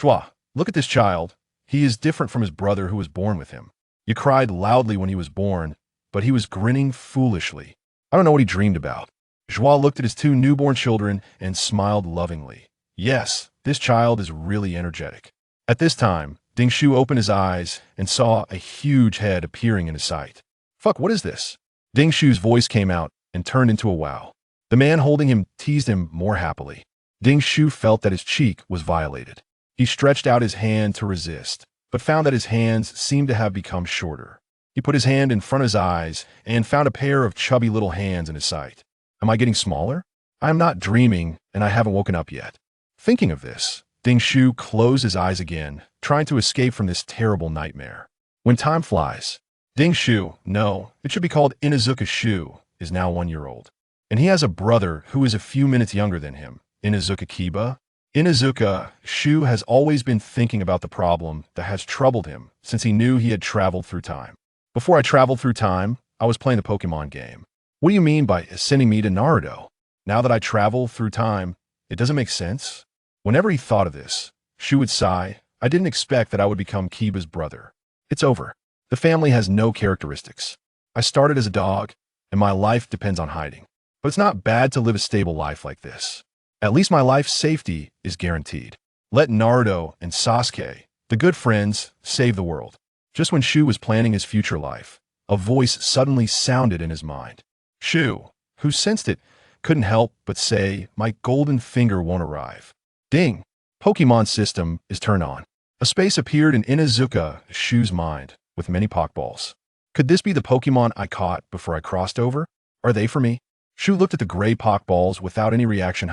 Shua, look at this child. He is different from his brother who was born with him. You cried loudly when he was born, but he was grinning foolishly. I don't know what he dreamed about. Joie looked at his two newborn children and smiled lovingly. Yes, this child is really energetic. At this time, Ding Shu opened his eyes and saw a huge head appearing in his sight. Fuck, what is this? Ding Shu's voice came out and turned into a wow. The man holding him teased him more happily. Ding Shu felt that his cheek was violated. He stretched out his hand to resist, but found that his hands seemed to have become shorter. He put his hand in front of his eyes and found a pair of chubby little hands in his sight. Am I getting smaller? I am not dreaming, and I haven't woken up yet. Thinking of this, Ding Shu closed his eyes again, trying to escape from this terrible nightmare. When time flies, Ding Shu, no, it should be called Inazuka Shu, is now 1 year old. And he has a brother who is a few minutes younger than him, Inazuka Kiba. Inazuka Shu has always been thinking about the problem that has troubled him since he knew he had traveled through time. Before I traveled through time, I was playing the Pokemon game. What do you mean by sending me to Naruto? Now that I travel through time, it doesn't make sense? Whenever he thought of this, Shu would sigh. I didn't expect that I would become Kiba's brother. It's over. The family has no characteristics. I started as a dog, and my life depends on hiding. But it's not bad to live a stable life like this. At least my life's safety is guaranteed. Let Naruto and Sasuke, the good friends, save the world. Just when Shu was planning his future life, a voice suddenly sounded in his mind. Shu, who sensed it, couldn't help but say, my golden finger won't arrive. Ding! Pokemon system is turned on. A space appeared in Inazuka Shu's mind, with many Pokeballs. Could this be the Pokemon I caught before I crossed over? Are they for me? Shu looked at the gray Pokeballs without any reaction.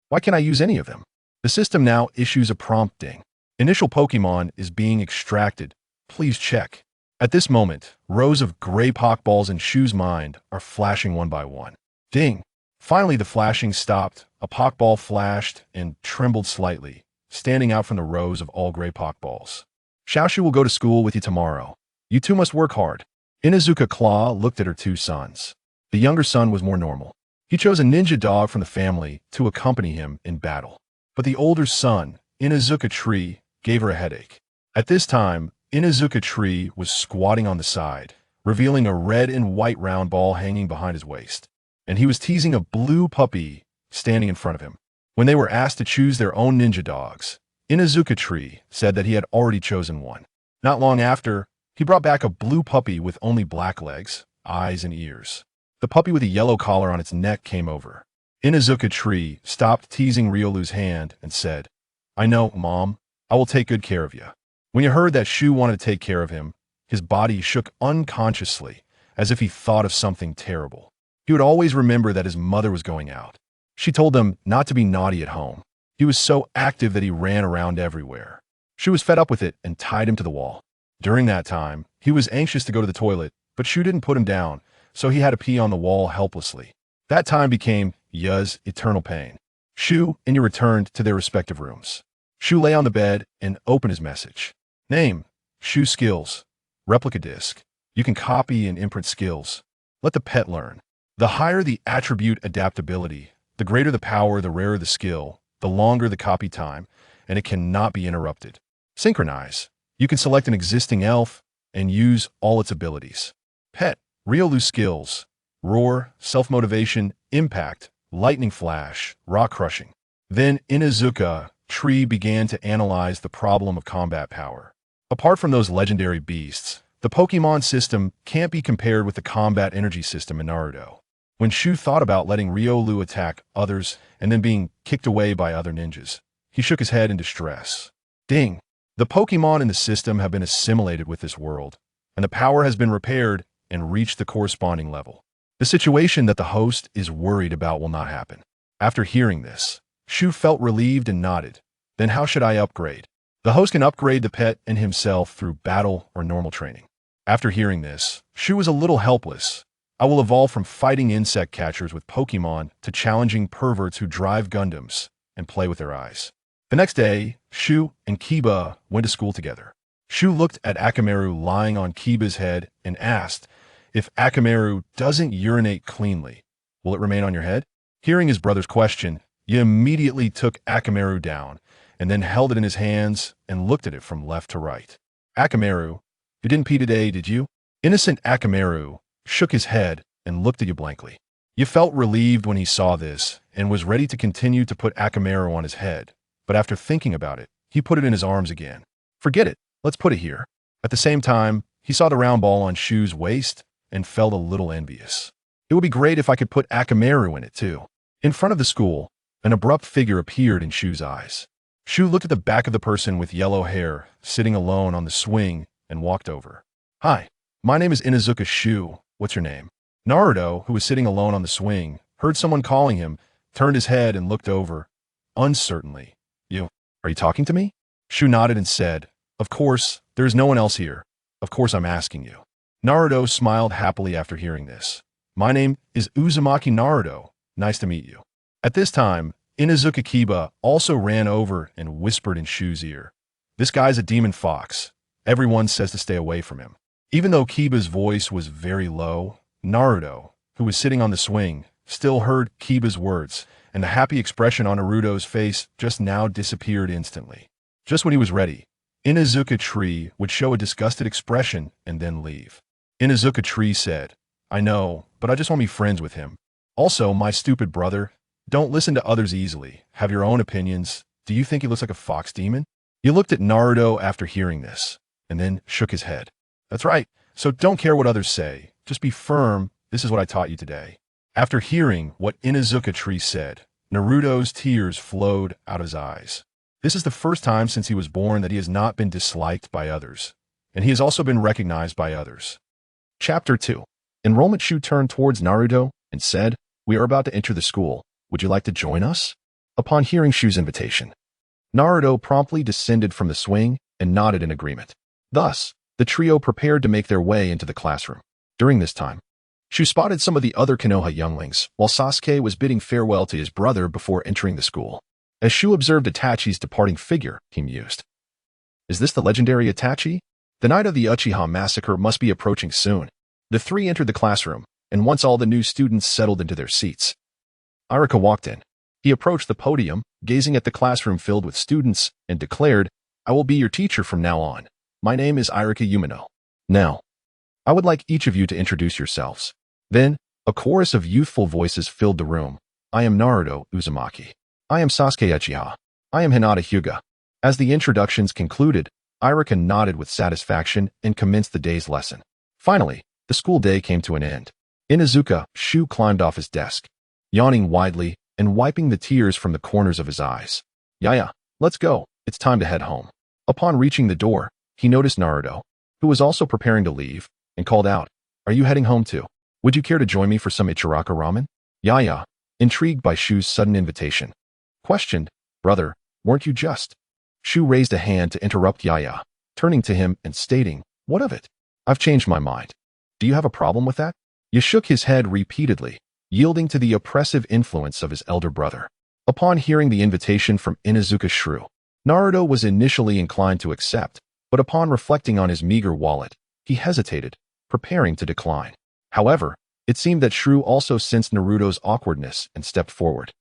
Why can't I use any of them? The system now issues a prompting. Initial Pokemon is being extracted. Please check. At this moment, rows of gray Pokeballs in Shu's mind are flashing one by one. Ding! Finally, the flashing stopped. A Pokeball flashed and trembled slightly, standing out from the rows of all gray Pokeballs. Xiaoshu will go to school with you tomorrow. You two must work hard. Inazuka Claw looked at her two sons. The younger son was more normal. He chose a ninja dog from the family to accompany him in battle. But the older son, Inazuka Tree, gave her a headache. At this time, Inazuka Tree was squatting on the side, revealing a red and white round ball hanging behind his waist. And he was teasing a blue puppy standing in front of him. When they were asked to choose their own ninja dogs, Inazuka Tree said that he had already chosen one. Not long after, he brought back a blue puppy with only black legs, eyes, and ears. The puppy with a yellow collar on its neck came over. Inazuka Tree stopped teasing Ryolu's hand and said, I know, Mom. I will take good care of you. When he heard that Shu wanted to take care of him, his body shook unconsciously, as if he thought of something terrible. He would always remember that his mother was going out. She told him not to be naughty at home. He was so active that he ran around everywhere. Shu was fed up with it and tied him to the wall. During that time, he was anxious to go to the toilet, but Shu didn't put him down, so he had to pee on the wall helplessly. That time became Yu's eternal pain. Shu and Yu returned to their respective rooms. Shu lay on the bed and opened his message. Name, Shu skills. Replica disk. You can copy and imprint skills. Let the pet learn. The higher the attribute adaptability, the greater the power, the rarer the skill, the longer the copy time, and it cannot be interrupted. Synchronize. You can select an existing elf and use all its abilities. Pet. Ryolu skills. Roar, self-motivation, impact, lightning flash, rock crushing. Then Inazuka Tree began to analyze the problem of combat power. Apart from those legendary beasts, the Pokemon system can't be compared with the combat energy system in Naruto. When Shu thought about letting Ryolu attack others and then being kicked away by other ninjas, he shook his head in distress. Ding! The Pokemon in the system have been assimilated with this world, and the power has been repaired and reached the corresponding level. The situation that the host is worried about will not happen. After hearing this, Shu felt relieved and nodded. Then how should I upgrade? The host can upgrade the pet and himself through battle or normal training. After hearing this, Shu was a little helpless. I will evolve from fighting insect catchers with Pokemon to challenging perverts who drive Gundams and play with their eyes. The next day, Shu and Kiba went to school together. Shu looked at Akamaru lying on Kiba's head and asked, if Akamaru doesn't urinate cleanly, will it remain on your head? Hearing his brother's question, he immediately took Akamaru down and then held it in his hands and looked at it from left to right. Akamaru, you didn't pee today, did you? Innocent Akamaru shook his head and looked at you blankly. You felt relieved when he saw this and was ready to continue to put Akamaru on his head, but after thinking about it, he put it in his arms again. Forget it, let's put it here. At the same time, he saw the round ball on Shu's waist and felt a little envious. It would be great if I could put Akamaru in it too. In front of the school, an abrupt figure appeared in Shu's eyes. Shu looked at the back of the person with yellow hair, sitting alone on the swing, and walked over. Hi, my name is Inazuka Shu. What's your name? Naruto, who was sitting alone on the swing, heard someone calling him, turned his head and looked over, uncertainly. Are you talking to me? Shu nodded and said, Of course, there is no one else here. Of course I'm asking you. Naruto smiled happily after hearing this. My name is Uzumaki Naruto. Nice to meet you. At this time, Inazuka Kiba also ran over and whispered in Shu's ear. This guy's a demon fox. Everyone says to stay away from him. Even though Kiba's voice was very low, Naruto, who was sitting on the swing, still heard Kiba's words, and the happy expression on Naruto's face just now disappeared instantly. Just when he was ready, Inazuka Tree would show a disgusted expression and then leave. Inazuka Tree said, I know, but I just want to be friends with him. Also, my stupid brother, don't listen to others easily. Have your own opinions. Do you think he looks like a fox demon? He looked at Naruto after hearing this, and then shook his head. That's right, so don't care what others say. Just be firm. This is what I taught you today. After hearing what Inazuka Tree said, Naruto's tears flowed out of his eyes. This is the first time since he was born that he has not been disliked by others, and he has also been recognized by others. Chapter 2. Enrollment Shu turned towards Naruto and said, We are about to enter the school. Would you like to join us? Upon hearing Shu's invitation, Naruto promptly descended from the swing and nodded in agreement. Thus, the trio prepared to make their way into the classroom. During this time, Shu spotted some of the other Konoha younglings, while Sasuke was bidding farewell to his brother before entering the school. As Shu observed Itachi's departing figure, he mused. Is this the legendary Itachi? The night of the Uchiha massacre must be approaching soon. The three entered the classroom, and once all the new students settled into their seats, Iruka walked in. He approached the podium, gazing at the classroom filled with students, and declared, I will be your teacher from now on. My name is Iruka Umino. Now, I would like each of you to introduce yourselves. Then, a chorus of youthful voices filled the room. I am Naruto Uzumaki. I am Sasuke Uchiha. I am Hinata Hyuga. As the introductions concluded, Iruka nodded with satisfaction and commenced the day's lesson. Finally, the school day came to an end. Inazuka Shu climbed off his desk, yawning widely and wiping the tears from the corners of his eyes. Yaya, let's go. It's time to head home. Upon reaching the door, he noticed Naruto, who was also preparing to leave, and called out, Are you heading home too? Would you care to join me for some Ichiraka ramen? Yaya, intrigued by Shu's sudden invitation, questioned, Brother, weren't you just? Shu raised a hand to interrupt Yaya, turning to him and stating, What of it? I've changed my mind. Do you have a problem with that? He shook his head repeatedly, yielding to the oppressive influence of his elder brother. Upon hearing the invitation from Inazuka Shu, Naruto was initially inclined to accept, but upon reflecting on his meager wallet, he hesitated, preparing to decline. However, it seemed that Shu also sensed Naruto's awkwardness and stepped forward,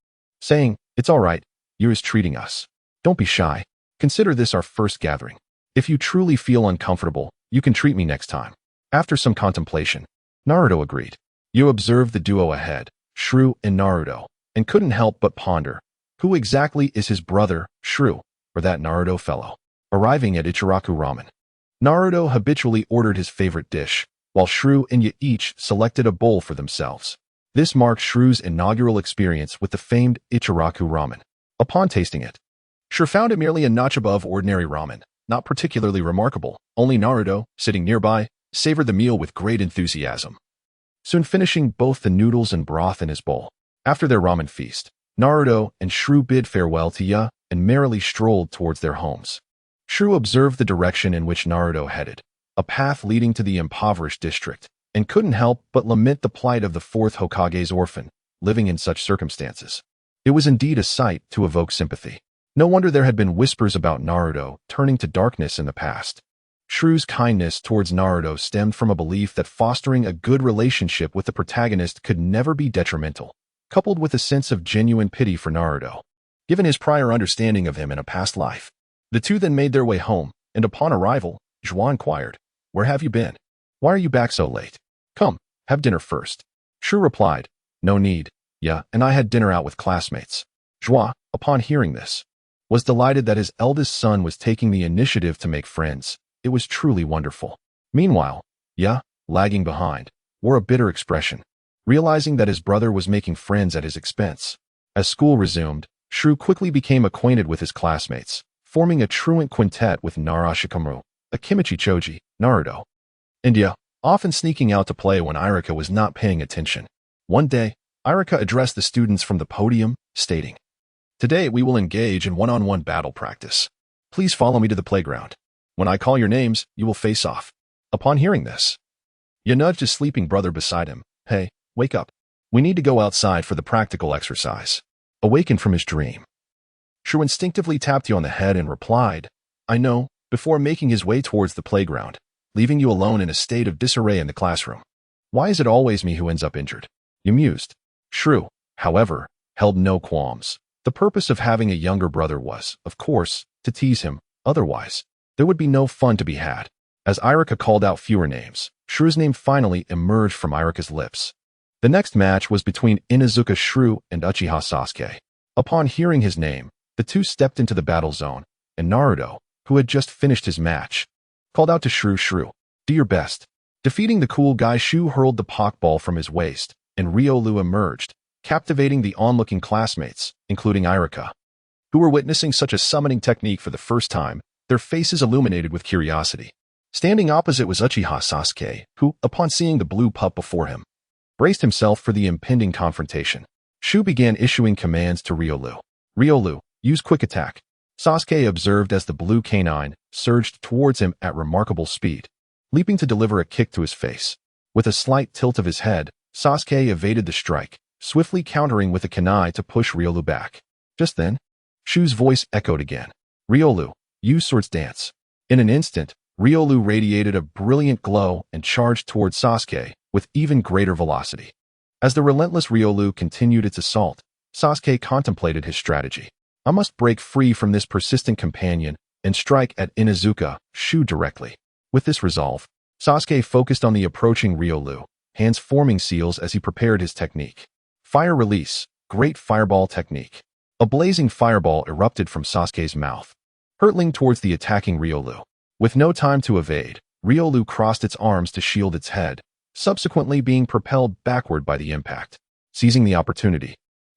saying, It's all right, you're just treating us. Don't be shy. Consider this our first gathering. If you truly feel uncomfortable, you can treat me next time. After some contemplation, Naruto agreed. You observed the duo ahead, Shu and Naruto, and couldn't help but ponder, who exactly is his brother, Shu, or that Naruto fellow? Arriving at Ichiraku Ramen, Naruto habitually ordered his favorite dish, while Shu and Ya each selected a bowl for themselves. This marked Shu's inaugural experience with the famed Ichiraku Ramen. Upon tasting it, Shu found it merely a notch above ordinary ramen, not particularly remarkable. Only Naruto, sitting nearby, savored the meal with great enthusiasm, soon finishing both the noodles and broth in his bowl. After their ramen feast, Naruto and Shu bid farewell to Ya and merrily strolled towards their homes. Shu observed the direction in which Naruto headed, a path leading to the impoverished district, and couldn't help but lament the plight of the fourth Hokage's orphan, living in such circumstances. It was indeed a sight to evoke sympathy. No wonder there had been whispers about Naruto turning to darkness in the past. Shu's kindness towards Naruto stemmed from a belief that fostering a good relationship with the protagonist could never be detrimental, coupled with a sense of genuine pity for Naruto. given his prior understanding of him in a past life. The two then made their way home, and upon arrival, Joie inquired, "Where have you been? Why are you back so late? Come, have dinner first." Shu replied, "No need. Yeah, and I had dinner out with classmates." Joie, upon hearing this, was delighted that his eldest son was taking the initiative to make friends. It was truly wonderful. Meanwhile, Ya, lagging behind, wore a bitter expression, realizing that his brother was making friends at his expense. As school resumed, Shu quickly became acquainted with his classmates, forming a truant quintet with Orochimaru, Akimichi Choji, Naruto, and Ya, often sneaking out to play when Irika was not paying attention. One day, Irika addressed the students from the podium, stating, "Today we will engage in one-on-one battle practice. Please follow me to the playground. When I call your names, you will face off." Upon hearing this, Ya nudged his sleeping brother beside him. "Hey, wake up. We need to go outside for the practical exercise." Awakened from his dream, Shu instinctively tapped you on the head and replied, "I know," before making his way towards the playground, leaving you alone in a state of disarray in the classroom. "Why is it always me who ends up injured?" You mused. Shu, however, held no qualms. The purpose of having a younger brother was, of course, to tease him. Otherwise, there would be no fun to be had. As Irika called out fewer names, Shu's name finally emerged from Irika's lips. The next match was between Inazuka Shu and Uchiha Sasuke. Upon hearing his name, the two stepped into the battle zone, and Naruto, who had just finished his match, called out to Shu, "Do your best." Defeating the cool guy, Shu hurled the Pokeball from his waist, and Ryolu emerged, captivating the onlooking classmates, including Irika, who were witnessing such a summoning technique for the first time, their faces illuminated with curiosity. Standing opposite was Uchiha Sasuke, who, upon seeing the blue pup before him, braced himself for the impending confrontation. Shu began issuing commands to Ryolu. "Ryolu, use quick attack." Sasuke observed as the blue canine surged towards him at remarkable speed, leaping to deliver a kick to his face. With a slight tilt of his head, Sasuke evaded the strike, swiftly countering with a kunai to push Ryolu back. Just then, Shu's voice echoed again. "Ryolu, use Sword's Dance." In an instant, Ryolu radiated a brilliant glow and charged towards Sasuke with even greater velocity. As the relentless Ryolu continued its assault, Sasuke contemplated his strategy. "I must break free from this persistent companion and strike at Inazuka Shu directly." With this resolve, Sasuke focused on the approaching Ryolu, hands forming seals as he prepared his technique. Fire release, great fireball technique. A blazing fireball erupted from Sasuke's mouth, hurtling towards the attacking Ryolu. With no time to evade, Ryolu crossed its arms to shield its head, subsequently being propelled backward by the impact. Seizing the opportunity,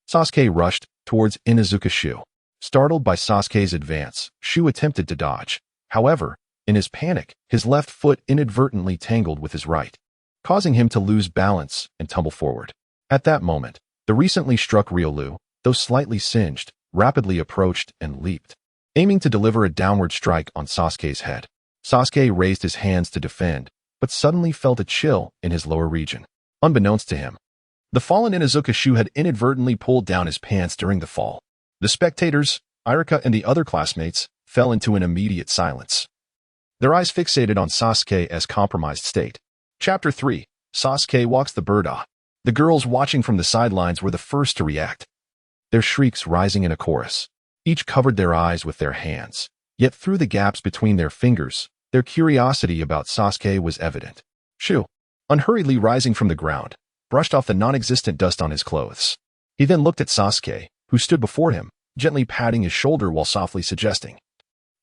Sasuke rushed towards Inazuka Shu. Startled by Sasuke's advance, Shu attempted to dodge. However, in his panic, his left foot inadvertently tangled with his right, causing him to lose balance and tumble forward. At that moment, the recently struck Ryolu, though slightly singed, rapidly approached and leaped, aiming to deliver a downward strike on Sasuke's head. Sasuke raised his hands to defend, but suddenly felt a chill in his lower region. Unbeknownst to him, the fallen Inazuka Shu had inadvertently pulled down his pants during the fall. The spectators, Irika and the other classmates, fell into an immediate silence, their eyes fixated on Sasuke's compromised state. Chapter 3. Sasuke walks the bird off. The girls watching from the sidelines were the first to react, their shrieks rising in a chorus. Each covered their eyes with their hands, yet through the gaps between their fingers, their curiosity about Sasuke was evident. Shu, unhurriedly rising from the ground, brushed off the non-existent dust on his clothes. He then looked at Sasuke, who stood before him, gently patting his shoulder while softly suggesting,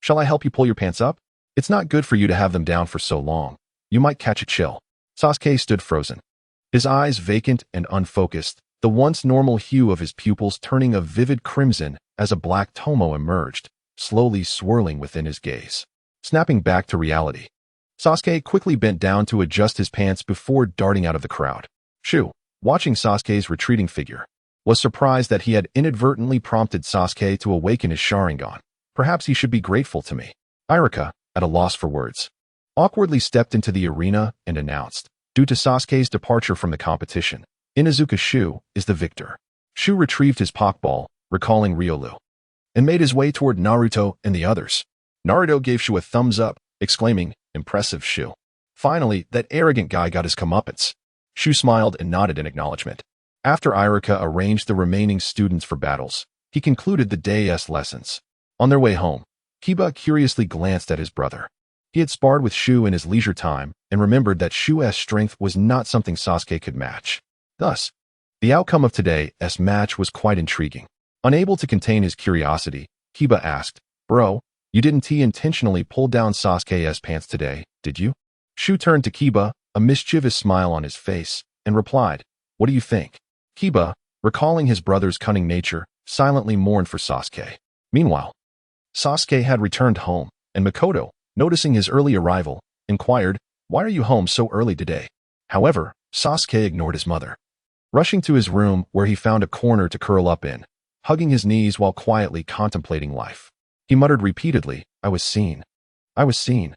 "Shall I help you pull your pants up? It's not good for you to have them down for so long. You might catch a chill." Sasuke stood frozen, his eyes vacant and unfocused, the once normal hue of his pupils turning a vivid crimson as a black tomo emerged, slowly swirling within his gaze. Snapping back to reality, Sasuke quickly bent down to adjust his pants before darting out of the crowd. Shu, watching Sasuke's retreating figure, was surprised that he had inadvertently prompted Sasuke to awaken his Sharingan. "Perhaps he should be grateful to me." Irika, at a loss for words, awkwardly stepped into the arena and announced, due to Sasuke's departure from the competition, Inazuka Shu is the victor. Shu retrieved his Pokeball, recalling Ryolu, and made his way toward Naruto and the others. Naruto gave Shu a thumbs up, exclaiming, "Impressive, Shu. Finally, that arrogant guy got his comeuppance." Shu smiled and nodded in acknowledgement. After Irika arranged the remaining students for battles, he concluded the day's lessons. On their way home, Kiba curiously glanced at his brother. He had sparred with Shu in his leisure time and remembered that Shu's strength was not something Sasuke could match. Thus, the outcome of today's match was quite intriguing. Unable to contain his curiosity, Kiba asked, "Bro, you didn't intentionally pull down Sasuke's pants today, did you?" Shu turned to Kiba, a mischievous smile on his face, and replied, "What do you think?" Kiba, recalling his brother's cunning nature, silently mourned for Sasuke. Meanwhile, Sasuke had returned home, and Makoto, noticing his early arrival, inquired, "Why are you home so early today?" However, Sasuke ignored his mother. Rushing to his room where he found a corner to curl up in, hugging his knees while quietly contemplating life. He muttered repeatedly, "I was seen. I was seen."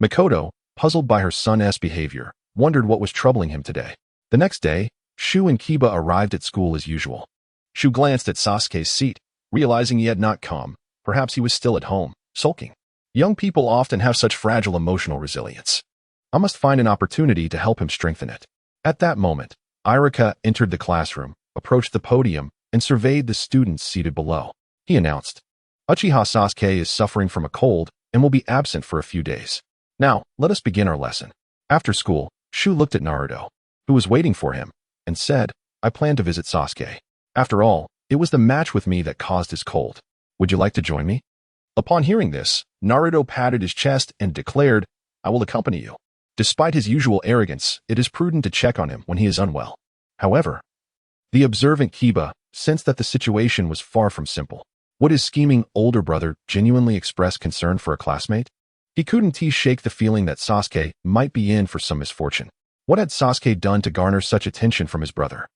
Makoto, puzzled by her son's behavior, wondered what was troubling him today. The next day, Shu and Kiba arrived at school as usual. Shu glanced at Sasuke's seat, realizing he had not come. Perhaps he was still at home, sulking. Young people often have such fragile emotional resilience. I must find an opportunity to help him strengthen it. At that moment, Iruka entered the classroom, approached the podium, and surveyed the students seated below. He announced, "Uchiha Sasuke is suffering from a cold and will be absent for a few days. Now, let us begin our lesson." After school, Shu looked at Naruto, who was waiting for him, and said, "I plan to visit Sasuke. After all, it was the match with me that caused his cold. Would you like to join me?" Upon hearing this, Naruto patted his chest and declared, "I will accompany you." Despite his usual arrogance, it is prudent to check on him when he is unwell. However, the observant Kiba sensed that the situation was far from simple. Would his scheming older brother genuinely express concern for a classmate? He couldn't shake the feeling that Sasuke might be in for some misfortune. What had Sasuke done to garner such attention from his brother?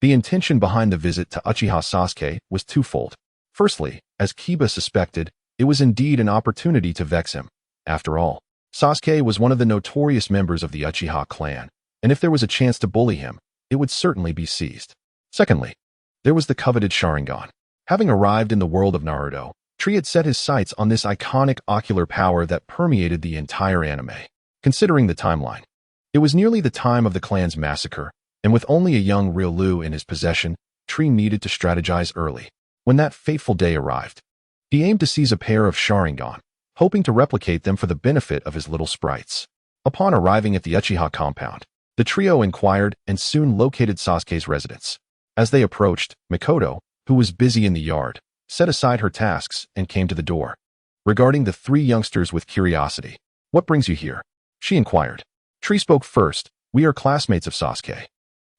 The intention behind the visit to Uchiha Sasuke was twofold. Firstly, as Kiba suspected, it was indeed an opportunity to vex him. After all, Sasuke was one of the notorious members of the Uchiha clan, and if there was a chance to bully him, it would certainly be seized. Secondly, there was the coveted Sharingan. Having arrived in the world of Naruto, Tree had set his sights on this iconic ocular power that permeated the entire anime. Considering the timeline, it was nearly the time of the clan's massacre, and with only a young Ryu in his possession, Tree needed to strategize early. When that fateful day arrived, he aimed to seize a pair of Sharingan, hoping to replicate them for the benefit of his little sprites. Upon arriving at the Uchiha compound, the trio inquired and soon located Sasuke's residence. As they approached, Makoto, who was busy in the yard, set aside her tasks and came to the door. Regarding the three youngsters with curiosity, "What brings you here?" she inquired. Tree spoke first. "We are classmates of Sasuke.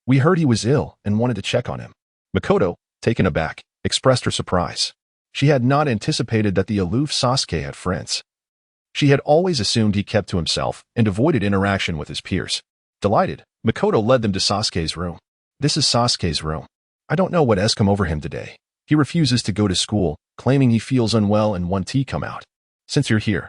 We heard he was ill and wanted to check on him." Makoto, taken aback, expressed her surprise. She had not anticipated that the aloof Sasuke had friends. She had always assumed he kept to himself and avoided interaction with his peers. Delighted, Makoto led them to Sasuke's room. "This is Sasuke's room. I don't know what has come over him today. He refuses to go to school, claiming he feels unwell and wants to come out. Since you're here,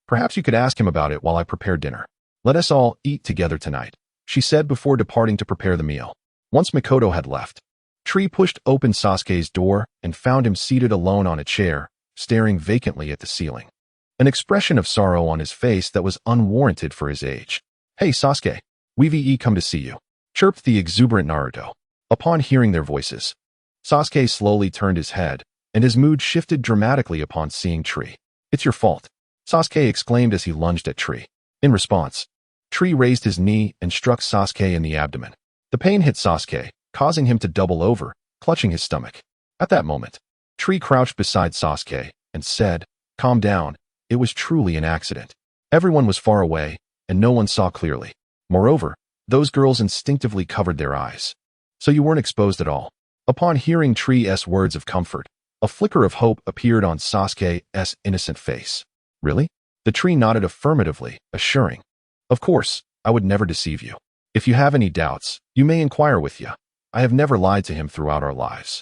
perhaps you could ask him about it while I prepare dinner. Let us all eat together tonight," she said before departing to prepare the meal. Once Makoto had left, Tree pushed open Sasuke's door and found him seated alone on a chair, staring vacantly at the ceiling. An expression of sorrow on his face that was unwarranted for his age. "Hey Sasuke, we've come to see you," chirped the exuberant Naruto. Upon hearing their voices, Sasuke slowly turned his head, and his mood shifted dramatically upon seeing Tree. "It's your fault," Sasuke exclaimed as he lunged at Tree. In response, Tree raised his knee and struck Sasuke in the abdomen. The pain hit Sasuke, causing him to double over, clutching his stomach. At that moment, Tree crouched beside Sasuke and said, "Calm down, it was truly an accident. Everyone was far away, and no one saw clearly. Moreover, those girls instinctively covered their eyes. So you weren't exposed at all." Upon hearing Tree's words of comfort, a flicker of hope appeared on Sasuke's innocent face. "Really?" The Tree nodded affirmatively, assuring, "Of course, I would never deceive you. If you have any doubts, you may inquire with ya. I have never lied to him throughout our lives."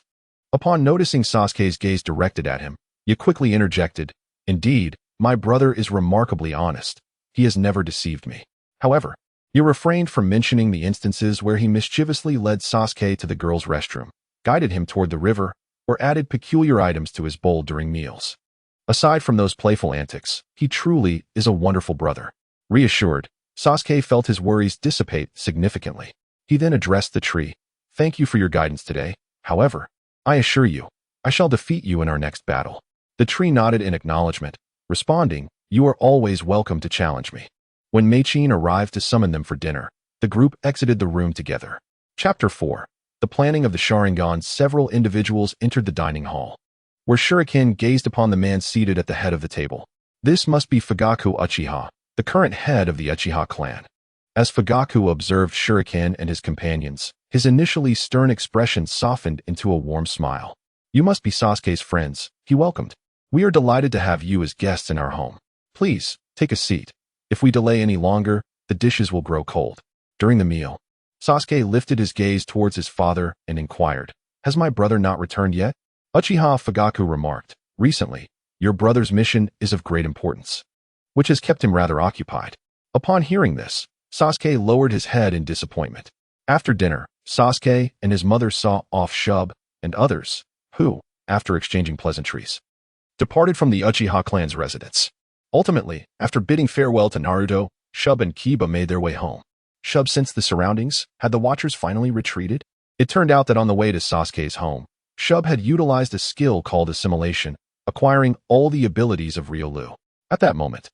Upon noticing Sasuke's gaze directed at him, he quickly interjected, "Indeed, my brother is remarkably honest. He has never deceived me." However, he refrained from mentioning the instances where he mischievously led Sasuke to the girls' restroom, guided him toward the river, or added peculiar items to his bowl during meals. Aside from those playful antics, he truly is a wonderful brother. Reassured, Sasuke felt his worries dissipate significantly. He then addressed the Tree. "Thank you for your guidance today. However, I assure you, I shall defeat you in our next battle. The tree nodded in acknowledgement, responding, you are always welcome to challenge me. When Meichin arrived to summon them for dinner, the group exited the room together. Chapter 4. The planning of the Sharingan. Several individuals entered the dining hall, where Shuriken gazed upon the man seated at the head of the table. This must be Fugaku Uchiha, the current head of the Uchiha clan. As Fugaku observed Shuriken and his companions, his initially stern expression softened into a warm smile. You must be Sasuke's friends, he welcomed. We are delighted to have you as guests in our home. Please, take a seat. If we delay any longer, the dishes will grow cold. During the meal, Sasuke lifted his gaze towards his father and inquired, has my brother not returned yet? Uchiha Fugaku remarked, recently, your brother's mission is of great importance, which has kept him rather occupied. Upon hearing this, Sasuke lowered his head in disappointment. After dinner, Sasuke and his mother saw off Shub and others, who, after exchanging pleasantries, departed from the Uchiha clan's residence. Ultimately, after bidding farewell to Naruto, Shub and Kiba made their way home. Shub sensed the surroundings. Had the Watchers finally retreated? It turned out that on the way to Sasuke's home, Shub had utilized a skill called assimilation, acquiring all the abilities of Ryolu. At that moment,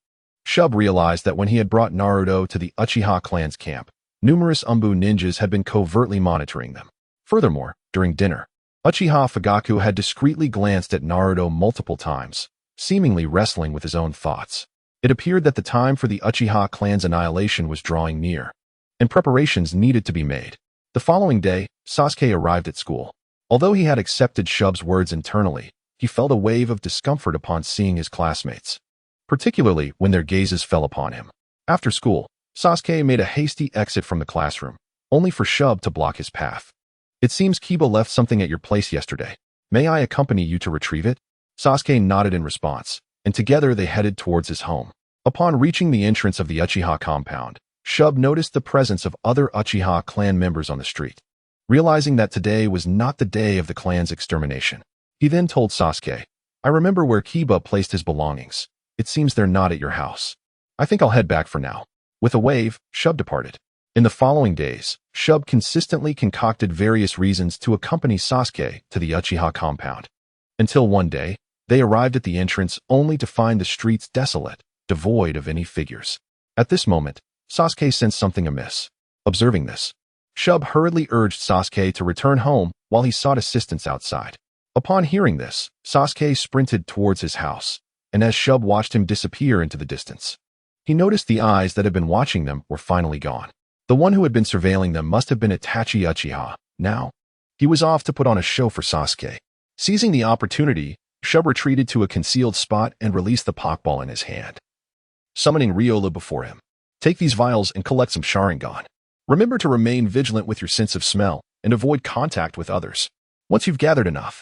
Shub realized that when he had brought Naruto to the Uchiha clan's camp, numerous Umbu ninjas had been covertly monitoring them. Furthermore, during dinner, Uchiha Fugaku had discreetly glanced at Naruto multiple times, seemingly wrestling with his own thoughts. It appeared that the time for the Uchiha clan's annihilation was drawing near, and preparations needed to be made. The following day, Sasuke arrived at school. Although he had accepted Shub's words internally, he felt a wave of discomfort upon seeing his classmates, particularly when their gazes fell upon him. After school, Sasuke made a hasty exit from the classroom, only for Shub to block his path. It seems Kiba left something at your place yesterday. May I accompany you to retrieve it? Sasuke nodded in response, and together they headed towards his home. Upon reaching the entrance of the Uchiha compound, Shub noticed the presence of other Uchiha clan members on the street. Realizing that today was not the day of the clan's extermination, he then told Sasuke, I remember where Kiba placed his belongings. It seems they're not at your house. I think I'll head back for now. With a wave, Shub departed. In the following days, Shub consistently concocted various reasons to accompany Sasuke to the Uchiha compound. Until one day, they arrived at the entrance only to find the streets desolate, devoid of any figures. At this moment, Sasuke sensed something amiss. Observing this, Shub hurriedly urged Sasuke to return home while he sought assistance outside. Upon hearing this, Sasuke sprinted towards his house, and as Shub watched him disappear into the distance, he noticed the eyes that had been watching them were finally gone. The one who had been surveilling them must have been Itachi Uchiha. Now, he was off to put on a show for Sasuke. Seizing the opportunity, Shub retreated to a concealed spot and released the Pokeball in his hand, summoning Ryolu before him. Take these vials and collect some Sharingan. Remember to remain vigilant with your sense of smell and avoid contact with others. Once you've gathered enough,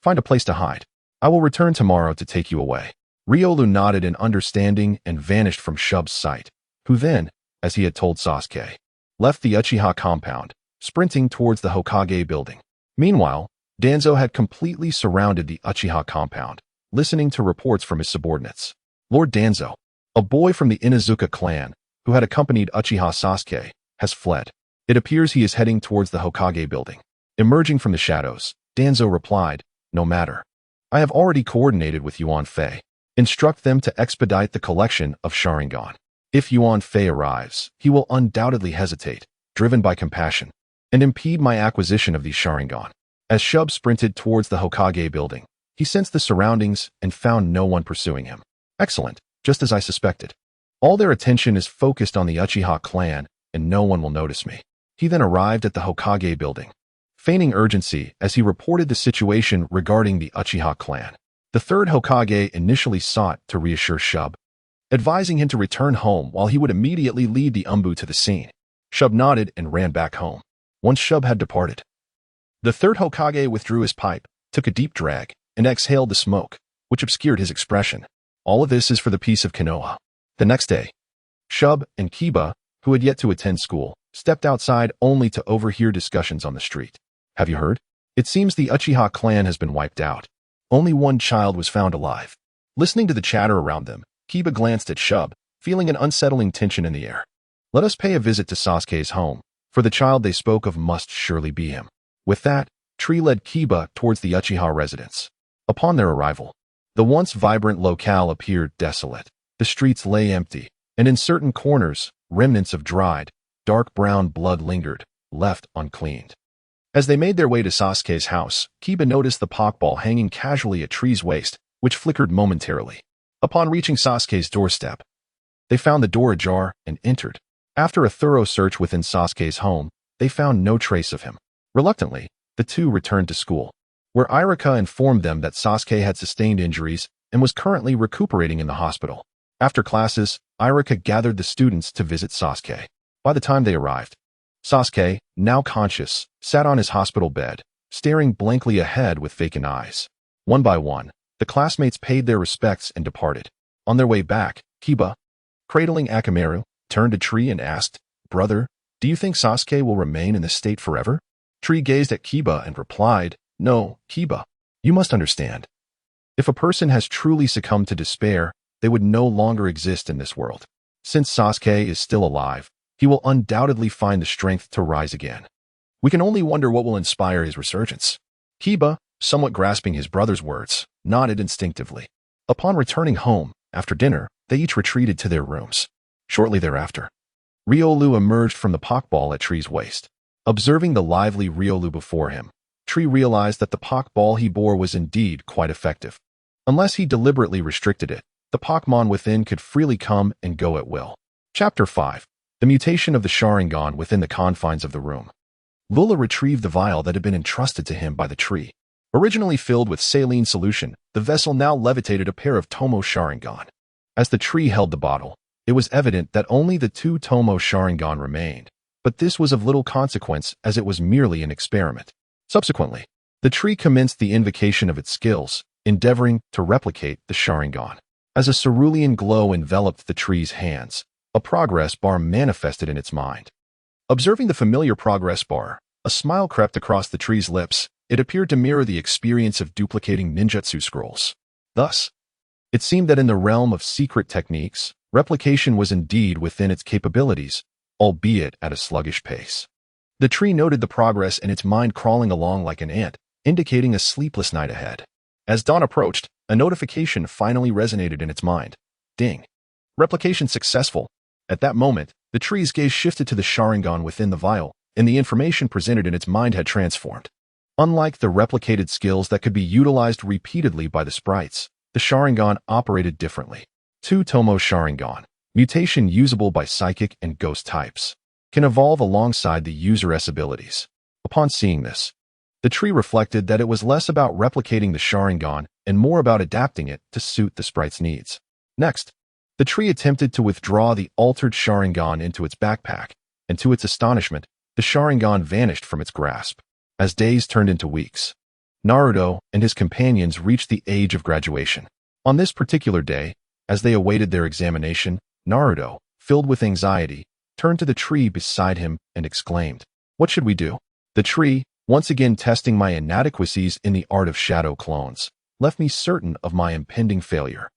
find a place to hide. I will return tomorrow to take you away. Ryolu nodded in understanding and vanished from Shub's sight, who then, as he had told Sasuke, left the Uchiha compound, sprinting towards the Hokage building. Meanwhile, Danzo had completely surrounded the Uchiha compound, listening to reports from his subordinates. Lord Danzo, a boy from the Inazuka clan, who had accompanied Uchiha Sasuke, has fled. It appears he is heading towards the Hokage building. Emerging from the shadows, Danzo replied, no matter. I have already coordinated with Yuan Fei. Instruct them to expedite the collection of Sharingan. If Yuan Fei arrives, he will undoubtedly hesitate, driven by compassion, and impede my acquisition of these Sharingan. As Shub sprinted towards the Hokage building, he sensed the surroundings and found no one pursuing him. Excellent, just as I suspected. All their attention is focused on the Uchiha clan, and no one will notice me. He then arrived at the Hokage building, feigning urgency as he reported the situation regarding the Uchiha clan. The third Hokage initially sought to reassure Shub, advising him to return home while he would immediately lead the Umbu to the scene. Shub nodded and ran back home. Once Shub had departed, the third Hokage withdrew his pipe, took a deep drag, and exhaled the smoke, which obscured his expression. All of this is for the peace of Konoha. The next day, Shub and Kiba, who had yet to attend school, stepped outside only to overhear discussions on the street. Have you heard? It seems the Uchiha clan has been wiped out. Only one child was found alive. Listening to the chatter around them, Kiba glanced at Shub, feeling an unsettling tension in the air. Let us pay a visit to Sasuke's home, for the child they spoke of must surely be him. With that, Tree led Kiba towards the Uchiha residence. Upon their arrival, the once vibrant locale appeared desolate. The streets lay empty, and in certain corners, remnants of dried, dark brown blood lingered, left uncleaned. As they made their way to Sasuke's house, Kiba noticed the Pokeball hanging casually at Tree's waist, which flickered momentarily. Upon reaching Sasuke's doorstep, they found the door ajar and entered. After a thorough search within Sasuke's home, they found no trace of him. Reluctantly, the two returned to school, where Iruka informed them that Sasuke had sustained injuries and was currently recuperating in the hospital. After classes, Iruka gathered the students to visit Sasuke. By the time they arrived, Sasuke, now conscious, sat on his hospital bed, staring blankly ahead with vacant eyes. One by one, the classmates paid their respects and departed. On their way back, Kiba, cradling Akamaru, turned to Tree and asked, "Brother, do you think Sasuke will remain in this state forever?" Tree gazed at Kiba and replied, "No, Kiba, you must understand. If a person has truly succumbed to despair, they would no longer exist in this world. Since Sasuke is still alive, he will undoubtedly find the strength to rise again. We can only wonder what will inspire his resurgence." Kiba, somewhat grasping his brother's words, nodded instinctively. Upon returning home, after dinner, they each retreated to their rooms. Shortly thereafter, Riolu emerged from the Pokeball at Tree's waist. Observing the lively Riolu before him, Tree realized that the Pokeball he bore was indeed quite effective. Unless he deliberately restricted it, the Pokemon within could freely come and go at will. Chapter 5. The mutation of the Sharingan within the confines of the room. Lula retrieved the vial that had been entrusted to him by the tree. Originally filled with saline solution, the vessel now levitated a pair of Tomo Sharingan. As the tree held the bottle, it was evident that only the two Tomo Sharingan remained, but this was of little consequence as it was merely an experiment. Subsequently, the tree commenced the invocation of its skills, endeavoring to replicate the Sharingan. As a cerulean glow enveloped the tree's hands, a progress bar manifested in its mind. Observing the familiar progress bar, a smile crept across the tree's lips. It appeared to mirror the experience of duplicating ninjutsu scrolls. Thus, it seemed that in the realm of secret techniques, replication was indeed within its capabilities, albeit at a sluggish pace. The tree noted the progress in its mind crawling along like an ant, indicating a sleepless night ahead. As dawn approached, a notification finally resonated in its mind. Ding. Replication successful. At that moment, the tree's gaze shifted to the Sharingan within the vial, and the information presented in its mind had transformed. Unlike the replicated skills that could be utilized repeatedly by the sprites, the Sharingan operated differently. Two Tomo Sharingan, mutation usable by psychic and ghost types, can evolve alongside the user's abilities. Upon seeing this, the tree reflected that it was less about replicating the Sharingan and more about adapting it to suit the sprite's needs. Next, the tree attempted to withdraw the altered Sharingan into its backpack, and to its astonishment, the Sharingan vanished from its grasp. As days turned into weeks, Naruto and his companions reached the age of graduation. On this particular day, as they awaited their examination, Naruto, filled with anxiety, turned to the tree beside him and exclaimed, "What should we do?" The tree, once again testing my inadequacies in the art of shadow clones, left me certain of my impending failure.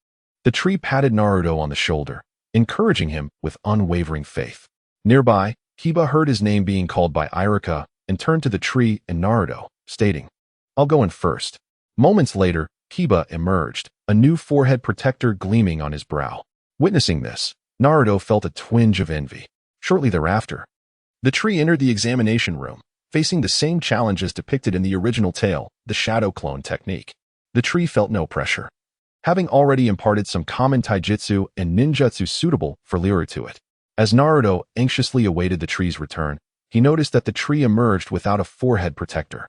The tree patted Naruto on the shoulder, encouraging him with unwavering faith. Nearby, Kiba heard his name being called by Iruka and turned to the tree and Naruto, stating, "I'll go in first." Moments later, Kiba emerged, a new forehead protector gleaming on his brow. Witnessing this, Naruto felt a twinge of envy. Shortly thereafter, the tree entered the examination room, facing the same challenges depicted in the original tale, the shadow clone technique. The tree felt no pressure, having already imparted some common taijutsu and ninjutsu suitable for Lyra to it. As Naruto anxiously awaited the tree's return, he noticed that the tree emerged without a forehead protector.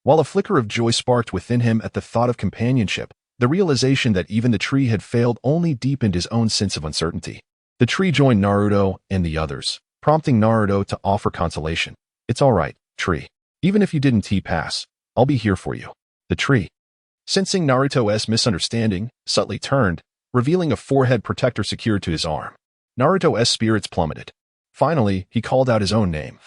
While a flicker of joy sparked within him at the thought of companionship, the realization that even the tree had failed only deepened his own sense of uncertainty. The tree joined Naruto and the others, prompting Naruto to offer consolation. "It's all right, tree. Even if you didn't T-pass, I'll be here for you." The tree, sensing Naruto's misunderstanding, subtly turned, revealing a forehead protector secured to his arm. Naruto's spirits plummeted. Finally, he called out his own name,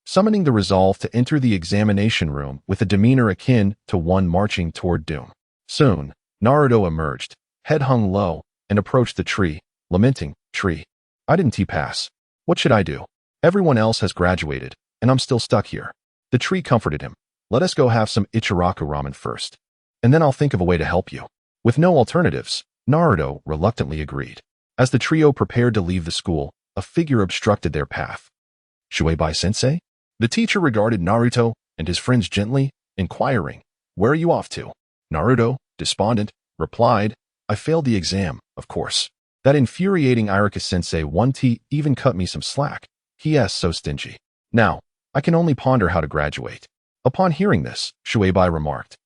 summoning the resolve to enter the examination room with a demeanor akin to one marching toward doom. Soon, Naruto emerged, head hung low, and approached the tree, lamenting, "Tree, I didn't T-pass. What should I do? Everyone else has graduated, and I'm still stuck here." The tree comforted him, Let us go have some Ichiraku ramen first, and then I'll think of a way to help you. With no alternatives, Naruto reluctantly agreed. As the trio prepared to leave the school, a figure obstructed their path. Shueibai-sensei? The teacher regarded Naruto and his friends gently, inquiring, "Where are you off to?" Naruto, despondent, replied, "I failed the exam, of course. That infuriating Iruka-sensei 1T even cut me some slack. He is so stingy. Now, I can only ponder how to graduate." Upon hearing this, Shueibai remarked,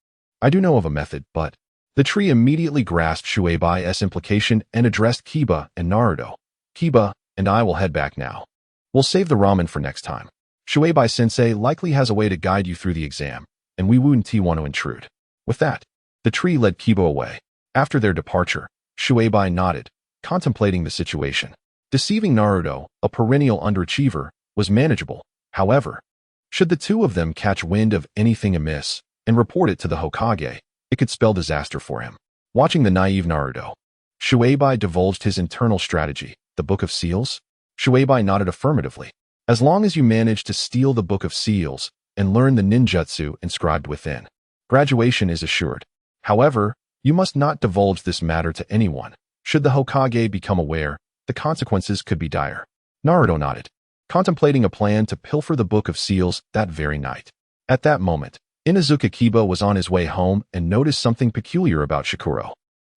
"I do know of a method, but..." The tree immediately grasped Shueibai's implication and addressed Kiba and Naruto. "Kiba and I will head back now. We'll save the ramen for next time. Shueibai-sensei likely has a way to guide you through the exam, and we wouldn't want to intrude." With that, the tree led Kiba away. After their departure, Shueibai nodded, contemplating the situation. Deceiving Naruto, a perennial underachiever, was manageable. However, should the two of them catch wind of anything amiss and report it to the Hokage, it could spell disaster for him. Watching the naive Naruto, Shueibai divulged his internal strategy, the Book of Seals. Shueibai nodded affirmatively. As long as you manage to steal the Book of Seals and learn the ninjutsu inscribed within, graduation is assured. However, you must not divulge this matter to anyone. Should the Hokage become aware, the consequences could be dire. Naruto nodded, contemplating a plan to pilfer the Book of Seals that very night. At that moment, Inazuka Kiba was on his way home and noticed something peculiar about Shikuro.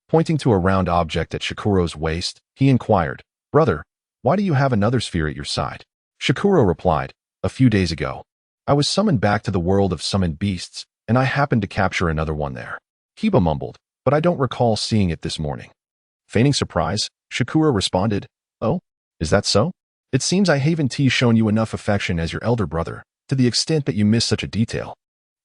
Pointing to a round object at Shikuro's waist, he inquired, "Brother, why do you have another sphere at your side?" Shikuro replied, "A few days ago, I was summoned back to the world of summoned beasts, and I happened to capture another one there." Kiba mumbled, "But I don't recall seeing it this morning." Feigning surprise, Shikuro responded, "Oh, is that so? It seems I haven't shown you enough affection as your elder brother, to the extent that you miss such a detail."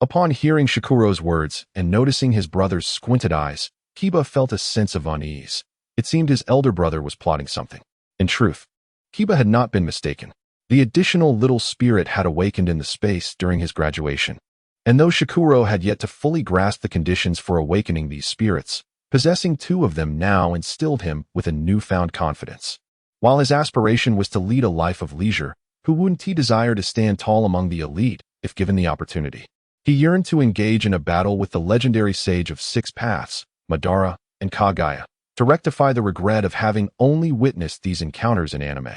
Upon hearing Shikuro's words and noticing his brother's squinted eyes, Kiba felt a sense of unease. It seemed his elder brother was plotting something. In truth, Kiba had not been mistaken. The additional little spirit had awakened in the space during his graduation. And though Shikuro had yet to fully grasp the conditions for awakening these spirits, possessing two of them now instilled him with a newfound confidence. While his aspiration was to lead a life of leisure, who wouldn't he desire to stand tall among the elite if given the opportunity? He yearned to engage in a battle with the legendary sage of six paths, Madara and Kaguya, to rectify the regret of having only witnessed these encounters in anime,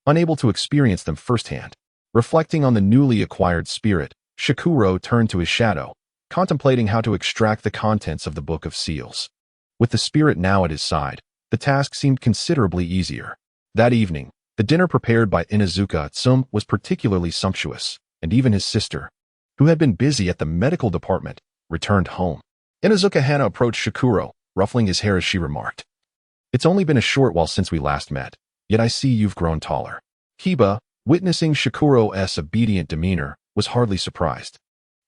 unable to experience them firsthand. Reflecting on the newly acquired spirit, Shikuro turned to his shadow, contemplating how to extract the contents of the Book of Seals. With the spirit now at his side, the task seemed considerably easier. That evening, the dinner prepared by Inazuka Shu was particularly sumptuous, and even his sister, who had been busy at the medical department, returned home. Inazuka Hana approached Shikuro, ruffling his hair as she remarked, "It's only been a short while since we last met, yet I see you've grown taller." Kiba, witnessing Shikuro's obedient demeanor, was hardly surprised.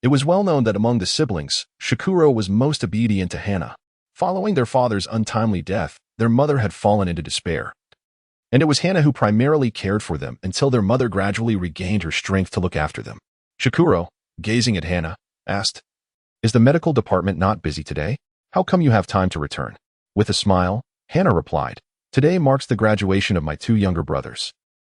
It was well known that among the siblings, Shikuro was most obedient to Hana. Following their father's untimely death, their mother had fallen into despair. And it was Hana who primarily cared for them until their mother gradually regained her strength to look after them. Shikuro, gazing at Hana, asked, "Is the medical department not busy today? How come you have time to return?" With a smile, Hana replied, "Today marks the graduation of my two younger brothers.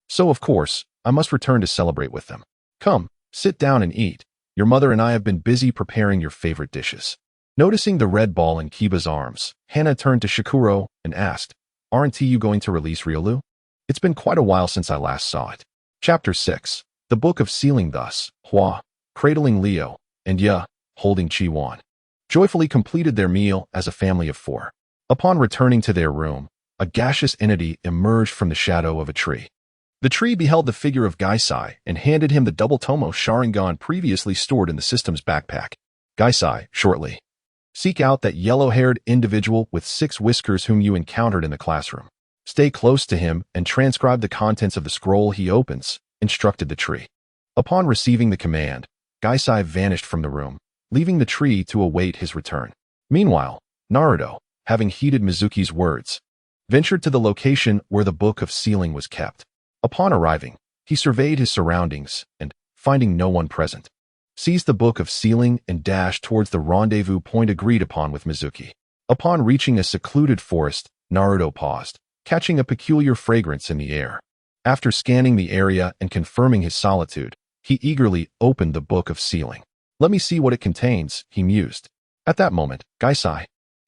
So, of course, I must return to celebrate with them. Come, sit down and eat. Your mother and I have been busy preparing your favorite dishes." Noticing the red ball in Kiba's arms, Hana turned to Shikuro and asked, "Aren't you going to release Ryolu? It's been quite a while since I last saw it." Chapter 6. The Book of Sealing. Thus, Hua, cradling Leo, and Ya, holding Chi-Wan, joyfully completed their meal as a family of four. Upon returning to their room, a gaseous entity emerged from the shadow of a tree. The tree beheld the figure of Gaisai and handed him the double tomo Sharingan previously stored in the system's backpack. Gaisai, shortly, "Seek out that yellow-haired individual with 6 whiskers whom you encountered in the classroom. Stay close to him and transcribe the contents of the scroll he opens," instructed the tree. Upon receiving the command, Gaisai vanished from the room, leaving the tree to await his return. Meanwhile, Naruto, having heeded Mizuki's words, ventured to the location where the Book of Sealing was kept. Upon arriving, he surveyed his surroundings and, finding no one present, seized the Book of Sealing and dashed towards the rendezvous point agreed upon with Mizuki. Upon reaching a secluded forest, Naruto paused, catching a peculiar fragrance in the air. After scanning the area and confirming his solitude, he eagerly opened the Book of Sealing. Let me see what it contains, he mused. At that moment, Gaisai,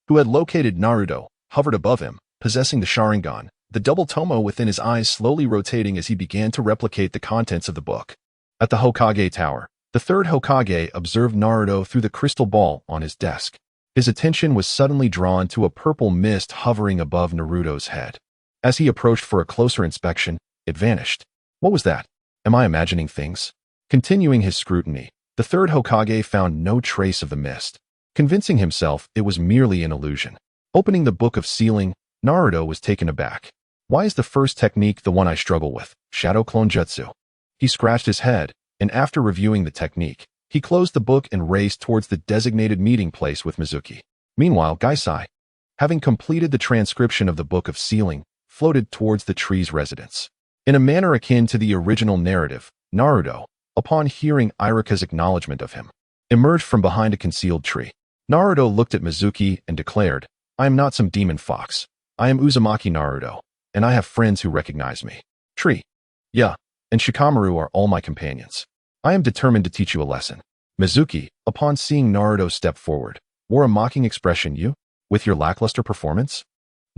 who had located Naruto, hovered above him, possessing the Sharingan, the double tomo within his eyes slowly rotating as he began to replicate the contents of the book. At the Hokage Tower, the third Hokage observed Naruto through the crystal ball on his desk. His attention was suddenly drawn to a purple mist hovering above Naruto's head. As he approached for a closer inspection, it vanished. What was that? Am I imagining things? Continuing his scrutiny, the third Hokage found no trace of the mist. Convincing himself it was merely an illusion. Opening the book of sealing, Naruto was taken aback. Why is the first technique the one I struggle with, Shadow Clone Jutsu? He scratched his head, and after reviewing the technique, he closed the book and raced towards the designated meeting place with Mizuki. Meanwhile, Gaisai, having completed the transcription of the book of sealing, floated towards the tree's residence. In a manner akin to the original narrative, Naruto, upon hearing Iruka's acknowledgement of him, emerged from behind a concealed tree. Naruto looked at Mizuki and declared, I am not some demon fox. I am Uzumaki Naruto, and I have friends who recognize me. Tree. Yeah, and Shikamaru are all my companions. I am determined to teach you a lesson. Mizuki, upon seeing Naruto step forward, wore a mocking expression. You? With your lackluster performance?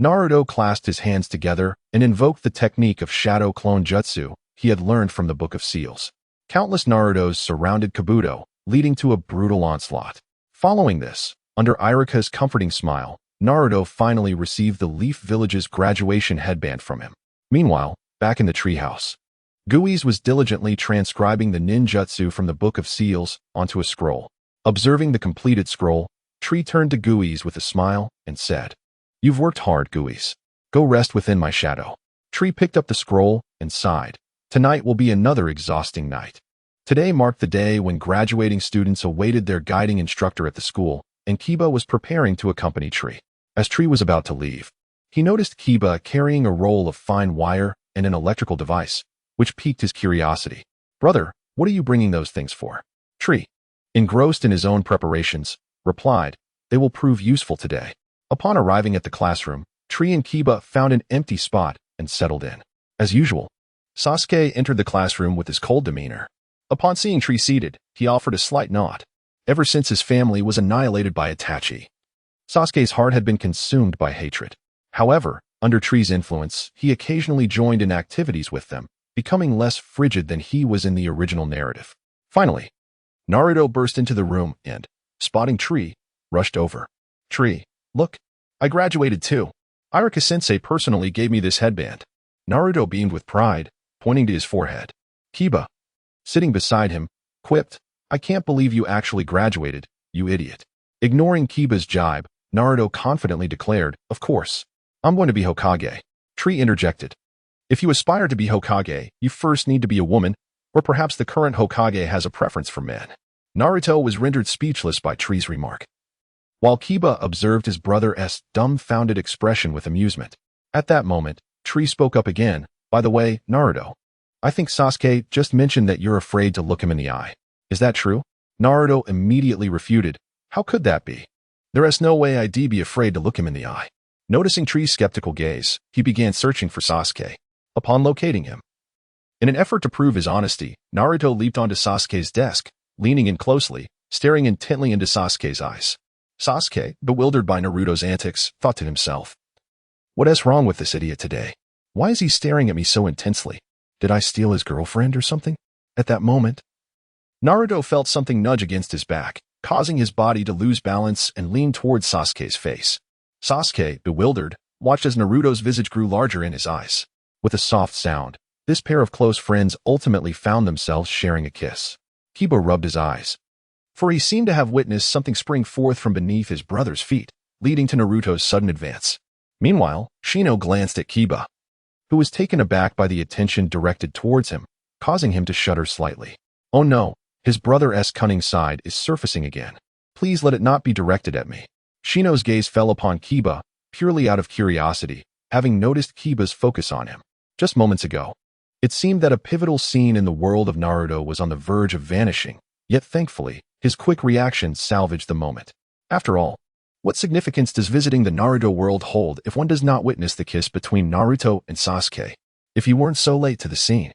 Naruto clasped his hands together and invoked the technique of Shadow Clone Jutsu he had learned from the Book of Seals. Countless Narutos surrounded Kabuto, leading to a brutal onslaught. Following this, under Iruka's comforting smile, Naruto finally received the Leaf Village's graduation headband from him. Meanwhile, back in the treehouse, Guiz was diligently transcribing the ninjutsu from the Book of Seals onto a scroll. Observing the completed scroll, Tree turned to Guiz with a smile and said, You've worked hard, Guiz. Go rest within my shadow. Tree picked up the scroll and sighed. Tonight will be another exhausting night. Today marked the day when graduating students awaited their guiding instructor at the school, and Kiba was preparing to accompany Tree. As Tree was about to leave, he noticed Kiba carrying a roll of fine wire and an electrical device, which piqued his curiosity. Brother, what are you bringing those things for? Tree, engrossed in his own preparations, replied, They will prove useful today. Upon arriving at the classroom, Tree and Kiba found an empty spot and settled in. As usual, Sasuke entered the classroom with his cold demeanor. Upon seeing Tree seated, he offered a slight nod. Ever since his family was annihilated by Itachi, Sasuke's heart had been consumed by hatred. However, under Tree's influence, he occasionally joined in activities with them, becoming less frigid than he was in the original narrative. Finally, Naruto burst into the room and, spotting Tree, rushed over. Tree, look, I graduated too. Iruka-sensei personally gave me this headband. Naruto beamed with pride, pointing to his forehead. Kiba, sitting beside him, quipped, I can't believe you actually graduated, you idiot. Ignoring Kiba's jibe, Naruto confidently declared, Of course, I'm going to be Hokage. Tree interjected. If you aspire to be Hokage, you first need to be a woman, or perhaps the current Hokage has a preference for men. Naruto was rendered speechless by Tree's remark, while Kiba observed his brother's dumbfounded expression with amusement. At that moment, Tree spoke up again. By the way, Naruto, I think Sasuke just mentioned that you're afraid to look him in the eye. Is that true? Naruto immediately refuted. How could that be? There is no way I'd be afraid to look him in the eye. Noticing Tree's skeptical gaze, he began searching for Sasuke. Upon locating him, in an effort to prove his honesty, Naruto leaped onto Sasuke's desk, leaning in closely, staring intently into Sasuke's eyes. Sasuke, bewildered by Naruto's antics, thought to himself, What is wrong with this idiot today? Why is he staring at me so intensely? Did I steal his girlfriend or something? At that moment, Naruto felt something nudge against his back, causing his body to lose balance and lean towards Sasuke's face. Sasuke, bewildered, watched as Naruto's visage grew larger in his eyes. With a soft sound, this pair of close friends ultimately found themselves sharing a kiss. Kiba rubbed his eyes, for he seemed to have witnessed something spring forth from beneath his brother's feet, leading to Naruto's sudden advance. Meanwhile, Shino glanced at Kiba, who was taken aback by the attention directed towards him, causing him to shudder slightly. Oh no, his brother's cunning side is surfacing again. Please let it not be directed at me. Shino's gaze fell upon Kiba, purely out of curiosity, having noticed Kiba's focus on him. Just moments ago, it seemed that a pivotal scene in the world of Naruto was on the verge of vanishing, yet thankfully, his quick reaction salvaged the moment. After all, what significance does visiting the Naruto world hold if one does not witness the kiss between Naruto and Sasuke? If he weren't so late to the scene,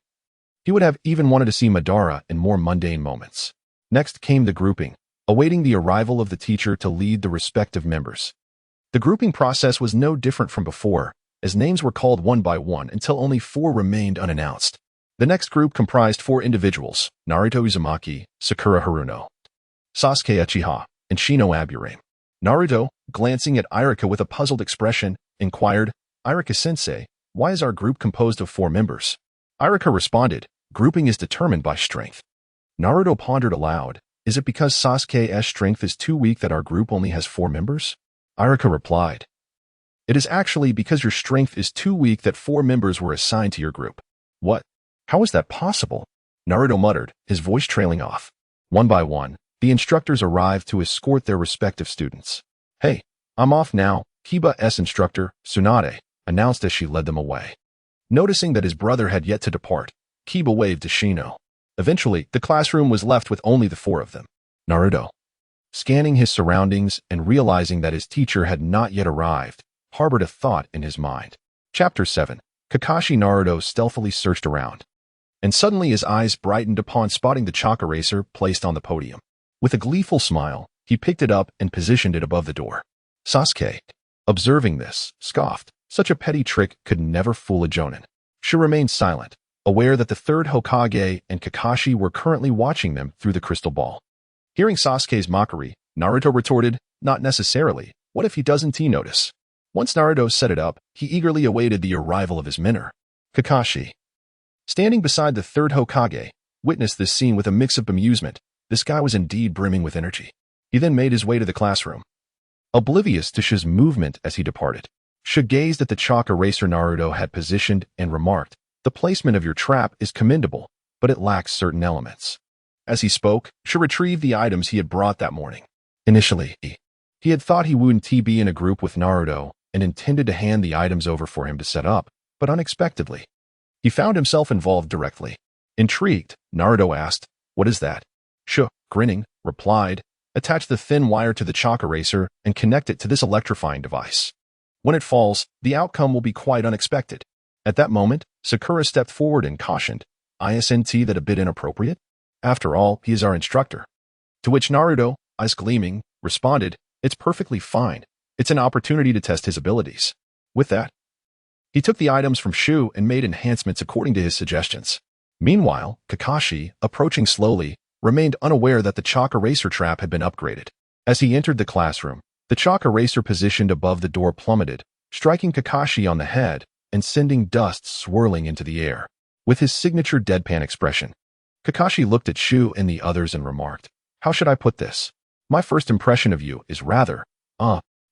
he would have even wanted to see Madara in more mundane moments. Next came the grouping, awaiting the arrival of the teacher to lead the respective members. The grouping process was no different from before, as names were called one by one until only 4 remained unannounced. The next group comprised 4 individuals: Naruto Uzumaki, Sakura Haruno, Sasuke Uchiha, and Shino Aburame. Naruto, glancing at Iruka with a puzzled expression, inquired, "Iruka-sensei, why is our group composed of 4 members?" Iruka responded, "Grouping is determined by strength." Naruto pondered aloud, "Is it because Sasuke's strength is too weak that our group only has 4 members?" Iruka replied, "It is actually because your strength is too weak that 4 members were assigned to your group." "What? How is that possible?" Naruto muttered, his voice trailing off. One by one, the instructors arrived to escort their respective students. "Hey, I'm off now," Kiba's instructor, Tsunade, announced as she led them away. Noticing that his brother had yet to depart, Kiba waved to Shino. Eventually, the classroom was left with only the 4 of them. Naruto, scanning his surroundings and realizing that his teacher had not yet arrived, harbored a thought in his mind. Chapter 7. Kakashi. Naruto stealthily searched around, and suddenly his eyes brightened upon spotting the chalk eraser placed on the podium. With a gleeful smile, he picked it up and positioned it above the door. Sasuke, observing this, scoffed. Such a petty trick could never fool a Jonin. She remained silent, aware that the 3rd Hokage and Kakashi were currently watching them through the crystal ball. Hearing Sasuke's mockery, Naruto retorted, "Not necessarily. What if he doesn't notice?" Once Naruto set it up, he eagerly awaited the arrival of his mentor. Kakashi, standing beside the 3rd Hokage, witnessed this scene with a mix of bemusement. This guy was indeed brimming with energy. He then made his way to the classroom, oblivious to Shu's movement as he departed. Shu gazed at the chalk eraser Naruto had positioned and remarked, "The placement of your trap is commendable, but it lacks certain elements." As he spoke, Shu retrieved the items he had brought that morning. Initially, he had thought he wouldn't be in a group with Naruto and intended to hand the items over for him to set up, but unexpectedly, he found himself involved directly. Intrigued, Naruto asked, "What is that?" Shu, grinning, replied, "Attach the thin wire to the chalk eraser and connect it to this electrifying device. When it falls, the outcome will be quite unexpected." At that moment, Sakura stepped forward and cautioned, "Isn't that a bit inappropriate? After all, he is our instructor." To which Naruto, eyes gleaming, responded, "It's perfectly fine. It's an opportunity to test his abilities." With that, he took the items from Shu and made enhancements according to his suggestions. Meanwhile, Kakashi, approaching slowly, remained unaware that the chalk eraser trap had been upgraded. As he entered the classroom, the chalk eraser positioned above the door plummeted, striking Kakashi on the head and sending dust swirling into the air. With his signature deadpan expression, Kakashi looked at Shu and the others and remarked, "How should I put this? My first impression of you is rather,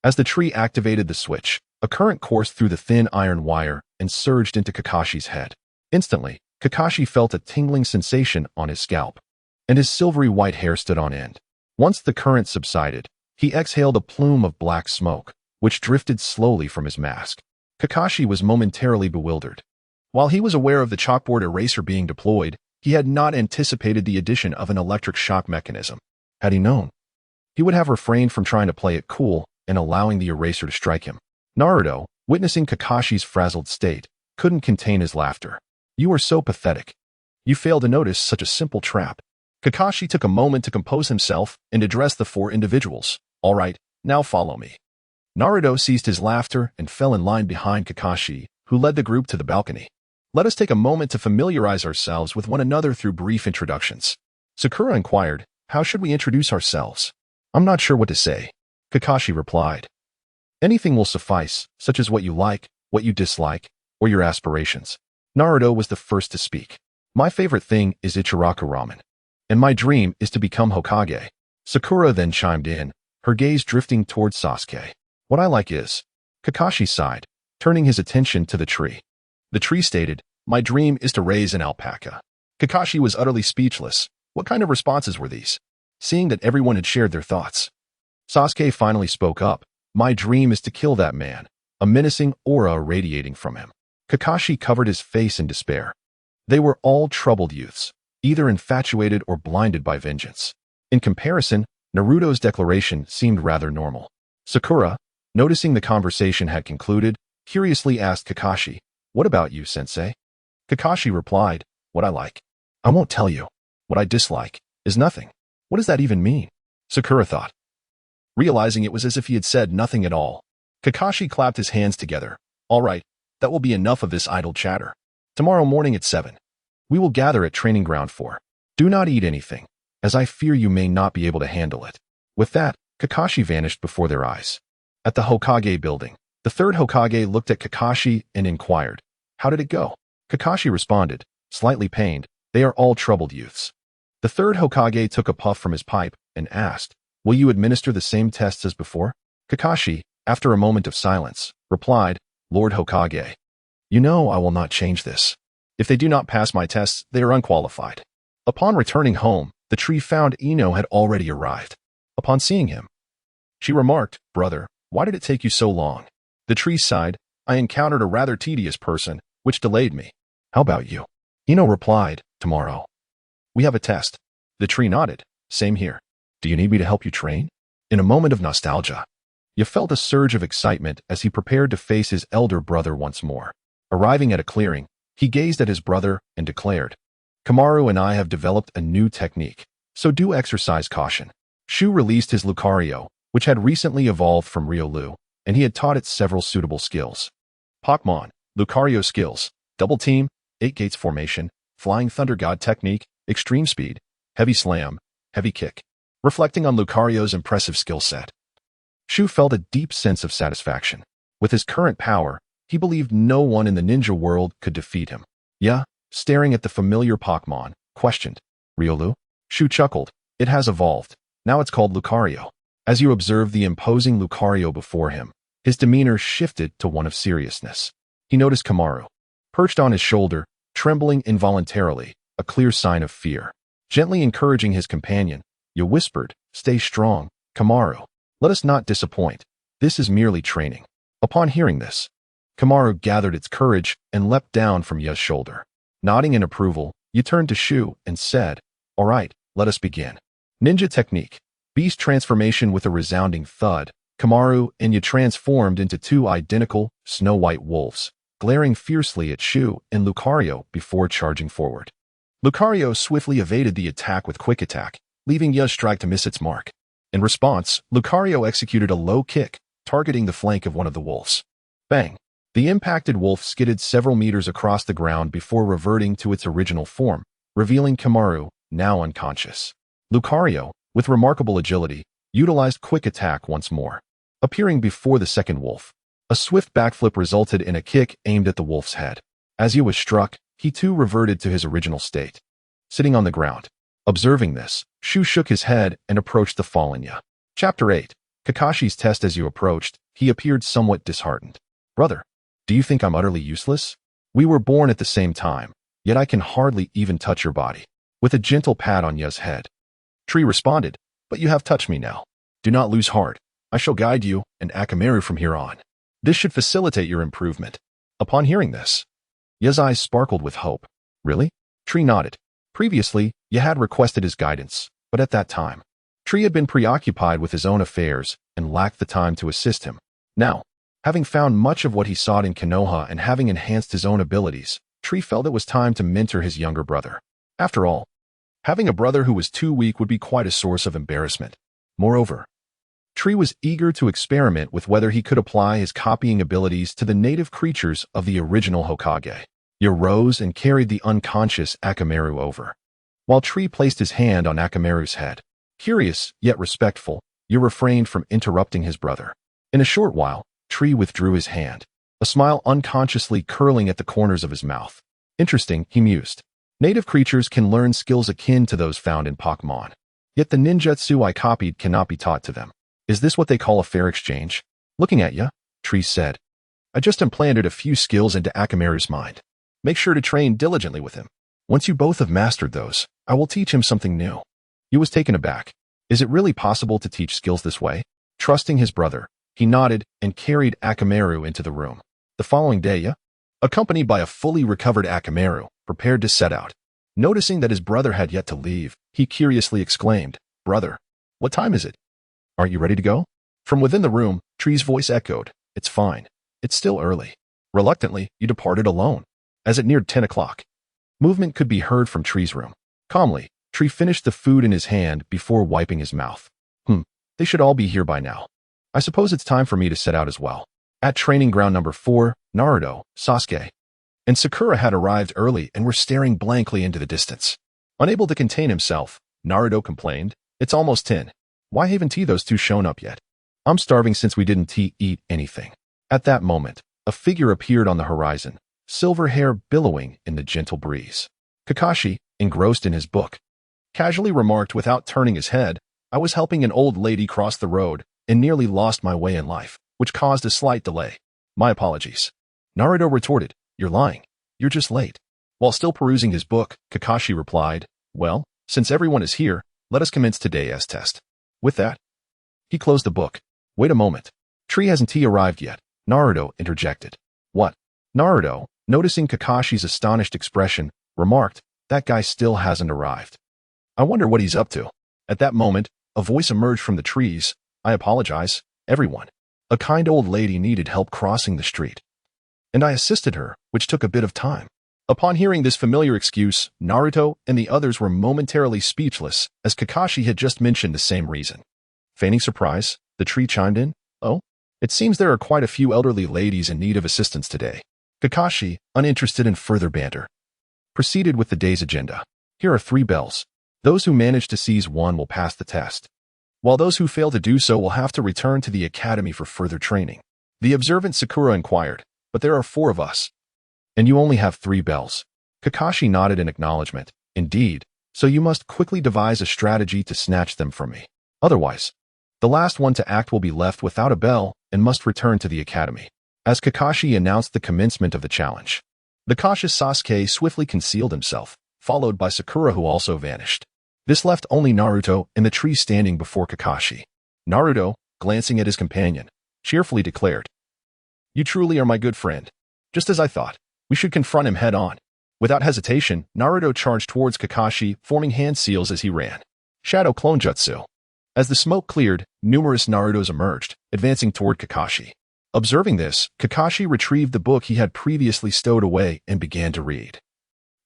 As the tree activated the switch, a current coursed through the thin iron wire and surged into Kakashi's head. Instantly, Kakashi felt a tingling sensation on his scalp, and his silvery white hair stood on end. Once the current subsided, he exhaled a plume of black smoke, which drifted slowly from his mask. Kakashi was momentarily bewildered. While he was aware of the chalkboard eraser being deployed, he had not anticipated the addition of an electric shock mechanism. Had he known, he would have refrained from trying to play it cool and allowing the eraser to strike him. Naruto, witnessing Kakashi's frazzled state, couldn't contain his laughter. "You are so pathetic. You fail to notice such a simple trap." Kakashi took a moment to compose himself and addressed the 4 individuals. "All right, now follow me." Naruto ceased his laughter and fell in line behind Kakashi, who led the group to the balcony. "Let us take a moment to familiarize ourselves with one another through brief introductions." Sakura inquired, "How should we introduce ourselves?" "I'm not sure what to say," Kakashi replied. "Anything will suffice, such as what you like, what you dislike, or your aspirations." Naruto was the first to speak. "My favorite thing is Ichiraku ramen, and my dream is to become Hokage." Sakura then chimed in, her gaze drifting towards Sasuke. "What I like is..." Kakashi sighed, turning his attention to the tree. The tree stated, "My dream is to raise an alpaca." Kakashi was utterly speechless. What kind of responses were these? Seeing that everyone had shared their thoughts, Sasuke finally spoke up. "My dream is to kill that man," a menacing aura radiating from him. Kakashi covered his face in despair. They were all troubled youths, either infatuated or blinded by vengeance. In comparison, Naruto's declaration seemed rather normal. Sakura, noticing the conversation had concluded, curiously asked Kakashi, "What about you, sensei?" Kakashi replied, "What I like. I won't tell you. What I dislike is nothing." What does that even mean? Sakura thought, realizing it was as if he had said nothing at all. Kakashi clapped his hands together. All right, that will be enough of this idle chatter. Tomorrow morning at 7. We will gather at training ground 4. Do not eat anything, as I fear you may not be able to handle it. With that, Kakashi vanished before their eyes. At the Hokage building, the third Hokage looked at Kakashi and inquired, "How did it go?" Kakashi responded, slightly pained, "They are all troubled youths." The third Hokage took a puff from his pipe and asked, "Will you administer the same tests as before?" Kakashi, after a moment of silence, replied, "Lord Hokage, you know I will not change this. If they do not pass my tests, they are unqualified." Upon returning home, the tree found Ino had already arrived. Upon seeing him, she remarked, "Brother, why did it take you so long?" The tree sighed, "I encountered a rather tedious person, which delayed me." "How about you?" Ino replied, "Tomorrow. We have a test." The tree nodded, "Same here. Do you need me to help you train?" In a moment of nostalgia, you felt a surge of excitement as he prepared to face his elder brother once more. Arriving at a clearing, he gazed at his brother and declared, "Kamaru and I have developed a new technique, so do exercise caution." Shu released his Lucario, which had recently evolved from Riolu, and he had taught it several suitable skills. Pokemon, Lucario skills, Double Team, 8 Gates Formation, Flying Thunder God Technique, Extreme Speed, Heavy Slam, Heavy Kick. Reflecting on Lucario's impressive skill set, Shu felt a deep sense of satisfaction. With his current power, he believed no one in the ninja world could defeat him. "Yeah?" Staring at the familiar Pokemon, questioned, "Riolu?" Shu chuckled, "It has evolved. Now it's called Lucario." As you observed the imposing Lucario before him, his demeanor shifted to one of seriousness. He noticed Kamaru, perched on his shoulder, trembling involuntarily, a clear sign of fear. Gently encouraging his companion, you whispered, "Stay strong, Kamaru. Let us not disappoint. This is merely training." Upon hearing this, Kamaru gathered its courage and leapt down from Ya's shoulder. Nodding in approval, you turned to Shu and said, "All right, let us begin." Ninja Technique. Beast Transformation. With a resounding thud, Kamaru and Ya transformed into 2 identical, snow-white wolves, glaring fiercely at Shu and Lucario before charging forward. Lucario swiftly evaded the attack with Quick Attack, leaving Ya's strike to miss its mark. In response, Lucario executed a low kick, targeting the flank of one of the wolves. Bang! The impacted wolf skidded several meters across the ground before reverting to its original form, revealing Kamaru, now unconscious. Lucario, with remarkable agility, utilized Quick Attack once more, appearing before the second wolf. A swift backflip resulted in a kick aimed at the wolf's head. As he was struck, he too reverted to his original state, sitting on the ground. Observing this, Shu shook his head and approached the fallen Ya. Chapter 8. Kakashi's test. As you approached, he appeared somewhat disheartened. "Brother, do you think I'm utterly useless? We were born at the same time, yet I can hardly even touch your body." With a gentle pat on Ya's head, Tree responded, "But you have touched me now. Do not lose heart. I shall guide you and Akamaru from here on. This should facilitate your improvement." Upon hearing this, Ya's eyes sparkled with hope. "Really?" Tree nodded. Previously, Ya had requested his guidance, but at that time, Tree had been preoccupied with his own affairs and lacked the time to assist him. Now, having found much of what he sought in Konoha and having enhanced his own abilities, Tree felt it was time to mentor his younger brother. After all, having a brother who was too weak would be quite a source of embarrassment. Moreover, Tree was eager to experiment with whether he could apply his copying abilities to the native creatures of the original Hokage. Ya rose and carried the unconscious Akamaru over, while Tree placed his hand on Akamaru's head. Curious, yet respectful, Ya refrained from interrupting his brother. In a short while, Tree withdrew his hand, a smile unconsciously curling at the corners of his mouth. "Interesting," he mused. "Native creatures can learn skills akin to those found in Pokemon. Yet the ninjutsu I copied cannot be taught to them. Is this what they call a fair exchange?" Looking at Ya, Tree said, "I just implanted a few skills into Akamaru's mind. Make sure to train diligently with him. Once you both have mastered those, I will teach him something new." He was taken aback. Is it really possible to teach skills this way? Trusting his brother, he nodded and carried Akamaru into the room. The following day, Ya, accompanied by a fully recovered Akamaru, prepared to set out. Noticing that his brother had yet to leave, he curiously exclaimed, "Brother, what time is it? Aren't you ready to go?" From within the room, Tree's voice echoed, "It's fine. It's still early." Reluctantly, you departed alone. As it neared 10 o'clock, movement could be heard from Tree's room. Calmly, Tree finished the food in his hand before wiping his mouth. They should all be here by now. I suppose it's time for me to set out as well. At training ground number 4, Naruto, Sasuke, and Sakura had arrived early and were staring blankly into the distance. Unable to contain himself, Naruto complained, "It's almost 10. Why haven't those two shown up yet? I'm starving since we didn't eat anything." At that moment, a figure appeared on the horizon, silver hair billowing in the gentle breeze. Kakashi, engrossed in his book, casually remarked without turning his head, "I was helping an old lady cross the road and nearly lost my way in life, which caused a slight delay. My apologies." Naruto retorted, "You're lying. You're just late." While still perusing his book, Kakashi replied, "Well, since everyone is here, let us commence today's test." With that, he closed the book. "Wait a moment. Tree hasn't arrived yet," Naruto interjected. "What?" Naruto, noticing Kakashi's astonished expression, remarked, "That guy still hasn't arrived. I wonder what he's up to." At that moment, a voice emerged from the trees. "I apologize, everyone. A kind old lady needed help crossing the street, and I assisted her, which took a bit of time." Upon hearing this familiar excuse, Naruto and the others were momentarily speechless, as Kakashi had just mentioned the same reason. Feigning surprise, the tree chimed in, "Oh, it seems there are quite a few elderly ladies in need of assistance today." Kakashi, uninterested in further banter, proceeded with the day's agenda. "Here are 3 bells. Those who manage to seize one will pass the test, while those who fail to do so will have to return to the academy for further training." The observant Sakura inquired, "But there are 4 of us, and you only have 3 bells." Kakashi nodded in acknowledgement. "Indeed, so you must quickly devise a strategy to snatch them from me. Otherwise, the last one to act will be left without a bell and must return to the academy." As Kakashi announced the commencement of the challenge, the cautious Sasuke swiftly concealed himself, followed by Sakura, who also vanished. This left only Naruto and the tree standing before Kakashi. Naruto, glancing at his companion, cheerfully declared, "You truly are my good friend. Just as I thought. We should confront him head-on." Without hesitation, Naruto charged towards Kakashi, forming hand seals as he ran. Shadow Clone Jutsu. As the smoke cleared, numerous Narutos emerged, advancing toward Kakashi. Observing this, Kakashi retrieved the book he had previously stowed away and began to read,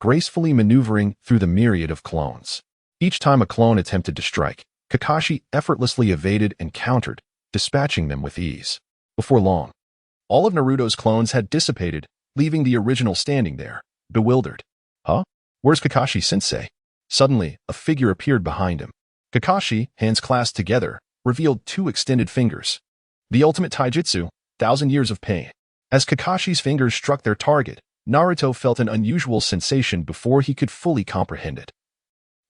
gracefully maneuvering through the myriad of clones. Each time a clone attempted to strike, Kakashi effortlessly evaded and countered, dispatching them with ease. Before long, all of Naruto's clones had dissipated, leaving the original standing there, bewildered. "Huh? Where's Kakashi-sensei?" Suddenly, a figure appeared behind him. Kakashi, hands clasped together, revealed 2 extended fingers. The ultimate taijutsu, 1,000 Years of Pain. As Kakashi's fingers struck their target, Naruto felt an unusual sensation before he could fully comprehend it,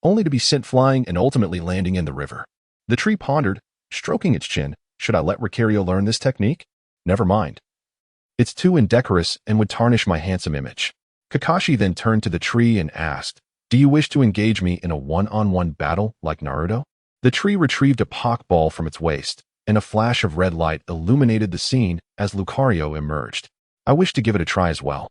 only to be sent flying and ultimately landing in the river. The tree pondered, stroking its chin. "Should I let Ricario learn this technique? Never mind. It's too indecorous and would tarnish my handsome image." Kakashi then turned to the tree and asked, "Do you wish to engage me in a one-on-one battle like Naruto?" The tree retrieved a Pokeball from its waist, and a flash of red light illuminated the scene as Lucario emerged. "I wish to give it a try as well.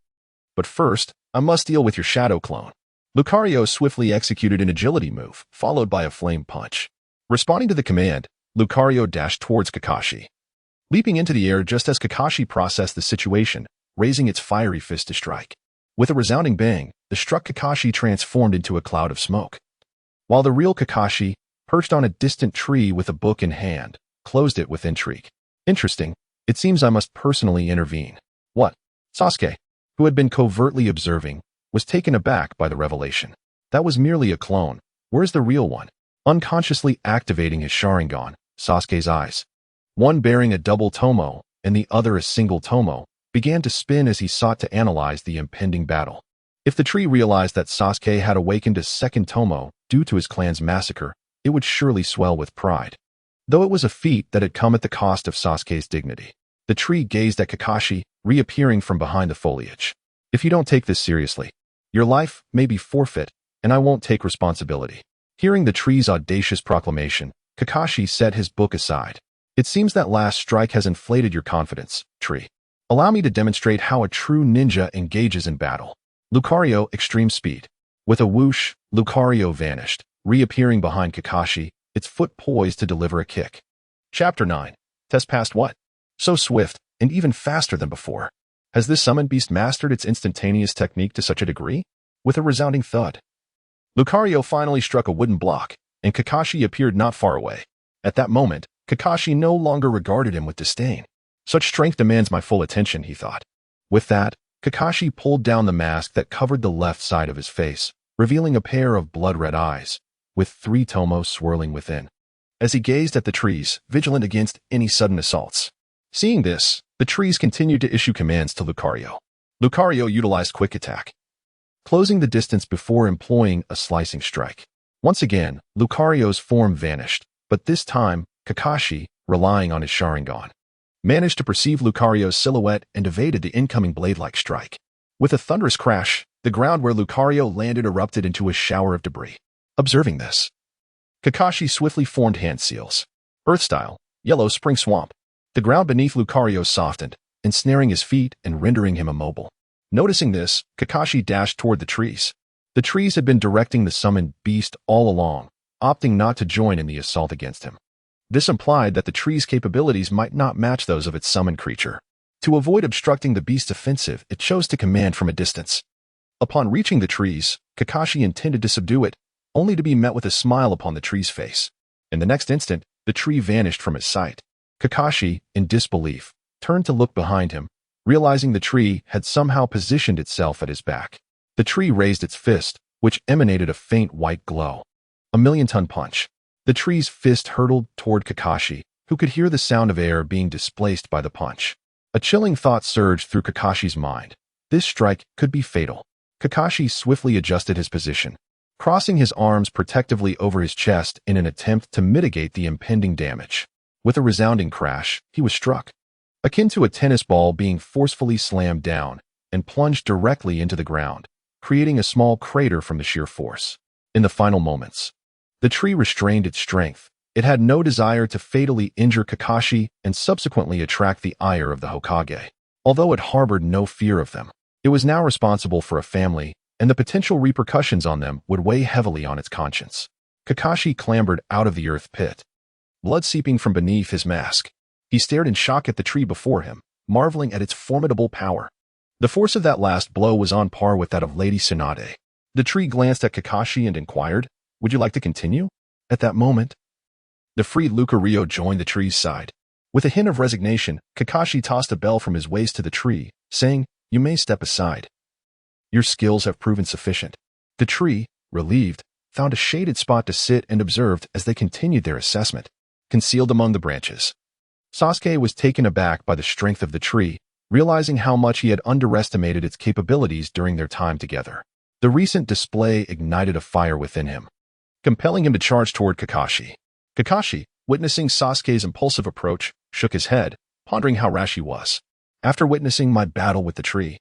But first, I must deal with your shadow clone." Lucario swiftly executed an agility move, followed by a flame punch. Responding to the command, Lucario dashed towards Kakashi, leaping into the air just as Kakashi processed the situation, raising its fiery fist to strike. With a resounding bang, the struck Kakashi transformed into a cloud of smoke, while the real Kakashi, perched on a distant tree with a book in hand, closed it with intrigue. "Interesting. It seems I must personally intervene." "What?" Sasuke, who had been covertly observing, was taken aback by the revelation. "That was merely a clone. Where's the real one?" Unconsciously activating his Sharingan, Sasuke's eyes, one bearing a double tomo and the other a single tomo, began to spin as he sought to analyze the impending battle. If the tree realized that Sasuke had awakened a second tomo due to his clan's massacre, it would surely swell with pride, though it was a feat that had come at the cost of Sasuke's dignity. The tree gazed at Kakashi, reappearing from behind the foliage. "If you don't take this seriously, your life may be forfeit, and I won't take responsibility." Hearing the tree's audacious proclamation, Kakashi set his book aside. "It seems that last strike has inflated your confidence, tree. Allow me to demonstrate how a true ninja engages in battle." Lucario, extreme speed. With a whoosh, Lucario vanished, reappearing behind Kakashi, its foot poised to deliver a kick. Chapter 9. Test passed what? So swift, and even faster than before. Has this summoned beast mastered its instantaneous technique to such a degree? With a resounding thud, Lucario finally struck a wooden block, and Kakashi appeared not far away. At that moment, Kakashi no longer regarded him with disdain. Such strength demands my full attention, he thought. With that, Kakashi pulled down the mask that covered the left side of his face, revealing a pair of blood-red eyes, with 3 tomos swirling within. As he gazed at the trees, vigilant against any sudden assaults. Seeing this, the trees continued to issue commands to Lucario. Lucario utilized Quick Attack, closing the distance before employing a slicing strike. Once again, Lucario's form vanished, but this time, Kakashi, relying on his Sharingan, managed to perceive Lucario's silhouette and evaded the incoming blade-like strike. With a thunderous crash, the ground where Lucario landed erupted into a shower of debris. Observing this, Kakashi swiftly formed hand seals. Earth-style, yellow spring swamp. The ground beneath Lucario softened, ensnaring his feet and rendering him immobile. Noticing this, Kakashi dashed toward the trees. The trees had been directing the summoned beast all along, opting not to join in the assault against him. This implied that the tree's capabilities might not match those of its summoned creature. To avoid obstructing the beast's offensive, it chose to command from a distance. Upon reaching the trees, Kakashi intended to subdue it, only to be met with a smile upon the tree's face. In the next instant, the tree vanished from his sight. Kakashi, in disbelief, turned to look behind him, realizing the tree had somehow positioned itself at his back. The tree raised its fist, which emanated a faint white glow. A million-ton punch. The tree's fist hurtled toward Kakashi, who could hear the sound of air being displaced by the punch. A chilling thought surged through Kakashi's mind. This strike could be fatal. Kakashi swiftly adjusted his position, crossing his arms protectively over his chest in an attempt to mitigate the impending damage. With a resounding crash, he was struck, akin to a tennis ball being forcefully slammed down, and plunged directly into the ground, creating a small crater from the sheer force. In the final moments, the tree restrained its strength. It had no desire to fatally injure Kakashi and subsequently attract the ire of the Hokage. Although it harbored no fear of them, it was now responsible for a family, and the potential repercussions on them would weigh heavily on its conscience. Kakashi clambered out of the earth pit, blood seeping from beneath his mask. He stared in shock at the tree before him, marveling at its formidable power. The force of that last blow was on par with that of Lady Tsunade. The tree glanced at Kakashi and inquired, "Would you like to continue?" At that moment, the freed Lucario joined the tree's side. With a hint of resignation, Kakashi tossed a bell from his waist to the tree, saying, "You may step aside. Your skills have proven sufficient." The tree, relieved, found a shaded spot to sit and observed as they continued their assessment. Concealed among the branches, Sasuke was taken aback by the strength of the tree, realizing how much he had underestimated its capabilities during their time together. The recent display ignited a fire within him, compelling him to charge toward Kakashi. Kakashi, witnessing Sasuke's impulsive approach, shook his head, pondering how rash he was. After witnessing my battle with the tree,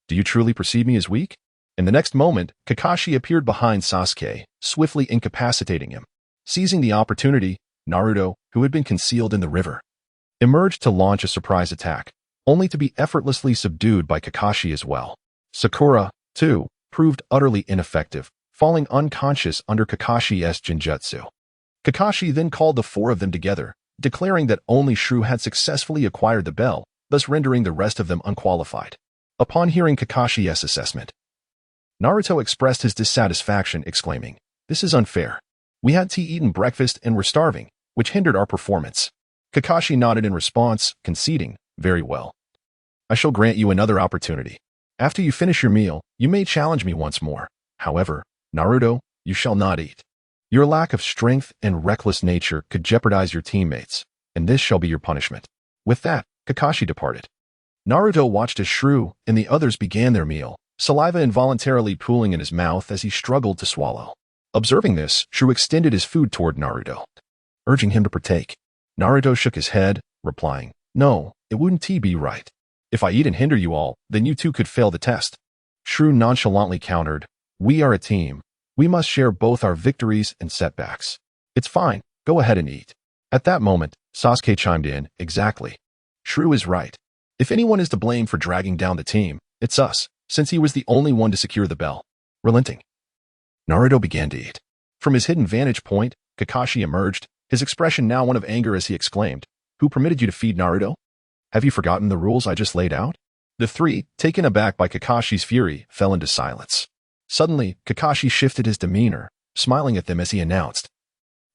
do you truly perceive me as weak? In the next moment, Kakashi appeared behind Sasuke, swiftly incapacitating him. Seizing the opportunity, Naruto, who had been concealed in the river, emerged to launch a surprise attack, only to be effortlessly subdued by Kakashi as well. Sakura, too, proved utterly ineffective, falling unconscious under Kakashi's genjutsu. Kakashi then called the 4 of them together, declaring that only Shrew had successfully acquired the bell, thus rendering the rest of them unqualified. Upon hearing Kakashi's assessment, Naruto expressed his dissatisfaction, exclaiming, "This is unfair. We had eaten breakfast and were starving, which hindered our performance." Kakashi nodded in response, conceding, "Very well. I shall grant you another opportunity. After you finish your meal, you may challenge me once more. However, Naruto, you shall not eat. Your lack of strength and reckless nature could jeopardize your teammates, and this shall be your punishment." With that, Kakashi departed. Naruto watched as Shrew and the others began their meal, saliva involuntarily pooling in his mouth as he struggled to swallow. Observing this, Shrew extended his food toward Naruto, urging him to partake. Naruto shook his head, replying, "No, it wouldn't be right. If I eat and hinder you all, then you too could fail the test." Shrew nonchalantly countered, "We are a team. We must share both our victories and setbacks. It's fine, go ahead and eat." At that moment, Sasuke chimed in, "Exactly. Shrew is right. If anyone is to blame for dragging down the team, it's us, since he was the only one to secure the bell." Relenting, Naruto began to eat. From his hidden vantage point, Kakashi emerged, his expression now one of anger as he exclaimed, "Who permitted you to feed Naruto? Have you forgotten the rules I just laid out?" The 3, taken aback by Kakashi's fury, fell into silence. Suddenly, Kakashi shifted his demeanor, smiling at them as he announced,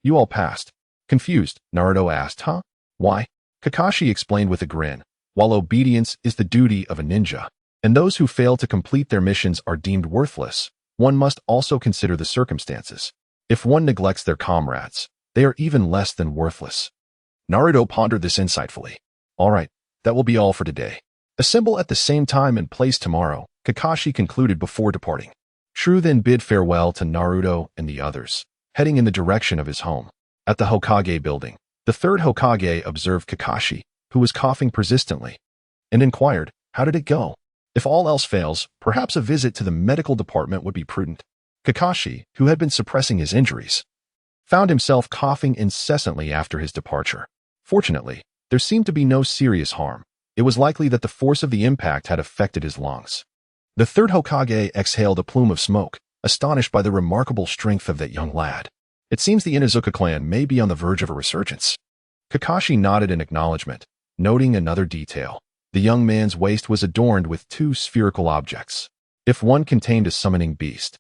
"You all passed." Confused, Naruto asked, "Huh? Why?" Kakashi explained with a grin, "While obedience is the duty of a ninja, and those who fail to complete their missions are deemed worthless, one must also consider the circumstances. If one neglects their comrades, they are even less than worthless." Naruto pondered this insightfully. "All right, that will be all for today. Assemble at the same time and place tomorrow," Kakashi concluded before departing. Shru then bid farewell to Naruto and the others, heading in the direction of his home. At the Hokage building, the third Hokage observed Kakashi, who was coughing persistently, and inquired, "How did it go?" If all else fails, perhaps a visit to the medical department would be prudent. Kakashi, who had been suppressing his injuries, found himself coughing incessantly after his departure. Fortunately, there seemed to be no serious harm. It was likely that the force of the impact had affected his lungs. The third Hokage exhaled a plume of smoke, astonished by the remarkable strength of that young lad. "It seems the Inazuka clan may be on the verge of a resurgence." Kakashi nodded in acknowledgement, noting another detail. The young man's waist was adorned with two spherical objects. If one contained a summoning beast,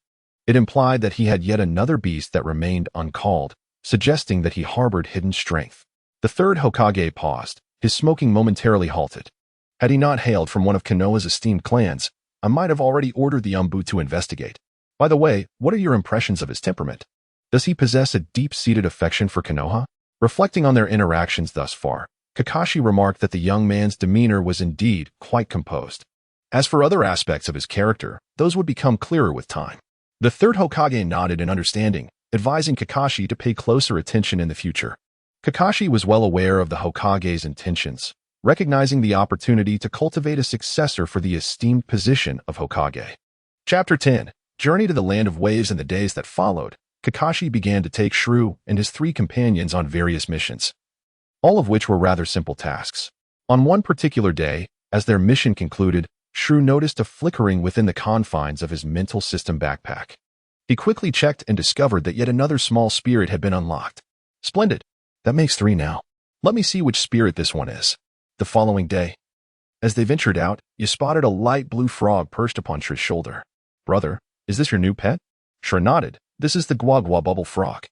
it implied that he had yet another beast that remained uncalled, suggesting that he harbored hidden strength. The third Hokage paused, his smoking momentarily halted. Had he not hailed from one of Konoha's esteemed clans, I might have already ordered the Umbu to investigate. By the way, what are your impressions of his temperament? Does he possess a deep-seated affection for Konoha? Reflecting on their interactions thus far, Kakashi remarked that the young man's demeanor was indeed quite composed. As for other aspects of his character, those would become clearer with time. The third Hokage nodded in understanding, advising Kakashi to pay closer attention in the future. Kakashi was well aware of the Hokage's intentions, recognizing the opportunity to cultivate a successor for the esteemed position of Hokage. Chapter 10. Journey to the Land of Waves. In the days that followed, Kakashi began to take Shru and his three companions on various missions, all of which were rather simple tasks. On one particular day, as their mission concluded, Shru noticed a flickering within the confines of his mental system backpack. He quickly checked and discovered that yet another small spirit had been unlocked. "Splendid. That makes 3 now. Let me see which spirit this one is." The following day, as they ventured out, you spotted a light blue frog perched upon Shru's shoulder. "Brother, is this your new pet?" Shru nodded. "This is the Guagua bubble frog.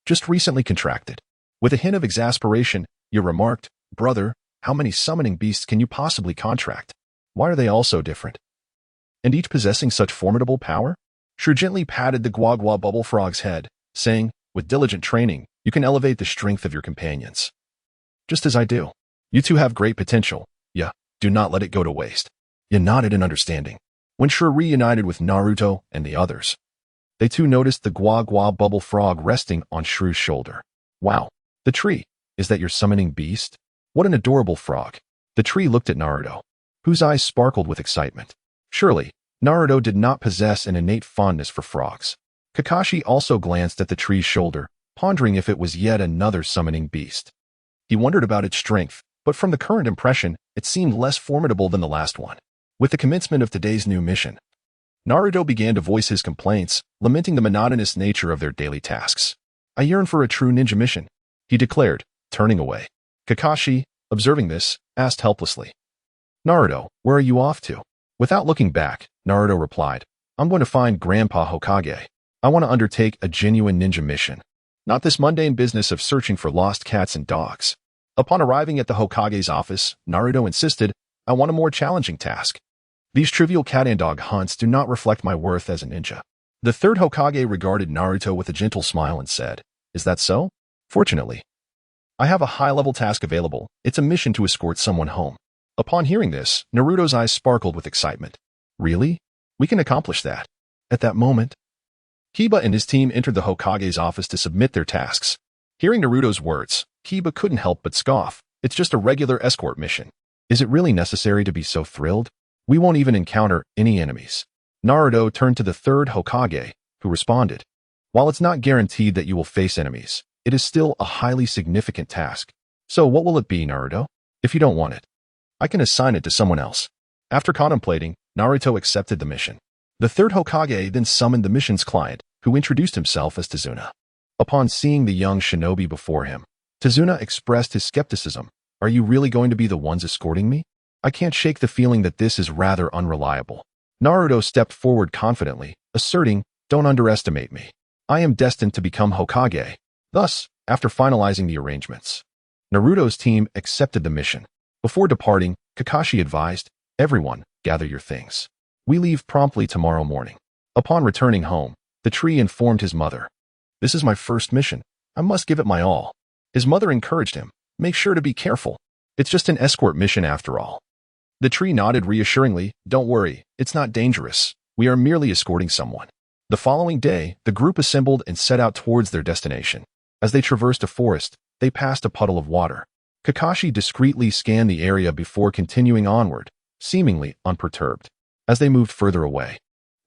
Just recently contracted." With a hint of exasperation, you remarked, "Brother, how many summoning beasts can you possibly contract? Why are they all so different? And each possessing such formidable power?" Shru gently patted the Guagua bubble frog's head, saying, "With diligent training, you can elevate the strength of your companions. Just as I do. You two have great potential. Yeah, do not let it go to waste." You nodded in understanding. When Shru reunited with Naruto and the others, they too noticed the Guagua bubble frog resting on Shru's shoulder. "Wow, the tree, is that your summoning beast? What an adorable frog." The tree looked at Naruto, whose eyes sparkled with excitement. Surely, Naruto did not possess an innate fondness for frogs. Kakashi also glanced at the tree's shoulder, pondering if it was yet another summoning beast. He wondered about its strength, but from the current impression, it seemed less formidable than the last one. With the commencement of today's new mission, Naruto began to voice his complaints, lamenting the monotonous nature of their daily tasks. "I yearn for a true ninja mission," he declared, turning away. Kakashi, observing this, asked helplessly, "Naruto, where are you off to?" Without looking back, Naruto replied, "I'm going to find Grandpa Hokage. I want to undertake a genuine ninja mission, not this mundane business of searching for lost cats and dogs." Upon arriving at the Hokage's office, Naruto insisted, "I want a more challenging task. These trivial cat and dog hunts do not reflect my worth as a ninja." The third Hokage regarded Naruto with a gentle smile and said, "Is that so? Fortunately, I have a high-level task available. It's a mission to escort someone home." Upon hearing this, Naruto's eyes sparkled with excitement. "Really? We can accomplish that." At that moment, Kiba and his team entered the Hokage's office to submit their tasks. Hearing Naruto's words, Kiba couldn't help but scoff. "It's just a regular escort mission. Is it really necessary to be so thrilled? We won't even encounter any enemies." Naruto turned to the third Hokage, who responded, "While it's not guaranteed that you will face enemies, it is still a highly significant task. So what will it be, Naruto? If you don't want it, I can assign it to someone else." After contemplating, Naruto accepted the mission. The third Hokage then summoned the mission's client, who introduced himself as Tazuna. Upon seeing the young shinobi before him, Tazuna expressed his skepticism. "Are you really going to be the ones escorting me? I can't shake the feeling that this is rather unreliable." Naruto stepped forward confidently, asserting, "Don't underestimate me. I am destined to become Hokage." Thus, after finalizing the arrangements, Naruto's team accepted the mission. Before departing, Kakashi advised, "Everyone, gather your things. We leave promptly tomorrow morning." Upon returning home, the tree informed his mother, "This is my first mission. I must give it my all." His mother encouraged him, "Make sure to be careful. It's just an escort mission after all." The tree nodded reassuringly, "Don't worry, it's not dangerous. We are merely escorting someone." The following day, the group assembled and set out towards their destination. As they traversed a forest, they passed a puddle of water. Kakashi discreetly scanned the area before continuing onward, seemingly unperturbed. As they moved further away,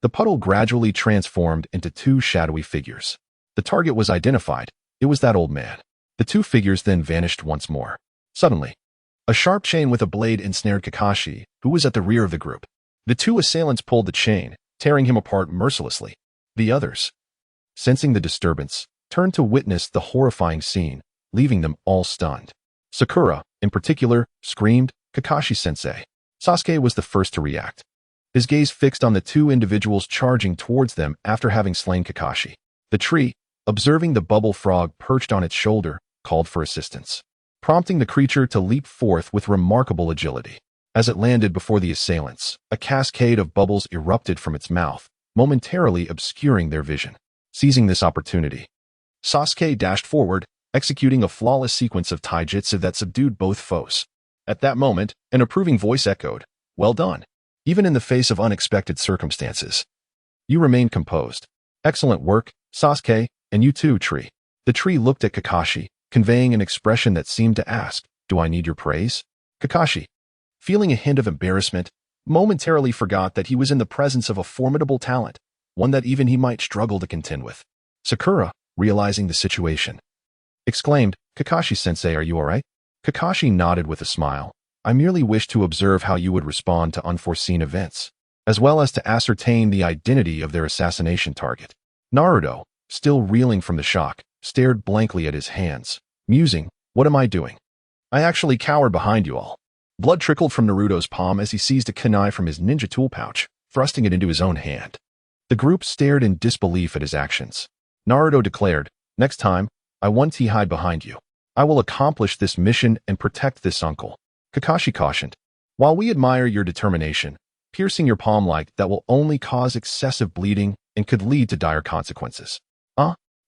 the puddle gradually transformed into two shadowy figures. The target was identified. It was that old man. The two figures then vanished once more. Suddenly, a sharp chain with a blade ensnared Kakashi, who was at the rear of the group. The two assailants pulled the chain, tearing him apart mercilessly. The others, sensing the disturbance, turned to witness the horrifying scene, leaving them all stunned. Sakura, in particular, screamed, "Kakashi-sensei!" Sasuke was the first to react, his gaze fixed on the two individuals charging towards them after having slain Kakashi. The tree, observing the bubble frog perched on its shoulder, called for assistance, prompting the creature to leap forth with remarkable agility. As it landed before the assailants, a cascade of bubbles erupted from its mouth, momentarily obscuring their vision. Seizing this opportunity, Sasuke dashed forward, executing a flawless sequence of taijutsu that subdued both foes. At that moment, an approving voice echoed, "Well done. Even in the face of unexpected circumstances, you remained composed. Excellent work, Sasuke, and you too, Tree." The tree looked at Kakashi, conveying an expression that seemed to ask, "Do I need your praise?" Kakashi, feeling a hint of embarrassment, momentarily forgot that he was in the presence of a formidable talent, one that even he might struggle to contend with. Sakura, realizing the situation, exclaimed, "Kakashi-sensei, are you all right?" Kakashi nodded with a smile. "I merely wish to observe how you would respond to unforeseen events, as well as to ascertain the identity of their assassination target." Naruto, still reeling from the shock, stared blankly at his hands, musing, "What am I doing? I actually cowered behind you all." Blood trickled from Naruto's palm as he seized a kunai from his ninja tool pouch, thrusting it into his own hand. The group stared in disbelief at his actions. Naruto declared, "Next time, I want to hide behind you. I will accomplish this mission and protect this uncle." Kakashi cautioned, "While we admire your determination, piercing your palm like that will only cause excessive bleeding and could lead to dire consequences."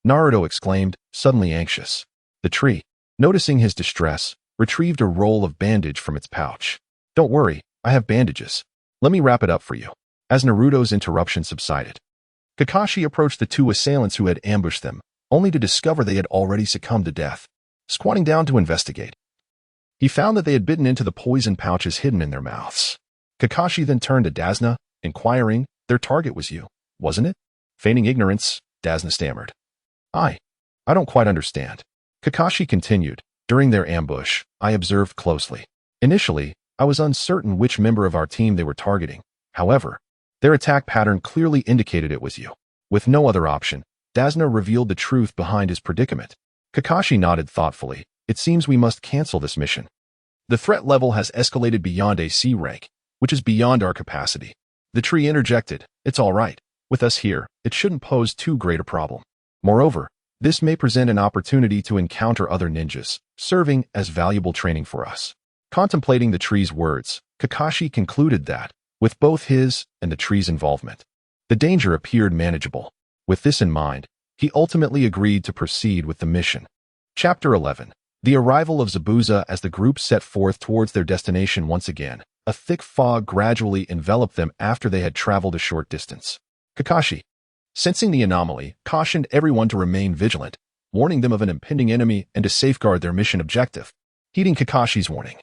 Naruto exclaimed, suddenly anxious. The tree, noticing his distress, retrieved a roll of bandage from its pouch. "Don't worry, I have bandages. Let me wrap it up for you." As Naruto's interruption subsided, Kakashi approached the two assailants who had ambushed them, only to discover they had already succumbed to death. Squatting down to investigate, he found that they had bitten into the poison pouches hidden in their mouths. Kakashi then turned to Dazna, inquiring, "Their target was you, wasn't it?" Feigning ignorance, Dazna stammered, I don't quite understand." Kakashi continued, "During their ambush, I observed closely. Initially, I was uncertain which member of our team they were targeting. However, their attack pattern clearly indicated it was you." With no other option, Dazna revealed the truth behind his predicament. Kakashi nodded thoughtfully. "It seems we must cancel this mission. The threat level has escalated beyond a C rank, which is beyond our capacity." The tree interjected, "It's all right. With us here, it shouldn't pose too great a problem. Moreover, this may present an opportunity to encounter other ninjas, serving as valuable training for us." Contemplating the tree's words, Kakashi concluded that, with both his and the tree's involvement, the danger appeared manageable. With this in mind, he ultimately agreed to proceed with the mission. Chapter 11. The arrival of Zabuza. As the group set forth towards their destination once again, a thick fog gradually enveloped them after they had traveled a short distance. Kakashi, sensing the anomaly, cautioned everyone to remain vigilant, warning them of an impending enemy and to safeguard their mission objective. Heeding Kakashi's warning,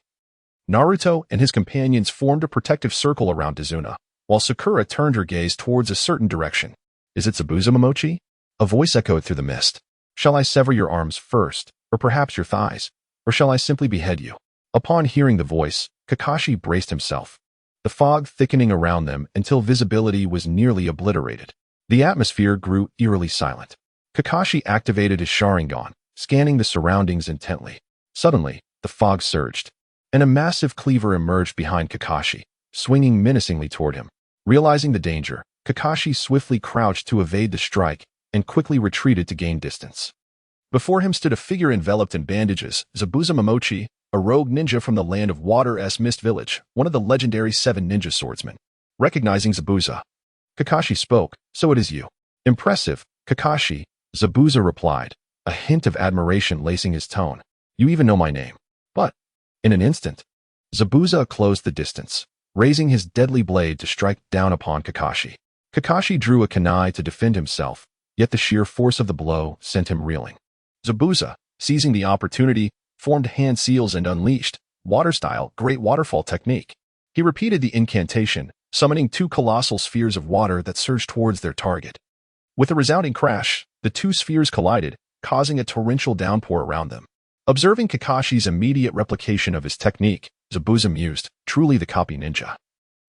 Naruto and his companions formed a protective circle around Dazuna, while Sakura turned her gaze towards a certain direction. "Is it Zabuza, Momochi?" A voice echoed through the mist. "Shall I sever your arms first, or perhaps your thighs, or shall I simply behead you?" Upon hearing the voice, Kakashi braced himself, the fog thickening around them until visibility was nearly obliterated. The atmosphere grew eerily silent. Kakashi activated his Sharingan, scanning the surroundings intently. Suddenly, the fog surged, and a massive cleaver emerged behind Kakashi, swinging menacingly toward him. Realizing the danger, Kakashi swiftly crouched to evade the strike and quickly retreated to gain distance. Before him stood a figure enveloped in bandages, Zabuza Momochi, a rogue ninja from the land of Water-S Mist Village, one of the legendary 7 ninja swordsmen. Recognizing Zabuza, Kakashi spoke, "So it is you." "Impressive, Kakashi," Zabuza replied, a hint of admiration lacing his tone. "You even know my name." But, in an instant, Zabuza closed the distance, raising his deadly blade to strike down upon Kakashi. Kakashi drew a kunai to defend himself, yet the sheer force of the blow sent him reeling. Zabuza, seizing the opportunity, formed hand seals and unleashed, water-style, great waterfall technique. He repeated the incantation, summoning 2 colossal spheres of water that surged towards their target. With a resounding crash, the 2 spheres collided, causing a torrential downpour around them. Observing Kakashi's immediate replication of his technique, Zabuza mused, "Truly the copy ninja.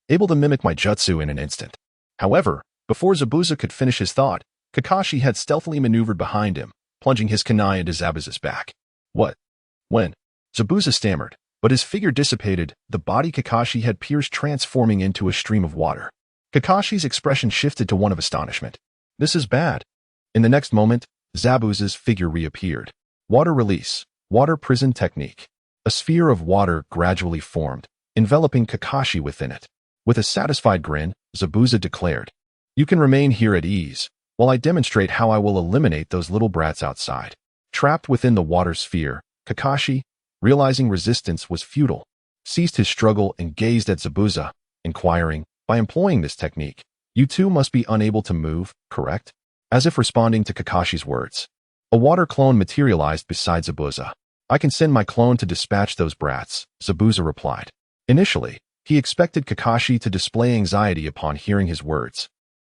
Able to mimic my jutsu in an instant." However, before Zabuza could finish his thought, Kakashi had stealthily maneuvered behind him, plunging his kunai into Zabuza's back. "What? When?" Zabuza stammered, but his figure dissipated, the body Kakashi had pierced transforming into a stream of water. Kakashi's expression shifted to one of astonishment. "This is bad." In the next moment, Zabuza's figure reappeared. Water release, water prison technique. A sphere of water gradually formed, enveloping Kakashi within it. With a satisfied grin, Zabuza declared, "You can remain here at ease, while I demonstrate how I will eliminate those little brats outside." Trapped within the water sphere, Kakashi, realizing resistance was futile, ceased his struggle and gazed at Zabuza, inquiring, "By employing this technique, you too must be unable to move, correct?" As if responding to Kakashi's words, a water clone materialized beside Zabuza. "I can send my clone to dispatch those brats," Zabuza replied. Initially, he expected Kakashi to display anxiety upon hearing his words.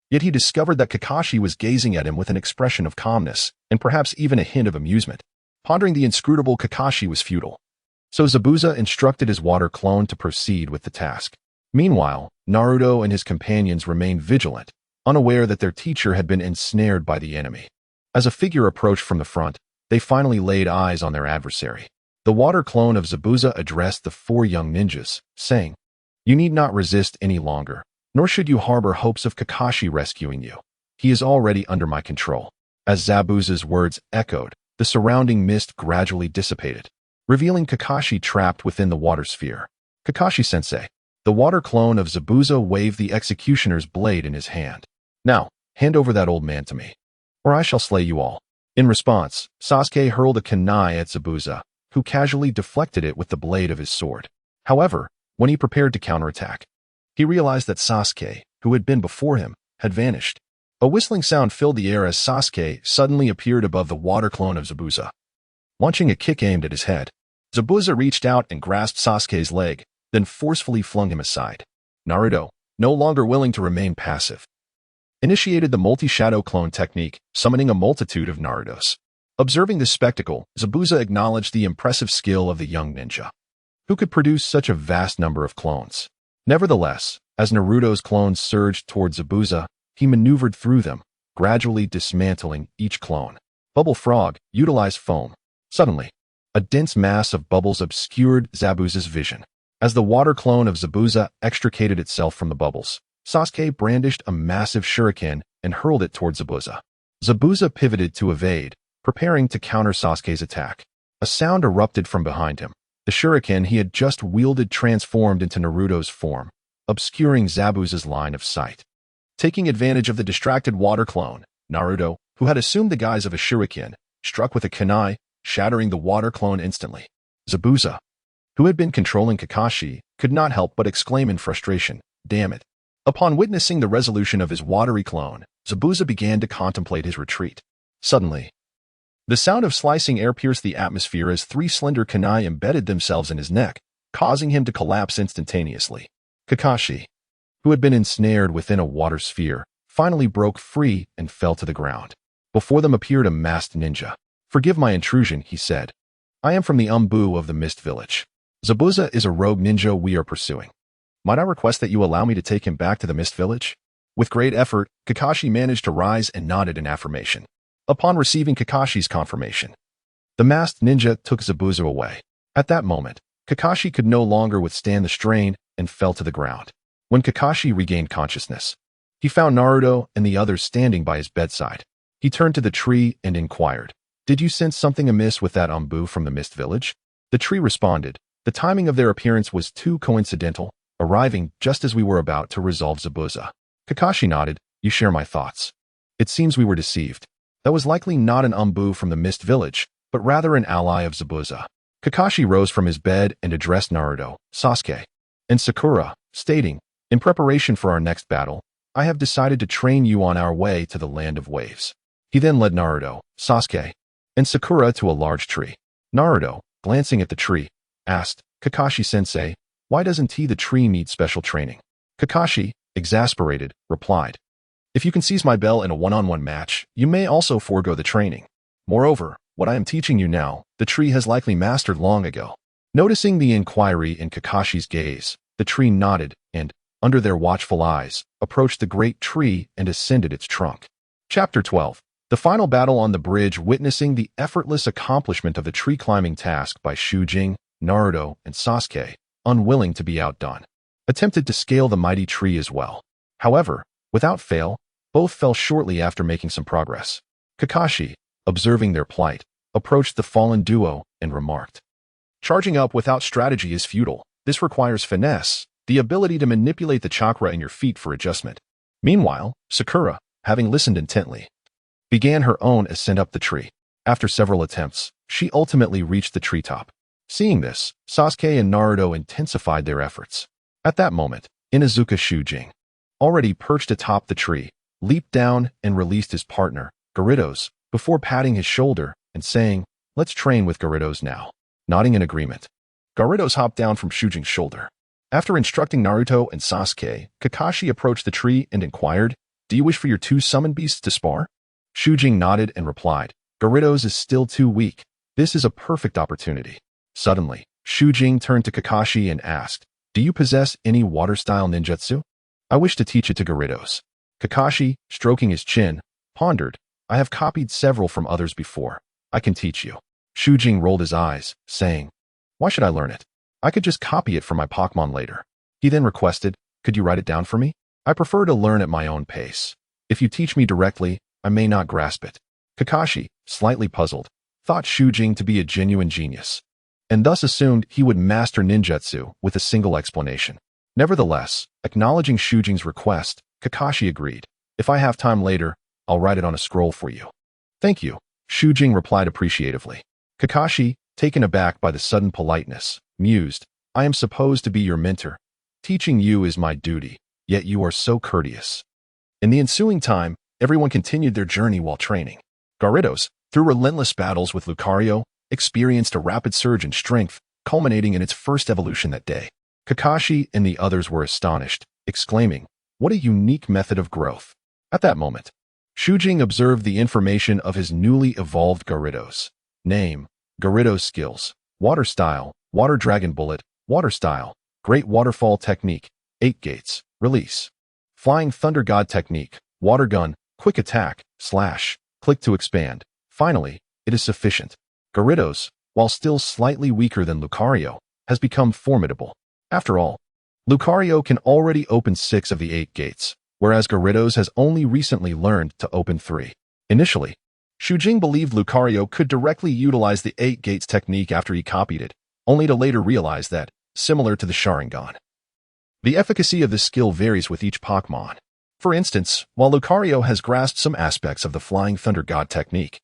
Yet he discovered that Kakashi was gazing at him with an expression of calmness, and perhaps even a hint of amusement. Pondering the inscrutable Kakashi was futile. So Zabuza instructed his water clone to proceed with the task. Meanwhile, Naruto and his companions remained vigilant, unaware that their teacher had been ensnared by the enemy. As a figure approached from the front, they finally laid eyes on their adversary. The water clone of Zabuza addressed the 4 young ninjas, saying, "You need not resist any longer, nor should you harbor hopes of Kakashi rescuing you. He is already under my control." As Zabuza's words echoed, the surrounding mist gradually dissipated, revealing Kakashi trapped within the water sphere. "Kakashi-sensei." The water clone of Zabuza waved the executioner's blade in his hand. "Now, hand over that old man to me, or I shall slay you all." In response, Sasuke hurled a kunai at Zabuza, who casually deflected it with the blade of his sword. However, when he prepared to counterattack, he realized that Sasuke, who had been before him, had vanished. A whistling sound filled the air as Sasuke suddenly appeared above the water clone of Zabuza. Launching a kick aimed at his head, Zabuza reached out and grasped Sasuke's leg, then forcefully flung him aside. Naruto, no longer willing to remain passive, initiated the multi-shadow clone technique, summoning a multitude of Narutos. Observing this spectacle, Zabuza acknowledged the impressive skill of the young ninja, who could produce such a vast number of clones. Nevertheless, as Naruto's clones surged towards Zabuza, he maneuvered through them, gradually dismantling each clone. Bubble Frog, utilize foam. Suddenly, a dense mass of bubbles obscured Zabuza's vision. As the water clone of Zabuza extricated itself from the bubbles, Sasuke brandished a massive shuriken and hurled it towards Zabuza. Zabuza pivoted to evade, preparing to counter Sasuke's attack. A sound erupted from behind him. The shuriken he had just wielded transformed into Naruto's form, obscuring Zabuza's line of sight. Taking advantage of the distracted water clone, Naruto, who had assumed the guise of a shuriken, struck with a kunai, shattering the water clone instantly. Zabuza, who had been controlling Kakashi, could not help but exclaim in frustration, "Damn it." Upon witnessing the resolution of his watery clone, Zabuza began to contemplate his retreat. Suddenly, the sound of slicing air pierced the atmosphere as 3 slender kunai embedded themselves in his neck, causing him to collapse instantaneously. Kakashi, who had been ensnared within a water sphere, finally broke free and fell to the ground. Before them appeared a masked ninja. "Forgive my intrusion," he said. "I am from the Umbu of the Mist Village. Zabuza is a rogue ninja we are pursuing. Might I request that you allow me to take him back to the Mist Village?" With great effort, Kakashi managed to rise and nodded in affirmation. Upon receiving Kakashi's confirmation, the masked ninja took Zabuza away. At that moment, Kakashi could no longer withstand the strain and fell to the ground. When Kakashi regained consciousness, He found Naruto and the others standing by his bedside. He turned to the tree and inquired, "Did you sense something amiss with that Anbu from the Mist Village?" The tree responded, "The timing of their appearance was too coincidental, arriving just as we were about to resolve Zabuza." Kakashi nodded, "You share my thoughts. It seems we were deceived. That was likely not an Anbu from the Mist Village, but rather an ally of Zabuza." Kakashi rose from his bed and addressed Naruto, Sasuke, and Sakura, stating, "In preparation for our next battle, I have decided to train you on our way to the Land of Waves." He then led Naruto, Sasuke, and Sakura to a large tree. Naruto, glancing at the tree, asked, "Kakashi-sensei, why doesn't the tree need special training?" Kakashi, exasperated, replied, "If you can seize my bell in a one-on-one match, you may also forego the training. Moreover, what I am teaching you now, the tree has likely mastered long ago." Noticing the inquiry in Kakashi's gaze, the tree nodded and, under their watchful eyes, approached the great tree and ascended its trunk. Chapter 12. The final battle on the bridge. Witnessing the effortless accomplishment of the tree-climbing task by Shujing, Naruto, and Sasuke, unwilling to be outdone, attempted to scale the mighty tree as well. However, without fail, both fell shortly after making some progress. Kakashi, observing their plight, approached the fallen duo and remarked, "Charging up without strategy is futile. This requires finesse, the ability to manipulate the chakra in your feet for adjustment." Meanwhile, Sakura, having listened intently, began her own ascent up the tree. After several attempts, she ultimately reached the treetop. Seeing this, Sasuke and Naruto intensified their efforts. At that moment, Inazuka Shu, already perched atop the tree, leaped down and released his partner, Garridos, before patting his shoulder and saying, "Let's train with Garridos now." Nodding in agreement, Garridos hopped down from Shujing's shoulder. After instructing Naruto and Sasuke, Kakashi approached the tree and inquired, "Do you wish for your two summon beasts to spar?" Shujing nodded and replied, "Garridos is still too weak. This is a perfect opportunity." Suddenly, Shujing turned to Kakashi and asked, "Do you possess any water-style ninjutsu? I wish to teach it to Garridos." Kakashi, stroking his chin, pondered, "I have copied several from others before. I can teach you." Shujing rolled his eyes, saying, "Why should I learn it? I could just copy it from my Pokemon later." He then requested, "Could you write it down for me? I prefer to learn at my own pace. If you teach me directly, I may not grasp it." Kakashi, slightly puzzled, thought Shujing to be a genuine genius, and thus assumed he would master ninjutsu with a single explanation. Nevertheless, acknowledging Shujing's request, Kakashi agreed, "If I have time later, I'll write it on a scroll for you." "Thank you," Shujing replied appreciatively. Kakashi, taken aback by the sudden politeness, mused, "I am supposed to be your mentor. Teaching you is my duty, yet you are so courteous." In the ensuing time, everyone continued their journey while training. Garridos, through relentless battles with Lucario, experienced a rapid surge in strength, culminating in its first evolution that day. Kakashi and the others were astonished, exclaiming, "What a unique method of growth." At that moment, Shujing observed the information of his newly evolved Garridos. Name, Garridos skills, Water Style, Water Dragon Bullet, Water Style, Great Waterfall Technique, 8 Gates, Release. Flying Thunder God Technique, Water Gun, Quick Attack, Slash, Click to expand. Finally, it is sufficient. Garridos, while still slightly weaker than Lucario, has become formidable. After all, Lucario can already open 6 of the 8 gates, whereas Garridos has only recently learned to open 3. Initially, Shujing believed Lucario could directly utilize the 8 gates technique after he copied it, only to later realize that, similar to the Sharingan, the efficacy of this skill varies with each Pokemon. For instance, while Lucario has grasped some aspects of the Flying Thunder God technique,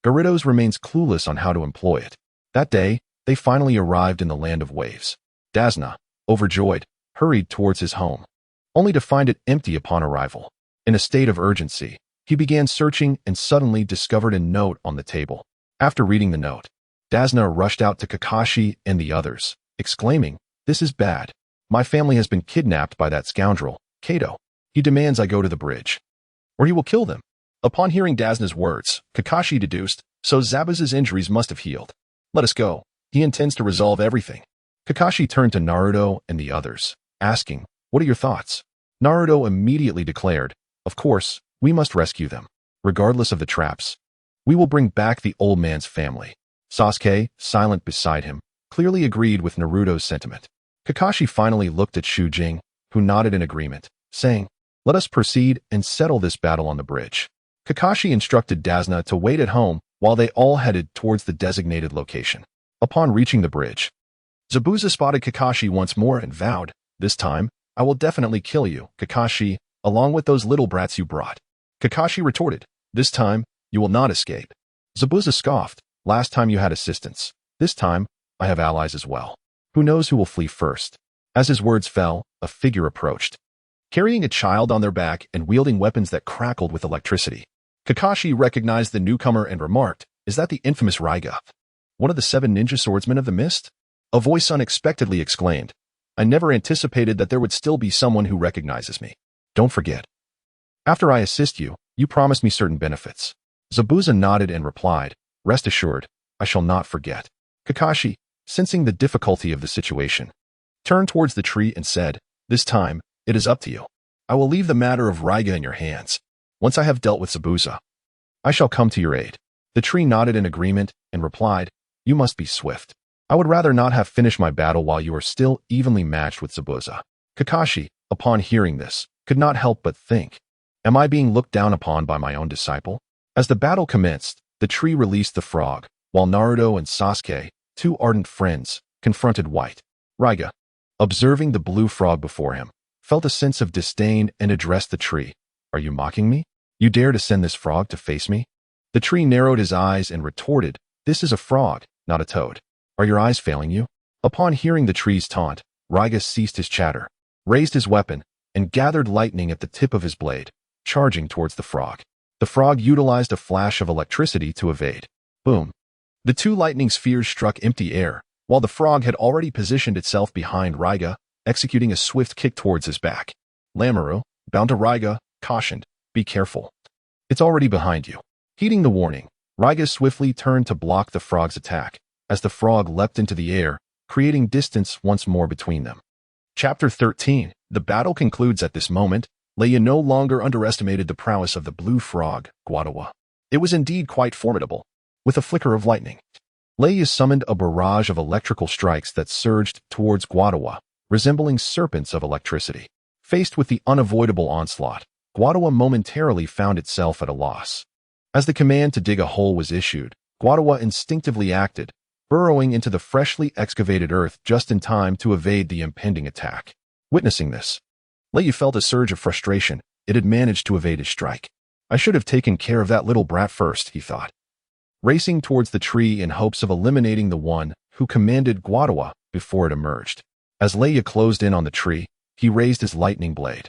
Garridos remains clueless on how to employ it. That day, they finally arrived in the Land of Waves. Dasna, overjoyed, hurried towards his home, only to find it empty upon arrival. In a state of urgency, he began searching and suddenly discovered a note on the table. After reading the note, Dasna rushed out to Kakashi and the others, exclaiming, "This is bad. My family has been kidnapped by that scoundrel, Kato. He demands I go to the bridge, or he will kill them." Upon hearing Dasna's words, Kakashi deduced, "So Zabuza's injuries must have healed. Let us go. He intends to resolve everything." Kakashi turned to Naruto and the others, asking, "What are your thoughts?" Naruto immediately declared, "Of course, we must rescue them. Regardless of the traps, we will bring back the old man's family." Sasuke, silent beside him, clearly agreed with Naruto's sentiment. Kakashi finally looked at Shujing, who nodded in agreement, saying, Let us proceed and settle this battle on the bridge. Kakashi instructed Dazna to wait at home while they all headed towards the designated location. Upon reaching the bridge, Zabuza spotted Kakashi once more and vowed, "This time, I will definitely kill you, Kakashi, along with those little brats you brought." Kakashi retorted, "This time, you will not escape." Zabuza scoffed, "Last time you had assistance. This time, I have allies as well. Who knows who will flee first?" As his words fell, a figure approached, carrying a child on their back and wielding weapons that crackled with electricity. Kakashi recognized the newcomer and remarked, "Is that the infamous Raiga, one of the 7 ninja swordsmen of the mist?" A voice unexpectedly exclaimed, "I never anticipated that there would still be someone who recognizes me. Don't forget. After I assist you, you promised me certain benefits." Zabuza nodded and replied, "Rest assured, I shall not forget." Kakashi, sensing the difficulty of the situation, turned towards the tree and said, "This time, it is up to you. I will leave the matter of Raiga in your hands. Once I have dealt with Zabuza, I shall come to your aid." The tree nodded in agreement and replied, "You must be swift. I would rather not have finished my battle while you are still evenly matched with Zabuza." Kakashi, upon hearing this, could not help but think, "Am I being looked down upon by my own disciple?" As the battle commenced, the tree released the frog, while Naruto and Sasuke, 2 ardent friends, confronted White. Raiga, observing the blue frog before him, felt a sense of disdain and addressed the tree. "Are you mocking me? You dare to send this frog to face me?" The tree narrowed his eyes and retorted, "This is a frog, not a toad. Are your eyes failing you?" Upon hearing the tree's taunt, Raiga ceased his chatter, raised his weapon, and gathered lightning at the tip of his blade, charging towards the frog. The frog utilized a flash of electricity to evade. Boom! The 2 lightning spheres struck empty air, while the frog had already positioned itself behind Raiga, executing a swift kick towards his back. Lamaru, bound to Raiga, cautioned, "Be careful. It's already behind you." Heeding the warning, Raiga swiftly turned to block the frog's attack, as the frog leapt into the air, creating distance once more between them. Chapter 13. The battle concludes at this moment. Leia no longer underestimated the prowess of the blue frog, Guadawa. It was indeed quite formidable. With a flicker of lightning, Leia summoned a barrage of electrical strikes that surged towards Guadawa, resembling serpents of electricity. Faced with the unavoidable onslaught, Guadawa momentarily found itself at a loss. As the command to dig a hole was issued, Guadawa instinctively acted, burrowing into the freshly excavated earth just in time to evade the impending attack. Witnessing this, Leia felt a surge of frustration. It had managed to evade his strike. "I should have taken care of that little brat first," he thought, racing towards the tree in hopes of eliminating the one who commanded Guadawa before it emerged. As Leia closed in on the tree, he raised his lightning blade,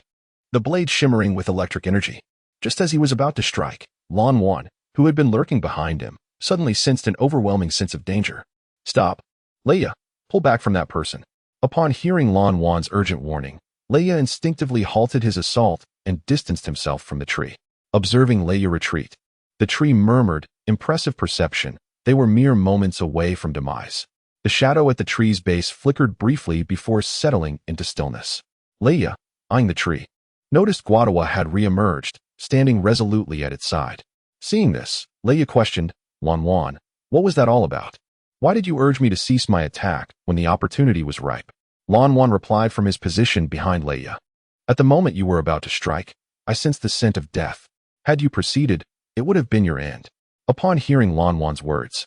the blade shimmering with electric energy. Just as he was about to strike, Lan Wan, who had been lurking behind him, suddenly sensed an overwhelming sense of danger. "Stop. Leia, pull back from that person." Upon hearing Lan Wan's urgent warning, Leia instinctively halted his assault and distanced himself from the tree. Observing Leia retreat, the tree murmured, "Impressive perception. They were mere moments away from demise." The shadow at the tree's base flickered briefly before settling into stillness. Leia, eyeing the tree, noticed Guadawa had re-emerged, standing resolutely at its side. Seeing this, Leia questioned, "Lan Wan, what was that all about? Why did you urge me to cease my attack when the opportunity was ripe?" Lan Wan replied from his position behind Leia, "At the moment you were about to strike, I sensed the scent of death. Had you proceeded, it would have been your end." Upon hearing Lan Wan's words,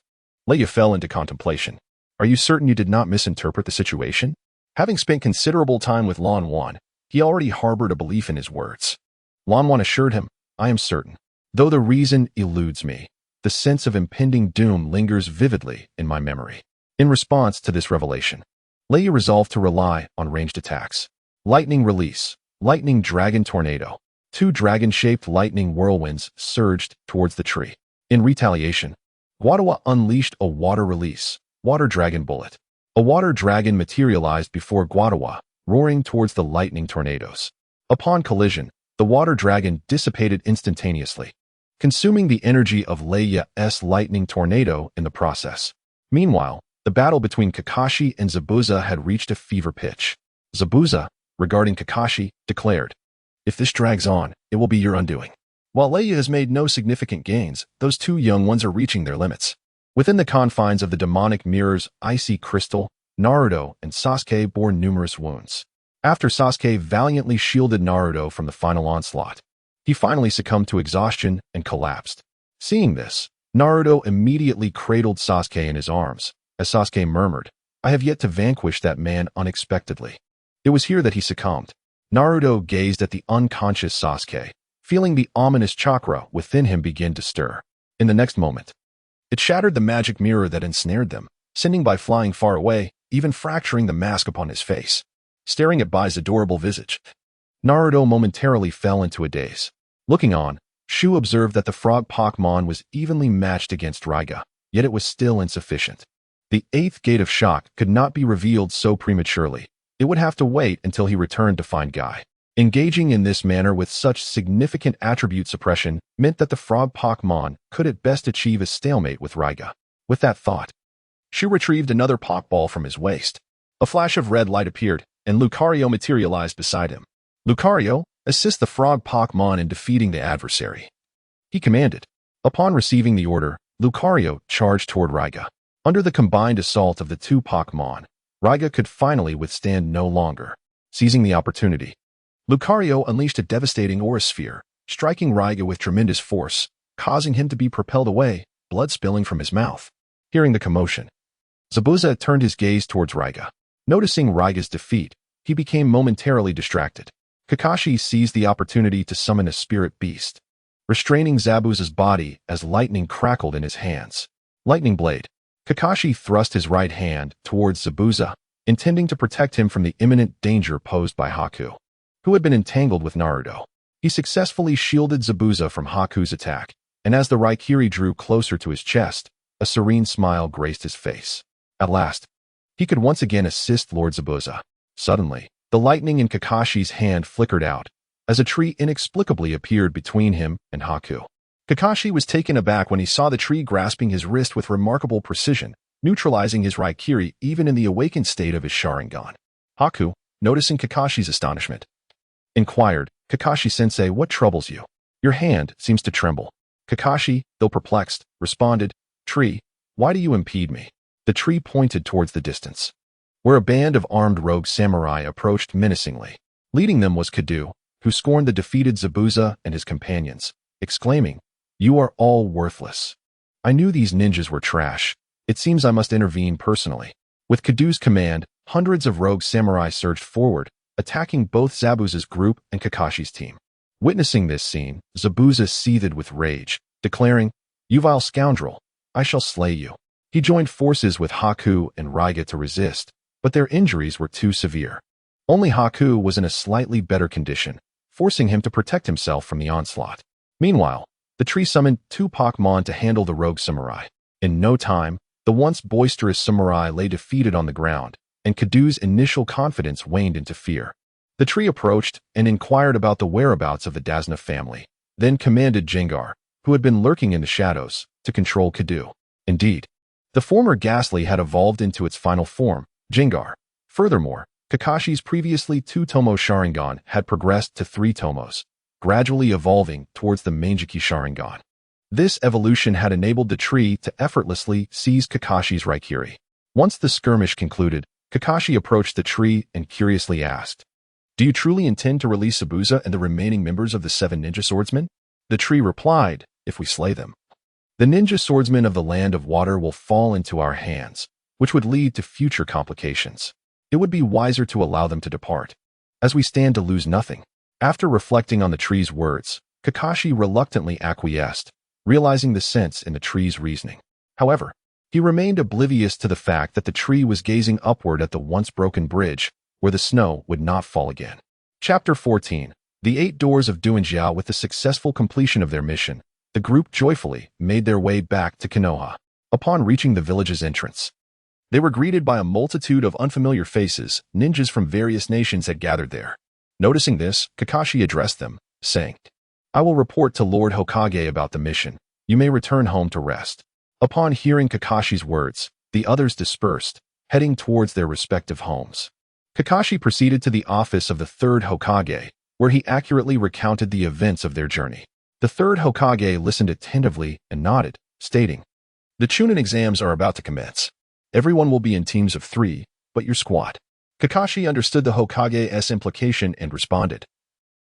Leia fell into contemplation. "Are you certain you did not misinterpret the situation?" Having spent considerable time with Lan Wan, he already harbored a belief in his words. Lan Wan assured him, "I am certain. Though the reason eludes me, the sense of impending doom lingers vividly in my memory." In response to this revelation, Leia resolved to rely on ranged attacks. Lightning release, lightning dragon tornado. 2 dragon-shaped lightning whirlwinds surged towards the tree. In retaliation, Guadawa unleashed a water release, water dragon bullet. A water dragon materialized before Guadawa, roaring towards the lightning tornadoes. Upon collision, the water dragon dissipated instantaneously, consuming the energy of Leia's lightning tornado in the process. Meanwhile, the battle between Kakashi and Zabuza had reached a fever pitch. Zabuza, regarding Kakashi, declared, "If this drags on, it will be your undoing." While Leia has made no significant gains, those 2 young ones are reaching their limits. Within the confines of the demonic mirror's icy crystal, Naruto and Sasuke bore numerous wounds. After Sasuke valiantly shielded Naruto from the final onslaught, he finally succumbed to exhaustion and collapsed. Seeing this, Naruto immediately cradled Sasuke in his arms, as Sasuke murmured, "I have yet to vanquish that man unexpectedly." It was here that he succumbed. Naruto gazed at the unconscious Sasuke, feeling the ominous chakra within him begin to stir. In the next moment, it shattered the magic mirror that ensnared them, sending Bai flying far away, even fracturing the mask upon his face. Staring at Bai's adorable visage, Naruto momentarily fell into a daze. Looking on, Shu observed that the frog Pokemon was evenly matched against Raiga, yet it was still insufficient. The eighth gate of shock could not be revealed so prematurely. It would have to wait until he returned to find Guy. Engaging in this manner with such significant attribute suppression meant that the frog Pokemon could at best achieve a stalemate with Raiga. With that thought, Shu retrieved another Pokeball from his waist. A flash of red light appeared, and Lucario materialized beside him. "Lucario, assist the frog Pokemon in defeating the adversary," he commanded. Upon receiving the order, Lucario charged toward Raiga. Under the combined assault of the two Pokemon, Raiga could finally withstand no longer. Seizing the opportunity, Lucario unleashed a devastating aura sphere, striking Raiga with tremendous force, causing him to be propelled away, blood spilling from his mouth. Hearing the commotion, Zabuza turned his gaze towards Raiga. Noticing Raiga's defeat, he became momentarily distracted. Kakashi seized the opportunity to summon a spirit beast, restraining Zabuza's body as lightning crackled in his hands. Lightning Blade. Kakashi thrust his right hand towards Zabuza, intending to protect him from the imminent danger posed by Haku, who had been entangled with Naruto. He successfully shielded Zabuza from Haku's attack, and as the Raikiri drew closer to his chest, a serene smile graced his face. At last, he could once again assist Lord Zabuza. Suddenly, the lightning in Kakashi's hand flickered out, as a tree inexplicably appeared between him and Haku. Kakashi was taken aback when he saw the tree grasping his wrist with remarkable precision, neutralizing his Raikiri even in the awakened state of his Sharingan. Haku, noticing Kakashi's astonishment, inquired, "Kakashi-sensei, what troubles you? Your hand seems to tremble." Kakashi, though perplexed, responded, "Tree, why do you impede me?" The tree pointed towards the distance, where a band of armed rogue samurai approached menacingly. Leading them was Kadu, who scorned the defeated Zabuza and his companions, exclaiming, "You are all worthless. I knew these ninjas were trash. It seems I must intervene personally." With Kadu's command, hundreds of rogue samurai surged forward, attacking both Zabuza's group and Kakashi's team. Witnessing this scene, Zabuza seethed with rage, declaring, "You vile scoundrel, I shall slay you." He joined forces with Haku and Raiga to resist, but their injuries were too severe. Only Haku was in a slightly better condition, forcing him to protect himself from the onslaught. Meanwhile, the tree summoned two Pokemon to handle the rogue samurai. In no time, the once boisterous samurai lay defeated on the ground, and Kadu's initial confidence waned into fear. The tree approached and inquired about the whereabouts of the Dasna family, then commanded Jengar, who had been lurking in the shadows, to control Kadu. Indeed, the former Ghastly had evolved into its final form, Jengar. Furthermore, Kakashi's previously 2-tomo Sharingan had progressed to 3 tomos, gradually evolving towards the Manjiki Sharingan. This evolution had enabled the tree to effortlessly seize Kakashi's Raikiri. Once the skirmish concluded, Kakashi approached the tree and curiously asked, "Do you truly intend to release Zabuza and the remaining members of the 7 ninja swordsmen?" The tree replied, "If we slay them, the ninja swordsmen of the Land of Water will fall into our hands, which would lead to future complications. It would be wiser to allow them to depart, as we stand to lose nothing." After reflecting on the tree's words, Kakashi reluctantly acquiesced, realizing the sense in the tree's reasoning. However, he remained oblivious to the fact that the tree was gazing upward at the once broken bridge, where the snow would not fall again. Chapter 14. The 8 Doors of Duinjiao. With the successful completion of their mission, the group joyfully made their way back to Konoha. Upon reaching the village's entrance, they were greeted by a multitude of unfamiliar faces. Ninjas from various nations had gathered there. Noticing this, Kakashi addressed them, saying, "I will report to Lord Hokage about the mission. You may return home to rest." Upon hearing Kakashi's words, the others dispersed, heading towards their respective homes. Kakashi proceeded to the office of the 3rd Hokage, where he accurately recounted the events of their journey. The 3rd Hokage listened attentively and nodded, stating, "The Chunin exams are about to commence. Everyone will be in teams of 3, but your squad Kakashi understood the Hokage's implication and responded.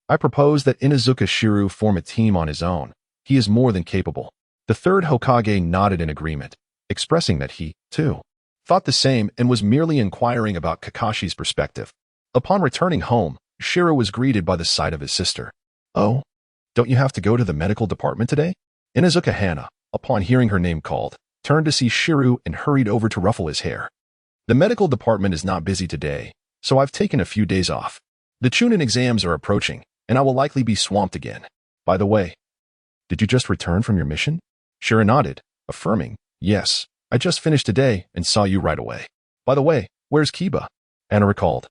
I propose that Inazuka Shu form a team on his own. He is more than capable. The third Hokage nodded in agreement, expressing that he, too, thought the same and was merely inquiring about Kakashi's perspective. Upon returning home, Shiro was greeted by the sight of his sister. Oh, don't you have to go to the medical department today? Inazuka Hana, upon hearing her name called, turned to see Shiro and hurried over to ruffle his hair. The medical department is not busy today, so I've taken a few days off. The Chunin exams are approaching, and I will likely be swamped again. By the way, did you just return from your mission? Shiro nodded, affirming, yes, I just finished today and saw you right away. By the way, where's Kiba? Anna recalled.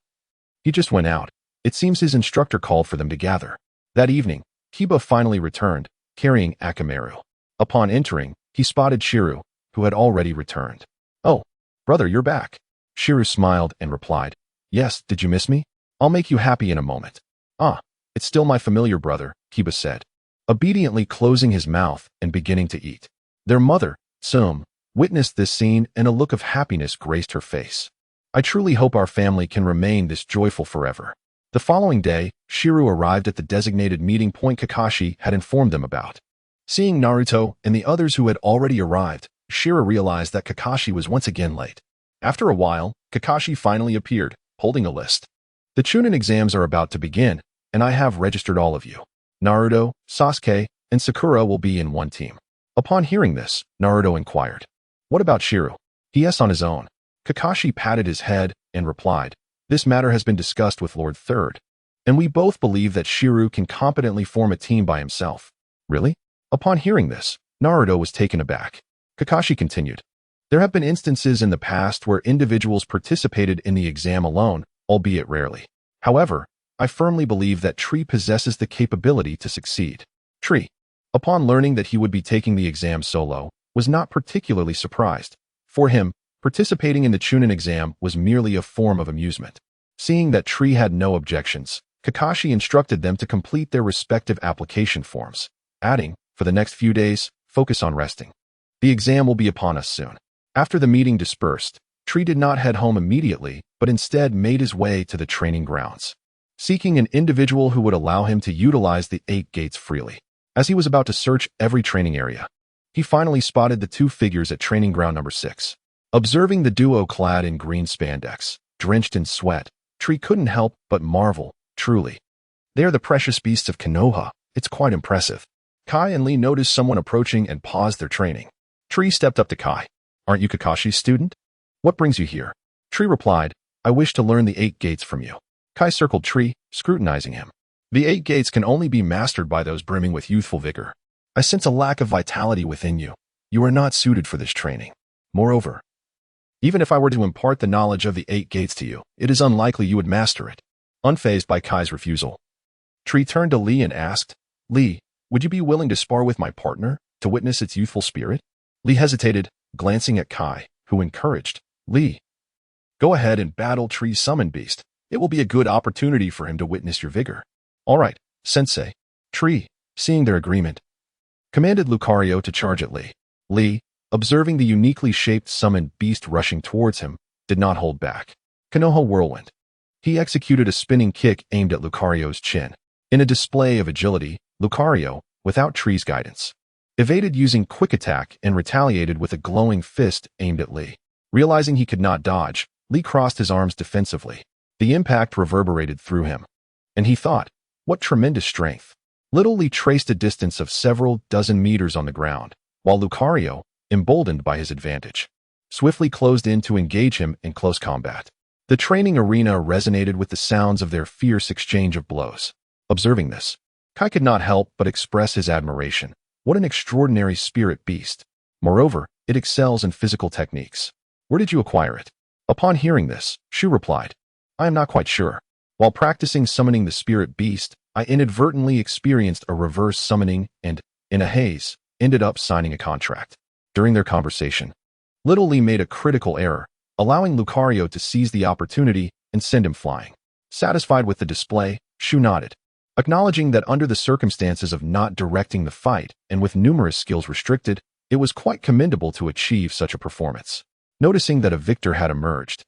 He just went out. It seems his instructor called for them to gather. That evening, Kiba finally returned, carrying Akamaru. Upon entering, he spotted Shiro, who had already returned. Oh, brother, you're back. Shiro smiled and replied, yes, did you miss me? I'll make you happy in a moment. Ah, it's still my familiar brother, Kiba said, obediently closing his mouth and beginning to eat. Their mother, Tsum, witnessed this scene and a look of happiness graced her face. I truly hope our family can remain this joyful forever. The following day, Shiro arrived at the designated meeting point Kakashi had informed them about. Seeing Naruto and the others who had already arrived, Shiro realized that Kakashi was once again late. After a while, Kakashi finally appeared, holding a list. The Chunin exams are about to begin, and I have registered all of you. Naruto, Sasuke, and Sakura will be in one team. Upon hearing this, Naruto inquired, what about Shiro? He is on his own. Kakashi patted his head and replied, this matter has been discussed with Lord Third, and we both believe that Shiro can competently form a team by himself. Really? Upon hearing this, Naruto was taken aback. Kakashi continued, there have been instances in the past where individuals participated in the exam alone, albeit rarely. However, I firmly believe that Tree possesses the capability to succeed. Tree, upon learning that he would be taking the exam solo, was not particularly surprised. For him, participating in the Chunin exam was merely a form of amusement. Seeing that Tree had no objections, Kakashi instructed them to complete their respective application forms, adding, for the next few days, focus on resting. The exam will be upon us soon. After the meeting dispersed, Tree did not head home immediately, but instead made his way to the training grounds, seeking an individual who would allow him to utilize the 8 gates freely. As he was about to search every training area, he finally spotted the 2 figures at training ground number 6. Observing the duo clad in green spandex, drenched in sweat, Tree couldn't help but marvel, truly. They are the precious beasts of Konoha. It's quite impressive. Kai and Lee noticed someone approaching and paused their training. Tree stepped up to Kai. Aren't you Kakashi's student? What brings you here? Tree replied, I wish to learn the 8 gates from you. Kai circled Tree, scrutinizing him. The 8 gates can only be mastered by those brimming with youthful vigor. I sense a lack of vitality within you. You are not suited for this training. Moreover, even if I were to impart the knowledge of the 8 gates to you, it is unlikely you would master it. Unfazed by Kai's refusal, Tree turned to Lee and asked, Lee, would you be willing to spar with my partner to witness its youthful spirit? Lee hesitated, glancing at Kai, who encouraged, Lee, go ahead and battle Tree's summon beast. It will be a good opportunity for him to witness your vigor. All right, Sensei. Tree, seeing their agreement, commanded Lucario to charge at Lee. Lee, observing the uniquely shaped summoned beast rushing towards him, did not hold back. Konoha Whirlwind. He executed a spinning kick aimed at Lucario's chin. In a display of agility, Lucario, without Tree's guidance, evaded using quick attack and retaliated with a glowing fist aimed at Lee. Realizing he could not dodge, Lee crossed his arms defensively. The impact reverberated through him, and he thought, what tremendous strength. Little Lee traced a distance of several dozen meters on the ground, while Lucario, emboldened by his advantage, swiftly closed in to engage him in close combat. The training arena resonated with the sounds of their fierce exchange of blows. Observing this, Kai could not help but express his admiration. What an extraordinary spirit beast. Moreover, it excels in physical techniques. Where did you acquire it? Upon hearing this, Shu replied, I am not quite sure. While practicing summoning the spirit beast, I inadvertently experienced a reverse summoning and, in a haze, ended up signing a contract. During their conversation, Little Lee made a critical error, allowing Lucario to seize the opportunity and send him flying. Satisfied with the display, Shu nodded, acknowledging that under the circumstances of not directing the fight and with numerous skills restricted, it was quite commendable to achieve such a performance. Noticing that a victor had emerged,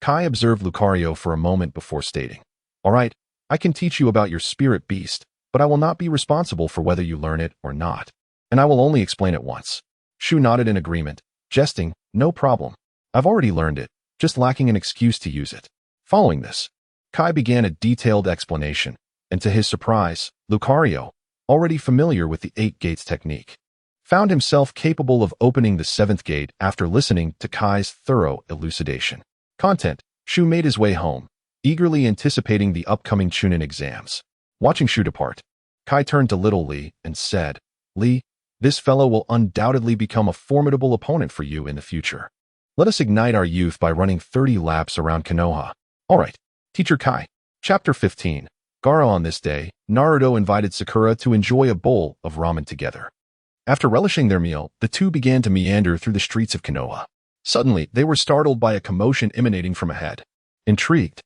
Kai observed Lucario for a moment before stating, "All right, I can teach you about your spirit beast, but I will not be responsible for whether you learn it or not. And I will only explain it once." Shu nodded in agreement, jesting, "No problem. I've already learned it, just lacking an excuse to use it." Following this, Kai began a detailed explanation, and to his surprise, Lucario, already familiar with the 8 gates technique, found himself capable of opening the 7th gate after listening to Kai's thorough elucidation. Content: Shu made his way home, eagerly anticipating the upcoming Chunin exams. Watching Shu depart, Kai turned to little Lee and said, "Lee, this fellow will undoubtedly become a formidable opponent for you in the future. Let us ignite our youth by running 30 laps around Konoha." "All right, Teacher Kai." Chapter 15. Gaara. On this day, Naruto invited Sakura to enjoy a bowl of ramen together. After relishing their meal, the two began to meander through the streets of Konoha. Suddenly, they were startled by a commotion emanating from ahead. Intrigued,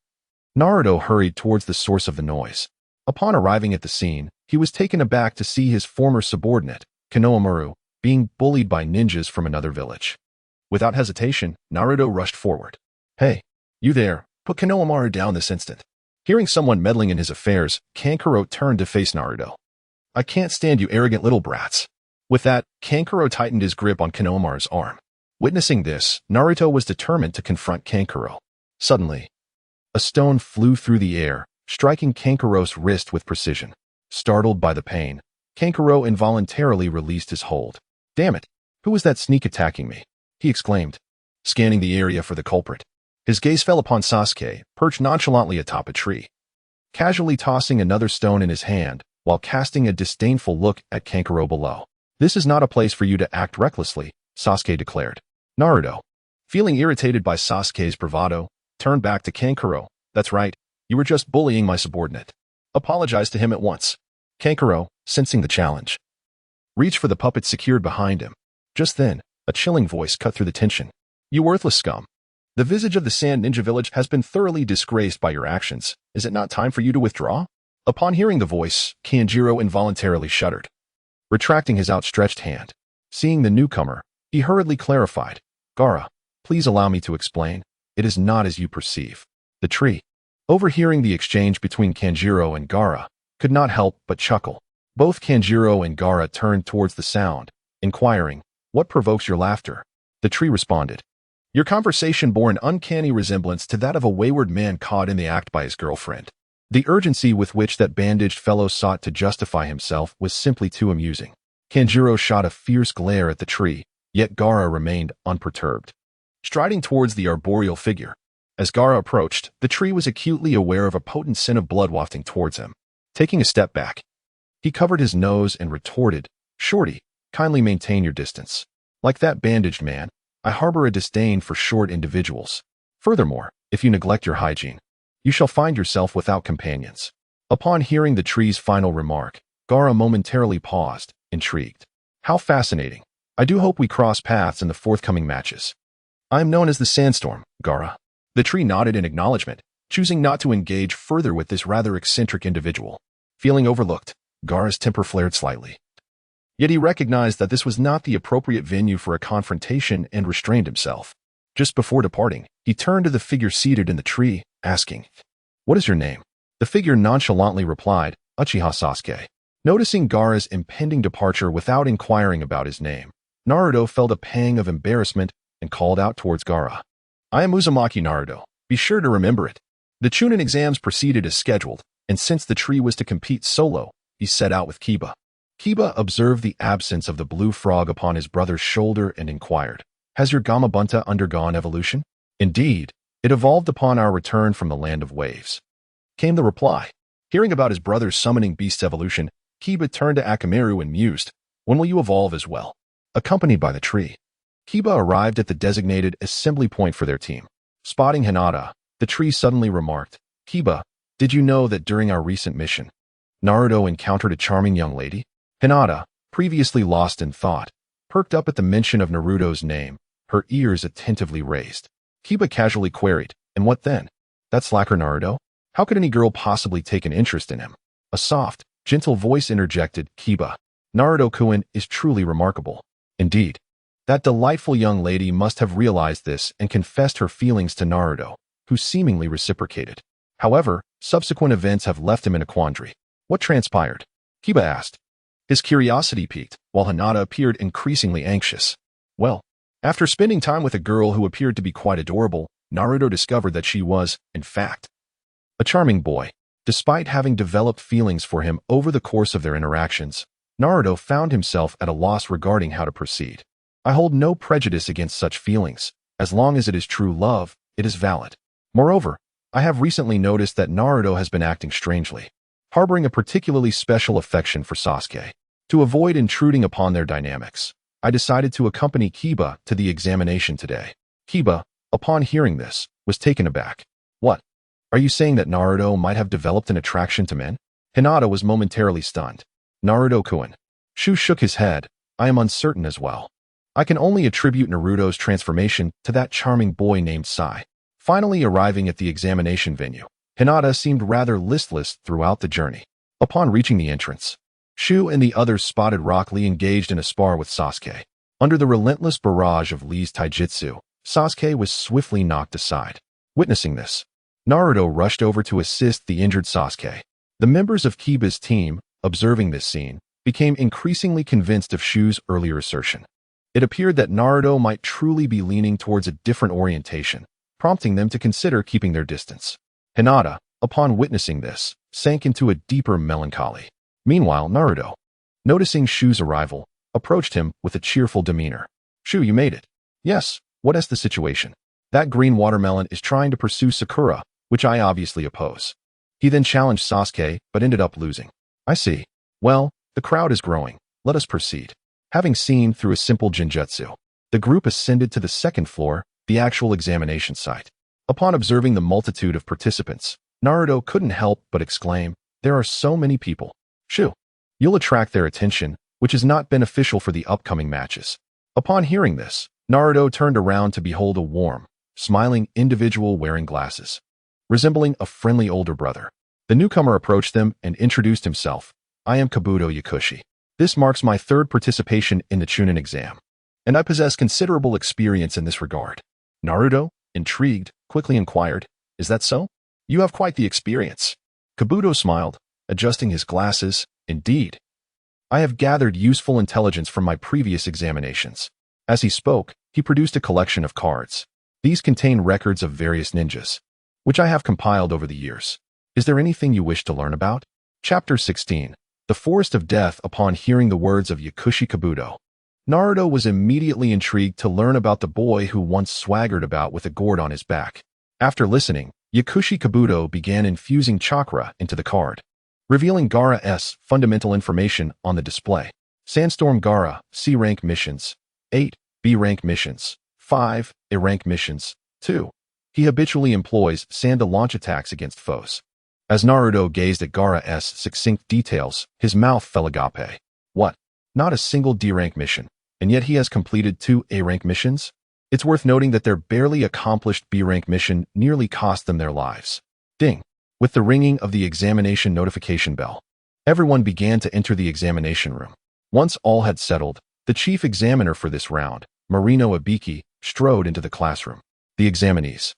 Naruto hurried towards the source of the noise. Upon arriving at the scene, he was taken aback to see his former subordinate, Konohamaru, being bullied by ninjas from another village. Without hesitation, Naruto rushed forward. "Hey, you there, put Konohamaru down this instant." Hearing someone meddling in his affairs, Kankuro turned to face Naruto. "I can't stand you arrogant little brats." With that, Kankuro tightened his grip on Konohamaru's arm. Witnessing this, Naruto was determined to confront Kankuro. Suddenly, a stone flew through the air, striking Kankuro's wrist with precision. Startled by the pain, Kankuro involuntarily released his hold. "Damn it, who was that sneak attacking me?" he exclaimed, scanning the area for the culprit. His gaze fell upon Sasuke, perched nonchalantly atop a tree, casually tossing another stone in his hand while casting a disdainful look at Kankuro below. "This is not a place for you to act recklessly," Sasuke declared. Naruto, feeling irritated by Sasuke's bravado, turned back to Kankuro. "That's right, you were just bullying my subordinate. Apologize to him at once." Kankuro, sensing the challenge, reached for the puppet secured behind him. Just then, a chilling voice cut through the tension. "You worthless scum. The visage of the Sand Ninja Village has been thoroughly disgraced by your actions. Is it not time for you to withdraw?" Upon hearing the voice, Kanjiro involuntarily shuddered, retracting his outstretched hand. Seeing the newcomer, he hurriedly clarified, "Gaara, please allow me to explain. It is not as you perceive." The tree, overhearing the exchange between Kanjiro and Gaara, could not help but chuckle. Both Kanjiro and Gaara turned towards the sound, inquiring, "What provokes your laughter?" The tree responded, "Your conversation bore an uncanny resemblance to that of a wayward man caught in the act by his girlfriend." The urgency with which that bandaged fellow sought to justify himself was simply too amusing. Kanjiro shot a fierce glare at the tree, yet Gaara remained unperturbed, striding towards the arboreal figure. As Gaara approached, the tree was acutely aware of a potent scent of blood wafting towards him. Taking a step back, he covered his nose and retorted, "Shorty, kindly maintain your distance. Like that bandaged man, I harbor a disdain for short individuals. Furthermore, if you neglect your hygiene, you shall find yourself without companions." Upon hearing the tree's final remark, Gaara momentarily paused, intrigued. "How fascinating. I do hope we cross paths in the forthcoming matches. I am known as the Sandstorm, Gaara." The tree nodded in acknowledgement, choosing not to engage further with this rather eccentric individual. Feeling overlooked, Gaara's temper flared slightly. Yet he recognized that this was not the appropriate venue for a confrontation and restrained himself. Just before departing, he turned to the figure seated in the tree, asking, "What is your name?" The figure nonchalantly replied, "Uchiha Sasuke." Noticing Gaara's impending departure without inquiring about his name, Naruto felt a pang of embarrassment and called out towards Gaara, "I am Uzumaki Naruto. Be sure to remember it." The Chunin exams proceeded as scheduled, and since the tree was to compete solo, he set out with Kiba. Kiba observed the absence of the blue frog upon his brother's shoulder and inquired, "Has your Gamabunta undergone evolution?" "Indeed, it evolved upon our return from the land of waves," came the reply. Hearing about his brother's summoning beast's evolution, Kiba turned to Akamaru and mused, "When will you evolve as well?" Accompanied by the tree, Kiba arrived at the designated assembly point for their team. Spotting Hinata, the tree suddenly remarked, "Kiba, did you know that during our recent mission, Naruto encountered a charming young lady?" Hinata, previously lost in thought, perked up at the mention of Naruto's name, her ears attentively raised. Kiba casually queried, "And what then? That slacker Naruto? How could any girl possibly take an interest in him?" A soft, gentle voice interjected, "Kiba, Naruto-kun is truly remarkable." Indeed, that delightful young lady must have realized this and confessed her feelings to Naruto, who seemingly reciprocated. However, subsequent events have left him in a quandary. What transpired? Kiba asked. His curiosity piqued, while Hinata appeared increasingly anxious. Well, after spending time with a girl who appeared to be quite adorable, Naruto discovered that she was, in fact, a charming boy. Despite having developed feelings for him over the course of their interactions, Naruto found himself at a loss regarding how to proceed. I hold no prejudice against such feelings. As long as it is true love, it is valid. Moreover, I have recently noticed that Naruto has been acting strangely, harboring a particularly special affection for Sasuke. To avoid intruding upon their dynamics, I decided to accompany Kiba to the examination today. Kiba, upon hearing this, was taken aback. What? Are you saying that Naruto might have developed an attraction to men? Hinata was momentarily stunned. Naruto-kun. Shu shook his head. I am uncertain as well. I can only attribute Naruto's transformation to that charming boy named Sai. Finally arriving at the examination venue, Hinata seemed rather listless throughout the journey. Upon reaching the entrance, Shu and the others spotted Rock Lee engaged in a spar with Sasuke. Under the relentless barrage of Lee's taijutsu, Sasuke was swiftly knocked aside. Witnessing this, Naruto rushed over to assist the injured Sasuke. The members of Kiba's team, observing this scene, became increasingly convinced of Shu's earlier assertion. It appeared that Naruto might truly be leaning towards a different orientation, prompting them to consider keeping their distance. Hinata, upon witnessing this, sank into a deeper melancholy. Meanwhile, Naruto, noticing Shu's arrival, approached him with a cheerful demeanor. Shu, you made it. Yes, what is the situation? That green watermelon is trying to pursue Sakura, which I obviously oppose. He then challenged Sasuke, but ended up losing. I see. Well, the crowd is growing. Let us proceed. Having seen through a simple genjutsu, the group ascended to the second floor, the actual examination site. Upon observing the multitude of participants, Naruto couldn't help but exclaim, there are so many people. Shu, you'll attract their attention, which is not beneficial for the upcoming matches. Upon hearing this, Naruto turned around to behold a warm, smiling individual wearing glasses, resembling a friendly older brother. The newcomer approached them and introduced himself. I am Kabuto Yakushi. This marks my third participation in the Chunin exam, and I possess considerable experience in this regard. Naruto, intrigued, quickly inquired, is that so? You have quite the experience. Kabuto smiled, adjusting his glasses. Indeed. I have gathered useful intelligence from my previous examinations. As he spoke, he produced a collection of cards. These contain records of various ninjas, which I have compiled over the years. Is there anything you wish to learn about? Chapter 16. The Forest of Death. Upon hearing the words of Yakushi Kabuto, Naruto was immediately intrigued to learn about the boy who once swaggered about with a gourd on his back. After listening, Yakushi Kabuto began infusing chakra into the card, revealing Gaara's fundamental information on the display. Sandstorm Gaara, C-rank missions. 8. B-rank missions. 5. A-rank missions. 2. He habitually employs sand to launch attacks against foes. As Naruto gazed at Gaara's succinct details, his mouth fell agape. What? Not a single D-rank mission, and yet he has completed 2 A-rank missions? It's worth noting that their barely accomplished B-rank mission nearly cost them their lives. Ding! With the ringing of the examination notification bell, everyone began to enter the examination room. Once all had settled, the chief examiner for this round, Marino Ibiki, strode into the classroom. The examinees,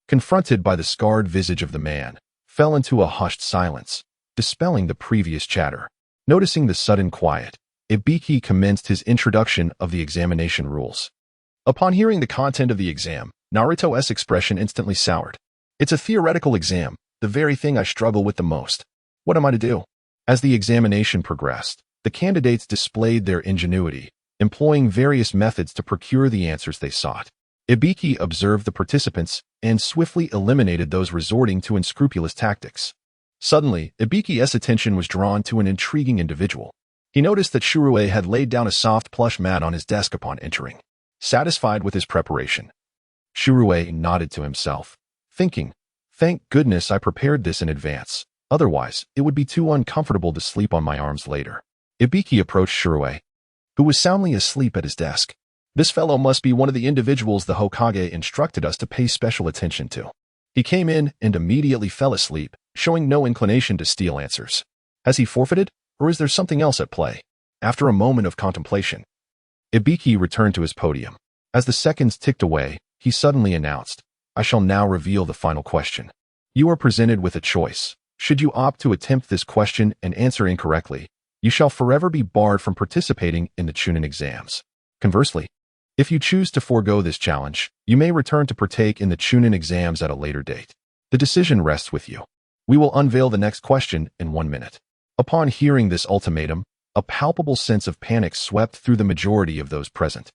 confronted by the scarred visage of the man, fell into a hushed silence, dispelling the previous chatter. Noticing the sudden quiet, Ibiki commenced his introduction of the examination rules. Upon hearing the content of the exam, Naruto's expression instantly soured. It's a theoretical exam, the very thing I struggle with the most. What am I to do? As the examination progressed, the candidates displayed their ingenuity, employing various methods to procure the answers they sought. Ibiki observed the participants and swiftly eliminated those resorting to unscrupulous tactics. Suddenly, Ibiki's attention was drawn to an intriguing individual. He noticed that Shirue had laid down a soft plush mat on his desk upon entering. Satisfied with his preparation, Shirue nodded to himself, thinking, thank goodness I prepared this in advance, otherwise it would be too uncomfortable to sleep on my arms later. Ibiki approached Shirue, who was soundly asleep at his desk. This fellow must be one of the individuals the Hokage instructed us to pay special attention to. He came in and immediately fell asleep, showing no inclination to steal answers. Has he forfeited, or is there something else at play? After a moment of contemplation, Ibiki returned to his podium. As the seconds ticked away, he suddenly announced, I shall now reveal the final question. You are presented with a choice. Should you opt to attempt this question and answer incorrectly, you shall forever be barred from participating in the Chunin exams. Conversely, if you choose to forego this challenge, you may return to partake in the Chunin exams at a later date. The decision rests with you. We will unveil the next question in 1 minute. Upon hearing this ultimatum, a palpable sense of panic swept through the majority of those present,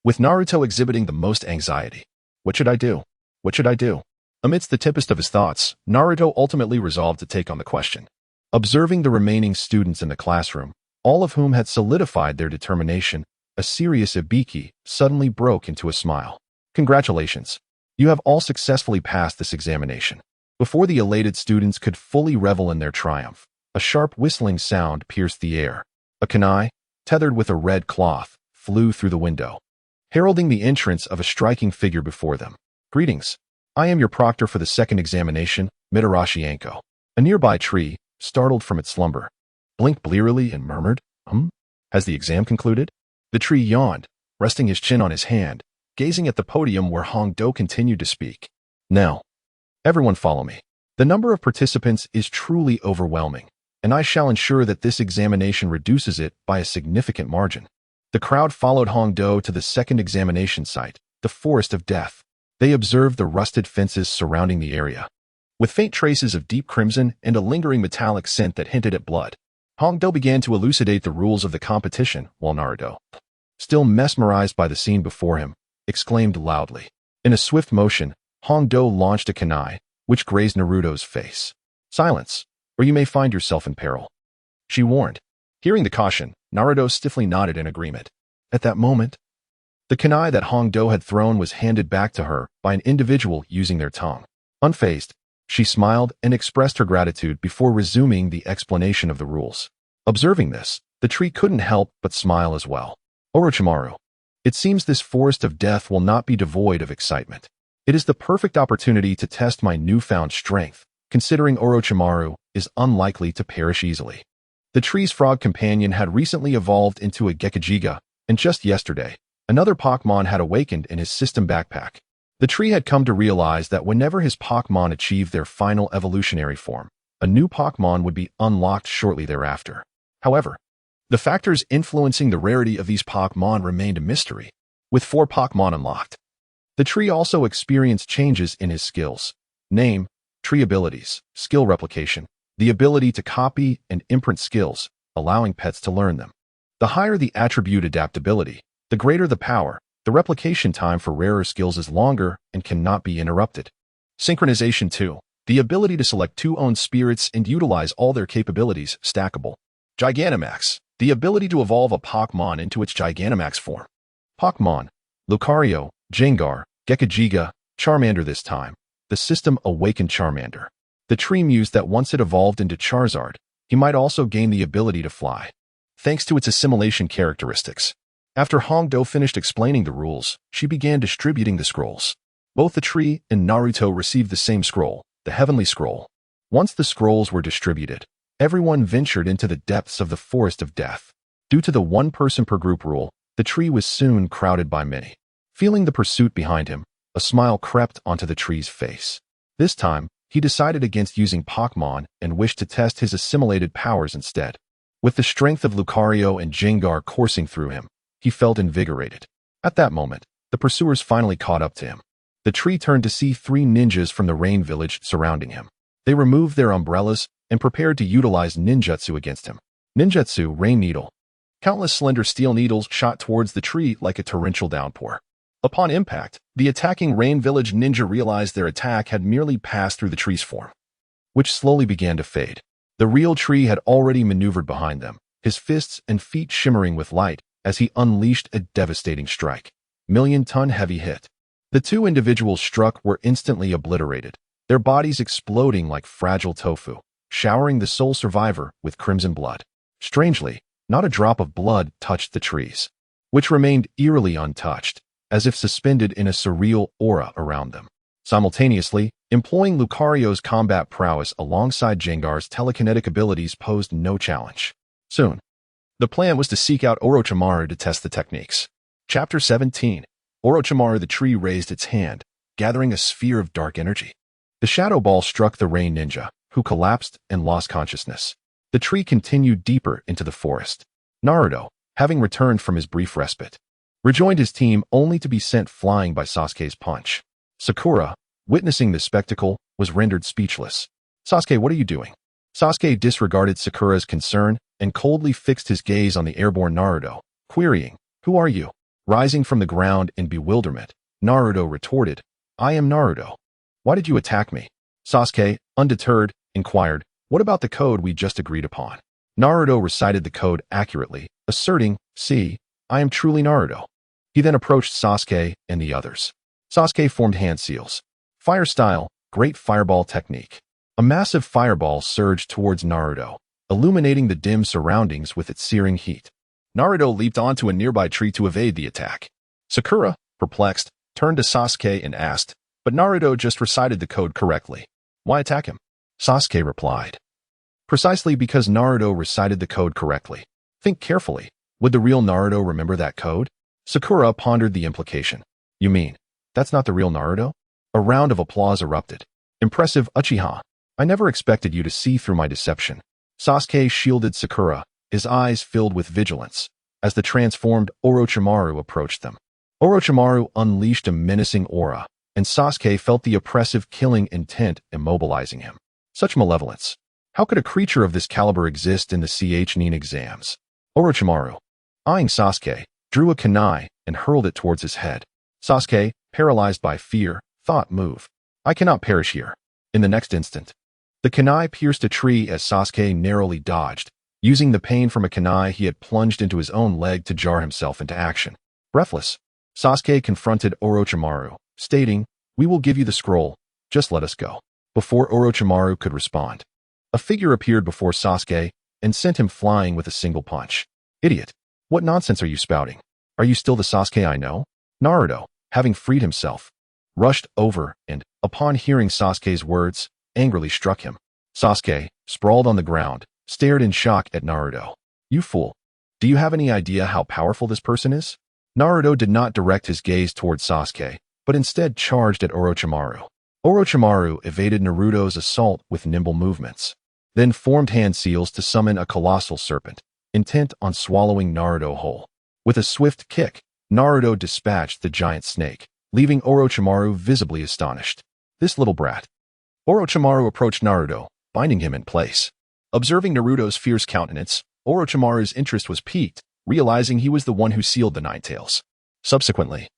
with Naruto exhibiting the most anxiety. What should I do? What should I do? Amidst the tempest of his thoughts, Naruto ultimately resolved to take on the question. Observing the remaining students in the classroom, all of whom had solidified their determination, a serious Ibiki suddenly broke into a smile. Congratulations. You have all successfully passed this examination. Before the elated students could fully revel in their triumph, a sharp whistling sound pierced the air. A kunai, tethered with a red cloth, flew through the window, heralding the entrance of a striking figure before them. Greetings. I am your proctor for the second examination, Mitarashi Anko. A nearby tree, startled from its slumber, blinked blearily and murmured, Has the exam concluded? The tree yawned, resting his chin on his hand, gazing at the podium where Hongdo continued to speak. Now, everyone follow me. The number of participants is truly overwhelming, and I shall ensure that this examination reduces it by a significant margin. The crowd followed Hongdo to the second examination site, the Forest of Death. They observed the rusted fences surrounding the area, with faint traces of deep crimson and a lingering metallic scent that hinted at blood. Hongdo began to elucidate the rules of the competition, while Naruto, still mesmerized by the scene before him, exclaimed loudly. In a swift motion, Hongdo launched a kunai, which grazed Naruto's face. Silence, or you may find yourself in peril, she warned. Hearing the caution, Naruto stiffly nodded in agreement. At that moment, the kunai that Hongdo had thrown was handed back to her by an individual using their tongue. Unfazed, she smiled and expressed her gratitude before resuming the explanation of the rules. Observing this, the tree couldn't help but smile as well. Orochimaru, it seems this forest of death will not be devoid of excitement. It is the perfect opportunity to test my newfound strength, considering Orochimaru is unlikely to perish easily. The tree's frog companion had recently evolved into a Gekijiga, and just yesterday, another Pokemon had awakened in his system backpack. The tree had come to realize that whenever his Pokemon achieved their final evolutionary form, a new Pokemon would be unlocked shortly thereafter. However, the factors influencing the rarity of these Pokemon remained a mystery. With 4 Pokemon unlocked, the tree also experienced changes in his skills. Name, tree abilities, skill replication, the ability to copy and imprint skills, allowing pets to learn them. The higher the attribute adaptability, the greater the power. The replication time for rarer skills is longer and cannot be interrupted. Synchronization 2. The ability to select 2 own spirits and utilize all their capabilities, stackable. Gigantamax. The ability to evolve a Pokemon into its Gigantamax form. Pokemon. Lucario, Gengar, Gekijiga, Charmander this time. The system awakened Charmander. The tree mused that once it evolved into Charizard, he might also gain the ability to fly, thanks to its assimilation characteristics. After Hongdo finished explaining the rules, she began distributing the scrolls. Both the tree and Naruto received the same scroll, the Heavenly Scroll. Once the scrolls were distributed, everyone ventured into the depths of the Forest of Death. Due to the one-person per group rule, the tree was soon crowded by many. Feeling the pursuit behind him, a smile crept onto the tree's face. This time, he decided against using Pokemon and wished to test his assimilated powers instead. With the strength of Lucario and Gengar coursing through him, he felt invigorated. At that moment, the pursuers finally caught up to him. The tree turned to see 3 ninjas from the rain village surrounding him. They removed their umbrellas and prepared to utilize ninjutsu against him. Ninjutsu, Rain Needle. Countless slender steel needles shot towards the tree like a torrential downpour. Upon impact, the attacking rain village ninja realized their attack had merely passed through the tree's form, which slowly began to fade. The real tree had already maneuvered behind them, his fists and feet shimmering with light, as he unleashed a devastating strike. Million-ton heavy hit. The 2 individuals struck were instantly obliterated, their bodies exploding like fragile tofu, showering the sole survivor with crimson blood. Strangely, not a drop of blood touched the trees, which remained eerily untouched, as if suspended in a surreal aura around them. Simultaneously, employing Lucario's combat prowess alongside Gengar's telekinetic abilities posed no challenge. Soon, the plan was to seek out Orochimaru to test the techniques. Chapter 17. Orochimaru. The tree raised its hand, gathering a sphere of dark energy. The shadow ball struck the rain ninja, who collapsed and lost consciousness. The tree continued deeper into the forest. Naruto, having returned from his brief respite, rejoined his team only to be sent flying by Sasuke's punch. Sakura, witnessing the spectacle, was rendered speechless. "Sasuke, what are you doing?" Sasuke disregarded Sakura's concern and coldly fixed his gaze on the airborne Naruto, querying, "Who are you?" Rising from the ground in bewilderment, Naruto retorted, "I am Naruto. Why did you attack me?" Sasuke, undeterred, inquired, "What about the code we just agreed upon?" Naruto recited the code accurately, asserting, "See, I am truly Naruto." He then approached Sasuke and the others. Sasuke formed hand seals. Fire style, great fireball technique. A massive fireball surged towards Naruto, illuminating the dim surroundings with its searing heat. Naruto leaped onto a nearby tree to evade the attack. Sakura, perplexed, turned to Sasuke and asked, "But Naruto just recited the code correctly. Why attack him?" Sasuke replied, "Precisely because Naruto recited the code correctly. Think carefully. Would the real Naruto remember that code?" Sakura pondered the implication. "You mean, that's not the real Naruto?" A round of applause erupted. "Impressive, Uchiha. I never expected you to see through my deception." Sasuke shielded Sakura, his eyes filled with vigilance, as the transformed Orochimaru approached them. Orochimaru unleashed a menacing aura, and Sasuke felt the oppressive killing intent immobilizing him. Such malevolence. How could a creature of this caliber exist in the Chunin exams? Orochimaru, eyeing Sasuke, drew a kunai and hurled it towards his head. Sasuke, paralyzed by fear, thought, "Move. I cannot perish here." In the next instant, the kunai pierced a tree as Sasuke narrowly dodged, using the pain from a kunai he had plunged into his own leg to jar himself into action. Breathless, Sasuke confronted Orochimaru, stating, "We will give you the scroll, just let us go." Before Orochimaru could respond, a figure appeared before Sasuke and sent him flying with a single punch. "Idiot! What nonsense are you spouting? Are you still the Sasuke I know?" Naruto, having freed himself, rushed over and, upon hearing Sasuke's words, angrily struck him. Sasuke, sprawled on the ground, stared in shock at Naruto. "You fool! Do you have any idea how powerful this person is?" Naruto did not direct his gaze towards Sasuke, but instead charged at Orochimaru. Orochimaru evaded Naruto's assault with nimble movements, then formed hand seals to summon a colossal serpent, intent on swallowing Naruto whole. With a swift kick, Naruto dispatched the giant snake, leaving Orochimaru visibly astonished. "This little brat." Orochimaru approached Naruto, binding him in place. Observing Naruto's fierce countenance, Orochimaru's interest was piqued, realizing he was the one who sealed the Nine Tails. Subsequently,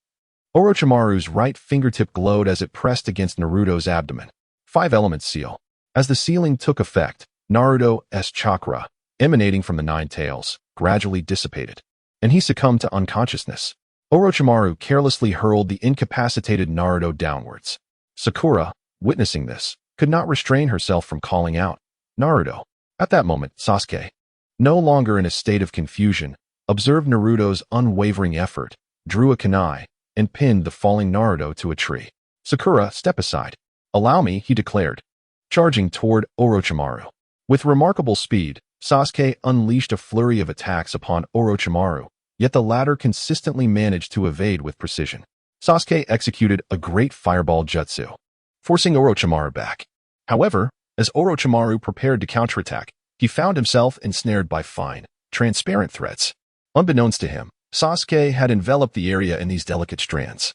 Orochimaru's right fingertip glowed as it pressed against Naruto's abdomen. 5-element seal. As the sealing took effect, Naruto's chakra, emanating from the Nine Tails, gradually dissipated, and he succumbed to unconsciousness. Orochimaru carelessly hurled the incapacitated Naruto downwards. Sakura, witnessing this, could not restrain herself from calling out, "Naruto!" At that moment, Sasuke, no longer in a state of confusion, observed Naruto's unwavering effort, drew a kunai, and pinned the falling Naruto to a tree. "Sakura, step aside." "Allow me," he declared, charging toward Orochimaru. With remarkable speed, Sasuke unleashed a flurry of attacks upon Orochimaru, yet the latter consistently managed to evade with precision. Sasuke executed a great fireball jutsu, forcing Orochimaru back. However, as Orochimaru prepared to counterattack, he found himself ensnared by fine, transparent threads. Unbeknownst to him, Sasuke had enveloped the area in these delicate strands,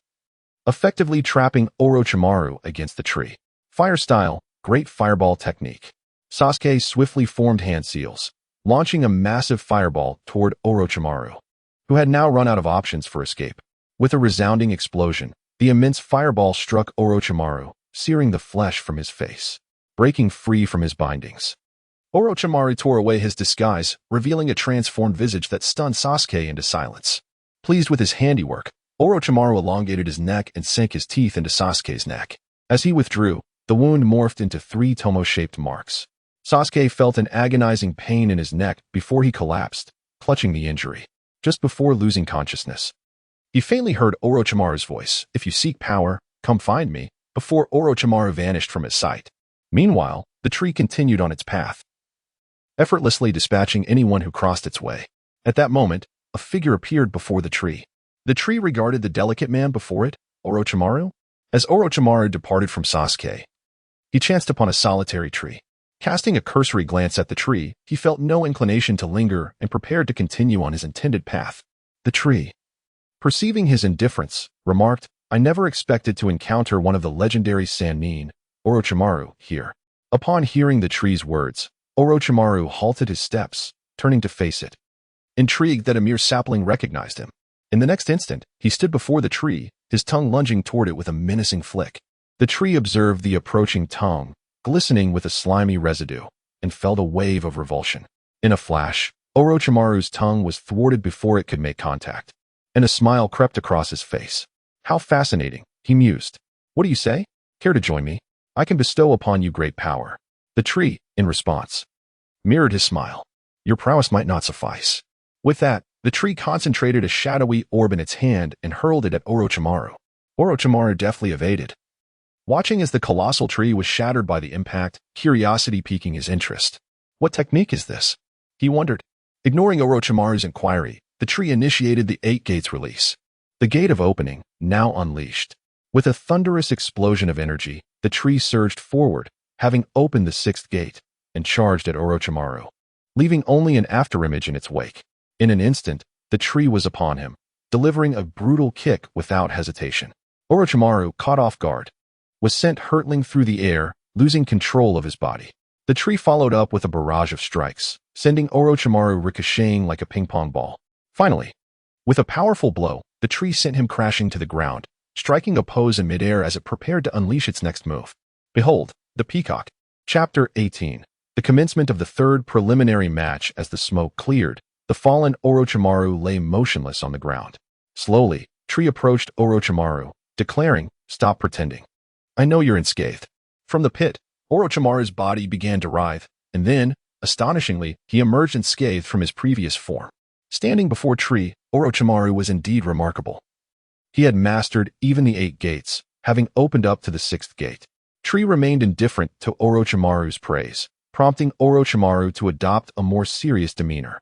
effectively trapping Orochimaru against the tree. Fire style, great fireball technique. Sasuke swiftly formed hand seals, launching a massive fireball toward Orochimaru, who had now run out of options for escape. With a resounding explosion, the immense fireball struck Orochimaru, searing the flesh from his face, breaking free from his bindings. Orochimaru tore away his disguise, revealing a transformed visage that stunned Sasuke into silence. Pleased with his handiwork, Orochimaru elongated his neck and sank his teeth into Sasuke's neck. As he withdrew, the wound morphed into 3 tomo-shaped marks. Sasuke felt an agonizing pain in his neck before he collapsed, clutching the injury. Just before losing consciousness, he faintly heard Orochimaru's voice, "If you seek power, come find me," before Orochimaru vanished from his sight. Meanwhile, the tree continued on its path, effortlessly dispatching anyone who crossed its way. At that moment, a figure appeared before the tree. The tree regarded the delicate man before it, Orochimaru. As Orochimaru departed from Sasuke, he chanced upon a solitary tree. Casting a cursory glance at the tree, he felt no inclination to linger and prepared to continue on his intended path. The tree, perceiving his indifference, remarked, "I never expected to encounter one of the legendary Sannin, Orochimaru, here." Upon hearing the tree's words, Orochimaru halted his steps, turning to face it, intrigued that a mere sapling recognized him. In the next instant, he stood before the tree, his tongue lunging toward it with a menacing flick. The tree observed the approaching tongue, glistening with a slimy residue, and felt a wave of revulsion. In a flash, Orochimaru's tongue was thwarted before it could make contact, and a smile crept across his face. "How fascinating," he mused. "What do you say? Care to join me? I can bestow upon you great power." The tree, in response, mirrored his smile. "Your prowess might not suffice." With that, the tree concentrated a shadowy orb in its hand and hurled it at Orochimaru. Orochimaru deftly evaded, watching as the colossal tree was shattered by the impact, curiosity piquing his interest. "What technique is this?" he wondered. Ignoring Orochimaru's inquiry, the tree initiated the 8 gates release. The gate of opening, now unleashed. With a thunderous explosion of energy, the tree surged forward, having opened the 6th gate, and charged at Orochimaru, leaving only an afterimage in its wake. In an instant, the tree was upon him, delivering a brutal kick without hesitation. Orochimaru, caught off guard, was sent hurtling through the air, losing control of his body. The tree followed up with a barrage of strikes, sending Orochimaru ricocheting like a ping-pong ball. Finally, with a powerful blow, the tree sent him crashing to the ground, striking a pose in midair as it prepared to unleash its next move. Behold, the Peacock. Chapter 18. The commencement of the 3rd preliminary match. As the smoke cleared, the fallen Orochimaru lay motionless on the ground. Slowly, Tree approached Orochimaru, declaring, "Stop pretending. I know you're unscathed." From the pit, Orochimaru's body began to writhe, and then, astonishingly, he emerged unscathed from his previous form. Standing before Tree, Orochimaru was indeed remarkable. He had mastered even the 8 gates, having opened up to the 6th gate. Tree remained indifferent to Orochimaru's praise, prompting Orochimaru to adopt a more serious demeanor.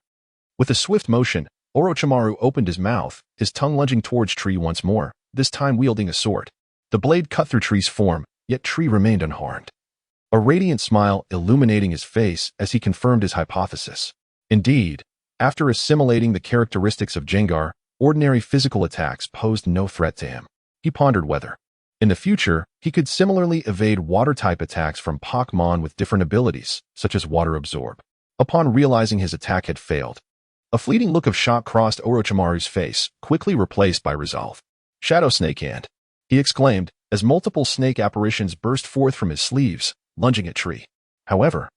With a swift motion, Orochimaru opened his mouth, his tongue lunging towards Tree once more, this time wielding a sword. The blade cut through Tree's form, yet Tree remained unharmed, a radiant smile illuminating his face as he confirmed his hypothesis. Indeed, after assimilating the characteristics of Jengar, ordinary physical attacks posed no threat to him. He pondered whether, in the future, he could similarly evade water-type attacks from Pokemon with different abilities, such as Water Absorb. Upon realizing his attack had failed, a fleeting look of shock crossed Orochimaru's face, quickly replaced by resolve. "Shadow Snake Hand," he exclaimed, as multiple snake apparitions burst forth from his sleeves, lunging at Tree. However,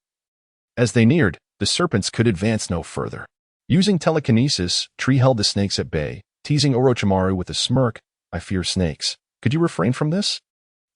as they neared, the serpents could advance no further. Using telekinesis, Tree held the snakes at bay, teasing Orochimaru with a smirk. "I fear snakes. Could you refrain from this?"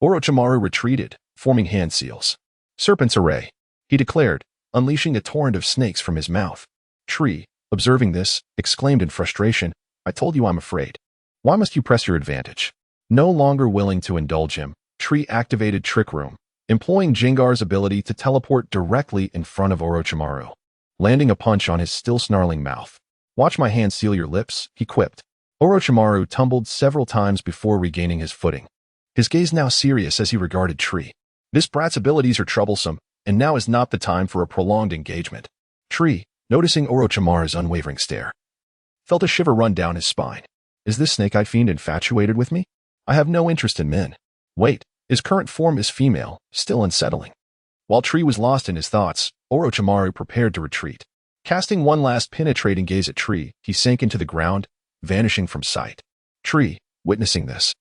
Orochimaru retreated, forming hand seals. "Serpent's array," he declared, unleashing a torrent of snakes from his mouth. Tree, observing this, exclaimed in frustration, "I told you I'm afraid. Why must you press your advantage?" No longer willing to indulge him, Tree activated Trick Room, employing Jengar's ability to teleport directly in front of Orochimaru, landing a punch on his still snarling mouth. "Watch my hand seal your lips," he quipped. Orochimaru tumbled several times before regaining his footing, his gaze now serious as he regarded Tree. This brat's abilities are troublesome, and now is not the time for a prolonged engagement. Tree, noticing Orochimaru's unwavering stare, felt a shiver run down his spine. Is this snake-eyed fiend infatuated with me? I have no interest in men. Wait, his current form is female, still unsettling. While Tree was lost in his thoughts, Orochimaru prepared to retreat. Casting one last penetrating gaze at Tree, he sank into the ground, vanishing from sight. Tree, witnessing this,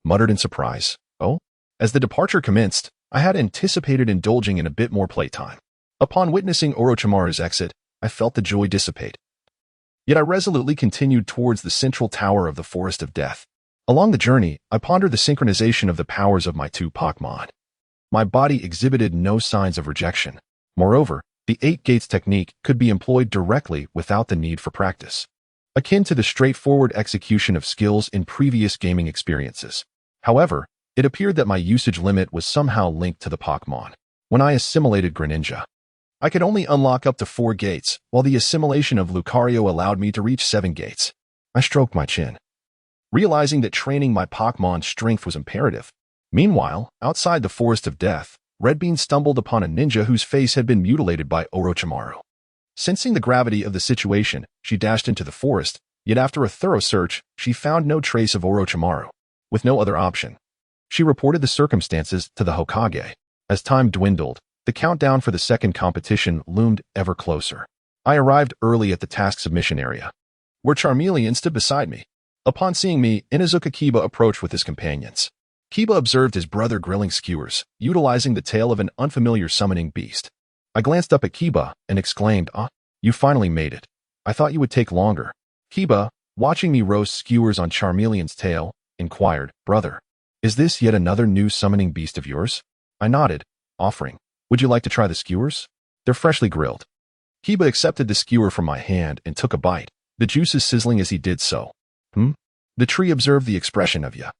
muttered in surprise, "Oh?" As the departure commenced, I had anticipated indulging in a bit more playtime. Upon witnessing Orochimaru's exit, I felt the joy dissipate. Yet I resolutely continued towards the central tower of the Forest of Death. Along the journey, I pondered the synchronization of the powers of my 2 Pokemon. My body exhibited no signs of rejection. Moreover, the 8 gates technique could be employed directly without the need for practice, akin to the straightforward execution of skills in previous gaming experiences. However, it appeared that my usage limit was somehow linked to the Pokemon. When I assimilated Greninja, I could only unlock up to 4 gates, while the assimilation of Lucario allowed me to reach 7 gates. I stroked my chin, realizing that training my Pokemon's strength was imperative. Meanwhile, outside the Forest of Death, Red Bean stumbled upon a ninja whose face had been mutilated by Orochimaru. Sensing the gravity of the situation, she dashed into the forest, yet after a thorough search, she found no trace of Orochimaru. With no other option, she reported the circumstances to the Hokage. As time dwindled, the countdown for the second competition loomed ever closer. I arrived early at the task submission area, where Charmeleon stood beside me. Upon seeing me, Inazuka Kiba approached with his companions. Kiba observed his brother grilling skewers, utilizing the tail of an unfamiliar summoning beast. I glanced up at Kiba and exclaimed, "Ah, you finally made it. I thought you would take longer." Kiba, watching me roast skewers on Charmeleon's tail, inquired, "Brother, is this yet another new summoning beast of yours?" I nodded, offering, "Would you like to try the skewers? They're freshly grilled." Kiba accepted the skewer from my hand and took a bite, the juices sizzling as he did so. The tree observed the expression of Ya,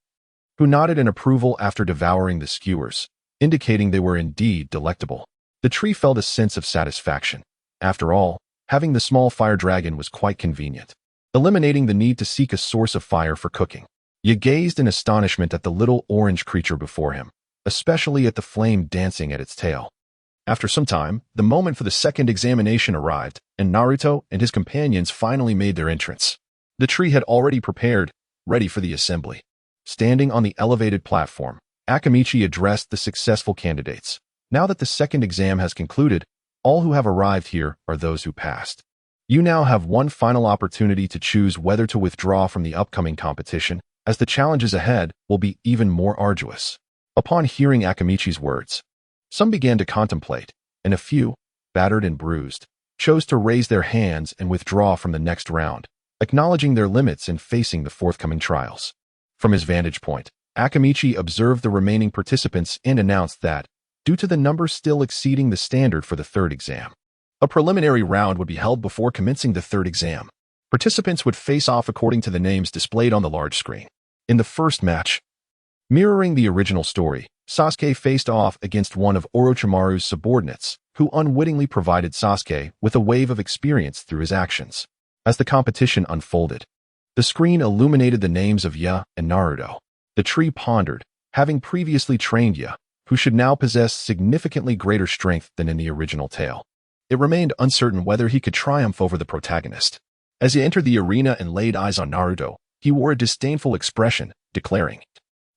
who nodded in approval after devouring the skewers, indicating they were indeed delectable. The tree felt a sense of satisfaction. After all, having the small fire dragon was quite convenient, eliminating the need to seek a source of fire for cooking. Ya gazed in astonishment at the little orange creature before him, especially at the flame dancing at its tail. After some time, the moment for the second examination arrived, and Naruto and his companions finally made their entrance. The tree had already prepared, ready for the assembly. Standing on the elevated platform, Akamichi addressed the successful candidates. Now that the second exam has concluded, all who have arrived here are those who passed. You now have one final opportunity to choose whether to withdraw from the upcoming competition, as the challenges ahead will be even more arduous. Upon hearing Akamichi's words, some began to contemplate, and a few, battered and bruised, chose to raise their hands and withdraw from the next round, acknowledging their limits and facing the forthcoming trials. From his vantage point, Akamichi observed the remaining participants and announced that, due to the number still exceeding the standard for the third exam, a preliminary round would be held before commencing the third exam. Participants would face off according to the names displayed on the large screen. In the first match, mirroring the original story, Sasuke faced off against one of Orochimaru's subordinates, who unwittingly provided Sasuke with a wave of experience through his actions. As the competition unfolded, the screen illuminated the names of Ya and Naruto. The tree pondered, having previously trained Ya, who should now possess significantly greater strength than in the original tale. It remained uncertain whether he could triumph over the protagonist. As he entered the arena and laid eyes on Naruto, he wore a disdainful expression, declaring,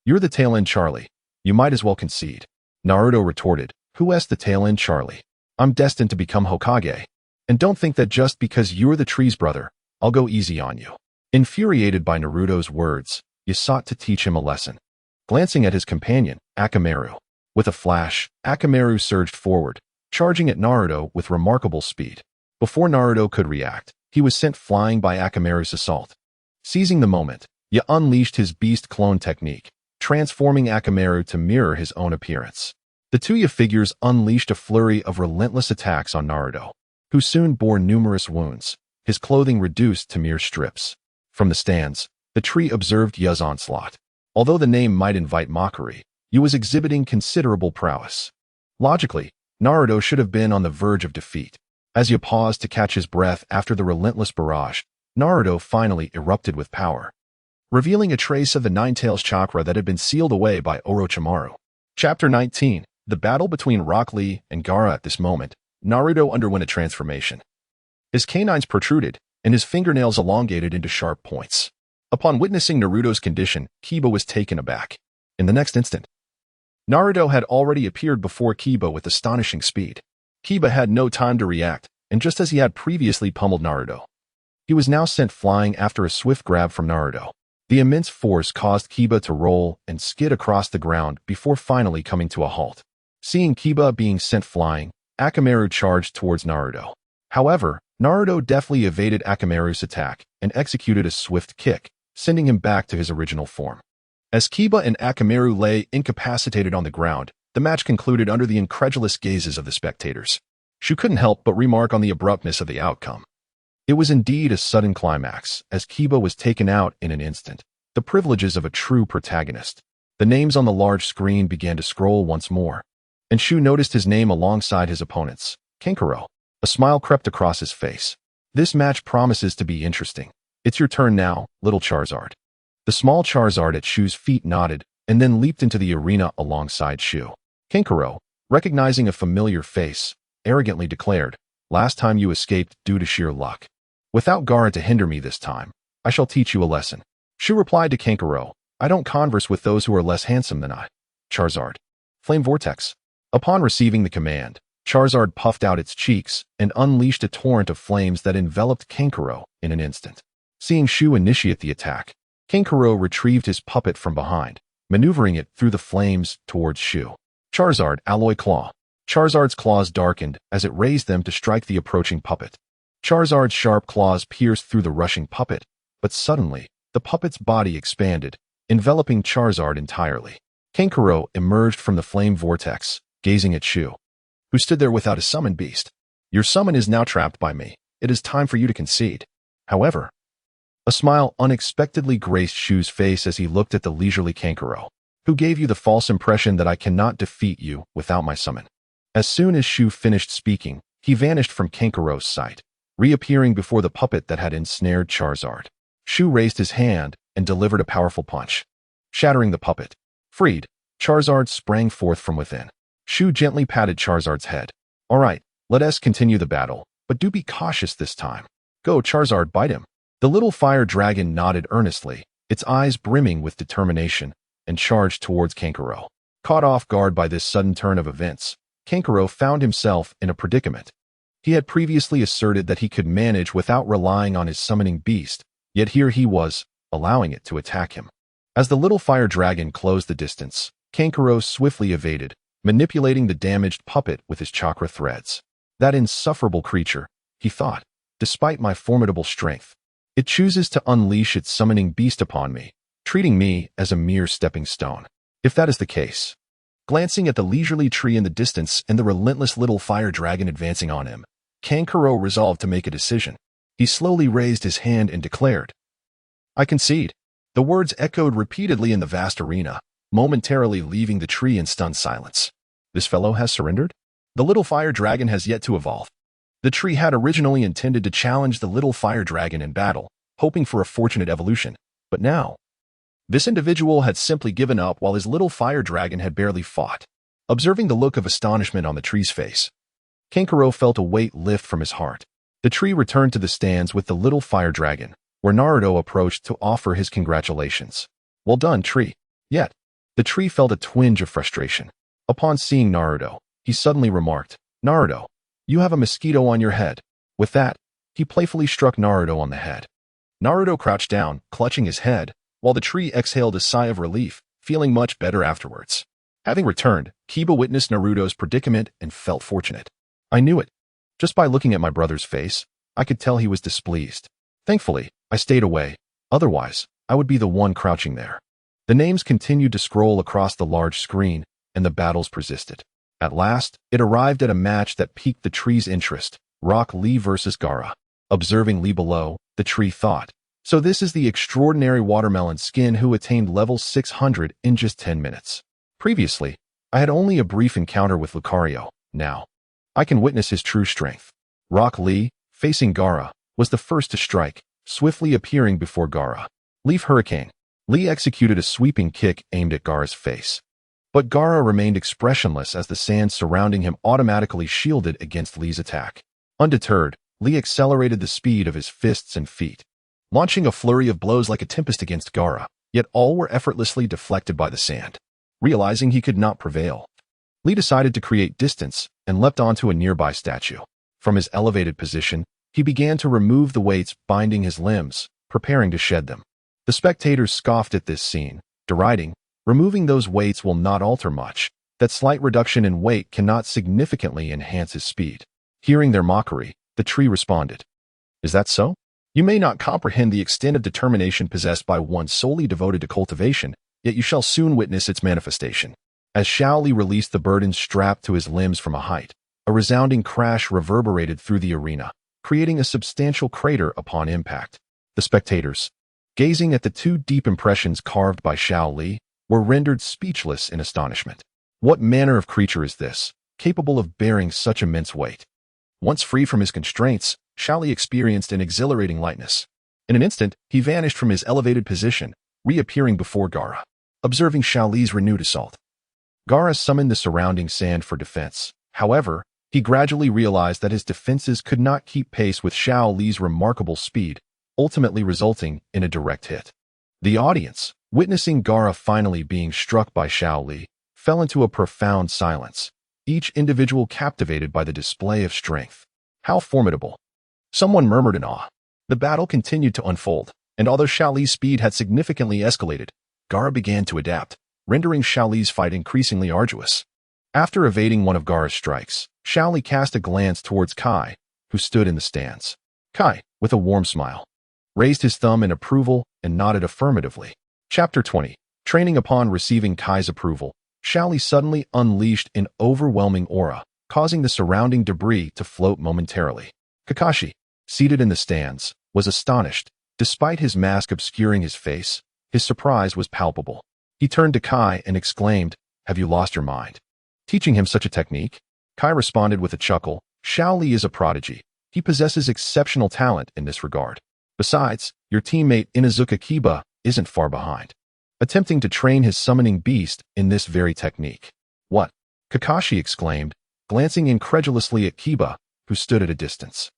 "You're the tail end Charlie. You might as well concede." Naruto retorted, "Who asked the tail end Charlie? I'm destined to become Hokage. And don't think that just because you're the tree's brother, I'll go easy on you." Infuriated by Naruto's words, he sought to teach him a lesson. Glancing at his companion, Akamaru. With a flash, Akamaru surged forward, charging at Naruto with remarkable speed. Before Naruto could react, he was sent flying by Akamaru's assault. Seizing the moment, he unleashed his beast clone technique, transforming Akamaru to mirror his own appearance. The two Ya figures unleashed a flurry of relentless attacks on Naruto, who soon bore numerous wounds, his clothing reduced to mere strips. From the stands, the tree observed Ya's onslaught. Although the name might invite mockery, Yu was exhibiting considerable prowess. Logically, Naruto should have been on the verge of defeat. As Yu paused to catch his breath after the relentless barrage, Naruto finally erupted with power, revealing a trace of the Nine-Tails chakra that had been sealed away by Orochimaru. Chapter 19, The Battle Between Rock Lee and Gaara. At this moment, Naruto underwent a transformation. His canines protruded, and his fingernails elongated into sharp points. Upon witnessing Naruto's condition, Kiba was taken aback. In the next instant, Naruto had already appeared before Kiba with astonishing speed. Kiba had no time to react, and just as he had previously pummeled Naruto, he was now sent flying after a swift grab from Naruto. The immense force caused Kiba to roll and skid across the ground before finally coming to a halt. Seeing Kiba being sent flying, Akamaru charged towards Naruto. However, Naruto deftly evaded Akamaru's attack and executed a swift kick, sending him back to his original form. As Kiba and Akamaru lay incapacitated on the ground, the match concluded under the incredulous gazes of the spectators. Shu couldn't help but remark on the abruptness of the outcome. It was indeed a sudden climax, as Kiba was taken out in an instant, the privileges of a true protagonist. The names on the large screen began to scroll once more, and Shu noticed his name alongside his opponent's, Kankuro. A smile crept across his face. "This match promises to be interesting. It's your turn now, little Charizard." The small Charizard at Shu's feet nodded, and then leaped into the arena alongside Shu. Kankuro, recognizing a familiar face, arrogantly declared, "Last time you escaped due to sheer luck. Without Gaara to hinder me this time, I shall teach you a lesson." Shu replied to Kankuro, "I don't converse with those who are less handsome than I." Charizard. Flame Vortex. Upon receiving the command, Charizard puffed out its cheeks and unleashed a torrent of flames that enveloped Kankuro in an instant. Seeing Shu initiate the attack, Kankuro retrieved his puppet from behind, maneuvering it through the flames towards Shu. Charizard Alloy Claw. Charizard's claws darkened as it raised them to strike the approaching puppet. Charizard's sharp claws pierced through the rushing puppet, but suddenly, the puppet's body expanded, enveloping Charizard entirely. Kankuro emerged from the flame vortex, gazing at Shu, who stood there without a summon beast. "Your summon is now trapped by me. It is time for you to concede." However, a smile unexpectedly graced Shu's face as he looked at the leisurely Kankuro. "Who gave you the false impression that I cannot defeat you without my summon?" As soon as Shu finished speaking, he vanished from Kankuro's sight, reappearing before the puppet that had ensnared Charizard. Shu raised his hand and delivered a powerful punch, shattering the puppet. Freed, Charizard sprang forth from within. Shu gently patted Charizard's head. "All right, let us continue the battle, but do be cautious this time. Go, Charizard, bite him." The little fire dragon nodded earnestly, its eyes brimming with determination, and charged towards Kankuro. Caught off guard by this sudden turn of events, Kankuro found himself in a predicament. He had previously asserted that he could manage without relying on his summoning beast, yet here he was, allowing it to attack him. As the little fire dragon closed the distance, Kankuro swiftly evaded, manipulating the damaged puppet with his chakra threads. "That insufferable creature," he thought, "despite my formidable strength, it chooses to unleash its summoning beast upon me, treating me as a mere stepping stone. If that is the case..." Glancing at the leisurely tree in the distance and the relentless little fire dragon advancing on him, Kankuro resolved to make a decision. He slowly raised his hand and declared, "I concede." The words echoed repeatedly in the vast arena, momentarily leaving the tree in stunned silence. This fellow has surrendered? The little fire dragon has yet to evolve. The tree had originally intended to challenge the little fire dragon in battle, hoping for a fortunate evolution, but now, this individual had simply given up while his little fire dragon had barely fought. Observing the look of astonishment on the tree's face, Kankuro felt a weight lift from his heart. The tree returned to the stands with the little fire dragon, where Naruto approached to offer his congratulations. "Well done, tree." Yet, the tree felt a twinge of frustration. Upon seeing Naruto, he suddenly remarked, "Naruto, you have a mosquito on your head." With that, he playfully struck Naruto on the head. Naruto crouched down, clutching his head, while the tree exhaled a sigh of relief, feeling much better afterwards. Having returned, Kiba witnessed Naruto's predicament and felt fortunate. "I knew it. Just by looking at my brother's face, I could tell he was displeased. Thankfully, I stayed away. Otherwise, I would be the one crouching there." The names continued to scroll across the large screen, and the battles persisted. At last, it arrived at a match that piqued the tree's interest, Rock Lee versus Gaara. Observing Lee below, the tree thought, "So this is the extraordinary watermelon skin who attained level 600 in just 10 minutes. Previously, I had only a brief encounter with Lucario. Now, I can witness his true strength." Rock Lee, facing Gaara, was the first to strike, swiftly appearing before Gaara. Leaf Hurricane. Lee executed a sweeping kick aimed at Gaara's face. But Gaara remained expressionless as the sand surrounding him automatically shielded against Lee's attack. Undeterred, Lee accelerated the speed of his fists and feet, launching a flurry of blows like a tempest against Gaara, yet all were effortlessly deflected by the sand. Realizing he could not prevail, Lee decided to create distance and leapt onto a nearby statue. From his elevated position, he began to remove the weights binding his limbs, preparing to shed them. The spectators scoffed at this scene, deriding, "Removing those weights will not alter much. That slight reduction in weight cannot significantly enhance his speed." Hearing their mockery, the tree responded, "Is that so? You may not comprehend the extent of determination possessed by one solely devoted to cultivation, yet you shall soon witness its manifestation." As Shaoli released the burden strapped to his limbs from a height, a resounding crash reverberated through the arena, creating a substantial crater upon impact. The spectators, gazing at the two deep impressions carved by Shaoli, were rendered speechless in astonishment. What manner of creature is this, capable of bearing such immense weight? Once free from his constraints, Shaoli experienced an exhilarating lightness. In an instant, he vanished from his elevated position, reappearing before Gaara. observing Xiao Li's renewed assault. Gaara summoned the surrounding sand for defense. However, he gradually realized that his defenses could not keep pace with Xiao Li's remarkable speed, ultimately resulting in a direct hit. The audience, witnessing Gaara finally being struck by Xiao Li, fell into a profound silence, each individual captivated by the display of strength. How formidable! Someone murmured in awe. The battle continued to unfold, and although Xiao Li's speed had significantly escalated, Gaara began to adapt, rendering Xiao Li's fight increasingly arduous. After evading one of Gaara's strikes, Xiao Li cast a glance towards Kai, who stood in the stands. Kai, with a warm smile, raised his thumb in approval and nodded affirmatively. Chapter 20. Training. Upon receiving Kai's approval, Xiao Li suddenly unleashed an overwhelming aura, causing the surrounding debris to float momentarily. Kakashi, seated in the stands, was astonished. Despite his mask obscuring his face, his surprise was palpable. He turned to Kai and exclaimed, "Have you lost your mind? Teaching him such a technique?" Kai responded with a chuckle, "Xiao Li is a prodigy. He possesses exceptional talent in this regard. Besides, your teammate Inazuka Kiba isn't far behind, attempting to train his summoning beast in this very technique." "What?" Kakashi exclaimed, glancing incredulously at Kiba, who stood at a distance.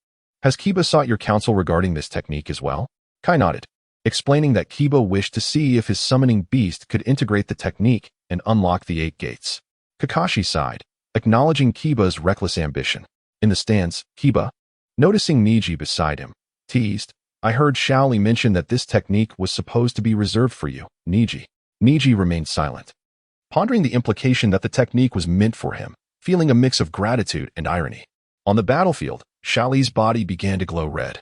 "Has Kiba sought your counsel regarding this technique as well?" Kai nodded, explaining that Kiba wished to see if his summoning beast could integrate the technique and unlock the 8 gates. Kakashi sighed, acknowledging Kiba's reckless ambition. In the stands, Kiba, noticing Niji beside him, teased, "I heard Xiao Li mention that this technique was supposed to be reserved for you, Niji." Niji remained silent, pondering the implication that the technique was meant for him, feeling a mix of gratitude and irony. On the battlefield, Xiao Li's body began to glow red,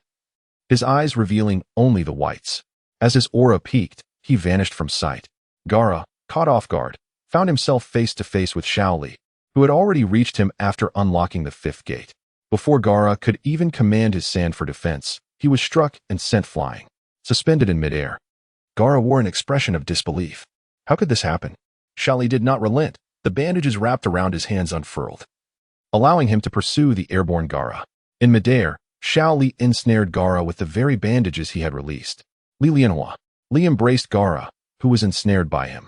his eyes revealing only the whites. As his aura peaked, he vanished from sight. Gaara, caught off guard, found himself face to face with Xiao Li, who had already reached him after unlocking the 5th gate. Before Gaara could even command his sand for defense, he was struck and sent flying, suspended in midair. Gaara wore an expression of disbelief. How could this happen? Xiao Li did not relent. The bandages wrapped around his hands unfurled, allowing him to pursue the airborne Gaara. In midair, Xiao Li ensnared Gaara with the very bandages he had released. Li Lianhua. Li embraced Gaara, who was ensnared by him,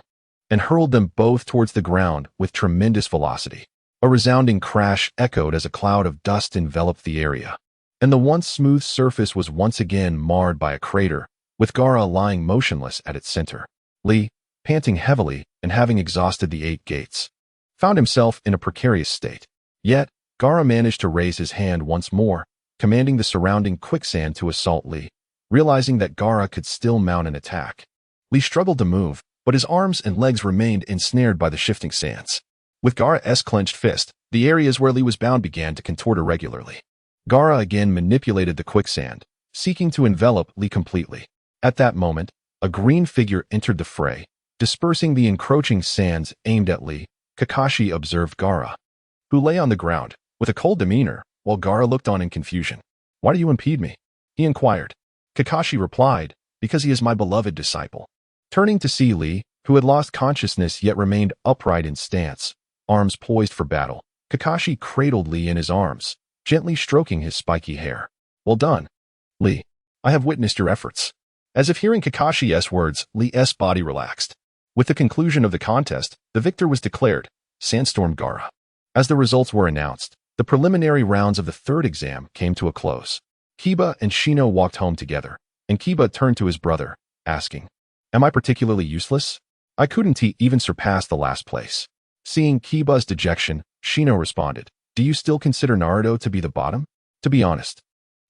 and hurled them both towards the ground with tremendous velocity. A resounding crash echoed as a cloud of dust enveloped the area, and the once smooth surface was once again marred by a crater, with Gaara lying motionless at its center. Li, panting heavily and having exhausted the 8 gates, found himself in a precarious state. Yet, Gaara managed to raise his hand once more, commanding the surrounding quicksand to assault Li, realizing that Gaara could still mount an attack. Li struggled to move, but his arms and legs remained ensnared by the shifting sands. With Gaara's clenched fist, the areas where Li was bound began to contort irregularly. Gaara again manipulated the quicksand, seeking to envelop Li completely. At that moment, a green figure entered the fray, dispersing the encroaching sands aimed at Li. Kakashi observed Gaara, who lay on the ground, with a cold demeanor, while Gaara looked on in confusion. "Why do you impede me?" he inquired. Kakashi replied, "Because he is my beloved disciple." Turning to see Li, who had lost consciousness yet remained upright in stance, arms poised for battle, Kakashi cradled Li in his arms, gently stroking his spiky hair. "Well done, Li. I have witnessed your efforts." As if hearing Kakashi's words, Li's body relaxed. With the conclusion of the contest, the victor was declared, Sandstorm Gaara. As the results were announced, the preliminary rounds of the 3rd exam came to a close. Kiba and Shino walked home together, and Kiba turned to his brother, asking, "Am I particularly useless? I couldn't even surpass the last place." Seeing Kiba's dejection, Shino responded, "Do you still consider Naruto to be the bottom? To be honest,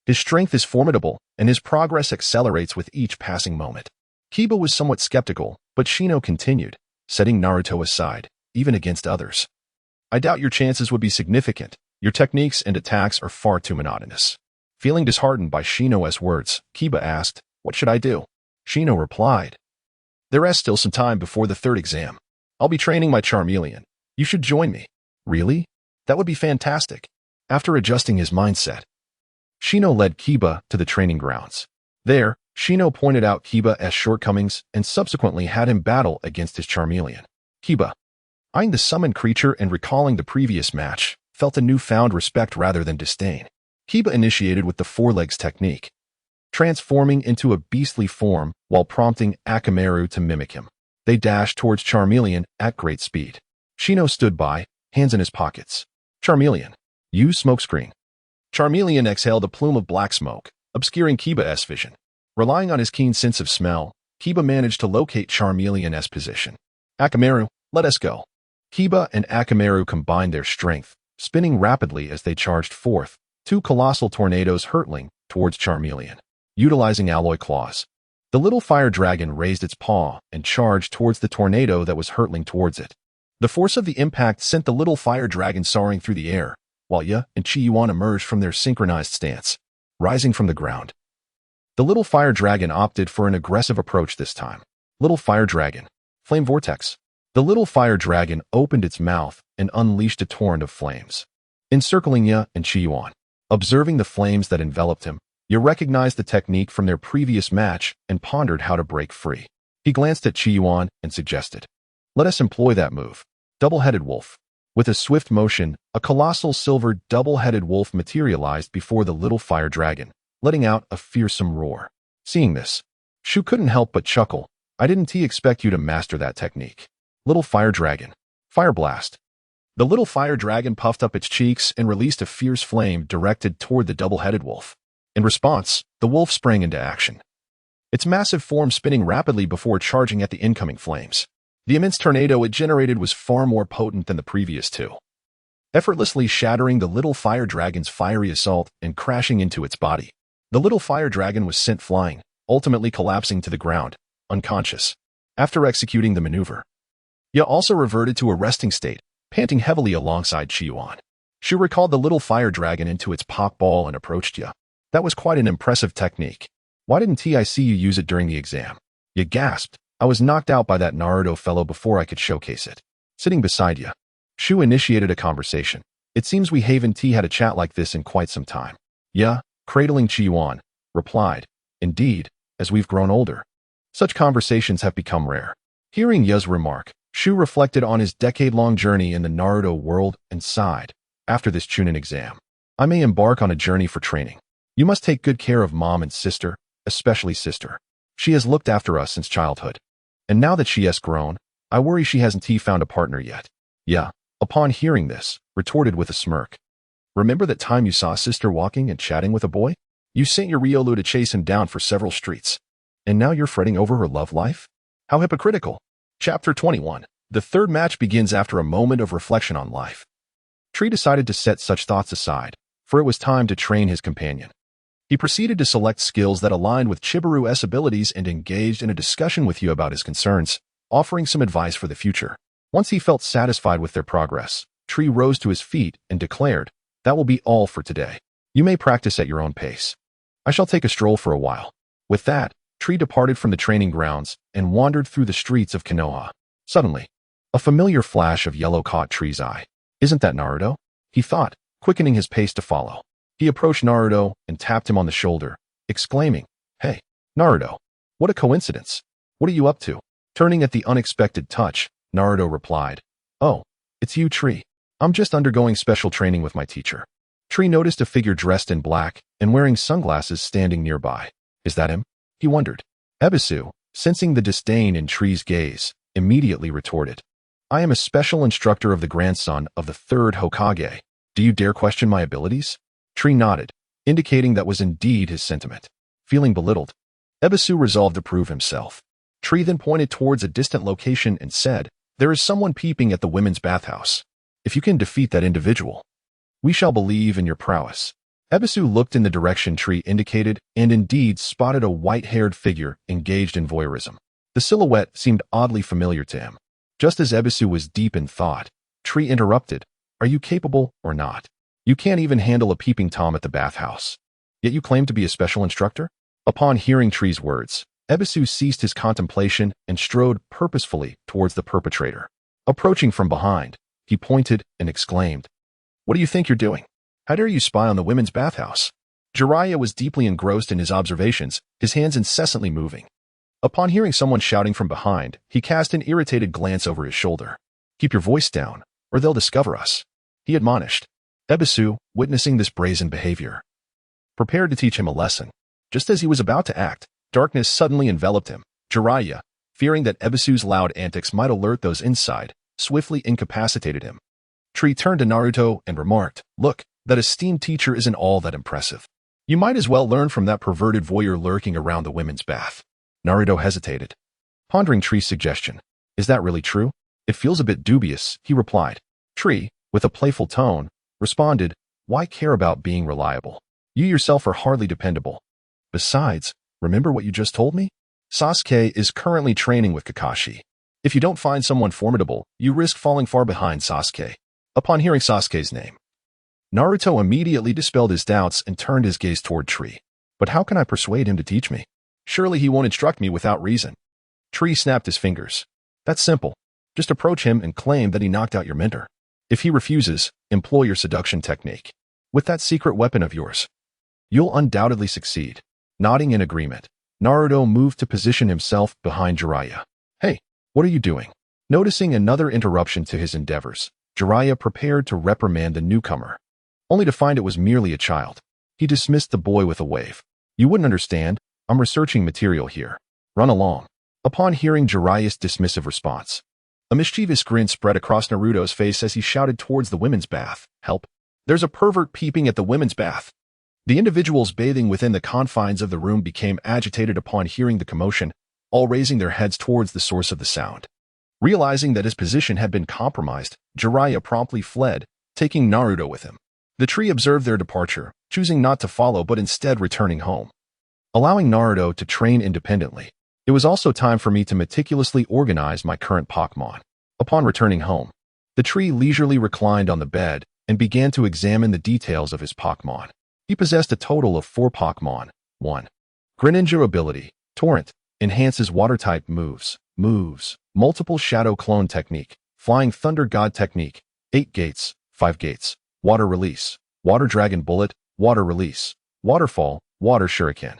his strength is formidable, and his progress accelerates with each passing moment." Kiba was somewhat skeptical, but Shino continued, setting Naruto aside, even against others. "I doubt your chances would be significant. Your techniques and attacks are far too monotonous." Feeling disheartened by Shino's words, Kiba asked, "What should I do?" Shino replied, "There is still some time before the 3rd exam. I'll be training my Charmeleon. You should join me." "Really? That would be fantastic." After adjusting his mindset, Shino led Kiba to the training grounds. There, Shino pointed out Kiba's shortcomings and subsequently had him battle against his Charmeleon. Kiba, eyeing the summoned creature and recalling the previous match, felt a newfound respect rather than disdain. Kiba initiated with the 4 legs technique, transforming into a beastly form while prompting Akamaru to mimic him. They dashed towards Charmeleon at great speed. Shino stood by, hands in his pockets. Charmeleon, use smokescreen. Charmeleon exhaled a plume of black smoke, obscuring Kiba's vision. Relying on his keen sense of smell, Kiba managed to locate Charmeleon's position. Akamaru, let us go. Kiba and Akamaru combined their strength, spinning rapidly as they charged forth, two colossal tornadoes hurtling towards Charmeleon. Utilizing alloy claws, the little fire dragon raised its paw and charged towards the tornado that was hurtling towards it. The force of the impact sent the little fire dragon soaring through the air, while Ya and Chi-Yuan emerged from their synchronized stance, rising from the ground. The little fire dragon opted for an aggressive approach this time. Little fire dragon, flame vortex. The little fire dragon opened its mouth and unleashed a torrent of flames, encircling Ya and Chi-Yuan. Observing the flames that enveloped him, Ya recognized the technique from their previous match and pondered how to break free. He glanced at Chi-Yuan and suggested, "Let us employ that move. Double-headed wolf." With a swift motion, a colossal silver double-headed wolf materialized before the little fire dragon, letting out a fearsome roar. Seeing this, Shu couldn't help but chuckle. "I didn't expect you to master that technique." Little fire dragon, fire blast. The little fire dragon puffed up its cheeks and released a fierce flame directed toward the double-headed wolf. In response, the wolf sprang into action, its massive form spinning rapidly before charging at the incoming flames. The immense tornado it generated was far more potent than the previous two, effortlessly shattering the little fire dragon's fiery assault and crashing into its body. The little fire dragon was sent flying, ultimately collapsing to the ground, unconscious. After executing the maneuver, Ya also reverted to a resting state, panting heavily alongside Chi-Yuan. Shu recalled the little fire dragon into its pop ball and approached Ya. "That was quite an impressive technique. Why didn't I see you use it during the exam?" Ya gasped. "I was knocked out by that Naruto fellow before I could showcase it." Sitting beside Ya, Shu initiated a conversation. "It seems we haven't had a chat like this in quite some time." Ya, cradling Chi-Yuan, replied, "Indeed, as we've grown older, such conversations have become rare." Hearing Ya's remark, Shu reflected on his decade-long journey in the Naruto world and sighed. "After this Chunin exam, I may embark on a journey for training. You must take good care of mom and sister, especially sister. She has looked after us since childhood. And now that she has grown, I worry she hasn't found a partner yet." Ya, upon hearing this, retorted with a smirk. "Remember that time you saw sister walking and chatting with a boy? You sent your Ryolu to chase him down for several streets. And now you're fretting over her love life? How hypocritical." Chapter 21. The third match begins after a moment of reflection on life. Tree decided to set such thoughts aside, for it was time to train his companion. He proceeded to select skills that aligned with Chibiru's abilities and engaged in a discussion with you about his concerns, offering some advice for the future. Once he felt satisfied with their progress, Tree rose to his feet and declared, "That will be all for today. You may practice at your own pace. I shall take a stroll for a while." With that, Tree departed from the training grounds and wandered through the streets of Konoha. Suddenly, a familiar flash of yellow caught Tree's eye. "Isn't that Naruto?" he thought, quickening his pace to follow. He approached Naruto and tapped him on the shoulder, exclaiming, "Hey, Naruto, what a coincidence. What are you up to?" Turning at the unexpected touch, Naruto replied, "Oh, it's you, Tree. I'm just undergoing special training with my teacher." Tree noticed a figure dressed in black and wearing sunglasses standing nearby. "Is that him?" he wondered. Ebisu, sensing the disdain in Tree's gaze, immediately retorted, "I am a special instructor of the grandson of the third Hokage. Do you dare question my abilities?" Tree nodded, indicating that was indeed his sentiment. Feeling belittled, Ebisu resolved to prove himself. Tree then pointed towards a distant location and said, "There is someone peeping at the women's bathhouse. If you can defeat that individual, we shall believe in your prowess." Ebisu looked in the direction Tree indicated and indeed spotted a white-haired figure engaged in voyeurism. The silhouette seemed oddly familiar to him. Just as Ebisu was deep in thought, Tree interrupted, "Are you capable or not? You can't even handle a peeping Tom at the bathhouse. Yet you claim to be a special instructor?" Upon hearing Tree's words, Ebisu ceased his contemplation and strode purposefully towards the perpetrator. Approaching from behind, he pointed and exclaimed, "What do you think you're doing? How dare you spy on the women's bathhouse?" Jiraiya was deeply engrossed in his observations, his hands incessantly moving. Upon hearing someone shouting from behind, he cast an irritated glance over his shoulder. "Keep your voice down, or they'll discover us," he admonished. Ebisu, witnessing this brazen behavior, prepared to teach him a lesson. Just as he was about to act, darkness suddenly enveloped him. Jiraiya, fearing that Ebisu's loud antics might alert those inside, swiftly incapacitated him. Tree turned to Naruto and remarked, "Look, that esteemed teacher isn't all that impressive. You might as well learn from that perverted voyeur lurking around the women's bath." Naruto hesitated, pondering Tree's suggestion. "Is that really true? It feels a bit dubious," he replied. Tree, with a playful tone, responded, "Why care about being reliable? You yourself are hardly dependable. Besides, remember what you just told me? Sasuke is currently training with Kakashi. If you don't find someone formidable, you risk falling far behind Sasuke." Upon hearing Sasuke's name, Naruto immediately dispelled his doubts and turned his gaze toward Tree. "But how can I persuade him to teach me? Surely he won't instruct me without reason." Tree snapped his fingers. "That's simple. Just approach him and claim that he knocked out your mentor. If he refuses, employ your seduction technique. With that secret weapon of yours, you'll undoubtedly succeed." Nodding in agreement, Naruto moved to position himself behind Jiraiya. "Hey, what are you doing?" Noticing another interruption to his endeavors, Jiraiya prepared to reprimand the newcomer, only to find it was merely a child. He dismissed the boy with a wave. "You wouldn't understand. I'm researching material here. Run along." Upon hearing Jiraiya's dismissive response, a mischievous grin spread across Naruto's face as he shouted towards the women's bath, "Help! There's a pervert peeping at the women's bath." The individuals bathing within the confines of the room became agitated upon hearing the commotion, all raising their heads towards the source of the sound. Realizing that his position had been compromised, Jiraiya promptly fled, taking Naruto with him. The Tree observed their departure, choosing not to follow but instead returning home, allowing Naruto to train independently. It was also time for me to meticulously organize my current Pokemon. Upon returning home, the Tree leisurely reclined on the bed and began to examine the details of his Pokemon. He possessed a total of 4 Pokemon. 1. Greninja ability, Torrent, enhances water-type moves. Multiple Shadow Clone technique, Flying Thunder God technique, 8 gates, 5 gates, Water Release, Water Dragon Bullet, Water Release, Waterfall, Water Shuriken,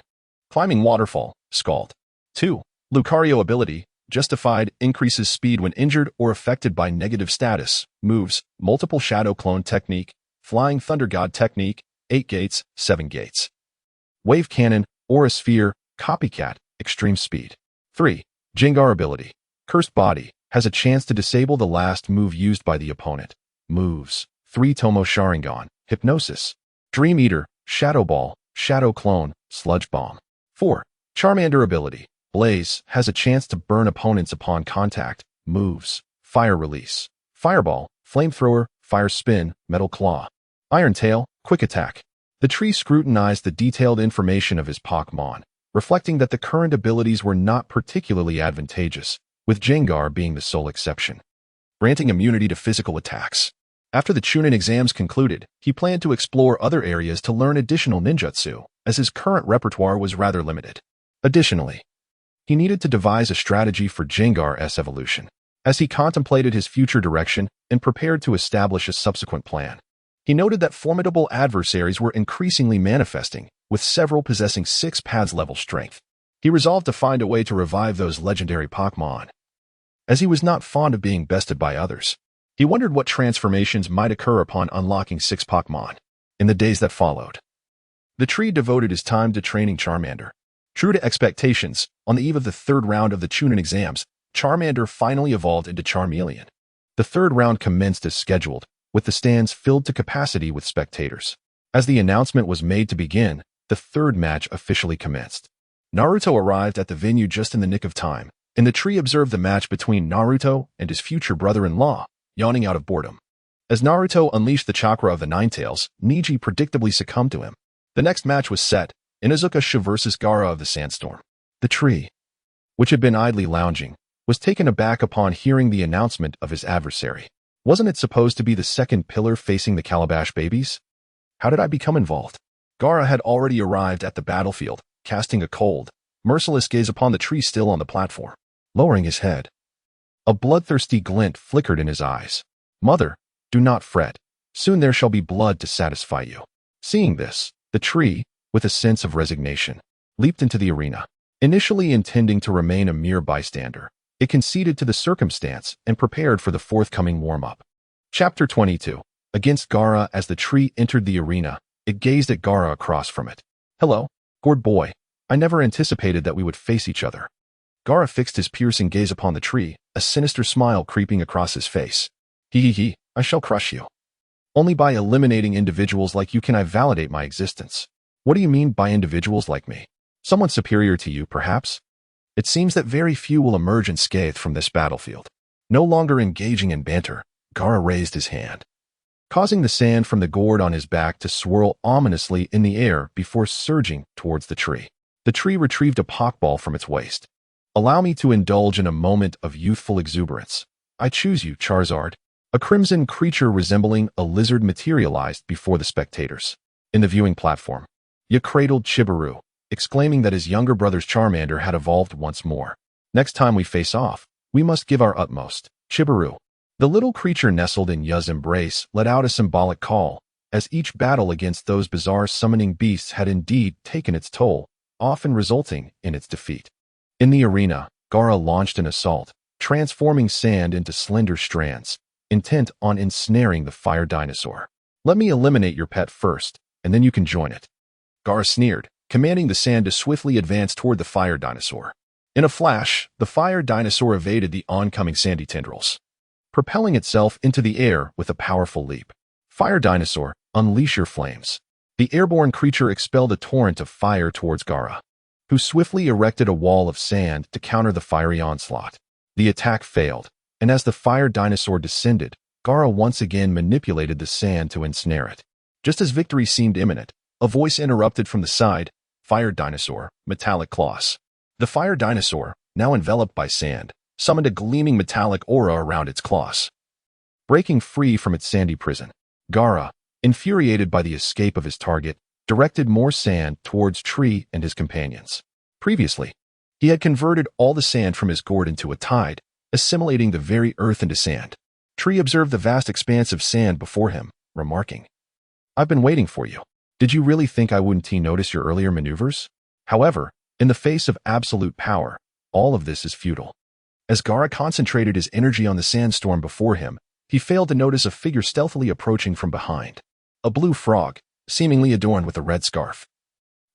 Climbing Waterfall, Scald. 2. Lucario ability, Justified, increases speed when injured or affected by negative status, moves, Multiple Shadow Clone technique, Flying Thunder God technique, 8 gates, 7 gates. Wave Cannon, Aura Sphere, Copycat, extreme speed. 3. Jengar ability, Cursed Body, has a chance to disable the last move used by the opponent. Moves, 3 Tomo Sharingan, Hypnosis, Dream Eater, Shadow Ball, Shadow Clone, Sludge Bomb. 4. Charmander ability, Blaze, has a chance to burn opponents upon contact. Moves, Fire Release, Fireball, Flamethrower, Fire Spin, Metal Claw, Iron Tail, Quick Attack. The Tree scrutinized the detailed information of his Pokemon, reflecting that the current abilities were not particularly advantageous, with Jengar being the sole exception, granting immunity to physical attacks. After the Chunin exams concluded, he planned to explore other areas to learn additional ninjutsu, as his current repertoire was rather limited. Additionally, he needed to devise a strategy for Jengar's evolution, as he contemplated his future direction and prepared to establish a subsequent plan. He noted that formidable adversaries were increasingly manifesting, with several possessing 6 paths level strength. He resolved to find a way to revive those legendary Pokemon, as he was not fond of being bested by others. He wondered what transformations might occur upon unlocking 6 Pokemon. In the days that followed, the Tree devoted his time to training Charmander. True to expectations, on the eve of the 3rd round of the Chunin exams, Charmander finally evolved into Charmeleon. The 3rd round commenced as scheduled, with the stands filled to capacity with spectators. As the announcement was made to begin, the 3rd match officially commenced. Naruto arrived at the venue just in the nick of time, and the Tree observed the match between Naruto and his future brother-in-law, yawning out of boredom. As Naruto unleashed the chakra of the Ninetales, Neji predictably succumbed to him. The next match was set, Inazuka Shu versus Gaara of the Sandstorm. The Tree, which had been idly lounging, was taken aback upon hearing the announcement of his adversary. Wasn't it supposed to be the 2nd pillar facing the Calabash babies? How did I become involved? Gaara had already arrived at the battlefield, casting a cold, merciless gaze upon the Tree still on the platform. Lowering his head, a bloodthirsty glint flickered in his eyes. "Mother, do not fret. Soon there shall be blood to satisfy you." Seeing this, the Tree, with a sense of resignation, leaped into the arena. Initially intending to remain a mere bystander, it conceded to the circumstance and prepared for the forthcoming warm-up. Chapter 22. Against Gaara. As the Tree entered the arena, it gazed at Gaara across from it. "Hello, gourd boy. I never anticipated that we would face each other." Gaara fixed his piercing gaze upon the tree, a sinister smile creeping across his face. He, I shall crush you. Only by eliminating individuals like you can I validate my existence. What do you mean by individuals like me? Someone superior to you, perhaps? It seems that very few will emerge unscathed from this battlefield. No longer engaging in banter, Gaara raised his hand, causing the sand from the gourd on his back to swirl ominously in the air before surging towards the tree. The tree retrieved a pokeball from its waist. Allow me to indulge in a moment of youthful exuberance. I choose you, Charizard. A crimson creature resembling a lizard materialized before the spectators. In the viewing platform, Yi cradled Chibiru, exclaiming that his younger brother's Charmander had evolved once more. Next time we face off, we must give our utmost, Chibiru. The little creature nestled in Yi's embrace let out a symbolic call, as each battle against those bizarre summoning beasts had indeed taken its toll, often resulting in its defeat. In the arena, Gaara launched an assault, transforming sand into slender strands, intent on ensnaring the fire dinosaur. Let me eliminate your pet first, and then you can join it. Gaara sneered, commanding the sand to swiftly advance toward the fire dinosaur. In a flash, the fire dinosaur evaded the oncoming sandy tendrils, propelling itself into the air with a powerful leap. Fire dinosaur, unleash your flames. The airborne creature expelled a torrent of fire towards Gaara, who swiftly erected a wall of sand to counter the fiery onslaught. The attack failed, and as the fire dinosaur descended, Gaara once again manipulated the sand to ensnare it. Just as victory seemed imminent, a voice interrupted from the side, Fire dinosaur, metallic claws. The fire dinosaur, now enveloped by sand, summoned a gleaming metallic aura around its claws. Breaking free from its sandy prison, Gaara, infuriated by the escape of his target, directed more sand towards Tree and his companions. Previously, he had converted all the sand from his gourd into a tide, assimilating the very earth into sand. Tree observed the vast expanse of sand before him, remarking, I've been waiting for you. Did you really think I wouldn't notice your earlier maneuvers? However, in the face of absolute power, all of this is futile. As Gaara concentrated his energy on the sandstorm before him, he failed to notice a figure stealthily approaching from behind. A blue frog, seemingly adorned with a red scarf,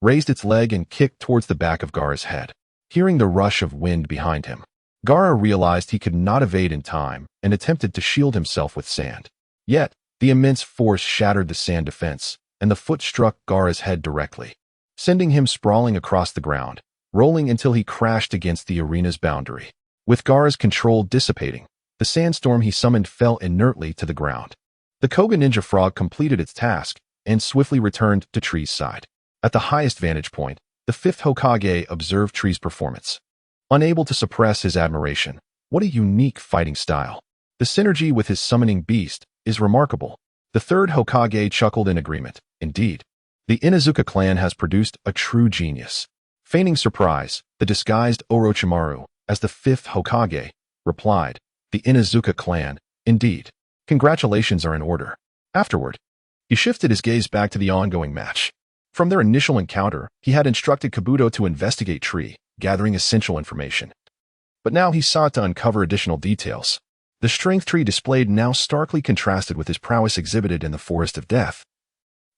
raised its leg and kicked towards the back of Gaara's head. Hearing the rush of wind behind him, Gaara realized he could not evade in time and attempted to shield himself with sand. Yet, the immense force shattered the sand defense, and the foot struck Gaara's head directly, sending him sprawling across the ground, rolling until he crashed against the arena's boundary. With Gaara's control dissipating, the sandstorm he summoned fell inertly to the ground. The Koga Ninja Frog completed its task and swiftly returned to Tree's side. At the highest vantage point, the fifth Hokage observed Tree's performance, unable to suppress his admiration. What a unique fighting style. The synergy with his summoning beast is remarkable. The third Hokage chuckled in agreement. Indeed, the Inazuka clan has produced a true genius. Feigning surprise, the disguised Orochimaru, as the fifth Hokage, replied, The Inazuka clan, indeed. Congratulations are in order. Afterward, he shifted his gaze back to the ongoing match. From their initial encounter, he had instructed Kabuto to investigate Tree, gathering essential information. But now he sought to uncover additional details. The strength Tree displayed now starkly contrasted with his prowess exhibited in the Forest of Death,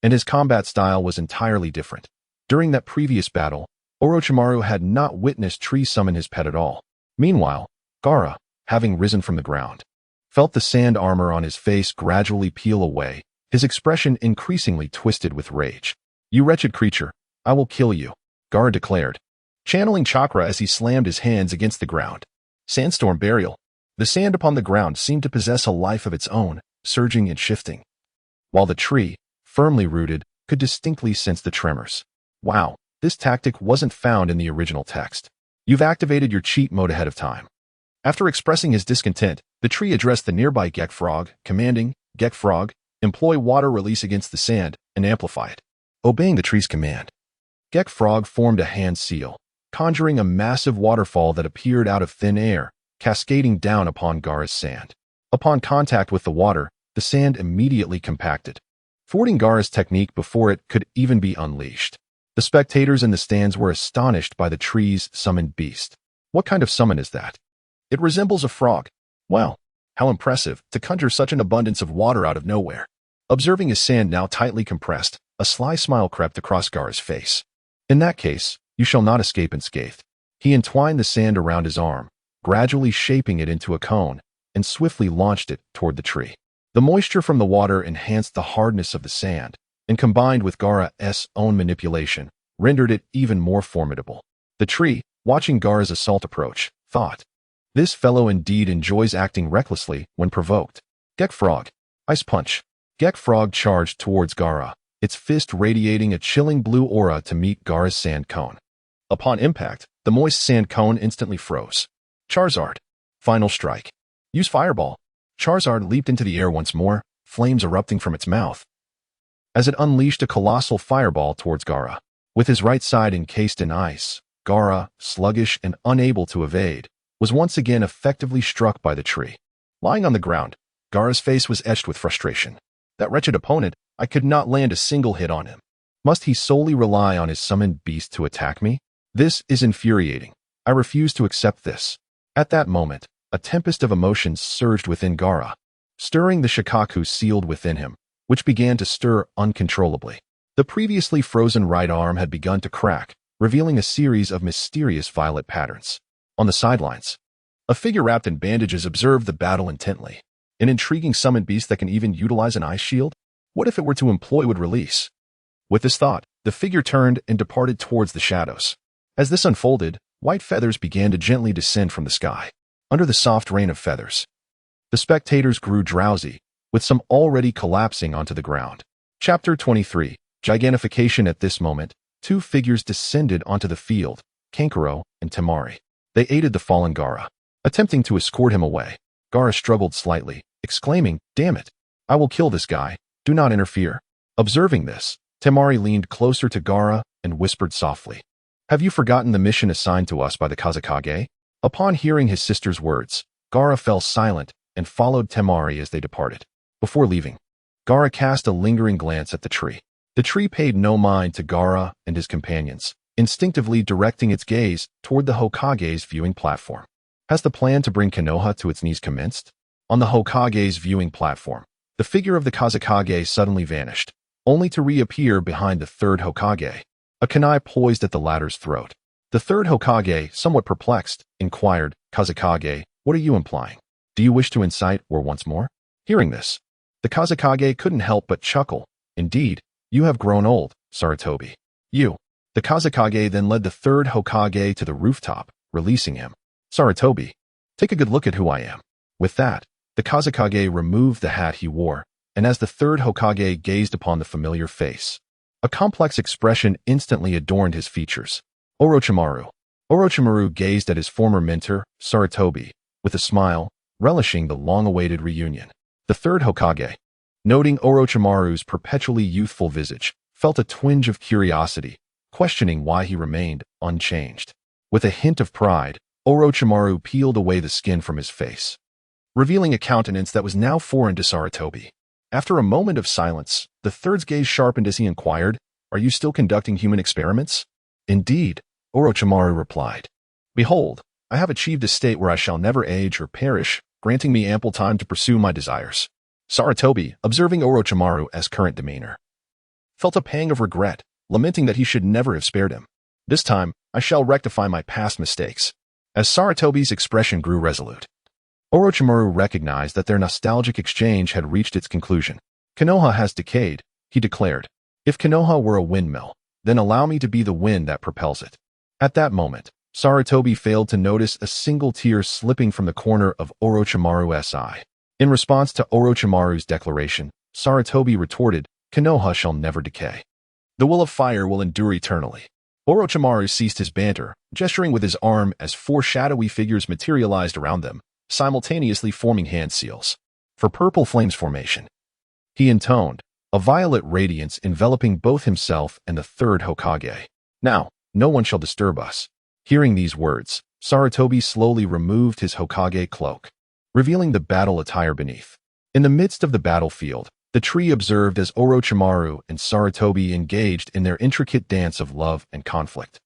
and his combat style was entirely different. During that previous battle, Orochimaru had not witnessed Tree summon his pet at all. Meanwhile, Gaara, having risen from the ground, felt the sand armor on his face gradually peel away, his expression increasingly twisted with rage. You wretched creature, I will kill you, Gaara declared, channeling chakra as he slammed his hands against the ground. Sandstorm burial. The sand upon the ground seemed to possess a life of its own, surging and shifting, while the tree, firmly rooted, could distinctly sense the tremors. Wow, this tactic wasn't found in the original text. You've activated your cheat mode ahead of time. After expressing his discontent, the tree addressed the nearby Gek Frog, commanding, Gek Frog, employ water release against the sand and amplify it. Obeying the tree's command, Gek Frog formed a hand seal, conjuring a massive waterfall that appeared out of thin air, cascading down upon Gaara's sand. Upon contact with the water, the sand immediately compacted, thwarting Gaara's technique before it could even be unleashed. The spectators in the stands were astonished by the tree's summoned beast. What kind of summon is that? It resembles a frog. Well, how impressive to conjure such an abundance of water out of nowhere. Observing his sand now tightly compressed, a sly smile crept across Gaara's face. In that case, you shall not escape unscathed. He entwined the sand around his arm, gradually shaping it into a cone, and swiftly launched it toward the tree. The moisture from the water enhanced the hardness of the sand, and combined with Gaara's own manipulation, rendered it even more formidable. The tree, watching Gaara's assault approach, thought, "This fellow indeed enjoys acting recklessly when provoked." Gek Frog. Ice Punch. Gek Frog charged towards Gaara, its fist radiating a chilling blue aura to meet Gaara's sand cone. Upon impact, the moist sand cone instantly froze. Charizard. Final Strike. Use Fireball. Charizard leaped into the air once more, flames erupting from its mouth, as it unleashed a colossal fireball towards Gaara. With his right side encased in ice, Gaara, sluggish and unable to evade, was once again effectively struck by the tree. Lying on the ground, Gaara's face was etched with frustration. That wretched opponent, I could not land a single hit on him. Must he solely rely on his summoned beast to attack me? This is infuriating. I refuse to accept this. At that moment, a tempest of emotions surged within Gaara, stirring the Shikaku sealed within him, which began to stir uncontrollably. The previously frozen right arm had begun to crack, revealing a series of mysterious violet patterns. On the sidelines, a figure wrapped in bandages observed the battle intently. An intriguing summoned beast that can even utilize an ice shield? What if it were to employ would release? With this thought, the figure turned and departed towards the shadows. As this unfolded, white feathers began to gently descend from the sky. Under the soft rain of feathers, the spectators grew drowsy, with some already collapsing onto the ground. Chapter 23. Gigantification. At this moment, two figures descended onto the field, Kankuro and Temari. They aided the fallen Gaara, attempting to escort him away. Gaara struggled slightly, exclaiming, "Damn it! I will kill this guy. Do not interfere." Observing this, Temari leaned closer to Gaara and whispered softly, "Have you forgotten the mission assigned to us by the Kazekage?" Upon hearing his sister's words, Gaara fell silent and followed Temari as they departed. Before leaving, Gaara cast a lingering glance at the tree. The tree paid no mind to Gaara and his companions, instinctively directing its gaze toward the Hokage's viewing platform. Has the plan to bring Konoha to its knees commenced? On the Hokage's viewing platform, the figure of the Kazekage suddenly vanished, only to reappear behind the third Hokage, a kunai poised at the latter's throat. The third Hokage, somewhat perplexed, inquired, "Kazekage, what are you implying? Do you wish to incite war once more?" Hearing this, the Kazekage couldn't help but chuckle. "Indeed, you have grown old, Sarutobi." "You." The Kazekage then led the third Hokage to the rooftop, releasing him. "Sarutobi, take a good look at who I am." With that, the Kazekage removed the hat he wore, and as the third Hokage gazed upon the familiar face, a complex expression instantly adorned his features. Orochimaru. Orochimaru gazed at his former mentor, Sarutobi, with a smile, relishing the long-awaited reunion. The third Hokage, noting Orochimaru's perpetually youthful visage, felt a twinge of curiosity, questioning why he remained unchanged. With a hint of pride, Orochimaru peeled away the skin from his face, revealing a countenance that was now foreign to Sarutobi. After a moment of silence, the third's gaze sharpened as he inquired, "Are you still conducting human experiments?" "Indeed," Orochimaru replied. "Behold, I have achieved a state where I shall never age or perish, granting me ample time to pursue my desires." Sarutobi, observing Orochimaru's current demeanor, felt a pang of regret, lamenting that he should never have spared him. "This time, I shall rectify my past mistakes." As Sarutobi's expression grew resolute, Orochimaru recognized that their nostalgic exchange had reached its conclusion. "Konoha has decayed," he declared. "If Konoha were a windmill, then allow me to be the wind that propels it." At that moment, Sarutobi failed to notice a single tear slipping from the corner of Orochimaru's eye. In response to Orochimaru's declaration, Sarutobi retorted, "Konoha shall never decay. The will of fire will endure eternally." Orochimaru ceased his banter, gesturing with his arm as four shadowy figures materialized around them, simultaneously forming hand seals. For purple flames formation, he intoned, a violet radiance enveloping both himself and the third Hokage. "Now, no one shall disturb us." Hearing these words, Sarutobi slowly removed his Hokage cloak, revealing the battle attire beneath. In the midst of the battlefield, the tree observed as Orochimaru and Sarutobi engaged in their intricate dance of love and conflict,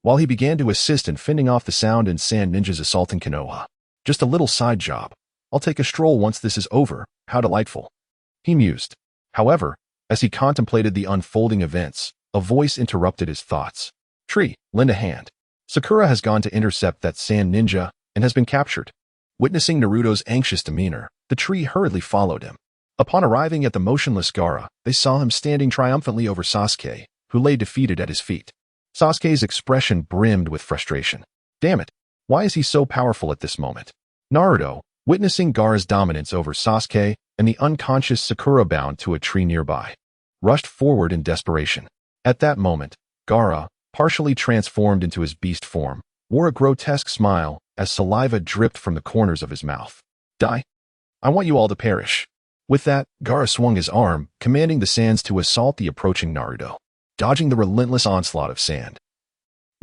while he began to assist in fending off the sound and sand ninjas assaulting Konoha. "Just a little side job. I'll take a stroll once this is over. How delightful," he mused. However, as he contemplated the unfolding events, a voice interrupted his thoughts. "Tree, lend a hand." Sakura has gone to intercept that sand ninja and has been captured. Witnessing Naruto's anxious demeanor, the tree hurriedly followed him. Upon arriving at the motionless Gaara, they saw him standing triumphantly over Sasuke, who lay defeated at his feet. Sasuke's expression brimmed with frustration. Damn it, why is he so powerful at this moment? Naruto, witnessing Gaara's dominance over Sasuke and the unconscious Sakura bound to a tree nearby, rushed forward in desperation. At that moment, Gaara, partially transformed into his beast form, wore a grotesque smile as saliva dripped from the corners of his mouth. Die! I want you all to perish. With that, Gaara swung his arm, commanding the sands to assault the approaching Naruto, dodging the relentless onslaught of sand.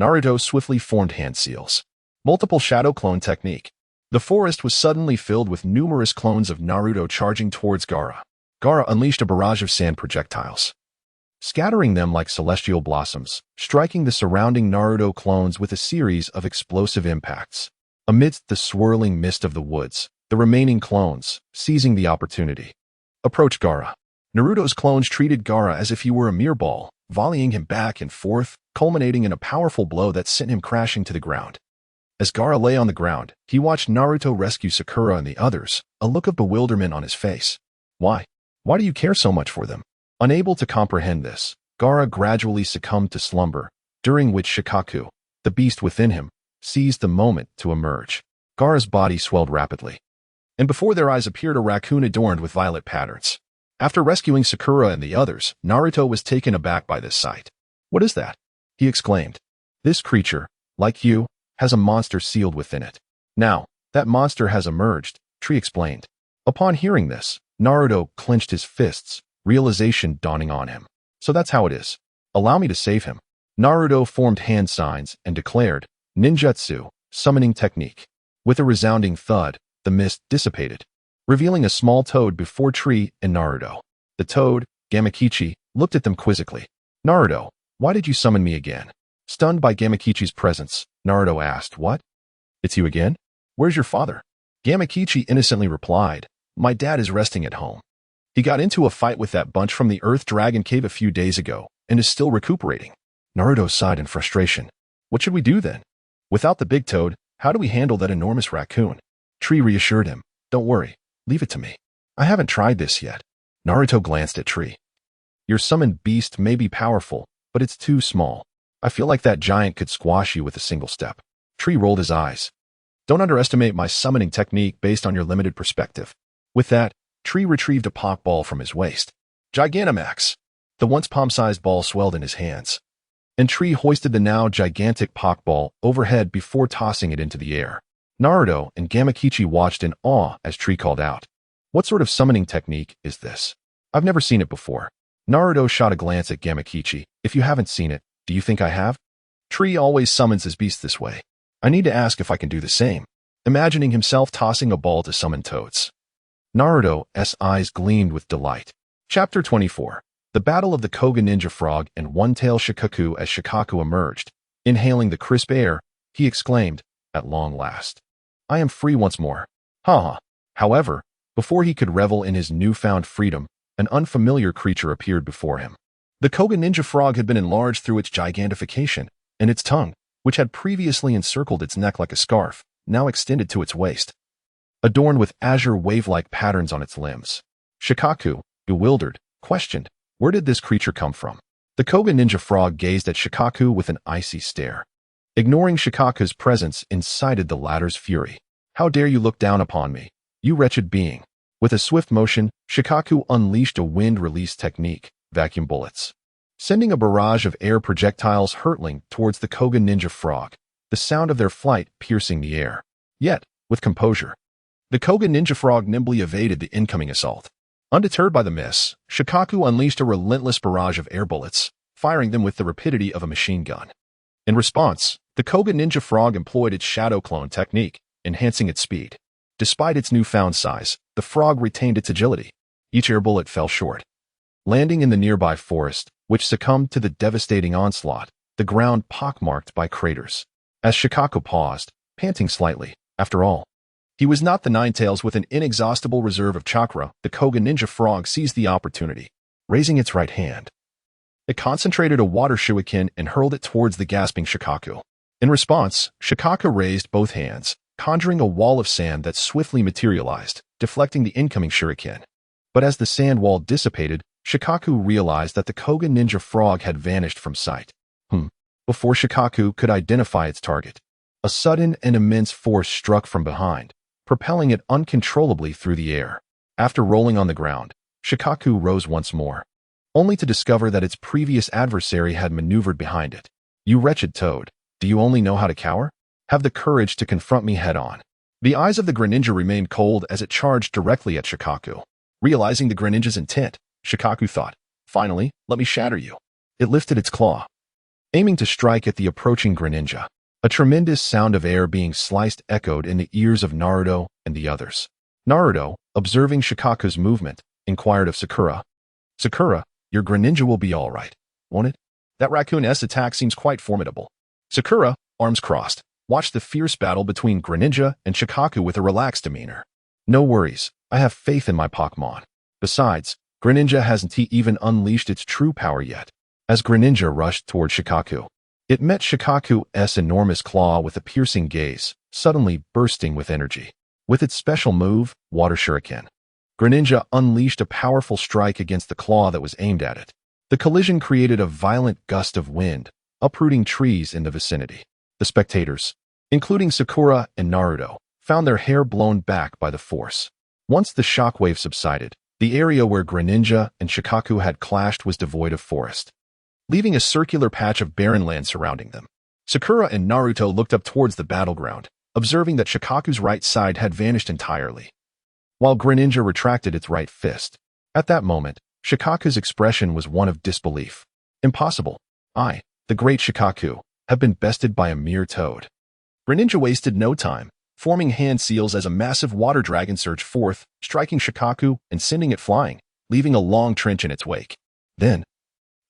Naruto swiftly formed hand seals. Multiple shadow clone technique. The forest was suddenly filled with numerous clones of Naruto charging towards Gaara. Gaara unleashed a barrage of sand projectiles, scattering them like celestial blossoms, striking the surrounding Naruto clones with a series of explosive impacts. Amidst the swirling mist of the woods, the remaining clones, seizing the opportunity, approached Gaara. Naruto's clones treated Gaara as if he were a mere ball, volleying him back and forth, culminating in a powerful blow that sent him crashing to the ground. As Gaara lay on the ground, he watched Naruto rescue Sakura and the others, a look of bewilderment on his face. Why? Why do you care so much for them? Unable to comprehend this, Gaara gradually succumbed to slumber, during which Shikaku, the beast within him, seized the moment to emerge. Gaara's body swelled rapidly, and before their eyes appeared a raccoon adorned with violet patterns. After rescuing Sakura and the others, Naruto was taken aback by this sight. What is that? He exclaimed. This creature, like you, has a monster sealed within it. Now, that monster has emerged, Tree explained. Upon hearing this, Naruto clenched his fists, realization dawning on him. So that's how it is. Allow me to save him. Naruto formed hand signs and declared, Ninjutsu, summoning technique. With a resounding thud, the mist dissipated, revealing a small toad before Tree and Naruto. The toad, Gamakichi, looked at them quizzically. Naruto, why did you summon me again? Stunned by Gamakichi's presence, Naruto asked, What? It's you again? Where's your father? Gamakichi innocently replied, My dad is resting at home. He got into a fight with that bunch from the Earth Dragon Cave a few days ago and is still recuperating. Naruto sighed in frustration. What should we do then? Without the big toad, how do we handle that enormous raccoon? Tree reassured him. Don't worry, leave it to me. I haven't tried this yet. Naruto glanced at Tree. Your summoned beast may be powerful, but it's too small. I feel like that giant could squash you with a single step. Tree rolled his eyes. Don't underestimate my summoning technique based on your limited perspective. With that, Tree retrieved a Pokeball from his waist. Gigantamax! The once palm-sized ball swelled in his hands, and Tree hoisted the now gigantic Pokeball overhead before tossing it into the air. Naruto and Gamakichi watched in awe as Tree called out. What sort of summoning technique is this? I've never seen it before. Naruto shot a glance at Gamakichi. If you haven't seen it, do you think I have? Tree always summons his beast this way. I need to ask if I can do the same. Imagining himself tossing a ball to summon toads. Naruto's eyes gleamed with delight. Chapter 24. The Battle of the Koga Ninja Frog and One-Tail Shikaku. As Shikaku emerged, inhaling the crisp air, he exclaimed, At long last. I am free once more. Haha. However, before he could revel in his newfound freedom, an unfamiliar creature appeared before him. The Koga Ninja Frog had been enlarged through its gigantification, and its tongue, which had previously encircled its neck like a scarf, now extended to its waist, adorned with azure wave-like patterns on its limbs. Shikaku, bewildered, questioned, where did this creature come from? The Koga Ninja Frog gazed at Shikaku with an icy stare. Ignoring Shikaku's presence incited the latter's fury. How dare you look down upon me, you wretched being? With a swift motion, Shikaku unleashed a wind-release technique, vacuum bullets, sending a barrage of air projectiles hurtling towards the Koga Ninja Frog, the sound of their flight piercing the air. Yet, with composure, the Koga Ninja Frog nimbly evaded the incoming assault. Undeterred by the miss, Shikaku unleashed a relentless barrage of air bullets, firing them with the rapidity of a machine gun. In response, the Koga Ninja Frog employed its shadow clone technique, enhancing its speed. Despite its newfound size, the frog retained its agility. Each air bullet fell short, landing in the nearby forest, which succumbed to the devastating onslaught, the ground pockmarked by craters. As Shikaku paused, panting slightly, after all, he was not the Ninetales with an inexhaustible reserve of chakra. The Koga Ninja Frog seized the opportunity, raising its right hand. It concentrated a water shuriken and hurled it towards the gasping Shikaku. In response, Shikaku raised both hands, conjuring a wall of sand that swiftly materialized, deflecting the incoming shuriken. But as the sand wall dissipated, Shikaku realized that the Koga ninja frog had vanished from sight. Before Shikaku could identify its target, a sudden and immense force struck from behind, propelling it uncontrollably through the air. After rolling on the ground, Shikaku rose once more, only to discover that its previous adversary had maneuvered behind it. "You wretched toad, do you only know how to cower? Have the courage to confront me head-on." The eyes of the Greninja remained cold as it charged directly at Shikaku. Realizing the Greninja's intent, Shikaku thought, "Finally, let me shatter you." It lifted its claw, aiming to strike at the approaching Greninja. A tremendous sound of air being sliced echoed in the ears of Naruto and the others. Naruto, observing Shikaku's movement, inquired of Sakura, "Sakura, your Greninja will be all right, won't it? That raccoon-esque attack seems quite formidable." Sakura, arms crossed, watched the fierce battle between Greninja and Shikaku with a relaxed demeanor. "No worries, I have faith in my Pokemon. Besides, Greninja hasn't even unleashed its true power yet." As Greninja rushed toward Shikaku, it met Shikaku's enormous claw with a piercing gaze, suddenly bursting with energy. With its special move, Water Shuriken, Greninja unleashed a powerful strike against the claw that was aimed at it. The collision created a violent gust of wind, uprooting trees in the vicinity. The spectators, including Sakura and Naruto, found their hair blown back by the force. Once the shockwave subsided, the area where Greninja and Shikaku had clashed was devoid of forest, leaving a circular patch of barren land surrounding them. Sakura and Naruto looked up towards the battleground, observing that Shikaku's right side had vanished entirely, while Greninja retracted its right fist. At that moment, Shikaku's expression was one of disbelief. "Impossible. I, the great Shikaku, have been bested by a mere toad." Greninja wasted no time, forming hand seals as a massive water dragon surged forth, striking Shikaku and sending it flying, leaving a long trench in its wake. Then,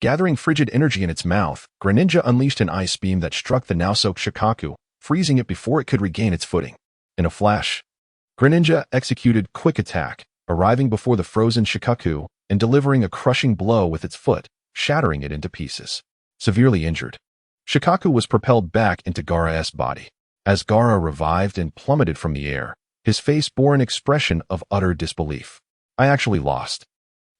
gathering frigid energy in its mouth, Greninja unleashed an ice beam that struck the now-soaked Shikaku, freezing it before it could regain its footing. In a flash, Greninja executed quick attack, arriving before the frozen Shikaku and delivering a crushing blow with its foot, shattering it into pieces. Severely injured, Shikaku was propelled back into Gaara's body. As Gaara revived and plummeted from the air, his face bore an expression of utter disbelief. "I actually lost.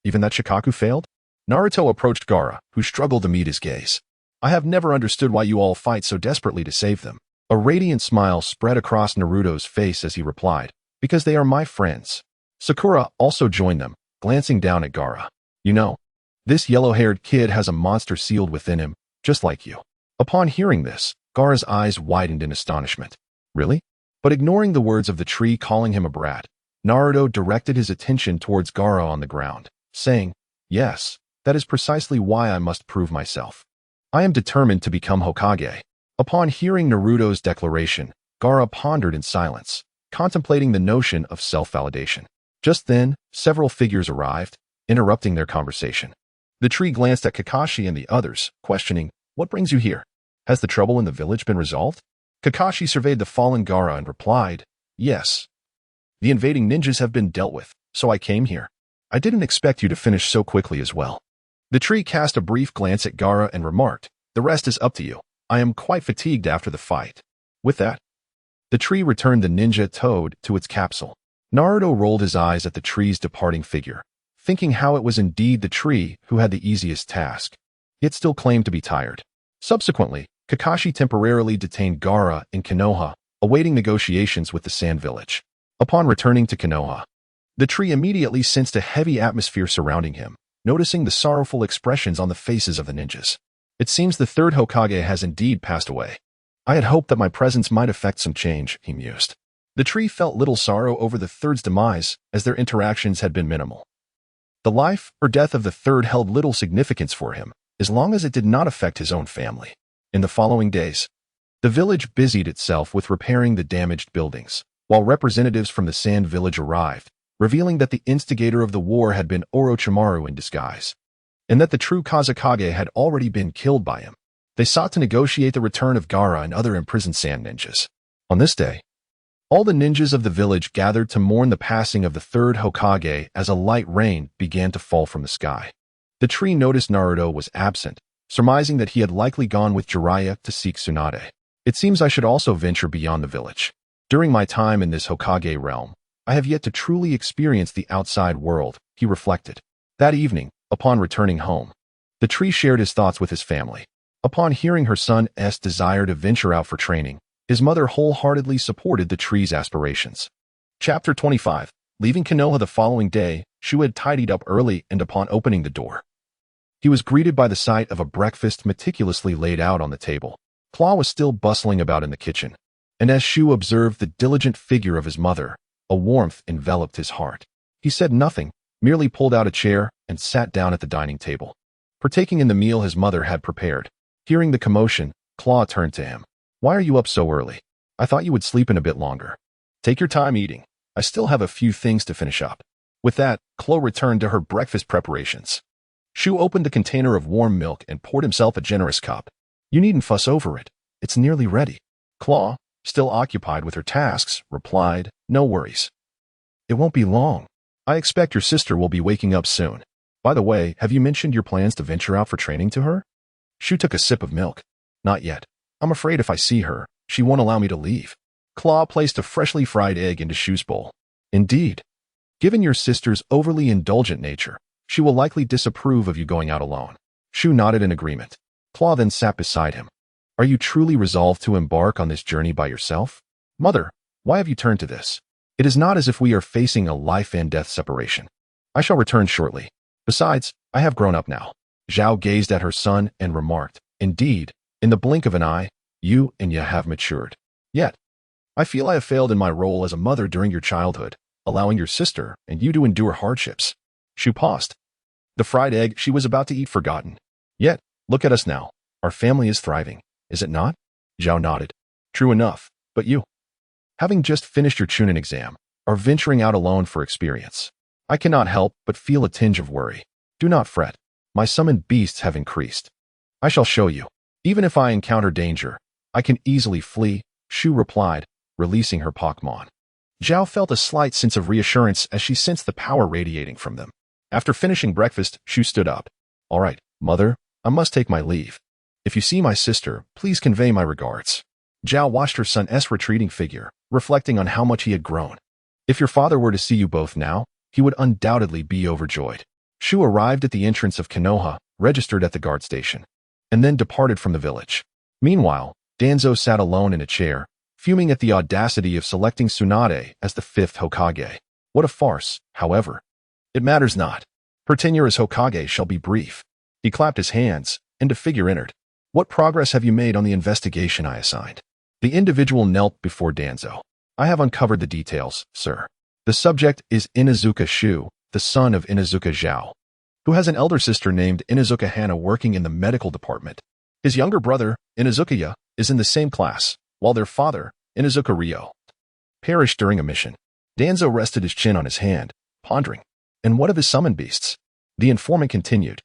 Even that Shikaku failed?" Naruto approached Gaara, who struggled to meet his gaze. "I have never understood why you all fight so desperately to save them." A radiant smile spread across Naruto's face as he replied, "Because they are my friends." Sakura also joined them, glancing down at Gaara. "You know, this yellow-haired kid has a monster sealed within him, just like you." Upon hearing this, Gaara's eyes widened in astonishment. "Really?" But ignoring the words of the tree calling him a brat, Naruto directed his attention towards Gaara on the ground, saying, "Yes, that is precisely why I must prove myself. I am determined to become Hokage." Upon hearing Naruto's declaration, Gaara pondered in silence, contemplating the notion of self-validation. Just then, several figures arrived, interrupting their conversation. The tree glanced at Kakashi and the others, questioning, "What brings you here? Has the trouble in the village been resolved?" Kakashi surveyed the fallen Gaara and replied, "Yes. The invading ninjas have been dealt with, so I came here. I didn't expect you to finish so quickly as well." The tree cast a brief glance at Gaara and remarked, "The rest is up to you. I am quite fatigued after the fight." With that, the tree returned the ninja toad to its capsule. Naruto rolled his eyes at the tree's departing figure, thinking how it was indeed the tree who had the easiest task, yet still claimed to be tired. Subsequently, Kakashi temporarily detained Gaara in Konoha, awaiting negotiations with the Sand Village. Upon returning to Konoha, the tree immediately sensed a heavy atmosphere surrounding him, noticing the sorrowful expressions on the faces of the ninjas. "It seems the third Hokage has indeed passed away. I had hoped that my presence might effect some change," he mused. The tree felt little sorrow over the third's demise, as their interactions had been minimal. The life or death of the third held little significance for him, as long as it did not affect his own family. In the following days, the village busied itself with repairing the damaged buildings, while representatives from the Sand Village arrived, revealing that the instigator of the war had been Orochimaru in disguise, and that the true Kazekage had already been killed by him. They sought to negotiate the return of Gaara and other imprisoned sand ninjas. On this day, all the ninjas of the village gathered to mourn the passing of the third Hokage as a light rain began to fall from the sky. The tree noticed Naruto was absent, surmising that he had likely gone with Jiraiya to seek Tsunade. It seems I should also venture beyond the village. During my time in this Hokage realm, I have yet to truly experience the outside world, he reflected. That evening, upon returning home, the tree shared his thoughts with his family. Upon hearing her son's desire to venture out for training, his mother wholeheartedly supported the tree's aspirations. Chapter 25. Leaving Konoha the following day, Shu had tidied up early, and upon opening the door, he was greeted by the sight of a breakfast meticulously laid out on the table. Claw was still bustling about in the kitchen, and as Shu observed the diligent figure of his mother, a warmth enveloped his heart. He said nothing, merely pulled out a chair and sat down at the dining table, partaking in the meal his mother had prepared. Hearing the commotion, Claw turned to him. "Why are you up so early? I thought you would sleep in a bit longer." "Take your time eating. I still have a few things to finish up." With that, Claw returned to her breakfast preparations. Shu opened a container of warm milk and poured himself a generous cup. "You needn't fuss over it. It's nearly ready." Claw, still occupied with her tasks, replied, "No worries. It won't be long. I expect your sister will be waking up soon. By the way, have you mentioned your plans to venture out for training to her?" Shu took a sip of milk. "Not yet. I'm afraid if I see her, she won't allow me to leave." Claw placed a freshly fried egg into Shu's bowl. "Indeed. Given your sister's overly indulgent nature, she will likely disapprove of you going out alone." Shu nodded in agreement. Claw then sat beside him. "Are you truly resolved to embark on this journey by yourself?" "Mother, why have you turned to this? It is not as if we are facing a life and death separation. I shall return shortly. Besides, I have grown up now." Zhao gazed at her son and remarked, "Indeed, in the blink of an eye, you and Ya have matured. Yet, I feel I have failed in my role as a mother during your childhood, allowing your sister and you to endure hardships." Shu paused. The fried egg she was about to eat forgotten. "Yet, look at us now. Our family is thriving, is it not?" Zhao nodded. "True enough, but you, having just finished your Chunin exam, are venturing out alone for experience. I cannot help but feel a tinge of worry. Do not fret. My summoned beasts have increased. I shall show you. Even if I encounter danger, I can easily flee," Shu replied, releasing her Pokemon. Zhao felt a slight sense of reassurance as she sensed the power radiating from them. After finishing breakfast, Shu stood up. "All right, mother, I must take my leave. If you see my sister, please convey my regards." Zhao watched her son's retreating figure, reflecting on how much he had grown. If your father were to see you both now, he would undoubtedly be overjoyed. Shu arrived at the entrance of Konoha, registered at the guard station, and then departed from the village. Meanwhile, Danzo sat alone in a chair, fuming at the audacity of selecting Tsunade as the 5th Hokage. What a farce, however. It matters not. Her tenure as Hokage shall be brief. He clapped his hands, and a figure entered. "What progress have you made on the investigation I assigned?" The individual knelt before Danzo. "I have uncovered the details, sir. The subject is Inazuka Shu, the son of Inazuka Zhao, who has an elder sister named Inazuka Hana working in the medical department. His younger brother, Inazuka Ya, is in the same class, while their father, Inazuka Ryo, perished during a mission." Danzo rested his chin on his hand, pondering. "And what of his summoned beasts?" The informant continued.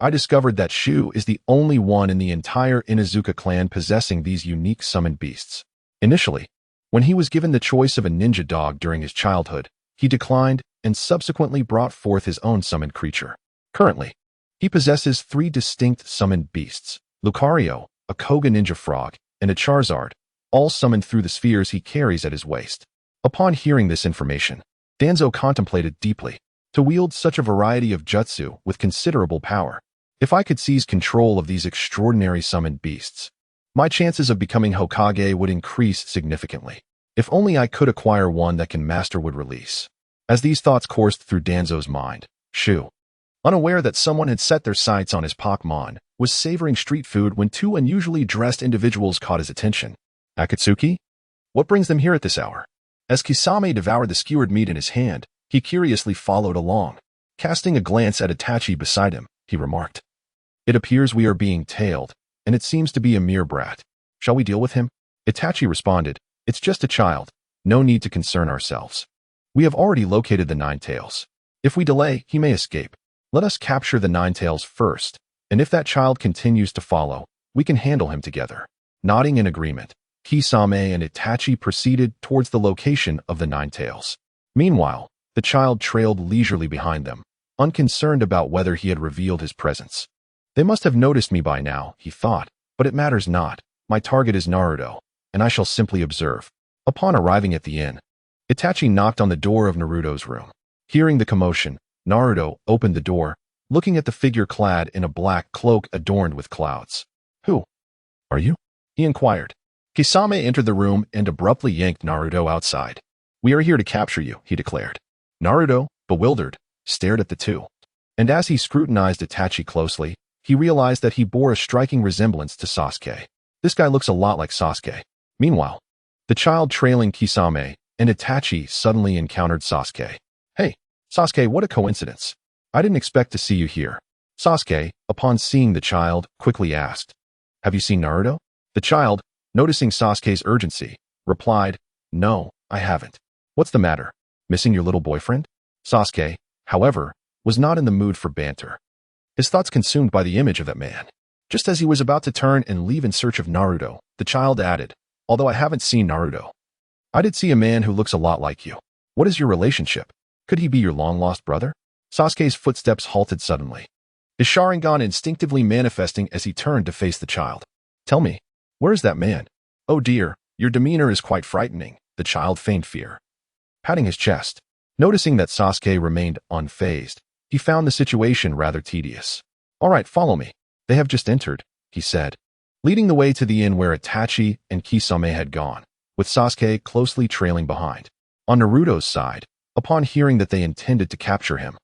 "I discovered that Shu is the only one in the entire Inazuka clan possessing these unique summoned beasts. Initially, when he was given the choice of a ninja dog during his childhood, he declined and subsequently brought forth his own summoned creature. Currently, he possesses 3 distinct summoned beasts, Lucario, a Koga ninja frog, and a Charizard, all summoned through the spheres he carries at his waist." Upon hearing this information, Danzo contemplated deeply. To wield such a variety of jutsu with considerable power. If I could seize control of these extraordinary summoned beasts, my chances of becoming Hokage would increase significantly. If only I could acquire one that can master would release. As these thoughts coursed through Danzo's mind, Shu, unaware that someone had set their sights on his Pokemon, was savoring street food when 2 unusually dressed individuals caught his attention. "Akatsuki? What brings them here at this hour?" As Kisame devoured the skewered meat in his hand, he curiously followed along. Casting a glance at Itachi beside him, he remarked, "It appears we are being tailed, and it seems to be a mere brat. Shall we deal with him?" Itachi responded, "It's just a child. No need to concern ourselves. We have already located the Nine Tails. If we delay, he may escape. Let us capture the Nine Tails first, and if that child continues to follow, we can handle him together." Nodding in agreement, Kisame and Itachi proceeded towards the location of the Nine Tails. Meanwhile, the child trailed leisurely behind them, unconcerned about whether he had revealed his presence. "They must have noticed me by now," he thought, "but it matters not. My target is Naruto, and I shall simply observe. Upon arriving at the inn, Itachi knocked on the door of Naruto's room. Hearing the commotion, Naruto opened the door, looking at the figure clad in a black cloak adorned with clouds. Who are you? He inquired. Kisame entered the room and abruptly yanked Naruto outside. We are here to capture you, he declared. Naruto, bewildered, stared at the two. And as he scrutinized Itachi closely, he realized that he bore a striking resemblance to Sasuke. This guy looks a lot like Sasuke. Meanwhile, the child trailing Kisame and Itachi suddenly encountered Sasuke. Hey, Sasuke, what a coincidence. I didn't expect to see you here. Sasuke, upon seeing the child, quickly asked, Have you seen Naruto? The child, noticing Sasuke's urgency, replied, No, I haven't. What's the matter? Missing your little boyfriend? Sasuke, however, was not in the mood for banter. His thoughts consumed by the image of that man. Just as he was about to turn and leave in search of Naruto, the child added, Although I haven't seen Naruto, I did see a man who looks a lot like you. What is your relationship? Could he be your long-lost brother? Sasuke's footsteps halted suddenly, his Sharingan instinctively manifesting as he turned to face the child. Tell me, where is that man? Oh dear, your demeanor is quite frightening, the child feigned fear, patting his chest. Noticing that Sasuke remained unfazed, he found the situation rather tedious. All right, follow me. They have just entered, he said, leading the way to the inn where Itachi and Kisame had gone, with Sasuke closely trailing behind. On Naruto's side, upon hearing that they intended to capture him,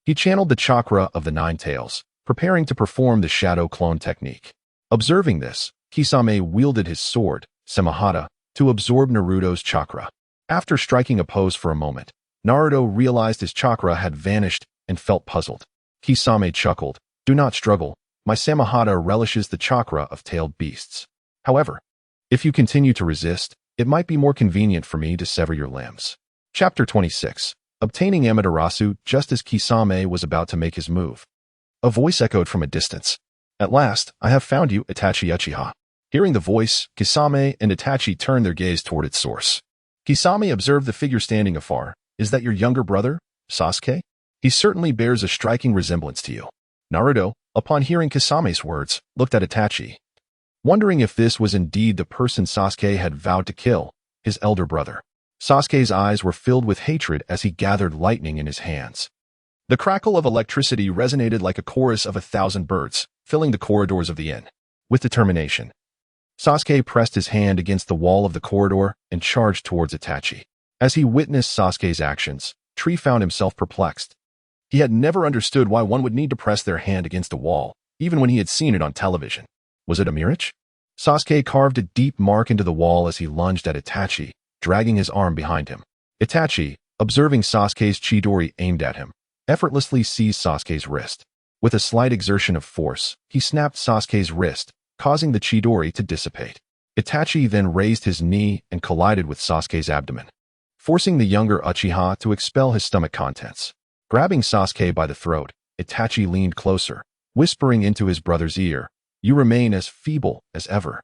he channeled the chakra of the Nine Tails, preparing to perform the shadow clone technique. Observing this, Kisame wielded his sword, Samahata, to absorb Naruto's chakra. After striking a pose for a moment, Naruto realized his chakra had vanished and felt puzzled. Kisame chuckled, Do not struggle, my Samahata relishes the chakra of tailed beasts. However, if you continue to resist, it might be more convenient for me to sever your limbs. Chapter 26. Obtaining Amaterasu just as Kisame was about to make his move. A voice echoed from a distance. At last, I have found you, Itachi Uchiha. Hearing the voice, Kisame and Itachi turned their gaze toward its source. Kisame observed the figure standing afar. Is that your younger brother, Sasuke? He certainly bears a striking resemblance to you. Naruto, upon hearing Kisame's words, looked at Itachi, wondering if this was indeed the person Sasuke had vowed to kill, his elder brother. Sasuke's eyes were filled with hatred as he gathered lightning in his hands. The crackle of electricity resonated like a chorus of 1,000 birds, filling the corridors of the inn. With determination, Sasuke pressed his hand against the wall of the corridor and charged towards Itachi. As he witnessed Sasuke's actions, Tree found himself perplexed. He had never understood why one would need to press their hand against a wall, even when he had seen it on television. Was it a mirage? Sasuke carved a deep mark into the wall as he lunged at Itachi, dragging his arm behind him. Itachi, observing Sasuke's Chidori aimed at him, effortlessly seized Sasuke's wrist. With a slight exertion of force, he snapped Sasuke's wrist, causing the Chidori to dissipate. Itachi then raised his knee and collided with Sasuke's abdomen, forcing the younger Uchiha to expel his stomach contents. Grabbing Sasuke by the throat, Itachi leaned closer, whispering into his brother's ear, You remain as feeble as ever.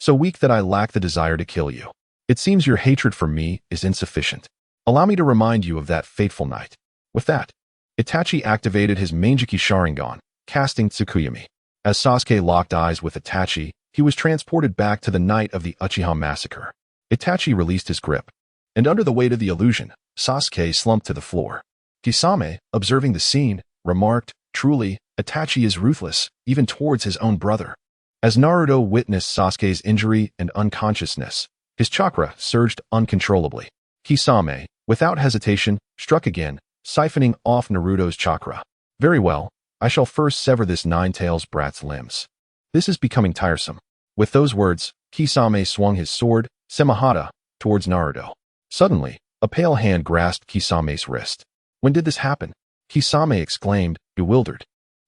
So weak that I lack the desire to kill you. It seems your hatred for me is insufficient. Allow me to remind you of that fateful night. With that, Itachi activated his Manjiki Sharingan, casting Tsukuyami. As Sasuke locked eyes with Itachi, he was transported back to the night of the Uchiha massacre. Itachi released his grip, and under the weight of the illusion, Sasuke slumped to the floor. Kisame, observing the scene, remarked, Truly, Itachi is ruthless, even towards his own brother. As Naruto witnessed Sasuke's injury and unconsciousness, his chakra surged uncontrollably. Kisame, without hesitation, struck again, siphoning off Naruto's chakra. Very well, I shall first sever this Nine-Tails brat's limbs. This is becoming tiresome. With those words, Kisame swung his sword, Samahata, towards Naruto. Suddenly, a pale hand grasped Kisame's wrist. When did this happen? Kisame exclaimed, bewildered.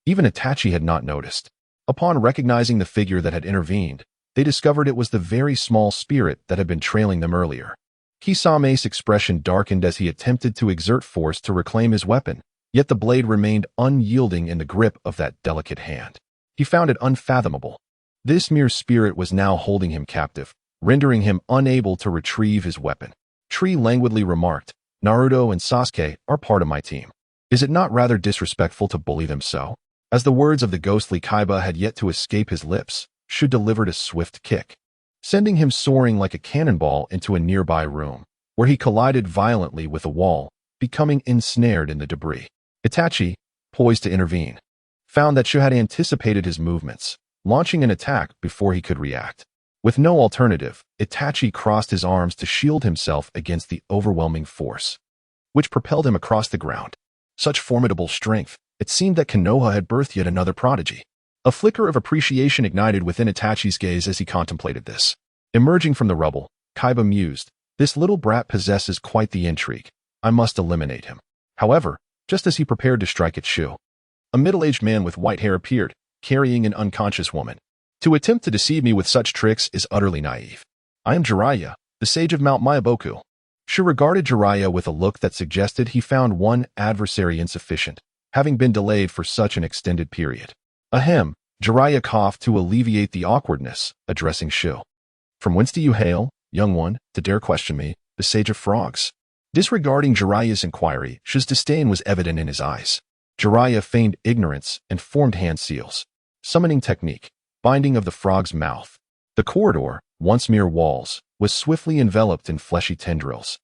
Even Itachi had not noticed. Upon recognizing the figure that had intervened, they discovered it was the very small spirit that had been trailing them earlier. Kisame's expression darkened as he attempted to exert force to reclaim his weapon, yet the blade remained unyielding in the grip of that delicate hand. He found it unfathomable. This mere spirit was now holding him captive, rendering him unable to retrieve his weapon. Tree languidly remarked, Naruto and Sasuke are part of my team. Is it not rather disrespectful to bully them so? As the words of the ghostly Kiba had yet to escape his lips, Shu delivered a swift kick. sending him soaring like a cannonball into a nearby room, where he collided violently with a wall, becoming ensnared in the debris. Itachi, poised to intervene, found that Shu had anticipated his movements, launching an attack before he could react. With no alternative, Itachi crossed his arms to shield himself against the overwhelming force, which propelled him across the ground. Such formidable strength, it seemed that Konoha had birthed yet another prodigy. A flicker of appreciation ignited within Itachi's gaze as he contemplated this. Emerging from the rubble, Kiba mused, "This little brat possesses quite the intrigue. I must eliminate him." However, just as he prepared to strike at Shu, a middle-aged man with white hair appeared, carrying an unconscious woman. "To attempt to deceive me with such tricks is utterly naive. I am Jiraiya, the sage of Mount Myaboku." Shu regarded Jiraiya with a look that suggested he found one adversary insufficient, having been delayed for such an extended period. Ahem, Jiraiya coughed to alleviate the awkwardness, addressing Shu. "From whence do you hail, young one, to dare question me, the sage of frogs?" Disregarding Jiraiya's inquiry, Shu's disdain was evident in his eyes. Jiraiya feigned ignorance and formed hand seals. Summoning technique, binding of the frog's mouth. The corridor, once mere walls, was swiftly enveloped in fleshy tendrils,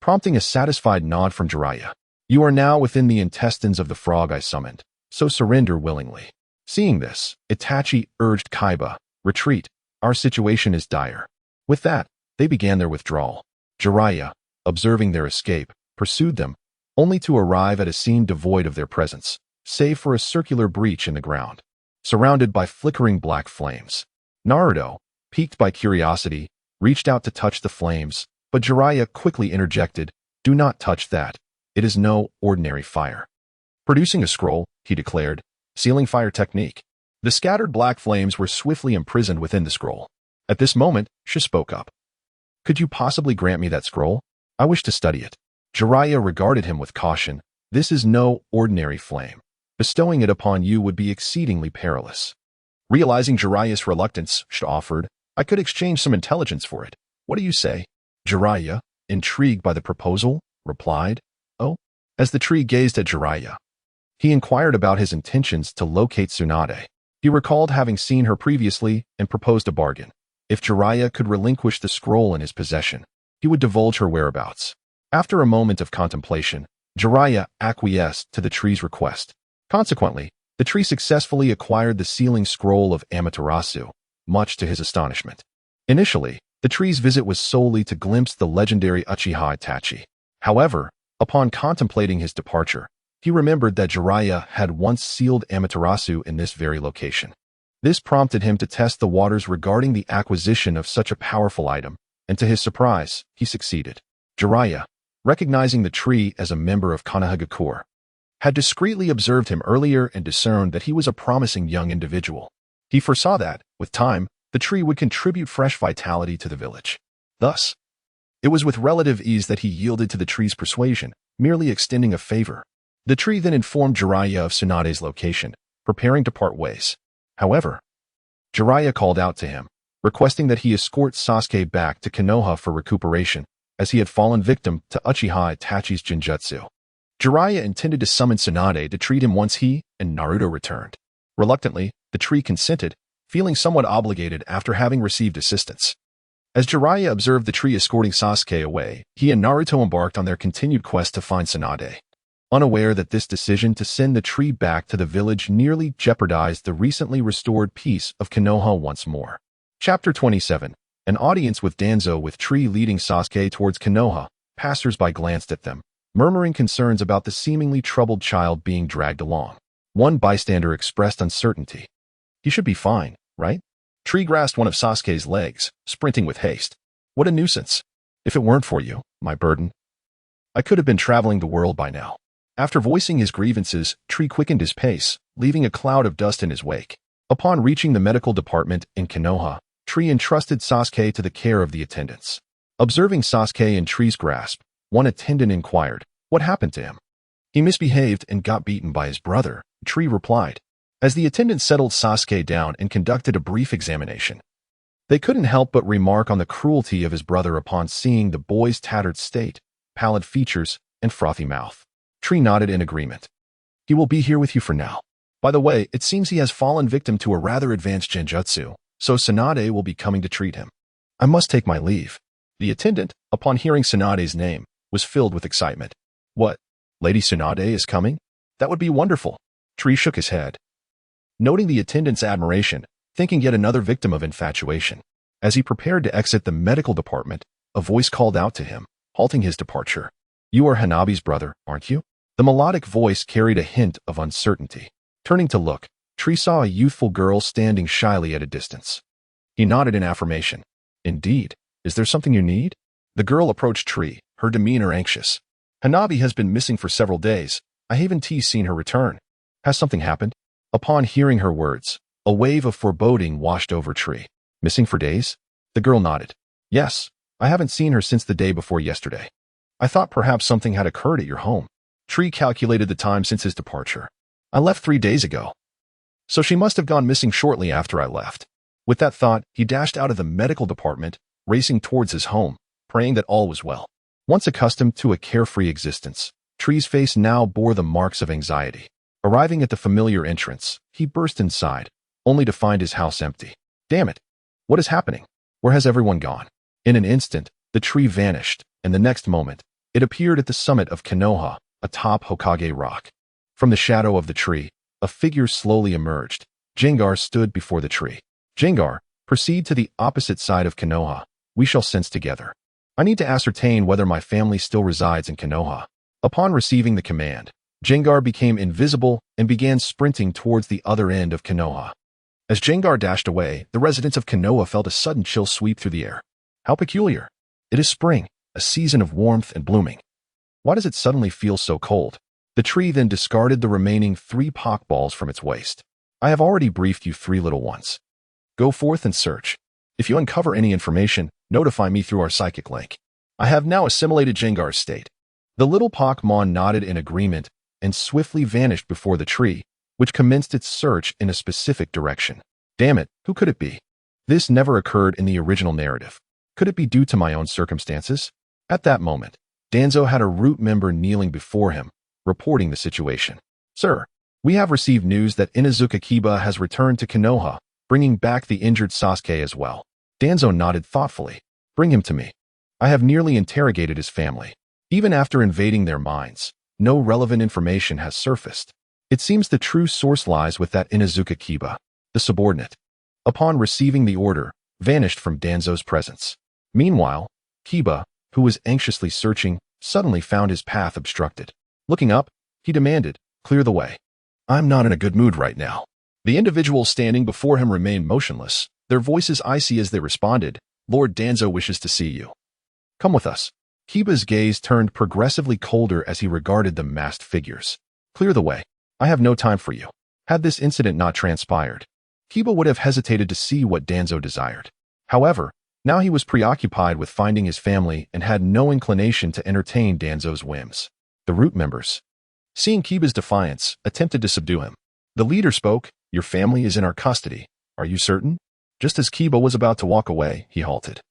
prompting a satisfied nod from Jiraiya. "You are now within the intestines of the frog I summoned, so surrender willingly." Seeing this, Itachi urged Kiba, "Retreat, our situation is dire." With that, they began their withdrawal. Jiraiya, observing their escape, pursued them, only to arrive at a scene devoid of their presence, save for a circular breach in the ground, surrounded by flickering black flames. Naruto, piqued by curiosity, reached out to touch the flames, but Jiraiya quickly interjected, "Do not touch that. It is no ordinary fire." Producing a scroll, he declared, "Sealing fire technique." The scattered black flames were swiftly imprisoned within the scroll. At this moment, Shu spoke up. "Could you possibly grant me that scroll? I wish to study it." Jiraiya regarded him with caution. "This is no ordinary flame. Bestowing it upon you would be exceedingly perilous." Realizing Jiraiya's reluctance, Shu offered, "I could exchange some intelligence for it. What do you say?" Jiraiya, intrigued by the proposal, replied, "Oh." As the tree gazed at Jiraiya, he inquired about his intentions to locate Tsunade. He recalled having seen her previously and proposed a bargain. If Jiraiya could relinquish the scroll in his possession, he would divulge her whereabouts. After a moment of contemplation, Jiraiya acquiesced to the tree's request. Consequently, the tree successfully acquired the sealing scroll of Amaterasu, much to his astonishment. Initially, the tree's visit was solely to glimpse the legendary Uchiha Itachi. However, upon contemplating his departure, he remembered that Jiraiya had once sealed Amaterasu in this very location. This prompted him to test the waters regarding the acquisition of such a powerful item, and to his surprise, he succeeded. Jiraiya, recognizing the tree as a member of Konohagakure, had discreetly observed him earlier and discerned that he was a promising young individual. He foresaw that, with time, the tree would contribute fresh vitality to the village. Thus, it was with relative ease that he yielded to the tree's persuasion, merely extending a favor. The tree then informed Jiraiya of Tsunade's location, preparing to part ways. However, Jiraiya called out to him, requesting that he escort Sasuke back to Konoha for recuperation, as he had fallen victim to Uchiha Itachi's genjutsu. Jiraiya intended to summon Tsunade to treat him once he and Naruto returned. Reluctantly, the tree consented, feeling somewhat obligated after having received assistance. As Jiraiya observed the tree escorting Sasuke away, he and Naruto embarked on their continued quest to find Tsunade. Unaware that this decision to send the tree back to the village nearly jeopardized the recently restored peace of Konoha once more. Chapter 27. An audience with Danzo with tree leading Sasuke towards Konoha. Passers-by glanced at them, murmuring concerns about the seemingly troubled child being dragged along. One bystander expressed uncertainty. "He should be fine, right?" Tree grasped one of Sasuke's legs, sprinting with haste. "What a nuisance. If it weren't for you, my burden, I could have been traveling the world by now." After voicing his grievances, Tree quickened his pace, leaving a cloud of dust in his wake. Upon reaching the medical department in Konoha, Tree entrusted Sasuke to the care of the attendants. Observing Sasuke in Tree's grasp, one attendant inquired, "What happened to him?" "He misbehaved and got beaten by his brother," Tree replied. As the attendant settled Sasuke down and conducted a brief examination, they couldn't help but remark on the cruelty of his brother upon seeing the boy's tattered state, pallid features, and frothy mouth. Tree nodded in agreement. "He will be here with you for now. By the way, it seems he has fallen victim to a rather advanced genjutsu, so Tsunade will be coming to treat him." I must take my leave. The attendant, upon hearing Tsunade's name, was filled with excitement. What? Lady Tsunade is coming? That would be wonderful. Tree shook his head, noting the attendant's admiration, thinking yet another victim of infatuation. As he prepared to exit the medical department, a voice called out to him, halting his departure. You are Hanabi's brother, aren't you? The melodic voice carried a hint of uncertainty. Turning to look, Tree saw a youthful girl standing shyly at a distance. He nodded in affirmation. Indeed. Is there something you need? The girl approached Tree, her demeanor anxious. Hanabi has been missing for several days. I haven't seen her return. Has something happened? Upon hearing her words, a wave of foreboding washed over Tree. Missing for days? The girl nodded. Yes, I haven't seen her since the day before yesterday. I thought perhaps something had occurred at your home. Tree calculated the time since his departure. I left 3 days ago. So she must have gone missing shortly after I left. With that thought, he dashed out of the medical department, racing towards his home, praying that all was well. Once accustomed to a carefree existence, Tree's face now bore the marks of anxiety. Arriving at the familiar entrance, he burst inside, only to find his house empty. Damn it! What is happening? Where has everyone gone? In an instant, the tree vanished, and the next moment, it appeared at the summit of Konoha, atop Hokage Rock. From the shadow of the tree, a figure slowly emerged. Jengar stood before the tree. Jengar, proceed to the opposite side of Konoha. We shall sense together. I need to ascertain whether my family still resides in Konoha. Upon receiving the command, Jengar became invisible and began sprinting towards the other end of Konoha. As Jengar dashed away, the residents of Konoha felt a sudden chill sweep through the air. How peculiar. It is spring, a season of warmth and blooming. Why does it suddenly feel so cold? The tree then discarded the remaining 3 Pokeballs from its waist. I have already briefed you 3 little ones. Go forth and search. If you uncover any information, notify me through our psychic link. I have now assimilated Jengar's state. The little Pokemon nodded in agreement and swiftly vanished before the tree, which commenced its search in a specific direction. Damn it, who could it be? This never occurred in the original narrative. Could it be due to my own circumstances? At that moment, Danzo had a root member kneeling before him, reporting the situation. Sir, we have received news that Inazuka Kiba has returned to Konoha, bringing back the injured Sasuke as well. Danzo nodded thoughtfully. Bring him to me. I have nearly interrogated his family. Even after invading their minds, no relevant information has surfaced. It seems the true source lies with that Inazuka Kiba, the subordinate. Upon receiving the order, vanished from Danzo's presence. Meanwhile, Kiba, who was anxiously searching, suddenly found his path obstructed. Looking up, he demanded, "Clear the way. I'm not in a good mood right now." The individuals standing before him remained motionless, their voices icy as they responded, "Lord Danzo wishes to see you. Come with us." Kiba's gaze turned progressively colder as he regarded the masked figures. "Clear the way. I have no time for you." Had this incident not transpired, Kiba would have hesitated to see what Danzo desired. However, now he was preoccupied with finding his family and had no inclination to entertain Danzo's whims. The root members, seeing Kiba's defiance, attempted to subdue him. The leader spoke, "Your family is in our custody. Are you certain?" Just as Kiba was about to walk away, he halted.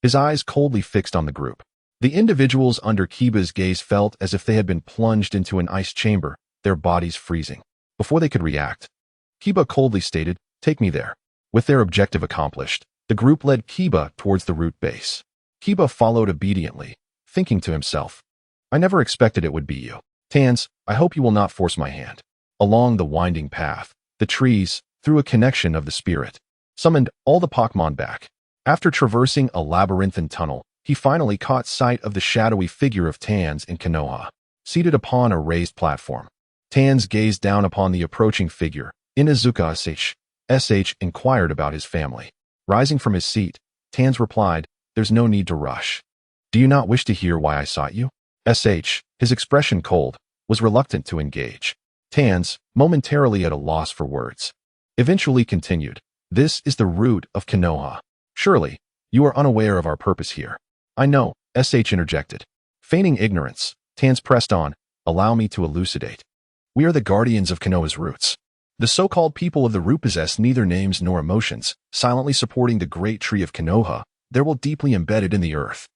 His eyes coldly fixed on the group. The individuals under Kiba's gaze felt as if they had been plunged into an ice chamber, their bodies freezing. Before they could react, Kiba coldly stated, "Take me there." With their objective accomplished, the group led Kiba towards the root base. Kiba followed obediently, thinking to himself, "I never expected it would be you. Tans, I hope you will not force my hand." Along the winding path, the trees, through a connection of the spirit, summoned all the Pokemon back. After traversing a labyrinthine tunnel, he finally caught sight of the shadowy figure of Tans in Konoha, seated upon a raised platform. Tans gazed down upon the approaching figure. Inazuka Shu inquired about his family. Rising from his seat, Tans replied, "There's no need to rush. Do you not wish to hear why I sought you?" His expression cold, was reluctant to engage. Tans, momentarily at a loss for words, eventually continued, "This is the root of Konoha. Surely, you are unaware of our purpose here." "I know," interjected. Feigning ignorance, Tans pressed on, "Allow me to elucidate. We are the guardians of Konoha's roots. The so-called people of the root possess neither names nor emotions, silently supporting the great tree of Konoha, they will deeply embedded in the earth."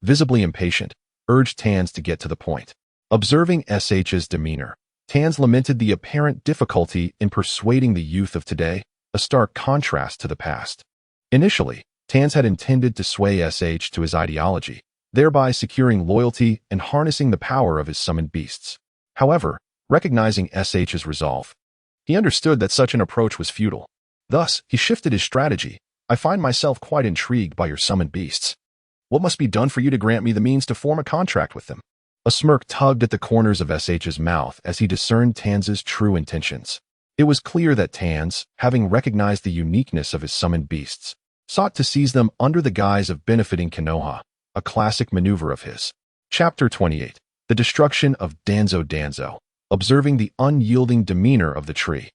Visibly impatient, urged Tans to get to the point. Observing SH's demeanor, Tans lamented the apparent difficulty in persuading the youth of today, a stark contrast to the past. Initially, Tans had intended to sway SH to his ideology, thereby securing loyalty and harnessing the power of his summoned beasts. However, recognizing SH's resolve, he understood that such an approach was futile. Thus, he shifted his strategy. I find myself quite intrigued by your summoned beasts. What must be done for you to grant me the means to form a contract with them? A smirk tugged at the corners of SH's mouth as he discerned Tans's true intentions. It was clear that Tans, having recognized the uniqueness of his summoned beasts, sought to seize them under the guise of benefiting Konoha, a classic maneuver of his. Chapter 28. The Destruction of Danzo. Observing the unyielding demeanor of the tree,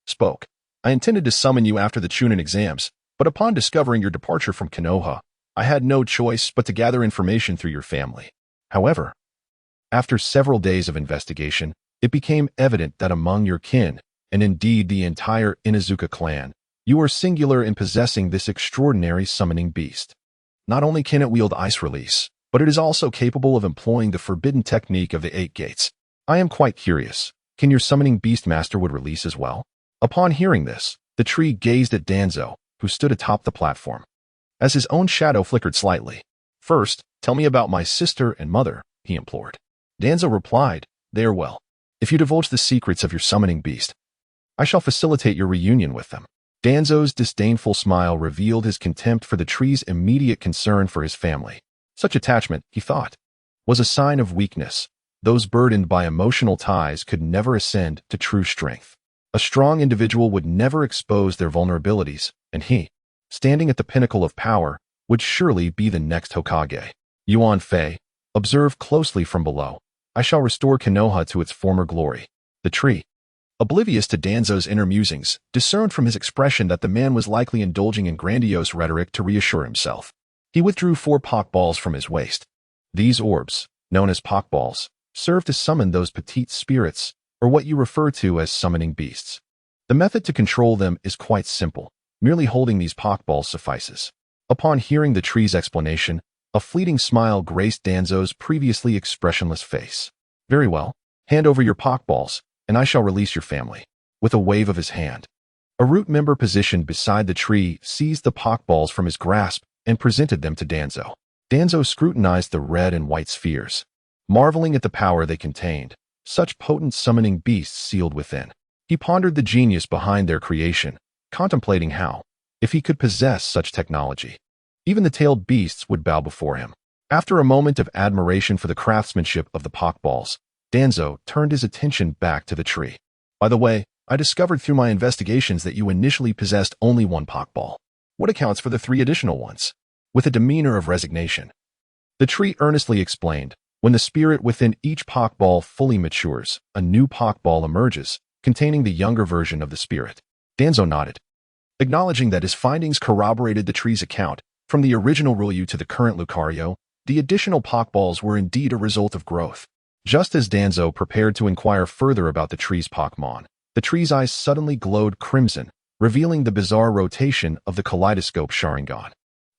spoke. I intended to summon you after the Chunin exams, but upon discovering your departure from Konoha, I had no choice but to gather information through your family. However, after several days of investigation, it became evident that among your kin, and indeed the entire Inazuka clan, you are singular in possessing this extraordinary summoning beast. Not only can it wield ice release, but it is also capable of employing the forbidden technique of the 8 gates. I am quite curious, can your summoning beast master would release as well? Upon hearing this, the tree gazed at Danzo, who stood atop the platform. As his own shadow flickered slightly. First, tell me about my sister and mother, he implored. Danzo replied, they are well. If you divulge the secrets of your summoning beast, I shall facilitate your reunion with them. Danzo's disdainful smile revealed his contempt for the tree's immediate concern for his family. Such attachment, he thought, was a sign of weakness. Those burdened by emotional ties could never ascend to true strength. A strong individual would never expose their vulnerabilities, and he, standing at the pinnacle of power, would surely be the next Hokage. Yuan Fei, observe closely from below. I shall restore Konoha to its former glory. The tree, oblivious to Danzo's inner musings, discerned from his expression that the man was likely indulging in grandiose rhetoric to reassure himself. He withdrew 4 Pokballs from his waist. These orbs, known as Pokballs, serve to summon those petite spirits, or what you refer to as summoning beasts. The method to control them is quite simple. Merely holding these Pokballs suffices. Upon hearing the tree's explanation, a fleeting smile graced Danzo's previously expressionless face. Very well. Hand over your Pokballs, and I shall release your family. With a wave of his hand, a root member positioned beside the tree seized the Pokballs from his grasp and presented them to Danzo. Danzo scrutinized the red and white spheres, marveling at the power they contained, such potent summoning beasts sealed within. He pondered the genius behind their creation, contemplating how, if he could possess such technology, even the tailed beasts would bow before him. After a moment of admiration for the craftsmanship of the Pokballs, Danzo turned his attention back to the tree. By the way, I discovered through my investigations that you initially possessed only 1 Pokball. What accounts for the 3 additional ones? With a demeanor of resignation, the tree earnestly explained, when the spirit within each Pokball fully matures, a new Pokball emerges, containing the younger version of the spirit. Danzo nodded, acknowledging that his findings corroborated the tree's account. From the original Ryu to the current Lucario, the additional Pokballs were indeed a result of growth. Just as Danzo prepared to inquire further about the tree's Pokemon, the tree's eyes suddenly glowed crimson, revealing the bizarre rotation of the kaleidoscope Sharingan.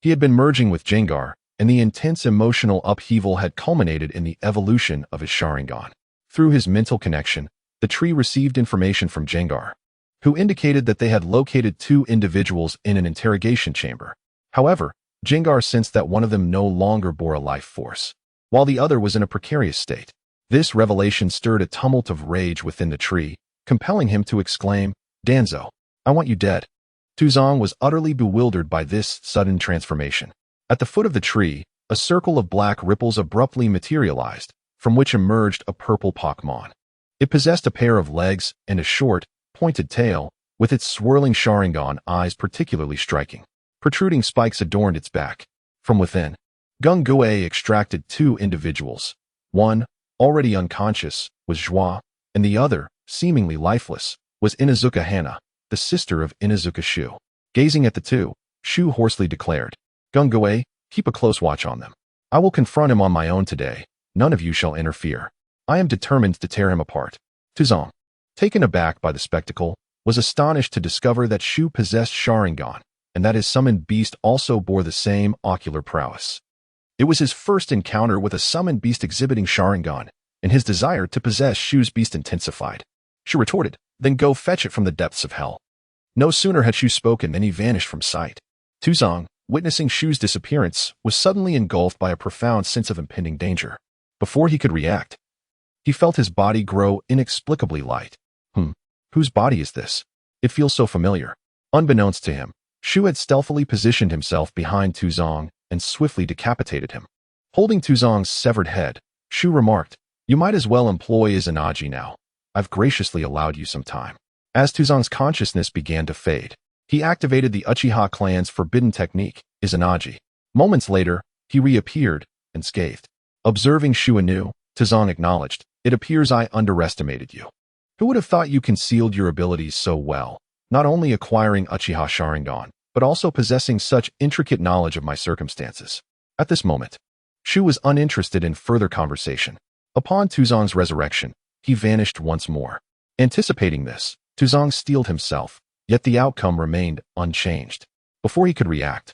He had been merging with Gengar, and the intense emotional upheaval had culminated in the evolution of his Sharingan. Through his mental connection, the tree received information from Gengar, who indicated that they had located 2 individuals in an interrogation chamber. However, Gengar sensed that one of them no longer bore a life force, while the other was in a precarious state. This revelation stirred a tumult of rage within the tree, compelling him to exclaim, Danzo, I want you dead. Tuzong was utterly bewildered by this sudden transformation. At the foot of the tree, a circle of black ripples abruptly materialized, from which emerged a purple Pokemon. It possessed a pair of legs and a short, pointed tail, with its swirling Sharingan eyes particularly striking. Protruding spikes adorned its back. From within, Gung-Gue extracted 2 individuals. One, already unconscious, was Joie, and the other, seemingly lifeless, was Inazuka Hana, the sister of Inazuka Shu. Gazing at the 2, Shu hoarsely declared, Gung-Gue, keep a close watch on them. I will confront him on my own today. None of you shall interfere. I am determined to tear him apart. Tuzong, taken aback by the spectacle, was astonished to discover that Shu possessed Sharingan, and that his summoned beast also bore the same ocular prowess. It was his first encounter with a summoned beast exhibiting Sharingan, and his desire to possess Shu's beast intensified. Shu retorted, then go fetch it from the depths of hell. No sooner had Shu spoken than he vanished from sight. Tuzong, witnessing Shu's disappearance, was suddenly engulfed by a profound sense of impending danger. Before he could react, he felt his body grow inexplicably light. Whose body is this? It feels so familiar. Unbeknownst to him, Shu had stealthily positioned himself behind Tuzong and swiftly decapitated him. Holding Tuzong's severed head, Shu remarked, "You might as well employ Izanagi now. I've graciously allowed you some time." As Tuzong's consciousness began to fade, he activated the Uchiha clan's forbidden technique, Izanagi. Moments later, he reappeared, unscathed. Observing Shu anew, Tuzong acknowledged, "It appears I underestimated you. Who would have thought you concealed your abilities so well, not only acquiring Uchiha Sharingan, but also possessing such intricate knowledge of my circumstances?" At this moment, Shu was uninterested in further conversation. Upon Tuzong's resurrection, he vanished once more. Anticipating this, Tuzong steeled himself, yet the outcome remained unchanged. Before he could react,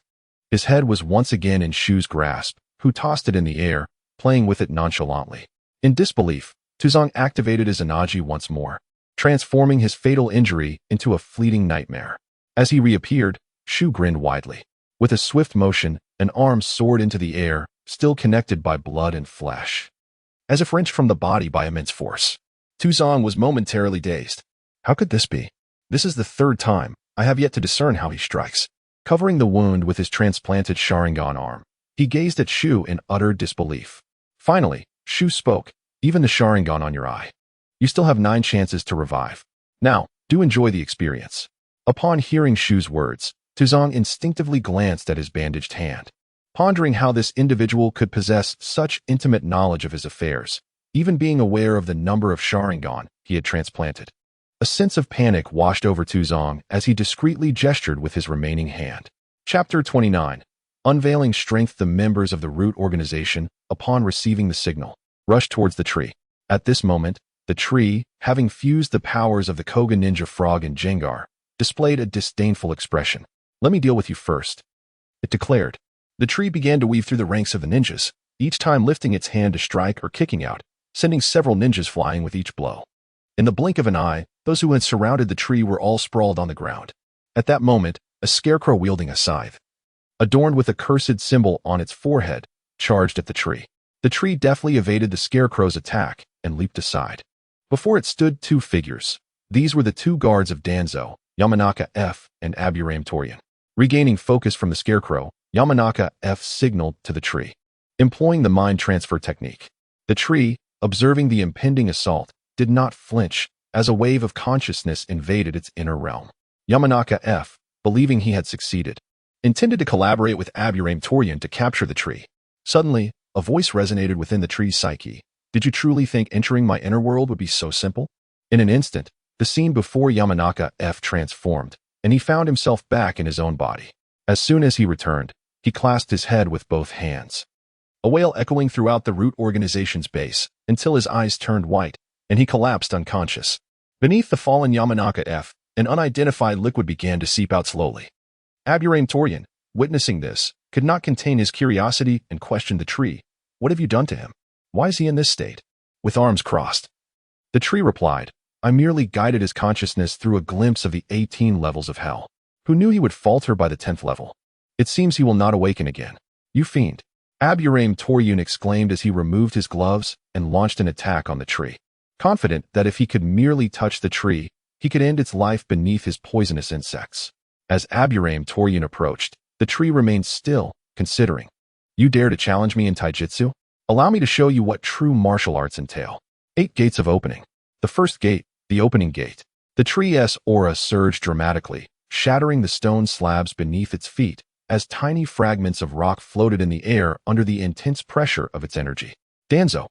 his head was once again in Shu's grasp, who tossed it in the air, playing with it nonchalantly. In disbelief, Tuzong activated Izanagi once more, transforming his fatal injury into a fleeting nightmare. As he reappeared, Shu grinned widely. With a swift motion, an arm soared into the air, still connected by blood and flesh, as if wrenched from the body by immense force. Tuzong was momentarily dazed. How could this be? This is the third time. I have yet to discern how he strikes. Covering the wound with his transplanted Sharingan arm, he gazed at Shu in utter disbelief. Finally, Shu spoke, "Even the Sharingan on your eye. You still have 9 chances to revive. Now, do enjoy the experience." Upon hearing Shu's words, Tuzong instinctively glanced at his bandaged hand, pondering how this individual could possess such intimate knowledge of his affairs, even being aware of the number of Sharingan he had transplanted. A sense of panic washed over Tuzong as he discreetly gestured with his remaining hand. Chapter 29. Unveiling strength. The members of the Root organization, upon receiving the signal, rushed towards the tree. At this moment, the tree, having fused the powers of the Koga Ninja Frog and Jengar, displayed a disdainful expression. "Let me deal with you first," it declared. The tree began to weave through the ranks of the ninjas, each time lifting its hand to strike or kicking out, sending several ninjas flying with each blow. In the blink of an eye, those who had surrounded the tree were all sprawled on the ground. At that moment, a scarecrow wielding a scythe, adorned with a cursed symbol on its forehead, charged at the tree. The tree deftly evaded the scarecrow's attack and leaped aside. Before it stood 2 figures. These were the 2 guards of Danzo, Yamanaka F and Aburame Torian. Regaining focus from the scarecrow, Yamanaka F signaled to the tree, employing the mind transfer technique. The tree, observing the impending assault, did not flinch as a wave of consciousness invaded its inner realm. Yamanaka F, believing he had succeeded, intended to collaborate with Aburame Torian to capture the tree. Suddenly, a voice resonated within the tree's psyche. "Did you truly think entering my inner world would be so simple?" In an instant, the scene before Yamanaka F transformed, and he found himself back in his own body. As soon as he returned, he clasped his head with both hands, a wail echoing throughout the Root organization's base until his eyes turned white, and he collapsed unconscious. Beneath the fallen Yamanaka F, an unidentified liquid began to seep out slowly. Aburame Torian, witnessing this, could not contain his curiosity and questioned the tree. "What have you done to him? Why is he in this state?" With arms crossed, the tree replied, "I merely guided his consciousness through a glimpse of the 18 levels of hell. Who knew he would falter by the 10th level? It seems he will not awaken again. You fiend!" Aburame Torian exclaimed as he removed his gloves and launched an attack on the tree, confident that if he could merely touch the tree, he could end its life beneath his poisonous insects. As Aburame Torian approached, the tree remained still, considering. "You dare to challenge me in taijutsu? Allow me to show you what true martial arts entail." 8 gates of opening. The first gate, the opening gate. The tree's aura surged dramatically, shattering the stone slabs beneath its feet, as tiny fragments of rock floated in the air under the intense pressure of its energy. Danzo,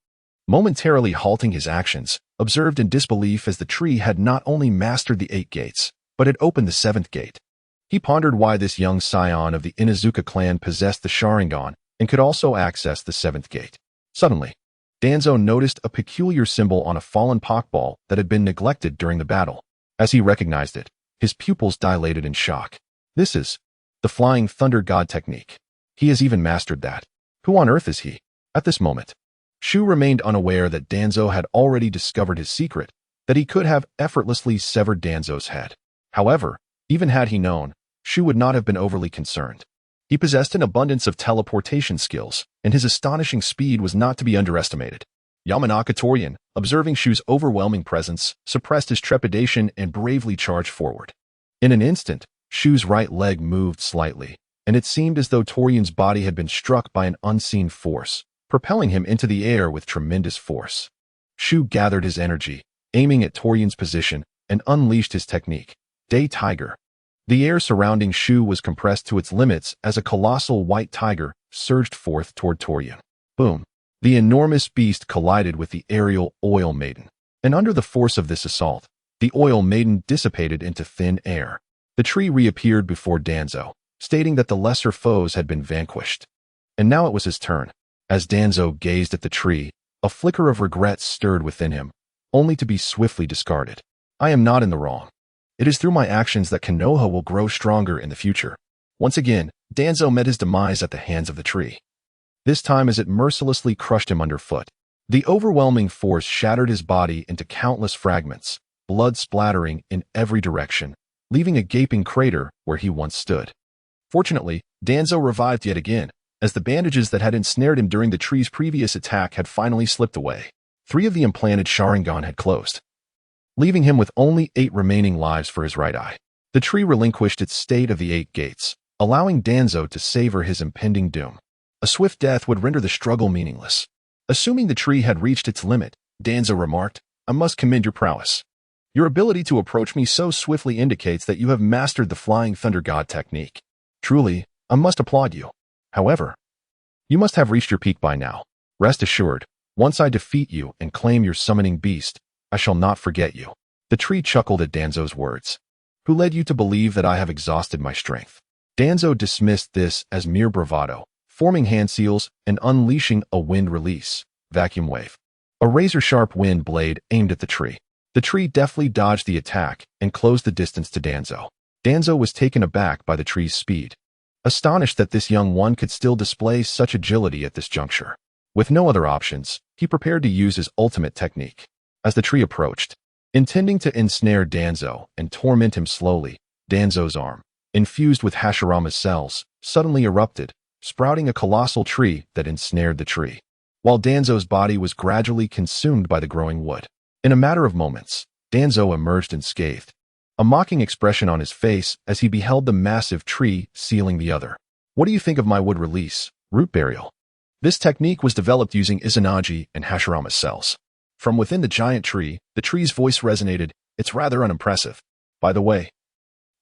momentarily halting his actions, observed in disbelief as the tree had not only mastered the 8 gates, but had opened the 7th gate. He pondered why this young scion of the Inazuka clan possessed the Sharingan and could also access the 7th gate. Suddenly, Danzo noticed a peculiar symbol on a fallen Pokeball that had been neglected during the battle. As he recognized it, his pupils dilated in shock. This is the Flying Thunder God technique. He has even mastered that. Who on earth is he? At this moment, Shu remained unaware that Danzo had already discovered his secret, that he could have effortlessly severed Danzo's head. However, even had he known, Shu would not have been overly concerned. He possessed an abundance of teleportation skills, and his astonishing speed was not to be underestimated. Yamanaka Torian, observing Shu's overwhelming presence, suppressed his trepidation and bravely charged forward. In an instant, Shu's right leg moved slightly, and it seemed as though Torian's body had been struck by an unseen force, propelling him into the air with tremendous force. Shu gathered his energy, aiming at Torian's position, and unleashed his technique, Day Tiger. The air surrounding Shu was compressed to its limits as a colossal white tiger surged forth toward Torian. Boom! The enormous beast collided with the aerial Oil Maiden, and under the force of this assault, the Oil Maiden dissipated into thin air. The tree reappeared before Danzo, stating that the lesser foes had been vanquished. And now it was his turn. As Danzo gazed at the tree, a flicker of regret stirred within him, only to be swiftly discarded. I am not in the wrong. It is through my actions that Konoha will grow stronger in the future. Once again, Danzo met his demise at the hands of the tree. This time as it mercilessly crushed him underfoot. The overwhelming force shattered his body into countless fragments, blood splattering in every direction, leaving a gaping crater where he once stood. Fortunately, Danzo revived yet again, as the bandages that had ensnared him during the tree's previous attack had finally slipped away. 3 of the implanted Sharingan had closed, leaving him with only 8 remaining lives for his right eye. The tree relinquished its state of the 8 gates, allowing Danzo to savor his impending doom. A swift death would render the struggle meaningless. Assuming the tree had reached its limit, Danzo remarked, I must commend your prowess. Your ability to approach me so swiftly indicates that you have mastered the Flying Thunder God technique. Truly, I must applaud you. However, you must have reached your peak by now. Rest assured, once I defeat you and claim your summoning beast, I shall not forget you. The tree chuckled at Danzo's words. Who led you to believe that I have exhausted my strength? Danzo dismissed this as mere bravado, forming hand seals and unleashing a wind release, vacuum wave. A razor-sharp wind blade aimed at the tree. The tree deftly dodged the attack and closed the distance to Danzo. Danzo was taken aback by the tree's speed, astonished that this young one could still display such agility at this juncture. With no other options, he prepared to use his ultimate technique. As the tree approached, intending to ensnare Danzo and torment him slowly, Danzo's arm, infused with Hashirama's cells, suddenly erupted, sprouting a colossal tree that ensnared the tree, while Danzo's body was gradually consumed by the growing wood. In a matter of moments, Danzo emerged unscathed, a mocking expression on his face as he beheld the massive tree sealing the other. What do you think of my wood release, root burial? This technique was developed using Izanagi and Hashirama's cells. From within the giant tree, the tree's voice resonated, it's rather unimpressive. By the way,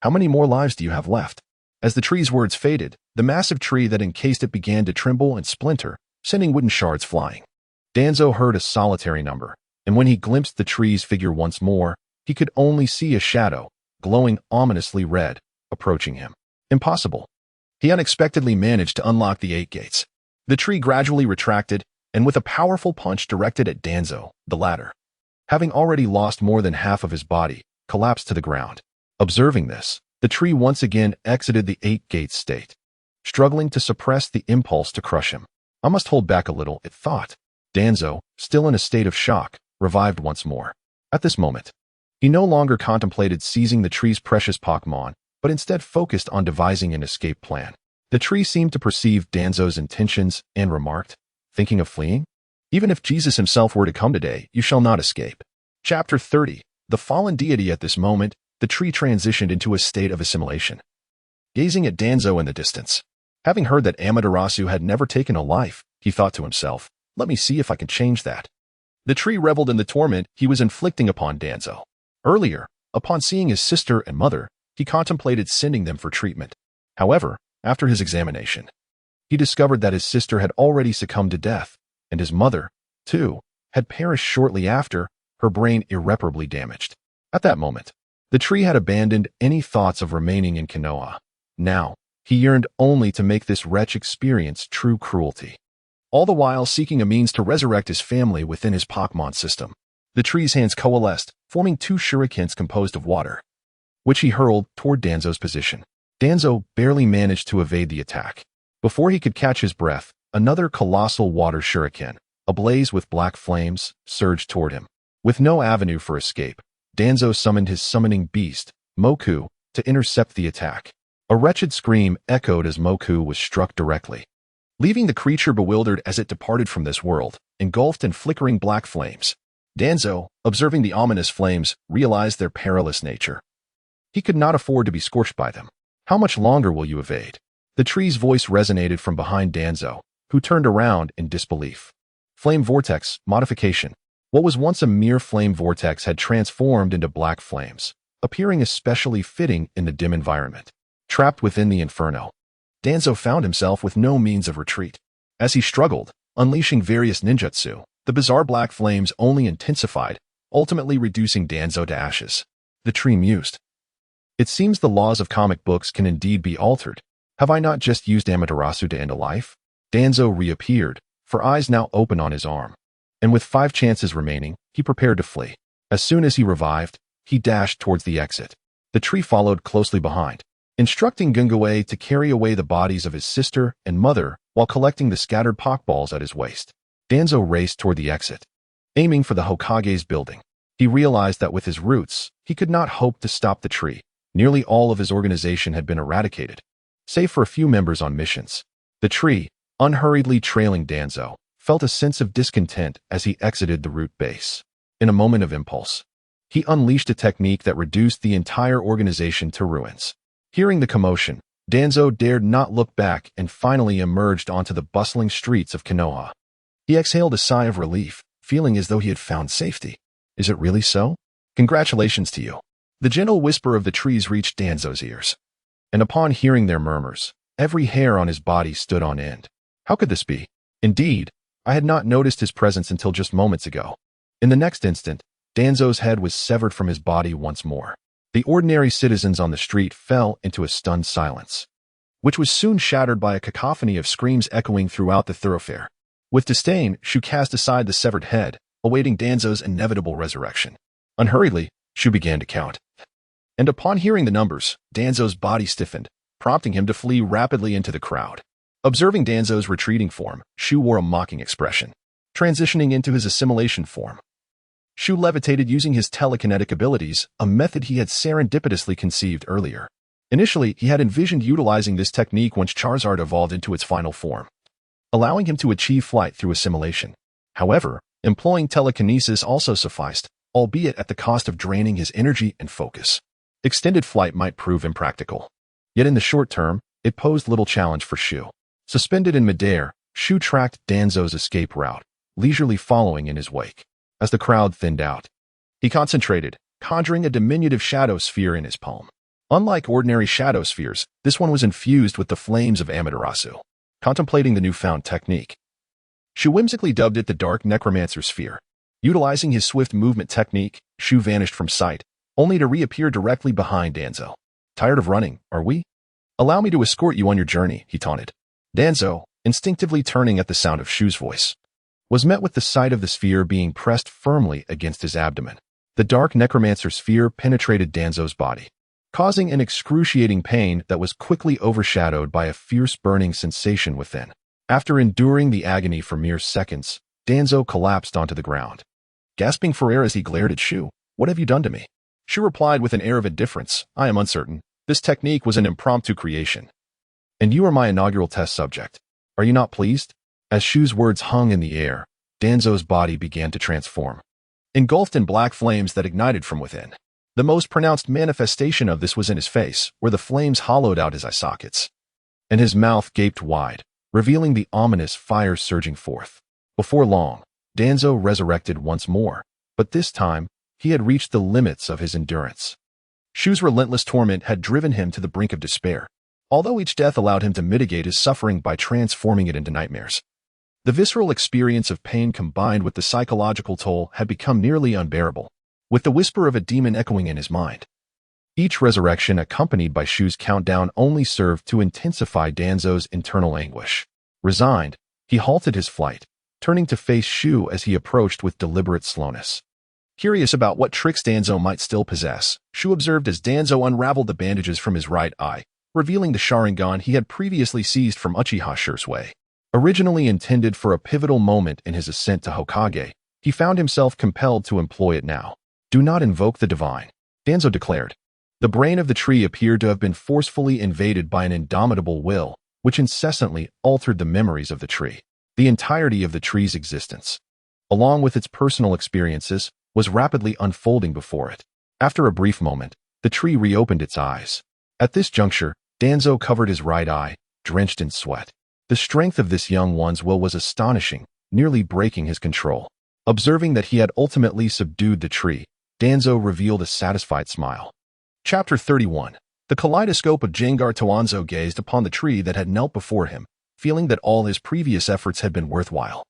how many more lives do you have left? As the tree's words faded, the massive tree that encased it began to tremble and splinter, sending wooden shards flying. Danzo heard a solitary number, and when he glimpsed the tree's figure once more, he could only see a shadow, glowing ominously red, approaching him. Impossible. He unexpectedly managed to unlock the 8 gates. The tree gradually retracted, and with a powerful punch directed at Danzo, the latter, having already lost more than half of his body, collapsed to the ground. Observing this, the tree once again exited the 8 gates state, struggling to suppress the impulse to crush him. I must hold back a little, it thought. Danzo, still in a state of shock, revived once more. At this moment, he no longer contemplated seizing the tree's precious Pokemon, but instead focused on devising an escape plan. The tree seemed to perceive Danzo's intentions and remarked, thinking of fleeing? Even if Jesus himself were to come today, you shall not escape. Chapter 30. The fallen deity. At this moment, the tree transitioned into a state of assimilation, gazing at Danzo in the distance. Having heard that Amaterasu had never taken a life, he thought to himself, let me see if I can change that. The tree reveled in the torment he was inflicting upon Danzo. Earlier, upon seeing his sister and mother, he contemplated sending them for treatment. However, after his examination, he discovered that his sister had already succumbed to death, and his mother, too, had perished shortly after, her brain irreparably damaged. At that moment, the tree had abandoned any thoughts of remaining in Konoha. Now, he yearned only to make this wretch experience true cruelty, all the while seeking a means to resurrect his family within his Pokemon system. The tree's hands coalesced, forming 2 shurikens composed of water, which he hurled toward Danzo's position. Danzo barely managed to evade the attack. Before he could catch his breath, another colossal water shuriken, ablaze with black flames, surged toward him. With no avenue for escape, Danzo summoned his summoning beast, Moku, to intercept the attack. A wretched scream echoed as Moku was struck directly, leaving the creature bewildered as it departed from this world, engulfed in flickering black flames. Danzo, observing the ominous flames, realized their perilous nature. He could not afford to be scorched by them. How much longer will you evade? The tree's voice resonated from behind Danzo, who turned around in disbelief. Flame vortex modification. What was once a mere flame vortex had transformed into black flames, appearing especially fitting in the dim environment. Trapped within the inferno, Danzo found himself with no means of retreat. As he struggled, unleashing various ninjutsu, the bizarre black flames only intensified, ultimately reducing Danzo to ashes. The tree mused. It seems the laws of comic books can indeed be altered. Have I not just used Amaterasu to end a life? Danzo reappeared, for eyes now open on his arm. And with 5 chances remaining, he prepared to flee. As soon as he revived, he dashed towards the exit. The tree followed closely behind, instructing Gungawe to carry away the bodies of his sister and mother while collecting the scattered pokeballs at his waist. Danzo raced toward the exit, aiming for the Hokage's building. He realized that with his roots, he could not hope to stop the tree. Nearly all of his organization had been eradicated, save for a few members on missions. The tree, unhurriedly trailing Danzo, felt a sense of discontent as he exited the root base. In a moment of impulse, he unleashed a technique that reduced the entire organization to ruins. Hearing the commotion, Danzo dared not look back and finally emerged onto the bustling streets of Konoha. He exhaled a sigh of relief, feeling as though he had found safety. Is it really so? Congratulations to you. The gentle whisper of the trees reached Danzo's ears. And upon hearing their murmurs, every hair on his body stood on end. How could this be? Indeed, I had not noticed his presence until just moments ago. In the next instant, Danzo's head was severed from his body once more. The ordinary citizens on the street fell into a stunned silence, which was soon shattered by a cacophony of screams echoing throughout the thoroughfare. With disdain, Shu cast aside the severed head, awaiting Danzo's inevitable resurrection. Unhurriedly, Shu began to count. And upon hearing the numbers, Danzo's body stiffened, prompting him to flee rapidly into the crowd. Observing Danzo's retreating form, Shu wore a mocking expression. Transitioning into his assimilation form, Shu levitated using his telekinetic abilities, a method he had serendipitously conceived earlier. Initially, he had envisioned utilizing this technique once Charizard evolved into its final form, allowing him to achieve flight through assimilation. However, employing telekinesis also sufficed, albeit at the cost of draining his energy and focus. Extended flight might prove impractical. Yet in the short term, it posed little challenge for Shu. Suspended in midair, Shu tracked Danzo's escape route, leisurely following in his wake. As the crowd thinned out, he concentrated, conjuring a diminutive shadow sphere in his palm. Unlike ordinary shadow spheres, this one was infused with the flames of Amaterasu. Contemplating the newfound technique, Shu whimsically dubbed it the Dark Necromancer Sphere. Utilizing his swift movement technique, Shu vanished from sight, only to reappear directly behind Danzo. Tired of running, are we? Allow me to escort you on your journey, he taunted. Danzo, instinctively turning at the sound of Shu's voice, was met with the sight of the sphere being pressed firmly against his abdomen. The Dark Necromancer Sphere penetrated Danzo's body, causing an excruciating pain that was quickly overshadowed by a fierce burning sensation within. After enduring the agony for mere seconds, Danzo collapsed onto the ground, gasping for air as he glared at Shu. What have you done to me? Shu replied with an air of indifference. I am uncertain. This technique was an impromptu creation, and you are my inaugural test subject. Are you not pleased? As Shu's words hung in the air, Danzo's body began to transform, engulfed in black flames that ignited from within. The most pronounced manifestation of this was in his face, where the flames hollowed out his eye sockets, and his mouth gaped wide, revealing the ominous fire surging forth. Before long, Danzo resurrected once more, but this time, he had reached the limits of his endurance. Shu's relentless torment had driven him to the brink of despair, although each death allowed him to mitigate his suffering by transforming it into nightmares. The visceral experience of pain combined with the psychological toll had become nearly unbearable, with the whisper of a demon echoing in his mind. Each resurrection accompanied by Shu's countdown only served to intensify Danzo's internal anguish. Resigned, he halted his flight, turning to face Shu as he approached with deliberate slowness. Curious about what tricks Danzo might still possess, Shu observed as Danzo unraveled the bandages from his right eye, revealing the Sharingan he had previously seized from Uchiha Shursui. Originally intended for a pivotal moment in his ascent to Hokage, he found himself compelled to employ it now. Do not invoke the divine, Danzo declared, The brain of the tree appeared to have been forcefully invaded by an indomitable will, which incessantly altered the memories of the tree. The entirety of the tree's existence, along with its personal experiences, was rapidly unfolding before it. After a brief moment, the tree reopened its eyes. At this juncture, Danzo covered his right eye, drenched in sweat. The strength of this young one's will was astonishing, nearly breaking his control. Observing that he had ultimately subdued the tree, Danzo revealed a satisfied smile. Chapter 31. The kaleidoscope of Jengar Toanzo gazed upon the tree that had knelt before him, feeling that all his previous efforts had been worthwhile.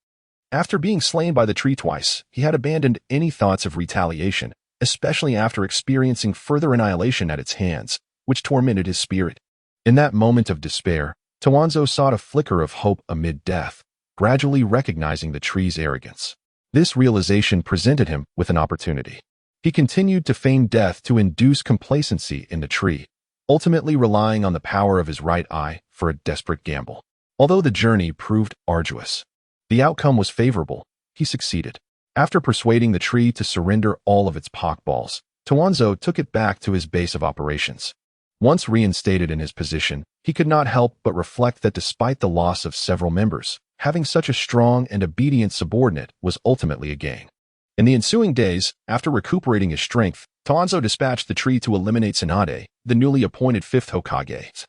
After being slain by the tree twice, he had abandoned any thoughts of retaliation, especially after experiencing further annihilation at its hands, which tormented his spirit. In that moment of despair, Toanzo sought a flicker of hope amid death, gradually recognizing the tree's arrogance. This realization presented him with an opportunity. He continued to feign death to induce complacency in the tree, ultimately relying on the power of his right eye for a desperate gamble. Although the journey proved arduous, the outcome was favorable. He succeeded. After persuading the tree to surrender all of its pokeballs, Toanzo took it back to his base of operations. Once reinstated in his position, he could not help but reflect that despite the loss of several members, having such a strong and obedient subordinate was ultimately a gain. In the ensuing days, after recuperating his strength, Toanzo dispatched the tree to eliminate Tsunade, the newly appointed 5th Hokage,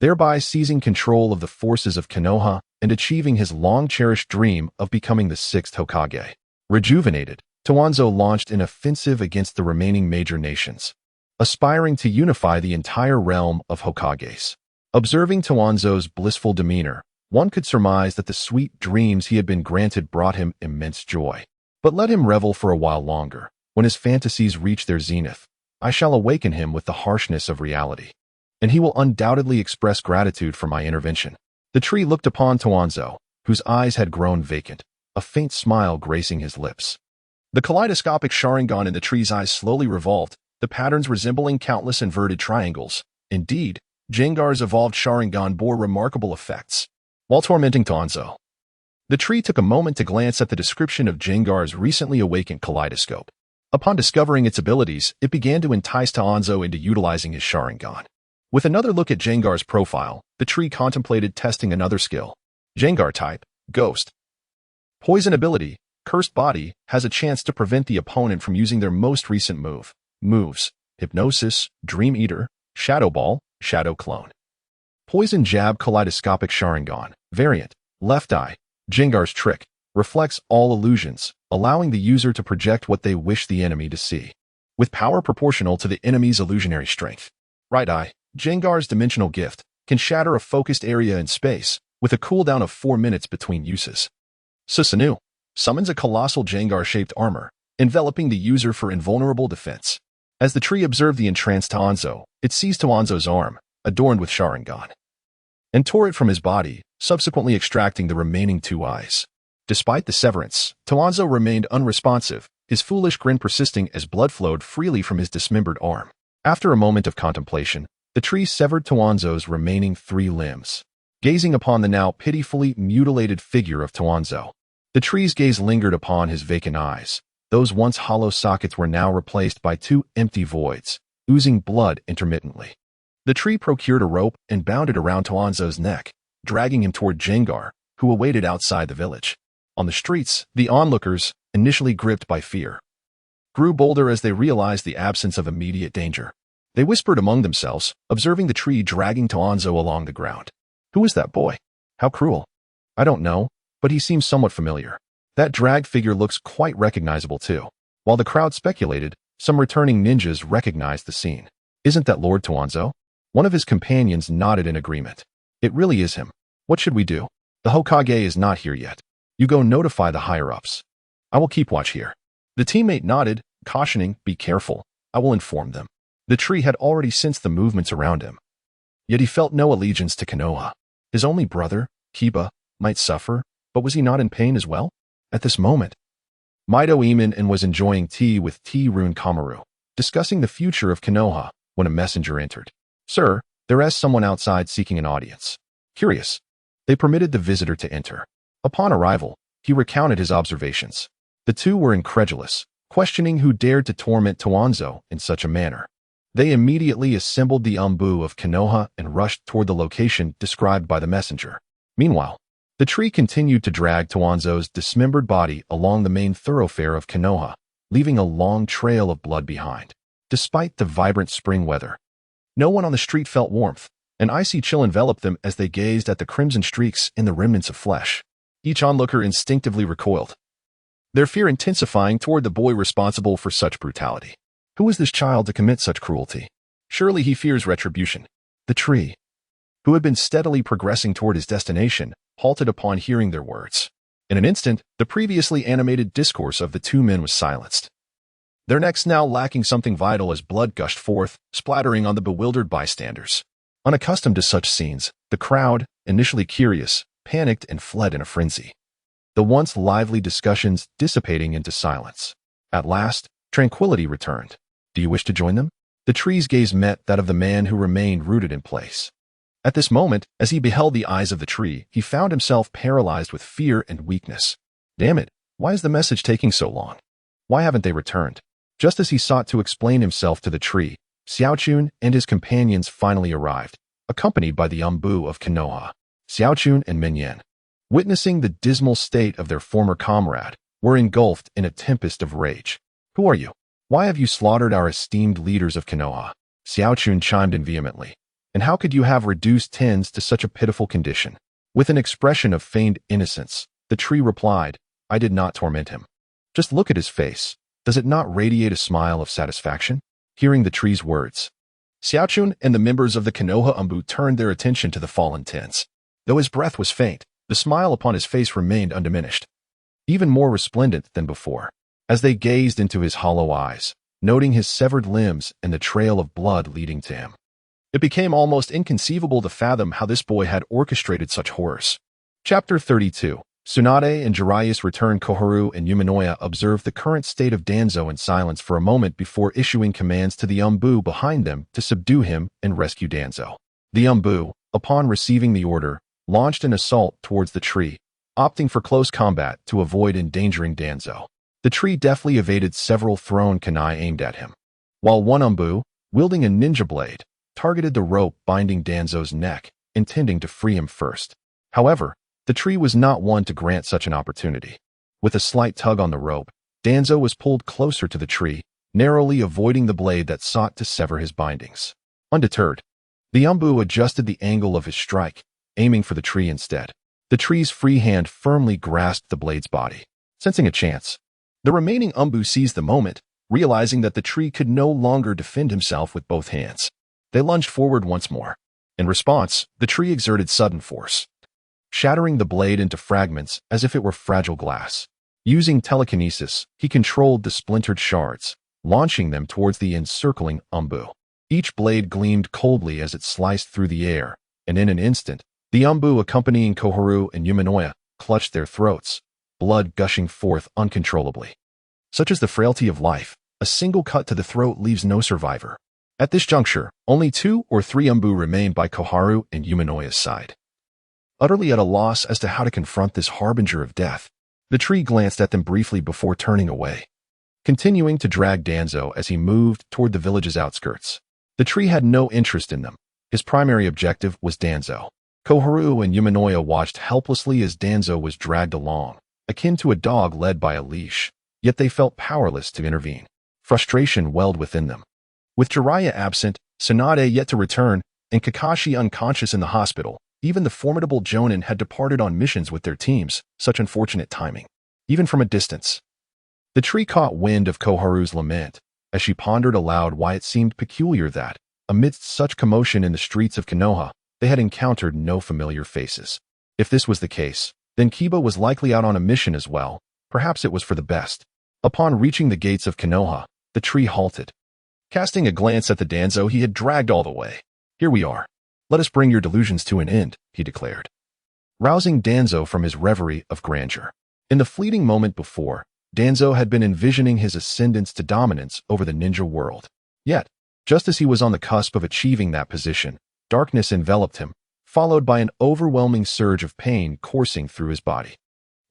thereby seizing control of the forces of Konoha and achieving his long-cherished dream of becoming the 6th Hokage. Rejuvenated, Toanzo launched an offensive against the remaining major nations, aspiring to unify the entire realm of Hokages. Observing Toanzo's blissful demeanor, one could surmise that the sweet dreams he had been granted brought him immense joy. But let him revel for a while longer. When his fantasies reach their zenith, I shall awaken him with the harshness of reality, and he will undoubtedly express gratitude for my intervention. The tree looked upon Toanzo, whose eyes had grown vacant, a faint smile gracing his lips. The kaleidoscopic Sharingan in the tree's eyes slowly revolved, the patterns resembling countless inverted triangles. Indeed, Jengar's evolved Sharingan bore remarkable effects. While tormenting Toanzo, the tree took a moment to glance at the description of Jengar's recently awakened kaleidoscope. Upon discovering its abilities, it began to entice Toanzo into utilizing his Sharingan. With another look at Jengar's profile, the tree contemplated testing another skill. Jengar type, Ghost. Poison ability, Cursed Body, has a chance to prevent the opponent from using their most recent moves, Hypnosis, Dream Eater, Shadow Ball, Shadow Clone. Poison Jab Kaleidoscopic Sharingan, variant, Left Eye, Jengar's trick, reflects all illusions, allowing the user to project what they wish the enemy to see, with power proportional to the enemy's illusionary strength. Right Eye, Jengar's dimensional gift, can shatter a focused area in space, with a cooldown of 4 minutes between uses. Susanoo summons a colossal Jengar-shaped armor, enveloping the user for invulnerable defense. As the tree observed the entranced Toanzo, it seized Toanzo's arm, adorned with Sharingan, and tore it from his body, subsequently extracting the remaining 2 eyes. Despite the severance, Toanzo remained unresponsive, his foolish grin persisting as blood flowed freely from his dismembered arm. After a moment of contemplation, the tree severed Toanzo's remaining 3 limbs. Gazing upon the now pitifully mutilated figure of Toanzo, the tree's gaze lingered upon his vacant eyes. Those once hollow sockets were now replaced by 2 empty voids, oozing blood intermittently. The tree procured a rope and bound it around Toanzo's neck, dragging him toward Jengar, who awaited outside the village. On the streets, the onlookers, initially gripped by fear, grew bolder as they realized the absence of immediate danger. They whispered among themselves, observing the tree dragging Toanzo along the ground. Who is that boy? How cruel. I don't know, but he seems somewhat familiar. That dragged figure looks quite recognizable too. While the crowd speculated, some returning ninjas recognized the scene. Isn't that Lord Toanzo? One of his companions nodded in agreement. It really is him. What should we do? The Hokage is not here yet. You go notify the higher-ups. I will keep watch here. The teammate nodded, cautioning, be careful. I will inform them. The tree had already sensed the movements around him. Yet he felt no allegiance to Konoha. His only brother, Kiba, might suffer, but was he not in pain as well? At this moment, Mido Eamon and was enjoying tea with T-Rune Kamaru, discussing the future of Konoha, when a messenger entered. Sir, there is someone outside seeking an audience. Curious. They permitted the visitor to enter. Upon arrival, he recounted his observations. The two were incredulous, questioning who dared to torment Toanzo in such a manner. They immediately assembled the Umbu of Konoha and rushed toward the location described by the messenger. Meanwhile, the tree continued to drag Toanzo's dismembered body along the main thoroughfare of Konoha, leaving a long trail of blood behind. Despite the vibrant spring weather, no one on the street felt warmth. An icy chill enveloped them as they gazed at the crimson streaks in the remnants of flesh. Each onlooker instinctively recoiled, their fear intensifying toward the boy responsible for such brutality. Who is this child to commit such cruelty? Surely he fears retribution. The tree, who had been steadily progressing toward his destination, halted upon hearing their words. In an instant, the previously animated discourse of the two men was silenced, their necks now lacking something vital as blood gushed forth, splattering on the bewildered bystanders. Unaccustomed to such scenes, the crowd, initially curious, panicked and fled in a frenzy, the once lively discussions dissipating into silence. At last, tranquility returned. Do you wish to join them? The tree's gaze met that of the man who remained rooted in place. At this moment, as he beheld the eyes of the tree, he found himself paralyzed with fear and weakness. Damn it, why is the message taking so long? Why haven't they returned? Just as he sought to explain himself to the tree, Xiaochun and his companions finally arrived, accompanied by the Umbu of Konoha. Xiaochun and Minyan, witnessing the dismal state of their former comrade, were engulfed in a tempest of rage. Who are you? Why have you slaughtered our esteemed leaders of Konoha? Xiaochun chimed in vehemently. And how could you have reduced Tens to such a pitiful condition? With an expression of feigned innocence, the tree replied, I did not torment him. Just look at his face. Does it not radiate a smile of satisfaction? Hearing the tree's words, Xiaochun and the members of the Konoha Umbu turned their attention to the fallen Tens. Though his breath was faint, the smile upon his face remained undiminished, even more resplendent than before. As they gazed into his hollow eyes, noting his severed limbs and the trail of blood leading to him, it became almost inconceivable to fathom how this boy had orchestrated such horrors. Chapter 32. Tsunade and Jiraiya return. Koharu and Uminoya observed the current state of Danzo in silence for a moment before issuing commands to the Umbu behind them to subdue him and rescue Danzo. The Umbu, upon receiving the order, launched an assault towards the tree, opting for close combat to avoid endangering Danzo. The tree deftly evaded several thrown kunai aimed at him, while one Umbu, wielding a ninja blade, targeted the rope binding Danzo's neck, intending to free him first. However, the tree was not one to grant such an opportunity. With a slight tug on the rope, Danzo was pulled closer to the tree, narrowly avoiding the blade that sought to sever his bindings. Undeterred, the Umbu adjusted the angle of his strike, aiming for the tree instead. The tree's free hand firmly grasped the blade's body. Sensing a chance, the remaining Umbu seized the moment, realizing that the tree could no longer defend himself with both hands. They lunged forward once more. In response, the tree exerted sudden force, shattering the blade into fragments as if it were fragile glass. Using telekinesis, he controlled the splintered shards, launching them towards the encircling Umbu. Each blade gleamed coldly as it sliced through the air, and in an instant, the Umbu accompanying Koharu and Uminoya clutched their throats, blood gushing forth uncontrollably. Such is the frailty of life. A single cut to the throat leaves no survivor. At this juncture, only 2 or 3 Umbu remained by Koharu and Uminoya's side. Utterly at a loss as to how to confront this harbinger of death, the tree glanced at them briefly before turning away, continuing to drag Danzo as he moved toward the village's outskirts. The tree had no interest in them. His primary objective was Danzo. Koharu and Uminoya watched helplessly as Danzo was dragged along, akin to a dog led by a leash, yet they felt powerless to intervene. Frustration welled within them. With Jiraiya absent, Tsunade yet to return, and Kakashi unconscious in the hospital, even the formidable Jonin had departed on missions with their teams. Such unfortunate timing. Even from a distance, the tree caught wind of Koharu's lament, as she pondered aloud why it seemed peculiar that, amidst such commotion in the streets of Konoha, they had encountered no familiar faces. If this was the case, then Kiba was likely out on a mission as well. Perhaps it was for the best. Upon reaching the gates of Konoha, the tree halted, casting a glance at the Danzo he had dragged all the way. Here we are. Let us bring your delusions to an end, he declared, rousing Danzo from his reverie of grandeur. In the fleeting moment before, Danzo had been envisioning his ascendance to dominance over the ninja world. Yet, just as he was on the cusp of achieving that position, darkness enveloped him, followed by an overwhelming surge of pain coursing through his body.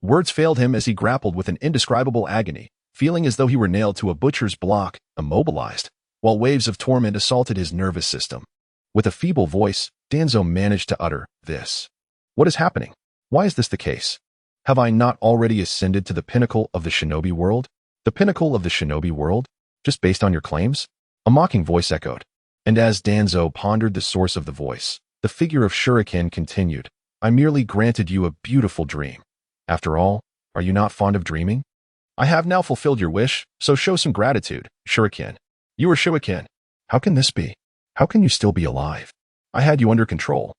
Words failed him as he grappled with an indescribable agony, feeling as though he were nailed to a butcher's block, immobilized. while waves of torment assaulted his nervous system. With a feeble voice, Danzo managed to utter, "This. What is happening? Why is this the case? Have I not already ascended to the pinnacle of the shinobi world? The pinnacle of the shinobi world? Just based on your claims?" A mocking voice echoed. And as Danzo pondered the source of the voice, the figure of Shuriken continued, "I merely granted you a beautiful dream. After all, are you not fond of dreaming? I have now fulfilled your wish, so show some gratitude, Shuriken. You are Shuriken. How can this be? How can you still be alive? I had you under control.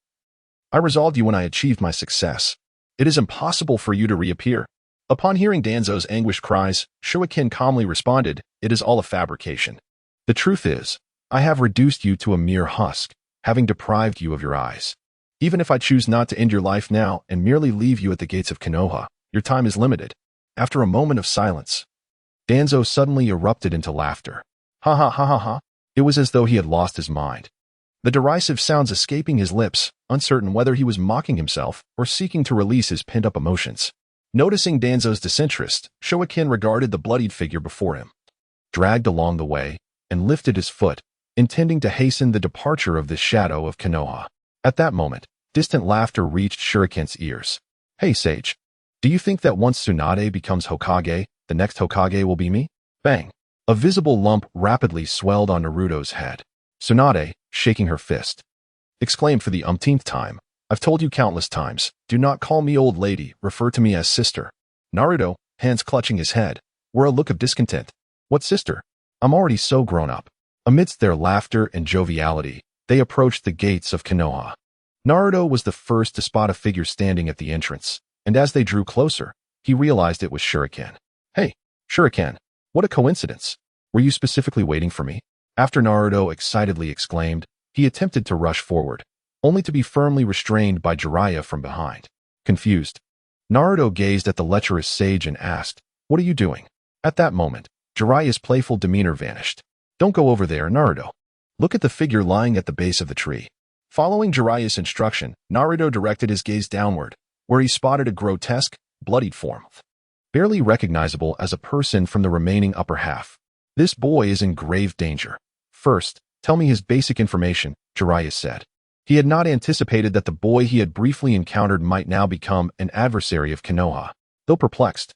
I resolved you when I achieved my success. It is impossible for you to reappear." Upon hearing Danzo's anguished cries, Shuriken calmly responded, "It is all a fabrication. The truth is, I have reduced you to a mere husk, having deprived you of your eyes. Even if I choose not to end your life now and merely leave you at the gates of Konoha, your time is limited." After a moment of silence, Danzo suddenly erupted into laughter. Ha ha ha ha ha. It was as though he had lost his mind. The derisive sounds escaping his lips, uncertain whether he was mocking himself or seeking to release his pent-up emotions. Noticing Danzo's disinterest, Shuriken regarded the bloodied figure before him, dragged along the way, and lifted his foot, intending to hasten the departure of this shadow of Konoha. At that moment, distant laughter reached Shuriken's ears. "Hey, Sage. Do you think that once Tsunade becomes Hokage, the next Hokage will be me?" Bang! A visible lump rapidly swelled on Naruto's head. Tsunade, shaking her fist, exclaimed for the umpteenth time, "I've told you countless times, do not call me old lady, refer to me as sister." Naruto, hands clutching his head, wore a look of discontent. "What sister? I'm already so grown up." Amidst their laughter and joviality, they approached the gates of Konoha. Naruto was the first to spot a figure standing at the entrance, and as they drew closer, he realized it was Shuriken. "Hey, Shuriken, what a coincidence. Were you specifically waiting for me?" After Naruto excitedly exclaimed, he attempted to rush forward, only to be firmly restrained by Jiraiya from behind. Confused, Naruto gazed at the lecherous sage and asked, "What are you doing?" At that moment, Jiraiya's playful demeanor vanished. "Don't go over there, Naruto. Look at the figure lying at the base of the tree." Following Jiraiya's instruction, Naruto directed his gaze downward, where he spotted a grotesque, bloodied form, barely recognizable as a person from the remaining upper half. "This boy is in grave danger. First, tell me his basic information," Jiraiya said. He had not anticipated that the boy he had briefly encountered might now become an adversary of Konoha. Though perplexed,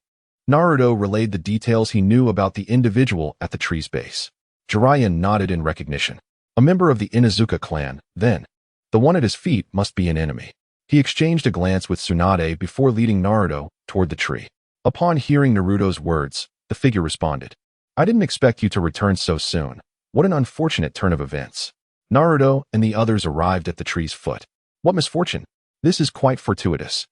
Naruto relayed the details he knew about the individual at the tree's base. Jiraiya nodded in recognition. A member of the Inazuka clan, then. The one at his feet must be an enemy. He exchanged a glance with Tsunade before leading Naruto toward the tree. Upon hearing Naruto's words, the figure responded, "I didn't expect you to return so soon. What an unfortunate turn of events." Naruto and the others arrived at the tree's foot. "What misfortune? This is quite fortuitous.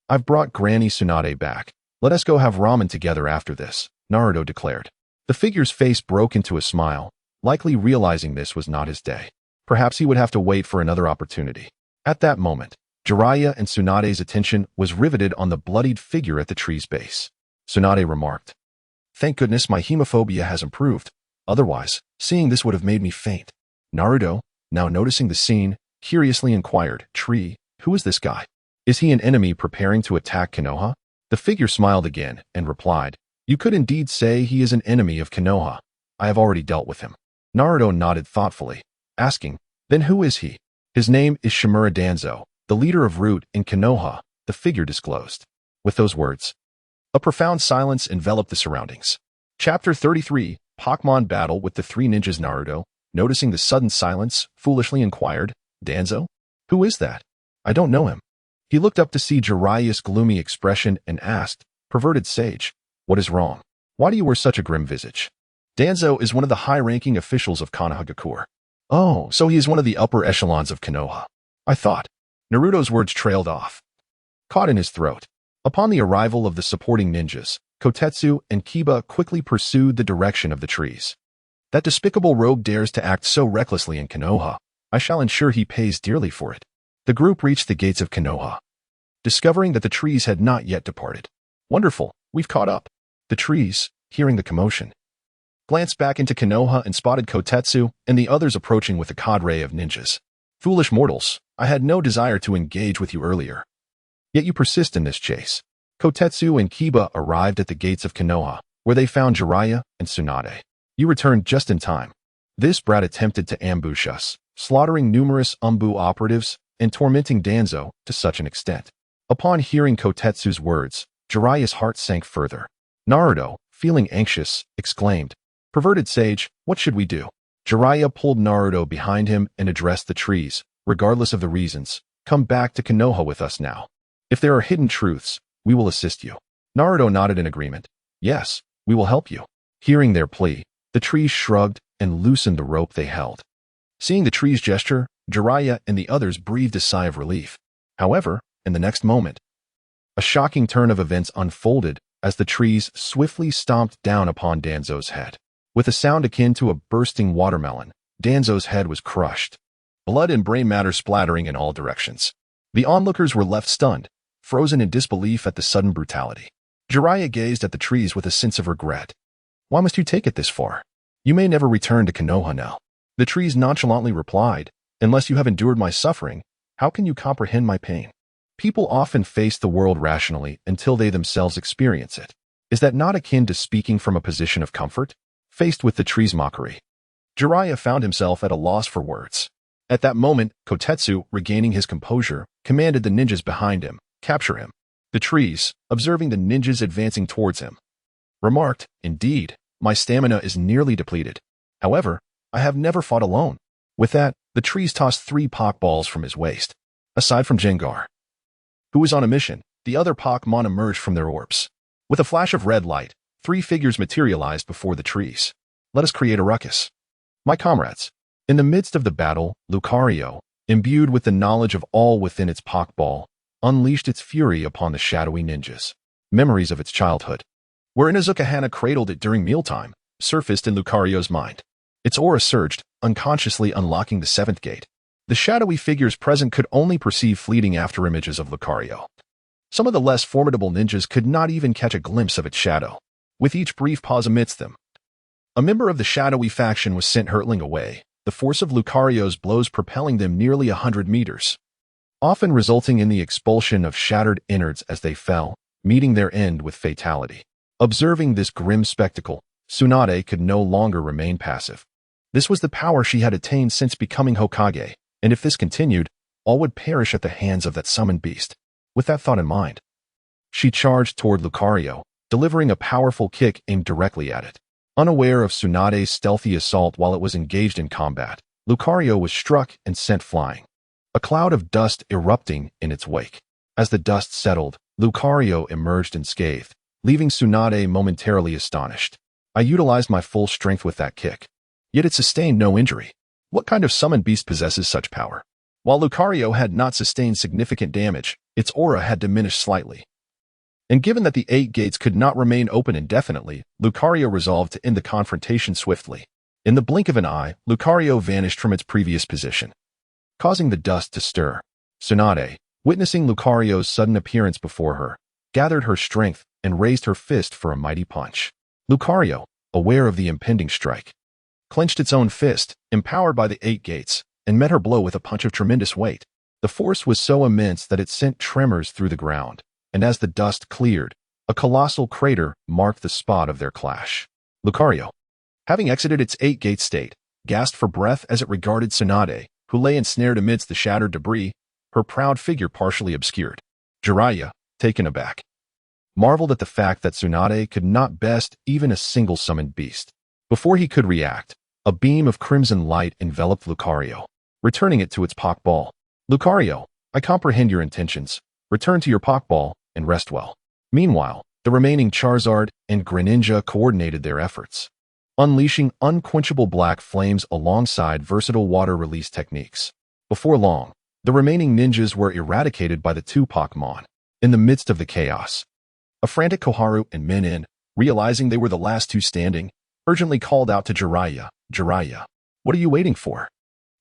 I've brought Granny Tsunade back. Let us go have ramen together after this," Naruto declared. The figure's face broke into a smile, likely realizing this was not his day. Perhaps he would have to wait for another opportunity. At that moment, Jiraiya and Tsunade's attention was riveted on the bloodied figure at the tree's base. Tsunade remarked, "Thank goodness my hemophobia has improved. Otherwise, seeing this would have made me faint." Naruto, now noticing the scene, curiously inquired, "Tree, who is this guy? Is he an enemy preparing to attack Konoha?" The figure smiled again and replied, "You could indeed say he is an enemy of Konoha. I have already dealt with him." Naruto nodded thoughtfully, asking, "Then who is he?" "His name is Shimura Danzo, the leader of Root in Konoha," the figure disclosed. With those words, a profound silence enveloped the surroundings. Chapter 33, Pokemon Battle with the Three Ninjas. Naruto, noticing the sudden silence, foolishly inquired, "Danzo? Who is that? I don't know him." He looked up to see Jiraiya's gloomy expression and asked, "Perverted sage, what is wrong? Why do you wear such a grim visage?" "Danzo is one of the high-ranking officials of Konohagakure." "Oh, so he is one of the upper echelons of Konoha. I thought." Naruto's words trailed off, caught in his throat. Upon the arrival of the supporting ninjas, Kotetsu and Kiba quickly pursued the direction of the trees. "That despicable rogue dares to act so recklessly in Konoha. I shall ensure he pays dearly for it." The group reached the gates of Konoha, discovering that the trees had not yet departed. "Wonderful, we've caught up." The trees, hearing the commotion, glanced back into Konoha and spotted Kotetsu and the others approaching with a cadre of ninjas. "Foolish mortals, I had no desire to engage with you earlier. Yet you persist in this chase." Kotetsu and Kiba arrived at the gates of Konoha, where they found Jiraiya and Tsunade. "You returned just in time. This brat attempted to ambush us, slaughtering numerous Umbu operatives and tormenting Danzo to such an extent. Upon hearing Kotetsu's words, Jiraiya's heart sank further. Naruto, feeling anxious, exclaimed, "Perverted sage, what should we do?" Jiraiya pulled Naruto behind him and addressed the trees, regardless of the reasons. "Come back to Konoha with us now. If there are hidden truths, we will assist you." Naruto nodded in agreement. "Yes, we will help you." Hearing their plea, the trees shrugged and loosened the rope they held. Seeing the trees gesture, Jiraiya and the others breathed a sigh of relief. However, in the next moment, a shocking turn of events unfolded as the trees swiftly stomped down upon Danzo's head. With a sound akin to a bursting watermelon, Danzo's head was crushed, blood and brain matter splattering in all directions. The onlookers were left stunned, frozen in disbelief at the sudden brutality. Jiraiya gazed at the trees with a sense of regret. "Why must you take it this far? You may never return to Konoha now." The trees nonchalantly replied, "Unless you have endured my suffering, how can you comprehend my pain?" People often face the world rationally until they themselves experience it. Is that not akin to speaking from a position of comfort? Faced with the tree's mockery, Jiraiya found himself at a loss for words. At that moment, Kotetsu, regaining his composure, commanded the ninjas behind him, "Capture him." The trees, observing the ninjas advancing towards him, remarked, "Indeed, my stamina is nearly depleted. However, I have never fought alone." With that, the trees tossed 3 Pokballs from his waist. Aside from Jengar, who was on a mission, the other Pokemon emerged from their orbs. With a flash of red light, 3 figures materialized before the trees. "Let us create a ruckus. My comrades." In the midst of the battle, Lucario, imbued with the knowledge of all within its Pokeball, unleashed its fury upon the shadowy ninjas. Memories of its childhood, where Inazuka Hana cradled it during mealtime, surfaced in Lucario's mind. Its aura surged, unconsciously unlocking the 7th gate. The shadowy figures present could only perceive fleeting afterimages of Lucario. Some of the less formidable ninjas could not even catch a glimpse of its shadow. With each brief pause amidst them, a member of the shadowy faction was sent hurtling away, the force of Lucario's blows propelling them nearly 100 meters, often resulting in the expulsion of shattered innards as they fell, meeting their end with fatality. Observing this grim spectacle, Tsunade could no longer remain passive. This was the power she had attained since becoming Hokage, and if this continued, all would perish at the hands of that summoned beast. With that thought in mind, she charged toward Lucario, delivering a powerful kick aimed directly at it. Unaware of Tsunade's stealthy assault while it was engaged in combat, Lucario was struck and sent flying, a cloud of dust erupting in its wake. As the dust settled, Lucario emerged unscathed, leaving Tsunade momentarily astonished. "I utilized my full strength with that kick, yet it sustained no injury. What kind of summoned beast possesses such power?" While Lucario had not sustained significant damage, its aura had diminished slightly. And given that the 8 gates could not remain open indefinitely, Lucario resolved to end the confrontation swiftly. In the blink of an eye, Lucario vanished from its previous position, causing the dust to stir. Tsunade, witnessing Lucario's sudden appearance before her, gathered her strength and raised her fist for a mighty punch. Lucario, aware of the impending strike, clenched its own fist, empowered by the 8 gates, and met her blow with a punch of tremendous weight. The force was so immense that it sent tremors through the ground, and as the dust cleared, a colossal crater marked the spot of their clash. Lucario, having exited its 8-gate state, gasped for breath as it regarded Tsunade, who lay ensnared amidst the shattered debris, her proud figure partially obscured. Jiraiya, taken aback, marveled at the fact that Tsunade could not best even a single summoned beast. Before he could react, a beam of crimson light enveloped Lucario, returning it to its Pokeball. "Lucario, I comprehend your intentions. Return to your Pokeball and rest well." Meanwhile, the remaining Charizard and Greninja coordinated their efforts, unleashing unquenchable black flames alongside versatile water release techniques. Before long, the remaining ninjas were eradicated by the 2 Pokemon. In the midst of the chaos, a frantic Koharu and Minin, realizing they were the last 2 standing, urgently called out to Jiraiya, "Jiraiya, what are you waiting for?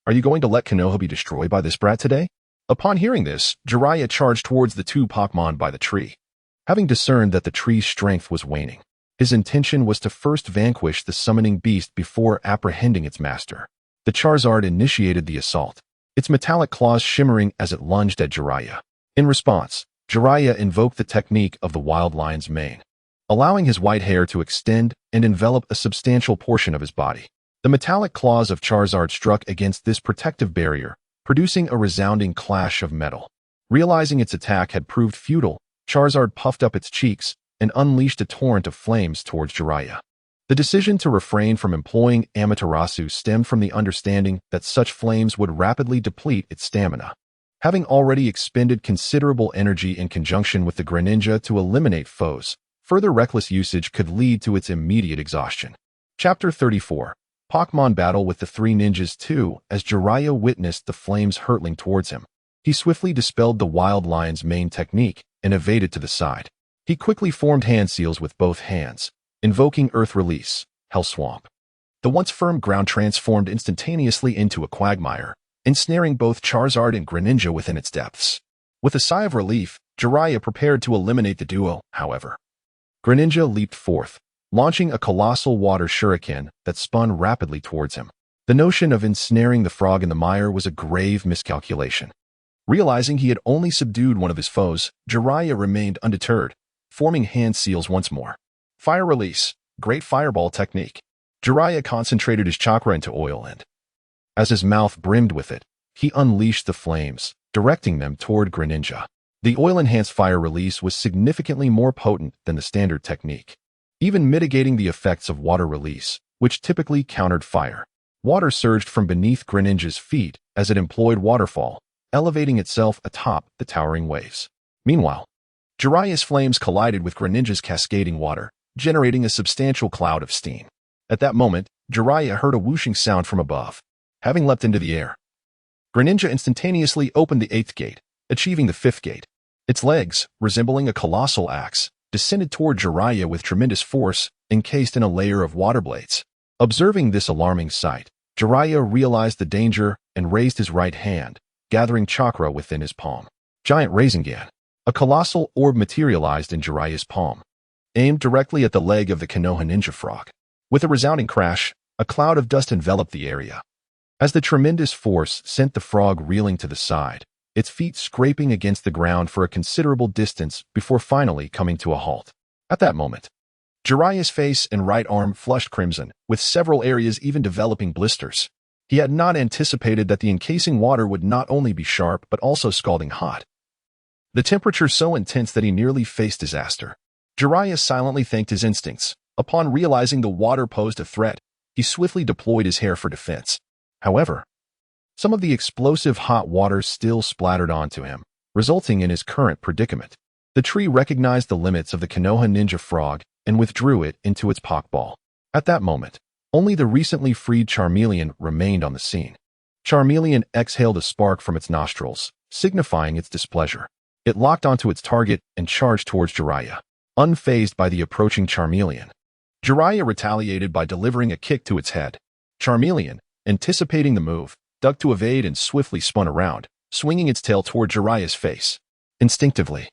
Are you going to let Konoha be destroyed by this brat today?" Upon hearing this, Jiraiya charged towards the 2 Pokemon by the tree. Having discerned that the tree's strength was waning, his intention was to first vanquish the summoning beast before apprehending its master. The Charizard initiated the assault, its metallic claws shimmering as it lunged at Jiraiya. In response, Jiraiya invoked the technique of the wild lion's mane, allowing his white hair to extend and envelop a substantial portion of his body. The metallic claws of Charizard struck against this protective barrier, producing a resounding clash of metal. Realizing its attack had proved futile, Charizard puffed up its cheeks and unleashed a torrent of flames towards Jiraiya. The decision to refrain from employing Amaterasu stemmed from the understanding that such flames would rapidly deplete its stamina. Having already expended considerable energy in conjunction with the Greninja to eliminate foes, further reckless usage could lead to its immediate exhaustion. Chapter 34. Pokemon Battle with the Three Ninjas 2. As Jiraiya witnessed the flames hurtling towards him, he swiftly dispelled the Wild Lion's main technique and evaded to the side. He quickly formed hand seals with both hands, invoking Earth Release, Hell Swamp. The once firm ground transformed instantaneously into a quagmire, ensnaring both Charizard and Greninja within its depths. With a sigh of relief, Jiraiya prepared to eliminate the duo, however. Greninja leaped forth, launching a colossal water shuriken that spun rapidly towards him. The notion of ensnaring the frog in the mire was a grave miscalculation. Realizing he had only subdued one of his foes, Jiraiya remained undeterred, forming hand seals once more. Fire Release, Great Fireball Technique. Jiraiya concentrated his chakra into oil and, as his mouth brimmed with it, he unleashed the flames, directing them toward Greninja. The oil-enhanced fire release was significantly more potent than the standard technique, even mitigating the effects of water release, which typically countered fire. Water surged from beneath Greninja's feet as it employed waterfall, elevating itself atop the towering waves. Meanwhile, Jiraiya's flames collided with Greninja's cascading water, generating a substantial cloud of steam. At that moment, Jiraiya heard a whooshing sound from above. Having leapt into the air, Greninja instantaneously opened the 8th gate, achieving the 5th gate. Its legs, resembling a colossal axe, descended toward Jiraiya with tremendous force, encased in a layer of water blades. Observing this alarming sight, Jiraiya realized the danger and raised his right hand, gathering chakra within his palm. Giant Rasengan. A colossal orb materialized in Jiraiya's palm, aimed directly at the leg of the Konoha ninja frog. With a resounding crash, a cloud of dust enveloped the area. As the tremendous force sent the frog reeling to the side, its feet scraping against the ground for a considerable distance before finally coming to a halt. At that moment, Jiraiya's face and right arm flushed crimson, with several areas even developing blisters. He had not anticipated that the encasing water would not only be sharp but also scalding hot. The temperature so intense that he nearly faced disaster. Jiraiya silently thanked his instincts. Upon realizing the water posed a threat, he swiftly deployed his hair for defense. However, some of the explosive hot water still splattered onto him, resulting in his current predicament. The tree recognized the limits of the Konoha ninja frog and withdrew it into its Pokeball. At that moment, only the recently freed Charmeleon remained on the scene. Charmeleon exhaled a spark from its nostrils, signifying its displeasure. It locked onto its target and charged towards Jiraiya, unfazed by the approaching Charmeleon. Jiraiya retaliated by delivering a kick to its head. Charmeleon, anticipating the move, ducked to evade and swiftly spun around, swinging its tail toward Jiraiya's face. Instinctively,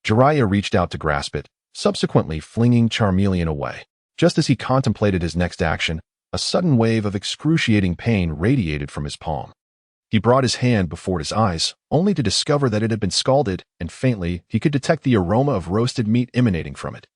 Jiraiya reached out to grasp it, subsequently flinging Charmeleon away. Just as he contemplated his next action, a sudden wave of excruciating pain radiated from his palm. He brought his hand before his eyes, only to discover that it had been scalded, and faintly he could detect the aroma of roasted meat emanating from it.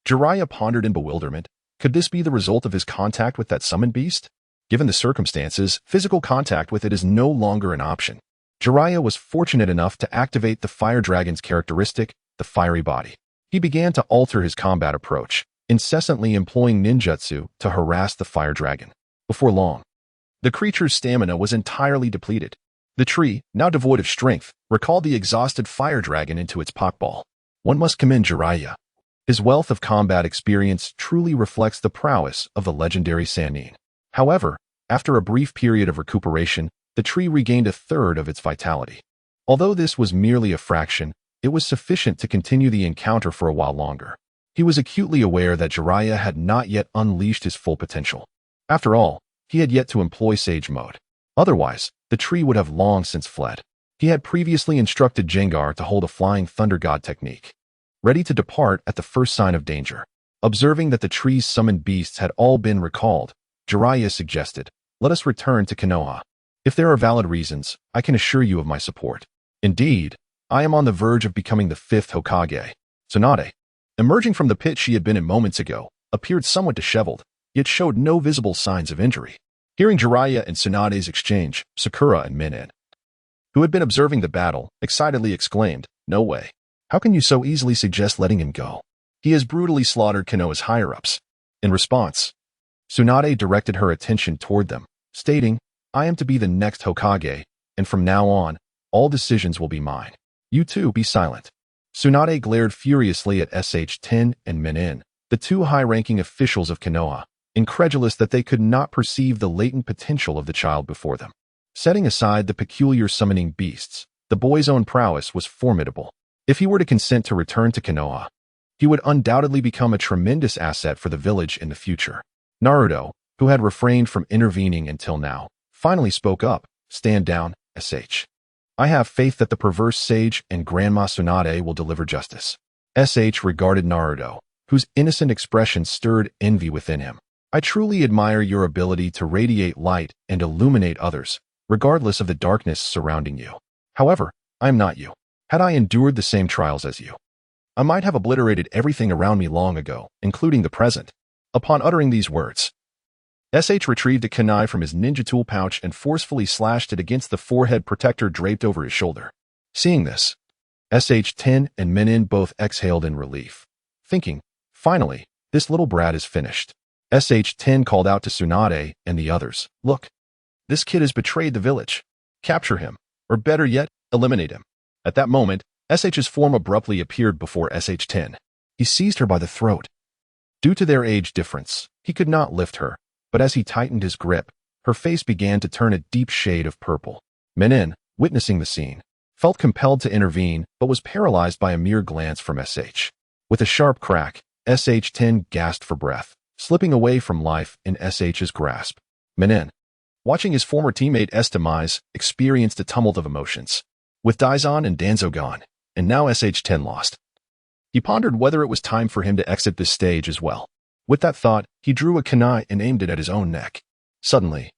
Jiraiya pondered in bewilderment. Could this be the result of his contact with that summoned beast? Given the circumstances, physical contact with it is no longer an option. Jiraiya was fortunate enough to activate the fire dragon's characteristic, the fiery body. He began to alter his combat approach, incessantly employing ninjutsu to harass the fire dragon. Before long, the creature's stamina was entirely depleted. The tree, now devoid of strength, recalled the exhausted fire dragon into its Pokeball. One must commend Jiraiya. His wealth of combat experience truly reflects the prowess of the legendary Sannin. However, after a brief period of recuperation, the tree regained a third of its vitality. Although this was merely a fraction, it was sufficient to continue the encounter for a while longer. He was acutely aware that Jiraiya had not yet unleashed his full potential. After all, he had yet to employ Sage Mode. Otherwise, the tree would have long since fled. He had previously instructed Jengar to hold a Flying Thunder God technique, ready to depart at the first sign of danger. Observing that the tree's summoned beasts had all been recalled, Jiraiya suggested, "Let us return to Konoha. If there are valid reasons, I can assure you of my support. Indeed, I am on the verge of becoming the 5th Hokage." Tsunade, emerging from the pit she had been in moments ago, appeared somewhat disheveled, yet showed no visible signs of injury. Hearing Jiraiya and Tsunade's exchange, Sakura and Minin, who had been observing the battle, excitedly exclaimed, "No way. How can you so easily suggest letting him go? He has brutally slaughtered Konoha's higher-ups." In response, Tsunade directed her attention toward them, stating, "I am to be the next Hokage, and from now on, all decisions will be mine. You two be silent." Tsunade glared furiously at SH-10 and Minin, the two high-ranking officials of Konoha, incredulous that they could not perceive the latent potential of the child before them. Setting aside the peculiar summoning beasts, the boy's own prowess was formidable. If he were to consent to return to Konoha, he would undoubtedly become a tremendous asset for the village in the future. Naruto, who had refrained from intervening until now, finally spoke up, "Stand down, SH. I have faith that the perverse sage and Grandma Tsunade will deliver justice." SH regarded Naruto, whose innocent expression stirred envy within him. "I truly admire your ability to radiate light and illuminate others, regardless of the darkness surrounding you. However, I am not you. Had I endured the same trials as you, I might have obliterated everything around me long ago, including the present." Upon uttering these words, SH retrieved a kunai from his ninja tool pouch and forcefully slashed it against the forehead protector draped over his shoulder. Seeing this, SH-10 and Minin both exhaled in relief, thinking, "Finally, this little brat is finished." SH-10 called out to Tsunade and the others, "Look, this kid has betrayed the village. Capture him, or better yet, eliminate him." At that moment, SH's form abruptly appeared before SH-10. He seized her by the throat. Due to their age difference, he could not lift her, but as he tightened his grip, her face began to turn a deep shade of purple. Minin, witnessing the scene, felt compelled to intervene but was paralyzed by a mere glance from SH. With a sharp crack, SH-10 gasped for breath, slipping away from life in SH's grasp. Minin, watching his former teammate demise, experienced a tumult of emotions. With Daizan and Danzo gone, and now SH-10 lost, he pondered whether it was time for him to exit this stage as well. With that thought, he drew a kunai and aimed it at his own neck. Suddenly,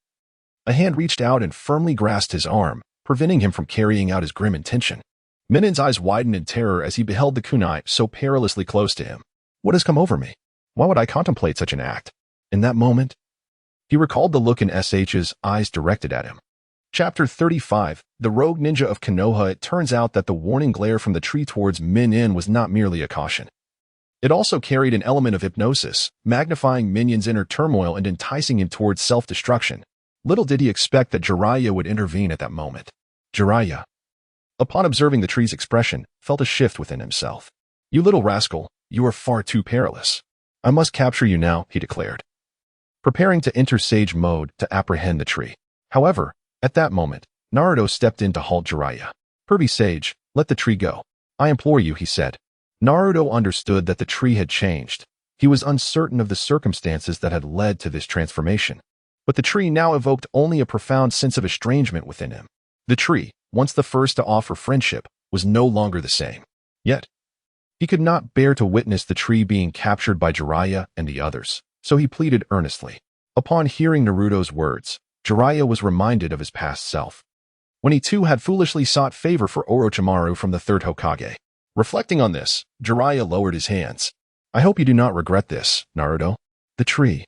a hand reached out and firmly grasped his arm, preventing him from carrying out his grim intention. Minin's eyes widened in terror as he beheld the kunai so perilously close to him. "What has come over me? Why would I contemplate such an act?" In that moment, he recalled the look in SH's eyes directed at him. Chapter 35, The Rogue Ninja of Konoha. It turns out that the warning glare from the tree towards Minin was not merely a caution. It also carried an element of hypnosis, magnifying Minion's inner turmoil and enticing him towards self-destruction. Little did he expect that Jiraiya would intervene at that moment. Jiraiya, upon observing the tree's expression, felt a shift within himself. "You little rascal, you are far too perilous. I must capture you now," he declared, preparing to enter sage mode to apprehend the tree. However, at that moment, Naruto stepped in to halt Jiraiya. "Be sage, let the tree go. I implore you," he said. Naruto understood that the tree had changed. He was uncertain of the circumstances that had led to this transformation. But the tree now evoked only a profound sense of estrangement within him. The tree, once the first to offer friendship, was no longer the same. Yet, he could not bear to witness the tree being captured by Jiraiya and the others, so he pleaded earnestly. Upon hearing Naruto's words, Jiraiya was reminded of his past self, when he too had foolishly sought favor for Orochimaru from the third Hokage. Reflecting on this, Jiraiya lowered his hands. "I hope you do not regret this, Naruto." The tree,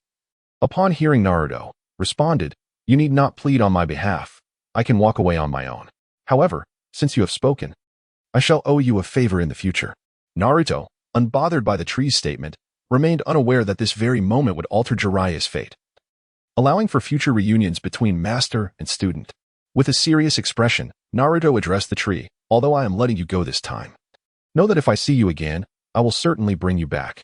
upon hearing Naruto, responded, "You need not plead on my behalf. I can walk away on my own. However, since you have spoken, I shall owe you a favor in the future." Naruto, unbothered by the tree's statement, remained unaware that this very moment would alter Jiraiya's fate, allowing for future reunions between master and student. With a serious expression, Naruto addressed the tree, "Although I am letting you go this time, know that if I see you again, I will certainly bring you back."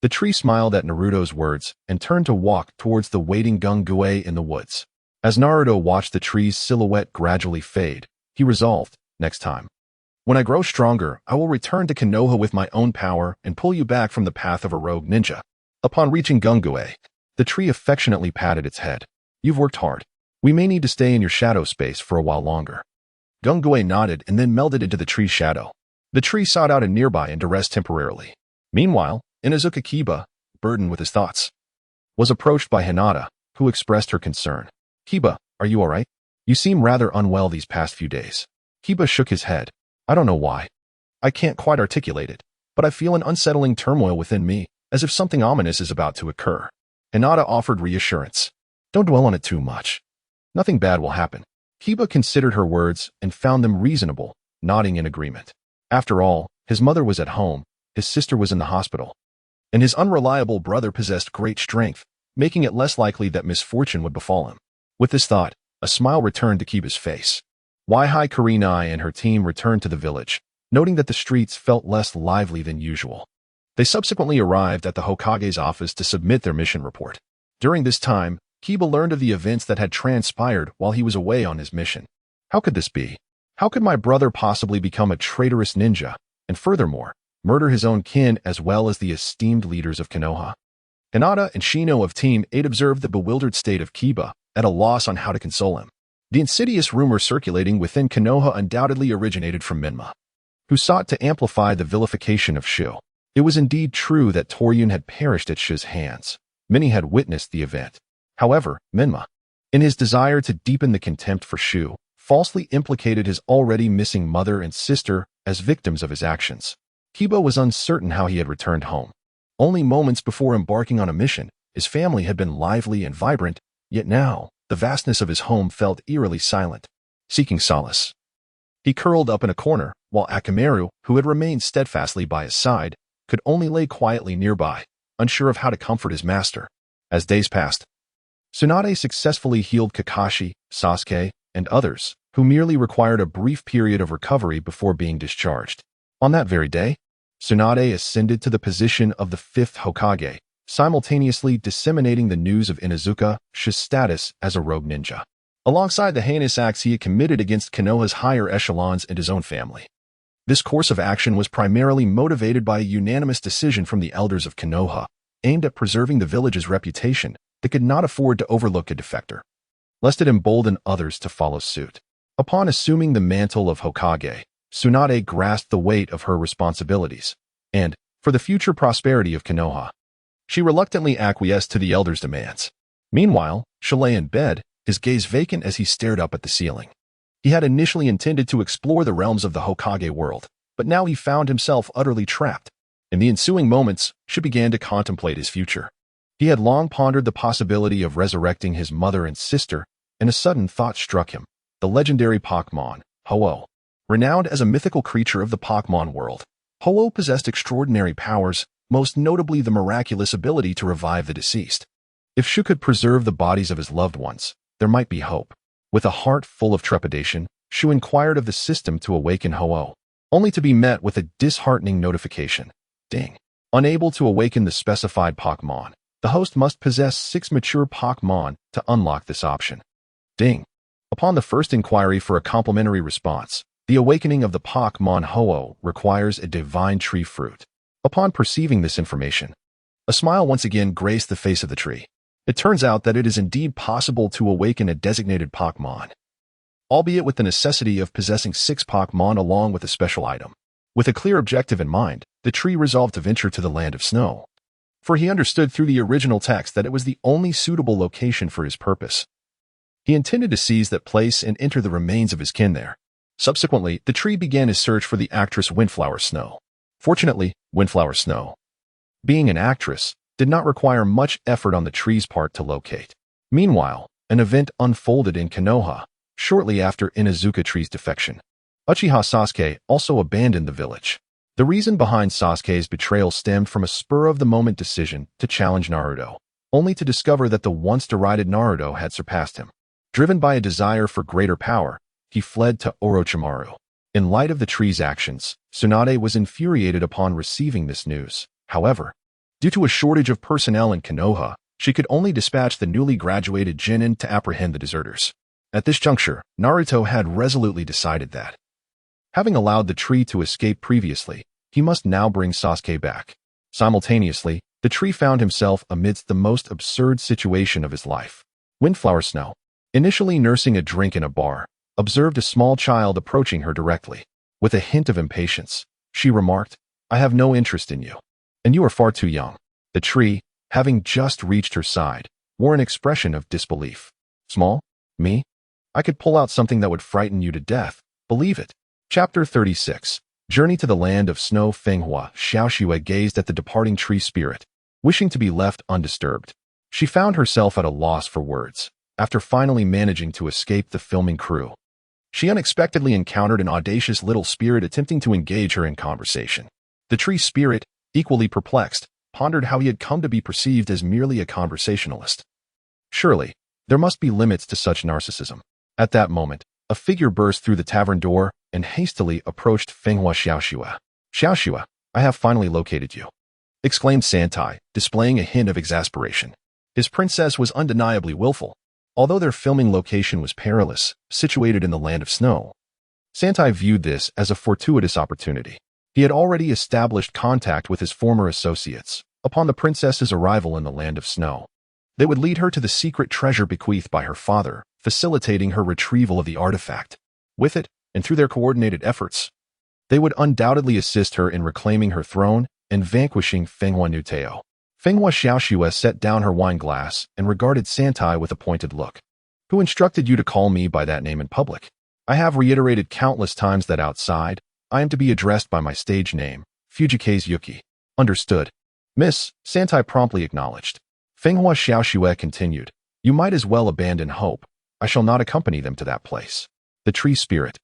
The tree smiled at Naruto's words and turned to walk towards the waiting Gungue in the woods. As Naruto watched the tree's silhouette gradually fade, he resolved, "Next time, when I grow stronger, I will return to Konoha with my own power and pull you back from the path of a rogue ninja." Upon reaching Gungue, the tree affectionately patted its head. "You've worked hard. We may need to stay in your shadow space for a while longer." Gungue nodded and then melded into the tree's shadow. The tree sought out a nearby and to rest temporarily. Meanwhile, Inazuka Kiba, burdened with his thoughts, was approached by Hinata, who expressed her concern. "Kiba, are you all right? You seem rather unwell these past few days." Kiba shook his head. "I don't know why. I can't quite articulate it, but I feel an unsettling turmoil within me, as if something ominous is about to occur." Hinata offered reassurance. Don't dwell on it too much. Nothing bad will happen. Kiba considered her words and found them reasonable, nodding in agreement. After all, his mother was at home, his sister was in the hospital, and his unreliable brother possessed great strength, making it less likely that misfortune would befall him. With this thought, a smile returned to Kiba's face. Wai Kurenai and her team returned to the village, noting that the streets felt less lively than usual. They subsequently arrived at the Hokage's office to submit their mission report. During this time, Kiba learned of the events that had transpired while he was away on his mission. How could this be? How could my brother possibly become a traitorous ninja, and furthermore, murder his own kin as well as the esteemed leaders of Konoha? Hinata and Shino of Team 8 observed the bewildered state of Kiba, at a loss on how to console him. The insidious rumor circulating within Konoha undoubtedly originated from Minma, who sought to amplify the vilification of Shu. It was indeed true that Toryun had perished at Shu's hands. Many had witnessed the event. However, Minma, in his desire to deepen the contempt for Shu, falsely implicated his already missing mother and sister as victims of his actions. Kiba was uncertain how he had returned home. Only moments before embarking on a mission, his family had been lively and vibrant, yet now, the vastness of his home felt eerily silent. Seeking solace, he curled up in a corner, while Akamaru, who had remained steadfastly by his side, could only lay quietly nearby, unsure of how to comfort his master. As days passed, Tsunade successfully healed Kakashi, Sasuke, and others, who merely required a brief period of recovery before being discharged. On that very day, Tsunade ascended to the position of the 5th Hokage, simultaneously disseminating the news of Inazuka Shu's status as a rogue ninja, alongside the heinous acts he had committed against Konoha's higher echelons and his own family. This course of action was primarily motivated by a unanimous decision from the elders of Konoha, aimed at preserving the village's reputation that could not afford to overlook a defector, lest it embolden others to follow suit. Upon assuming the mantle of Hokage, Tsunade grasped the weight of her responsibilities, and, for the future prosperity of Konoha, she reluctantly acquiesced to the elders' demands. Meanwhile, Shule lay in bed, his gaze vacant as he stared up at the ceiling. He had initially intended to explore the realms of the Hokage world, but now he found himself utterly trapped. In the ensuing moments, Shu began to contemplate his future. He had long pondered the possibility of resurrecting his mother and sister, and a sudden thought struck him. The legendary Pokemon, Ho-Oh. Renowned as a mythical creature of the Pokemon world, Ho-Oh possessed extraordinary powers, most notably the miraculous ability to revive the deceased. If Shu could preserve the bodies of his loved ones, there might be hope. With a heart full of trepidation, Shu inquired of the system to awaken Ho-Oh, only to be met with a disheartening notification. Ding. Unable to awaken the specified Pokemon, the host must possess 6 mature Pokemon to unlock this option. Ding. Upon the first inquiry for a complimentary response, the awakening of the Pokemon Ho-Oh requires a divine tree fruit. Upon perceiving this information, a smile once again graced the face of the tree. It turns out that it is indeed possible to awaken a designated Pokemon, albeit with the necessity of possessing 6 Pokemon along with a special item. With a clear objective in mind, the tree resolved to venture to the land of snow, for he understood through the original text that it was the only suitable location for his purpose. He intended to seize that place and enter the remains of his kin there. Subsequently, the tree began his search for the actress Windflower Snow. Fortunately, Windflower Snow, being an actress, did not require much effort on the tree's part to locate. Meanwhile, an event unfolded in Konoha shortly after Inazuka Tree's defection. Uchiha Sasuke also abandoned the village. The reason behind Sasuke's betrayal stemmed from a spur-of-the-moment decision to challenge Naruto, only to discover that the once derided Naruto had surpassed him. Driven by a desire for greater power, he fled to Orochimaru. In light of the tree's actions, Tsunade was infuriated upon receiving this news. However, due to a shortage of personnel in Konoha, she could only dispatch the newly graduated Chunin to apprehend the deserters. At this juncture, Naruto had resolutely decided that, having allowed the tree to escape previously, he must now bring Sasuke back. Simultaneously, the tree found himself amidst the most absurd situation of his life. Windflower Snow, initially nursing a drink in a bar, observed a small child approaching her directly. With a hint of impatience, she remarked, "I have no interest in you, and you are far too young." The tree, having just reached her side, wore an expression of disbelief. "Small? Me? I could pull out something that would frighten you to death, believe it." Chapter 36. Journey to the Land of Snow. Fenghua Xiaoxue gazed at the departing tree spirit, wishing to be left undisturbed. She found herself at a loss for words after finally managing to escape the filming crew. She unexpectedly encountered an audacious little spirit attempting to engage her in conversation. The tree spirit, equally perplexed, pondered how he had come to be perceived as merely a conversationalist. Surely, there must be limits to such narcissism. At that moment, a figure burst through the tavern door and hastily approached Fenghua Xiaoxue. "Xiaoxue, I have finally located you," exclaimed Santai, displaying a hint of exasperation. His princess was undeniably willful, although their filming location was perilous, situated in the land of snow. Santai viewed this as a fortuitous opportunity. He had already established contact with his former associates upon the princess's arrival in the land of snow. They would lead her to the secret treasure bequeathed by her father, facilitating her retrieval of the artifact. With it, and through their coordinated efforts, they would undoubtedly assist her in reclaiming her throne and vanquishing Fenghua Nuteo. Fenghua Xiaoxue set down her wine glass and regarded Santai with a pointed look. "Who instructed you to call me by that name in public? I have reiterated countless times that outside, I am to be addressed by my stage name, Fujikaze Yuki." "Understood, Miss," Santai promptly acknowledged. Fenghua Xiaoxue continued, "You might as well abandon hope. I shall not accompany them to that place." The tree spirit,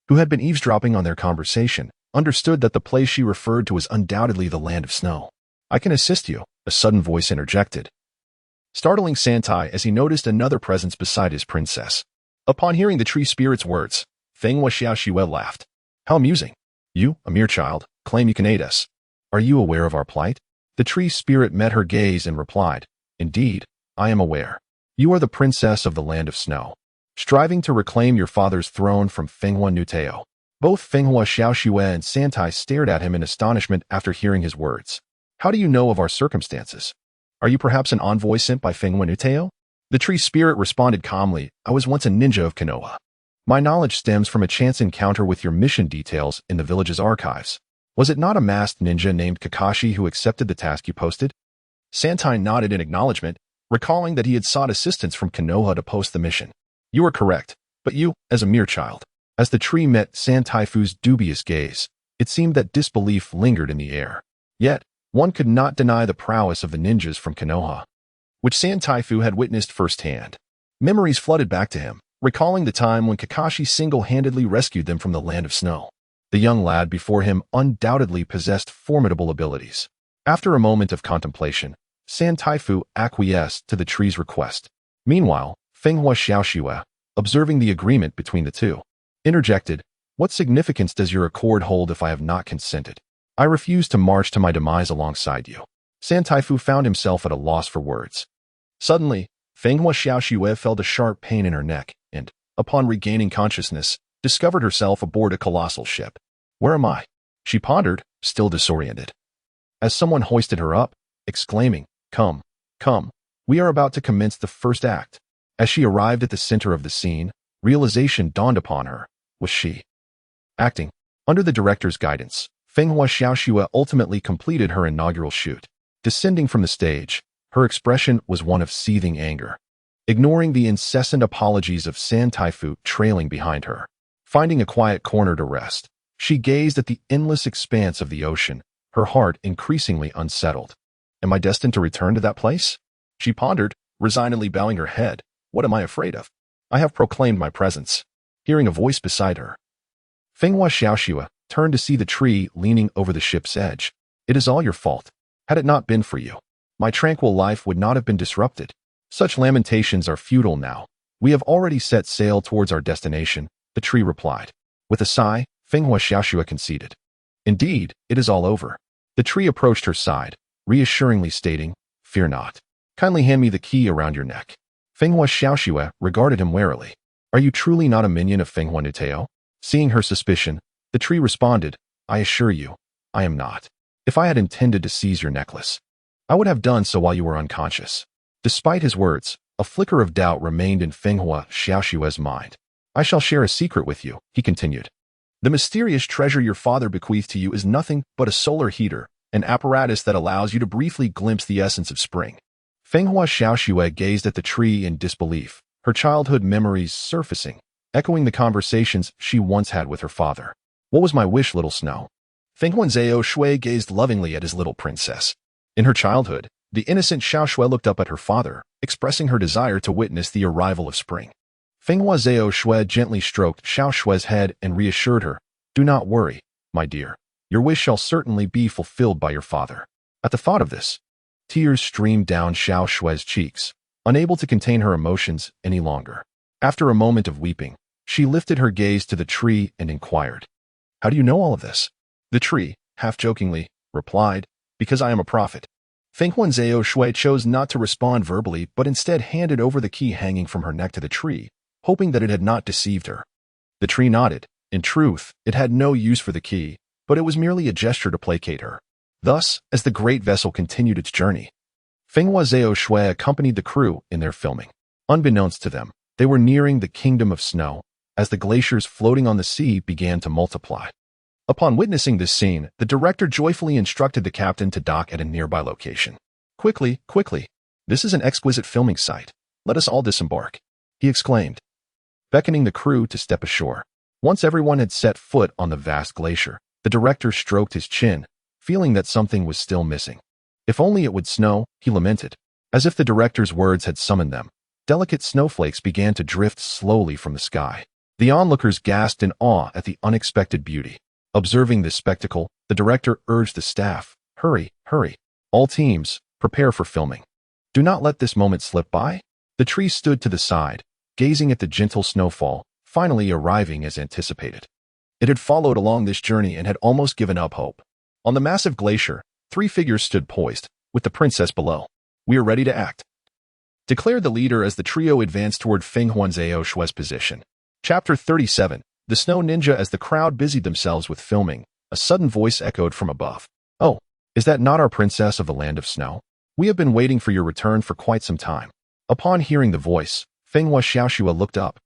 who had been eavesdropping on their conversation, understood that the place she referred to was undoubtedly the land of snow. "I can assist you," a sudden voice interjected, startling Santai as he noticed another presence beside his princess. Upon hearing the tree spirit's words, Fenghua Xiaoxue laughed. "How amusing. You, a mere child, claim you can aid us. Are you aware of our plight?" The tree spirit met her gaze and replied, "Indeed, I am aware. You are the princess of the land of snow, striving to reclaim your father's throne from Fenghua Nuteo." Both Fenghua Xiaoxue and Santai stared at him in astonishment after hearing his words. "How do you know of our circumstances? Are you perhaps an envoy sent by Fenghua Nuteo?" The tree spirit responded calmly, "I was once a ninja of Konoha. My knowledge stems from a chance encounter with your mission details in the village's archives. Was it not a masked ninja named Kakashi who accepted the task you posted?" Santai nodded in acknowledgement, recalling that he had sought assistance from Konoha to post the mission. "You are correct, but you, as a mere child." As the tree met Santaifu's dubious gaze, it seemed that disbelief lingered in the air. Yet, one could not deny the prowess of the ninjas from Konoha, which Santaifu had witnessed firsthand. Memories flooded back to him, recalling the time when Kakashi single-handedly rescued them from the land of snow. The young lad before him undoubtedly possessed formidable abilities. After a moment of contemplation, Santaifu acquiesced to the tree's request. Meanwhile, Fenghua Xiaoxue, observing the agreement between the two, interjected, "What significance does your accord hold if I have not consented? I refuse to march to my demise alongside you." Santaifu found himself at a loss for words. Suddenly, Fenghua Xiaoxue felt a sharp pain in her neck and, upon regaining consciousness, discovered herself aboard a colossal ship. "Where am I?" she pondered, still disoriented, as someone hoisted her up, exclaiming, "Come, come, we are about to commence the first act." As she arrived at the center of the scene, realization dawned upon her. Was she acting? Under the director's guidance, Fenghua Xiaoxue ultimately completed her inaugural shoot. Descending from the stage, her expression was one of seething anger. Ignoring the incessant apologies of Santaifu trailing behind her, finding a quiet corner to rest, she gazed at the endless expanse of the ocean, her heart increasingly unsettled. "Am I destined to return to that place?" she pondered, resignedly bowing her head. "What am I afraid of? I have proclaimed my presence." Hearing a voice beside her, Fenghua Xiaoxue turned to see the tree leaning over the ship's edge. "It is all your fault. Had it not been for you, my tranquil life would not have been disrupted. Such lamentations are futile now. We have already set sail towards our destination," the tree replied. With a sigh, Fenghua Xiaoxue conceded, "Indeed, it is all over." The tree approached her side, reassuringly stating, "Fear not. Kindly hand me the key around your neck." Fenghua Xiaoxue regarded him warily. "Are you truly not a minion of Fenghua Nuteo?" Seeing her suspicion, the tree responded, "I assure you, I am not. If I had intended to seize your necklace, I would have done so while you were unconscious." Despite his words, a flicker of doubt remained in Fenghua Xiaoxue's mind. "I shall share a secret with you," he continued. "The mysterious treasure your father bequeathed to you is nothing but a solar heater, an apparatus that allows you to briefly glimpse the essence of spring." Fenghua Xiaoxue gazed at the tree in disbelief, her childhood memories surfacing, echoing the conversations she once had with her father. "What was my wish, little Snow?" Fenghua Xiaoxue gazed lovingly at his little princess. In her childhood, The innocent Xiao Shui looked up at her father, expressing her desire to witness the arrival of spring. Fenghua Zhao Shui gently stroked Xiao Shui's head and reassured her, "Do not worry, my dear. Your wish shall certainly be fulfilled by your father." At the thought of this, tears streamed down Xiao Shui's cheeks, unable to contain her emotions any longer. After a moment of weeping, she lifted her gaze to the tree and inquired, "How do you know all of this?" The tree, half-jokingly, replied, "Because I am a prophet." Fenghua Zhao Shui chose not to respond verbally but instead handed over the key hanging from her neck to the tree, hoping that it had not deceived her. The tree nodded. In truth, it had no use for the key, but it was merely a gesture to placate her. Thus, as the great vessel continued its journey, Fenghua Zhao Shui accompanied the crew in their filming. Unbeknownst to them, they were nearing the kingdom of snow, as the glaciers floating on the sea began to multiply. Upon witnessing this scene, the director joyfully instructed the captain to dock at a nearby location. "Quickly, quickly! This is an exquisite filming site. Let us all disembark," he exclaimed, beckoning the crew to step ashore. Once everyone had set foot on the vast glacier, the director stroked his chin, feeling that something was still missing. If only it would snow, he lamented. As if the director's words had summoned them, delicate snowflakes began to drift slowly from the sky. The onlookers gasped in awe at the unexpected beauty. Observing this spectacle, the director urged the staff, "Hurry, hurry. All teams, prepare for filming. Do not let this moment slip by." The tree stood to the side, gazing at the gentle snowfall, finally arriving as anticipated. It had followed along this journey and had almost given up hope. On the massive glacier, 3 figures stood poised, with the princess below. "We are ready to act," declared the leader as the trio advanced toward Fenghua Zhao Shui's position. Chapter 37. The Snow Ninja. As the crowd busied themselves with filming, a sudden voice echoed from above. "Oh, is that not our princess of the land of snow? We have been waiting for your return for quite some time." Upon hearing the voice, Fenghua Xiaoxua looked up,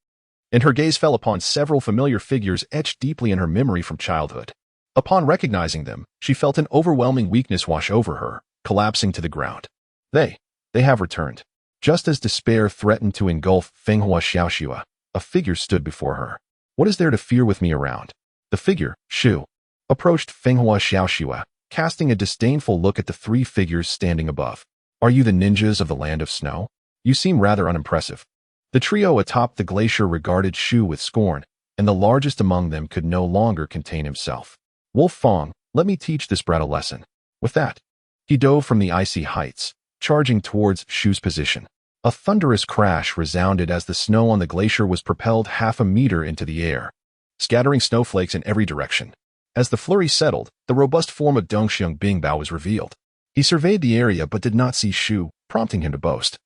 and her gaze fell upon several familiar figures etched deeply in her memory from childhood. Upon recognizing them, she felt an overwhelming weakness wash over her, collapsing to the ground. They have returned. Just as despair threatened to engulf Fenghua Xiaoxua, a figure stood before her. "What is there to fear with me around?" The figure, Shu, approached Fenghua Xiaoxua, casting a disdainful look at the 3 figures standing above. "Are you the ninjas of the land of snow? You seem rather unimpressive." The trio atop the glacier regarded Shu with scorn, and the largest among them could no longer contain himself. "Wolf Fong, let me teach this brat a lesson." With that, he dove from the icy heights, charging towards Shu's position. A thunderous crash resounded as the snow on the glacier was propelled half a meter into the air, scattering snowflakes in every direction. As the flurry settled, the robust form of Dongxiang Bingbao was revealed. He surveyed the area but did not see Shu, prompting him to boast.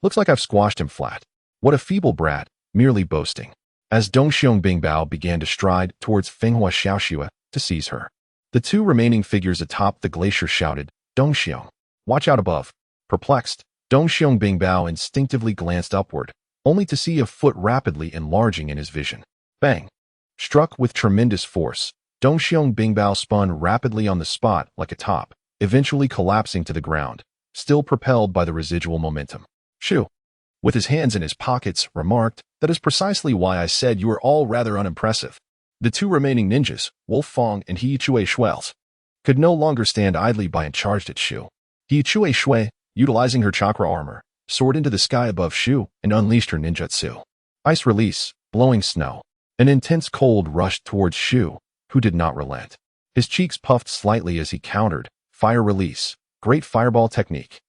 "Looks like I've squashed him flat. What a feeble brat, merely boasting." As Dongxiang Bingbao began to stride towards Fenghua Xiaoxua to seize her, the 2 remaining figures atop the glacier shouted, "Dongxiang, watch out above." Perplexed, Dongxiang Bingbao instinctively glanced upward, only to see a foot rapidly enlarging in his vision. Bang! Struck with tremendous force, Dongxiang Bingbao spun rapidly on the spot like a top, eventually collapsing to the ground, still propelled by the residual momentum. Shu, with his hands in his pockets, remarked, "That is precisely why I said you are all rather unimpressive." The 2 remaining ninjas, Wolf Fong and He Chue Shuels, could no longer stand idly by and charged at Shu. He Chue Shui, utilizing her chakra armor, soared into the sky above Shu and unleashed her ninjutsu. Ice release, blowing snow. An intense cold rushed towards Shu, who did not relent. His cheeks puffed slightly as he countered, fire release, great fireball technique.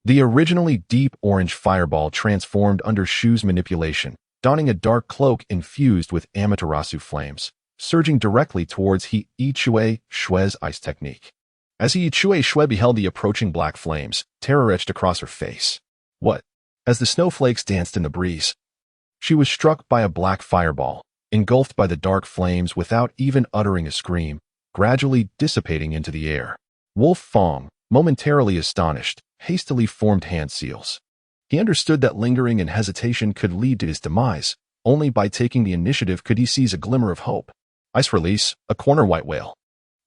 The originally deep orange fireball transformed under Shu's manipulation, donning a dark cloak infused with Amaterasu flames, surging directly towards He Chue Shui's ice technique. As He Chue Shui beheld the approaching black flames, terror etched across her face. "What?" As the snowflakes danced in the breeze, she was struck by a black fireball, engulfed by the dark flames without even uttering a scream, gradually dissipating into the air. Wolf Fong, momentarily astonished, hastily formed hand seals. He understood that lingering and hesitation could lead to his demise. Only by taking the initiative could he seize a glimmer of hope. Ice release, a corner white whale.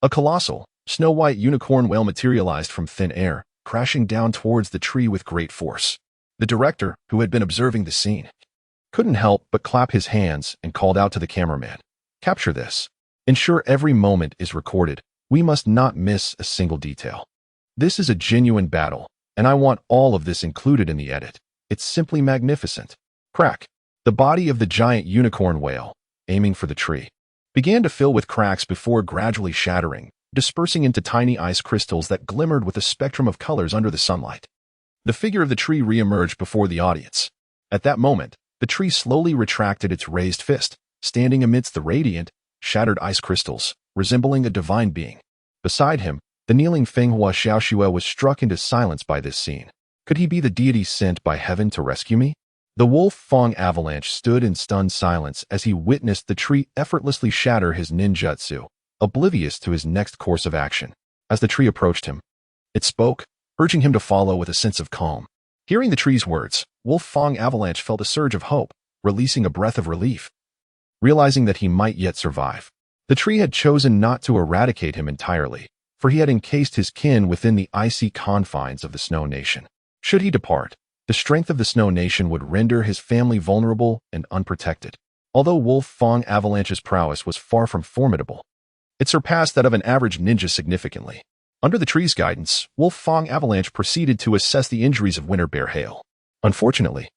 A colossal, snow-white unicorn whale materialized from thin air, crashing down towards the tree with great force. The director, who had been observing the scene, couldn't help but clap his hands and called out to the cameraman, "Capture this. Ensure every moment is recorded. We must not miss a single detail. This is a genuine battle, And I want all of this included in the edit. It's simply magnificent. Crack. The body of the giant unicorn whale, aiming for the tree, began to fill with cracks before gradually shattering, dispersing into tiny ice crystals that glimmered with a spectrum of colors under the sunlight. The figure of the tree re-emerged before the audience. At that moment, the tree slowly retracted its raised fist, standing amidst the radiant, shattered ice crystals, resembling a divine being. Beside him, the kneeling Fenghua Xiaoxue was struck into silence by this scene. Could he be the deity sent by heaven to rescue me? The Wolf Fong Avalanche stood in stunned silence as he witnessed the tree effortlessly shatter his ninjutsu, oblivious to his next course of action. As the tree approached him, it spoke, urging him to follow with a sense of calm. Hearing the tree's words, Wolf Fong Avalanche felt a surge of hope, releasing a breath of relief, realizing that he might yet survive. The tree had chosen not to eradicate him entirely, for he had encased his kin within the icy confines of the Snow Nation. Should he depart, the strength of the Snow Nation would render his family vulnerable and unprotected. Although Wolf Fong Avalanche's prowess was far from formidable, it surpassed that of an average ninja significantly. Under the tree's guidance, Wolf Fong Avalanche proceeded to assess the injuries of Winter Bear Hail. Unfortunately,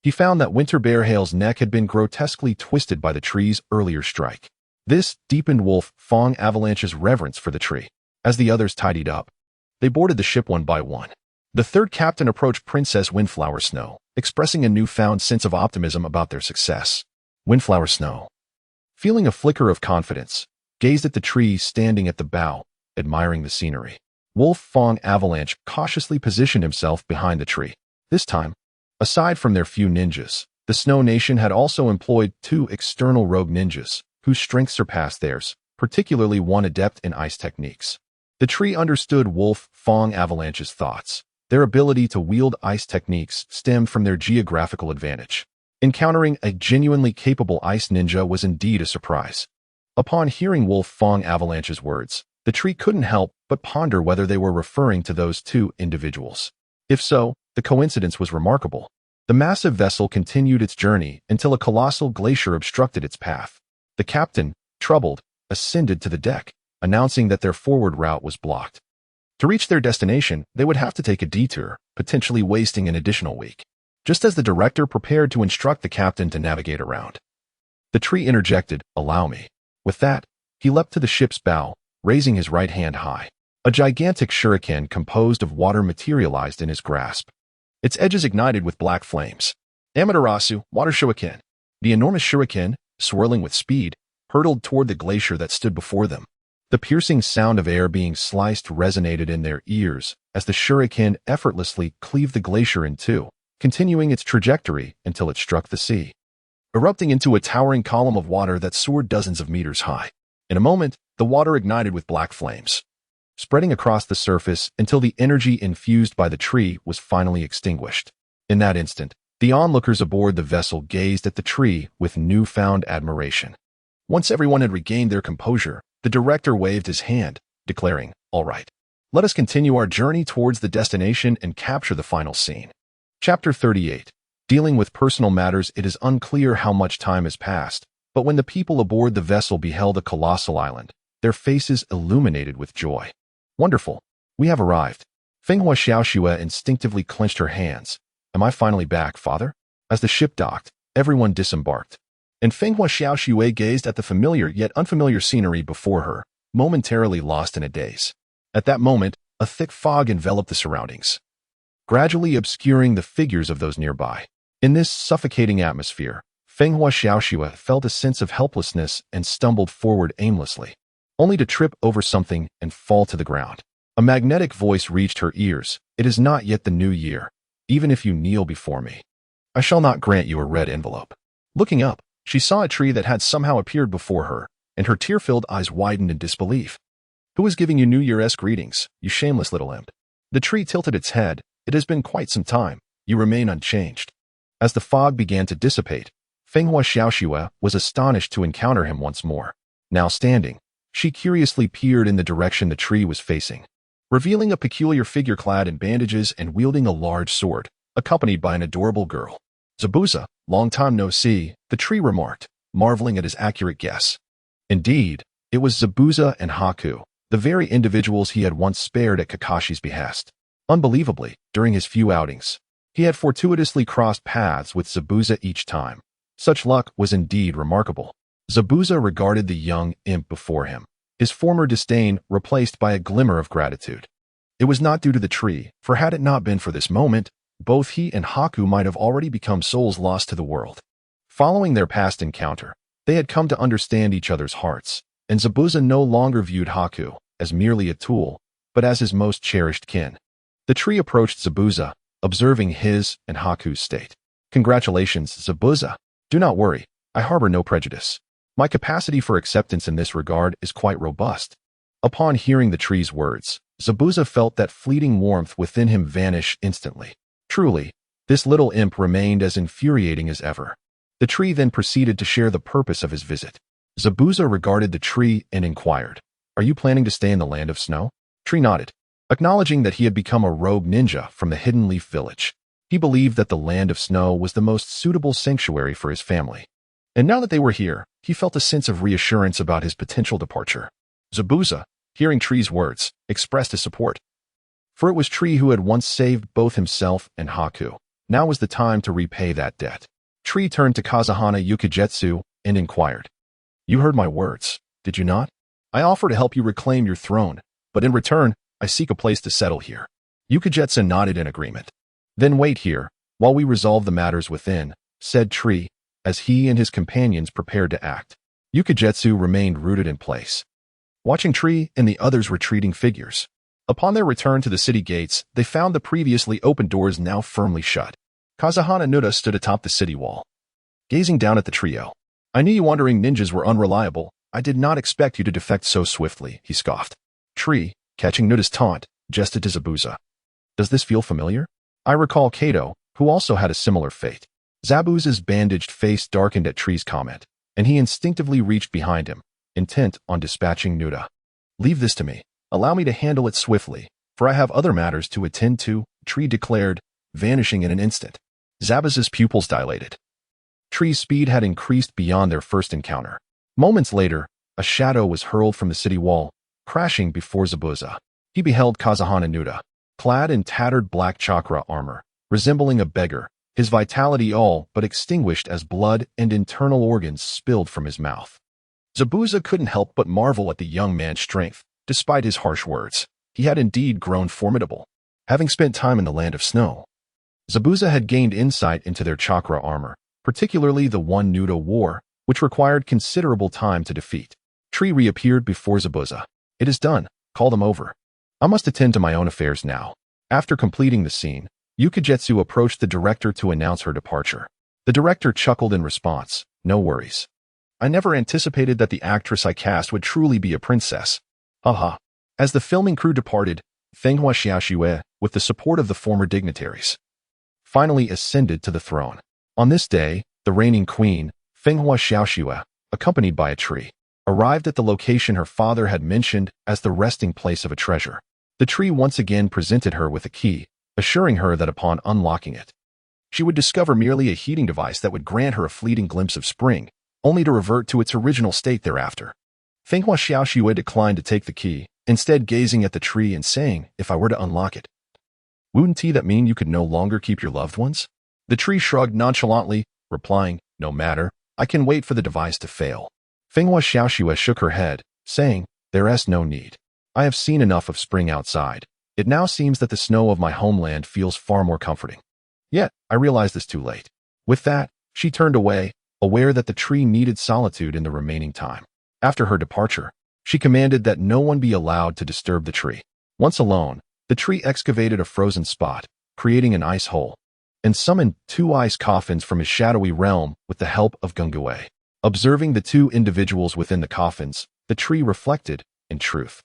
he found that Winter Bear Hail's neck had been grotesquely twisted by the tree's earlier strike. This deepened Wolf Fong Avalanche's reverence for the tree. As the others tidied up, they boarded the ship one by one. The third captain approached Princess Windflower Snow, expressing a newfound sense of optimism about their success. Windflower Snow, feeling a flicker of confidence, gazed at the tree standing at the bow, admiring the scenery. Wolf Fong Avalanche cautiously positioned himself behind the tree. This time, aside from their few ninjas, the Snow Nation had also employed 2 external rogue ninjas, whose strength surpassed theirs, particularly one adept in ice techniques. The tree understood Wolf Fong Avalanche's thoughts. Their ability to wield ice techniques stemmed from their geographical advantage. Encountering a genuinely capable ice ninja was indeed a surprise. Upon hearing Wolf Fong Avalanche's words, the tree couldn't help but ponder whether they were referring to those 2 individuals. If so, the coincidence was remarkable. The massive vessel continued its journey until a colossal glacier obstructed its path. The captain, troubled, ascended to the deck, announcing that their forward route was blocked. To reach their destination, they would have to take a detour, potentially wasting an additional week. Just as the director prepared to instruct the captain to navigate around, the tree interjected, "Allow me." With that, he leapt to the ship's bow, raising his right hand high. A gigantic shuriken composed of water materialized in his grasp. Its edges ignited with black flames. Amaterasu, water shuriken. The enormous shuriken, swirling with speed, hurtled toward the glacier that stood before them. The piercing sound of air being sliced resonated in their ears as the shuriken effortlessly cleaved the glacier in 2, continuing its trajectory until it struck the sea, erupting into a towering column of water that soared dozens of meters high. In a moment, the water ignited with black flames, spreading across the surface until the energy infused by the tree was finally extinguished. In that instant, the onlookers aboard the vessel gazed at the tree with newfound admiration. Once everyone had regained their composure, the director waved his hand, declaring, "All right, let us continue our journey towards the destination and capture the final scene." Chapter 38. Dealing with personal matters, it is unclear how much time has passed, but when the people aboard the vessel beheld the colossal island, their faces illuminated with joy. "Wonderful. We have arrived." Fenghua Xiaoxue instinctively clenched her hands. "Am I finally back, father?" As the ship docked, everyone disembarked, and Fenghua Xiaoxue gazed at the familiar yet unfamiliar scenery before her, momentarily lost in a daze. At that moment, a thick fog enveloped the surroundings, gradually obscuring the figures of those nearby. In this suffocating atmosphere, Fenghua Xiaoxue felt a sense of helplessness and stumbled forward aimlessly, only to trip over something and fall to the ground. A magnetic voice reached her ears. "It is not yet the new year. Even if you kneel before me, I shall not grant you a red envelope." Looking up, she saw a tree that had somehow appeared before her, and her tear-filled eyes widened in disbelief. "Who is giving you New Year's greetings, you shameless little imp?" The tree tilted its head. "It has been quite some time. You remain unchanged." As the fog began to dissipate, Fenghua Xiaoxue was astonished to encounter him once more. Now standing, she curiously peered in the direction the tree was facing, revealing a peculiar figure clad in bandages and wielding a large sword, accompanied by an adorable girl. "Zabuza, long time no see," the tree remarked, marveling at his accurate guess. Indeed, it was Zabuza and Haku, the very individuals he had once spared at Kakashi's behest. Unbelievably, during his few outings, he had fortuitously crossed paths with Zabuza each time. Such luck was indeed remarkable. Zabuza regarded the young imp before him, his former disdain replaced by a glimmer of gratitude. It was not due to the tree, for had it not been for this moment, both he and Haku might have already become souls lost to the world. Following their past encounter, they had come to understand each other's hearts, and Zabuza no longer viewed Haku as merely a tool, but as his most cherished kin. The tree approached Zabuza, observing his and Haku's state. "Congratulations, Zabuza. Do not worry, I harbor no prejudice. My capacity for acceptance in this regard is quite robust." Upon hearing the tree's words, Zabuza felt that fleeting warmth within him vanish instantly. Truly, this little imp remained as infuriating as ever. The tree then proceeded to share the purpose of his visit. Zabuza regarded the tree and inquired, "Are you planning to stay in the land of snow?" Tree nodded, acknowledging that he had become a rogue ninja from the Hidden Leaf Village. He believed that the land of snow was the most suitable sanctuary for his family. And now that they were here, he felt a sense of reassurance about his potential departure. Zabuza, hearing Tree's words, expressed his support. For it was Tree who had once saved both himself and Haku. Now was the time to repay that debt. Tree turned to Kazuhana Yukijetsu and inquired, "You heard my words, did you not? I offer to help you reclaim your throne, but in return, I seek a place to settle here." Yukijetsu nodded in agreement. "Then wait here, while we resolve the matters within," said Tree, as he and his companions prepared to act. Yukijetsu remained rooted in place, watching Tree and the others' retreating figures. Upon their return to the city gates, they found the previously open doors now firmly shut. Kazuhana Nuda stood atop the city wall, gazing down at the trio. "I knew you wandering ninjas were unreliable. I did not expect you to defect so swiftly," he scoffed. Tree, catching Nuda's taunt, gestured to Zabuza. "Does this feel familiar? I recall Kato, who also had a similar fate." Zabuza's bandaged face darkened at Tree's comment, and he instinctively reached behind him, intent on dispatching Nuda. "Leave this to me. Allow me to handle it swiftly, for I have other matters to attend to," Tree declared, vanishing in an instant. Zabuza's pupils dilated. Tree's speed had increased beyond their first encounter. Moments later, a shadow was hurled from the city wall, crashing before Zabuza. He beheld Kazuhana Nuda, clad in tattered black chakra armor, resembling a beggar, his vitality all but extinguished as blood and internal organs spilled from his mouth. Zabuza couldn't help but marvel at the young man's strength. Despite his harsh words, he had indeed grown formidable. Having spent time in the land of snow, Zabuza had gained insight into their chakra armor, particularly the one Nuda wore, which required considerable time to defeat. Tree reappeared before Zabuza. "It is done. Call them over. I must attend to my own affairs now." After completing the scene, Yukijetsu approached the director to announce her departure. The director chuckled in response, "No worries. I never anticipated that the actress I cast would truly be a princess. Haha." As the filming crew departed, Fenghua Xiaoxue, with the support of the former dignitaries, finally ascended to the throne. On this day, the reigning queen, Fenghua Xiaoxue, accompanied by a tree, arrived at the location her father had mentioned as the resting place of a treasure. The tree once again presented her with a key, assuring her that upon unlocking it, she would discover merely a heating device that would grant her a fleeting glimpse of spring, only to revert to its original state thereafter. Fenghua Xiaoxue declined to take the key, instead gazing at the tree and saying, "If I were to unlock it, wouldn't that mean you could no longer keep your loved ones?" The tree shrugged nonchalantly, replying, "No matter, I can wait for the device to fail." Fenghua Xiaoxue shook her head, saying, "There is no need. I have seen enough of spring outside. It now seems that the snow of my homeland feels far more comforting. Yet, I realize this too late." With that, she turned away, aware that the tree needed solitude in the remaining time. After her departure, she commanded that no one be allowed to disturb the tree. Once alone, the tree excavated a frozen spot, creating an ice hole, and summoned 2 ice coffins from his shadowy realm with the help of Gungue. Observing the 2 individuals within the coffins, the tree reflected, "In truth,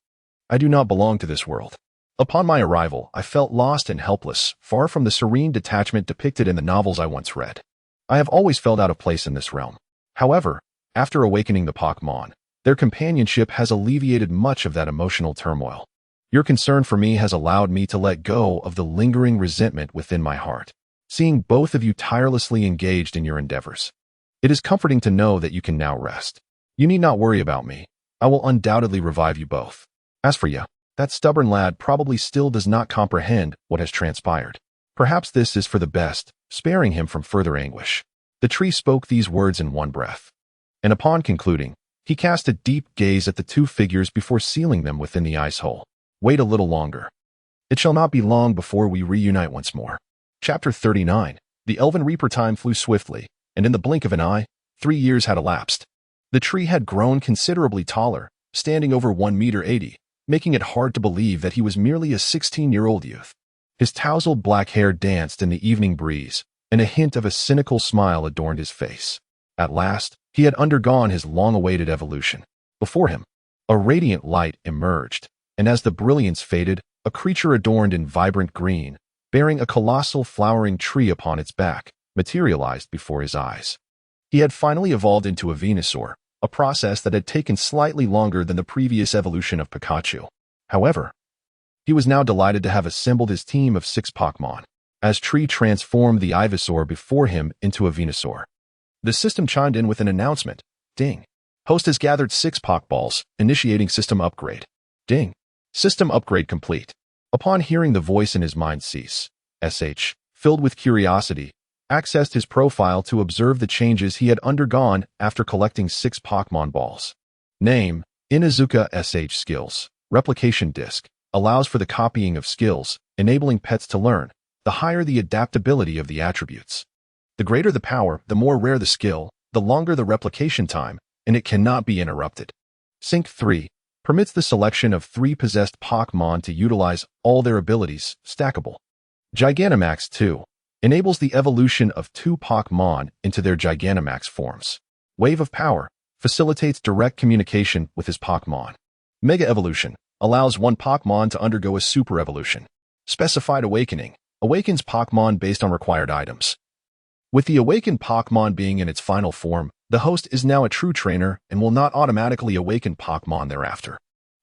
I do not belong to this world. Upon my arrival, I felt lost and helpless, far from the serene detachment depicted in the novels I once read. I have always felt out of place in this realm. However, after awakening the Pokemon, their companionship has alleviated much of that emotional turmoil. Your concern for me has allowed me to let go of the lingering resentment within my heart. Seeing both of you tirelessly engaged in your endeavors, it is comforting to know that you can now rest. You need not worry about me. I will undoubtedly revive you both. As for you, That stubborn lad probably still does not comprehend what has transpired. Perhaps this is for the best, sparing him from further anguish. The tree spoke these words in one breath. And upon concluding, he cast a deep gaze at the two figures before sealing them within the ice hole. Wait a little longer. It shall not be long before we reunite once more. Chapter 39. The Elven Reaper. Time flew swiftly, and in the blink of an eye, 3 years had elapsed. The tree had grown considerably taller, standing over 1.80 meters, making it hard to believe that he was merely a 16-year-old youth. His tousled black hair danced in the evening breeze, and a hint of a cynical smile adorned his face. At last, he had undergone his long-awaited evolution. Before him, a radiant light emerged, and as the brilliance faded, a creature adorned in vibrant green, bearing a colossal flowering tree upon its back, materialized before his eyes. He had finally evolved into a Venusaur, a process that had taken slightly longer than the previous evolution of Pikachu. However, he was now delighted to have assembled his team of 6 Pokémon, as Tree transformed the Ivysaur before him into a Venusaur. The system chimed in with an announcement. Ding. Host has gathered 6 Pokeballs, initiating system upgrade. Ding. System upgrade complete. Upon hearing the voice in his mind cease, SH, filled with curiosity, accessed his profile to observe the changes he had undergone after collecting 6 Pokémon balls. Name, Inazuka SH. Skills. Replication Disc. Allows for the copying of skills, enabling pets to learn. The higher the adaptability of the attributes. The greater the power, the more rare the skill, the longer the replication time, and it cannot be interrupted. Sync 3. Permits the selection of 3 possessed Pokémon to utilize all their abilities, stackable. Gigantamax 2. Enables the evolution of 2 Pokémon into their Gigantamax forms. Wave of Power. Facilitates direct communication with his Pokémon. Mega Evolution. Allows 1 Pokémon to undergo a Super Evolution. Specified Awakening. Awakens Pokémon based on required items. With the awakened Pokémon being in its final form, the host is now a true trainer and will not automatically awaken Pokémon thereafter.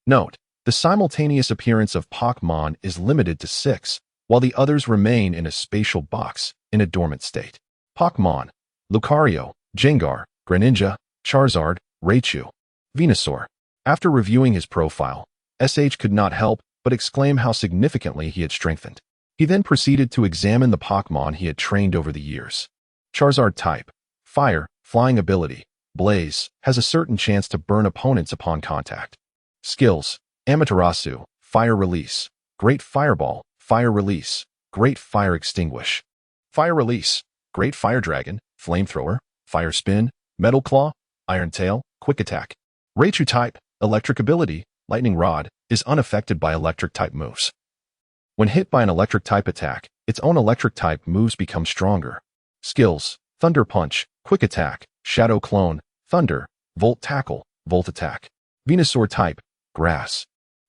Note, the simultaneous appearance of Pokémon is limited to 6, while the others remain in a spatial box, in a dormant state. Pokémon: Lucario, Gengar, Greninja, Charizard, Raichu, Venusaur. After reviewing his profile, SH could not help but exclaim how significantly he had strengthened. He then proceeded to examine the Pokémon he had trained over the years. Charizard type: Fire, Flying ability, Blaze, has a certain chance to burn opponents upon contact. Skills: Amaterasu, Fire Release, Great Fireball, Fire Release, Great Fire Extinguish. Fire Release, Great Fire Dragon, Flamethrower, Fire Spin, Metal Claw, Iron Tail, Quick Attack. Raichu type: Electric ability, Lightning Rod, is unaffected by electric type moves. When hit by an electric type attack, its own electric type moves become stronger. Skills: Thunder Punch, Quick Attack, Shadow Clone, Thunder, Volt Tackle, Volt Attack. Venusaur type: Grass.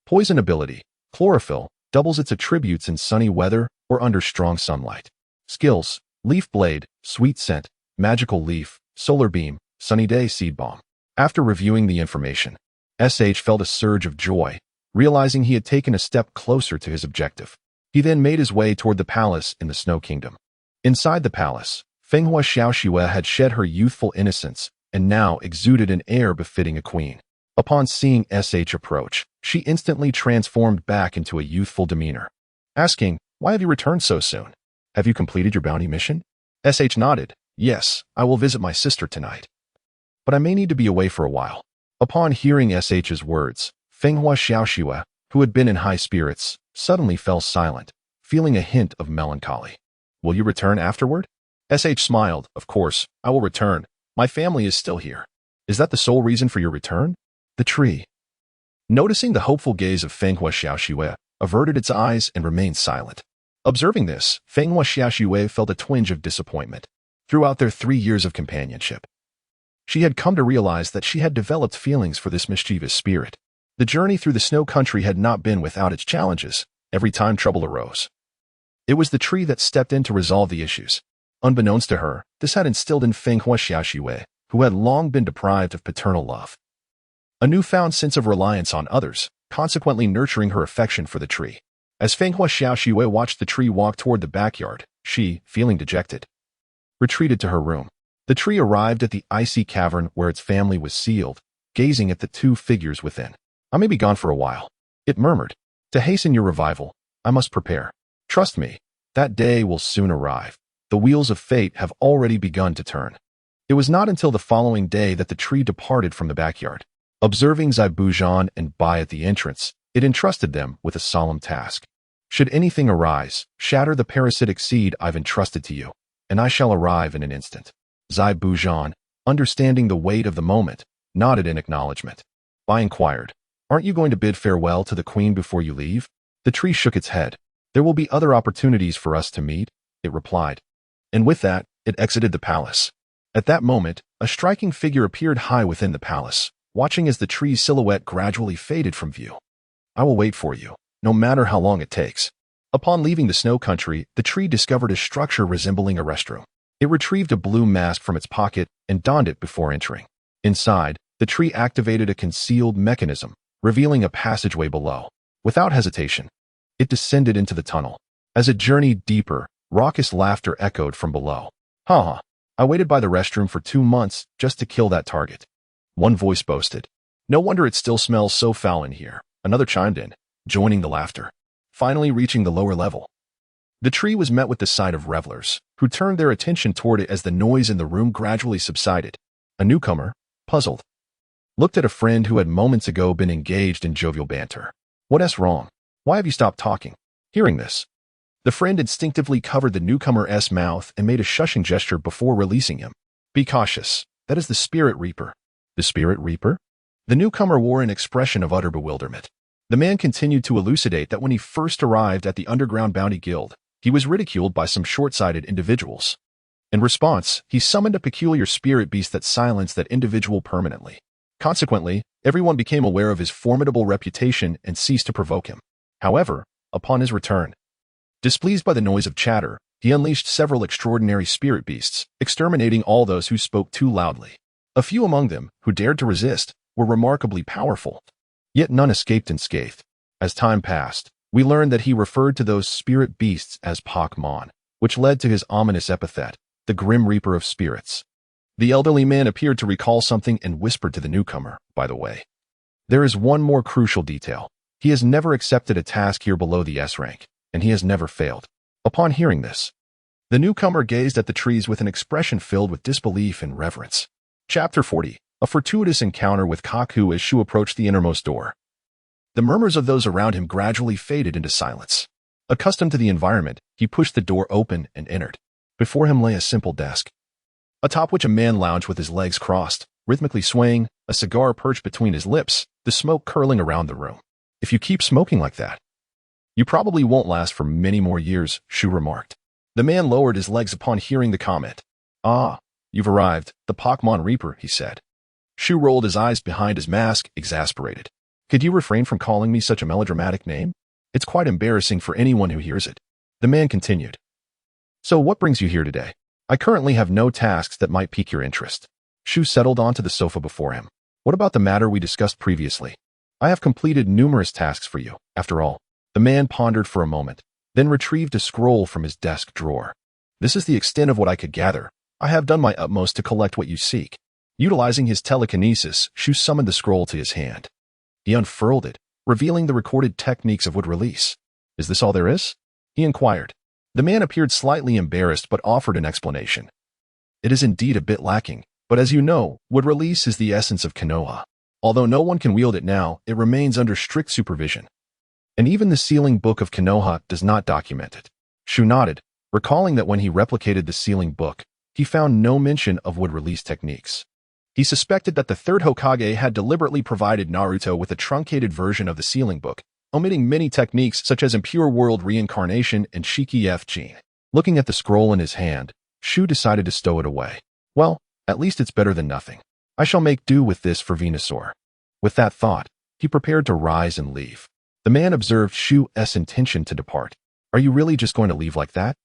Poison ability, Chlorophyll, doubles its attributes in sunny weather or under strong sunlight. Skills: Leaf Blade, Sweet Scent, Magical Leaf, Solar Beam, Sunny Day Seed Bomb. After reviewing the information, SH felt a surge of joy, realizing he had taken a step closer to his objective. He then made his way toward the palace in the Snow Kingdom. Inside the palace, Fenghua Xiaoxue had shed her youthful innocence and now exuded an air befitting a queen. Upon seeing SH approach, she instantly transformed back into a youthful demeanor. Asking, "Why have you returned so soon? Have you completed your bounty mission?" SH nodded. "Yes, I will visit my sister tonight. But I may need to be away for a while." Upon hearing SH's words, Fenghua Xiaoxue, who had been in high spirits, suddenly fell silent, feeling a hint of melancholy. "Will you return afterward?" SH smiled. "Of course, I will return. My family is still here." "Is that the sole reason for your return?" The tree, noticing the hopeful gaze of Fenghua Xiaoxue, averted its eyes and remained silent. Observing this, Fenghua Xiaoxue felt a twinge of disappointment. Throughout their 3 years of companionship, she had come to realize that she had developed feelings for this mischievous spirit. The journey through the snow country had not been without its challenges, every time trouble arose. It was the tree that stepped in to resolve the issues. Unbeknownst to her, this had instilled in Fenghua Xiaoxue, who had long been deprived of paternal love, a newfound sense of reliance on others, consequently nurturing her affection for the tree. As Fenghua Xiaoxue watched the tree walk toward the backyard, she, feeling dejected, retreated to her room. The tree arrived at the icy cavern where its family was sealed, gazing at the 2 figures within. "I may be gone for a while," it murmured. To hasten your revival, I must prepare. Trust me, that day will soon arrive. The wheels of fate have already begun to turn. It was not until the following day that the tree departed from the backyard. Observing Zaibujan and Bai at the entrance, it entrusted them with a solemn task. Should anything arise, shatter the parasitic seed I've entrusted to you, and I shall arrive in an instant. Zaibujan, understanding the weight of the moment, nodded in acknowledgement. Bai inquired, aren't you going to bid farewell to the queen before you leave? The tree shook its head. There will be other opportunities for us to meet, it replied. And with that, it exited the palace. At that moment, a striking figure appeared high within the palace, watching as the tree's silhouette gradually faded from view. I will wait for you, no matter how long it takes. Upon leaving the snow country, the tree discovered a structure resembling a restroom. It retrieved a blue mask from its pocket and donned it before entering. Inside, the tree activated a concealed mechanism, revealing a passageway below. Without hesitation, it descended into the tunnel. As it journeyed deeper, raucous laughter echoed from below. Ha! I waited by the restroom for 2 months just to kill that target. One voice boasted. No wonder it still smells so foul in here. Another chimed in, joining the laughter. Finally reaching the lower level, the tree was met with the sight of revelers, who turned their attention toward it as the noise in the room gradually subsided. A newcomer, puzzled, looked at a friend who had moments ago been engaged in jovial banter. What's wrong? Why have you stopped talking? Hearing this, the friend instinctively covered the newcomer's mouth and made a shushing gesture before releasing him. Be cautious. That is the Spirit Reaper. The Spirit Reaper? The newcomer wore an expression of utter bewilderment. The man continued to elucidate that when he first arrived at the Underground Bounty Guild, he was ridiculed by some short-sighted individuals. In response, he summoned a peculiar spirit beast that silenced that individual permanently. Consequently, everyone became aware of his formidable reputation and ceased to provoke him. However, upon his return, displeased by the noise of chatter, he unleashed several extraordinary spirit beasts, exterminating all those who spoke too loudly. A few among them, who dared to resist, were remarkably powerful. Yet none escaped unscathed. As time passed, we learned that he referred to those spirit beasts as Pokemon, which led to his ominous epithet, the Grim Reaper of Spirits. The elderly man appeared to recall something and whispered to the newcomer, by the way. There is one more crucial detail. He has never accepted a task here below the S rank, and he has never failed. Upon hearing this, the newcomer gazed at the trees with an expression filled with disbelief and reverence. Chapter 40. A fortuitous encounter with Kaku as Shu approached the innermost door. The murmurs of those around him gradually faded into silence. Accustomed to the environment, he pushed the door open and entered. Before him lay a simple desk, atop which a man lounged with his legs crossed, rhythmically swaying, a cigar perched between his lips, the smoke curling around the room. If you keep smoking like that, you probably won't last for many more years, Shu remarked. The man lowered his legs upon hearing the comment. Ah, you've arrived, the Pokemon Reaper, he said. Shu rolled his eyes behind his mask, exasperated. Could you refrain from calling me such a melodramatic name? It's quite embarrassing for anyone who hears it. The man continued. So what brings you here today? I currently have no tasks that might pique your interest. Shu settled onto the sofa before him. What about the matter we discussed previously? I have completed numerous tasks for you, after all. The man pondered for a moment, then retrieved a scroll from his desk drawer. This is the extent of what I could gather. I have done my utmost to collect what you seek. Utilizing his telekinesis, Shu summoned the scroll to his hand. He unfurled it, revealing the recorded techniques of wood release. Is this all there is? He inquired. The man appeared slightly embarrassed but offered an explanation. It is indeed a bit lacking, but as you know, wood release is the essence of Konoha. Although no one can wield it now, it remains under strict supervision. And even the sealing book of Konoha does not document it. Shu nodded, recalling that when he replicated the sealing book, he found no mention of wood release techniques. He suspected that the third Hokage had deliberately provided Naruto with a truncated version of the sealing book, omitting many techniques such as impure world reincarnation and Shiki F gene. Looking at the scroll in his hand, Shu decided to stow it away. Well, at least it's better than nothing. I shall make do with this for Venusaur. With that thought, he prepared to rise and leave. The man observed Shu's intention to depart. Are you really just going to leave like that?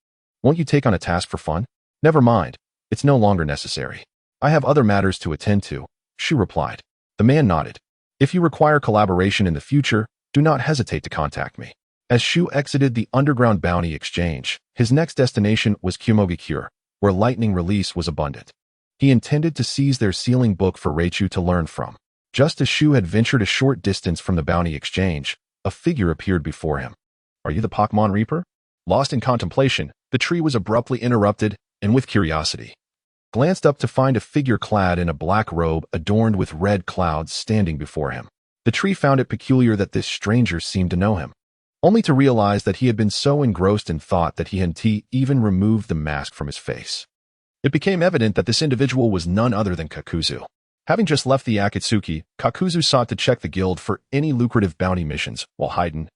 Won't you take on a task for fun? Never mind. It's no longer necessary. I have other matters to attend to, Shu replied. The man nodded. If you require collaboration in the future, do not hesitate to contact me. As Shu exited the Underground Bounty Exchange, his next destination was Kumogakure, where lightning release was abundant. He intended to seize their sealing book for Reichu to learn from. Just as Shu had ventured a short distance from the Bounty Exchange, a figure appeared before him. "Are you the Pokemon Reaper?" Lost in contemplation, the tree was abruptly interrupted, and with curiosity, glanced up to find a figure clad in a black robe adorned with red clouds standing before him. The tree found it peculiar that this stranger seemed to know him, only to realize that he had been so engrossed in thought that he hadn't even removed the mask from his face. It became evident that this individual was none other than Kakuzu. Having just left the Akatsuki, Kakuzu sought to check the guild for any lucrative bounty missions, while Haydn,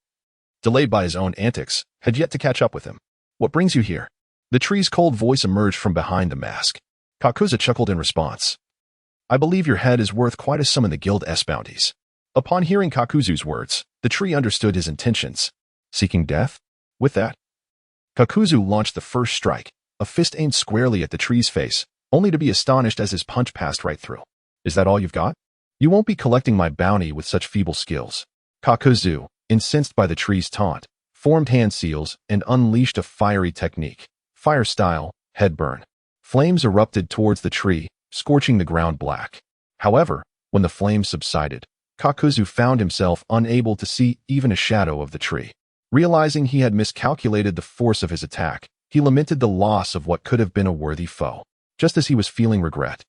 delayed by his own antics, had yet to catch up with him. "What brings you here?" The tree's cold voice emerged from behind the mask. Kakuzu chuckled in response. "I believe your head is worth quite a sum in the guild's bounties." Upon hearing Kakuzu's words, the tree understood his intentions. Seeking death? With that, Kakuzu launched the first strike, a fist aimed squarely at the tree's face, only to be astonished as his punch passed right through. "Is that all you've got? You won't be collecting my bounty with such feeble skills." Kakuzu, incensed by the tree's taunt, formed hand seals and unleashed a fiery technique. Fire style, head burn. Flames erupted towards the tree, scorching the ground black. However, when the flames subsided, Kakuzu found himself unable to see even a shadow of the tree. Realizing he had miscalculated the force of his attack, he lamented the loss of what could have been a worthy foe. Just as he was feeling regret,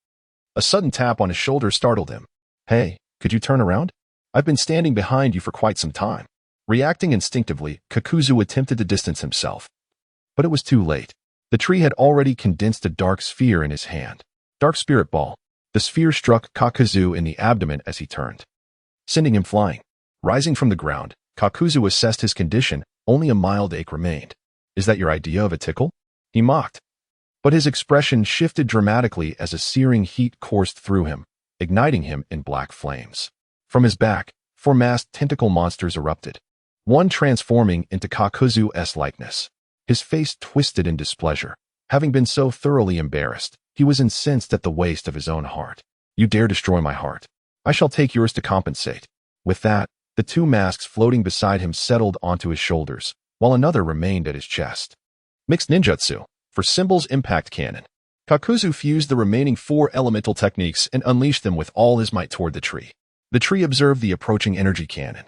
a sudden tap on his shoulder startled him. "Hey, could you turn around? I've been standing behind you for quite some time." Reacting instinctively, Kakuzu attempted to distance himself. But it was too late. The tree had already condensed a dark sphere in his hand. Dark Spirit Ball. The sphere struck Kakuzu in the abdomen as he turned, sending him flying. Rising from the ground, Kakuzu assessed his condition. Only a mild ache remained. "Is that your idea of a tickle?" he mocked. But his expression shifted dramatically as a searing heat coursed through him, igniting him in black flames. From his back, 4 masked tentacle monsters erupted, one transforming into Kakuzu's likeness. His face twisted in displeasure. Having been so thoroughly embarrassed, he was incensed at the waste of his own heart. "You dare destroy my heart. I shall take yours to compensate." With that, the 2 masks floating beside him settled onto his shoulders, while another remained at his chest. Mixed ninjutsu. For Symbol's impact cannon, Kakuzu fused the remaining 4 elemental techniques and unleashed them with all his might toward the tree. The tree observed the approaching energy cannon,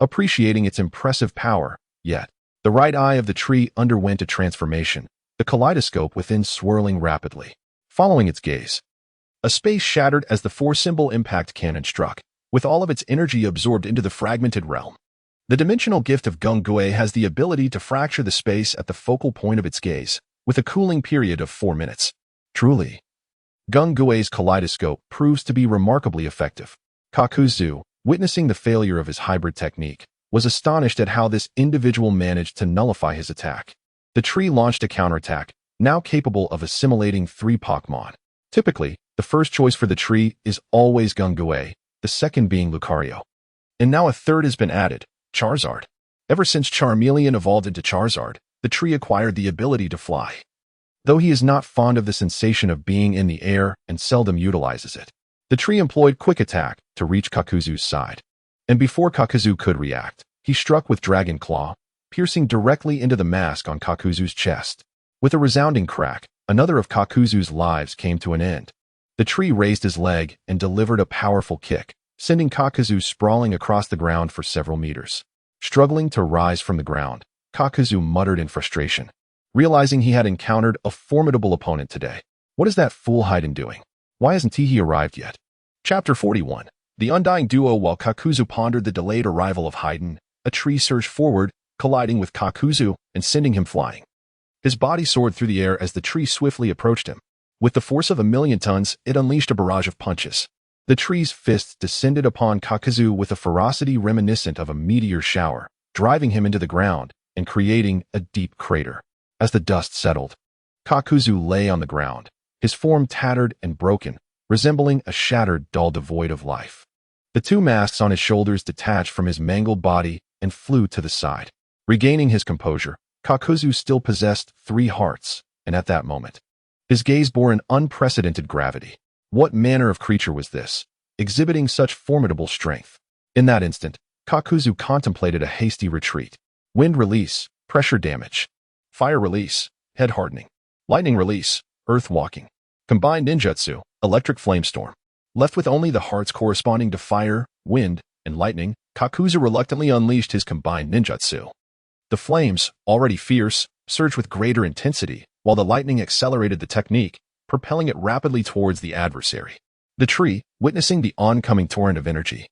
appreciating its impressive power, yet the right eye of the tree underwent a transformation, the kaleidoscope within swirling rapidly. Following its gaze, a space shattered as the 4-symbol impact cannon struck, with all of its energy absorbed into the fragmented realm. The dimensional gift of Gungue has the ability to fracture the space at the focal point of its gaze, with a cooling period of 4 minutes. Truly, Gungue's kaleidoscope proves to be remarkably effective. Kakuzu, witnessing the failure of his hybrid technique, was astonished at how this individual managed to nullify his attack. The tree launched a counterattack, now capable of assimilating 3 Pokemon. Typically, the first choice for the tree is always Gungue, the second being Lucario. And now a third has been added, Charizard. Ever since Charmeleon evolved into Charizard, the tree acquired the ability to fly. Though he is not fond of the sensation of being in the air and seldom utilizes it, the tree employed Quick Attack to reach Kakuzu's side. And before Kakuzu could react, he struck with Dragon Claw, piercing directly into the mask on Kakuzu's chest. With a resounding crack, another of Kakuzu's lives came to an end. The tree raised his leg and delivered a powerful kick, sending Kakuzu sprawling across the ground for several meters. Struggling to rise from the ground, Kakuzu muttered in frustration, realizing he had encountered a formidable opponent today. What is that fool Haydn doing? Why hasn't he arrived yet? Chapter 41. The Undying Duo. While Kakuzu pondered the delayed arrival of Haydn, a tree surged forward, colliding with Kakuzu and sending him flying. His body soared through the air as the tree swiftly approached him. With the force of 1,000,000 tons, it unleashed a barrage of punches. The tree's fists descended upon Kakuzu with a ferocity reminiscent of a meteor shower, driving him into the ground and creating a deep crater. As the dust settled, Kakuzu lay on the ground, his form tattered and broken, resembling a shattered doll devoid of life. The 2 masks on his shoulders detached from his mangled body and flew to the side. Regaining his composure, Kakuzu still possessed 3 hearts, and at that moment, his gaze bore an unprecedented gravity. What manner of creature was this, exhibiting such formidable strength? In that instant, Kakuzu contemplated a hasty retreat. Wind release, pressure damage. Fire release, head hardening. Lightning release, earth walking. Combined ninjutsu, electric flamestorm. Left with only the hearts corresponding to fire, wind, and lightning, Kakuzu reluctantly unleashed his combined ninjutsu. The flames, already fierce, surged with greater intensity, while the lightning accelerated the technique, propelling it rapidly towards the adversary. The tree, witnessing the oncoming torrent of energy,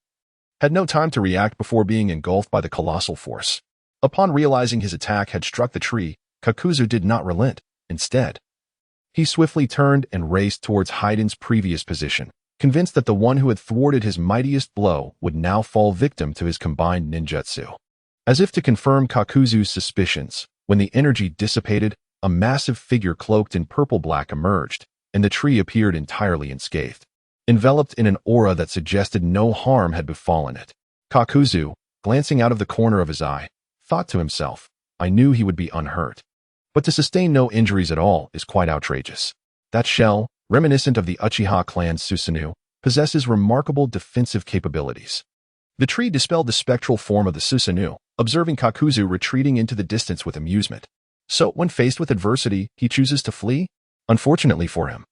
had no time to react before being engulfed by the colossal force. Upon realizing his attack had struck the tree, Kakuzu did not relent. Instead, he swiftly turned and raced towards Haiden's previous position, convinced that the one who had thwarted his mightiest blow would now fall victim to his combined ninjutsu. As if to confirm Kakuzu's suspicions, when the energy dissipated, a massive figure cloaked in purple-black emerged, and the tree appeared entirely unscathed, enveloped in an aura that suggested no harm had befallen it. Kakuzu, glancing out of the corner of his eye, thought to himself, I knew he would be unhurt. But to sustain no injuries at all is quite outrageous. That shell, reminiscent of the Uchiha clan's Susanoo, possesses remarkable defensive capabilities. The tree dispelled the spectral form of the Susanoo, observing Kakuzu retreating into the distance with amusement. So, when faced with adversity, he chooses to flee? Unfortunately for him,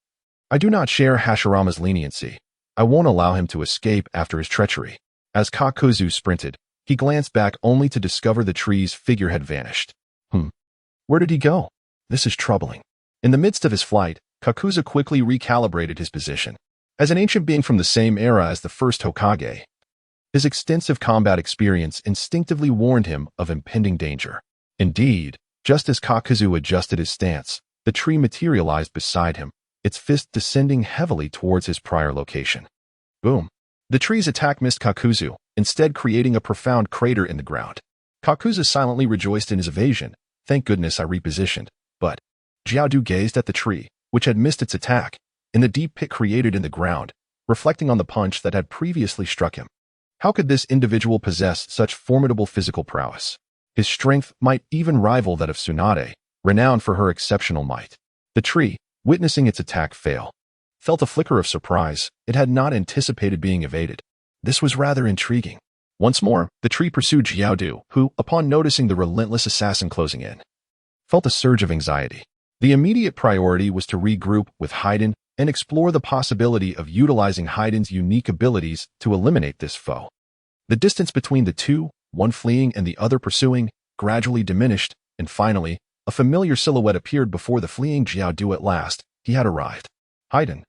I do not share Hashirama's leniency. I won't allow him to escape after his treachery. As Kakuzu sprinted, he glanced back only to discover the tree's figure had vanished. Where did he go? This is troubling. In the midst of his flight, Kakuzu quickly recalibrated his position. As an ancient being from the same era as the first Hokage, his extensive combat experience instinctively warned him of impending danger. Indeed, just as Kakuzu adjusted his stance, the tree materialized beside him, its fist descending heavily towards his prior location. Boom! The tree's attack missed Kakuzu, instead creating a profound crater in the ground. Kakuzu silently rejoiced in his evasion. Thank goodness I repositioned. But Jiaodu gazed at the tree, which had missed its attack, in the deep pit created in the ground, reflecting on the punch that had previously struck him. How could this individual possess such formidable physical prowess? His strength might even rival that of Tsunade, renowned for her exceptional might. The tree, witnessing its attack fail, felt a flicker of surprise. It had not anticipated being evaded. This was rather intriguing. Once more, the tree pursued Jiaodu, who, upon noticing the relentless assassin closing in, felt a surge of anxiety. The immediate priority was to regroup with Haiden and explore the possibility of utilizing Haiden's unique abilities to eliminate this foe. The distance between the two, one fleeing and the other pursuing, gradually diminished, and finally, a familiar silhouette appeared before the fleeing Jiaodu. At last, he had arrived. Haiden,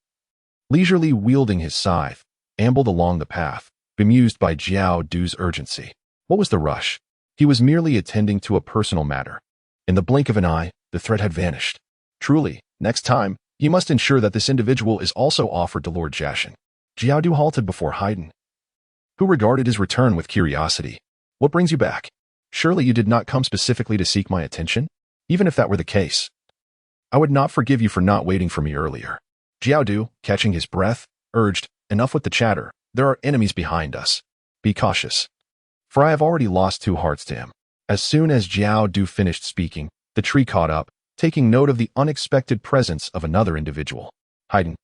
leisurely wielding his scythe, ambled along the path, bemused by Jiaodu's urgency. What was the rush? He was merely attending to a personal matter. In the blink of an eye, the threat had vanished. Truly, next time, he must ensure that this individual is also offered to Lord Jashin. Jiaodu halted before Haiden, who regarded his return with curiosity. What brings you back? Surely you did not come specifically to seek my attention? Even if that were the case, I would not forgive you for not waiting for me earlier. Jiaodu, catching his breath, urged, enough with the chatter. There are enemies behind us. Be cautious. For I have already lost 2 hearts to him. As soon as Jiaodu finished speaking, the tree caught up, taking note of the unexpected presence of another individual. Haiden.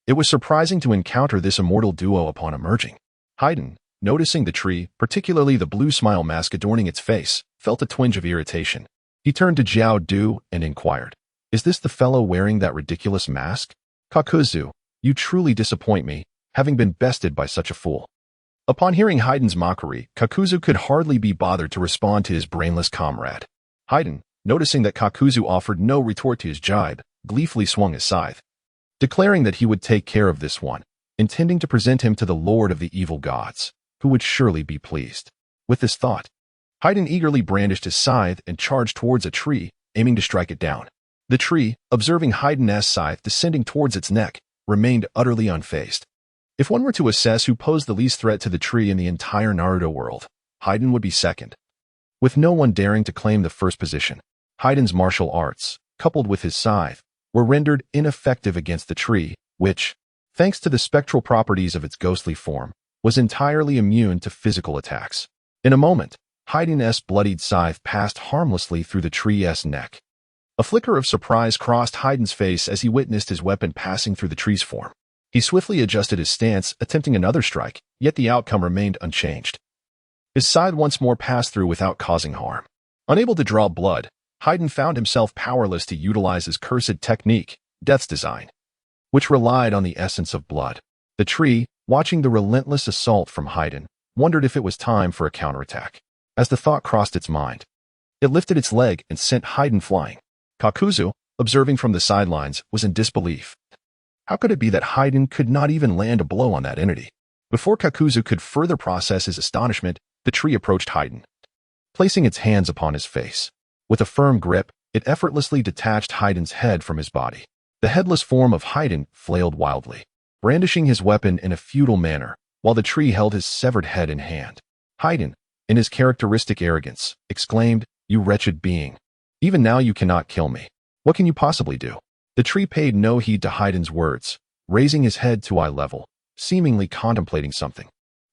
It was surprising to encounter this immortal duo upon emerging. Haiden, noticing the tree, particularly the blue smile mask adorning its face, felt a twinge of irritation. He turned to Jiaodu and inquired, is this the fellow wearing that ridiculous mask? Kakuzu, you truly disappoint me, having been bested by such a fool. Upon hearing Haiden's mockery, Kakuzu could hardly be bothered to respond to his brainless comrade. Haiden, noticing that Kakuzu offered no retort to his jibe, gleefully swung his scythe, declaring that he would take care of this one, intending to present him to the Lord of the Evil Gods, who would surely be pleased. With this thought, Haiden eagerly brandished his scythe and charged towards a tree, aiming to strike it down. The tree, observing Haiden's scythe descending towards its neck, remained utterly unfazed. If one were to assess who posed the least threat to the tree in the entire Naruto world, Haiden would be second. With no one daring to claim the first position, Haiden's martial arts, coupled with his scythe, were rendered ineffective against the tree, which, thanks to the spectral properties of its ghostly form, was entirely immune to physical attacks. In a moment, Haiden's bloodied scythe passed harmlessly through the tree's neck. A flicker of surprise crossed Haiden's face as he witnessed his weapon passing through the tree's form. He swiftly adjusted his stance, attempting another strike, yet the outcome remained unchanged. His scythe once more passed through without causing harm. Unable to draw blood, Haiden found himself powerless to utilize his cursed technique, Death's Design, which relied on the essence of blood. The tree, watching the relentless assault from Haiden, wondered if it was time for a counterattack. As the thought crossed its mind, it lifted its leg and sent Haiden flying. Kakuzu, observing from the sidelines, was in disbelief. How could it be that Haiden could not even land a blow on that entity? Before Kakuzu could further process his astonishment, the tree approached Haiden, placing its hands upon his face. With a firm grip, it effortlessly detached Haiden's head from his body. The headless form of Haiden flailed wildly, brandishing his weapon in a futile manner, while the tree held his severed head in hand. Haiden, in his characteristic arrogance, exclaimed, "You wretched being! Even now you cannot kill me. What can you possibly do?" The tree paid no heed to Haiden's words, raising his head to eye level, seemingly contemplating something.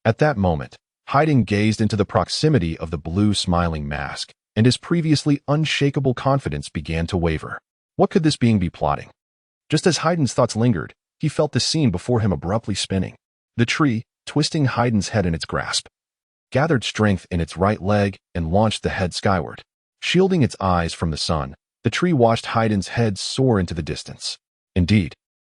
At that moment, Haiden gazed into the proximity of the blue smiling mask, and his previously unshakable confidence began to waver. What could this being be plotting? Just as Haiden's thoughts lingered, he felt the scene before him abruptly spinning. The tree, twisting Haiden's head in its grasp, gathered strength in its right leg and launched the head skyward. Shielding its eyes from the sun, the tree watched Haiden's head soar into the distance. Indeed,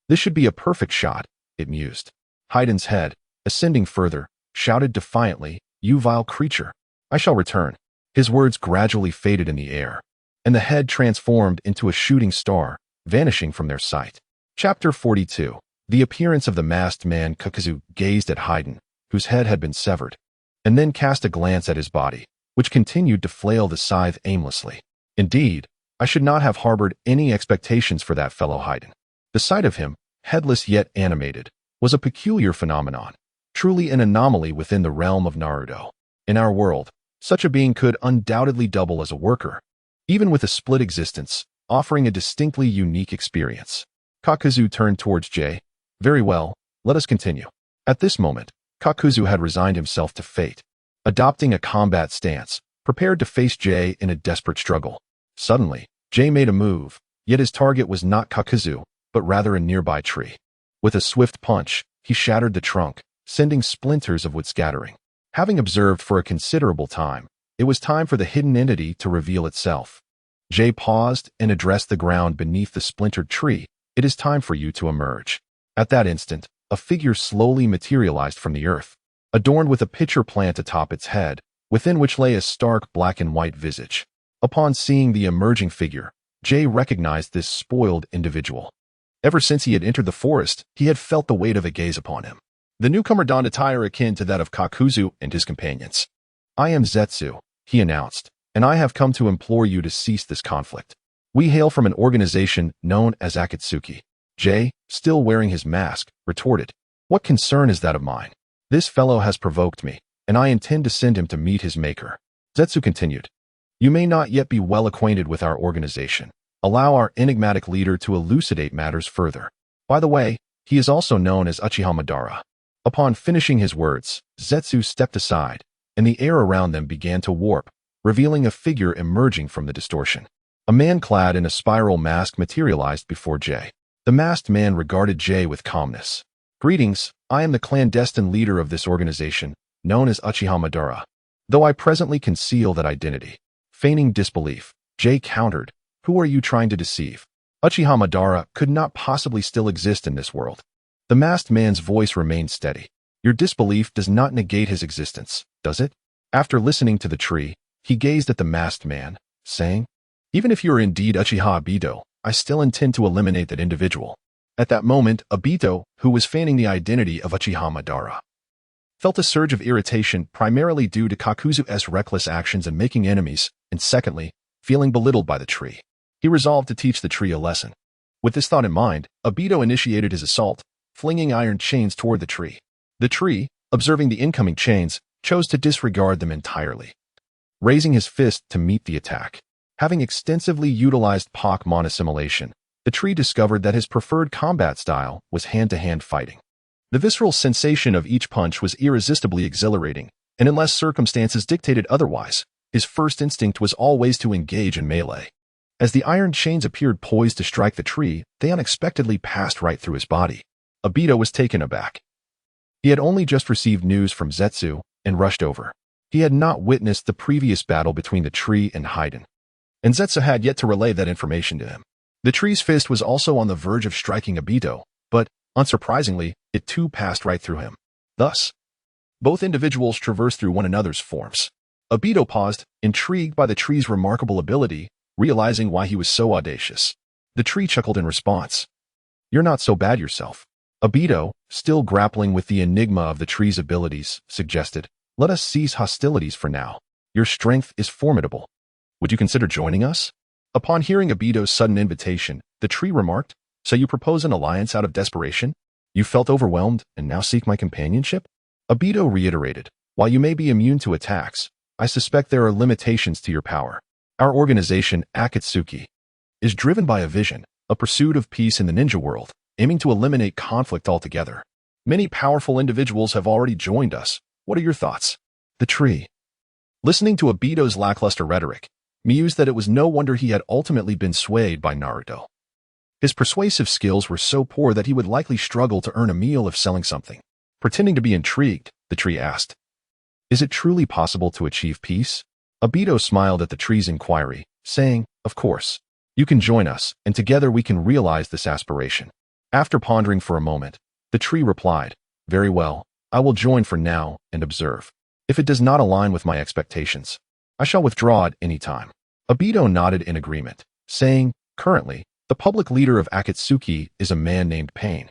this should be a perfect shot, it mused. Haiden's head, ascending further, shouted defiantly, "You vile creature! I shall return." His words gradually faded in the air, and the head transformed into a shooting star, vanishing from their sight. Chapter 42. The appearance of the masked man. Kakuzu gazed at Haiden, whose head had been severed, and then cast a glance at his body, which continued to flail the scythe aimlessly. Indeed, I should not have harbored any expectations for that fellow Haiden. The sight of him, headless yet animated, was a peculiar phenomenon, truly an anomaly within the realm of Naruto. In our world, such a being could undoubtedly double as a worker, even with a split existence, offering a distinctly unique experience. Kakuzu turned towards Jay. "Very well, let us continue." At this moment, Kakuzu had resigned himself to fate, adopting a combat stance, prepared to face Jay in a desperate struggle. Suddenly, Jay made a move, yet his target was not Kakuzu, but rather a nearby tree. With a swift punch, he shattered the trunk, sending splinters of wood scattering. Having observed for a considerable time, it was time for the hidden entity to reveal itself. Jay paused and addressed the ground beneath the splintered tree. "It is time for you to emerge." At that instant, a figure slowly materialized from the earth, adorned with a pitcher plant atop its head, within which lay a stark black and white visage. Upon seeing the emerging figure, Jay recognized this spoiled individual. Ever since he had entered the forest, he had felt the weight of a gaze upon him. The newcomer donned attire akin to that of Kakuzu and his companions. "I am Zetsu," he announced, "and I have come to implore you to cease this conflict. We hail from an organization known as Akatsuki." Jay, still wearing his mask, retorted, "What concern is that of mine? This fellow has provoked me, and I intend to send him to meet his maker." Zetsu continued, "You may not yet be well acquainted with our organization. Allow our enigmatic leader to elucidate matters further. By the way, he is also known as Uchiha Madara." Upon finishing his words, Zetsu stepped aside, and the air around them began to warp, revealing a figure emerging from the distortion. A man clad in a spiral mask materialized before Jay. The masked man regarded Jay with calmness. "Greetings, I am the clandestine leader of this organization, known as Uchiha Madara, though I presently conceal that identity." Feigning disbelief, Jay countered, "Who are you trying to deceive? Uchiha Madara could not possibly still exist in this world." The masked man's voice remained steady. "Your disbelief does not negate his existence, does it?" After listening to the tree, he gazed at the masked man, saying, "Even if you are indeed Uchiha Obito, I still intend to eliminate that individual." At that moment, Obito, who was feigning the identity of Uchiha Madara, felt a surge of irritation primarily due to Kakuzu's reckless actions in making enemies, and secondly, feeling belittled by the tree. He resolved to teach the tree a lesson. With this thought in mind, Obito initiated his assault, flinging iron chains toward the tree. The tree, observing the incoming chains, chose to disregard them entirely, raising his fist to meet the attack. Having extensively utilized Pokemon assimilation, the tree discovered that his preferred combat style was hand-to-hand fighting. The visceral sensation of each punch was irresistibly exhilarating, and unless circumstances dictated otherwise, his first instinct was always to engage in melee. As the iron chains appeared poised to strike the tree, they unexpectedly passed right through his body. Obito was taken aback. He had only just received news from Zetsu and rushed over. He had not witnessed the previous battle between the tree and Haiden, and Zetsu had yet to relay that information to him. The tree's fist was also on the verge of striking Obito, but, unsurprisingly, it too passed right through him. Thus, Both individuals traversed through one another's forms. Obito paused, intrigued by the tree's remarkable ability, realizing why he was so audacious. The tree chuckled in response. "You're not so bad yourself." Obito, still grappling with the enigma of the tree's abilities, suggested, "Let us cease hostilities for now. Your strength is formidable. Would you consider joining us?" Upon hearing Obito's sudden invitation, the tree remarked, "So you propose an alliance out of desperation? You felt overwhelmed and now seek my companionship?" Obito reiterated, "While you may be immune to attacks, I suspect there are limitations to your power. Our organization, Akatsuki, is driven by a vision, a pursuit of peace in the ninja world, aiming to eliminate conflict altogether. Many powerful individuals have already joined us. What are your thoughts?" The tree, listening to Obito's lackluster rhetoric, mused that it was no wonder he had ultimately been swayed by Naruto. His persuasive skills were so poor that he would likely struggle to earn a meal if selling something. Pretending to be intrigued, the tree asked, "Is it truly possible to achieve peace?" Obito smiled at the tree's inquiry, saying, "Of course. You can join us, and together we can realize this aspiration." After pondering for a moment, the tree replied, "Very well, I will join for now and observe. If it does not align with my expectations, I shall withdraw at any time." Obito nodded in agreement, saying, "Currently, the public leader of Akatsuki is a man named Pain.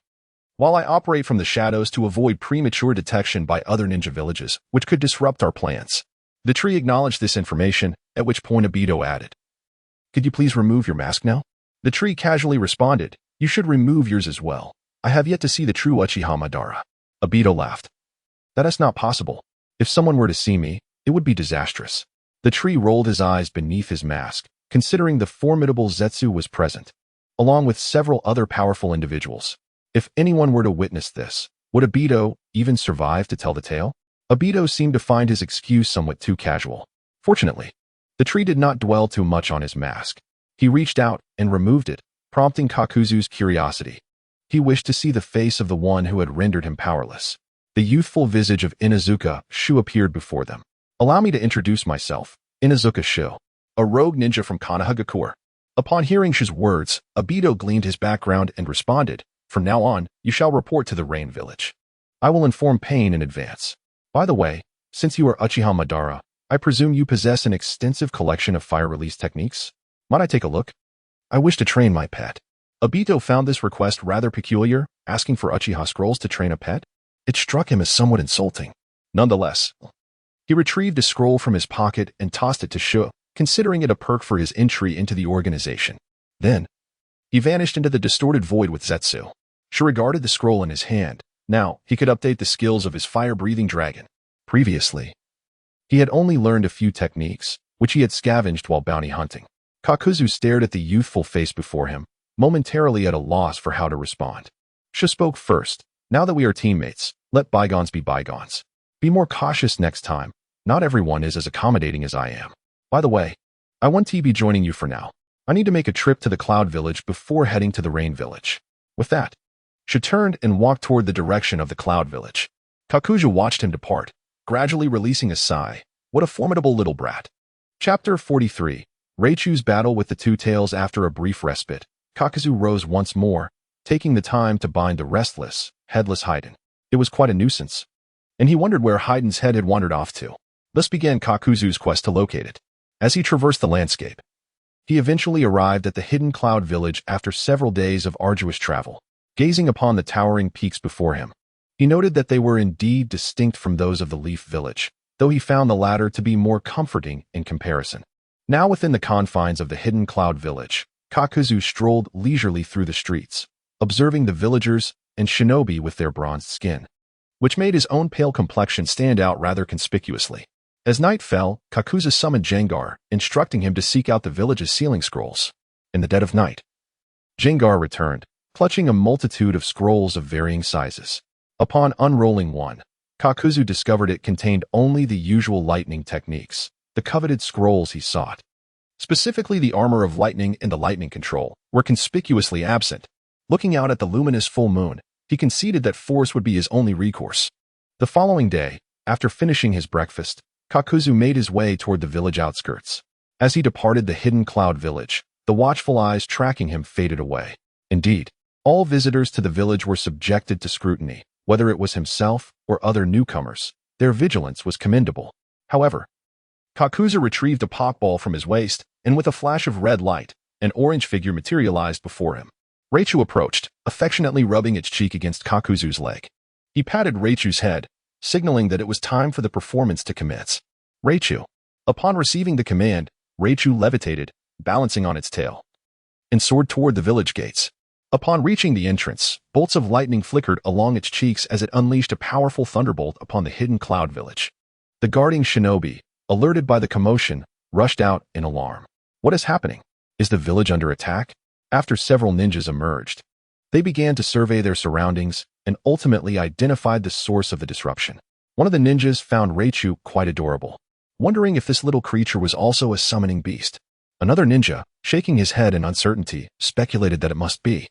While I operate from the shadows to avoid premature detection by other ninja villages, which could disrupt our plans." The tree acknowledged this information, at which point Obito added, "Could you please remove your mask now?" The tree casually responded, "You should remove yours as well. I have yet to see the true Uchiha Madara." Obito laughed. "That is not possible. If someone were to see me, it would be disastrous." The tree rolled his eyes beneath his mask, considering the formidable Zetsu was present, along with several other powerful individuals. If anyone were to witness this, would Obito even survive to tell the tale? Obito seemed to find his excuse somewhat too casual. Fortunately, the tree did not dwell too much on his mask. He reached out and removed it, prompting Kakuzu's curiosity. He wished to see the face of the one who had rendered him powerless. The youthful visage of Inazuka Shu appeared before them. "Allow me to introduce myself, Inazuka Shu, a rogue ninja from Konohagakure." Upon hearing Shu's words, Obito gleaned his background and responded, "From now on, you shall report to the Rain Village. I will inform Pain in advance. By the way, since you are Uchiha Madara, I presume you possess an extensive collection of fire release techniques? Might I take a look? I wish to train my pet." Obito found this request rather peculiar, asking for Uchiha scrolls to train a pet. It struck him as somewhat insulting. Nonetheless, he retrieved a scroll from his pocket and tossed it to Shu, considering it a perk for his entry into the organization. Then, he vanished into the distorted void with Zetsu. Shu regarded the scroll in his hand. Now, he could update the skills of his fire-breathing dragon. Previously, he had only learned a few techniques, which he had scavenged while bounty hunting. Kakuzu stared at the youthful face before him, momentarily at a loss for how to respond. Shu spoke first. "Now that we are teammates, let bygones be bygones. Be more cautious next time. Not everyone is as accommodating as I am. By the way, I won't be joining you for now. I need to make a trip to the Cloud Village before heading to the Rain Village." With that, Shu turned and walked toward the direction of the Cloud Village. Kakuzu watched him depart, gradually releasing a sigh. What a formidable little brat. Chapter 43. Reichu's battle with the Two Tails. After a brief respite, Kakuzu rose once more, taking the time to bind the restless, headless Haiden. It was quite a nuisance, and he wondered where Haiden's head had wandered off to. Thus began Kakuzu's quest to locate it. As he traversed the landscape, he eventually arrived at the hidden Cloud Village after several days of arduous travel. Gazing upon the towering peaks before him, he noted that they were indeed distinct from those of the Leaf Village, though he found the latter to be more comforting in comparison. Now within the confines of the hidden Cloud Village, Kakuzu strolled leisurely through the streets, observing the villagers and shinobi with their bronzed skin, which made his own pale complexion stand out rather conspicuously. As night fell, Kakuzu summoned Jengar, instructing him to seek out the village's sealing scrolls. In the dead of night, Jengar returned, clutching a multitude of scrolls of varying sizes. Upon unrolling one, Kakuzu discovered it contained only the usual lightning techniques, the coveted scrolls he sought. Specifically, the armor of lightning and the lightning control were conspicuously absent. Looking out at the luminous full moon, he conceded that force would be his only recourse. The following day, after finishing his breakfast, Kakuzu made his way toward the village outskirts. As he departed the hidden Cloud Village, the watchful eyes tracking him faded away. Indeed, all visitors to the village were subjected to scrutiny, whether it was himself or other newcomers, Their vigilance was commendable. However, Kakuzu retrieved a pokeball from his waist, and with a flash of red light, an orange figure materialized before him. Raichu approached, affectionately rubbing its cheek against Kakuzu's leg. He patted Raichu's head, signaling that it was time for the performance to commence. Raichu. Upon receiving the command, Raichu levitated, balancing on its tail, and soared toward the village gates. Upon reaching the entrance, bolts of lightning flickered along its cheeks as it unleashed a powerful thunderbolt upon the hidden cloud village. The guarding shinobi, alerted by the commotion, rushed out in alarm. What is happening? Is the village under attack? After several ninjas emerged, they began to survey their surroundings and ultimately identified the source of the disruption. One of the ninjas found Raichu quite adorable, wondering if this little creature was also a summoning beast. Another ninja, shaking his head in uncertainty, speculated that it must be,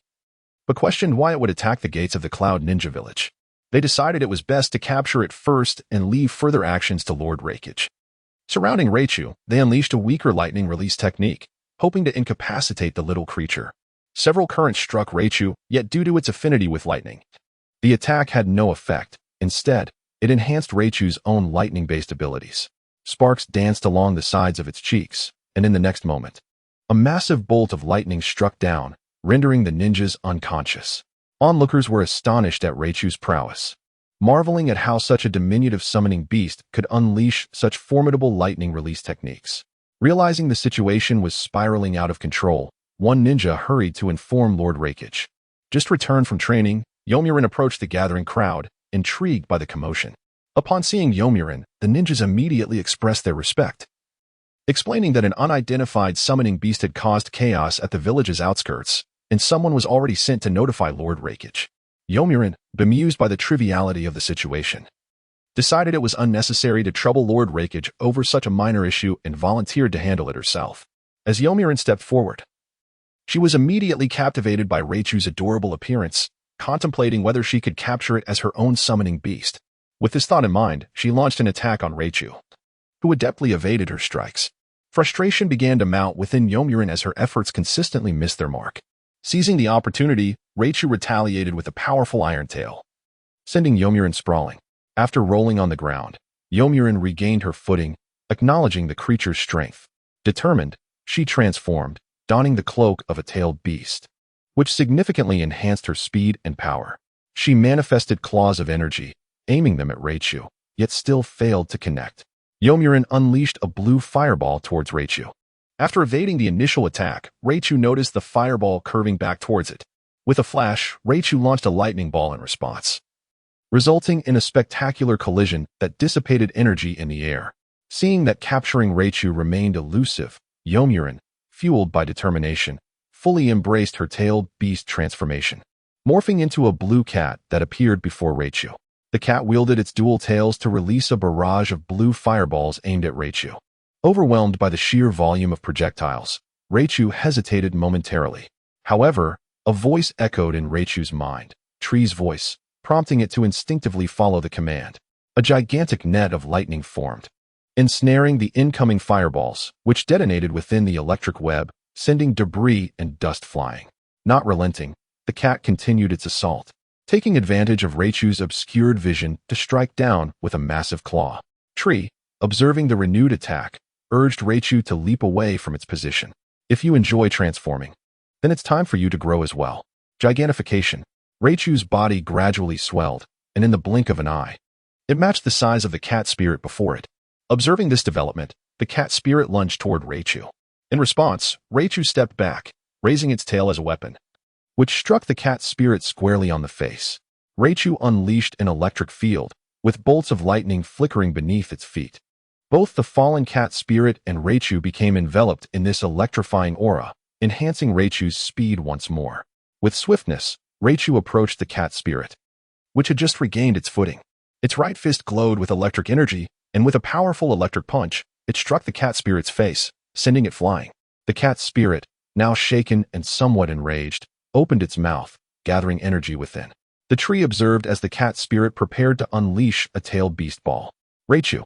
but questioned why it would attack the gates of the Cloud Ninja Village. They decided it was best to capture it first and leave further actions to Lord Raikage. Surrounding Raichu, they unleashed a weaker lightning release technique, hoping to incapacitate the little creature. Several currents struck Raichu, yet due to its affinity with lightning, the attack had no effect. Instead, it enhanced Raichu's own lightning-based abilities. Sparks danced along the sides of its cheeks, and in the next moment, a massive bolt of lightning struck down, rendering the ninjas unconscious. Onlookers were astonished at Raichu's prowess, marveling at how such a diminutive summoning beast could unleash such formidable lightning release techniques. Realizing the situation was spiraling out of control, one ninja hurried to inform Lord Raikage. Just returned from training, Yomiuri approached the gathering crowd, intrigued by the commotion. Upon seeing Yomiuri, the ninjas immediately expressed their respect, explaining that an unidentified summoning beast had caused chaos at the village's outskirts, and someone was already sent to notify Lord Raikage. Yomiuri, bemused by the triviality of the situation, decided it was unnecessary to trouble Lord Raikage over such a minor issue and volunteered to handle it herself. As Yomiuri stepped forward, she was immediately captivated by Raichu's adorable appearance, contemplating whether she could capture it as her own summoning beast. With this thought in mind, she launched an attack on Raichu, who adeptly evaded her strikes. Frustration began to mount within Yomiuri as her efforts consistently missed their mark. Seizing the opportunity, Raichu retaliated with a powerful iron tail, sending Yomiuri sprawling. After rolling on the ground, Yomiuri regained her footing, acknowledging the creature's strength. Determined, she transformed, donning the cloak of a tailed beast, which significantly enhanced her speed and power. She manifested claws of energy, aiming them at Raichu, yet still failed to connect. Yomiuri unleashed a blue fireball towards Raichu. After evading the initial attack, Raichu noticed the fireball curving back towards it. With a flash, Raichu launched a lightning ball in response, resulting in a spectacular collision that dissipated energy in the air. Seeing that capturing Raichu remained elusive, Yomiuri, fueled by determination, fully embraced her tailed beast transformation, morphing into a blue cat that appeared before Raichu. The cat wielded its dual tails to release a barrage of blue fireballs aimed at Raichu. Overwhelmed by the sheer volume of projectiles, Raichu hesitated momentarily. However, a voice echoed in Raichu's mind, Tree's voice, prompting it to instinctively follow the command. A gigantic net of lightning formed, ensnaring the incoming fireballs, which detonated within the electric web, sending debris and dust flying. Not relenting, the cat continued its assault, taking advantage of Raichu's obscured vision to strike down with a massive claw. Tree, observing the renewed attack, urged Raichu to leap away from its position. If you enjoy transforming, then it's time for you to grow as well. Gigantification. Raichu's body gradually swelled, and in the blink of an eye, it matched the size of the cat spirit before it. Observing this development, the cat spirit lunged toward Raichu. In response, Raichu stepped back, raising its tail as a weapon, which struck the cat spirit squarely on the face. Raichu unleashed an electric field, with bolts of lightning flickering beneath its feet. Both the fallen cat spirit and Raichu became enveloped in this electrifying aura, enhancing Raichu's speed once more. With swiftness, Raichu approached the cat spirit, which had just regained its footing. Its right fist glowed with electric energy, and with a powerful electric punch, it struck the cat spirit's face, sending it flying. The cat spirit, now shaken and somewhat enraged, opened its mouth, gathering energy within. The tree observed as the cat spirit prepared to unleash a tailed beast ball. Raichu.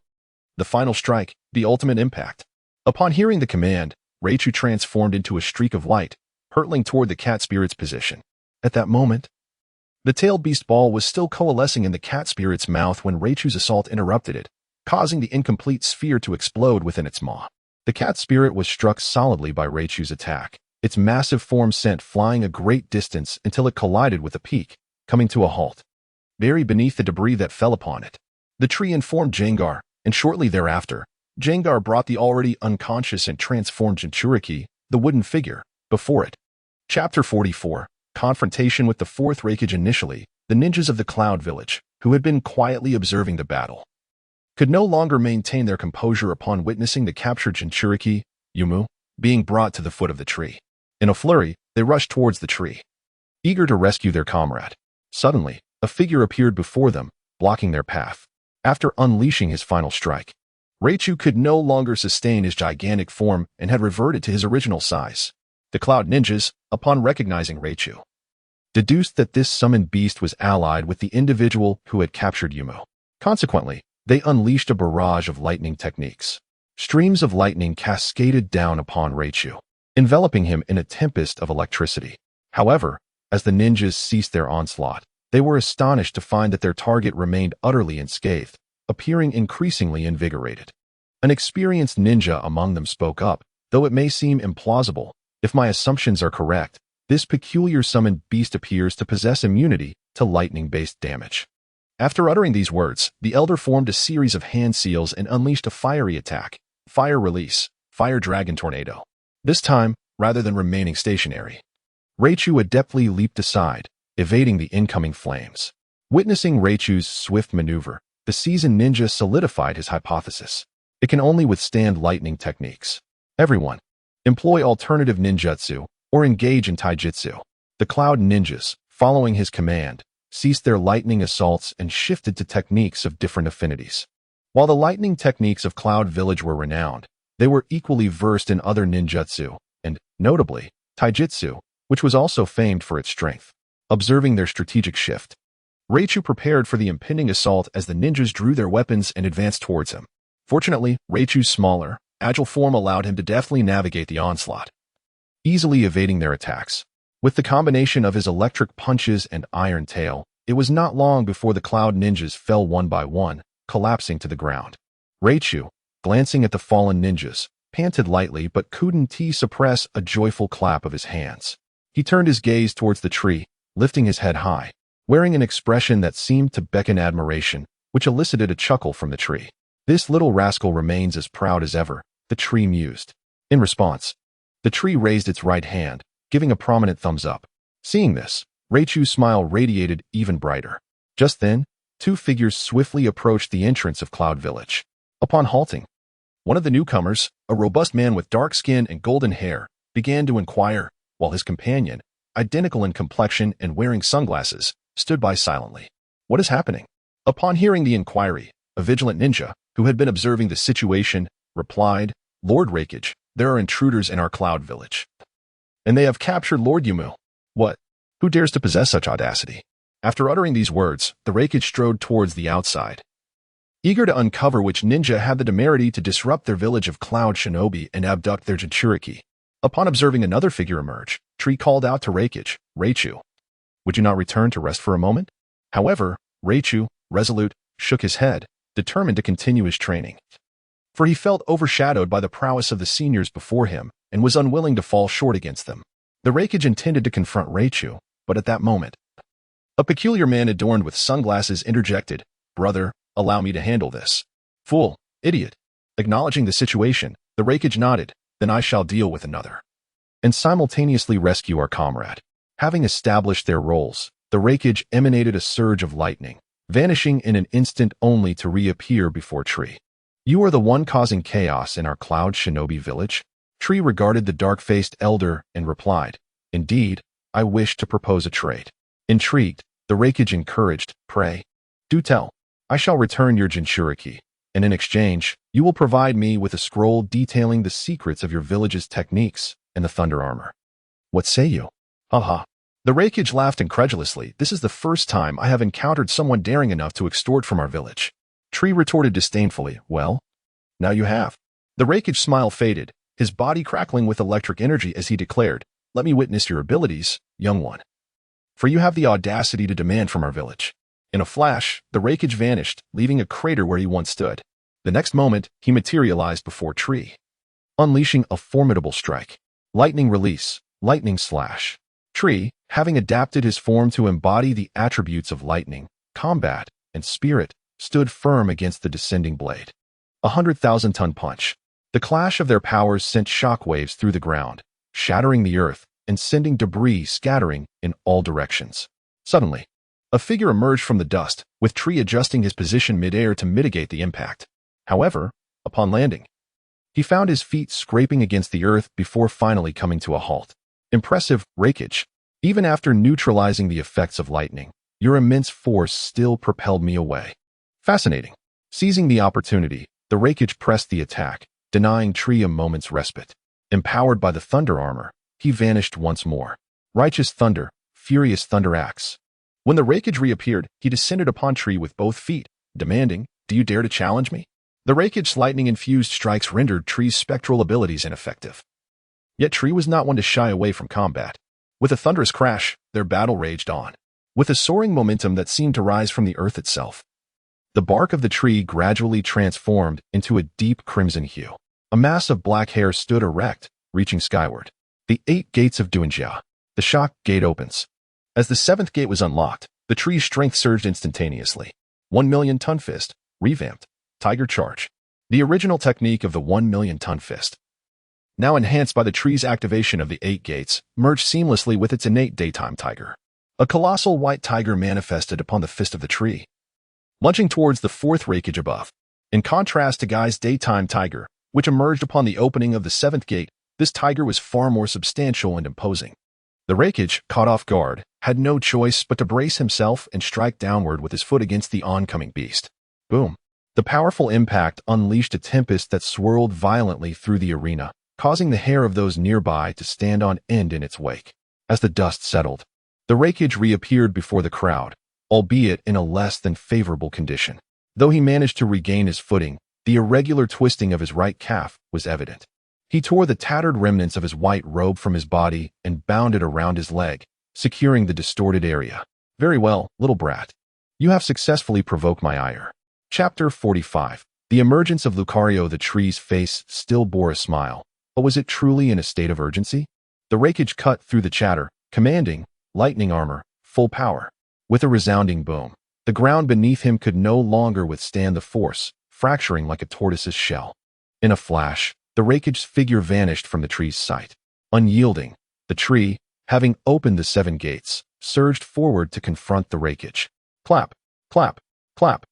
The final strike, the ultimate impact. Upon hearing the command, Raichu transformed into a streak of light, hurtling toward the cat spirit's position. At that moment, The tailed beast ball was still coalescing in the cat spirit's mouth when Reichu's assault interrupted it, causing the incomplete sphere to explode within its maw. The cat spirit was struck solidly by Reichu's attack, its massive form sent flying a great distance until it collided with a peak, coming to a halt. Buried beneath the debris that fell upon it, the tree informed Jangar, and shortly thereafter, Jangar brought the already unconscious and transformed Jinchuriki, the wooden figure, before it. Chapter 44, Confrontation with the Fourth Raikage. Initially, the ninjas of the Cloud Village, who had been quietly observing the battle, could no longer maintain their composure upon witnessing the captured Jinchuriki, Yumu, being brought to the foot of the tree. In a flurry, they rushed towards the tree, eager to rescue their comrade. Suddenly, a figure appeared before them, blocking their path. After unleashing his final strike, Reichu could no longer sustain his gigantic form and had reverted to his original size. The Cloud Ninjas, upon recognizing Reichu, deduced that this summoned beast was allied with the individual who had captured Yumu. Consequently, they unleashed a barrage of lightning techniques. Streams of lightning cascaded down upon Reichu, enveloping him in a tempest of electricity. However, as the ninjas ceased their onslaught, they were astonished to find that their target remained utterly unscathed, appearing increasingly invigorated. An experienced ninja among them spoke up, though it may seem implausible. If my assumptions are correct, this peculiar summoned beast appears to possess immunity to lightning-based damage. After uttering these words, the elder formed a series of hand seals and unleashed a fiery attack, fire release, fire dragon tornado. This time, rather than remaining stationary, Reichu adeptly leaped aside, evading the incoming flames. Witnessing Reichu's swift maneuver, the seasoned ninja solidified his hypothesis. It can only withstand lightning techniques. Everyone, employ alternative ninjutsu, or engage in taijutsu. The Cloud Ninjas, following his command, ceased their lightning assaults and shifted to techniques of different affinities. While the lightning techniques of Cloud Village were renowned, they were equally versed in other ninjutsu, and, notably, taijutsu, which was also famed for its strength. Observing their strategic shift, Reichu prepared for the impending assault as the ninjas drew their weapons and advanced towards him. Fortunately, Reichu's smaller, agile form allowed him to deftly navigate the onslaught, easily evading their attacks. With the combination of his electric punches and iron tail, it was not long before the Cloud Ninjas fell one by one, collapsing to the ground. Reichu, glancing at the fallen ninjas, panted lightly but couldn't suppress a joyful clap of his hands. He turned his gaze towards the tree, lifting his head high, wearing an expression that seemed to beckon admiration, which elicited a chuckle from the tree. "This little rascal remains as proud as ever," the tree mused. In response, the tree raised its right hand, giving a prominent thumbs up. Seeing this, Reichu's smile radiated even brighter. Just then, two figures swiftly approached the entrance of Cloud Village. Upon halting, one of the newcomers, a robust man with dark skin and golden hair, began to inquire, while his companion, identical in complexion and wearing sunglasses, stood by silently. "What is happening?" Upon hearing the inquiry, a vigilant ninja, who had been observing the situation, replied, "Lord Raikage, there are intruders in our Cloud Village, and they have captured Lord Yumu." "What? Who dares to possess such audacity?" After uttering these words, the Raikage strode towards the outside, eager to uncover which ninja had the temerity to disrupt their village of Cloud Shinobi and abduct their Jinchuriki. Upon observing another figure emerge, Tree called out to Raikage, "Reichu, would you not return to rest for a moment?" However, Reichu, resolute, shook his head, determined to continue his training. For he felt overshadowed by the prowess of the seniors before him and was unwilling to fall short against them. The Raikage intended to confront Reichu, but at that moment, a peculiar man adorned with sunglasses interjected, "Brother, allow me to handle this." "Fool, idiot." Acknowledging the situation, the Raikage nodded, "Then I shall deal with another, and simultaneously rescue our comrade." Having established their roles, the Raikage emanated a surge of lightning, vanishing in an instant only to reappear before Tree. "You are the one causing chaos in our Cloud Shinobi village?" Tree regarded the dark-faced elder and replied, "Indeed, I wish to propose a trade." Intrigued, the Raikage encouraged, "Pray, do tell. I shall return your Jinchuriki, and in exchange, you will provide me with a scroll detailing the secrets of your village's techniques and the thunder armor. What say you?" "Haha." The Raikage laughed incredulously. "This is the first time I have encountered someone daring enough to extort from our village." Tree retorted disdainfully, "Well, now you have." The Raikage's smile faded, his body crackling with electric energy as he declared, "Let me witness your abilities, young one." for you have the audacity to demand from our village." In a flash, the Raikage vanished, leaving a crater where he once stood. The next moment, he materialized before Tree, unleashing a formidable strike. Lightning release, lightning slash. Tree, having adapted his form to embody the attributes of lightning, combat, and spirit, stood firm against the descending blade. 100,000-ton punch. The clash of their powers sent shockwaves through the ground, shattering the earth and sending debris scattering in all directions. Suddenly, a figure emerged from the dust, with Tree adjusting his position mid-air to mitigate the impact. However, upon landing, he found his feet scraping against the earth before finally coming to a halt. Impressive, Raikage. Even after neutralizing the effects of lightning, your immense force still propelled me away. Fascinating. Seizing the opportunity, the Raikage pressed the attack, denying Tree a moment's respite. Empowered by the thunder armor, he vanished once more. Righteous thunder, furious thunder axe. When the Raikage reappeared, he descended upon Tree with both feet, demanding, "Do you dare to challenge me?" The Raikage's lightning-infused strikes rendered Tree's spectral abilities ineffective. Yet Tree was not one to shy away from combat. With a thunderous crash, their battle raged on. With a soaring momentum that seemed to rise from the earth itself, the bark of the tree gradually transformed into a deep crimson hue. A mass of black hair stood erect, reaching skyward. The 8 gates of Uchiha. The shock gate opens. As the 7th gate was unlocked, the tree's strength surged instantaneously. 1,000,000-ton fist, revamped, tiger charge. The original technique of the 1,000,000-ton fist, now enhanced by the tree's activation of the 8 gates, merged seamlessly with its innate daytime tiger. A colossal white tiger manifested upon the fist of the tree, lunging towards the 4th Raikage above. In contrast to Gai's daytime tiger, which emerged upon the opening of the 7th gate, this tiger was far more substantial and imposing. The Raikage, caught off guard, had no choice but to brace himself and strike downward with his foot against the oncoming beast. Boom! The powerful impact unleashed a tempest that swirled violently through the arena, causing the hair of those nearby to stand on end in its wake. As the dust settled, the Raikage reappeared before the crowd, albeit in a less than favorable condition. Though he managed to regain his footing, the irregular twisting of his right calf was evident. He tore the tattered remnants of his white robe from his body and bound it around his leg, securing the distorted area. "Very well, little brat. You have successfully provoked my ire." Chapter 45. The emergence of Lucario. The tree's face still bore a smile, but was it truly in a state of urgency? The Raikage cut through the chatter, commanding, "Lightning armor, full power." With a resounding boom, the ground beneath him could no longer withstand the force, fracturing like a tortoise's shell. In a flash, the Raikage's figure vanished from the tree's sight. Unyielding, the tree, having opened the 7 gates, surged forward to confront the Raikage. Clap, clap, clap.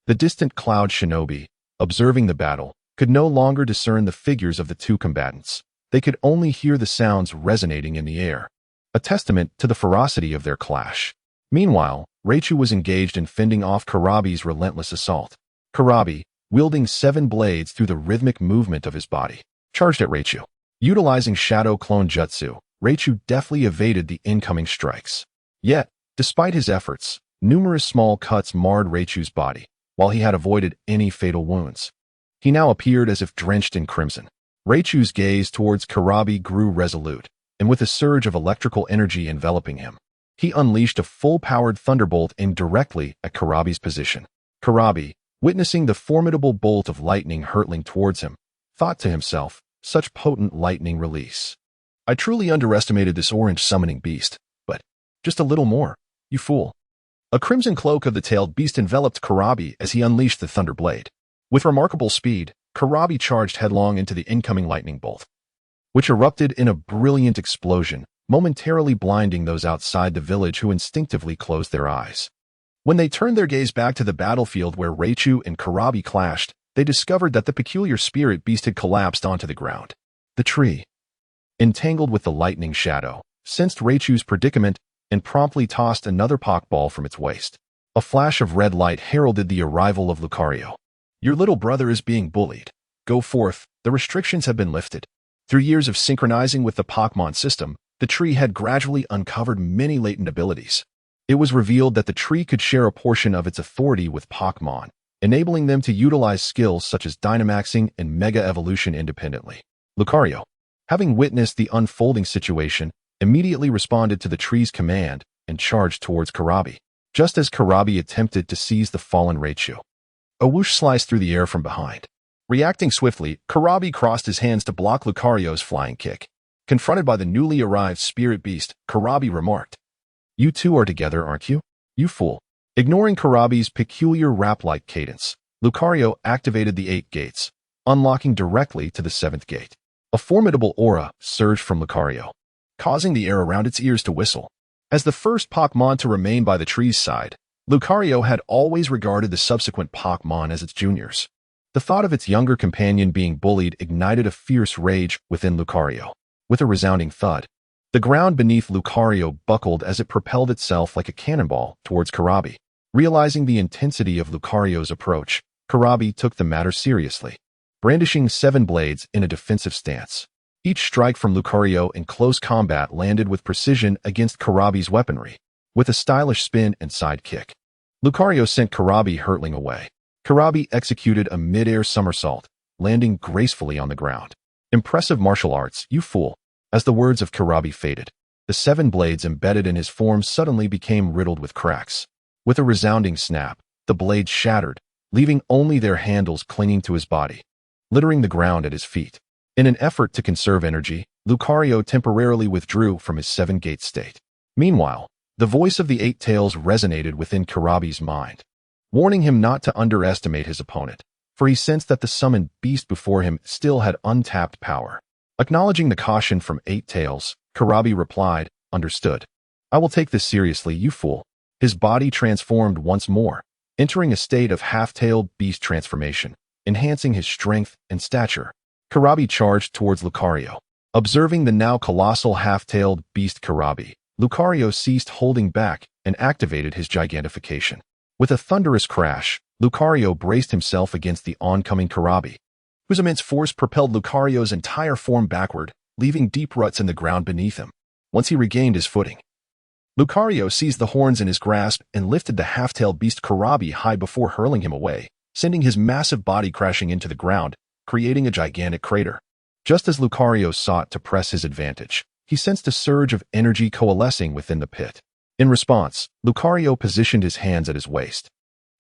The distant cloud shinobi, observing the battle, could no longer discern the figures of the two combatants. They could only hear the sounds resonating in the air, a testament to the ferocity of their clash. Meanwhile, Raichu was engaged in fending off Karabi's relentless assault. Karabi, wielding 7 blades through the rhythmic movement of his body, charged at Raichu. Utilizing Shadow Clone Jutsu, Raichu deftly evaded the incoming strikes. Yet, despite his efforts, numerous small cuts marred Raichu's body, while he had avoided any fatal wounds. He now appeared as if drenched in crimson. Raichu's gaze towards Karabi grew resolute, and with a surge of electrical energy enveloping him, he unleashed a full-powered thunderbolt aimed directly at Karabi's position. Karabi, witnessing the formidable bolt of lightning hurtling towards him, thought to himself, "Such potent lightning release. I truly underestimated this orange summoning beast, but just a little more, you fool." A crimson cloak of the tailed beast enveloped Karabi as he unleashed the thunder blade. With remarkable speed, Karabi charged headlong into the incoming lightning bolt, which erupted in a brilliant explosion, momentarily blinding those outside the village who instinctively closed their eyes. When they turned their gaze back to the battlefield where Raichu and Karabi clashed, they discovered that the peculiar spirit beast had collapsed onto the ground. The tree, entangled with the lightning shadow, sensed Raichu's predicament and promptly tossed another Pokeball from its waist. A flash of red light heralded the arrival of Lucario. "Your little brother is being bullied. Go forth, the restrictions have been lifted." Through years of synchronizing with the Pokemon system, the tree had gradually uncovered many latent abilities. It was revealed that the tree could share a portion of its authority with Pokemon, enabling them to utilize skills such as Dynamaxing and Mega Evolution independently. Lucario, having witnessed the unfolding situation, immediately responded to the tree's command and charged towards Karabi. Just as Karabi attempted to seize the fallen Reichu, a whoosh sliced through the air from behind. Reacting swiftly, Karabi crossed his hands to block Lucario's flying kick. Confronted by the newly arrived spirit beast, Karabi remarked, "You two are together, aren't you? You fool." Ignoring Karabi's peculiar rap-like cadence, Lucario activated the 8 gates, unlocking directly to the 7th gate. A formidable aura surged from Lucario, causing the air around its ears to whistle. As the first Pokemon to remain by the tree's side, Lucario had always regarded the subsequent Pokemon as its juniors. The thought of its younger companion being bullied ignited a fierce rage within Lucario. With a resounding thud, the ground beneath Lucario buckled as it propelled itself like a cannonball towards Karabi. Realizing the intensity of Lucario's approach, Karabi took the matter seriously, brandishing 7 blades in a defensive stance. Each strike from Lucario in close combat landed with precision against Karabi's weaponry, with a stylish spin and side kick. Lucario sent Karabi hurtling away. Karabi executed a mid-air somersault, landing gracefully on the ground. "Impressive martial arts, you fool." As the words of Karabi faded, the 7 blades embedded in his form suddenly became riddled with cracks. With a resounding snap, the blades shattered, leaving only their handles clinging to his body, littering the ground at his feet. In an effort to conserve energy, Lucario temporarily withdrew from his 7-gate state. Meanwhile, the voice of the 8 Tails resonated within Karabi's mind, warning him not to underestimate his opponent, for he sensed that the summoned beast before him still had untapped power. Acknowledging the caution from 8 Tails, Karabi replied, "Understood. I will take this seriously, you fool." His body transformed once more, entering a state of half-tailed beast transformation, enhancing his strength and stature. Karabi charged towards Lucario. Observing the now colossal half-tailed beast Karabi, Lucario ceased holding back and activated his gigantification. With a thunderous crash, Lucario braced himself against the oncoming Karabi, whose immense force propelled Lucario's entire form backward, leaving deep ruts in the ground beneath him. Once he regained his footing, Lucario seized the horns in his grasp and lifted the half-tailed beast Karabi high before hurling him away, sending his massive body crashing into the ground, creating a gigantic crater. Just as Lucario sought to press his advantage, he sensed a surge of energy coalescing within the pit. In response, Lucario positioned his hands at his waist,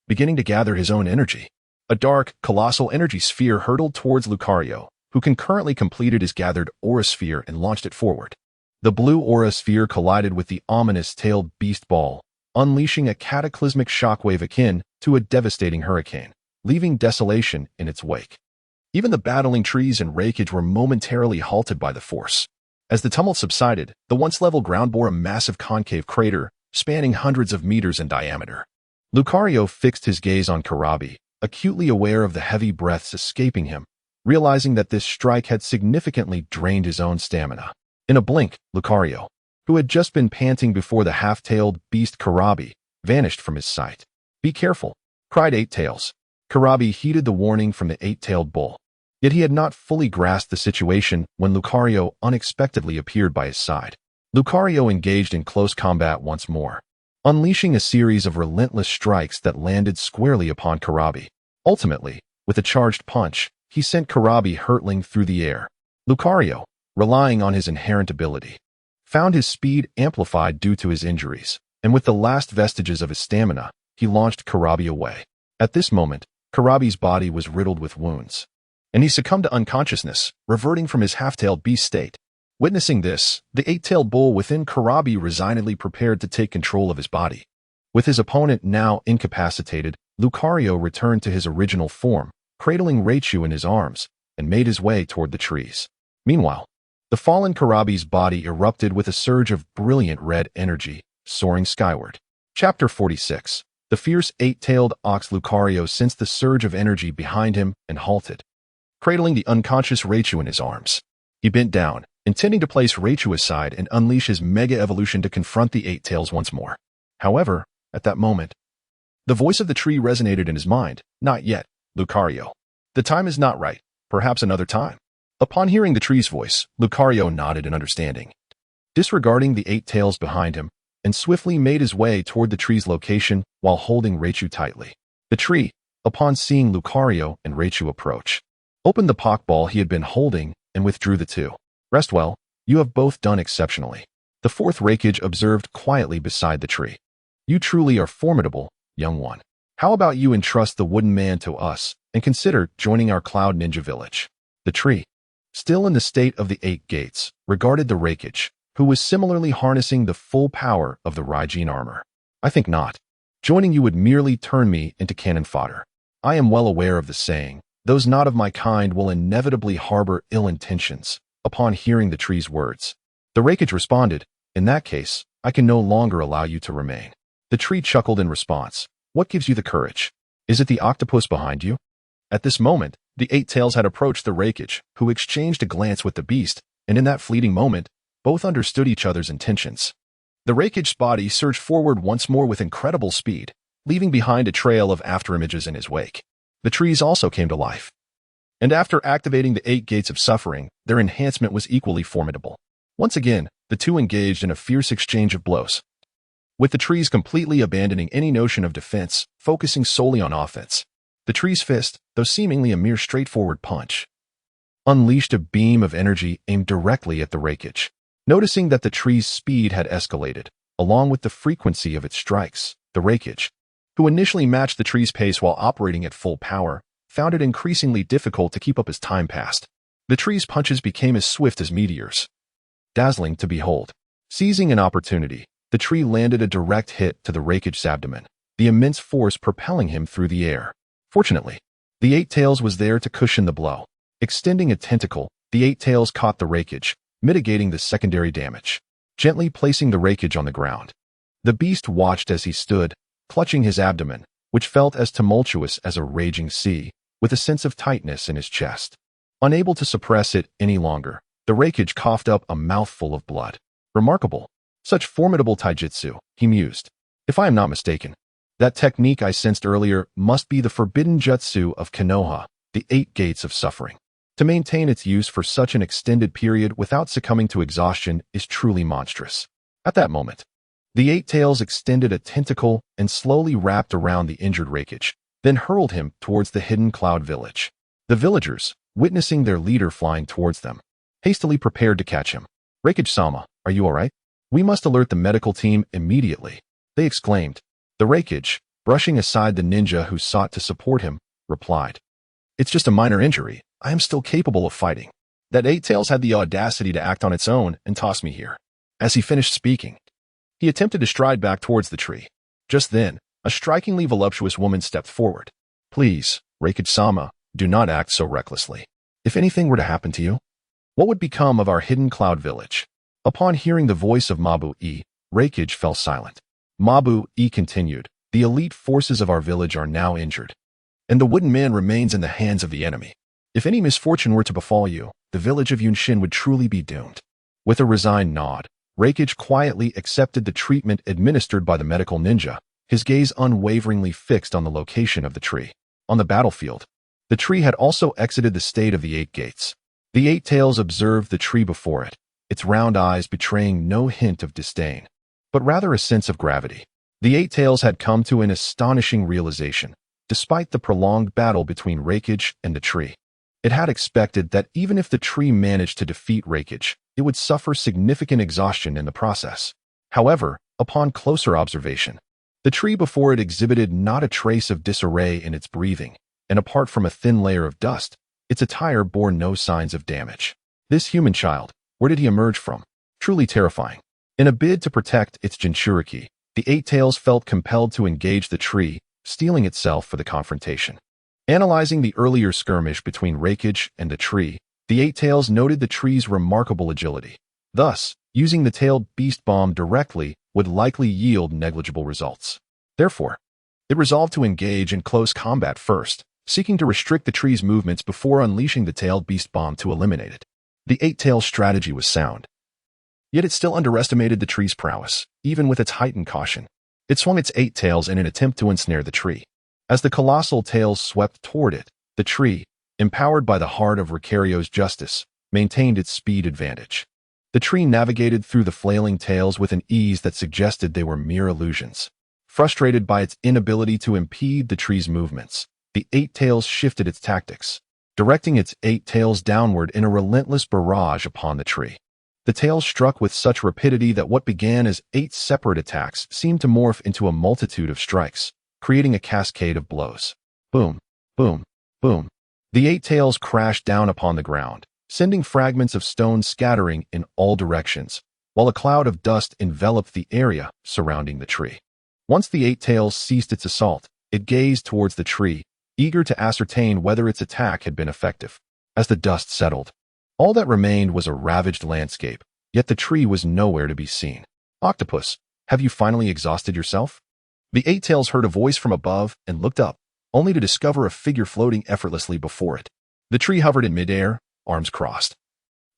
beginning to gather his own energy. A dark, colossal energy sphere hurtled towards Lucario, who concurrently completed his gathered aura sphere and launched it forward. The blue aura sphere collided with the ominous tailed beast ball, unleashing a cataclysmic shockwave akin to a devastating hurricane, leaving desolation in its wake. Even the battling trees and wreckage were momentarily halted by the force. As the tumult subsided, the once level ground bore a massive concave crater, spanning hundreds of meters in diameter. Lucario fixed his gaze on Karabi, acutely aware of the heavy breaths escaping him, realizing that this strike had significantly drained his own stamina. In a blink, Lucario, who had just been panting before the half-tailed beast Karabi, vanished from his sight. "Be careful," cried 8 Tails. Karabi heeded the warning from the 8-tailed bull. Yet he had not fully grasped the situation when Lucario unexpectedly appeared by his side. Lucario engaged in close combat once more, unleashing a series of relentless strikes that landed squarely upon Karabi. Ultimately, with a charged punch, he sent Karabi hurtling through the air. Lucario, relying on his inherent ability, found his speed amplified due to his injuries, and with the last vestiges of his stamina, he launched Karabi away. At this moment, Karabi's body was riddled with wounds, and he succumbed to unconsciousness, reverting from his half-tailed beast state. Witnessing this, the 8-tailed bull within Karabi resignedly prepared to take control of his body. With his opponent now incapacitated, Lucario returned to his original form, cradling Reichu in his arms, and made his way toward the trees. Meanwhile, the fallen Karabi's body erupted with a surge of brilliant red energy, soaring skyward. Chapter 46. The fierce 8-tailed ox. Lucario sensed the surge of energy behind him and halted, cradling the unconscious Reichu in his arms. He bent down, intending to place Reichu aside and unleash his Mega Evolution to confront the 8 Tails once more. However, at that moment, the voice of the tree resonated in his mind. "Not yet, Lucario. The time is not right. Perhaps another time." Upon hearing the tree's voice, Lucario nodded in understanding, disregarding the 8 Tails behind him, and swiftly made his way toward the tree's location while holding Reichu tightly. The tree, upon seeing Lucario and Reichu approach, opened the Pokeball he had been holding and withdrew the two. "Rest well, you have both done exceptionally." The fourth Raikage observed quietly beside the tree. You truly are formidable, young one. How about you entrust the wooden man to us and consider joining our Cloud Ninja village? The tree, still in the state of the 8 gates, regarded the Raikage, who was similarly harnessing the full power of the Raijin armor. I think not. Joining you would merely turn me into cannon fodder. I am well aware of the saying, those not of my kind will inevitably harbor ill intentions, upon hearing the tree's words. The Raikage responded, in that case, I can no longer allow you to remain. The tree chuckled in response. What gives you the courage? Is it the octopus behind you? At this moment, the 8 tails had approached the Raikage, who exchanged a glance with the beast, and in that fleeting moment, both understood each other's intentions. The Raikage's body surged forward once more with incredible speed, leaving behind a trail of afterimages in his wake. The trees also came to life. And after activating the 8 gates of suffering, their enhancement was equally formidable. Once again, the two engaged in a fierce exchange of blows, with the trees completely abandoning any notion of defense, focusing solely on offense. The tree's fist, though seemingly a mere straightforward punch, unleashed a beam of energy aimed directly at the Raikage. Noticing that the tree's speed had escalated, along with the frequency of its strikes, the Raikage, who initially matched the tree's pace while operating at full power, found it increasingly difficult to keep up as time passed. The tree's punches became as swift as meteors, dazzling to behold. Seizing an opportunity, the tree landed a direct hit to the Raikage's abdomen, the immense force propelling him through the air. Fortunately, the 8 tails was there to cushion the blow. Extending a tentacle, the 8 tails caught the Raikage, mitigating the secondary damage, gently placing the Raikage on the ground. The beast watched as he stood, clutching his abdomen, which felt as tumultuous as a raging sea, with a sense of tightness in his chest. Unable to suppress it any longer, the Raikage coughed up a mouthful of blood. Remarkable. Such formidable taijutsu, he mused. If I am not mistaken, that technique I sensed earlier must be the forbidden jutsu of Konoha, the 8 gates of suffering. To maintain its use for such an extended period without succumbing to exhaustion is truly monstrous. At that moment, the 8 tails extended a tentacle and slowly wrapped around the injured Raikage, then hurled him towards the hidden cloud village. The villagers, witnessing their leader flying towards them, hastily prepared to catch him. Raikage-sama, are you all right? We must alert the medical team immediately, they exclaimed. The Raikage, brushing aside the ninja who sought to support him, replied, It's just a minor injury. I am still capable of fighting. That 8 tails had the audacity to act on its own and toss me here. As he finished speaking, he attempted to stride back towards the tree. Just then, a strikingly voluptuous woman stepped forward. Please, Raikage-sama, do not act so recklessly. If anything were to happen to you, what would become of our hidden cloud village? Upon hearing the voice of Mabu-e, Raikage fell silent. Mabu-e continued, the elite forces of our village are now injured, and the wooden man remains in the hands of the enemy. If any misfortune were to befall you, the village of Yunshin would truly be doomed. With a resigned nod, Raikage quietly accepted the treatment administered by the medical ninja, his gaze unwaveringly fixed on the location of the tree. On the battlefield, the tree had also exited the state of the 8 gates. The 8 tails observed the tree before it, its round eyes betraying no hint of disdain, but rather a sense of gravity. The 8 tails had come to an astonishing realization, despite the prolonged battle between Raikage and the tree. It had expected that even if the tree managed to defeat Raikage, it would suffer significant exhaustion in the process. However, upon closer observation, the tree before it exhibited not a trace of disarray in its breathing, and apart from a thin layer of dust, its attire bore no signs of damage. This human child, where did he emerge from? Truly terrifying. In a bid to protect its Jinchuriki, the 8 tails felt compelled to engage the tree, steeling itself for the confrontation. Analyzing the earlier skirmish between Raikage and the tree, the 8 tails noted the tree's remarkable agility. Thus, using the tailed beast bomb directly would likely yield negligible results. Therefore, it resolved to engage in close combat first, seeking to restrict the tree's movements before unleashing the tailed beast bomb to eliminate it. The 8 tails' strategy was sound, yet it still underestimated the tree's prowess, even with its heightened caution. It swung its 8 tails in an attempt to ensnare the tree. As the colossal tails swept toward it, the tree, empowered by the heart of Ricario's justice, maintained its speed advantage. The tree navigated through the flailing tails with an ease that suggested they were mere illusions. Frustrated by its inability to impede the tree's movements, the 8 tails shifted its tactics, directing its 8 tails downward in a relentless barrage upon the tree. The tails struck with such rapidity that what began as 8 separate attacks seemed to morph into a multitude of strikes, creating a cascade of blows. Boom, boom, boom. The 8 tails crashed down upon the ground, sending fragments of stone scattering in all directions, while a cloud of dust enveloped the area surrounding the tree. Once the 8 tails ceased its assault, it gazed towards the tree, eager to ascertain whether its attack had been effective. As the dust settled, all that remained was a ravaged landscape, yet the tree was nowhere to be seen. Octopus, have you finally exhausted yourself? The 8 tails heard a voice from above and looked up, only to discover a figure floating effortlessly before it. The tree hovered in midair, arms crossed,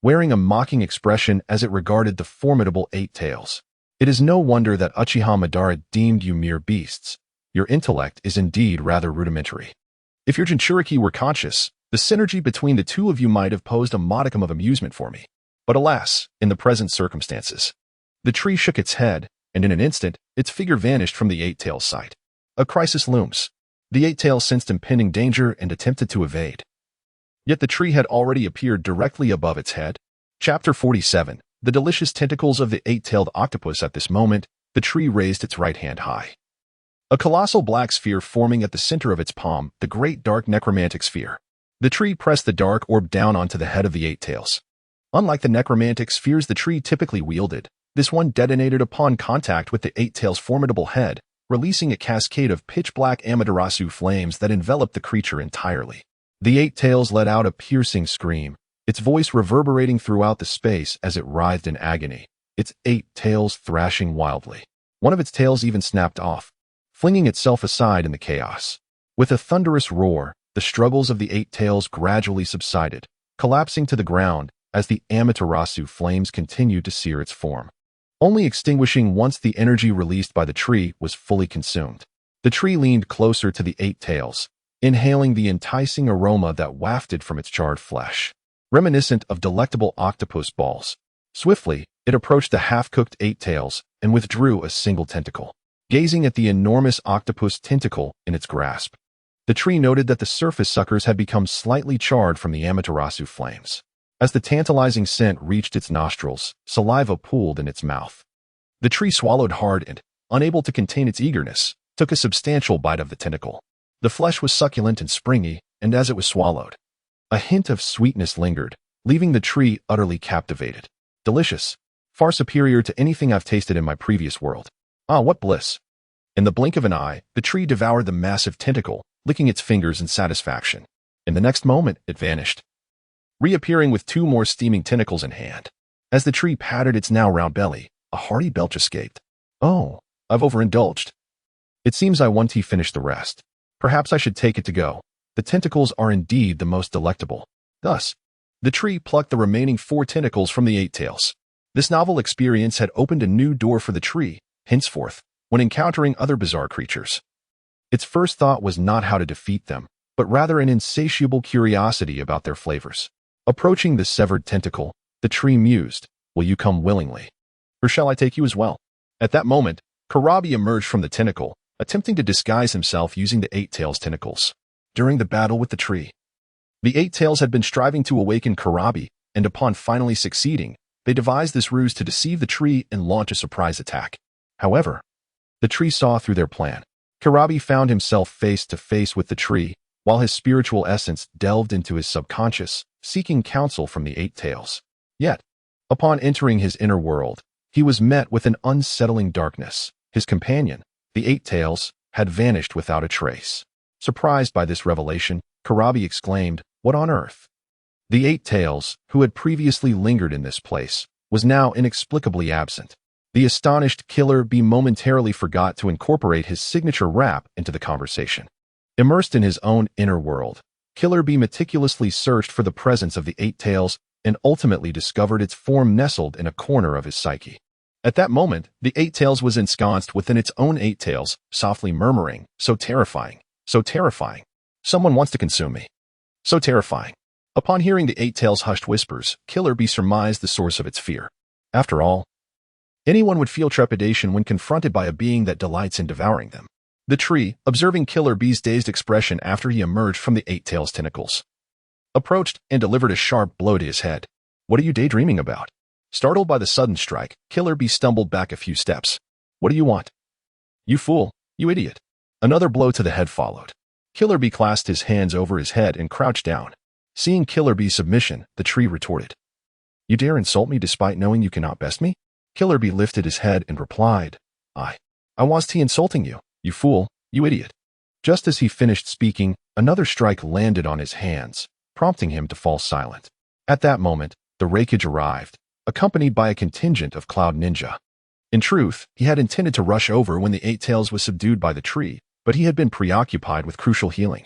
wearing a mocking expression as it regarded the formidable 8 tails. It is no wonder that Uchiha Madara deemed you mere beasts. Your intellect is indeed rather rudimentary. If your Jinchuriki were conscious, the synergy between the two of you might have posed a modicum of amusement for me. But alas, in the present circumstances. The tree shook its head, and in an instant, its figure vanished from the 8 tails' sight. A crisis looms. The 8 tails sensed impending danger and attempted to evade. Yet the tree had already appeared directly above its head. Chapter 47. The delicious tentacles of the 8-tailed octopus. At this moment, the tree raised its right hand high. A colossal black sphere forming at the center of its palm, the great dark necromantic sphere. The tree pressed the dark orb down onto the head of the 8 tails. Unlike the necromantic spheres the tree typically wielded, this one detonated upon contact with the 8 tails' formidable head, releasing a cascade of pitch-black Amaterasu flames that enveloped the creature entirely. The 8 tails let out a piercing scream, its voice reverberating throughout the space as it writhed in agony, its 8 tails thrashing wildly. One of its tails even snapped off, flinging itself aside in the chaos. With a thunderous roar, the struggles of the 8 tails gradually subsided, collapsing to the ground as the Amaterasu flames continued to sear its form, only extinguishing once the energy released by the tree was fully consumed. The tree leaned closer to the 8 tails, inhaling the enticing aroma that wafted from its charred flesh, reminiscent of delectable octopus balls. Swiftly, it approached the half-cooked 8 tails and withdrew a single tentacle. Gazing at the enormous octopus tentacle in its grasp, the tree noted that the surface suckers had become slightly charred from the Amaterasu flames. As the tantalizing scent reached its nostrils, saliva pooled in its mouth. The tree swallowed hard and, unable to contain its eagerness, took a substantial bite of the tentacle. The flesh was succulent and springy, and as it was swallowed, a hint of sweetness lingered, leaving the tree utterly captivated. Delicious, far superior to anything I've tasted in my previous world. Ah, what bliss! In the blink of an eye, the tree devoured the massive tentacle, licking its fingers in satisfaction. In the next moment, it vanished, reappearing with 2 more steaming tentacles in hand. As the tree patted its now round belly, a hearty belch escaped. Oh, I've overindulged. It seems I want to finish the rest. Perhaps I should take it to go. The tentacles are indeed the most delectable. Thus, the tree plucked the remaining 4 tentacles from the 8 tails. This novel experience had opened a new door for the tree, henceforth, when encountering other bizarre creatures. Its first thought was not how to defeat them, but rather an insatiable curiosity about their flavors. Approaching the severed tentacle, the tree mused, "Will you come willingly? Or shall I take you as well?" At that moment, Karabi emerged from the tentacle, attempting to disguise himself using the 8 tails tentacles. During the battle with the tree, the 8 tails had been striving to awaken Karabi, and upon finally succeeding, they devised this ruse to deceive the tree and launch a surprise attack. However, the tree saw through their plan. Karabi found himself face to face with the tree, while his spiritual essence delved into his subconscious, seeking counsel from the 8 tails. Yet, upon entering his inner world, he was met with an unsettling darkness. His companion, the 8 tails, had vanished without a trace. Surprised by this revelation, Karabi exclaimed, "What on earth?" The 8 tails, who had previously lingered in this place, was now inexplicably absent. The astonished Killer Bee momentarily forgot to incorporate his signature rap into the conversation. Immersed in his own inner world, Killer Bee meticulously searched for the presence of the 8 tails and ultimately discovered its form nestled in a corner of his psyche. At that moment, the 8 tails was ensconced within its own 8 tails, softly murmuring, "So terrifying, so terrifying. Someone wants to consume me. So terrifying." Upon hearing the 8 tails' hushed whispers, Killer Bee surmised the source of its fear. After all, anyone would feel trepidation when confronted by a being that delights in devouring them. The tree, observing Killer Bee's dazed expression after he emerged from the 8 tails' tentacles, approached and delivered a sharp blow to his head. "What are you daydreaming about? Startled by the sudden strike, Killer Bee stumbled back a few steps. What do you want? You fool, you idiot. Another blow to the head followed. Killer Bee clasped his hands over his head and crouched down. Seeing Killer Bee's submission, the tree retorted. You dare insult me despite knowing you cannot best me? Killer Bee lifted his head and replied, I was insulting you, you fool, you idiot. Just as he finished speaking, another strike landed on his hands, prompting him to fall silent. At that moment, the Raikage arrived, accompanied by a contingent of Cloud Ninja. In truth, he had intended to rush over when the Eight Tails was subdued by the tree, but he had been preoccupied with crucial healing.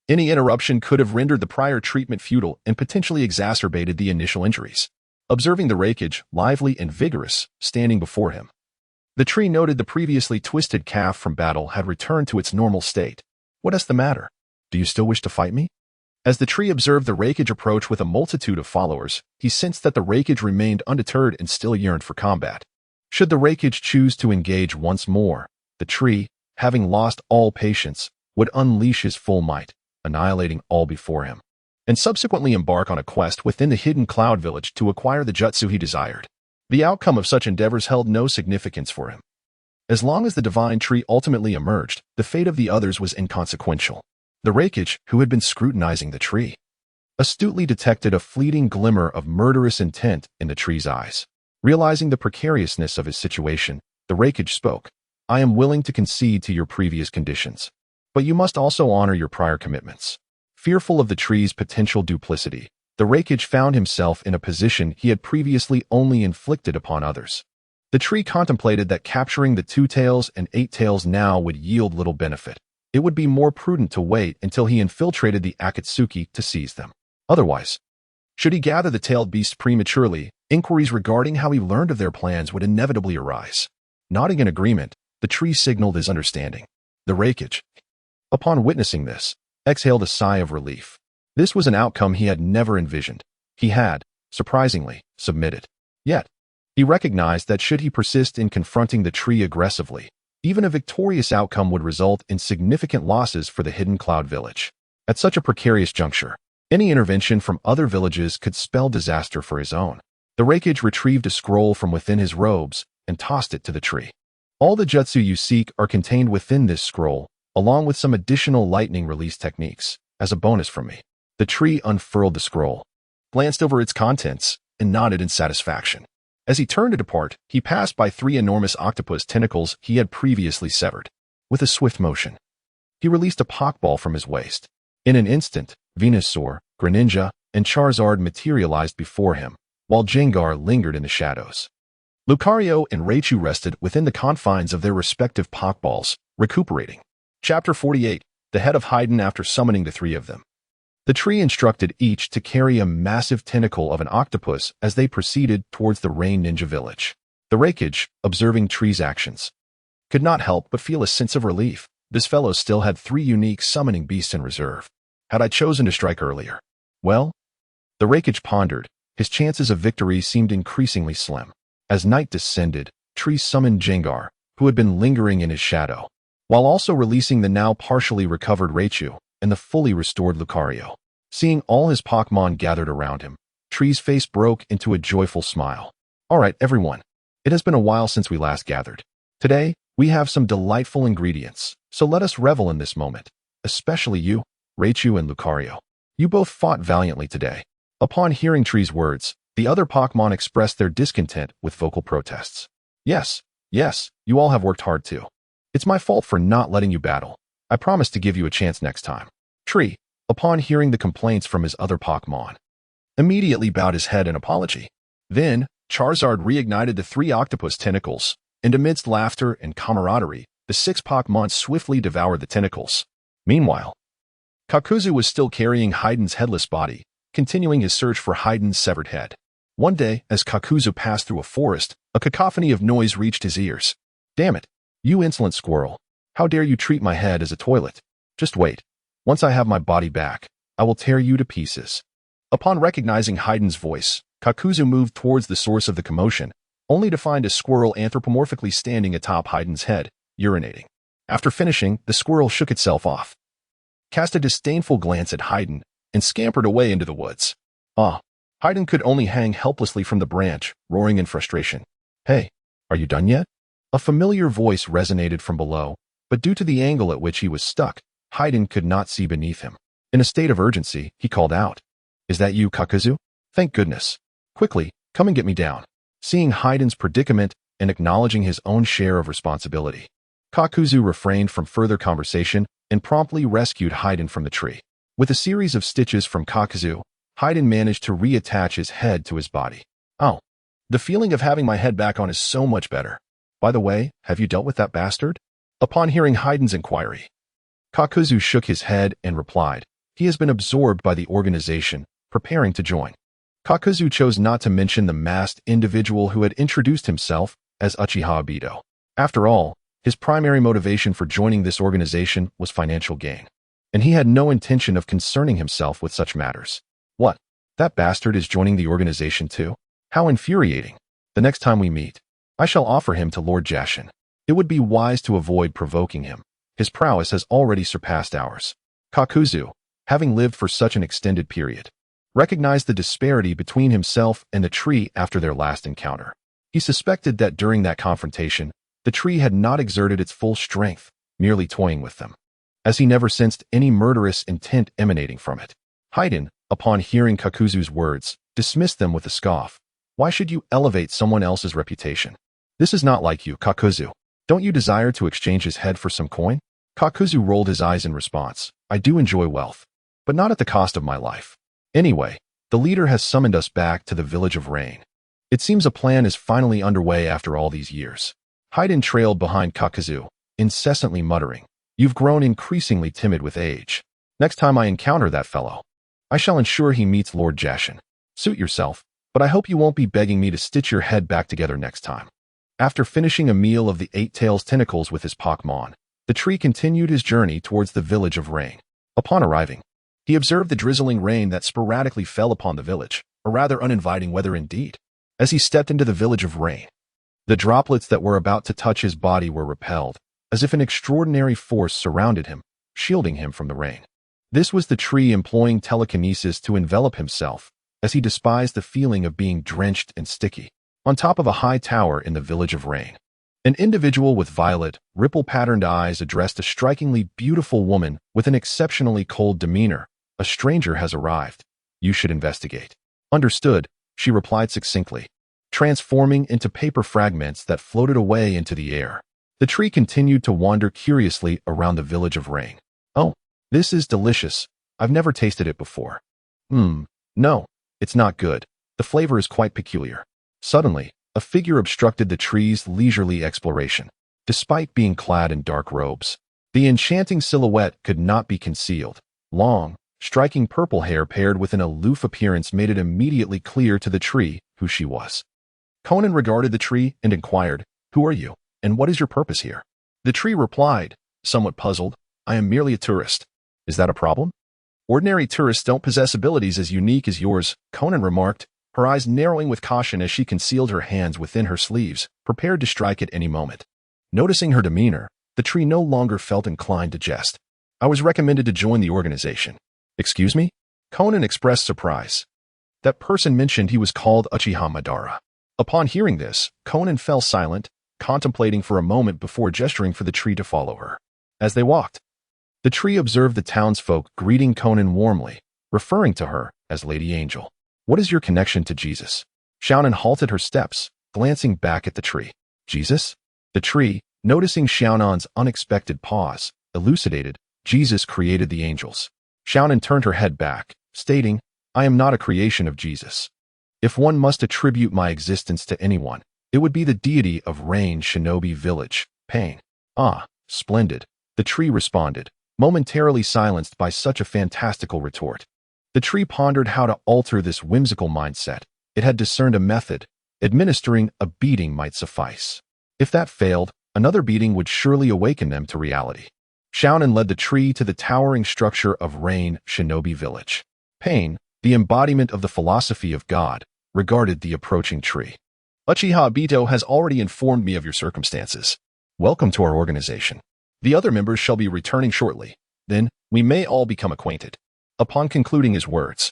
Any interruption could have rendered the prior treatment futile and potentially exacerbated the initial injuries. Observing the Raikage, lively and vigorous, standing before him, the tree noted the previously twisted calf from battle had returned to its normal state. What is the matter? Do you still wish to fight me? As the tree observed the Raikage approach with a multitude of followers, he sensed that the Raikage remained undeterred and still yearned for combat. Should the Raikage choose to engage once more, the tree, having lost all patience, would unleash his full might, annihilating all before him, and subsequently embark on a quest within the hidden cloud village to acquire the jutsu he desired. The outcome of such endeavors held no significance for him. As long as the divine tree ultimately emerged, the fate of the others was inconsequential. The Raikage, who had been scrutinizing the tree, astutely detected a fleeting glimmer of murderous intent in the tree's eyes. Realizing the precariousness of his situation, the Raikage spoke. I am willing to concede to your previous conditions, but you must also honor your prior commitments. Fearful of the tree's potential duplicity, the Raikage found himself in a position he had previously only inflicted upon others. The tree contemplated that capturing the Two Tails and Eight Tails now would yield little benefit. It would be more prudent to wait until he infiltrated the Akatsuki to seize them. Otherwise, should he gather the tailed beasts prematurely, inquiries regarding how he learned of their plans would inevitably arise. Nodding in agreement, the tree signaled his understanding. The Raikage, upon witnessing this, exhaled a sigh of relief. This was an outcome he had never envisioned. He had, surprisingly, submitted. Yet, he recognized that should he persist in confronting the tree aggressively, even a victorious outcome would result in significant losses for the hidden cloud village. At such a precarious juncture, any intervention from other villages could spell disaster for his own. The Raikage retrieved a scroll from within his robes and tossed it to the tree. All the jutsu you seek are contained within this scroll, along with some additional lightning release techniques, as a bonus from me. The tree unfurled the scroll, glanced over its contents, and nodded in satisfaction. As he turned to depart, he passed by 3 enormous octopus tentacles he had previously severed. With a swift motion, he released a Pokeball from his waist. In an instant, Venusaur, Greninja, and Charizard materialized before him, while Gengar lingered in the shadows. Lucario and Raichu rested within the confines of their respective Pokeballs, recuperating. Chapter 48, The Head of Haiden after summoning the 3 of them. The tree instructed each to carry a massive tentacle of an octopus as they proceeded towards the Rain Ninja village. The Raikage, observing Tree's actions, could not help but feel a sense of relief. This fellow still had 3 unique summoning beasts in reserve. Had I chosen to strike earlier? Well, the Raikage pondered. His chances of victory seemed increasingly slim. As night descended, Tree summoned Gengar, who had been lingering in his shadow, while also releasing the now partially recovered Raichu and the fully restored Lucario. Seeing all his Pokémon gathered around him, Tree's face broke into a joyful smile. All right, everyone. It has been a while since we last gathered. Today, we have some delightful ingredients, so let us revel in this moment. Especially you, Raichu and Lucario. You both fought valiantly today. Upon hearing Tree's words, the other Pokémon expressed their discontent with vocal protests. Yes, you all have worked hard too. It's my fault for not letting you battle. I promise to give you a chance next time. Tree, upon hearing the complaints from his other Pokémon, immediately bowed his head in apology. Then, Charizard reignited the 3 octopus tentacles, and amidst laughter and camaraderie, the 6 Pokémon swiftly devoured the tentacles. Meanwhile, Kakuzu was still carrying Haiden's headless body, continuing his search for Haiden's severed head. One day, as Kakuzu passed through a forest, a cacophony of noise reached his ears. Damn it, you insolent squirrel. How dare you treat my head as a toilet? Just wait. Once I have my body back, I will tear you to pieces. Upon recognizing Haiden's voice, Kakuzu moved towards the source of the commotion, only to find a squirrel anthropomorphically standing atop Haiden's head, urinating. After finishing, the squirrel shook itself off, cast a disdainful glance at Haiden, and scampered away into the woods. Ah, Haydn could only hang helplessly from the branch, roaring in frustration. Hey, are you done yet? A familiar voice resonated from below, but due to the angle at which he was stuck, Haydn could not see beneath him. In a state of urgency, he called out, "Is that you, Kakuzu? Thank goodness. Quickly, come and get me down." Seeing Haydn's predicament and acknowledging his own share of responsibility, Kakuzu refrained from further conversation and promptly rescued Haydn from the tree. With a series of stitches from Kakuzu, Haydn managed to reattach his head to his body. Oh, the feeling of having my head back on is so much better. By the way, have you dealt with that bastard? Upon hearing Haydn's inquiry, Kakuzu shook his head and replied, he has been absorbed by the organization, preparing to join. Kakuzu chose not to mention the masked individual who had introduced himself as Uchiha Obito. After all, his primary motivation for joining this organization was financial gain, and he had no intention of concerning himself with such matters. What? That bastard is joining the organization too? How infuriating. The next time we meet, I shall offer him to Lord Jashin. It would be wise to avoid provoking him. His prowess has already surpassed ours. Kakuzu, having lived for such an extended period, recognized the disparity between himself and the tree after their last encounter. He suspected that during that confrontation, the tree had not exerted its full strength, merely toying with them, as he never sensed any murderous intent emanating from it. Haydn, upon hearing Kakuzu's words, dismissed them with a scoff. Why should you elevate someone else's reputation? This is not like you, Kakuzu. Don't you desire to exchange his head for some coin? Kakuzu rolled his eyes in response. I do enjoy wealth, but not at the cost of my life. Anyway, the leader has summoned us back to the village of Rain. It seems a plan is finally underway after all these years. Haydn trailed behind Kakuzu, incessantly muttering, You've grown increasingly timid with age. Next time I encounter that fellow, I shall ensure he meets Lord Jashin. Suit yourself, but I hope you won't be begging me to stitch your head back together next time. After finishing a meal of the Eight Tails tentacles with his Pokemon, the tree continued his journey towards the village of Rain. Upon arriving, he observed the drizzling rain that sporadically fell upon the village, a rather uninviting weather indeed. As he stepped into the village of Rain, the droplets that were about to touch his body were repelled, as if an extraordinary force surrounded him, shielding him from the rain. This was the tree employing telekinesis to envelop himself, as he despised the feeling of being drenched and sticky. On top of a high tower in the village of Rain, an individual with violet, ripple-patterned eyes addressed a strikingly beautiful woman with an exceptionally cold demeanor. A stranger has arrived. You should investigate. Understood, she replied succinctly, transforming into paper fragments that floated away into the air. The tree continued to wander curiously around the village of Rain. Oh, this is delicious. I've never tasted it before. No, it's not good. The flavor is quite peculiar. Suddenly, a figure obstructed the tree's leisurely exploration. Despite being clad in dark robes, the enchanting silhouette could not be concealed. Long, striking purple hair paired with an aloof appearance made it immediately clear to the tree who she was. Conan regarded the tree and inquired, Who are you, and what is your purpose here? The tree replied, somewhat puzzled, I am merely a tourist. Is that a problem? Ordinary tourists don't possess abilities as unique as yours, Conan remarked, her eyes narrowing with caution as she concealed her hands within her sleeves, prepared to strike at any moment. Noticing her demeanor, the tree no longer felt inclined to jest. I was recommended to join the organization. Excuse me? Conan expressed surprise. That person mentioned he was called Uchiha Madara. Upon hearing this, Conan fell silent, contemplating for a moment before gesturing for the tree to follow her. As they walked, the tree observed the townsfolk greeting Conan warmly, referring to her as Lady Angel. What is your connection to Jesus? Xiaonan halted her steps, glancing back at the tree. Jesus? The tree, noticing Xiaonan's unexpected pause, elucidated, Jesus created the angels. Xiaonan turned her head back, stating, I am not a creation of Jesus. If one must attribute my existence to anyone, it would be the deity of Rain Shinobi Village, Pain. Ah, splendid, the tree responded, momentarily silenced by such a fantastical retort. The tree pondered how to alter this whimsical mindset. It had discerned a method. Administering a beating might suffice. If that failed, another beating would surely awaken them to reality. Xiaonan led the tree to the towering structure of Rain Shinobi Village. Pain, the embodiment of the philosophy of God, regarded the approaching tree. Uchiha Obito has already informed me of your circumstances. Welcome to our organization. The other members shall be returning shortly. Then, we may all become acquainted. Upon concluding his words,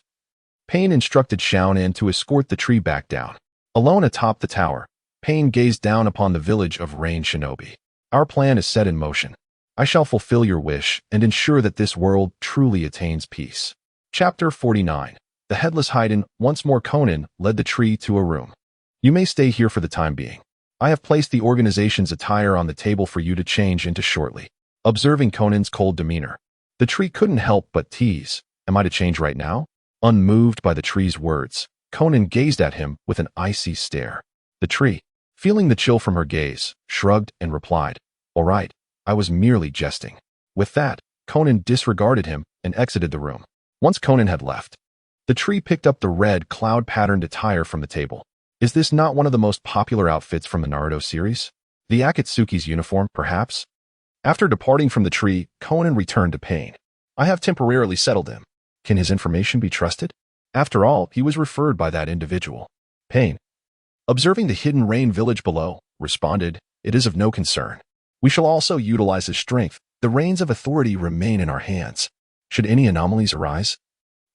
Pain instructed Shaonin to escort the tree back down. Alone atop the tower, Pain gazed down upon the village of Rain Shinobi. Our plan is set in motion. I shall fulfill your wish and ensure that this world truly attains peace. Chapter 49. The Headless Haiden. Once more Conan led the tree to a room. You may stay here for the time being. I have placed the organization's attire on the table for you to change into shortly. Observing Conan's cold demeanor, the tree couldn't help but tease. Am I to change right now? Unmoved by the tree's words, Conan gazed at him with an icy stare. The tree, feeling the chill from her gaze, shrugged and replied, "All right, I was merely jesting." With that, Conan disregarded him and exited the room. Once Conan had left, the tree picked up the red cloud-patterned attire from the table. Is this not one of the most popular outfits from the Naruto series? The Akatsuki's uniform, perhaps? After departing from the tree, Conan returned to Pain. I have temporarily settled him. Can his information be trusted? After all, he was referred by that individual. Pain, observing the hidden rain village below, responded, "It is of no concern. We shall also utilize his strength. The reins of authority remain in our hands. Should any anomalies arise,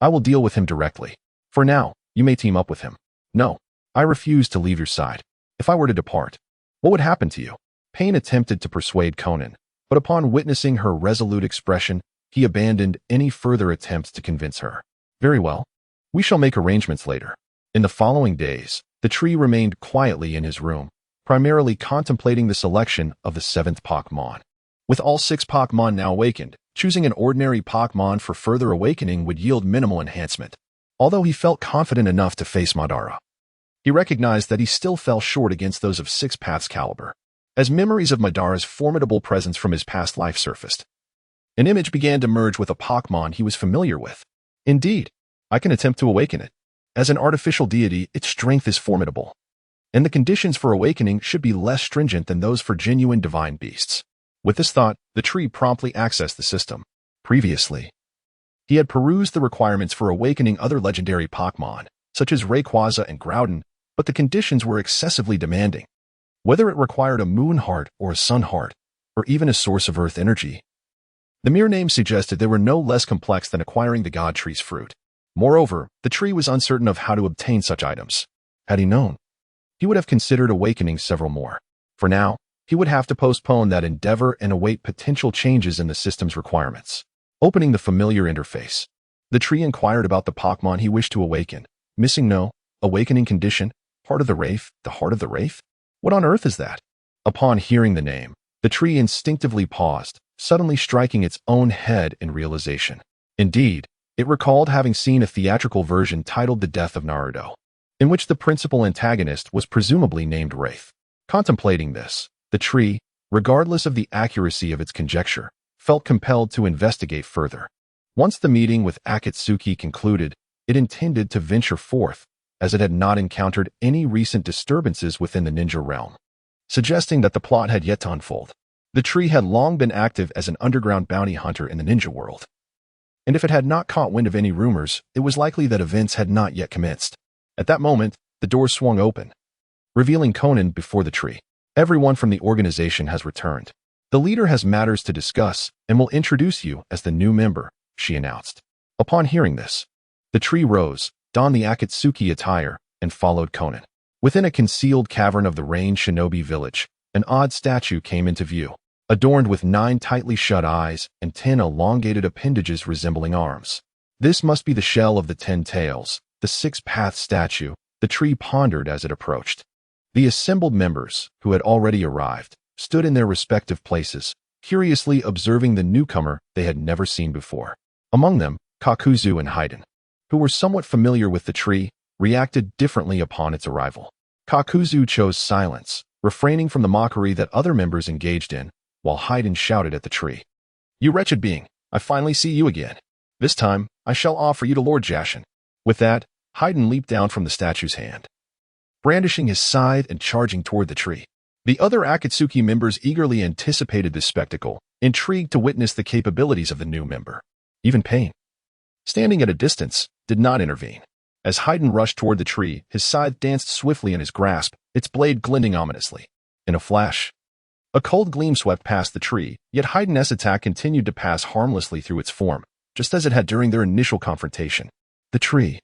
I will deal with him directly. For now, you may team up with him." "No, I refuse to leave your side. If I were to depart, what would happen to you?" Pain attempted to persuade Conan, but upon witnessing her resolute expression, he abandoned any further attempts to convince her. "Very well. We shall make arrangements later." In the following days, the tree remained quietly in his room, primarily contemplating the selection of the 7th Pokemon. With all 6 Pokemon now awakened, choosing an ordinary Pokemon for further awakening would yield minimal enhancement. Although he felt confident enough to face Madara, he recognized that he still fell short against those of 6 Path's caliber. As memories of Madara's formidable presence from his past life surfaced, an image began to merge with a Pokemon he was familiar with. Indeed, I can attempt to awaken it. As an artificial deity, its strength is formidable, and the conditions for awakening should be less stringent than those for genuine divine beasts. With this thought, the tree promptly accessed the system. Previously, he had perused the requirements for awakening other legendary Pokemon, such as Rayquaza and Groudon, but the conditions were excessively demanding. Whether it required a moon heart or a sun heart, or even a source of earth energy, the mere name suggested they were no less complex than acquiring the god tree's fruit. Moreover, the tree was uncertain of how to obtain such items. Had he known, he would have considered awakening several more. For now, he would have to postpone that endeavor and await potential changes in the system's requirements. Opening the familiar interface, the tree inquired about the Pokemon he wished to awaken. Missing no awakening condition, Heart of the Wraith, the Heart of the Wraith? What on earth is that? Upon hearing the name, the tree instinctively paused, suddenly striking its own head in realization. Indeed, it recalled having seen a theatrical version titled The Death of Naruto, in which the principal antagonist was presumably named Wraith. Contemplating this, the tree, regardless of the accuracy of its conjecture, felt compelled to investigate further. Once the meeting with Akatsuki concluded, it intended to venture forth, as it had not encountered any recent disturbances within the ninja realm, suggesting that the plot had yet to unfold. The tree had long been active as an underground bounty hunter in the ninja world, and if it had not caught wind of any rumors, it was likely that events had not yet commenced. At that moment, the door swung open, revealing Conan before the tree. "Everyone from the organization has returned. The leader has matters to discuss and will introduce you as the new member," she announced. Upon hearing this, the tree rose, donned the Akatsuki attire, and followed Conan. Within a concealed cavern of the Rain Shinobi village, an odd statue came into view, adorned with 9 tightly shut eyes and 10 elongated appendages resembling arms. This must be the shell of the 10 tails, the 6-path statue, the tree pondered as it approached. The assembled members, who had already arrived, stood in their respective places, curiously observing the newcomer they had never seen before. Among them, Kakuzu and Haiden, who were somewhat familiar with the tree, reacted differently upon its arrival. Kakuzu chose silence, refraining from the mockery that other members engaged in, while Haiden shouted at the tree, "You wretched being, I finally see you again. This time, I shall offer you to Lord Jashin." With that, Haiden leaped down from the statue's hand, brandishing his scythe and charging toward the tree. The other Akatsuki members eagerly anticipated this spectacle, intrigued to witness the capabilities of the new member. Even Pain, standing at a distance, did not intervene. As Haiden rushed toward the tree, his scythe danced swiftly in his grasp, its blade glinting ominously. In a flash, a cold gleam swept past the tree, yet Haiden's attack continued to pass harmlessly through its form, just as it had during their initial confrontation. The tree,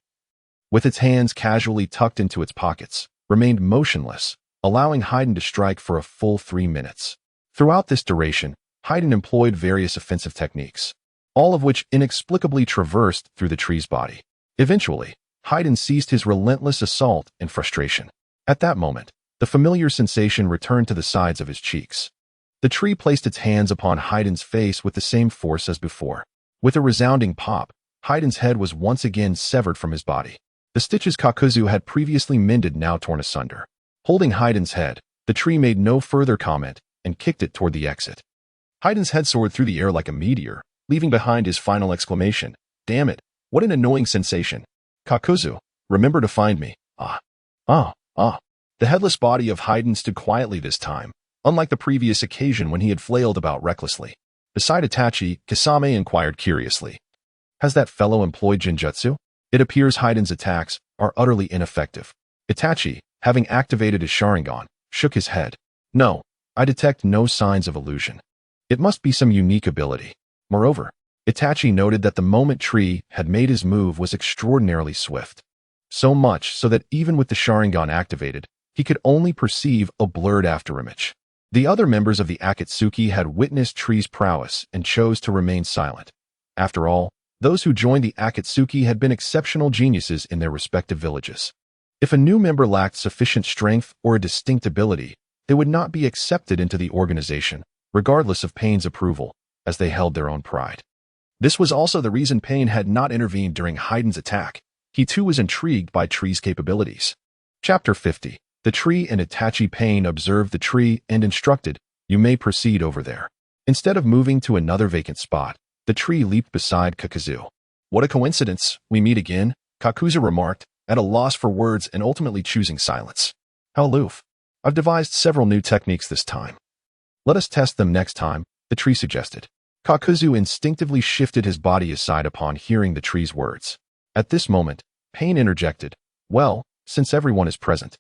with its hands casually tucked into its pockets, remained motionless, allowing Haiden to strike for a full 3 minutes. Throughout this duration, Haiden employed various offensive techniques, all of which inexplicably traversed through the tree's body. Eventually, Haiden ceased his relentless assault in frustration. At that moment, the familiar sensation returned to the sides of his cheeks. The tree placed its hands upon Haiden's face with the same force as before. With a resounding pop, Haiden's head was once again severed from his body. The stitches Kakuzu had previously mended now torn asunder. Holding Haiden's head, the tree made no further comment and kicked it toward the exit. Haiden's head soared through the air like a meteor, leaving behind his final exclamation. Damn it, what an annoying sensation. Kakuzu, remember to find me. The headless body of Haiden stood quietly this time, unlike the previous occasion when he had flailed about recklessly. Beside Itachi, Kisame inquired curiously. Has that fellow employed Genjutsu? It appears Haiden's attacks are utterly ineffective. Itachi, having activated his Sharingan, shook his head. No, I detect no signs of illusion. It must be some unique ability. Moreover, Itachi noted that the moment Tree had made his move was extraordinarily swift. So much so that even with the Sharingan activated, he could only perceive a blurred afterimage. The other members of the Akatsuki had witnessed Tree's prowess and chose to remain silent. After all, those who joined the Akatsuki had been exceptional geniuses in their respective villages. If a new member lacked sufficient strength or a distinct ability, they would not be accepted into the organization, regardless of Pain's approval, as they held their own pride. This was also the reason Pain had not intervened during Haiden's attack. He too was intrigued by Tree's capabilities. Chapter 50. The Tree and Itachi. Pain observed the tree and instructed, "You may proceed over there." Instead of moving to another vacant spot, the tree leaped beside Kakuzu. "What a coincidence, we meet again," Kakuzu remarked, at a loss for words and ultimately choosing silence. "How aloof. I've devised several new techniques this time. Let us test them next time," the tree suggested. Kakuzu instinctively shifted his body aside upon hearing the tree's words. At this moment, Pain interjected, "Well, since everyone is present,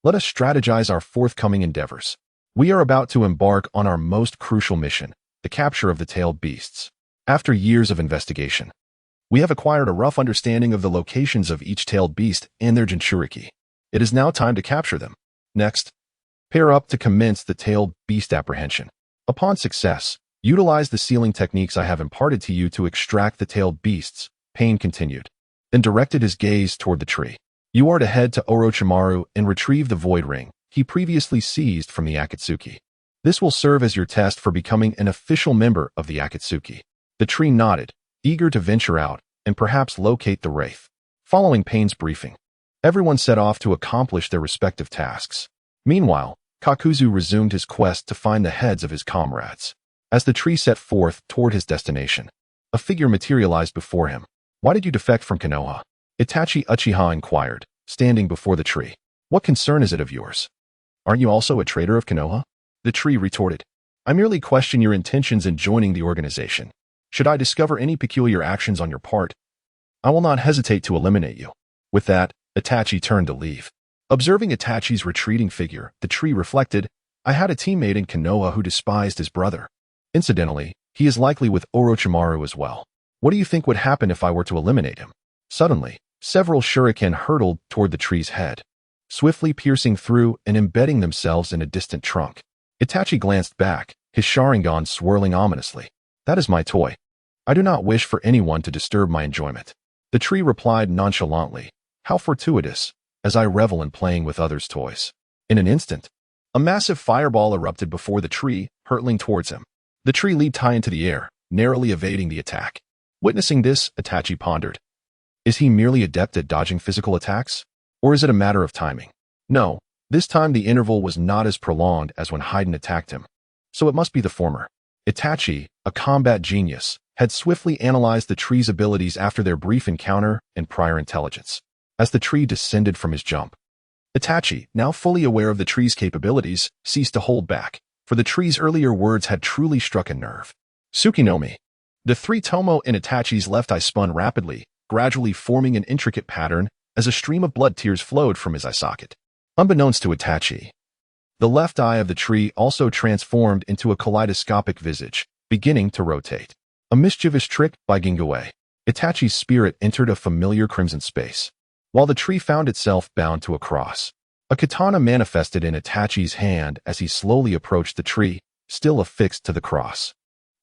let us strategize our forthcoming endeavors. We are about to embark on our most crucial mission, the capture of the tailed beasts. After years of investigation, we have acquired a rough understanding of the locations of each tailed beast and their Jinchuriki. It is now time to capture them. Next, pair up to commence the tailed beast apprehension. Upon success, utilize the sealing techniques I have imparted to you to extract the tailed beasts," Pain continued, then directed his gaze toward the tree. "You are to head to Orochimaru and retrieve the void ring he previously seized from the Akatsuki. This will serve as your test for becoming an official member of the Akatsuki." The tree nodded, eager to venture out and perhaps locate the wraith. Following Pain's briefing, everyone set off to accomplish their respective tasks. Meanwhile, Kakuzu resumed his quest to find the heads of his comrades. As the tree set forth toward his destination, a figure materialized before him. "Why did you defect from Konoha?" Itachi Uchiha inquired, standing before the tree. "What concern is it of yours? Aren't you also a traitor of Konoha?" The tree retorted, "I merely question your intentions in joining the organization. Should I discover any peculiar actions on your part, I will not hesitate to eliminate you." With that, Itachi turned to leave. Observing Itachi's retreating figure, the tree reflected, "I had a teammate in Konoha who despised his brother. Incidentally, he is likely with Orochimaru as well. What do you think would happen if I were to eliminate him?" Suddenly, several shuriken hurtled toward the tree's head, swiftly piercing through and embedding themselves in a distant trunk. Itachi glanced back, his Sharingan swirling ominously. "That is my toy. I do not wish for anyone to disturb my enjoyment." The tree replied nonchalantly, "How fortuitous, as I revel in playing with others' toys." In an instant, a massive fireball erupted before the tree, hurtling towards him. The tree leaped high into the air, narrowly evading the attack. Witnessing this, Itachi pondered. Is he merely adept at dodging physical attacks? Or is it a matter of timing? No, this time the interval was not as prolonged as when Haiden attacked him. So it must be the former. Itachi, a combat genius, had swiftly analyzed the tree's abilities after their brief encounter and prior intelligence. As the tree descended from his jump, Itachi, now fully aware of the tree's capabilities, ceased to hold back, for the tree's earlier words had truly struck a nerve. "Tsukinomi." The three tomo in Itachi's left eye spun rapidly, gradually forming an intricate pattern as a stream of blood tears flowed from his eye socket. Unbeknownst to Itachi, the left eye of the tree also transformed into a kaleidoscopic visage, beginning to rotate. A mischievous trick by Gingue. Itachi's spirit entered a familiar crimson space. while the tree found itself bound to a cross. A katana manifested in Itachi's hand as he slowly approached the tree, still affixed to the cross.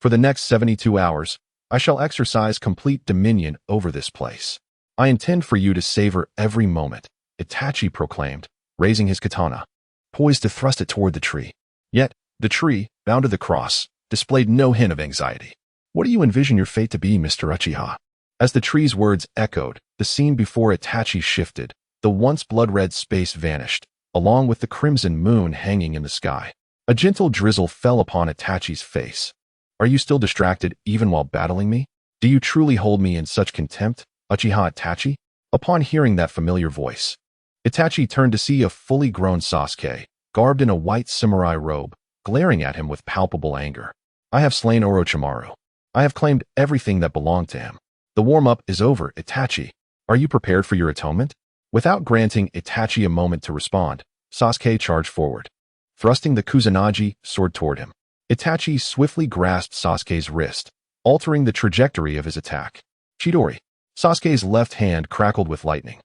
For the next 72 hours, I shall exercise complete dominion over this place. I intend for you to savor every moment, Itachi proclaimed, raising his katana, poised to thrust it toward the tree. Yet, the tree, bound to the cross, displayed no hint of anxiety. What do you envision your fate to be, Mr. Uchiha? As the tree's words echoed, the scene before Itachi shifted. The once blood-red space vanished, along with the crimson moon hanging in the sky. A gentle drizzle fell upon Itachi's face. Are you still distracted even while battling me? Do you truly hold me in such contempt, Uchiha Itachi? Upon hearing that familiar voice, Itachi turned to see a fully grown Sasuke, garbed in a white samurai robe, glaring at him with palpable anger. I have slain Orochimaru. I have claimed everything that belonged to him. The warm-up is over, Itachi. Are you prepared for your atonement? Without granting Itachi a moment to respond, Sasuke charged forward, thrusting the Kusanagi sword toward him. Itachi swiftly grasped Sasuke's wrist, altering the trajectory of his attack. Chidori. Sasuke's left hand crackled with lightning,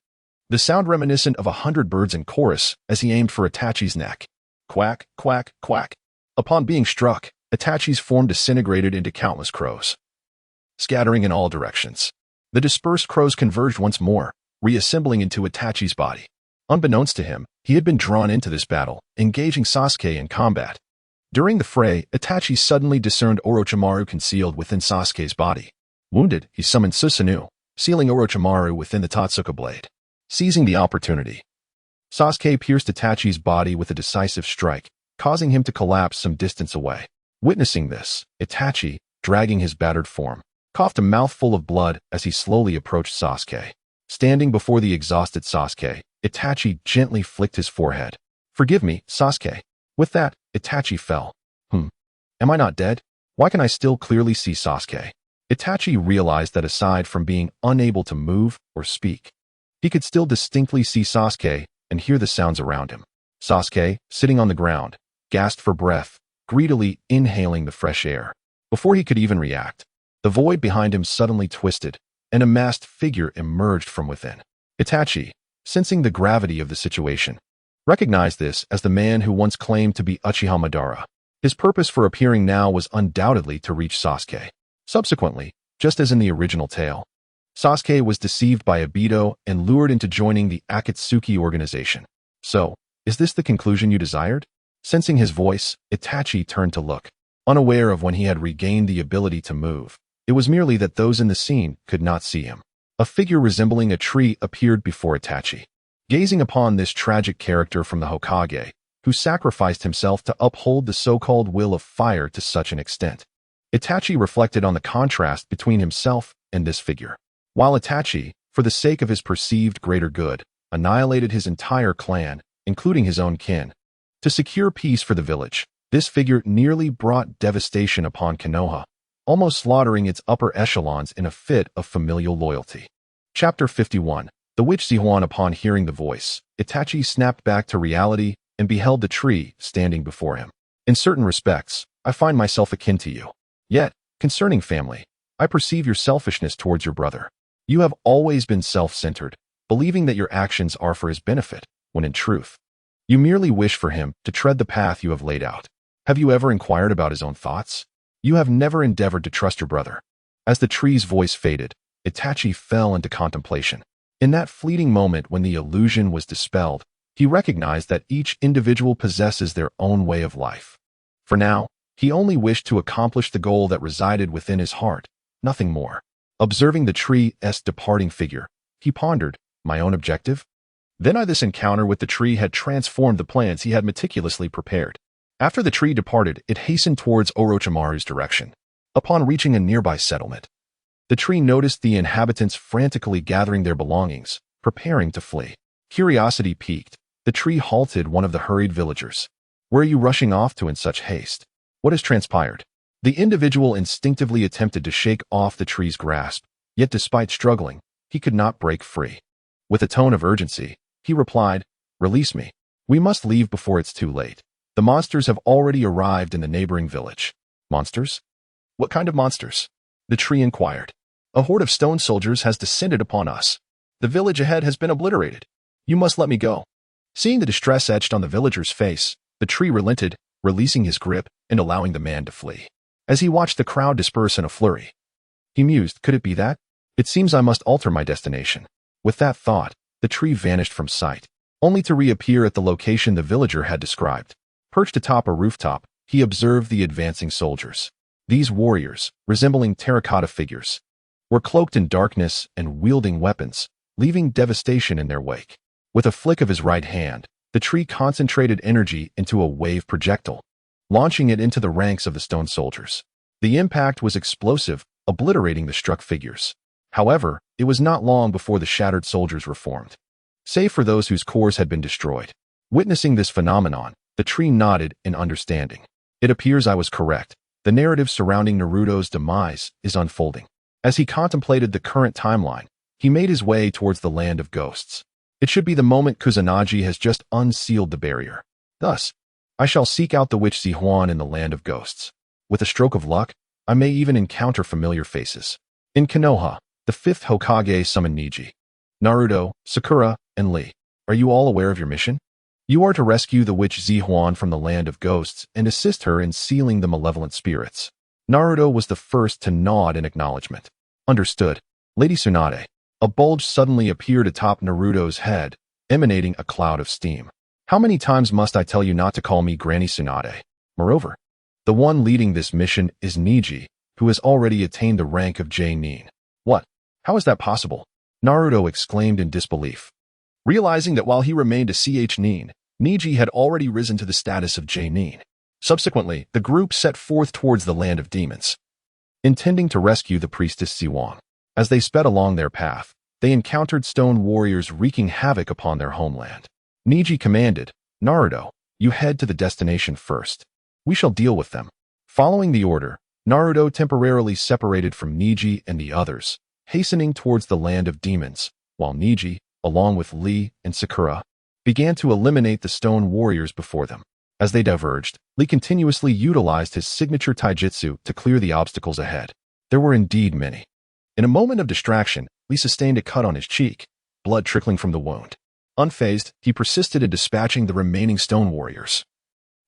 the sound reminiscent of 100 birds in chorus as he aimed for Itachi's neck. Quack, quack, quack. Upon being struck, Itachi's form disintegrated into countless crows, scattering in all directions. The dispersed crows converged once more, reassembling into Itachi's body. Unbeknownst to him, he had been drawn into this battle, engaging Sasuke in combat. During the fray, Itachi suddenly discerned Orochimaru concealed within Sasuke's body. Wounded, he summoned Susanoo, sealing Orochimaru within the Totsuka blade. Seizing the opportunity, Sasuke pierced Itachi's body with a decisive strike, causing him to collapse some distance away. Witnessing this, Itachi, dragging his battered form, coughed a mouthful of blood as he slowly approached Sasuke. Standing before the exhausted Sasuke, Itachi gently flicked his forehead. Forgive me, Sasuke. With that, Itachi fell. Am I not dead? Why can I still clearly see Sasuke? Itachi realized that aside from being unable to move or speak, he could still distinctly see Sasuke and hear the sounds around him. Sasuke, sitting on the ground, gasped for breath, greedily inhaling the fresh air. Before he could even react, the void behind him suddenly twisted, and a masked figure emerged from within. Itachi, sensing the gravity of the situation, recognized this as the man who once claimed to be Uchiha Madara. His purpose for appearing now was undoubtedly to reach Sasuke. Subsequently, just as in the original tale, Sasuke was deceived by Obito and lured into joining the Akatsuki organization. So, is this the conclusion you desired? Sensing his voice, Itachi turned to look, unaware of when he had regained the ability to move. It was merely that those in the scene could not see him. A figure resembling a tree appeared before Itachi. Gazing upon this tragic character from the Hokage, who sacrificed himself to uphold the so-called will of fire to such an extent, Itachi reflected on the contrast between himself and this figure. While Itachi, for the sake of his perceived greater good, annihilated his entire clan, including his own kin, to secure peace for the village, this figure nearly brought devastation upon Konoha, almost slaughtering its upper echelons in a fit of familial loyalty. Chapter 51. The Witch Zihuan. Upon hearing the voice, Itachi snapped back to reality and beheld the tree standing before him. In certain respects, I find myself akin to you. Yet, concerning family, I perceive your selfishness towards your brother. You have always been self-centered, believing that your actions are for his benefit, when in truth, you merely wish for him to tread the path you have laid out. Have you ever inquired about his own thoughts? You have never endeavored to trust your brother. As the tree's voice faded, Itachi fell into contemplation. In that fleeting moment when the illusion was dispelled, he recognized that each individual possesses their own way of life. For now, he only wished to accomplish the goal that resided within his heart, nothing more. Observing the tree's departing figure, he pondered, my own objective? Then this encounter with the tree had transformed the plans he had meticulously prepared. After the tree departed, it hastened towards Orochimaru's direction. Upon reaching a nearby settlement, the tree noticed the inhabitants frantically gathering their belongings, preparing to flee. Curiosity piqued, the tree halted one of the hurried villagers. Where are you rushing off to in such haste? What has transpired? The individual instinctively attempted to shake off the tree's grasp, yet despite struggling, he could not break free. With a tone of urgency, he replied, release me. We must leave before it's too late. The monsters have already arrived in the neighboring village. Monsters? What kind of monsters? The tree inquired. A horde of stone soldiers has descended upon us. The village ahead has been obliterated. You must let me go. Seeing the distress etched on the villager's face, the tree relented, releasing his grip and allowing the man to flee. As he watched the crowd disperse in a flurry, he mused, could it be that? It seems I must alter my destination. With that thought, the tree vanished from sight, only to reappear at the location the villager had described. Perched atop a rooftop, he observed the advancing soldiers. These warriors, resembling terracotta figures, were cloaked in darkness and wielding weapons, leaving devastation in their wake. With a flick of his right hand, the tree concentrated energy into a wave projectile, launching it into the ranks of the stone soldiers. The impact was explosive, obliterating the struck figures. However, it was not long before the shattered soldiers reformed, save for those whose cores had been destroyed. Witnessing this phenomenon, the tree nodded in understanding. It appears I was correct. The narrative surrounding Naruto's demise is unfolding. As he contemplated the current timeline, he made his way towards the land of ghosts. It should be the moment Kusanagi has just unsealed the barrier. Thus, I shall seek out the witch Zihuan in the land of ghosts. With a stroke of luck, I may even encounter familiar faces. In Konoha, the 5th Hokage summoned Neji, Naruto, Sakura, and Lee. Are you all aware of your mission? You are to rescue the witch Zihuan from the land of ghosts and assist her in sealing the malevolent spirits. Naruto was the first to nod in acknowledgement. Understood. Lady Tsunade. A bulge suddenly appeared atop Naruto's head, emanating a cloud of steam. How many times must I tell you not to call me Granny Tsunade? Moreover, the one leading this mission is Neji, who has already attained the rank of J-Nin. What? How is that possible? Naruto exclaimed in disbelief, realizing that while he remained a Ch-Nin, Neji had already risen to the status of J-Nin. Subsequently, the group set forth towards the land of demons, intending to rescue the priestess Zihuan. As they sped along their path, they encountered stone warriors wreaking havoc upon their homeland. Neji commanded, Naruto, you head to the destination first. We shall deal with them. Following the order, Naruto temporarily separated from Neji and the others, hastening towards the land of demons, while Neji, along with Lee and Sakura, began to eliminate the stone warriors before them. As they diverged, Lee continuously utilized his signature taijutsu to clear the obstacles ahead. There were indeed many. In a moment of distraction, Lee sustained a cut on his cheek, blood trickling from the wound. Unfazed, he persisted in dispatching the remaining stone warriors,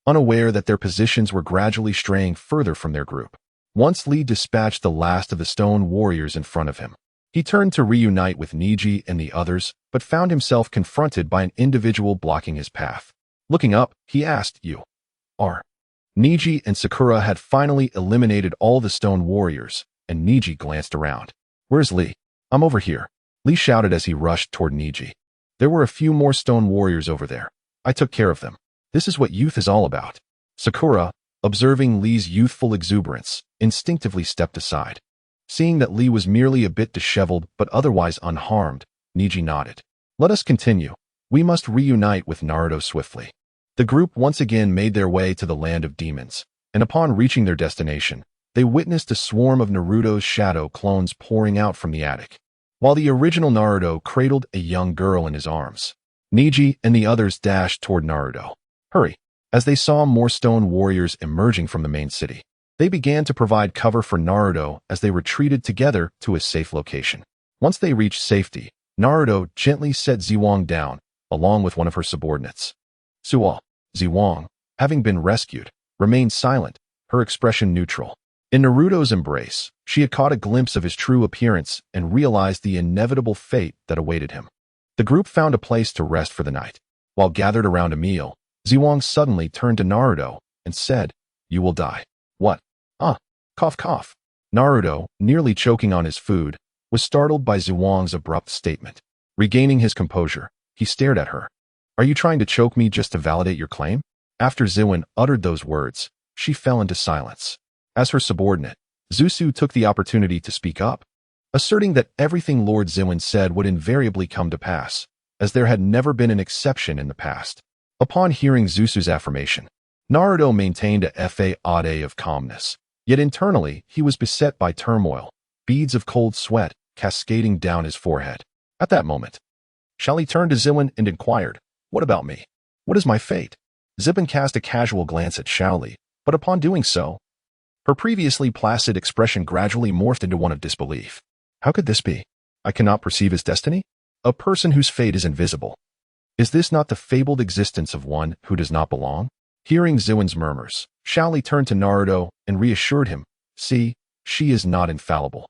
unaware that their positions were gradually straying further from their group. Once Lee dispatched the last of the stone warriors in front of him, he turned to reunite with Neji and the others, but found himself confronted by an individual blocking his path. Looking up, he asked, You are? Neji and Sakura had finally eliminated all the stone warriors, and Neji glanced around. Where's Lee? I'm over here. Lee shouted as he rushed toward Neji. There were a few more stone warriors over there. I took care of them. This is what youth is all about. Sakura, observing Lee's youthful exuberance, instinctively stepped aside. Seeing that Lee was merely a bit disheveled but otherwise unharmed, Neji nodded. Let us continue. We must reunite with Naruto swiftly. The group once again made their way to the land of demons, and upon reaching their destination, they witnessed a swarm of Naruto's shadow clones pouring out from the attic, while the original Naruto cradled a young girl in his arms. Neji and the others dashed toward Naruto. Hurry! As they saw more stone warriors emerging from the main city, they began to provide cover for Naruto as they retreated together to a safe location. Once they reached safety, Naruto gently set Zihuan down, along with one of her subordinates. Zihuan, having been rescued, remained silent, her expression neutral. In Naruto's embrace, she had caught a glimpse of his true appearance and realized the inevitable fate that awaited him. The group found a place to rest for the night. While gathered around a meal, Zihuan suddenly turned to Naruto and said, You will die. What? Cough cough. Naruto, nearly choking on his food, was startled by Zihuan's abrupt statement. Regaining his composure, he stared at her. Are you trying to choke me just to validate your claim? After Zihuan uttered those words, she fell into silence. As her subordinate, Zusu took the opportunity to speak up, asserting that everything Lord Zihuan said would invariably come to pass, as there had never been an exception in the past. Upon hearing Zusu's affirmation, Naruto maintained a facade of calmness, yet internally he was beset by turmoil, beads of cold sweat cascading down his forehead. At that moment, Shali turned to Zihuan and inquired, What about me? What is my fate? Zihuan cast a casual glance at Shaoli, but upon doing so, her previously placid expression gradually morphed into one of disbelief. How could this be? I cannot perceive his destiny? A person whose fate is invisible. Is this not the fabled existence of one who does not belong? Hearing Ziwan's murmurs, Xiaoli turned to Naruto and reassured him, see, she is not infallible.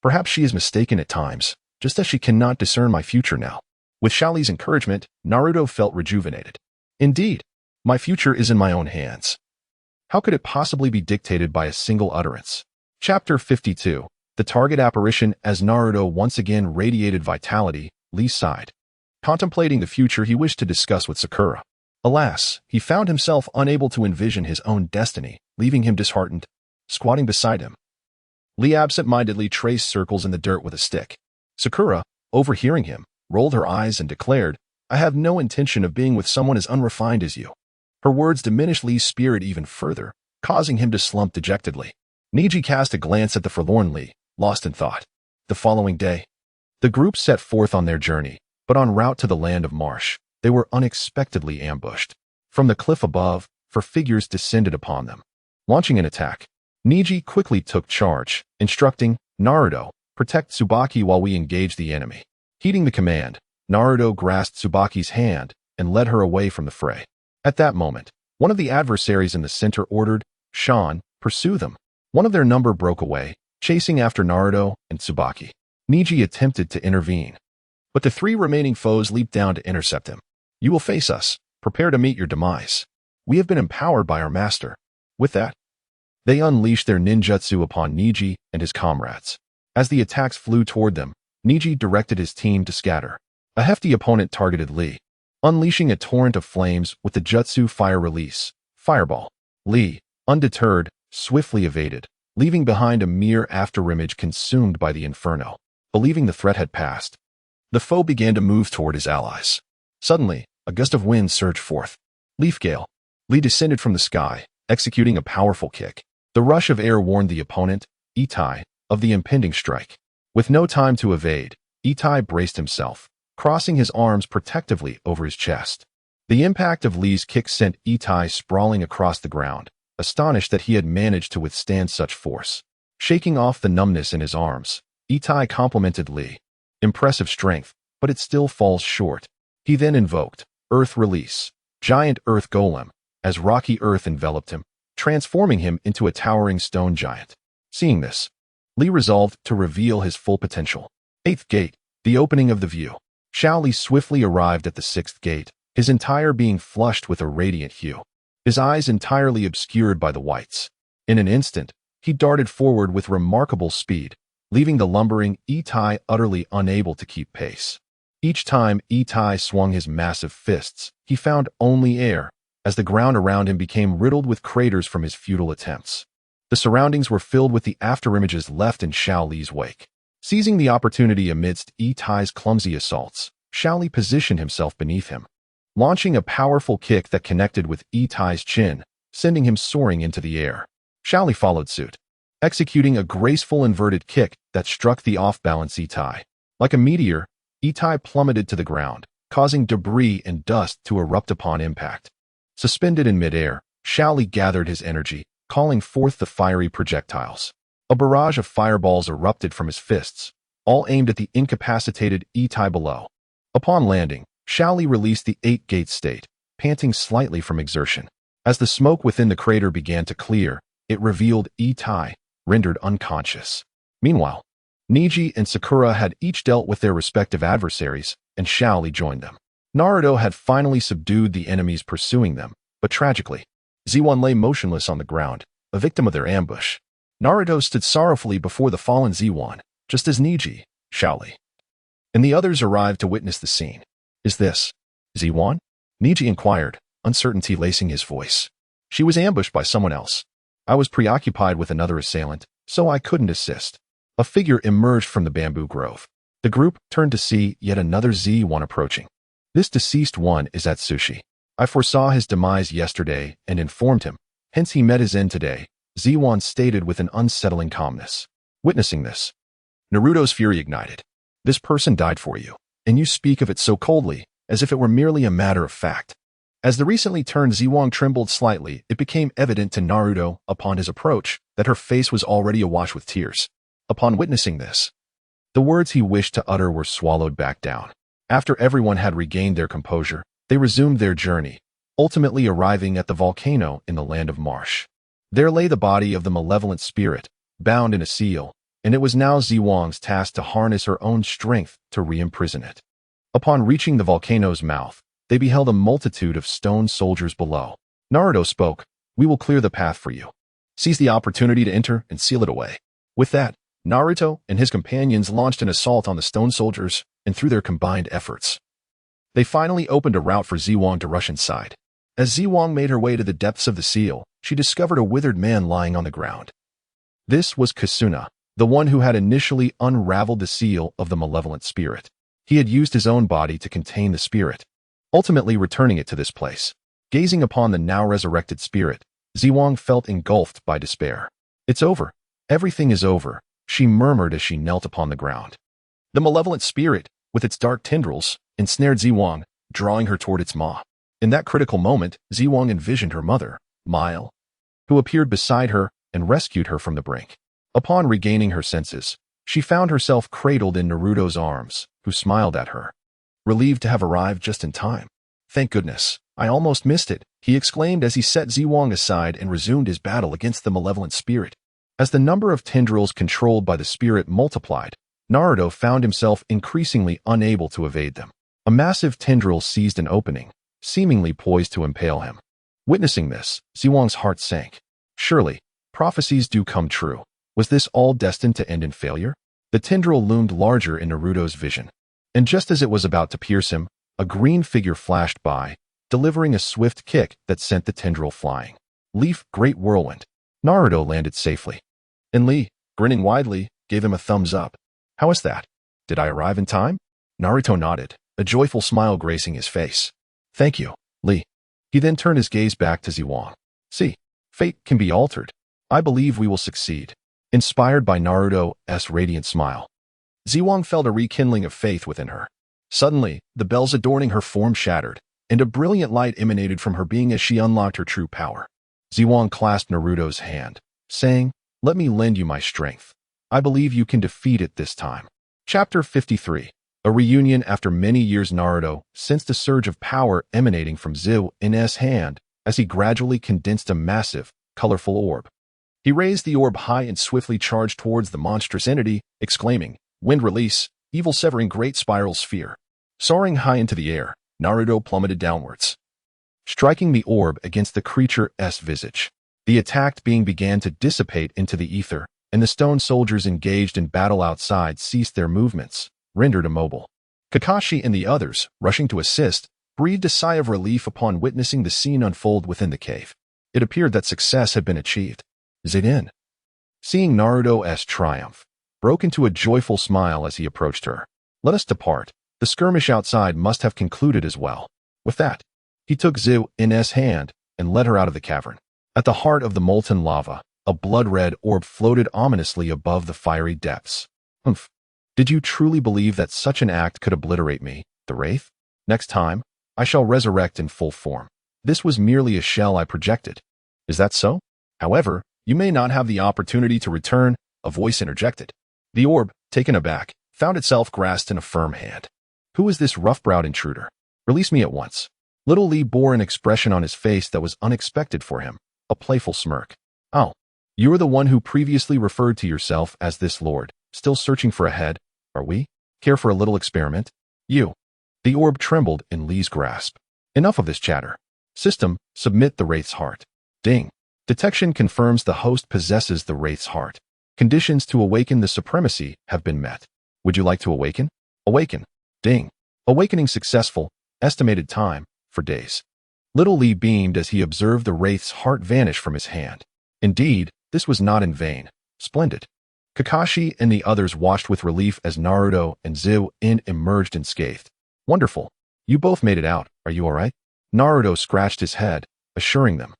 Perhaps she is mistaken at times, just as she cannot discern my future now. With Xiaoli's encouragement, Naruto felt rejuvenated. Indeed, my future is in my own hands. How could it possibly be dictated by a single utterance? Chapter 52. The target apparition. As Naruto once again radiated vitality, Lee sighed. Contemplating the future he wished to discuss with Sakura. Alas, he found himself unable to envision his own destiny, leaving him disheartened. Squatting beside him, Lee absent-mindedly traced circles in the dirt with a stick. Sakura, overhearing him, rolled her eyes and declared, I have no intention of being with someone as unrefined as you. Her words diminished Lee's spirit even further, causing him to slump dejectedly. Neji cast a glance at the forlorn Lee, lost in thought. The following day, the group set forth on their journey, but en route to the land of Marsh, they were unexpectedly ambushed. From the cliff above, four figures descended upon them. Launching an attack, Neji quickly took charge, instructing, Naruto, protect Tsubaki while we engage the enemy. Heeding the command, Naruto grasped Tsubaki's hand and led her away from the fray. At that moment, one of the adversaries in the center ordered, Shan, pursue them. One of their number broke away, chasing after Naruto and Tsubaki. Neji attempted to intervene, but the three remaining foes leaped down to intercept him. You will face us. Prepare to meet your demise. We have been empowered by our master. With that, they unleashed their ninjutsu upon Neji and his comrades. As the attacks flew toward them, Neji directed his team to scatter. A hefty opponent targeted Lee, unleashing a torrent of flames with the jutsu fire release, Fireball. Lee, undeterred, swiftly evaded, leaving behind a mere afterimage consumed by the inferno. Believing the threat had passed, the foe began to move toward his allies. Suddenly, a gust of wind surged forth. Leaf gale. Lee descended from the sky, executing a powerful kick. The rush of air warned the opponent, Itai, of the impending strike. With no time to evade, Itai braced himself, crossing his arms protectively over his chest. The impact of Lee's kick sent Itai sprawling across the ground, astonished that he had managed to withstand such force. Shaking off the numbness in his arms, Itai complimented Lee. Impressive strength, but it still falls short. He then invoked Earth Release, Giant Earth Golem, as rocky earth enveloped him, transforming him into a towering stone giant. Seeing this, Lee resolved to reveal his full potential. 8th Gate, the opening of the view. Xiaoli swiftly arrived at the 6th gate, his entire being flushed with a radiant hue, his eyes entirely obscured by the whites. In an instant, he darted forward with remarkable speed, leaving the lumbering Itai utterly unable to keep pace. Each time Itai swung his massive fists, he found only air, as the ground around him became riddled with craters from his futile attempts. The surroundings were filled with the afterimages left in Xiaoli's wake. Seizing the opportunity amidst Itai's clumsy assaults, Xiaoli positioned himself beneath him, launching a powerful kick that connected with Itai's chin, sending him soaring into the air. Xiaoli followed suit, executing a graceful inverted kick that struck the off-balance Itai. Like a meteor, Itai plummeted to the ground, causing debris and dust to erupt upon impact. Suspended in midair, Xiaoli gathered his energy, calling forth the fiery projectiles. A barrage of fireballs erupted from his fists, all aimed at the incapacitated Itai below. Upon landing, Xiaoli released the 8-gate state, panting slightly from exertion. As the smoke within the crater began to clear, it revealed Itai, rendered unconscious. Meanwhile, Neji and Sakura had each dealt with their respective adversaries, and Xiaoli joined them. Naruto had finally subdued the enemies pursuing them, but tragically, Z1 lay motionless on the ground, a victim of their ambush. Naruto stood sorrowfully before the fallen Z1, just as Neji, Xiaoli, and the others arrived to witness the scene. Is this Z1? Neji inquired, uncertainty lacing his voice. She was ambushed by someone else. I was preoccupied with another assailant, so I couldn't assist. A figure emerged from the bamboo grove. The group turned to see yet another Z1 approaching. This deceased one is Atsushi. I foresaw his demise yesterday and informed him, hence he met his end today, Z1 stated with an unsettling calmness. Witnessing this, Naruto's fury ignited. This person died for you, and you speak of it so coldly, as if it were merely a matter of fact. As the recently turned Z1 trembled slightly, it became evident to Naruto, upon his approach, that her face was already awash with tears. Upon witnessing this, the words he wished to utter were swallowed back down. After everyone had regained their composure, they resumed their journey, ultimately arriving at the volcano in the land of Marsh. There lay the body of the malevolent spirit, bound in a seal, and it was now Ziwang's task to harness her own strength to re-imprison it. Upon reaching the volcano's mouth, they beheld a multitude of stone soldiers below. Naruto spoke, "We will clear the path for you. Seize the opportunity to enter and seal it away." With that, Naruto and his companions launched an assault on the stone soldiers, and through their combined efforts, they finally opened a route for Ziwang to rush inside. As Ziwang made her way to the depths of the seal, she discovered a withered man lying on the ground. This was Kasuna, the one who had initially unraveled the seal of the malevolent spirit. He had used his own body to contain the spirit, ultimately returning it to this place. Gazing upon the now resurrected spirit, Ziwang felt engulfed by despair. "It's over. Everything is over," she murmured as she knelt upon the ground. The malevolent spirit, with its dark tendrils, ensnared Ziwang, drawing her toward its maw. In that critical moment, Ziwang envisioned her mother, Mile, who appeared beside her and rescued her from the brink. Upon regaining her senses, she found herself cradled in Naruto's arms, who smiled at her. Relieved to have arrived just in time. "Thank goodness, I almost missed it," he exclaimed as he set Ziwang aside and resumed his battle against the malevolent spirit. As the number of tendrils controlled by the spirit multiplied, Naruto found himself increasingly unable to evade them. A massive tendril seized an opening, seemingly poised to impale him. Witnessing this, Ziwang's heart sank. Surely, prophecies do come true. Was this all destined to end in failure? The tendril loomed larger in Naruto's vision, and just as it was about to pierce him, a green figure flashed by, delivering a swift kick that sent the tendril flying. Leaf, great whirlwind. Naruto landed safely. And Lee, grinning widely, gave him a thumbs up. "How is that? Did I arrive in time?" Naruto nodded, a joyful smile gracing his face. "Thank you, Lee." He then turned his gaze back to Ziwang. "See, fate can be altered. I believe we will succeed." Inspired by Naruto's radiant smile, Ziwang felt a rekindling of faith within her. Suddenly, the bells adorning her form shattered, and a brilliant light emanated from her being as she unlocked her true power. Ziwang clasped Naruto's hand, saying, "Let me lend you my strength. I believe you can defeat it this time." Chapter 53. A reunion after many years. Naruto sensed a surge of power emanating from Ziwang's hand as he gradually condensed a massive, colorful orb. He raised the orb high and swiftly charged towards the monstrous entity, exclaiming, "Wind release, evil severing great spiral sphere." Soaring high into the air, Naruto plummeted downwards, striking the orb against the creature's visage. The attacked being began to dissipate into the ether, and the stone soldiers engaged in battle outside ceased their movements, rendered immobile. Kakashi and the others, rushing to assist, breathed a sigh of relief upon witnessing the scene unfold within the cave. It appeared that success had been achieved. Zidane, seeing Naruto's triumph, broke into a joyful smile as he approached her. "Let us depart. The skirmish outside must have concluded as well." With that, he took Ziwang's hand and led her out of the cavern. At the heart of the molten lava, a blood-red orb floated ominously above the fiery depths. "Humph. Did you truly believe that such an act could obliterate me, the Wraith? Next time, I shall resurrect in full form. This was merely a shell I projected. Is that so? However, you may not have the opportunity to return," a voice interjected. The orb, taken aback, found itself grasped in a firm hand. "Who is this rough-browed intruder? Release me at once." Little Lee bore an expression on his face that was unexpected for him, a playful smirk. "Oh, you're the one who previously referred to yourself as this lord, still searching for a head, are we? Care for a little experiment? You." The orb trembled in Lee's grasp. "Enough of this chatter. System, submit the Wraith's heart." Ding. Detection confirms the host possesses the Wraith's heart. Conditions to awaken the supremacy have been met. Would you like to awaken? Awaken. Ding. Awakening successful. Estimated time, for days. Little Lee beamed as he observed the Wraith's heart vanish from his hand. Indeed, this was not in vain. Splendid. Kakashi and the others watched with relief as Naruto and Ziwang emerged unscathed. "Wonderful. You both made it out. Are you all right?" Naruto scratched his head, assuring them,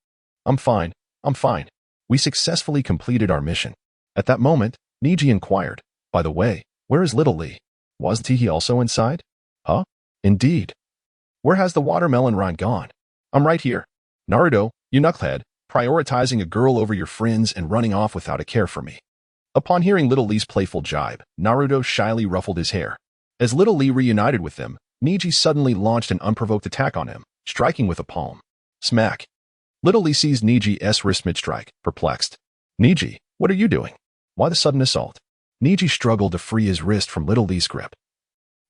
I'm fine. We successfully completed our mission." At that moment, Neji inquired, "By the way, where is Little Lee? Wasn't he also inside?" "Huh? Indeed. Where has the watermelon rind gone?" "I'm right here." "Naruto, you knucklehead, prioritizing a girl over your friends and running off without a care for me." Upon hearing Little Lee's playful jibe, Naruto shyly ruffled his hair. As Little Lee reunited with them, Niji suddenly launched an unprovoked attack on him, striking with a palm. Smack. Little Lee sees Niji's wrist mid-strike, perplexed. Niji, what are you doing? Why the sudden assault? Niji struggled to free his wrist from Little Lee's grip,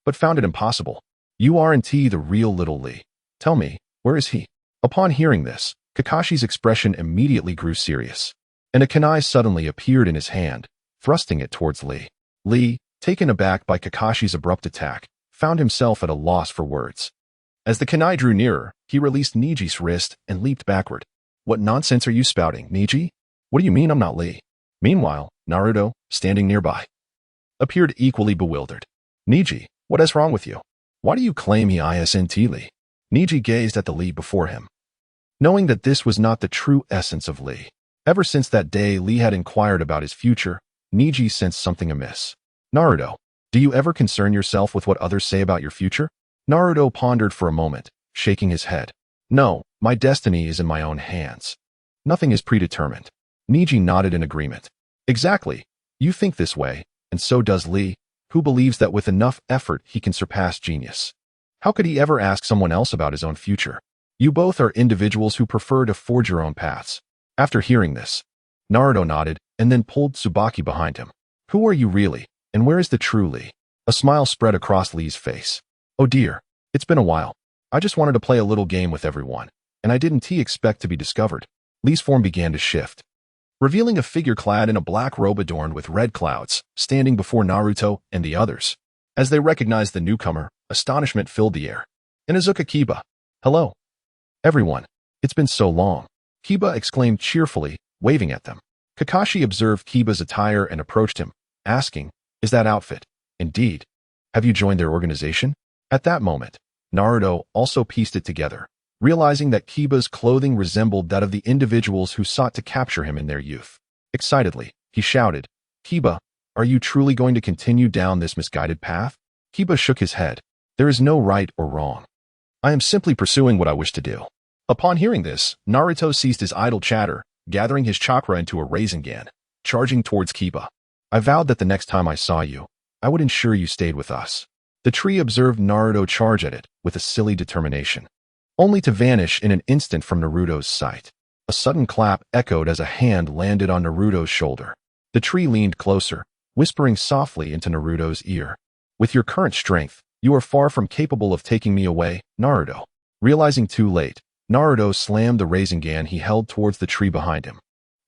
but found it impossible. You aren't the real Little Lee. Tell me, where is he? Upon hearing this, Kakashi's expression immediately grew serious, and a kunai suddenly appeared in his hand, thrusting it towards Lee. Lee, taken aback by Kakashi's abrupt attack, found himself at a loss for words. As the kunai drew nearer, he released Niji's wrist and leaped backward. What nonsense are you spouting, Niji? What do you mean I'm not Lee? Meanwhile, Naruto, standing nearby, appeared equally bewildered. Niji, what is wrong with you? Why do you claim he isn't Lee? Niji gazed at the Lee before him, knowing that this was not the true essence of Lee. Ever since that day Lee had inquired about his future, Niji sensed something amiss. Naruto, do you ever concern yourself with what others say about your future? Naruto pondered for a moment, shaking his head. No, my destiny is in my own hands. Nothing is predetermined. Niji nodded in agreement. Exactly. You think this way, and so does Lee, who believes that with enough effort he can surpass genius. How could he ever ask someone else about his own future? You both are individuals who prefer to forge your own paths. After hearing this, Naruto nodded and then pulled Tsubaki behind him. Who are you really, and where is the true Lee? A smile spread across Lee's face. Oh dear, it's been a while. I just wanted to play a little game with everyone, and I didn't expect to be discovered. Lee's form began to shift, revealing a figure clad in a black robe adorned with red clouds, standing before Naruto and the others. As they recognized the newcomer, astonishment filled the air. Inazuka Kiba. Hello. Everyone. It's been so long. Kiba exclaimed cheerfully, waving at them. Kakashi observed Kiba's attire and approached him, asking, Is that outfit? Indeed. Have you joined their organization? At that moment, Naruto also pieced it together, realizing that Kiba's clothing resembled that of the individuals who sought to capture him in their youth. Excitedly, he shouted, Kiba, are you truly going to continue down this misguided path? Kiba shook his head. There is no right or wrong. I am simply pursuing what I wish to do. Upon hearing this, Naruto ceased his idle chatter, gathering his chakra into a Rasengan, charging towards Kiba. I vowed that the next time I saw you, I would ensure you stayed with us. The tree observed Naruto charge at it with a silly determination, only to vanish in an instant from Naruto's sight. A sudden clap echoed as a hand landed on Naruto's shoulder. The tree leaned closer, whispering softly into Naruto's ear. With your current strength, you are far from capable of taking me away, Naruto. Realizing too late, Naruto slammed the Rasengan he held towards the tree behind him.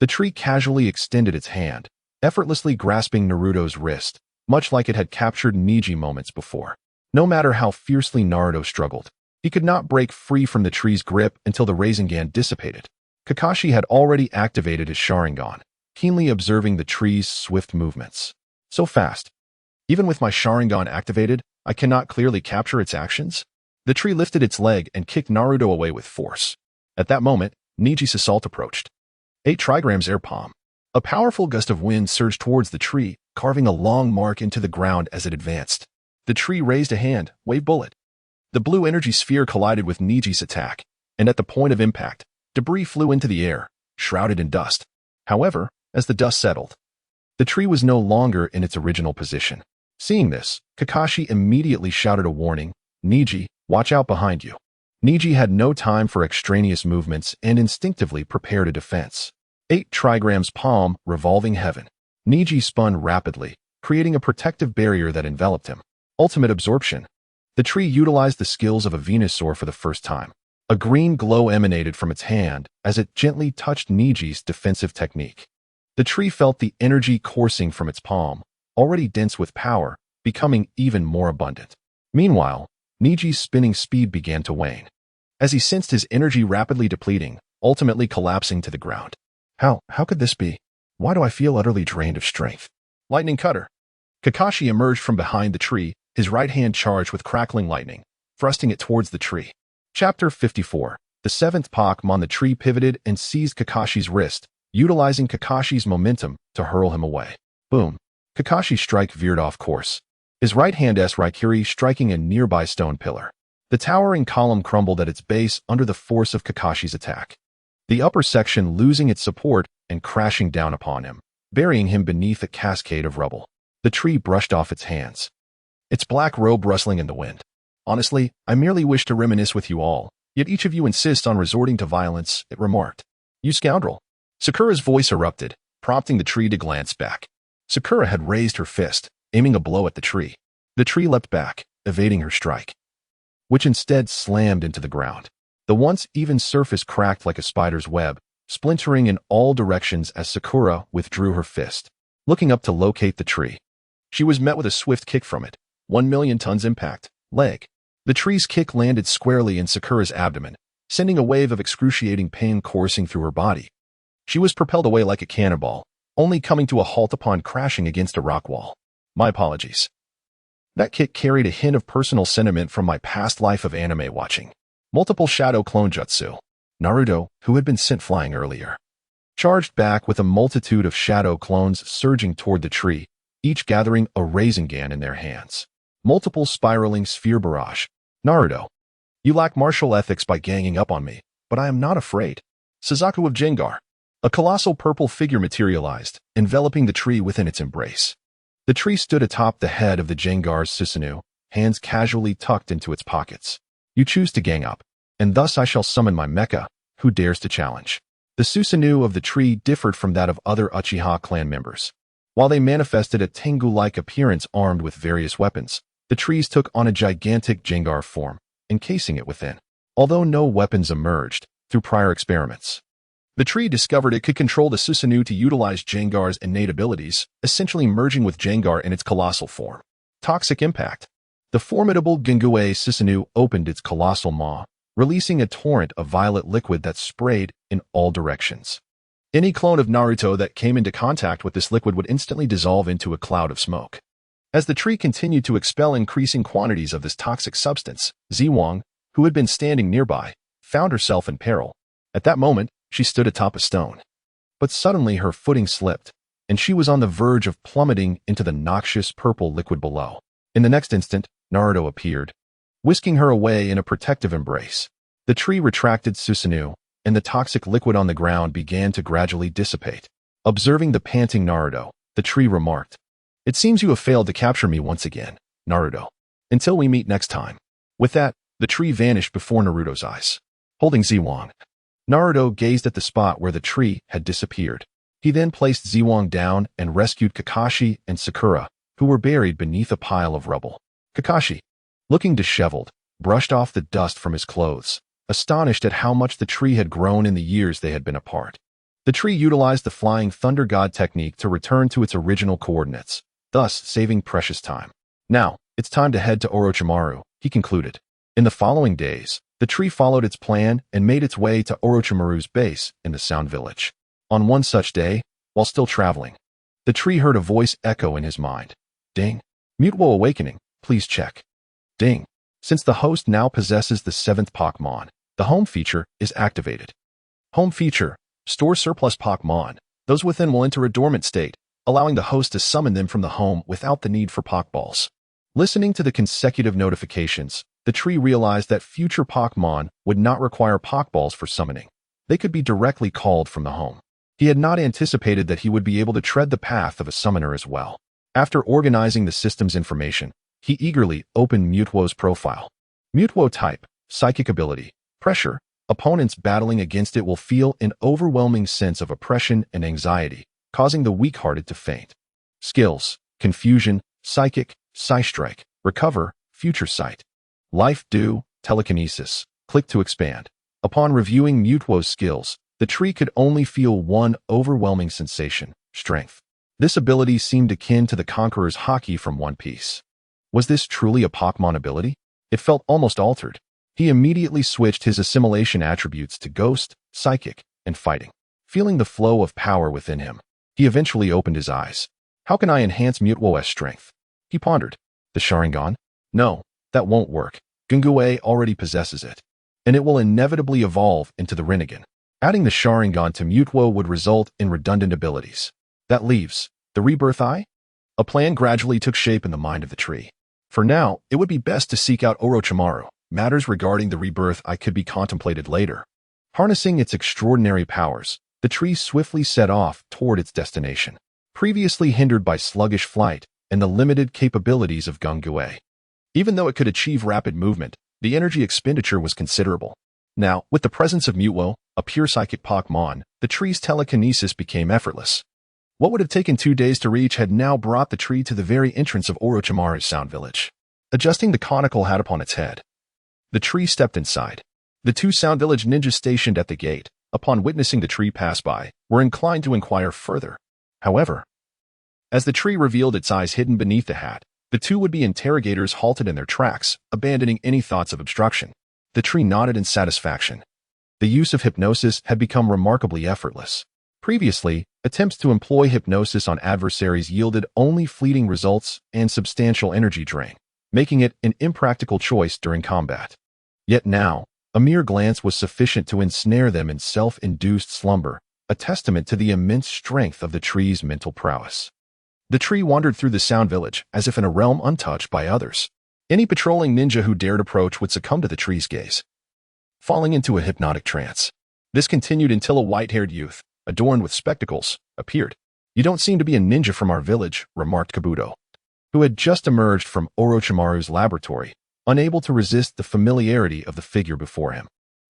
The tree casually extended its hand, effortlessly grasping Naruto's wrist, much like it had captured Niji moments before. No matter how fiercely Naruto struggled, he could not break free from the tree's grip until the Rasengan dissipated. Kakashi had already activated his Sharingan, keenly observing the tree's swift movements. So fast. Even with my Sharingan activated, I cannot clearly capture its actions? The tree lifted its leg and kicked Naruto away with force. At that moment, Niji's assault approached. 8 trigrams air palm. A powerful gust of wind surged towards the tree, carving a long mark into the ground as it advanced. The tree raised a hand, wave bullet. The blue energy sphere collided with Niji's attack, and at the point of impact, debris flew into the air, shrouded in dust. However, as the dust settled, the tree was no longer in its original position. Seeing this, Kakashi immediately shouted a warning, Niji, watch out behind you. Niji had no time for extraneous movements and instinctively prepared a defense. 8 trigrams palm, revolving heaven. Niji spun rapidly, creating a protective barrier that enveloped him. Ultimate absorption. The tree utilized the skills of a Venusaur for the first time. A green glow emanated from its hand as it gently touched Niji's defensive technique. The tree felt the energy coursing from its palm, already dense with power, becoming even more abundant. Meanwhile, Niji's spinning speed began to wane, as he sensed his energy rapidly depleting, ultimately collapsing to the ground. How could this be? Why do I feel utterly drained of strength? Lightning cutter. Kakashi emerged from behind the tree, his right hand charged with crackling lightning, thrusting it towards the tree. Chapter 54. The 7th Pokemon. The tree pivoted and seized Kakashi's wrist, utilizing Kakashi's momentum to hurl him away. Boom. Kakashi's strike veered off course, his right hand's Raikiri striking a nearby stone pillar. The towering column crumbled at its base under the force of Kakashi's attack, the upper section losing its support and crashing down upon him, burying him beneath a cascade of rubble. The tree brushed off its hands, its black robe rustling in the wind. Honestly, I merely wish to reminisce with you all, yet each of you insists on resorting to violence, it remarked. You scoundrel. Sakura's voice erupted, prompting the tree to glance back. Sakura had raised her fist, aiming a blow at the tree. The tree leapt back, evading her strike, which instead slammed into the ground. The once even surface cracked like a spider's web, splintering in all directions as Sakura withdrew her fist, looking up to locate the tree. She was met with a swift kick from it. 1,000,000 tons impact. Leg. The tree's kick landed squarely in Sakura's abdomen, sending a wave of excruciating pain coursing through her body. She was propelled away like a cannonball, only coming to a halt upon crashing against a rock wall. My apologies. That kick carried a hint of personal sentiment from my past life of anime watching. Multiple shadow clone jutsu. Naruto, who had been sent flying earlier, charged back with a multitude of shadow clones surging toward the tree, each gathering a Rasengan in their hands. Multiple spiraling sphere barrage. Naruto, you lack martial ethics by ganging up on me, but I am not afraid. Suzaku of Jengar. A colossal purple figure materialized, enveloping the tree within its embrace. The tree stood atop the head of the Jengar's Susanoo, hands casually tucked into its pockets. You choose to gang up, and thus I shall summon my mecha, who dares to challenge. The Susanoo of the tree differed from that of other Uchiha clan members. While they manifested a Tengu-like appearance armed with various weapons, the trees took on a gigantic Jengar form, encasing it within. Although no weapons emerged, through prior experiments, the tree discovered it could control the Susanoo to utilize Jengar's innate abilities, essentially merging with Jengar in its colossal form. Toxic impact. The formidable Gengue Susanoo opened its colossal maw, releasing a torrent of violet liquid that sprayed in all directions. Any clone of Naruto that came into contact with this liquid would instantly dissolve into a cloud of smoke. As the tree continued to expel increasing quantities of this toxic substance, Ziwang, who had been standing nearby, found herself in peril. At that moment, she stood atop a stone. But suddenly her footing slipped, and she was on the verge of plummeting into the noxious purple liquid below. In the next instant, Naruto appeared, whisking her away in a protective embrace. The tree retracted Susanoo, and the toxic liquid on the ground began to gradually dissipate. Observing the panting Naruto, the tree remarked, "It seems you have failed to capture me once again, Naruto. Until we meet next time." With that, the tree vanished before Naruto's eyes. Holding Ziwang, Naruto gazed at the spot where the tree had disappeared. He then placed Ziwang down and rescued Kakashi and Sakura, who were buried beneath a pile of rubble. Kakashi, looking disheveled, brushed off the dust from his clothes, astonished at how much the tree had grown in the years they had been apart. The tree utilized the Flying Thunder God technique to return to its original coordinates, thus saving precious time. Now, it's time to head to Orochimaru, he concluded. In the following days, the tree followed its plan and made its way to Orochimaru's base in the Sound Village. On one such day, while still traveling, the tree heard a voice echo in his mind. Ding. Mutuo awakening, please check. Ding. Since the host now possesses the 7th Pokemon, the home feature is activated. Home feature. Store surplus Pokemon. Those within will enter a dormant state, allowing the host to summon them from the home without the need for Pokeballs. Listening to the consecutive notifications, the tree realized that future Pokemon would not require Pokeballs for summoning. They could be directly called from the home. He had not anticipated that he would be able to tread the path of a summoner as well. After organizing the system's information, he eagerly opened Mutuo's profile. Mutuo type, psychic ability, pressure. Opponents battling against it will feel an overwhelming sense of oppression and anxiety, causing the weak-hearted to faint. Skills, confusion, psychic, Psystrike, recover, future sight. Life do, telekinesis, click to expand. Upon reviewing Mutuo's skills, the tree could only feel one overwhelming sensation, strength. This ability seemed akin to the Conqueror's Haki from One Piece. Was this truly a Pokemon ability? It felt almost altered. He immediately switched his assimilation attributes to Ghost, Psychic, and Fighting. Feeling the flow of power within him, he eventually opened his eyes. How can I enhance Mutuo's strength? He pondered. The Sharingan? No, that won't work. Gengue already possesses it, and it will inevitably evolve into the Rinnegan. Adding the Sharingan to Mutuo would result in redundant abilities. That leaves the Rebirth Eye? A plan gradually took shape in the mind of the tree. For now, it would be best to seek out Orochimaru. Matters regarding the Rebirth Eye could be contemplated later. Harnessing its extraordinary powers, the tree swiftly set off toward its destination. Previously hindered by sluggish flight and the limited capabilities of Gengue, Even though it could achieve rapid movement, the energy expenditure was considerable. Now, with the presence of Mutuo, a pure psychic Pokemon, the tree's telekinesis became effortless. What would have taken 2 days to reach had now brought the tree to the very entrance of Orochimaru's Sound Village. Adjusting the conical hat upon its head, the tree stepped inside. The 2 Sound Village ninjas stationed at the gate, upon witnessing the tree pass by, were inclined to inquire further. However, as the tree revealed its eyes hidden beneath the hat, the 2 would-be interrogators halted in their tracks, abandoning any thoughts of obstruction. The tree nodded in satisfaction. The use of hypnosis had become remarkably effortless. Previously, attempts to employ hypnosis on adversaries yielded only fleeting results and substantial energy drain, making it an impractical choice during combat. Yet now, a mere glance was sufficient to ensnare them in self-induced slumber, a testament to the immense strength of the tree's mental prowess. The tree wandered through the Sound Village as if in a realm untouched by others. Any patrolling ninja who dared approach would succumb to the tree's gaze, falling into a hypnotic trance. This continued until a white-haired youth, adorned with spectacles, appeared. "You don't seem to be a ninja from our village," remarked Kabuto, who had just emerged from Orochimaru's laboratory, unable to resist the familiarity of the figure before him.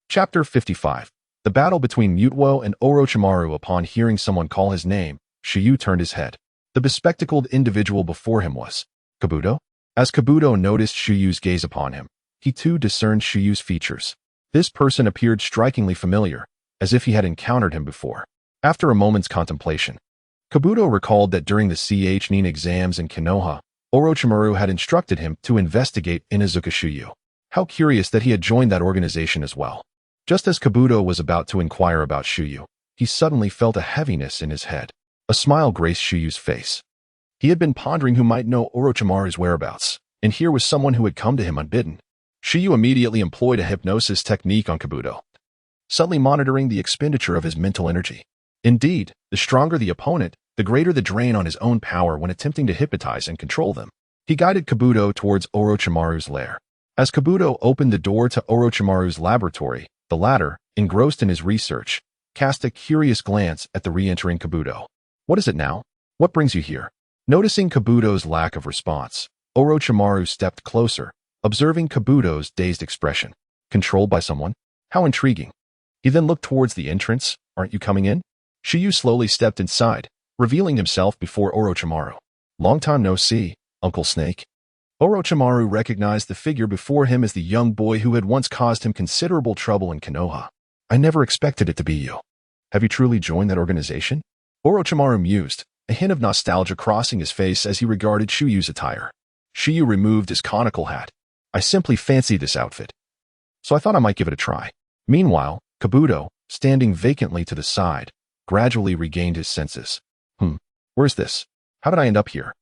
Chapter 55. The battle between Mutuo and Orochimaru. Upon hearing someone call his name, Shiyu turned his head. The bespectacled individual before him was Kabuto. As Kabuto noticed Shiyu's gaze upon him, he too discerned Shiyu's features. This person appeared strikingly familiar, as if he had encountered him before. After a moment's contemplation, Kabuto recalled that during the Chunin exams in Konoha, Orochimaru had instructed him to investigate Inazuka Shu. How curious that he had joined that organization as well. Just as Kabuto was about to inquire about Shu, he suddenly felt a heaviness in his head. A smile graced Shiyu's face. He had been pondering who might know Orochimaru's whereabouts, and here was someone who had come to him unbidden. Shiyu immediately employed a hypnosis technique on Kabuto, subtly monitoring the expenditure of his mental energy. Indeed, the stronger the opponent, the greater the drain on his own power when attempting to hypnotize and control them. He guided Kabuto towards Orochimaru's lair. As Kabuto opened the door to Orochimaru's laboratory, the latter, engrossed in his research, cast a curious glance at the re-entering Kabuto. "What is it now? What brings you here?" Noticing Kabuto's lack of response, Orochimaru stepped closer, observing Kabuto's dazed expression. "Controlled by someone? How intriguing." He then looked towards the entrance. "Aren't you coming in?" Shiyu slowly stepped inside, revealing himself before Orochimaru. "Long time no see, Uncle Snake." Orochimaru recognized the figure before him as the young boy who had once caused him considerable trouble in Konoha. "I never expected it to be you. Have you truly joined that organization?" Orochimaru mused, a hint of nostalgia crossing his face as he regarded Shiyu's attire. Shiyu removed his conical hat. "I simply fancied this outfit, so I thought I might give it a try." Meanwhile, Kabuto, standing vacantly to the side, gradually regained his senses. Where's this? How did I end up here?"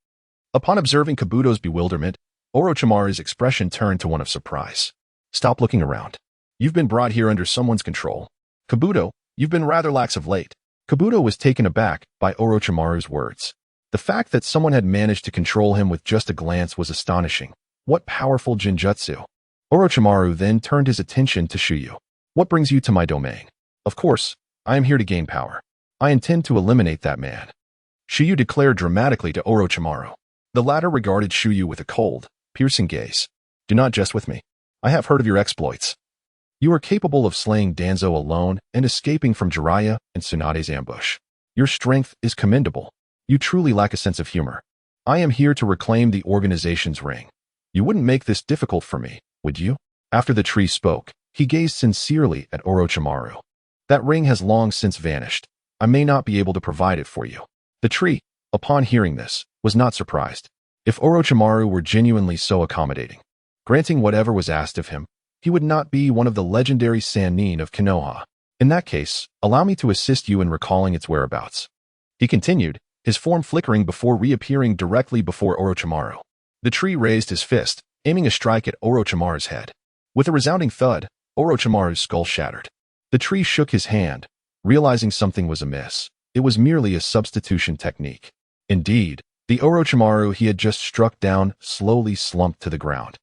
Upon observing Kabuto's bewilderment, Orochimaru's expression turned to one of surprise. "Stop looking around. You've been brought here under someone's control. Kabuto, you've been rather lax of late." Kabuto was taken aback by Orochimaru's words. The fact that someone had managed to control him with just a glance was astonishing. What powerful genjutsu! Orochimaru then turned his attention to Shiyu. "What brings you to my domain?" "Of course, I am here to gain power. I intend to eliminate that man," Shiyu declared dramatically to Orochimaru. The latter regarded Shiyu with a cold, piercing gaze. "Do not jest with me. I have heard of your exploits. You are capable of slaying Danzo alone and escaping from Jiraiya and Tsunade's ambush. Your strength is commendable. You truly lack a sense of humor. I am here to reclaim the organization's ring. You wouldn't make this difficult for me, would you?" After the tree spoke, he gazed sincerely at Orochimaru. "That ring has long since vanished. I may not be able to provide it for you." The tree, upon hearing this, was not surprised. If Orochimaru were genuinely so accommodating, granting whatever was asked of him, he would not be one of the legendary Sannin of Konoha. "In that case, allow me to assist you in recalling its whereabouts," he continued, his form flickering before reappearing directly before Orochimaru. The tree raised his fist, aiming a strike at Orochimaru's head. With a resounding thud, Orochimaru's skull shattered. The tree shook his hand, realizing something was amiss. It was merely a substitution technique. Indeed, the Orochimaru he had just struck down slowly slumped to the ground,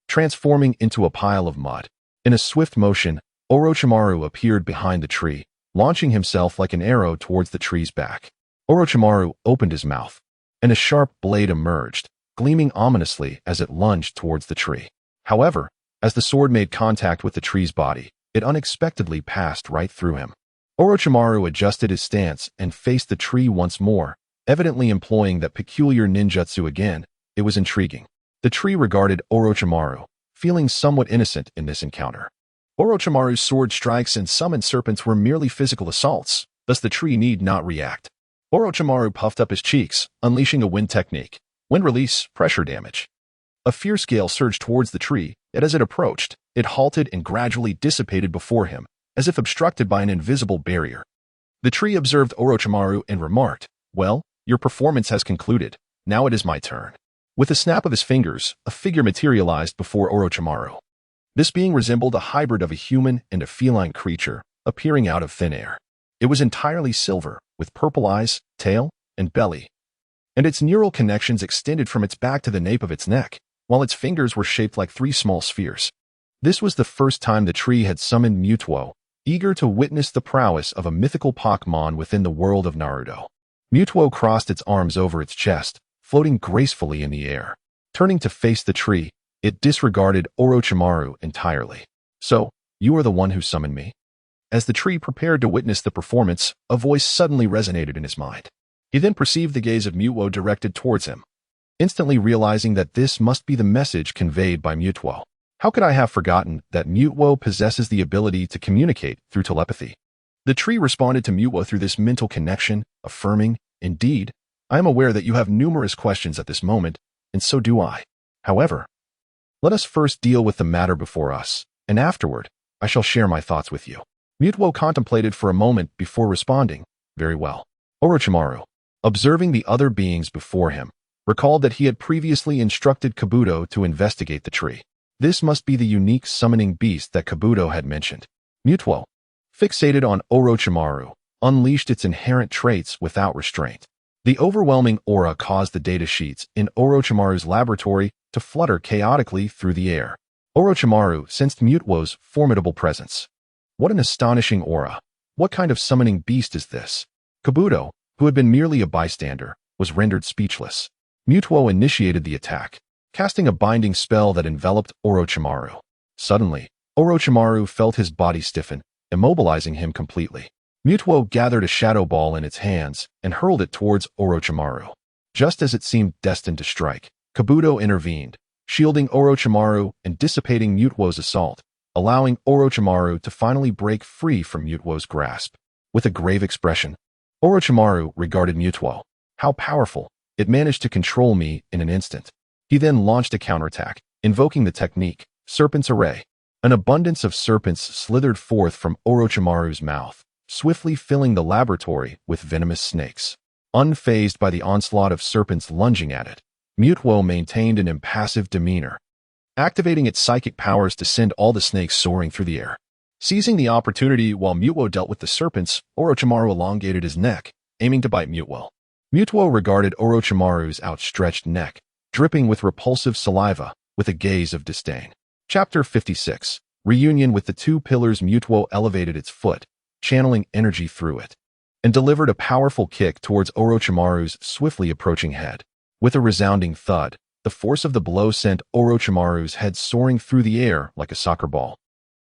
transforming into a pile of mud. In a swift motion, Orochimaru appeared behind the tree, launching himself like an arrow towards the tree's back. Orochimaru opened his mouth, and a sharp blade emerged, gleaming ominously as it lunged towards the tree. However, as the sword made contact with the tree's body, it unexpectedly passed right through him. Orochimaru adjusted his stance and faced the tree once more, evidently employing that peculiar ninjutsu again. It was intriguing. The tree regarded Orochimaru, feeling somewhat innocent in this encounter. Orochimaru's sword strikes and summoned serpents were merely physical assaults, thus the tree need not react. Orochimaru puffed up his cheeks, unleashing a wind technique. Wind release, pressure damage. A fierce gale surged towards the tree, yet as it approached, it halted and gradually dissipated before him, as if obstructed by an invisible barrier. The tree observed Orochimaru and remarked, "Well, your performance has concluded. Now it is my turn." With a snap of his fingers, a figure materialized before Orochimaru. This being resembled a hybrid of a human and a feline creature, appearing out of thin air. It was entirely silver, with purple eyes, tail, and belly, and its neural connections extended from its back to the nape of its neck, while its fingers were shaped like 3 small spheres. This was the first time the tree had summoned Mutuo, eager to witness the prowess of a mythical Pokemon within the world of Naruto. Mutuo crossed its arms over its chest, floating gracefully in the air. Turning to face the tree, it disregarded Orochimaru entirely. "So, you are the one who summoned me?" As the tree prepared to witness the performance, a voice suddenly resonated in his mind. He then perceived the gaze of Mutuo directed towards him, instantly realizing that this must be the message conveyed by Mutuo. How could I have forgotten that Mutuo possesses the ability to communicate through telepathy? The tree responded to Mutuo through this mental connection, affirming, "Indeed, I am aware that you have numerous questions at this moment, and so do I. However, let us first deal with the matter before us, and afterward, I shall share my thoughts with you." Mutuo contemplated for a moment before responding, "Very well." Orochimaru, observing the other beings before him, recalled that he had previously instructed Kabuto to investigate the tree. This must be the unique summoning beast that Kabuto had mentioned. Mutuo, fixated on Orochimaru, unleashed its inherent traits without restraint. The overwhelming aura caused the data sheets in Orochimaru's laboratory to flutter chaotically through the air. Orochimaru sensed Mutuo's formidable presence. What an astonishing aura! What kind of summoning beast is this? Kabuto, who had been merely a bystander, was rendered speechless. Mutuo initiated the attack, casting a binding spell that enveloped Orochimaru. Suddenly, Orochimaru felt his body stiffen, immobilizing him completely. Mutuo gathered a shadow ball in its hands and hurled it towards Orochimaru. Just as it seemed destined to strike, Kabuto intervened, shielding Orochimaru and dissipating Mutuo's assault, allowing Orochimaru to finally break free from Mutuo's grasp. With a grave expression, Orochimaru regarded Mutuo. "How powerful! It managed to control me in an instant." He then launched a counterattack, invoking the technique, Serpent's Array. An abundance of serpents slithered forth from Orochimaru's mouth, swiftly filling the laboratory with venomous snakes. Unfazed by the onslaught of serpents lunging at it, Mutuo maintained an impassive demeanor, activating its psychic powers to send all the snakes soaring through the air. Seizing the opportunity while Mutuo dealt with the serpents, Orochimaru elongated his neck, aiming to bite Mutuo. Mutuo regarded Orochimaru's outstretched neck, dripping with repulsive saliva, with a gaze of disdain. Chapter 56. Reunion with the two pillars. Mutuo elevated its foot, channeling energy through it, and delivered a powerful kick towards Orochimaru's swiftly approaching head. With a resounding thud, the force of the blow sent Orochimaru's head soaring through the air like a soccer ball,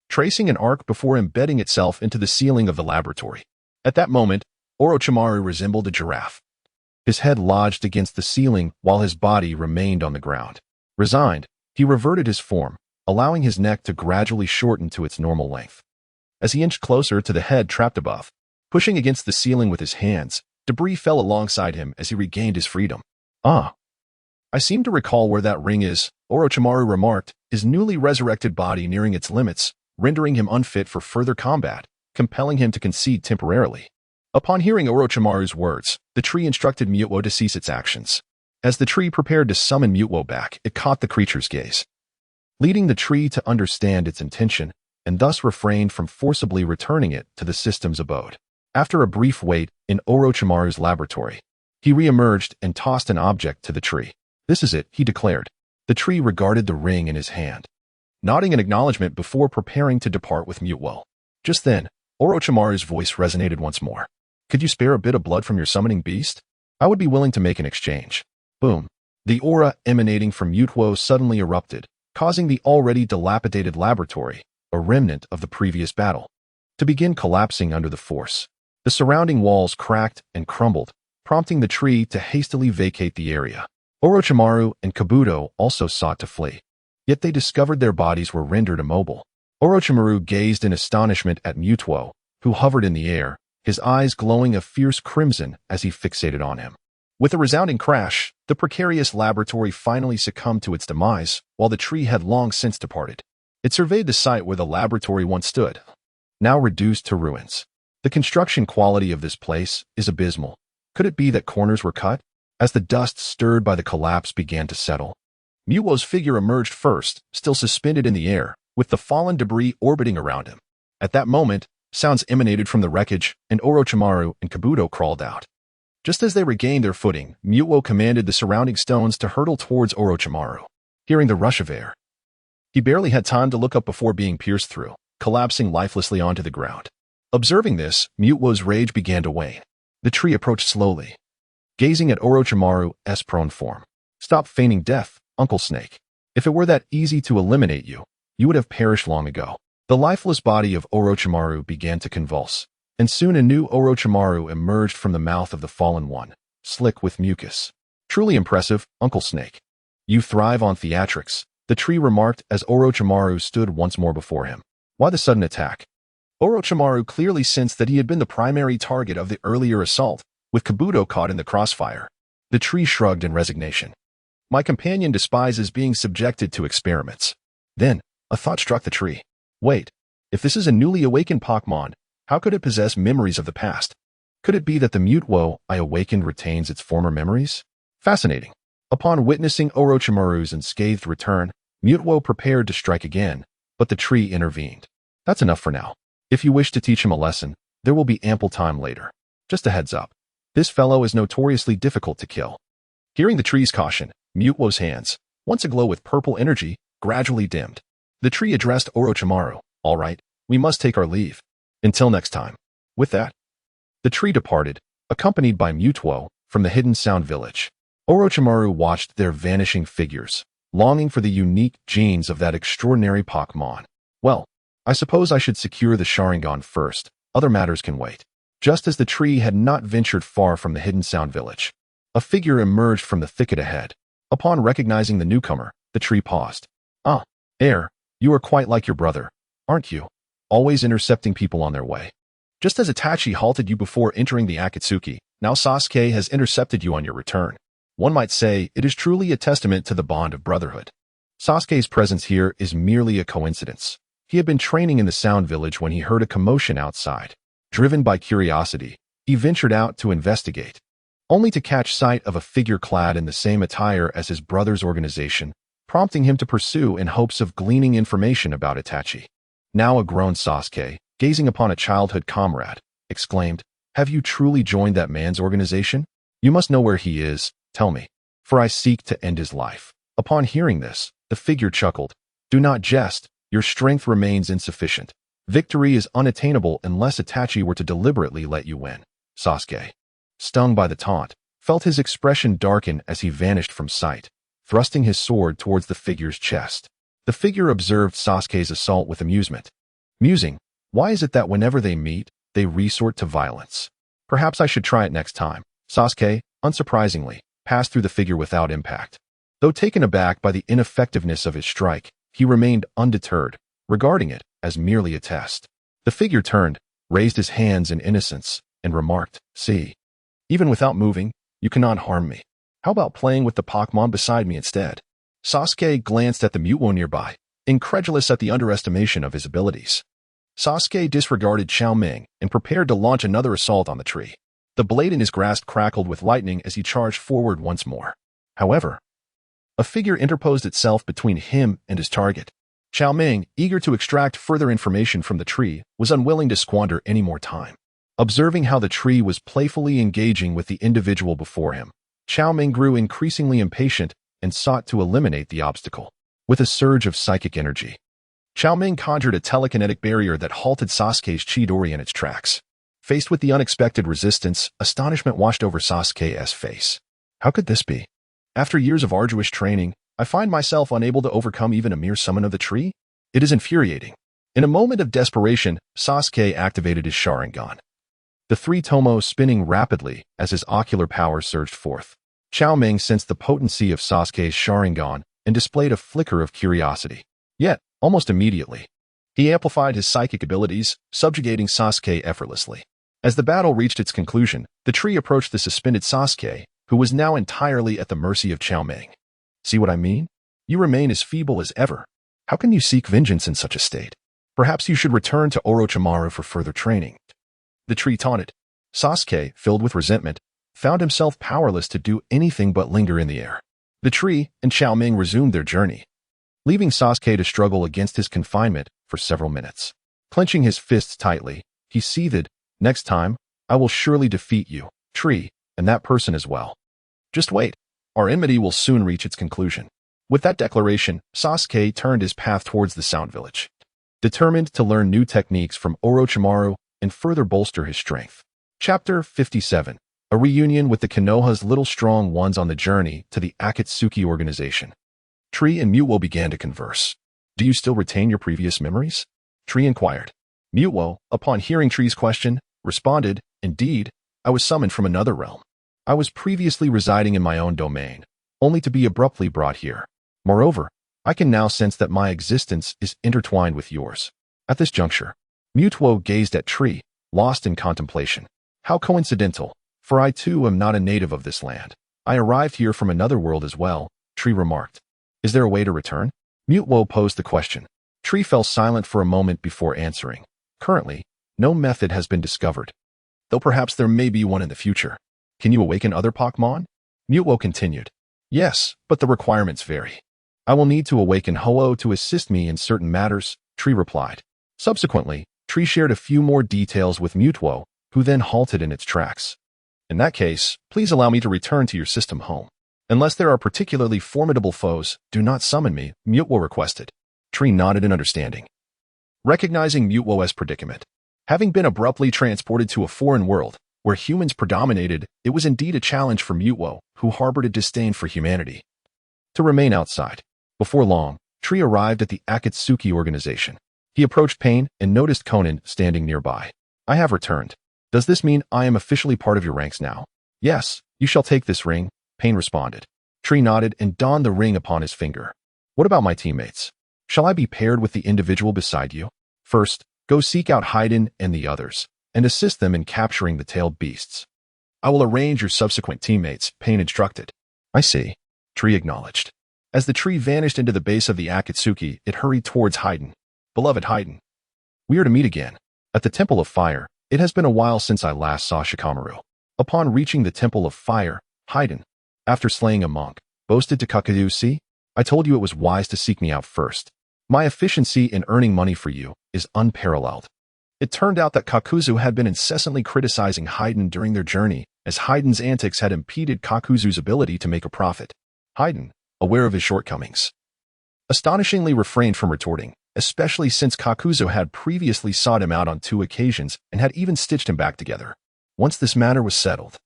tracing an arc before embedding itself into the ceiling of the laboratory. At that moment, Orochimaru resembled a giraffe. His head lodged against the ceiling while his body remained on the ground. Resigned, he reverted his form, allowing his neck to gradually shorten to its normal length. As he inched closer to the head trapped above, pushing against the ceiling with his hands, debris fell alongside him as he regained his freedom. "Ah, I seem to recall where that ring is," Orochimaru remarked, his newly resurrected body nearing its limits, rendering him unfit for further combat, compelling him to concede temporarily. Upon hearing Orochimaru's words, the tree instructed Mutuo to cease its actions. As the tree prepared to summon Mutuo back, it caught the creature's gaze, leading the tree to understand its intention, and thus refrained from forcibly returning it to the system's abode. After a brief wait in Orochimaru's laboratory, he re-emerged and tossed an object to the tree. "This is it," he declared. The tree regarded the ring in his hand, nodding in acknowledgement before preparing to depart with Mutuo. Just then, Orochimaru's voice resonated once more. "Could you spare a bit of blood from your summoning beast? I would be willing to make an exchange." Boom. The aura emanating from Mutuo suddenly erupted, causing the already dilapidated laboratory, a remnant of the previous battle, to begin collapsing under the force. The surrounding walls cracked and crumbled, prompting the tree to hastily vacate the area. Orochimaru and Kabuto also sought to flee, yet they discovered their bodies were rendered immobile. Orochimaru gazed in astonishment at Mutuo, who hovered in the air, his eyes glowing a fierce crimson as he fixated on him. With a resounding crash, the precarious laboratory finally succumbed to its demise, while the tree had long since departed. It surveyed the site where the laboratory once stood, now reduced to ruins. The construction quality of this place is abysmal. Could it be that corners were cut? As the dust stirred by the collapse began to settle, Mutuo's figure emerged first, still suspended in the air, with the fallen debris orbiting around him. At that moment, sounds emanated from the wreckage, and Orochimaru and Kabuto crawled out. Just as they regained their footing, Mutuo commanded the surrounding stones to hurtle towards Orochimaru. Hearing the rush of air, he barely had time to look up before being pierced through, collapsing lifelessly onto the ground. Observing this, Mutuo's rage began to wane. The tree approached slowly, gazing at Orochimaru's prone form. "Stop feigning death, Uncle Snake. If it were that easy to eliminate you, you would have perished long ago." The lifeless body of Orochimaru began to convulse, and soon a new Orochimaru emerged from the mouth of the fallen one, slick with mucus. "Truly impressive, Uncle Snake. You thrive on theatrics," the tree remarked as Orochimaru stood once more before him. Why the sudden attack? Orochimaru clearly sensed that he had been the primary target of the earlier assault, with Kabuto caught in the crossfire. The tree shrugged in resignation. "My companion despises being subjected to experiments." Then, a thought struck the tree. Wait, if this is a newly awakened Pokemon, how could it possess memories of the past? Could it be that the Mutuo I awakened retains its former memories? Fascinating. Upon witnessing Orochimaru's unscathed return, Mutuo prepared to strike again, but the tree intervened. "That's enough for now. If you wish to teach him a lesson, there will be ample time later. Just a heads up. This fellow is notoriously difficult to kill." Hearing the tree's caution, Mutuo's hands, once aglow with purple energy, gradually dimmed. The tree addressed Orochimaru. "All right, we must take our leave. Until next time." With that, the tree departed, accompanied by Mutuo, from the hidden sound village. Orochimaru watched their vanishing figures, longing for the unique genes of that extraordinary Pokemon. Well, I suppose I should secure the Sharingan first. Other matters can wait. Just as the tree had not ventured far from the hidden sound village, a figure emerged from the thicket ahead. Upon recognizing the newcomer, the tree paused. "Ah, Air, you are quite like your brother, aren't you? Always intercepting people on their way. Just as Itachi halted you before entering the Akatsuki, now Sasuke has intercepted you on your return. One might say it is truly a testament to the bond of brotherhood." Sasuke's presence here is merely a coincidence. He had been training in the Sound Village when he heard a commotion outside. Driven by curiosity, he ventured out to investigate, only to catch sight of a figure clad in the same attire as his brother's organization, prompting him to pursue in hopes of gleaning information about Itachi. Now a grown Sasuke, gazing upon a childhood comrade, exclaimed, "Have you truly joined that man's organization? You must know where he is, tell me, for I seek to end his life." Upon hearing this, the figure chuckled. "Do not jest. Your strength remains insufficient. Victory is unattainable unless Itachi were to deliberately let you win." Sasuke, stung by the taunt, felt his expression darken as he vanished from sight, thrusting his sword towards the figure's chest. The figure observed Sasuke's assault with amusement, musing, "Why is it that whenever they meet, they resort to violence? Perhaps I should try it next time." Sasuke, unsurprisingly, passed through the figure without impact. Though taken aback by the ineffectiveness of his strike, he remained undeterred, regarding it as merely a test. The figure turned, raised his hands in innocence, and remarked, "See, even without moving, you cannot harm me. How about playing with the Pokemon beside me instead?" Sasuke glanced at the Mutuo nearby, incredulous at the underestimation of his abilities. Sasuke disregarded Xiao Ming and prepared to launch another assault on the tree. The blade in his grasp crackled with lightning as he charged forward once more. However, a figure interposed itself between him and his target. Xiao Ming, eager to extract further information from the tree, was unwilling to squander any more time. Observing how the tree was playfully engaging with the individual before him, Xiao Ming grew increasingly impatient and sought to eliminate the obstacle. With a surge of psychic energy, Xiao Ming conjured a telekinetic barrier that halted Sasuke's Chidori in its tracks. Faced with the unexpected resistance, astonishment washed over Sasuke's face. How could this be? After years of arduous training, I find myself unable to overcome even a mere summon of the tree? It is infuriating. In a moment of desperation, Sasuke activated his Sharingan. The three tomos spinning rapidly as his ocular power surged forth. Chao Ming sensed the potency of Sasuke's Sharingan and displayed a flicker of curiosity. Yet, almost immediately, he amplified his psychic abilities, subjugating Sasuke effortlessly. As the battle reached its conclusion, the tree approached the suspended Sasuke, who was now entirely at the mercy of Chao Ming. See what I mean? You remain as feeble as ever. How can you seek vengeance in such a state? Perhaps you should return to Orochimaru for further training. The tree taunted. Sasuke, filled with resentment, found himself powerless to do anything but linger in the air. The tree and Chao Ming resumed their journey, leaving Sasuke to struggle against his confinement for several minutes. Clenching his fists tightly, he seethed, "Next time, I will surely defeat you, tree, and that person as well. Just wait. Our enmity will soon reach its conclusion." With that declaration, Sasuke turned his path towards the Sound Village, determined to learn new techniques from Orochimaru and further bolster his strength. Chapter 57. A reunion with the Konoha's little strong ones on the journey to the Akatsuki organization. Tree and Muto began to converse. "Do you still retain your previous memories?" Tree inquired. Muto, upon hearing Tree's question, responded, "Indeed, I was summoned from another realm. I was previously residing in my own domain, only to be abruptly brought here. Moreover, I can now sense that my existence is intertwined with yours." At this juncture, Muto gazed at Tree, lost in contemplation. "How coincidental, for I too am not a native of this land. I arrived here from another world as well," Tree remarked. "Is there a way to return?" Muto posed the question. Tree fell silent for a moment before answering. "Currently, no method has been discovered, though perhaps there may be one in the future." "Can you awaken other Pokemon?" Muto continued. "Yes, but the requirements vary. I will need to awaken Ho-Oh to assist me in certain matters," Tree replied. Subsequently, Tree shared a few more details with Muto, who then halted in its tracks. "In that case, please allow me to return to your system home. Unless there are particularly formidable foes, do not summon me," Muto requested. Tree nodded in understanding. Recognizing Muto's predicament, having been abruptly transported to a foreign world, where humans predominated, it was indeed a challenge for Muto, who harbored a disdain for humanity, to remain outside. Before long, Tree arrived at the Akatsuki organization. He approached Pain and noticed Conan standing nearby. "I have returned. Does this mean I am officially part of your ranks now?" "Yes, you shall take this ring," Pain responded. Tree nodded and donned the ring upon his finger. "What about my teammates? Shall I be paired with the individual beside you? First, go seek out Haiden and the others, and assist them in capturing the tailed beasts. I will arrange your subsequent teammates," Pain instructed. "I see," Tree acknowledged. As the tree vanished into the base of the Akatsuki, it hurried towards Haiden. "Beloved Haiden, we are to meet again. At the Temple of Fire, it has been a while since I last saw Shikamaru." Upon reaching the Temple of Fire, Haiden, after slaying a monk, boasted to Kakashi, "See, I told you it was wise to seek me out first. My efficiency in earning money for you is unparalleled." It turned out that Kakuzu had been incessantly criticizing Haiden during their journey, as Haiden's antics had impeded Kakuzu's ability to make a profit. Haiden, aware of his shortcomings, astonishingly refrained from retorting, especially since Kakuzu had previously sought him out on 2 occasions and had even stitched him back together. Once this matter was settled,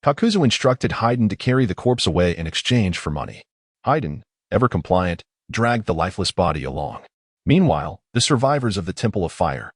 Kakuzu instructed Haiden to carry the corpse away in exchange for money. Haiden, ever compliant, dragged the lifeless body along. Meanwhile, the survivors of the Temple of Fire,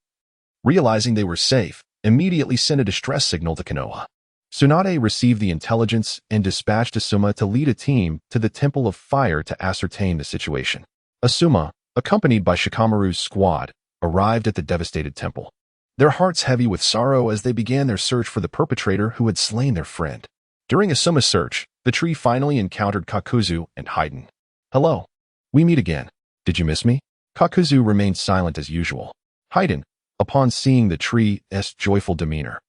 realizing they were safe, immediately sent a distress signal to Konoha. Tsunade received the intelligence and dispatched Asuma to lead a team to the Temple of Fire to ascertain the situation. Asuma, accompanied by Shikamaru's squad, arrived at the devastated temple, their hearts heavy with sorrow as they began their search for the perpetrator who had slain their friend. During Asuma's search, the tree finally encountered Kakuzu and Haiden. "Hello. We meet again. Did you miss me?" Kakuzu remained silent as usual. Haiden, upon seeing the tree's joyful demeanor,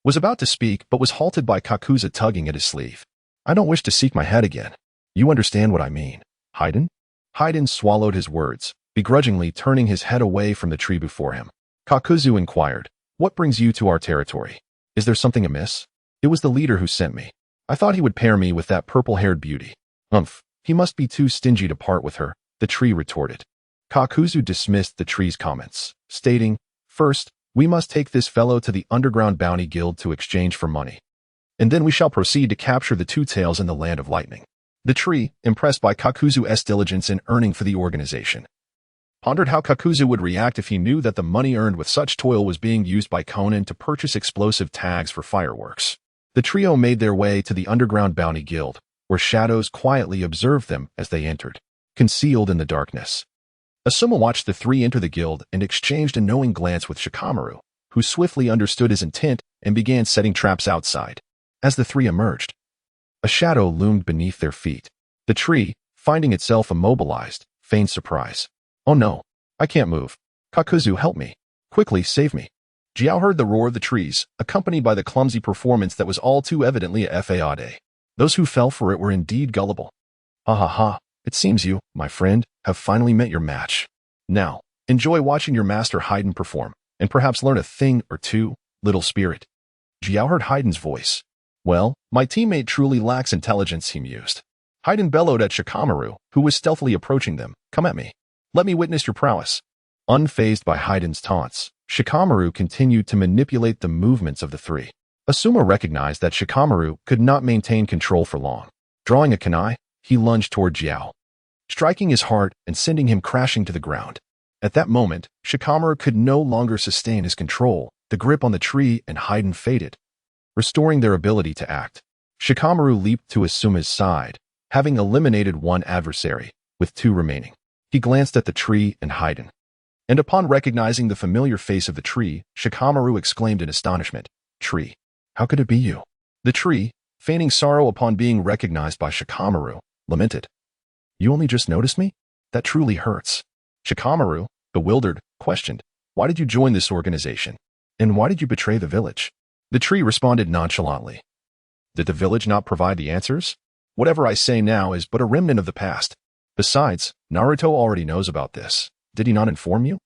was about to speak but was halted by Kakuzu tugging at his sleeve. "I don't wish to seek my head again. You understand what I mean, Haiden?" Haiden swallowed his words, begrudgingly turning his head away from the tree before him. Kakuzu inquired, "What brings you to our territory? Is there something amiss?" "It was the leader who sent me. I thought he would pair me with that purple-haired beauty." "Umph, he must be too stingy to part with her," the tree retorted. Kakuzu dismissed the tree's comments, stating, "First, we must take this fellow to the underground bounty guild to exchange for money, and then we shall proceed to capture the 2 tails in the Land of Lightning." The tree, impressed by Kakuzu's diligence in earning for the organization, pondered how Kakuzu would react if he knew that the money earned with such toil was being used by Conan to purchase explosive tags for fireworks. The trio made their way to the underground bounty guild, where shadows quietly observed them as they entered, concealed in the darkness. Asuma watched the three enter the guild and exchanged a knowing glance with Shikamaru, who swiftly understood his intent and began setting traps outside. As the three emerged, a shadow loomed beneath their feet. The tree, finding itself immobilized, feigned surprise. "Oh no, I can't move. Kakuzu, help me. Quickly, save me." Jiao heard the roar of the trees, accompanied by the clumsy performance that was all too evidently a fade. Those who fell for it were indeed gullible. "Ha ha ha, it seems you, my friend, have finally met your match. Now, enjoy watching your master Haydn perform, and perhaps learn a thing or two, little spirit." Jiao heard Haydn's voice. "Well, my teammate truly lacks intelligence," he mused. Haydn bellowed at Shikamaru, who was stealthily approaching them. "Come at me. Let me witness your prowess." Unfazed by Haydn's taunts, Shikamaru continued to manipulate the movements of the three. Asuma recognized that Shikamaru could not maintain control for long. Drawing a kunai, he lunged toward Jiao, striking his heart and sending him crashing to the ground. At that moment, Shikamaru could no longer sustain his control. The grip on the tree and Haydn faded, restoring their ability to act. Shikamaru leaped to Asuma's side, having eliminated one adversary, with two remaining. He glanced at the tree and Haydn, and upon recognizing the familiar face of the tree, Shikamaru exclaimed in astonishment, "Tree, how could it be you?" The tree, feigning sorrow upon being recognized by Shikamaru, lamented, "You only just noticed me? That truly hurts." Shikamaru, bewildered, questioned, "Why did you join this organization? And why did you betray the village?" The tree responded nonchalantly, "Did the village not provide the answers? Whatever I say now is but a remnant of the past. Besides, Naruto already knows about this. Did he not inform you?"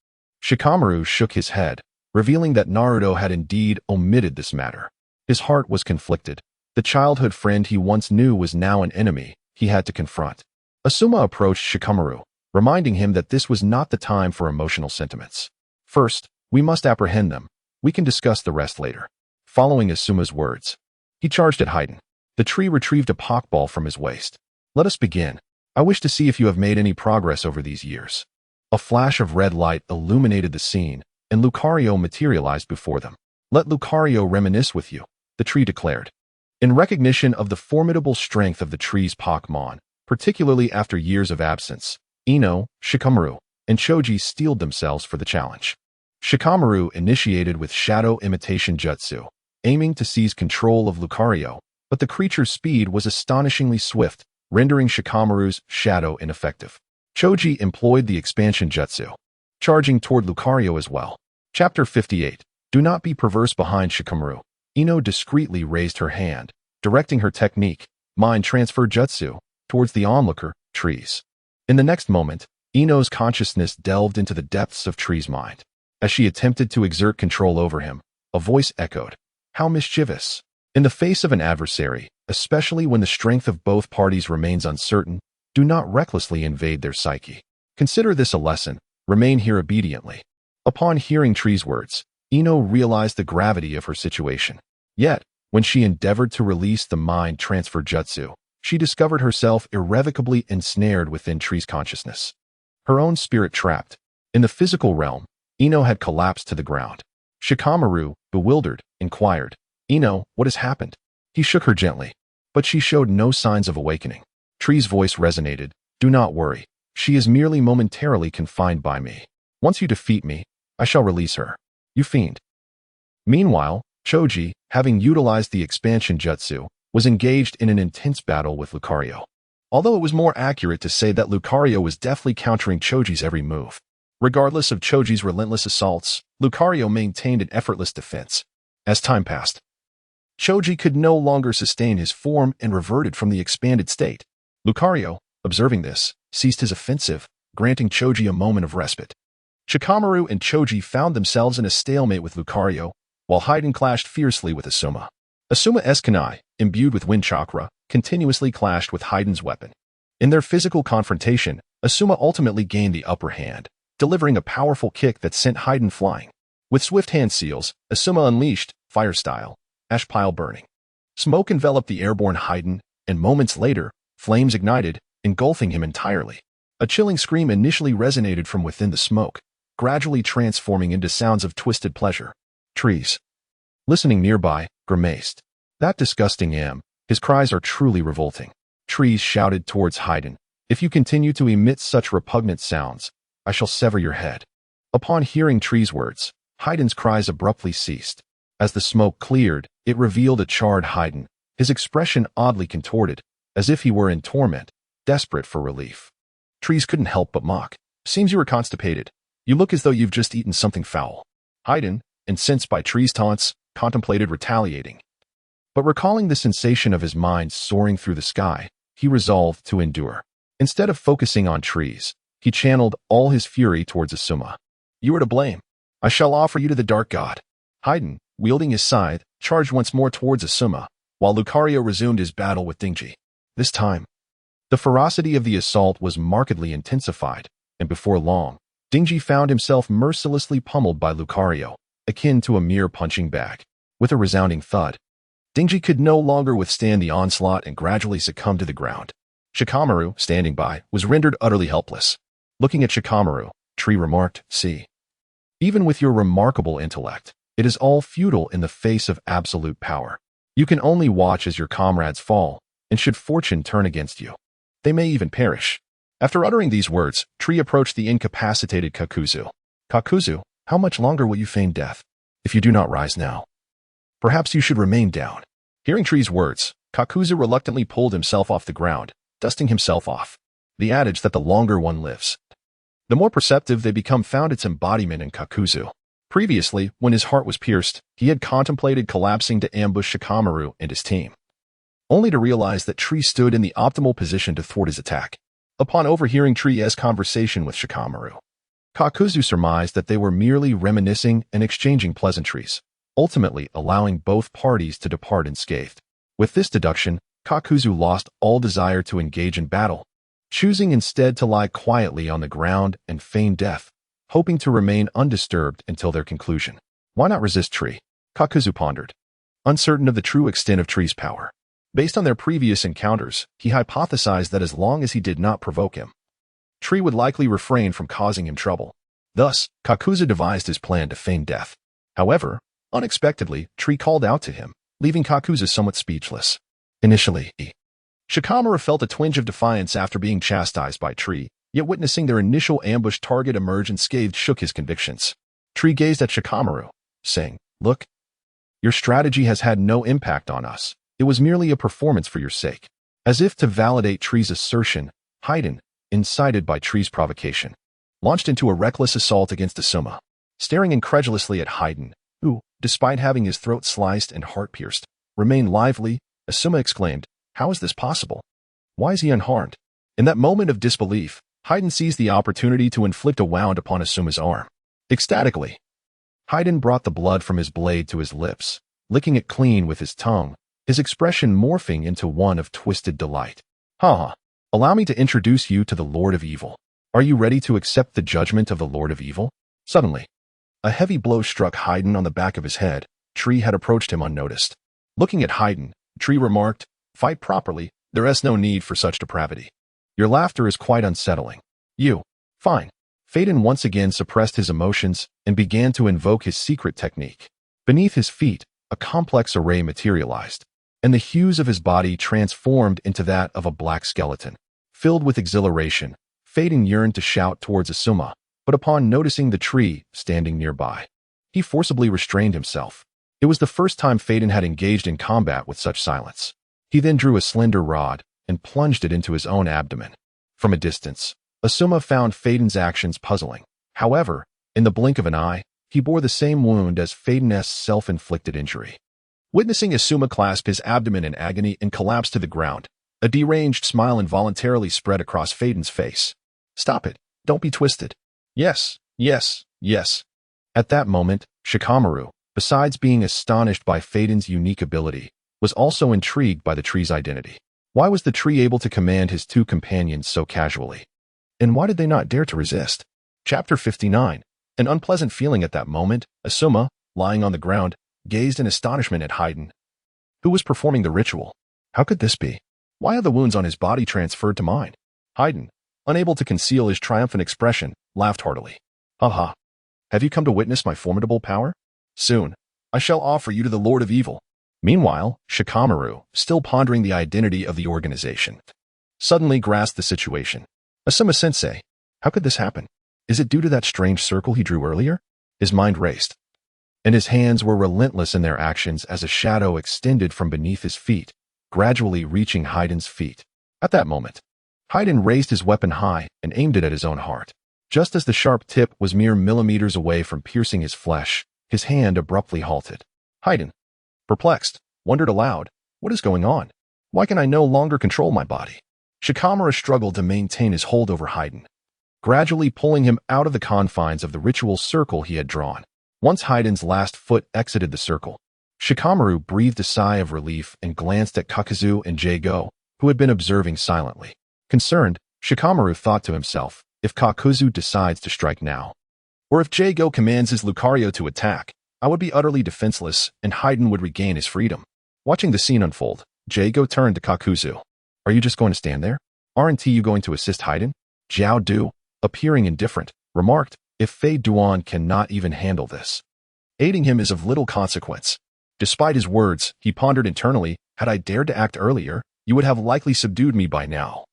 Shikamaru shook his head, revealing that Naruto had indeed omitted this matter. His heart was conflicted. The childhood friend he once knew was now an enemy he had to confront. Asuma approached Shikamaru, reminding him that this was not the time for emotional sentiments. "First, we must apprehend them. We can discuss the rest later." Following Asuma's words, he charged at Haydn. The tree retrieved a pokeball from his waist. "Let us begin. I wish to see if you have made any progress over these years." A flash of red light illuminated the scene, and Lucario materialized before them. "Let Lucario reminisce with you," the tree declared. In recognition of the formidable strength of the tree's Pokemon, particularly after years of absence, Ino, Shikamaru, and Choji steeled themselves for the challenge. Shikamaru initiated with Shadow Imitation Jutsu, aiming to seize control of Lucario, but the creature's speed was astonishingly swift, rendering Shikamaru's shadow ineffective. Choji employed the Expansion Jutsu, charging toward Lucario as well. Chapter 58. Do not be perverse behind Shikamaru. Ino discreetly raised her hand, directing her technique, Mind Transfer Jutsu, towards the onlooker, Trees. In the next moment, Ino's consciousness delved into the depths of Tree's mind. As she attempted to exert control over him, a voice echoed, "How mischievous." In the face of an adversary, especially when the strength of both parties remains uncertain, do not recklessly invade their psyche. Consider this a lesson. Remain here obediently. Upon hearing Tree's words, Ino realized the gravity of her situation. Yet, when she endeavored to release the mind transfer jutsu, she discovered herself irrevocably ensnared within Tree's consciousness. Her own spirit trapped. In the physical realm, Ino had collapsed to the ground. Shikamaru, bewildered, inquired, "Ino, what has happened?" He shook her gently, but she showed no signs of awakening. Tree's voice resonated, "Do not worry. She is merely momentarily confined by me. Once you defeat me, I shall release her. You fiend." Meanwhile, Choji, having utilized the expansion jutsu, was engaged in an intense battle with Lucario. Although it was more accurate to say that Lucario was deftly countering Choji's every move. Regardless of Choji's relentless assaults, Lucario maintained an effortless defense. As time passed, Choji could no longer sustain his form and reverted from the expanded state. Lucario, observing this, ceased his offensive, granting Choji a moment of respite. Shikamaru and Choji found themselves in a stalemate with Lucario, while Haydn clashed fiercely with Asuma. Asuma's kunai, imbued with wind chakra, continuously clashed with Haydn's weapon. In their physical confrontation, Asuma ultimately gained the upper hand, delivering a powerful kick that sent Haydn flying. With swift hand seals, Asuma unleashed, fire style, ash pile burning. Smoke enveloped the airborne Haydn, and moments later, Flames ignited, engulfing him entirely. A chilling scream initially resonated from within the smoke, gradually transforming into sounds of twisted pleasure. Trees, listening nearby, grimaced. That disgusting his cries are truly revolting. Trees shouted towards Haydn. If you continue to emit such repugnant sounds, I shall sever your head. Upon hearing Tree's words, Haydn's cries abruptly ceased. As the smoke cleared, it revealed a charred Haydn, his expression oddly contorted, as if he were in torment, desperate for relief. Trees couldn't help but mock. Seems you were constipated. You look as though you've just eaten something foul. Haydn, incensed by Tree's taunts, contemplated retaliating. But recalling the sensation of his mind soaring through the sky, he resolved to endure. Instead of focusing on Trees, he channeled all his fury towards Asuma. You are to blame. I shall offer you to the Dark God. Haydn, wielding his scythe, charged once more towards Asuma, while Lucario resumed his battle with Dingji. This time, the ferocity of the assault was markedly intensified, and before long, Dingji found himself mercilessly pummeled by Lucario, akin to a mere punching bag. With a resounding thud, Dingji could no longer withstand the onslaught and gradually succumbed to the ground. Shikamaru, standing by, was rendered utterly helpless. Looking at Shikamaru, Tree remarked, "See, even with your remarkable intellect, it is all futile in the face of absolute power. You can only watch as your comrades fall, and should fortune turn against you, they may even perish." After uttering these words, Tree approached the incapacitated Kakuzu. "Kakuzu, how much longer will you feign death? If you do not rise now, perhaps you should remain down." Hearing Tree's words, Kakuzu reluctantly pulled himself off the ground, dusting himself off. The adage that the longer one lives, the more perceptive they become found its embodiment in Kakuzu. Previously, when his heart was pierced, he had contemplated collapsing to ambush Shikamaru and his team, only to realize that Tree stood in the optimal position to thwart his attack. Upon overhearing Tree's conversation with Shikamaru, Kakuzu surmised that they were merely reminiscing and exchanging pleasantries, ultimately allowing both parties to depart unscathed. With this deduction, Kakuzu lost all desire to engage in battle, choosing instead to lie quietly on the ground and feign death, hoping to remain undisturbed until their conclusion. Why not resist Tree? Kakuzu pondered, uncertain of the true extent of Tree's power. Based on their previous encounters, he hypothesized that as long as he did not provoke him, Tree would likely refrain from causing him trouble. Thus, Kakuzu devised his plan to feign death. However, unexpectedly, Tree called out to him, leaving Kakuzu somewhat speechless. Initially, Shikamaru felt a twinge of defiance after being chastised by Tree, yet witnessing their initial ambush target emerge unscathed shook his convictions. Tree gazed at Shikamaru, saying, "Look, your strategy has had no impact on us. It was merely a performance for your sake." As if to validate Tree's assertion, Haydn, incited by Tree's provocation, launched into a reckless assault against Asuma. Staring incredulously at Haydn, who, despite having his throat sliced and heart pierced, remained lively, Asuma exclaimed, "How is this possible? Why is he unharmed?" In that moment of disbelief, Haydn seized the opportunity to inflict a wound upon Asuma's arm. Ecstatically, Haydn brought the blood from his blade to his lips, licking it clean with his tongue, his expression morphing into one of twisted delight. "Ha! Allow me to introduce you to the Lord of Evil. Are you ready to accept the judgment of the Lord of Evil?" Suddenly, a heavy blow struck Haydn on the back of his head. Tree had approached him unnoticed. Looking at Haydn, Tree remarked, "Fight properly, there is no need for such depravity. Your laughter is quite unsettling. You, fine." Phaeton once again suppressed his emotions and began to invoke his secret technique. Beneath his feet, a complex array materialized, and the hues of his body transformed into that of a black skeleton. Filled with exhilaration, Phaeton yearned to shout towards Asuma, but upon noticing the Tree standing nearby, he forcibly restrained himself. It was the first time Phaeton had engaged in combat with such silence. He then drew a slender rod and plunged it into his own abdomen. From a distance, Asuma found Phaeton's actions puzzling. However, in the blink of an eye, he bore the same wound as Phaeton's self-inflicted injury. Witnessing Asuma clasp his abdomen in agony and collapse to the ground, a deranged smile involuntarily spread across Phaeton's face. "Stop it. Don't be twisted." "Yes, yes, yes." At that moment, Shikamaru, besides being astonished by Phaeton's unique ability, was also intrigued by the Tree's identity. Why was the Tree able to command his two companions so casually? And why did they not dare to resist? Chapter 59. An unpleasant feeling at that moment, Asuma, lying on the ground, gazed in astonishment at Haydn, who was performing the ritual. How could this be? Why are the wounds on his body transferred to mine? Haydn, unable to conceal his triumphant expression, laughed heartily. Haha. Have you come to witness my formidable power? Soon, I shall offer you to the Lord of Evil. Meanwhile, Shikamaru, still pondering the identity of the organization, suddenly grasped the situation. Asuma-sensei, how could this happen? Is it due to that strange circle he drew earlier? His mind raced, and his hands were relentless in their actions as a shadow extended from beneath his feet, gradually reaching Haydn's feet. At that moment, Haydn raised his weapon high and aimed it at his own heart. Just as the sharp tip was mere millimeters away from piercing his flesh, his hand abruptly halted. Haydn, perplexed, wondered aloud, what is going on? Why can I no longer control my body? Shikamaru struggled to maintain his hold over Haydn, gradually pulling him out of the confines of the ritual circle he had drawn. Once Haydn's last foot exited the circle, Shikamaru breathed a sigh of relief and glanced at Kakazu and Jago, who had been observing silently. Concerned, Shikamaru thought to himself, if Kakazu decides to strike now, or if Jago commands his Lucario to attack, I would be utterly defenseless and Haydn would regain his freedom. Watching the scene unfold, Jago turned to Kakazu. Are you just going to stand there? Aren't you going to assist Haydn? Jiao Du, appearing indifferent, remarked, if Fei Duan cannot even handle this, aiding him is of little consequence. Despite his words, he pondered internally, had I dared to act earlier, you would have likely subdued me by now,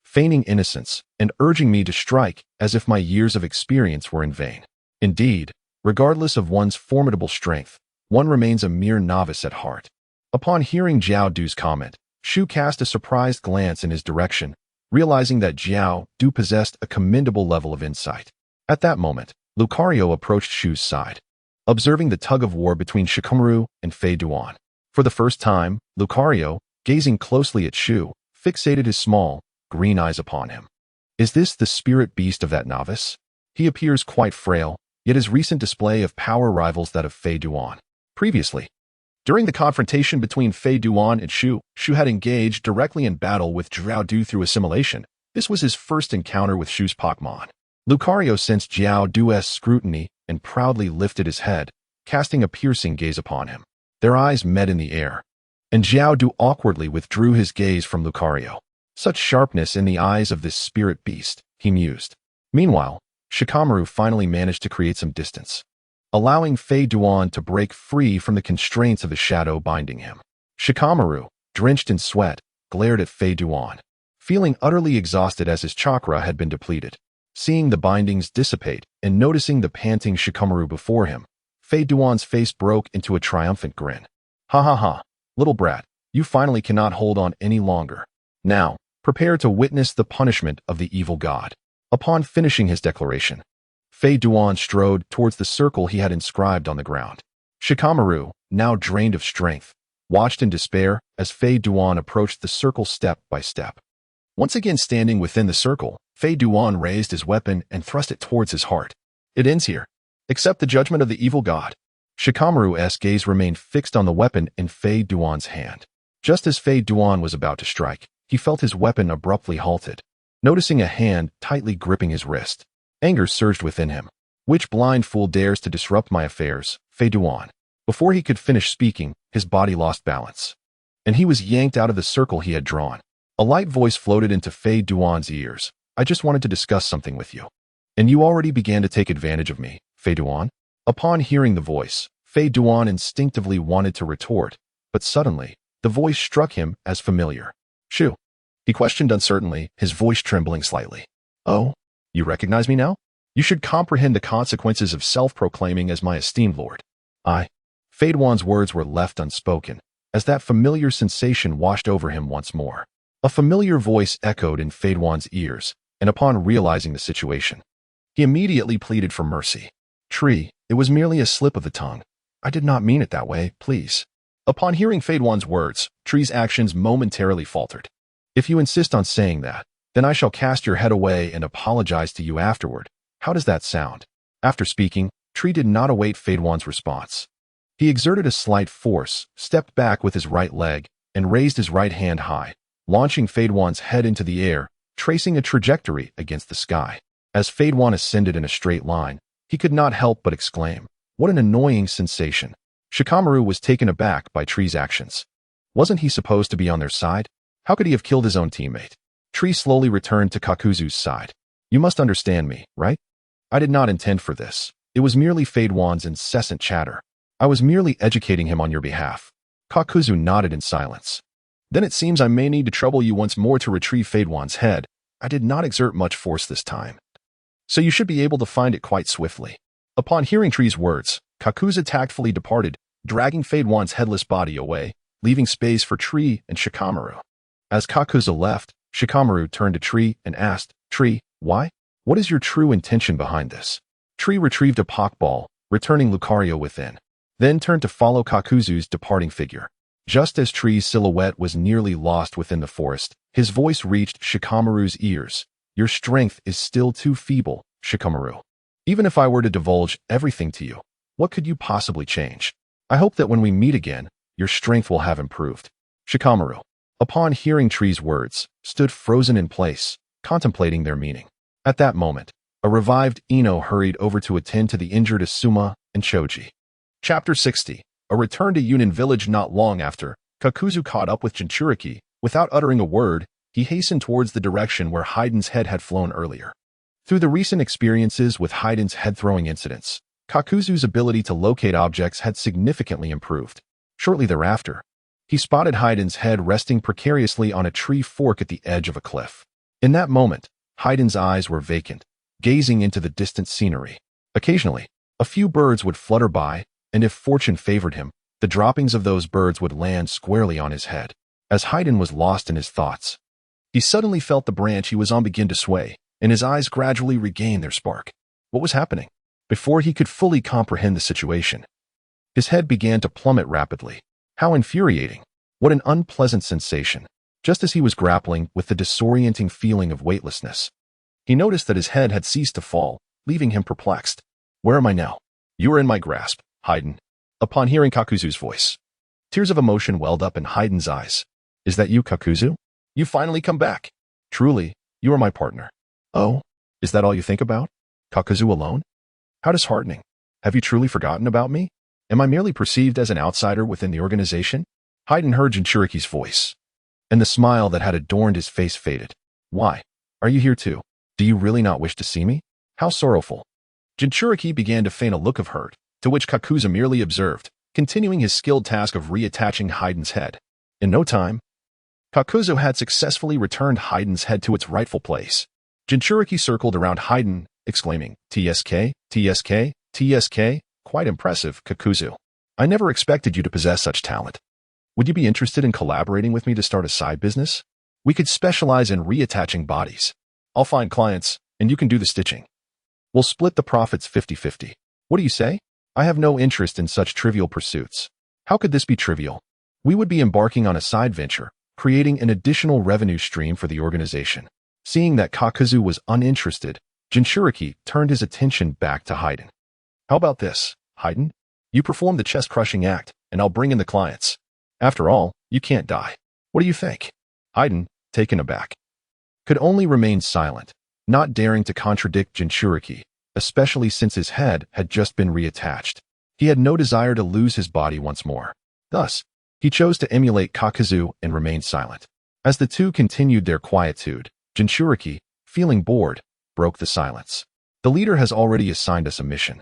feigning innocence and urging me to strike as if my years of experience were in vain. Indeed, regardless of one's formidable strength, one remains a mere novice at heart. Upon hearing Jiao Du's comment, Shu cast a surprised glance in his direction, realizing that Jiao Du possessed a commendable level of insight. At that moment, Lucario approached Shu's side, observing the tug-of-war between Shikamaru and Fei Duan. For the first time, Lucario, gazing closely at Shu, fixated his small, green eyes upon him. Is this the spirit beast of that novice? He appears quite frail, yet his recent display of power rivals that of Fei Duan. Previously, during the confrontation between Fei Duan and Shu had engaged directly in battle with Jiao Du through assimilation. This was his first encounter with Shu's Pokemon. Lucario sensed Jiao Du's scrutiny and proudly lifted his head, casting a piercing gaze upon him. Their eyes met in the air, and Jiao Du awkwardly withdrew his gaze from Lucario. Such sharpness in the eyes of this spirit beast, he mused. Meanwhile, Shikamaru finally managed to create some distance, allowing Fei Duan to break free from the constraints of the shadow binding him. Shikamaru, drenched in sweat, glared at Fei Duan, feeling utterly exhausted as his chakra had been depleted. Seeing the bindings dissipate and noticing the panting Shikamaru before him, Fei Duan's face broke into a triumphant grin. Ha ha ha, little brat, you finally cannot hold on any longer. Now, prepare to witness the punishment of the evil god. Upon finishing his declaration, Fei Duan strode towards the circle he had inscribed on the ground. Shikamaru, now drained of strength, watched in despair as Fei Duan approached the circle step by step. Once again standing within the circle, Fei Duan raised his weapon and thrust it towards his heart. It ends here. Accept the judgment of the evil god. Shikamaru's gaze remained fixed on the weapon in Fei Duan's hand. Just as Fei Duan was about to strike, he felt his weapon abruptly halted, noticing a hand tightly gripping his wrist. Anger surged within him. Which blind fool dares to disrupt my affairs, Fei Duan? Before he could finish speaking, his body lost balance, and he was yanked out of the circle he had drawn. A light voice floated into Fei Duan's ears. I just wanted to discuss something with you. And you already began to take advantage of me, Fei Duan? Upon hearing the voice, Fei Duan instinctively wanted to retort, but suddenly, the voice struck him as familiar. Shu? He questioned uncertainly, his voice trembling slightly. Oh, you recognize me now? You should comprehend the consequences of self-proclaiming as my esteemed lord. Fei Duan's words were left unspoken, as that familiar sensation washed over him once more. A familiar voice echoed in Fei Duan's ears, and upon realizing the situation, he immediately pleaded for mercy. Tree, it was merely a slip of the tongue. I did not mean it that way, please. Upon hearing Fei Duan's words, Tree's actions momentarily faltered. If you insist on saying that, then I shall cast your head away and apologize to you afterward. How does that sound? After speaking, Tree did not await Fei Duan's response. He exerted a slight force, stepped back with his right leg, and raised his right hand high, launching Fei Duan's head into the air, tracing a trajectory against the sky. As Fei Duan ascended in a straight line, he could not help but exclaim, what an annoying sensation. Shikamaru was taken aback by Tree's actions. Wasn't he supposed to be on their side? How could he have killed his own teammate? Tree slowly returned to Kakuzu's side. You must understand me, right? I did not intend for this. It was merely Fade Wan's incessant chatter. I was merely educating him on your behalf. Kakuzu nodded in silence. Then it seems I may need to trouble you once more to retrieve Fade Wan's head. I did not exert much force this time, so you should be able to find it quite swiftly. Upon hearing Tree's words, Kakuzu tactfully departed, dragging Fade Wan's headless body away, leaving space for Tree and Shikamaru. As Kakuzu left, Shikamaru turned to Tree and asked, Tree, why? What is your true intention behind this? Tree retrieved a Pokeball, returning Lucario within, then turned to follow Kakuzu's departing figure. Just as Tree's silhouette was nearly lost within the forest, his voice reached Shikamaru's ears. Your strength is still too feeble, Shikamaru. Even if I were to divulge everything to you, what could you possibly change? I hope that when we meet again, your strength will have improved. Shikamaru, upon hearing Tree's words, stood frozen in place, contemplating their meaning. At that moment, a revived Ino hurried over to attend to the injured Asuma and Choji. Chapter 60. A return to Chunin village. Not long after, Kakuzu caught up with Jinchuriki. Without uttering a word, he hastened towards the direction where Haiden's head had flown earlier. Through the recent experiences with Haiden's head-throwing incidents, Kakuzu's ability to locate objects had significantly improved. Shortly thereafter, he spotted Haiden's head resting precariously on a tree fork at the edge of a cliff. In that moment, Haiden's eyes were vacant, gazing into the distant scenery. Occasionally, a few birds would flutter by, and if fortune favored him, the droppings of those birds would land squarely on his head. As Haiden was lost in his thoughts, he suddenly felt the branch he was on begin to sway, and his eyes gradually regained their spark. What was happening? Before he could fully comprehend the situation, his head began to plummet rapidly. How infuriating! What an unpleasant sensation! Just as he was grappling with the disorienting feeling of weightlessness, he noticed that his head had ceased to fall, leaving him perplexed. Where am I now? You are in my grasp, Haiden. Upon hearing Kakuzu's voice, tears of emotion welled up in Haiden's eyes. Is that you, Kakuzu? You finally come back. Truly, you are my partner. Oh, is that all you think about? Kakuzu alone? How disheartening. Have you truly forgotten about me? Am I merely perceived as an outsider within the organization? Haiden heard Jinchuriki's voice, and the smile that had adorned his face faded. Why? Are you here too? Do you really not wish to see me? How sorrowful. Jinchuriki began to feign a look of hurt, to which Kakuzu merely observed, continuing his skilled task of reattaching Haiden's head. In no time, Kakuzu had successfully returned Haiden's head to its rightful place. Jinchuriki circled around Haiden, exclaiming, TSK, TSK, TSK, quite impressive, Kakuzu. I never expected you to possess such talent. Would you be interested in collaborating with me to start a side business? We could specialize in reattaching bodies. I'll find clients, and you can do the stitching. We'll split the profits 50-50. What do you say? I have no interest in such trivial pursuits. How could this be trivial? We would be embarking on a side venture, creating an additional revenue stream for the organization. Seeing that Kakuzu was uninterested, Jinchuriki turned his attention back to Haiden. How about this, Haiden? You perform the chest-crushing act, and I'll bring in the clients. After all, you can't die. What do you think? Haiden, taken aback, could only remain silent, not daring to contradict Jinchuriki, especially since his head had just been reattached. He had no desire to lose his body once more. Thus, he chose to emulate Kakuzu and remain silent. As the two continued their quietude, Jinchuriki, feeling bored, broke the silence. The leader has already assigned us a mission.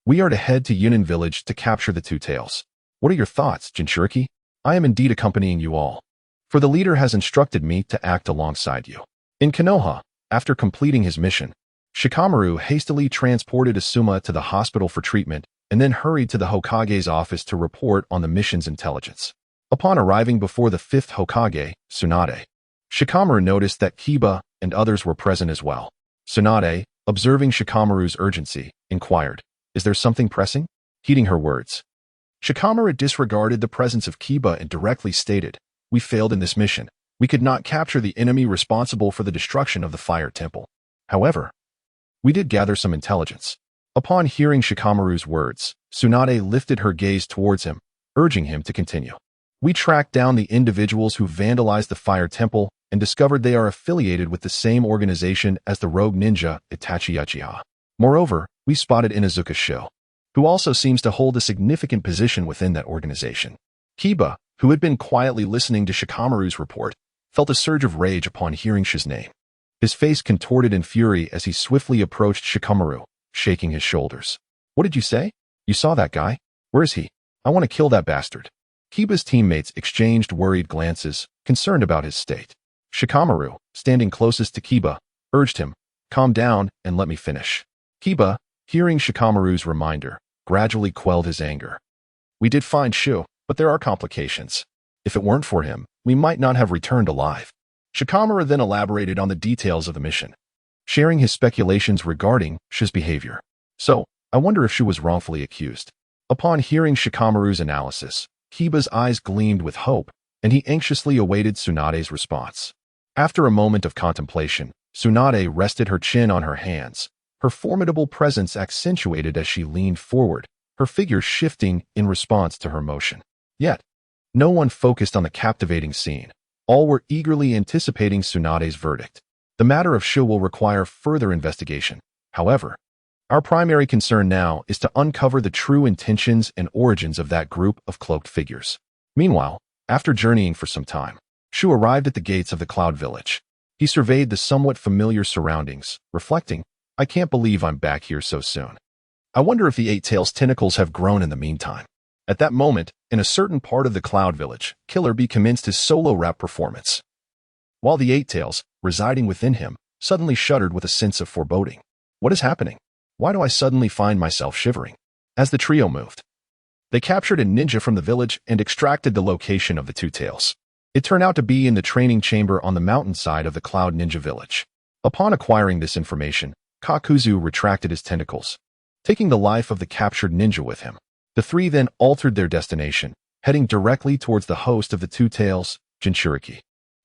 We are to head to Chunin village to capture the two tails. What are your thoughts, Jinchuriki? I am indeed accompanying you all, for the leader has instructed me to act alongside you. In Konoha, after completing his mission, Shikamaru hastily transported Asuma to the hospital for treatment and then hurried to the Hokage's office to report on the mission's intelligence. Upon arriving before the fifth Hokage, Tsunade, Shikamaru noticed that Kiba and others were present as well. Tsunade, observing Shikamaru's urgency, inquired, Is there something pressing? Heeding her words, Shikamaru disregarded the presence of Kiba and directly stated, We failed in this mission. We could not capture the enemy responsible for the destruction of the Fire Temple. However, we did gather some intelligence. Upon hearing Shikamaru's words, Tsunade lifted her gaze towards him, urging him to continue. We tracked down the individuals who vandalized the Fire Temple and discovered they are affiliated with the same organization as the rogue ninja Itachi Uchiha. Moreover, we spotted Inazuka Shu, who also seems to hold a significant position within that organization. Kiba, who had been quietly listening to Shikamaru's report, felt a surge of rage upon hearing Shu's name. His face contorted in fury as he swiftly approached Shikamaru, shaking his shoulders. What did you say? You saw that guy? Where is he? I want to kill that bastard. Kiba's teammates exchanged worried glances, concerned about his state. Shikamaru, standing closest to Kiba, urged him, calm down and let me finish. Kiba, hearing Shikamaru's reminder, gradually quelled his anger. We did find Shu, but there are complications. If it weren't for him, we might not have returned alive. Shikamaru then elaborated on the details of the mission, sharing his speculations regarding Shu's behavior. So, I wonder if Shu was wrongfully accused. Upon hearing Shikamaru's analysis, Kiba's eyes gleamed with hope, and he anxiously awaited Tsunade's response. After a moment of contemplation, Tsunade rested her chin on her hands, her formidable presence accentuated as she leaned forward, her figure shifting in response to her motion. Yet, no one focused on the captivating scene. All were eagerly anticipating Tsunade's verdict. The matter of Shu will require further investigation. However, our primary concern now is to uncover the true intentions and origins of that group of cloaked figures. Meanwhile, after journeying for some time, Shu arrived at the gates of the Cloud Village. He surveyed the somewhat familiar surroundings, reflecting, I can't believe I'm back here so soon. I wonder if the Eight Tails' tentacles have grown in the meantime. At that moment, in a certain part of the Cloud Village, Killer Bee commenced his solo rap performance. While the Eight Tails, residing within him, suddenly shuddered with a sense of foreboding. What is happening? Why do I suddenly find myself shivering? As the trio moved, they captured a ninja from the village and extracted the location of the Two Tails. It turned out to be in the training chamber on the mountainside of the Cloud Ninja Village. Upon acquiring this information, Kakuzu retracted his tentacles, taking the life of the captured ninja with him. The three then altered their destination, heading directly towards the host of the Two Tails, Jinchuriki.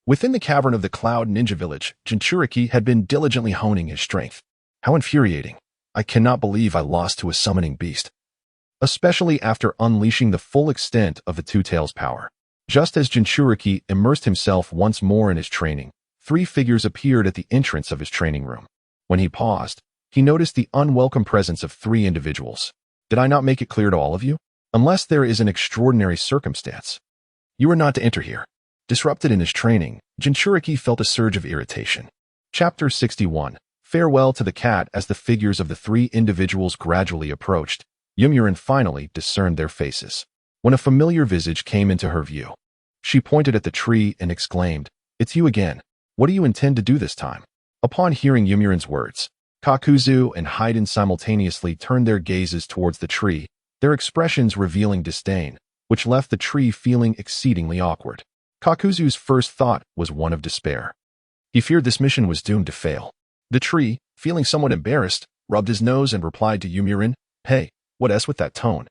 Within the cavern of the Cloud Ninja Village, Jinchuriki had been diligently honing his strength. How infuriating. I cannot believe I lost to a summoning beast. Especially after unleashing the full extent of the Two Tails' power. Just as Jinchuriki immersed himself once more in his training, three figures appeared at the entrance of his training room. When he paused, he noticed the unwelcome presence of three individuals. Did I not make it clear to all of you? Unless there is an extraordinary circumstance, you are not to enter here. Disrupted in his training, Jinchuriki felt a surge of irritation. Chapter 61. Farewell to the cat. As the figures of the three individuals gradually approached, Yomiuri finally discerned their faces. When a familiar visage came into her view, she pointed at the tree and exclaimed, It's you again. What do you intend to do this time? Upon hearing Yomiuri's words, Kakuzu and Haiden simultaneously turned their gazes towards the tree, their expressions revealing disdain, which left the tree feeling exceedingly awkward. Kakuzu's first thought was one of despair. He feared this mission was doomed to fail. The tree, feeling somewhat embarrassed, rubbed his nose and replied to Yomiuri, Hey, what with that tone?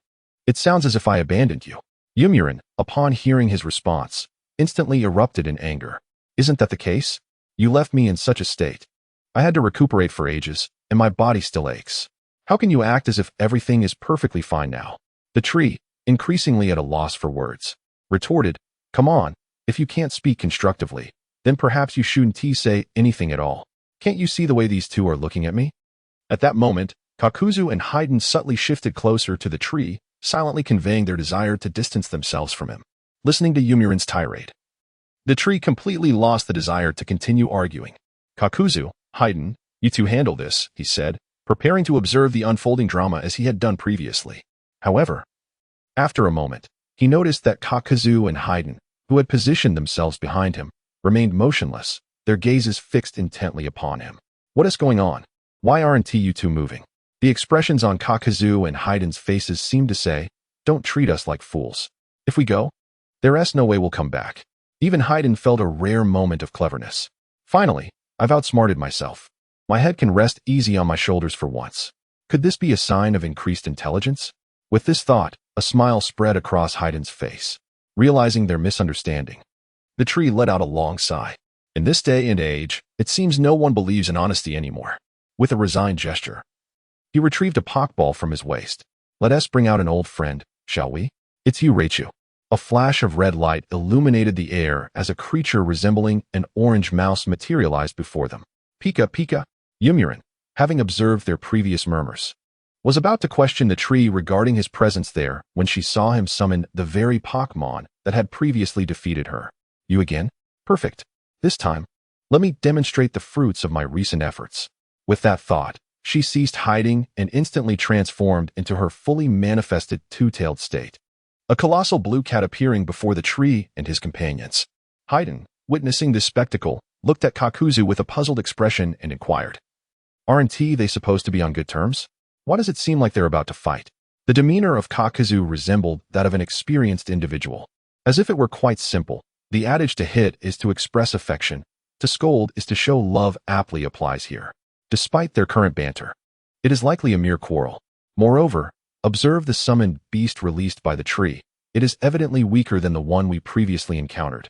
It sounds as if I abandoned you. Yomiuri, upon hearing his response, instantly erupted in anger. Isn't that the case? You left me in such a state. I had to recuperate for ages, and my body still aches. How can you act as if everything is perfectly fine now? The tree, increasingly at a loss for words, retorted, Come on, if you can't speak constructively, then perhaps you shouldn't say anything at all. Can't you see the way these two are looking at me? At that moment, Kakuzu and Haiden subtly shifted closer to the tree, silently conveying their desire to distance themselves from him. Listening to Yomiuri's tirade, the tree completely lost the desire to continue arguing. Kakuzu, Haiden, you two handle this, he said, preparing to observe the unfolding drama as he had done previously. However, after a moment, he noticed that Kakuzu and Haiden, who had positioned themselves behind him, remained motionless, their gazes fixed intently upon him. What is going on? Why aren't you two moving? The expressions on Kakuzu and Haiden's faces seemed to say, Don't treat us like fools. If we go, there's no way we'll come back. Even Haiden felt a rare moment of cleverness. Finally, I've outsmarted myself. My head can rest easy on my shoulders for once. Could this be a sign of increased intelligence? With this thought, a smile spread across Haiden's face. Realizing their misunderstanding, the tree let out a long sigh. In this day and age, it seems no one believes in honesty anymore. With a resigned gesture, he retrieved a pokeball from his waist. Let us bring out an old friend, shall we? It's you, Raichu. A flash of red light illuminated the air as a creature resembling an orange mouse materialized before them. Pika Pika. Yomiuri, having observed their previous murmurs, was about to question the tree regarding his presence there when she saw him summon the very Pokemon that had previously defeated her. You again? Perfect. This time, let me demonstrate the fruits of my recent efforts. With that thought, she ceased hiding and instantly transformed into her fully manifested two-tailed state. A colossal blue cat appearing before the tree and his companions. Haiden, witnessing this spectacle, looked at Kakuzu with a puzzled expression and inquired, "Aren't they supposed to be on good terms? Why does it seem like they're about to fight?" The demeanor of Kakuzu resembled that of an experienced individual. As if it were quite simple, the adage to hit is to express affection, to scold is to show love aptly applies here. Despite their current banter, it is likely a mere quarrel. Moreover, observe the summoned beast released by the tree. It is evidently weaker than the one we previously encountered,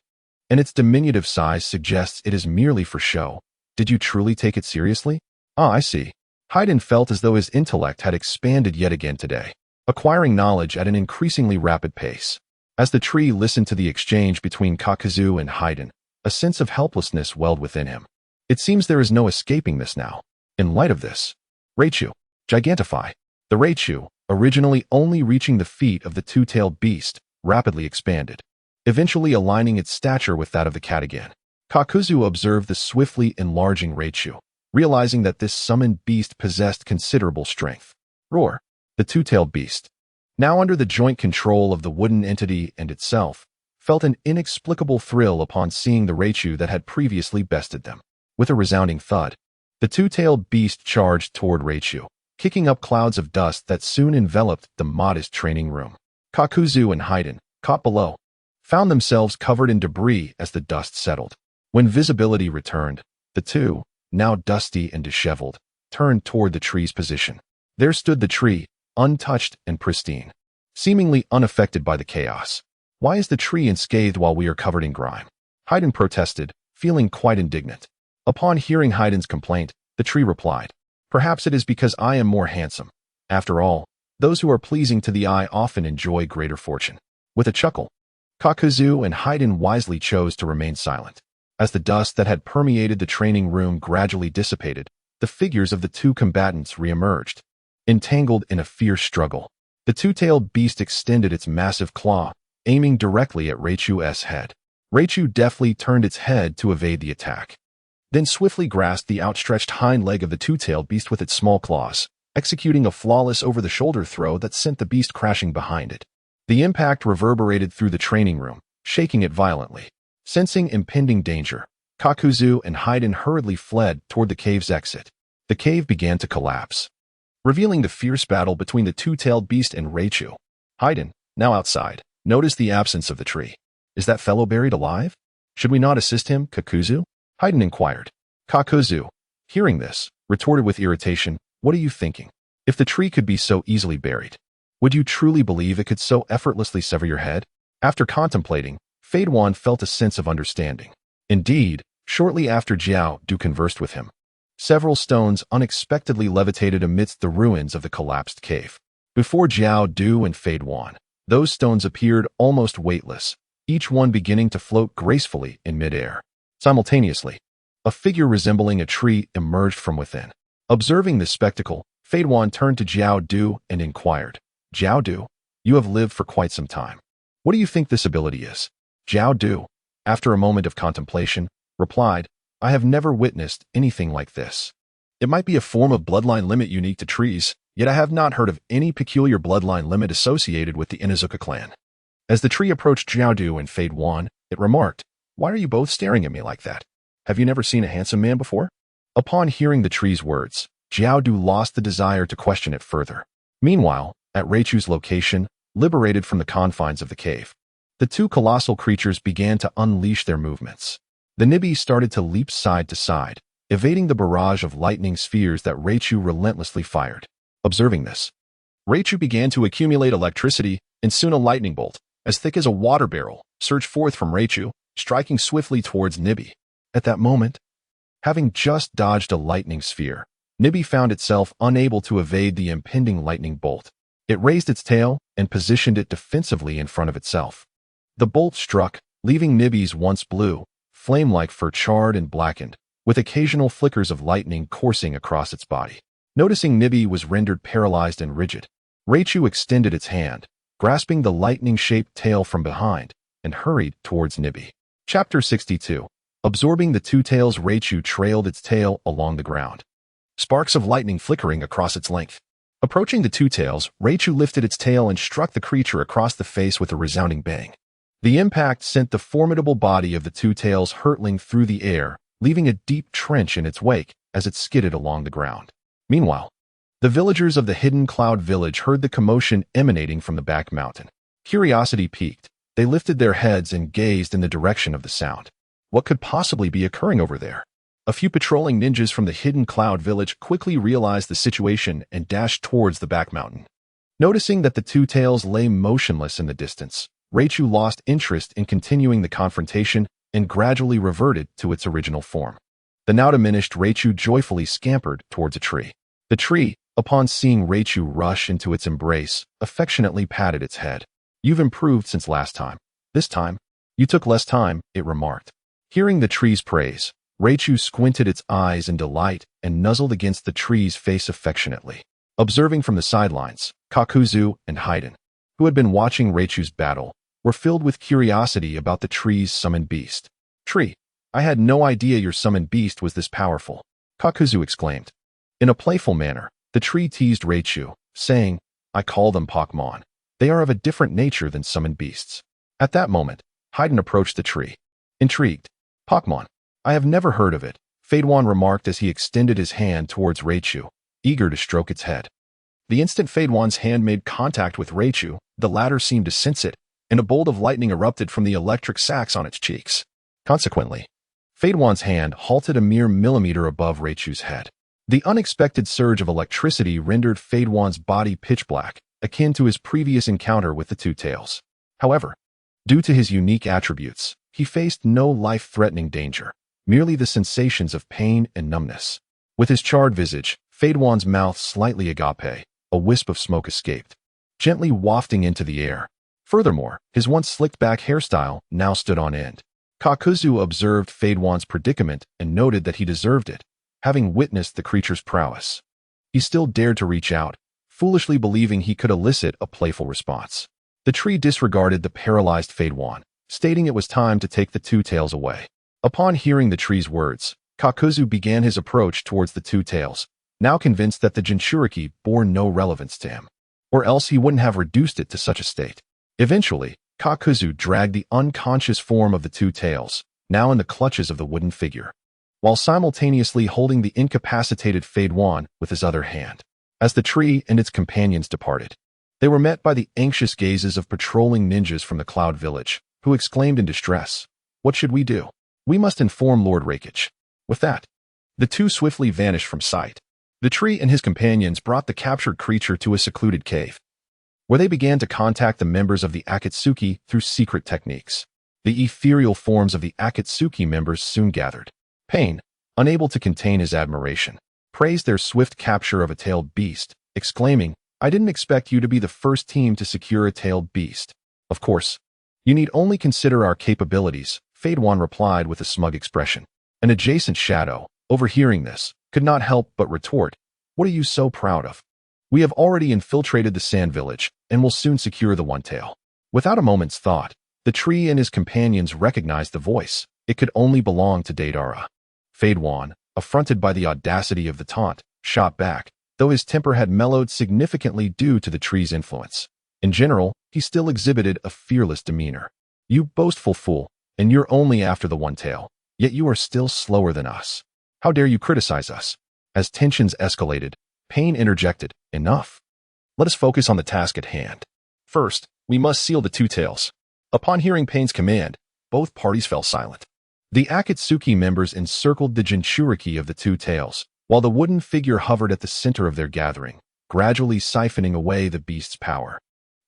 and its diminutive size suggests it is merely for show. Did you truly take it seriously? Ah, I see. Haiden felt as though his intellect had expanded yet again today, acquiring knowledge at an increasingly rapid pace. As the tree listened to the exchange between Kakuzu and Haiden, a sense of helplessness welled within him. It seems there is no escaping this now. In light of this, Reichu, gigantify. The Reichu, originally only reaching the feet of the two-tailed beast, rapidly expanded, eventually aligning its stature with that of the cat again. Kakuzu observed the swiftly enlarging Reichu, realizing that this summoned beast possessed considerable strength. Roar. The two-tailed beast, now under the joint control of the wooden entity and itself, felt an inexplicable thrill upon seeing the Reichu that had previously bested them. With a resounding thud, the two-tailed beast charged toward Reichu, kicking up clouds of dust that soon enveloped the modest training room. Kakuzu and Haiden, caught below, found themselves covered in debris as the dust settled. When visibility returned, the two, now dusty and disheveled, turned toward the tree's position. There stood the tree, untouched and pristine, seemingly unaffected by the chaos. "Why is the tree unscathed while we are covered in grime?" Haiden protested, feeling quite indignant. Upon hearing Haiden's complaint, the tree replied, "Perhaps it is because I am more handsome. After all, those who are pleasing to the eye often enjoy greater fortune." With a chuckle, Kakuzu and Haiden wisely chose to remain silent. As the dust that had permeated the training room gradually dissipated, the figures of the two combatants re-emerged, entangled in a fierce struggle. The two-tailed beast extended its massive claw, aiming directly at Reichu's head. Reichu deftly turned its head to evade the attack, then swiftly grasped the outstretched hind leg of the two-tailed beast with its small claws, executing a flawless over-the-shoulder throw that sent the beast crashing behind it. The impact reverberated through the training room, shaking it violently. Sensing impending danger, Kakuzu and Haiden hurriedly fled toward the cave's exit. The cave began to collapse, revealing the fierce battle between the two-tailed beast and Reichu. Haiden, now outside, noticed the absence of the tree. "Is that fellow buried alive? Should we not assist him, Kakuzu?" Haiden inquired. Kakuzu, hearing this, retorted with irritation, "What are you thinking? If the tree could be so easily buried, would you truly believe it could so effortlessly sever your head?" After contemplating, Fadewan felt a sense of understanding. Indeed, shortly after Jiao Du conversed with him, several stones unexpectedly levitated amidst the ruins of the collapsed cave. Before Jiao Du and Fadewan, those stones appeared almost weightless, each one beginning to float gracefully in midair. Simultaneously, a figure resembling a tree emerged from within. Observing this spectacle, Fadewan turned to Jiao Du and inquired, "Jiao Du, you have lived for quite some time. What do you think this ability is?" Jiao Du, after a moment of contemplation, replied, "I have never witnessed anything like this. It might be a form of bloodline limit unique to trees, yet I have not heard of any peculiar bloodline limit associated with the Inazuka clan." As the tree approached Jiao Du and Fadewan, it remarked, "Why are you both staring at me like that? Have you never seen a handsome man before?" Upon hearing the tree's words, Jiao Du lost the desire to question it further. Meanwhile, at Reichu's location, liberated from the confines of the cave, the two colossal creatures began to unleash their movements. The Nibi started to leap side to side, evading the barrage of lightning spheres that Reichu relentlessly fired. Observing this, Reichu began to accumulate electricity, and soon a lightning bolt, as thick as a water barrel, surged forth from Reichu, striking swiftly towards Nibi. At that moment, having just dodged a lightning sphere, Nibi found itself unable to evade the impending lightning bolt. It raised its tail and positioned it defensively in front of itself. The bolt struck, leaving Nibi's once blue, flame-like fur charred and blackened, with occasional flickers of lightning coursing across its body. Noticing Nibi was rendered paralyzed and rigid, Reichu extended its hand, grasping the lightning-shaped tail from behind, and hurried towards Nibi. Chapter 62. Absorbing the two tails, Reichu trailed its tail along the ground, sparks of lightning flickering across its length. Approaching the two tails, Reichu lifted its tail and struck the creature across the face with a resounding bang. The impact sent the formidable body of the two tails hurtling through the air, leaving a deep trench in its wake as it skidded along the ground. Meanwhile, the villagers of the hidden cloud village heard the commotion emanating from the back mountain. Curiosity piqued. They lifted their heads and gazed in the direction of the sound. What could possibly be occurring over there? A few patrolling ninjas from the hidden cloud village quickly realized the situation and dashed towards the back mountain. Noticing that the two tails lay motionless in the distance, Reichu lost interest in continuing the confrontation and gradually reverted to its original form. The now diminished Reichu joyfully scampered towards a tree. The tree, upon seeing Reichu rush into its embrace, affectionately patted its head. "You've improved since last time. This time, you took less time," it remarked. Hearing the tree's praise, Reichu squinted its eyes in delight and nuzzled against the tree's face affectionately. Observing from the sidelines, Kakuzu and Haiden, who had been watching Reichu's battle, were filled with curiosity about the tree's summoned beast. "Tree, I had no idea your summoned beast was this powerful," Kakuzu exclaimed. In a playful manner, the tree teased Reichu, saying, "I call them Pokemon. They are of a different nature than summoned beasts." At that moment, Haiden approached the tree. Intrigued, "Pokemon? I have never heard of it," Fadewan remarked as he extended his hand towards Reichu, eager to stroke its head. The instant Fadewan's hand made contact with Reichu, the latter seemed to sense it, and a bolt of lightning erupted from the electric sacs on its cheeks. Consequently, Fadewan's hand halted a mere millimeter above Reichu's head. The unexpected surge of electricity rendered Fadewan's body pitch black, akin to his previous encounter with the two tails. However, due to his unique attributes, he faced no life-threatening danger, merely the sensations of pain and numbness. With his charred visage, Fadewan's mouth slightly agape, a wisp of smoke escaped, gently wafting into the air. Furthermore, his once slicked-back hairstyle now stood on end. Kakuzu observed Fadewan's predicament and noted that he deserved it, having witnessed the creature's prowess. He still dared to reach out, foolishly believing he could elicit a playful response. The tree disregarded the paralyzed Fadewan, stating it was time to take the two tails away. Upon hearing the tree's words, Kakuzu began his approach towards the two tails, now convinced that the Jinchuriki bore no relevance to him, or else he wouldn't have reduced it to such a state. Eventually, Kakuzu dragged the unconscious form of the two tails, now in the clutches of the wooden figure, while simultaneously holding the incapacitated Fadewan with his other hand. As the tree and its companions departed, they were met by the anxious gazes of patrolling ninjas from the Cloud Village, who exclaimed in distress, "What should we do? We must inform Lord Rakich." With that, the two swiftly vanished from sight. The tree and his companions brought the captured creature to a secluded cave, where they began to contact the members of the Akatsuki through secret techniques. The ethereal forms of the Akatsuki members soon gathered. Pain, unable to contain his admiration, praised their swift capture of a tailed beast, exclaiming, "I didn't expect you to be the first team to secure a tailed beast." "Of course, you need only consider our capabilities," Fadewan replied with a smug expression. An adjacent shadow, overhearing this, could not help but retort, "What are you so proud of? We have already infiltrated the Sand Village, and will soon secure the One Tail." Without a moment's thought, the tree and his companions recognized the voice. It could only belong to Deidara. Fadewan, affronted by the audacity of the taunt, shot back, though his temper had mellowed significantly due to the tree's influence. In general, he still exhibited a fearless demeanor. "You boastful fool, and you're only after the One Tail, yet you are still slower than us. How dare you criticize us?" As tensions escalated, Pain interjected, "Enough. Let us focus on the task at hand. First, we must seal the two tails." Upon hearing Pain's command, both parties fell silent. The Akatsuki members encircled the Jinchuriki of the two tails, while the wooden figure hovered at the center of their gathering, gradually siphoning away the beast's power.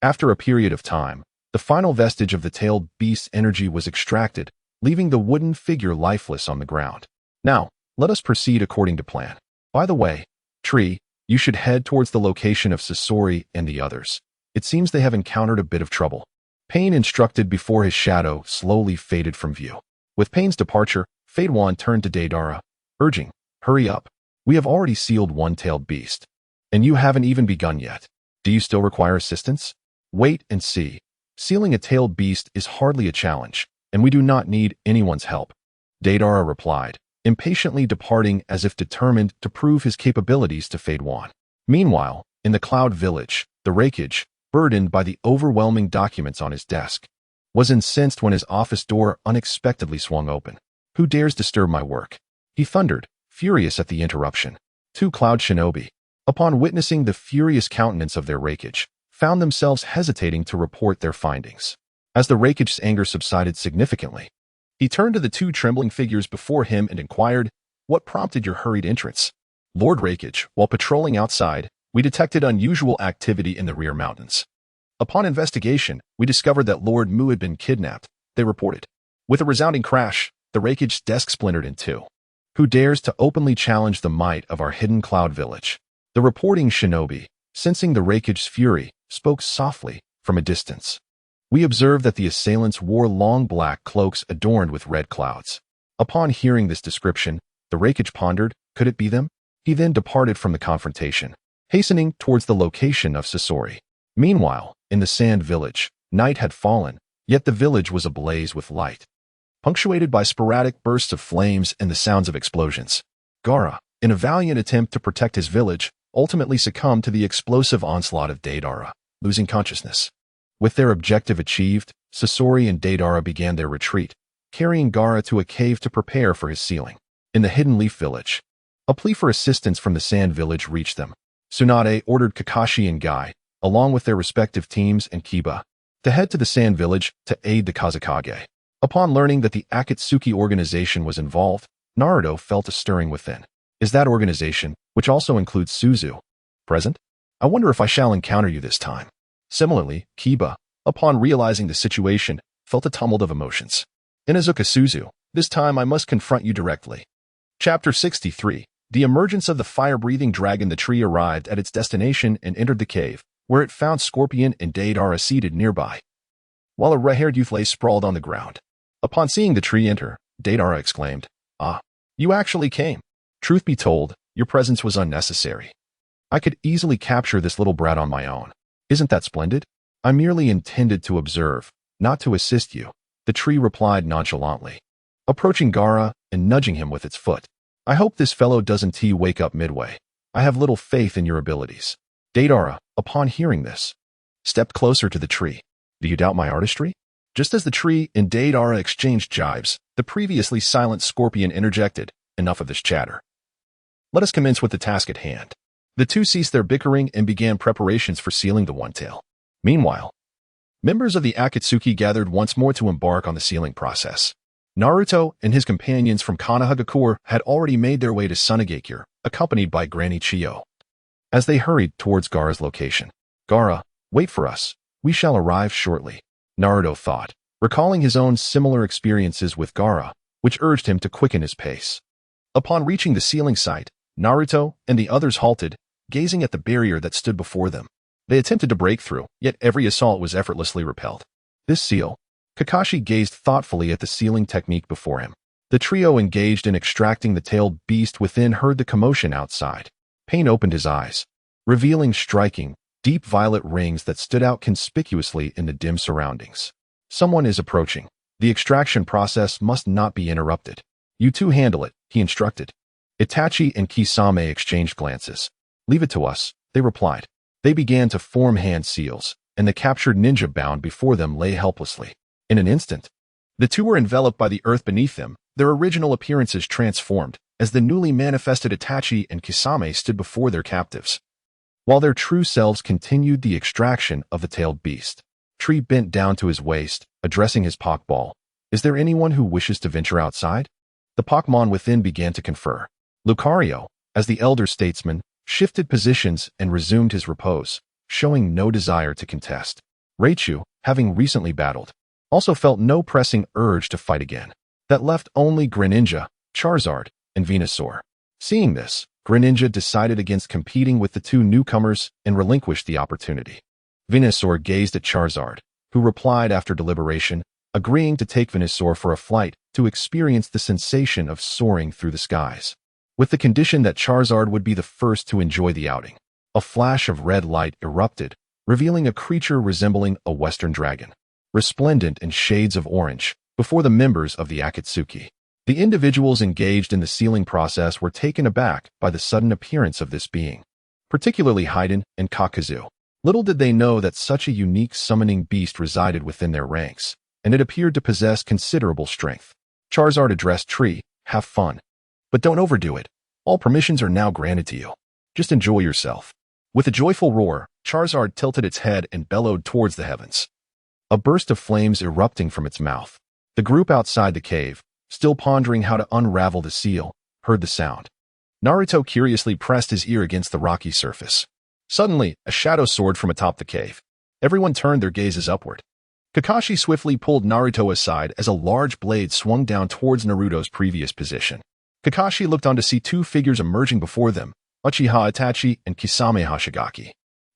After a period of time, the final vestige of the tailed beast's energy was extracted, leaving the wooden figure lifeless on the ground. Now, let us proceed according to plan. By the way, Tree, you should head towards the location of Sasori and the others. It seems they have encountered a bit of trouble. Pain instructed before his shadow slowly faded from view. With Pain's departure, Fadewan turned to Deidara, urging, "Hurry up. We have already sealed one-tailed beast. And you haven't even begun yet. Do you still require assistance? Wait and see. Sealing a tailed beast is hardly a challenge, and we do not need anyone's help." Deidara replied, impatiently departing as if determined to prove his capabilities to Fade One. Meanwhile, in the Cloud Village, the Raikage, burdened by the overwhelming documents on his desk, was incensed when his office door unexpectedly swung open. Who dares disturb my work? He thundered, furious at the interruption. Two Cloud Shinobi, upon witnessing the furious countenance of their Raikage, found themselves hesitating to report their findings. As the Raikage's anger subsided significantly, he turned to the two trembling figures before him and inquired, "What prompted your hurried entrance?" "Lord Raikage, while patrolling outside, we detected unusual activity in the rear mountains. Upon investigation, we discovered that Lord Mu had been kidnapped," they reported. With a resounding crash, the Raikage's desk splintered in two. "Who dares to openly challenge the might of our hidden Cloud Village?" The reporting shinobi, sensing the Raikage's fury, spoke softly from a distance. "We observed that the assailants wore long black cloaks adorned with red clouds." Upon hearing this description, the Raikage pondered, could it be them? He then departed from the confrontation, hastening towards the location of Sasori. Meanwhile, in the Sand Village, night had fallen, yet the village was ablaze with light, punctuated by sporadic bursts of flames and the sounds of explosions. Gaara, in a valiant attempt to protect his village, ultimately succumbed to the explosive onslaught of Deidara, losing consciousness. With their objective achieved, Sasori and Deidara began their retreat, carrying Gaara to a cave to prepare for his sealing. In the Hidden Leaf Village, a plea for assistance from the Sand Village reached them. Tsunade ordered Kakashi and Guy, along with their respective teams and Kiba, to head to the Sand Village to aid the Kazekage. Upon learning that the Akatsuki organization was involved, Naruto felt a stirring within. Is that organization, which also includes Suzu, present? I wonder if I shall encounter you this time. Similarly, Kiba, upon realizing the situation, felt a tumult of emotions. Inazuka Shu, this time I must confront you directly. Chapter 63. The emergence of the fire-breathing dragon. The tree arrived at its destination and entered the cave, where it found Scorpion and Deidara seated nearby, while a red-haired youth lay sprawled on the ground. Upon seeing the tree enter, Deidara exclaimed, "Ah, you actually came. Truth be told, your presence was unnecessary. I could easily capture this little brat on my own. Isn't that splendid? I merely intended to observe, not to assist you," the tree replied nonchalantly, approaching Gaara and nudging him with its foot. "I hope this fellow doesn't wake up midway. I have little faith in your abilities." Deidara, upon hearing this, stepped closer to the tree. "Do you doubt my artistry?" Just as the tree and Deidara exchanged jibes, the previously silent Scorpion interjected, "Enough of this chatter. Let us commence with the task at hand." The two ceased their bickering and began preparations for sealing the One Tail. Meanwhile, members of the Akatsuki gathered once more to embark on the sealing process. Naruto and his companions from Konohagakure had already made their way to Sunagakure, accompanied by Granny Chiyo. As they hurried towards Gaara's location, "Gaara, wait for us. We shall arrive shortly," Naruto thought, recalling his own similar experiences with Gaara, which urged him to quicken his pace. Upon reaching the sealing site, Naruto and the others halted, gazing at the barrier that stood before them. They attempted to break through, yet every assault was effortlessly repelled. This seal, Kakashi gazed thoughtfully at the sealing technique before him. The trio engaged in extracting the tailed beast within heard the commotion outside. Pain opened his eyes, revealing striking, deep violet rings that stood out conspicuously in the dim surroundings. "Someone is approaching. The extraction process must not be interrupted. You two handle it," he instructed. Itachi and Kisame exchanged glances. "Leave it to us," they replied. They began to form hand seals, and the captured ninja bound before them lay helplessly. In an instant, the two were enveloped by the earth beneath them, their original appearances transformed, as the newly manifested Itachi and Kisame stood before their captives, while their true selves continued the extraction of the tailed beast. Tree bent down to his waist, addressing his Pakball. "Is there anyone who wishes to venture outside?" The Pakmon within began to confer. Lucario, as the elder statesman, shifted positions and resumed his repose, showing no desire to contest. Raichu, having recently battled, also felt no pressing urge to fight again. That left only Greninja, Charizard, and Venusaur. Seeing this, Greninja decided against competing with the two newcomers and relinquished the opportunity. Venusaur gazed at Charizard, who replied after deliberation, agreeing to take Venusaur for a flight to experience the sensation of soaring through the skies, with the condition that Charizard would be the first to enjoy the outing. A flash of red light erupted, revealing a creature resembling a western dragon, resplendent in shades of orange, before the members of the Akatsuki. The individuals engaged in the sealing process were taken aback by the sudden appearance of this being, particularly Haiden and Kakazu. Little did they know that such a unique summoning beast resided within their ranks, and it appeared to possess considerable strength. Charizard addressed Tree, "Have fun. But don't overdo it. All permissions are now granted to you. Just enjoy yourself." With a joyful roar, Charizard tilted its head and bellowed towards the heavens, a burst of flames erupting from its mouth. The group outside the cave, still pondering how to unravel the seal, heard the sound. Naruto curiously pressed his ear against the rocky surface. Suddenly, a shadow soared from atop the cave. Everyone turned their gazes upward. Kakashi swiftly pulled Naruto aside as a large blade swung down towards Naruto's previous position. Kakashi looked on to see two figures emerging before them, Uchiha Itachi and Kisame Hoshigaki.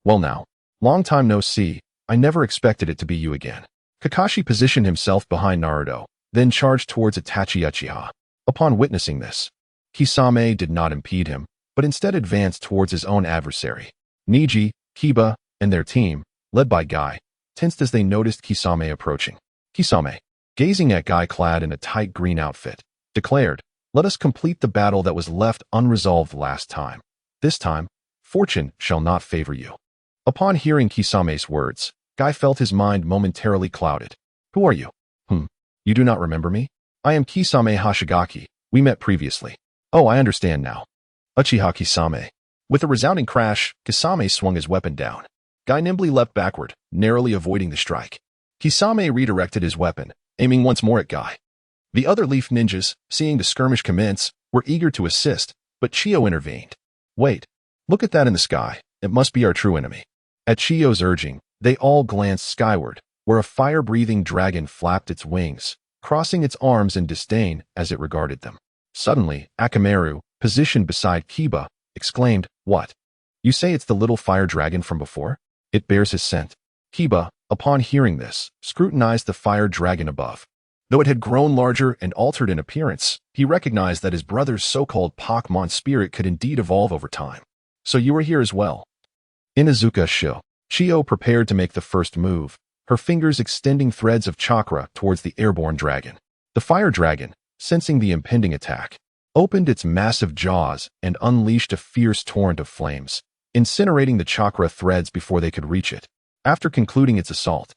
"Well now, long time no see, I never expected it to be you again." Kakashi positioned himself behind Naruto, then charged towards Itachi Uchiha. Upon witnessing this, Kisame did not impede him, but instead advanced towards his own adversary. Niji, Kiba, and their team, led by Guy, tensed as they noticed Kisame approaching. Kisame, gazing at Guy clad in a tight green outfit, declared, "Let us complete the battle that was left unresolved last time. This time, fortune shall not favor you." Upon hearing Kisame's words, Guy felt his mind momentarily clouded. "Who are you?" "You do not remember me? I am Kisame Hoshigaki. We met previously." "Oh, I understand now." Uchiha Kisame. With a resounding crash, Kisame swung his weapon down. Guy nimbly leapt backward, narrowly avoiding the strike. Kisame redirected his weapon, aiming once more at Guy. The other Leaf ninjas, seeing the skirmish commence, were eager to assist, but Chiyo intervened. "Wait, look at that in the sky. It must be our true enemy." At Chiyo's urging, they all glanced skyward, where a fire-breathing dragon flapped its wings, crossing its arms in disdain as it regarded them. Suddenly, Akamaru, positioned beside Kiba, exclaimed, "What? You say it's the little fire dragon from before? It bears his scent." Kiba, upon hearing this, scrutinized the fire dragon above. Though it had grown larger and altered in appearance, he recognized that his brother's so-called Pokemon spirit could indeed evolve over time. "So you are here as well." Inazuka Shu. Chiyo prepared to make the first move, her fingers extending threads of chakra towards the airborne dragon. The fire dragon, sensing the impending attack, opened its massive jaws and unleashed a fierce torrent of flames, incinerating the chakra threads before they could reach it. After concluding its assault,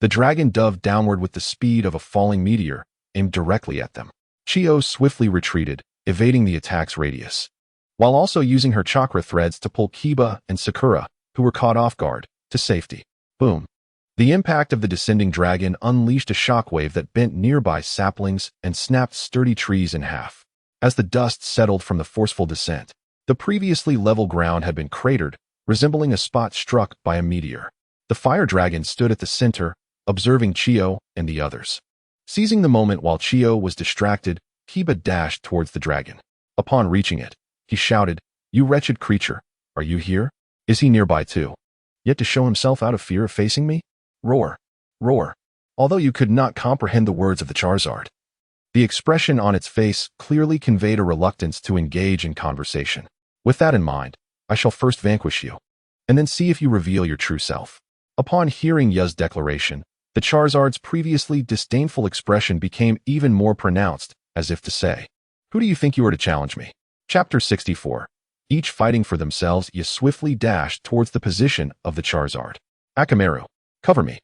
the dragon dove downward with the speed of a falling meteor, aimed directly at them. Chiyo swiftly retreated, evading the attack's radius, while also using her chakra threads to pull Kiba and Sakura, who were caught off guard, to safety. Boom. The impact of the descending dragon unleashed a shockwave that bent nearby saplings and snapped sturdy trees in half. As the dust settled from the forceful descent, the previously level ground had been cratered, resembling a spot struck by a meteor. The fire dragon stood at the center, observing Chiyo and the others. Seizing the moment while Chiyo was distracted, Kiba dashed towards the dragon. Upon reaching it, he shouted, "You wretched creature, are you here? Is he nearby too? Yet to show himself out of fear of facing me?" Roar. Roar. Although you could not comprehend the words of the Charizard, the expression on its face clearly conveyed a reluctance to engage in conversation. "With that in mind, I shall first vanquish you, and then see if you reveal your true self." Upon hearing Yu's declaration, the Charizard's previously disdainful expression became even more pronounced, as if to say, "Who do you think you are to challenge me?" Chapter 64. Each fighting for themselves, Yu swiftly dashed towards the position of the Charizard. "Akamaru, cover me."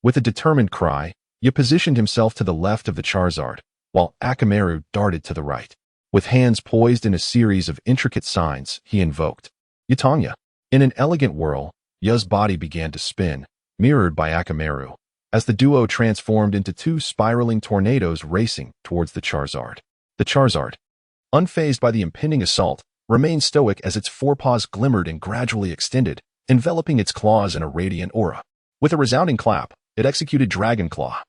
With a determined cry, Yu positioned himself to the left of the Charizard, while Akamaru darted to the right. With hands poised in a series of intricate signs, he invoked Yutanya. In an elegant whirl, Yu's body began to spin, mirrored by Akamaru, as the duo transformed into two spiraling tornadoes racing towards the Charizard. The Charizard, unfazed by the impending assault, remained stoic as its forepaws glimmered and gradually extended, enveloping its claws in a radiant aura. With a resounding clap, it executed Dragon Claw,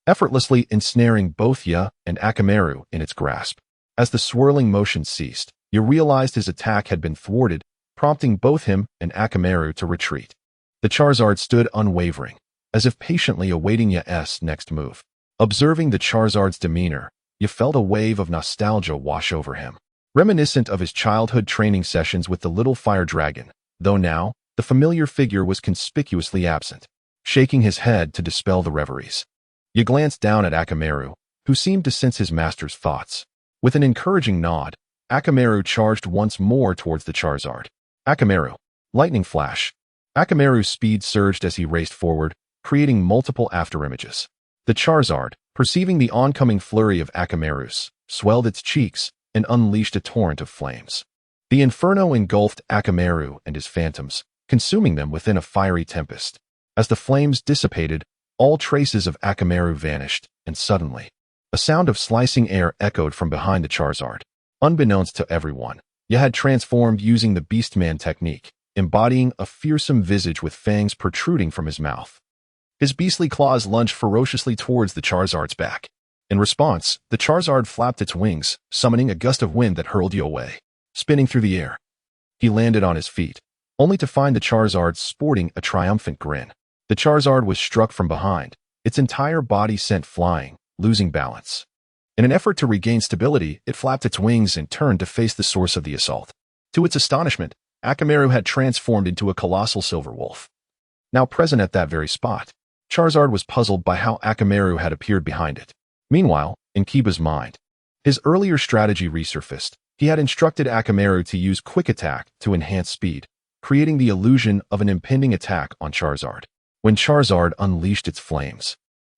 effortlessly ensnaring both Yu and Akamaru in its grasp. As the swirling motion ceased, Yu realized his attack had been thwarted, prompting both him and Akamaru to retreat. The Charizard stood unwavering, as if patiently awaiting Yu's next move. Observing the Charizard's demeanor, Yu felt a wave of nostalgia wash over him, reminiscent of his childhood training sessions with the little fire dragon, though now, the familiar figure was conspicuously absent. Shaking his head to dispel the reveries, Yu glanced down at Akamaru, who seemed to sense his master's thoughts. With an encouraging nod, Akamaru charged once more towards the Charizard. Akamaru. Lightning flash. Akamaru's speed surged as he raced forward, creating multiple afterimages. The Charizard, perceiving the oncoming flurry of Akamaru's, swelled its cheeks and unleashed a torrent of flames. The inferno engulfed Akamaru and his phantoms, consuming them within a fiery tempest. As the flames dissipated, all traces of Akamaru vanished, and suddenly, a sound of slicing air echoed from behind the Charizard. Unbeknownst to everyone, Ya had transformed using the Beastman technique, embodying a fearsome visage with fangs protruding from his mouth. His beastly claws lunged ferociously towards the Charizard's back. In response, the Charizard flapped its wings, summoning a gust of wind that hurled Ya away. Spinning through the air, he landed on his feet, only to find the Charizard sporting a triumphant grin. The Charizard was struck from behind, its entire body sent flying, losing balance. In an effort to regain stability, it flapped its wings and turned to face the source of the assault. To its astonishment, Akamaru had transformed into a colossal silver wolf. Now present at that very spot, Charizard was puzzled by how Akamaru had appeared behind it. Meanwhile, in Kiba's mind, his earlier strategy resurfaced. He had instructed Akamaru to use Quick Attack to enhance speed, creating the illusion of an impending attack on Charizard. When Charizard unleashed its flames,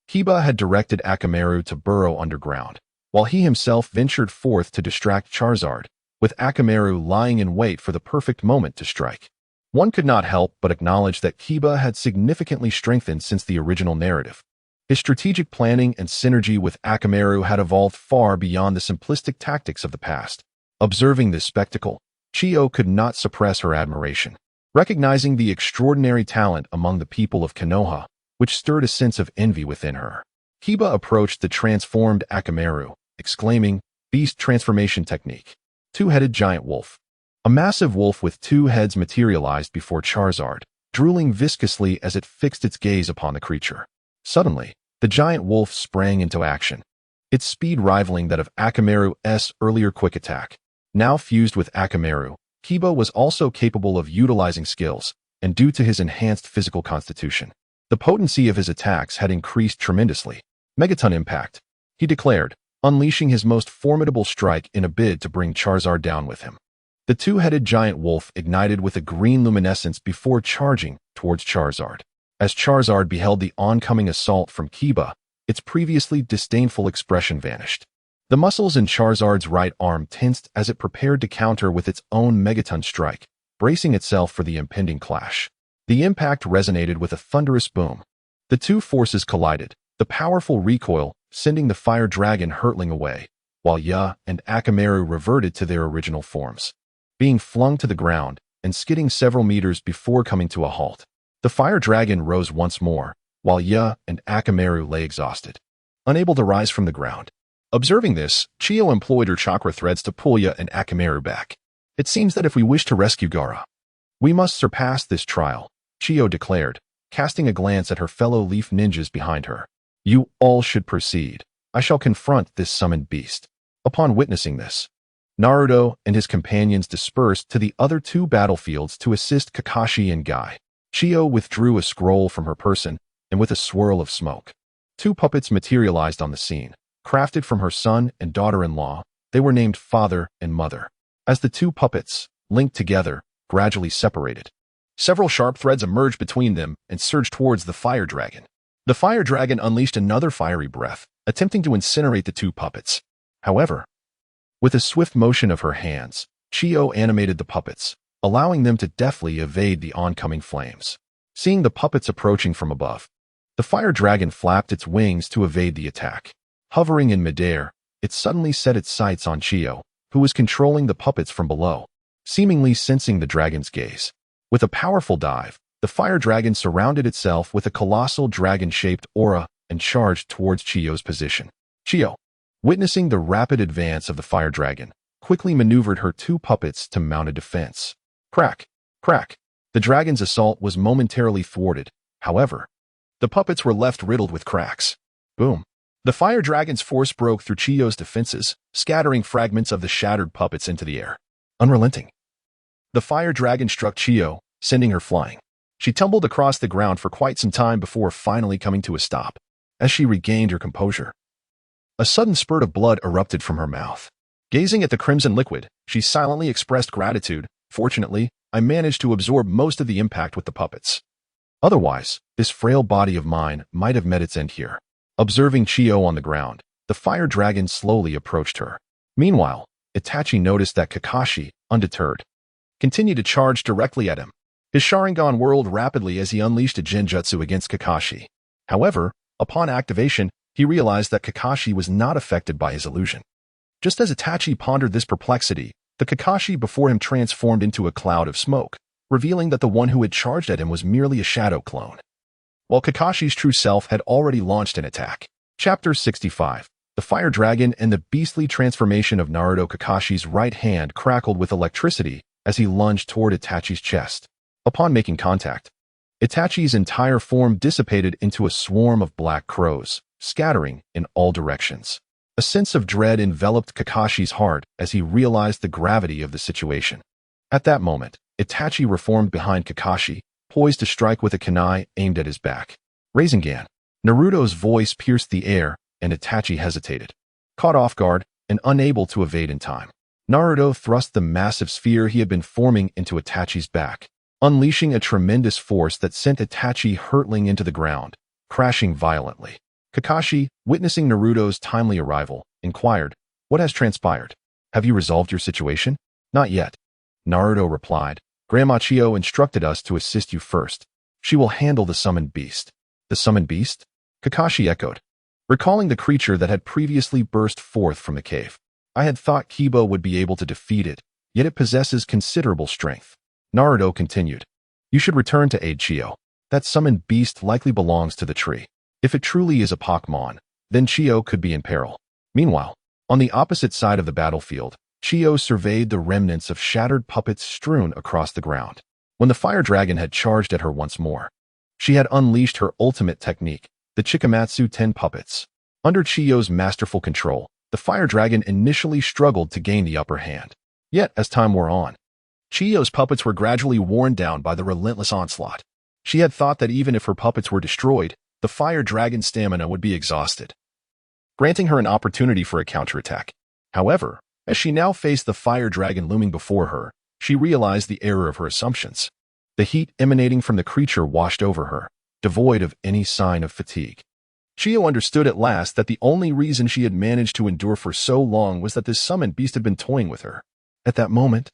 Kiba had directed Akamaru to burrow underground, while he himself ventured forth to distract Charizard, with Akamaru lying in wait for the perfect moment to strike. One could not help but acknowledge that Kiba had significantly strengthened since the original narrative. His strategic planning and synergy with Akamaru had evolved far beyond the simplistic tactics of the past. Observing this spectacle, Chiyo could not suppress her admiration, recognizing the extraordinary talent among the people of Konoha, which stirred a sense of envy within her. Kiba approached the transformed Akamaru, exclaiming, "Beast transformation technique. Two-headed giant wolf." A massive wolf with two heads materialized before Charizard, drooling viscously as it fixed its gaze upon the creature. Suddenly, the giant wolf sprang into action, its speed rivaling that of Akamaru's earlier quick attack. Now fused with Akamaru, Kiba was also capable of utilizing skills, and due to his enhanced physical constitution, the potency of his attacks had increased tremendously. Megaton impact, he declared, unleashing his most formidable strike in a bid to bring Charizard down with him. The two-headed giant wolf ignited with a green luminescence before charging towards Charizard. As Charizard beheld the oncoming assault from Kiba, its previously disdainful expression vanished. The muscles in Charizard's right arm tensed as it prepared to counter with its own megaton strike, bracing itself for the impending clash. The impact resonated with a thunderous boom. The two forces collided, the powerful recoil sending the fire dragon hurtling away, while Ya and Akamaru reverted to their original forms, being flung to the ground and skidding several meters before coming to a halt. The fire dragon rose once more, while Ya and Akamaru lay exhausted, unable to rise from the ground. Observing this, Chiyo employed her chakra threads to pull Ya and Akamaru back. "It seems that if we wish to rescue Gaara, we must surpass this trial," Chiyo declared, casting a glance at her fellow leaf ninjas behind her. "You all should proceed. I shall confront this summoned beast." Upon witnessing this, Naruto and his companions dispersed to the other two battlefields to assist Kakashi and Guy. Chiyo withdrew a scroll from her person, and with a swirl of smoke, two puppets materialized on the scene. Crafted from her son and daughter-in-law, they were named Father and Mother. As the two puppets, linked together, gradually separated, several sharp threads emerged between them and surged towards the fire dragon. The fire dragon unleashed another fiery breath, attempting to incinerate the two puppets. However, with a swift motion of her hands, Chiyo animated the puppets, allowing them to deftly evade the oncoming flames. Seeing the puppets approaching from above, the fire dragon flapped its wings to evade the attack. Hovering in midair, it suddenly set its sights on Chiyo, who was controlling the puppets from below, seemingly sensing the dragon's gaze. With a powerful dive, the fire dragon surrounded itself with a colossal dragon-shaped aura and charged towards Chiyo's position. Chiyo, witnessing the rapid advance of the fire dragon, quickly maneuvered her two puppets to mount a defense. Crack! Crack! The dragon's assault was momentarily thwarted. However, the puppets were left riddled with cracks. Boom! The fire dragon's force broke through Chiyo's defenses, scattering fragments of the shattered puppets into the air. Unrelenting, the fire dragon struck Chiyo, sending her flying. She tumbled across the ground for quite some time before finally coming to a stop. As she regained her composure, a sudden spurt of blood erupted from her mouth. Gazing at the crimson liquid, she silently expressed gratitude. Fortunately, I managed to absorb most of the impact with the puppets. Otherwise, this frail body of mine might have met its end here. Observing Chiyo on the ground, the fire dragon slowly approached her. Meanwhile, Itachi noticed that Kakashi, undeterred, continued to charge directly at him. His Sharingan whirled rapidly as he unleashed a Genjutsu against Kakashi. However, upon activation, he realized that Kakashi was not affected by his illusion. Just as Itachi pondered this perplexity, the Kakashi before him transformed into a cloud of smoke, revealing that the one who had charged at him was merely a shadow clone, while Kakashi's true self had already launched an attack. Chapter 65. The Fire Dragon and the Beastly Transformation of Naruto. Kakashi's right hand crackled with electricity as he lunged toward Itachi's chest. Upon making contact, Itachi's entire form dissipated into a swarm of black crows, scattering in all directions. A sense of dread enveloped Kakashi's heart as he realized the gravity of the situation. At that moment, Itachi reformed behind Kakashi, poised to strike with a kunai aimed at his back. Rasengan. Naruto's voice pierced the air, and Itachi hesitated. Caught off guard and unable to evade in time, Naruto thrust the massive sphere he had been forming into Itachi's back, unleashing a tremendous force that sent Itachi hurtling into the ground, crashing violently. Kakashi, witnessing Naruto's timely arrival, inquired, "What has transpired? Have you resolved your situation?" "Not yet," Naruto replied. "Grandma Chiyo instructed us to assist you first. She will handle the summoned beast." "The summoned beast?" Kakashi echoed, recalling the creature that had previously burst forth from the cave. "I had thought Kiba would be able to defeat it, yet it possesses considerable strength." Naruto continued, "You should return to aid Chiyo. That summoned beast likely belongs to the tree. If it truly is a Pokemon, then Chiyo could be in peril." Meanwhile, on the opposite side of the battlefield, Chiyo surveyed the remnants of shattered puppets strewn across the ground. When the fire dragon had charged at her once more, she had unleashed her ultimate technique, the Chikamatsu 10 puppets. Under Chiyo's masterful control, the fire dragon initially struggled to gain the upper hand. Yet, as time wore on, Chiyo's puppets were gradually worn down by the relentless onslaught. She had thought that even if her puppets were destroyed, the fire dragon's stamina would be exhausted, granting her an opportunity for a counterattack. However, as she now faced the fire dragon looming before her, she realized the error of her assumptions. The heat emanating from the creature washed over her, devoid of any sign of fatigue. Chiyo understood at last that the only reason she had managed to endure for so long was that this summoned beast had been toying with her. At that moment,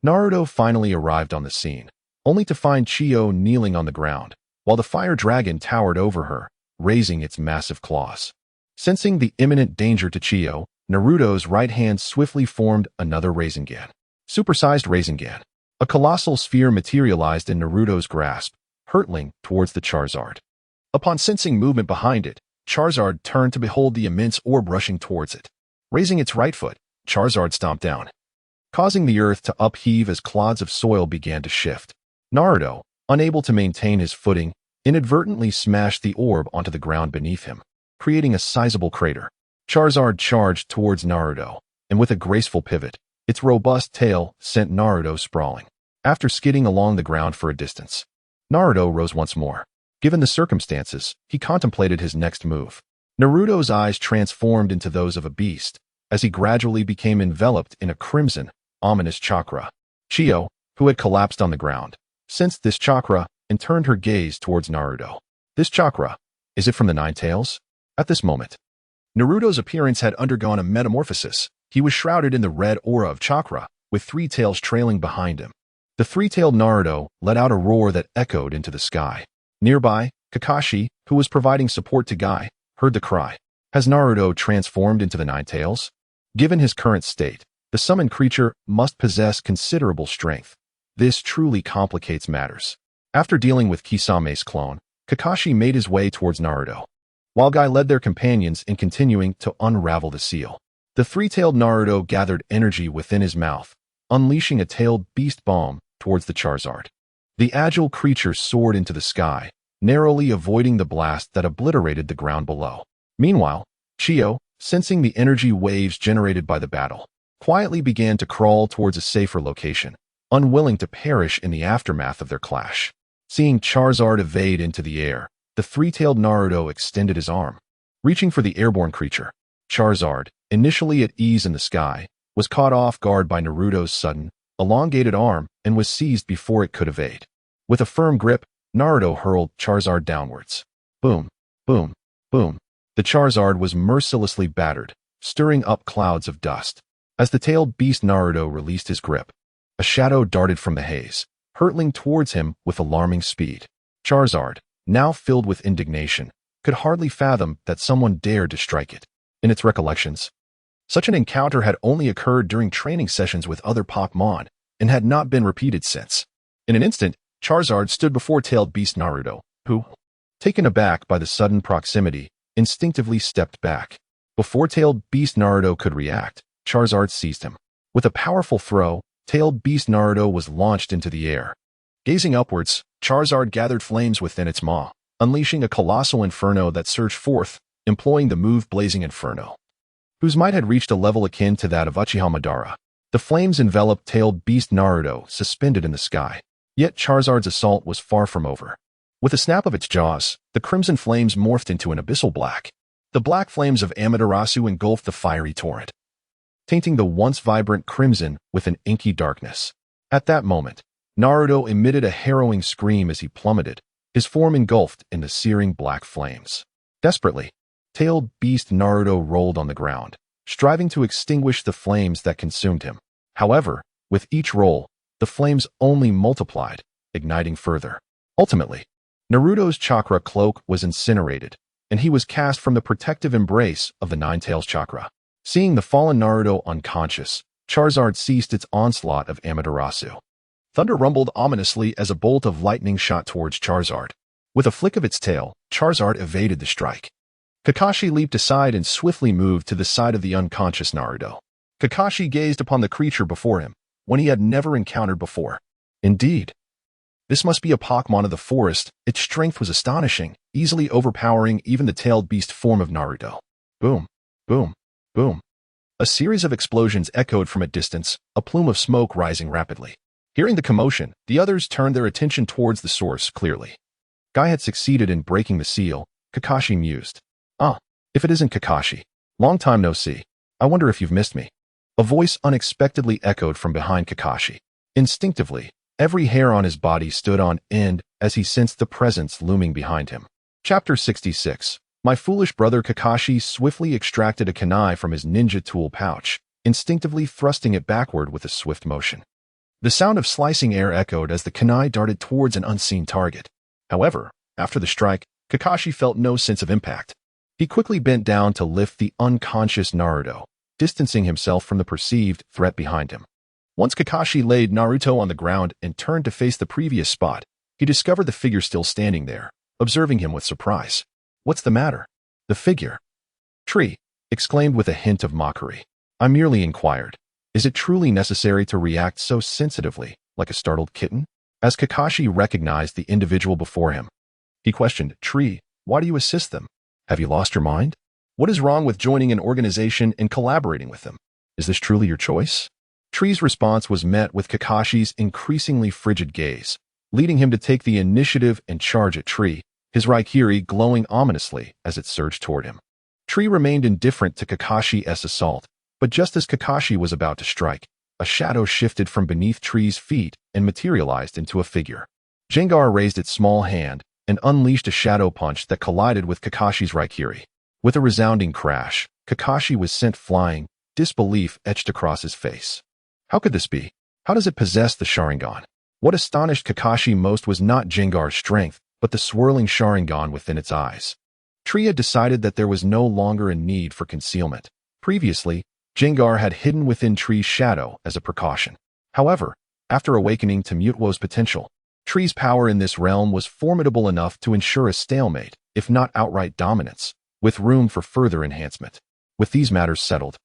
Naruto finally arrived on the scene, only to find Chiyo kneeling on the ground, while the fire dragon towered over her, raising its massive claws. Sensing the imminent danger to Chiyo, Naruto's right hand swiftly formed another Rasengan. Supersized Rasengan. A colossal sphere materialized in Naruto's grasp, hurtling towards the Charizard. Upon sensing movement behind it, Charizard turned to behold the immense orb rushing towards it. Raising its right foot, Charizard stomped down, causing the earth to upheave as clods of soil began to shift. Naruto, unable to maintain his footing, inadvertently smashed the orb onto the ground beneath him, creating a sizable crater. Charizard charged towards Naruto, and with a graceful pivot, its robust tail sent Naruto sprawling. After skidding along the ground for a distance, Naruto rose once more. Given the circumstances, he contemplated his next move. Naruto's eyes transformed into those of a beast, as he gradually became enveloped in a crimson, ominous chakra. Chiyo, who had collapsed on the ground, sensed this chakra and turned her gaze towards Naruto. "This chakra, is it from the Nine Tails?" At this moment, Naruto's appearance had undergone a metamorphosis. He was shrouded in the red aura of chakra, with three tails trailing behind him. The three-tailed Naruto let out a roar that echoed into the sky. Nearby, Kakashi, who was providing support to Guy, heard the cry. Has Naruto transformed into the Nine Tails? Given his current state, the summoned creature must possess considerable strength. This truly complicates matters. After dealing with Kisame's clone, Kakashi made his way towards Naruto, while Guy led their companions in continuing to unravel the seal. The three-tailed Naruto gathered energy within his mouth, unleashing a tailed beast bomb towards the Charizard. The agile creature soared into the sky, narrowly avoiding the blast that obliterated the ground below. Meanwhile, Chiyo, sensing the energy waves generated by the battle, quietly began to crawl towards a safer location, unwilling to perish in the aftermath of their clash. Seeing Charizard evade into the air, the three-tailed Naruto extended his arm. Reaching for the airborne creature, Charizard, initially at ease in the sky, was caught off guard by Naruto's sudden, elongated arm and was seized before it could evade. With a firm grip, Naruto hurled Charizard downwards. Boom, boom, boom. The Charizard was mercilessly battered, stirring up clouds of dust. As the tailed beast Naruto released his grip, a shadow darted from the haze, hurtling towards him with alarming speed. Charizard, now filled with indignation, could hardly fathom that someone dared to strike it. In its recollections, such an encounter had only occurred during training sessions with other Pokemon and had not been repeated since. In an instant, Charizard stood before tailed beast Naruto, who, taken aback by the sudden proximity, instinctively stepped back. Before tailed beast Naruto could react, Charizard seized him. With a powerful throw, tailed beast Naruto was launched into the air. Gazing upwards, Charizard gathered flames within its maw, unleashing a colossal inferno that surged forth, employing the move Blazing Inferno, whose might had reached a level akin to that of Uchiha Madara. The flames enveloped tailed beast Naruto, suspended in the sky. Yet Charizard's assault was far from over. With a snap of its jaws, the crimson flames morphed into an abyssal black. The black flames of Amaterasu engulfed the fiery torrent, tainting the once vibrant crimson with an inky darkness. At that moment, Naruto emitted a harrowing scream as he plummeted, his form engulfed in the searing black flames. Desperately, tailed beast Naruto rolled on the ground, striving to extinguish the flames that consumed him. However, with each roll, the flames only multiplied, igniting further. Ultimately, Naruto's chakra cloak was incinerated, and he was cast from the protective embrace of the Nine-Tails chakra. Seeing the fallen Naruto unconscious, Charizard ceased its onslaught of Amaterasu. Thunder rumbled ominously as a bolt of lightning shot towards Charizard. With a flick of its tail, Charizard evaded the strike. Kakashi leaped aside and swiftly moved to the side of the unconscious Naruto. Kakashi gazed upon the creature before him, one he had never encountered before. Indeed, this must be a Pokemon of the forest. Its strength was astonishing, easily overpowering even the tailed beast form of Naruto. Boom, boom, boom. A series of explosions echoed from a distance, a plume of smoke rising rapidly. Hearing the commotion, the others turned their attention towards the source clearly. Guy had succeeded in breaking the seal, Kakashi mused. If it isn't Kakashi. Long time no see. I wonder if you've missed me. A voice unexpectedly echoed from behind Kakashi. Instinctively, every hair on his body stood on end as he sensed the presence looming behind him. Chapter 66. My foolish brother Kakashi swiftly extracted a kunai from his ninja tool pouch, instinctively thrusting it backward with a swift motion. The sound of slicing air echoed as the kunai darted towards an unseen target. However, after the strike, Kakashi felt no sense of impact. He quickly bent down to lift the unconscious Naruto, distancing himself from the perceived threat behind him. Once Kakashi laid Naruto on the ground and turned to face the previous spot, he discovered the figure still standing there, observing him with surprise. What's the matter? The figure. Tree, exclaimed with a hint of mockery. I merely inquired. Is it truly necessary to react so sensitively, like a startled kitten? As Kakashi recognized the individual before him, he questioned, Tree, why do you assist them? Have you lost your mind? What is wrong with joining an organization and collaborating with them? Is this truly your choice? Tree's response was met with Kakashi's increasingly frigid gaze, leading him to take the initiative and charge at Tree, his Raikiri glowing ominously as it surged toward him. Tree remained indifferent to Kakashi's assault, but just as Kakashi was about to strike, a shadow shifted from beneath Tree's feet and materialized into a figure. Gengar raised its small hand and unleashed a shadow punch that collided with Kakashi's Raikiri. With a resounding crash, Kakashi was sent flying, disbelief etched across his face. How could this be? How does it possess the Sharingan? What astonished Kakashi most was not Gengar's strength, but the swirling Sharingan within its eyes. Tree had decided that there was no longer a need for concealment. Previously, Gengar had hidden within Tree's shadow as a precaution. However, after awakening to Mutuo's potential, Tree's power in this realm was formidable enough to ensure a stalemate, if not outright dominance, with room for further enhancement. With these matters settled,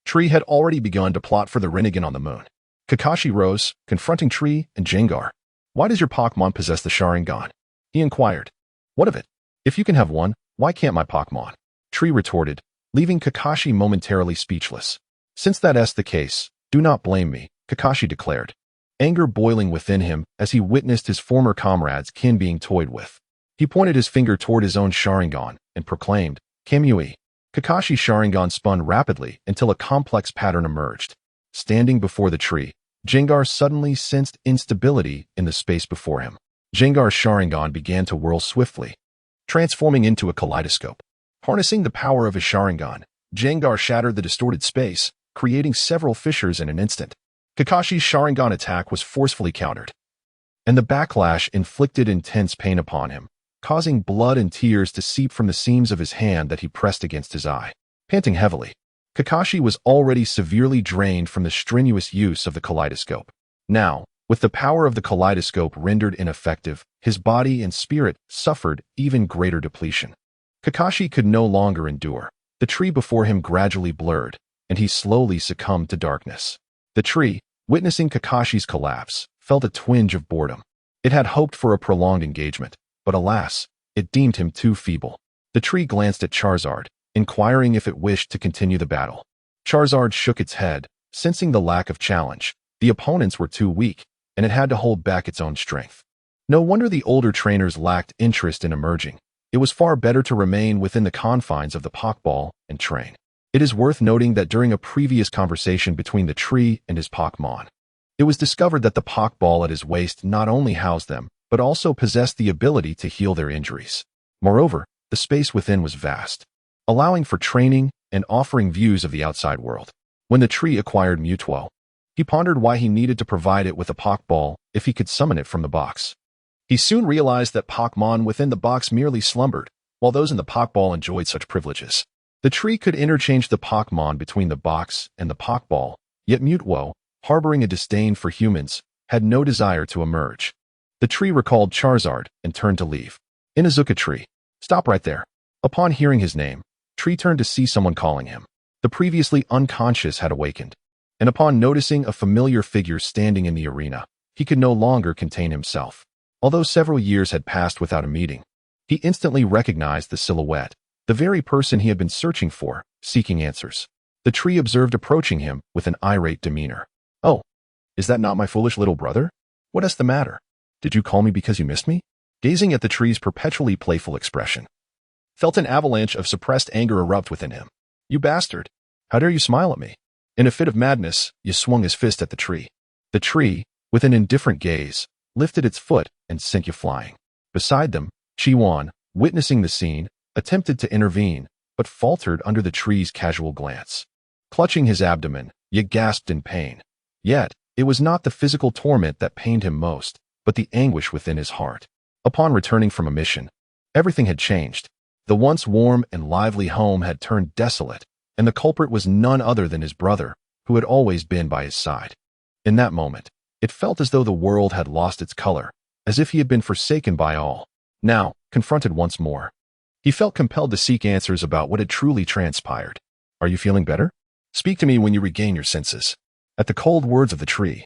Tree had already begun to plot for the Rinnegan on the moon. Kakashi rose, confronting Tree and Gengar. Why does your Pokemon possess the Sharingan? He inquired. What of it? If you can have one, why can't my Pokemon? Tree retorted, leaving Kakashi momentarily speechless. Since that's the case, do not blame me, Kakashi declared, anger boiling within him as he witnessed his former comrade's kin being toyed with. He pointed his finger toward his own Sharingan and proclaimed, Kamui. Kakashi's Sharingan spun rapidly until a complex pattern emerged. standing before the tree, Jengar suddenly sensed instability in the space before him. Jengar's Sharingan began to whirl swiftly, transforming into a kaleidoscope. Harnessing the power of his Sharingan, Jengar shattered the distorted space, creating several fissures in an instant. Kakashi's Sharingan attack was forcefully countered, and the backlash inflicted intense pain upon him, causing blood and tears to seep from the seams of his hand that he pressed against his eye. Panting heavily, Kakashi was already severely drained from the strenuous use of the kaleidoscope. Now, with the power of the kaleidoscope rendered ineffective, his body and spirit suffered even greater depletion. Kakashi could no longer endure. The tree before him gradually blurred, and he slowly succumbed to darkness. The tree, witnessing Kakashi's collapse, felt a twinge of boredom. It had hoped for a prolonged engagement, but alas, it deemed him too feeble. The tree glanced at Charizard, inquiring if it wished to continue the battle. Charizard shook its head, sensing the lack of challenge. The opponents were too weak, and it had to hold back its own strength. No wonder the older trainers lacked interest in emerging. It was far better to remain within the confines of the Pokeball and train. It is worth noting that during a previous conversation between the tree and his Pokemon, it was discovered that the Pokeball at his waist not only housed them, but also possessed the ability to heal their injuries. Moreover, the space within was vast, allowing for training and offering views of the outside world. When the tree acquired Mewtwo, he pondered why he needed to provide it with a Pokeball if he could summon it from the box. He soon realized that Pokemon within the box merely slumbered, while those in the Pokeball enjoyed such privileges. The tree could interchange the Pokemon between the box and the Pokeball, yet Mewtwo, harboring a disdain for humans, had no desire to emerge. The tree recalled Charizard and turned to leave. Inazuka Tree, stop right there. Upon hearing his name, Tree turned to see someone calling him. The previously unconscious had awakened, and upon noticing a familiar figure standing in the arena, he could no longer contain himself. Although several years had passed without a meeting, he instantly recognized the silhouette, the very person he had been searching for, seeking answers. The tree observed approaching him with an irate demeanor. "Oh, is that not my foolish little brother? What is the matter? Did you call me because you missed me?" Gazing at the tree's perpetually playful expression, felt an avalanche of suppressed anger erupt within him. "You bastard! How dare you smile at me?" In a fit of madness, he swung his fist at the tree. The tree, with an indifferent gaze, lifted its foot and sent you flying. Beside them, Chi-Wan, witnessing the scene, attempted to intervene, but faltered under the tree's casual glance. Clutching his abdomen, Ye gasped in pain. Yet, it was not the physical torment that pained him most, but the anguish within his heart. Upon returning from a mission, everything had changed. The once warm and lively home had turned desolate, and the culprit was none other than his brother, who had always been by his side. In that moment, it felt as though the world had lost its color, as if he had been forsaken by all. Now, confronted once more, he felt compelled to seek answers about what had truly transpired. "Are you feeling better? Speak to me when you regain your senses." At the cold words of the tree,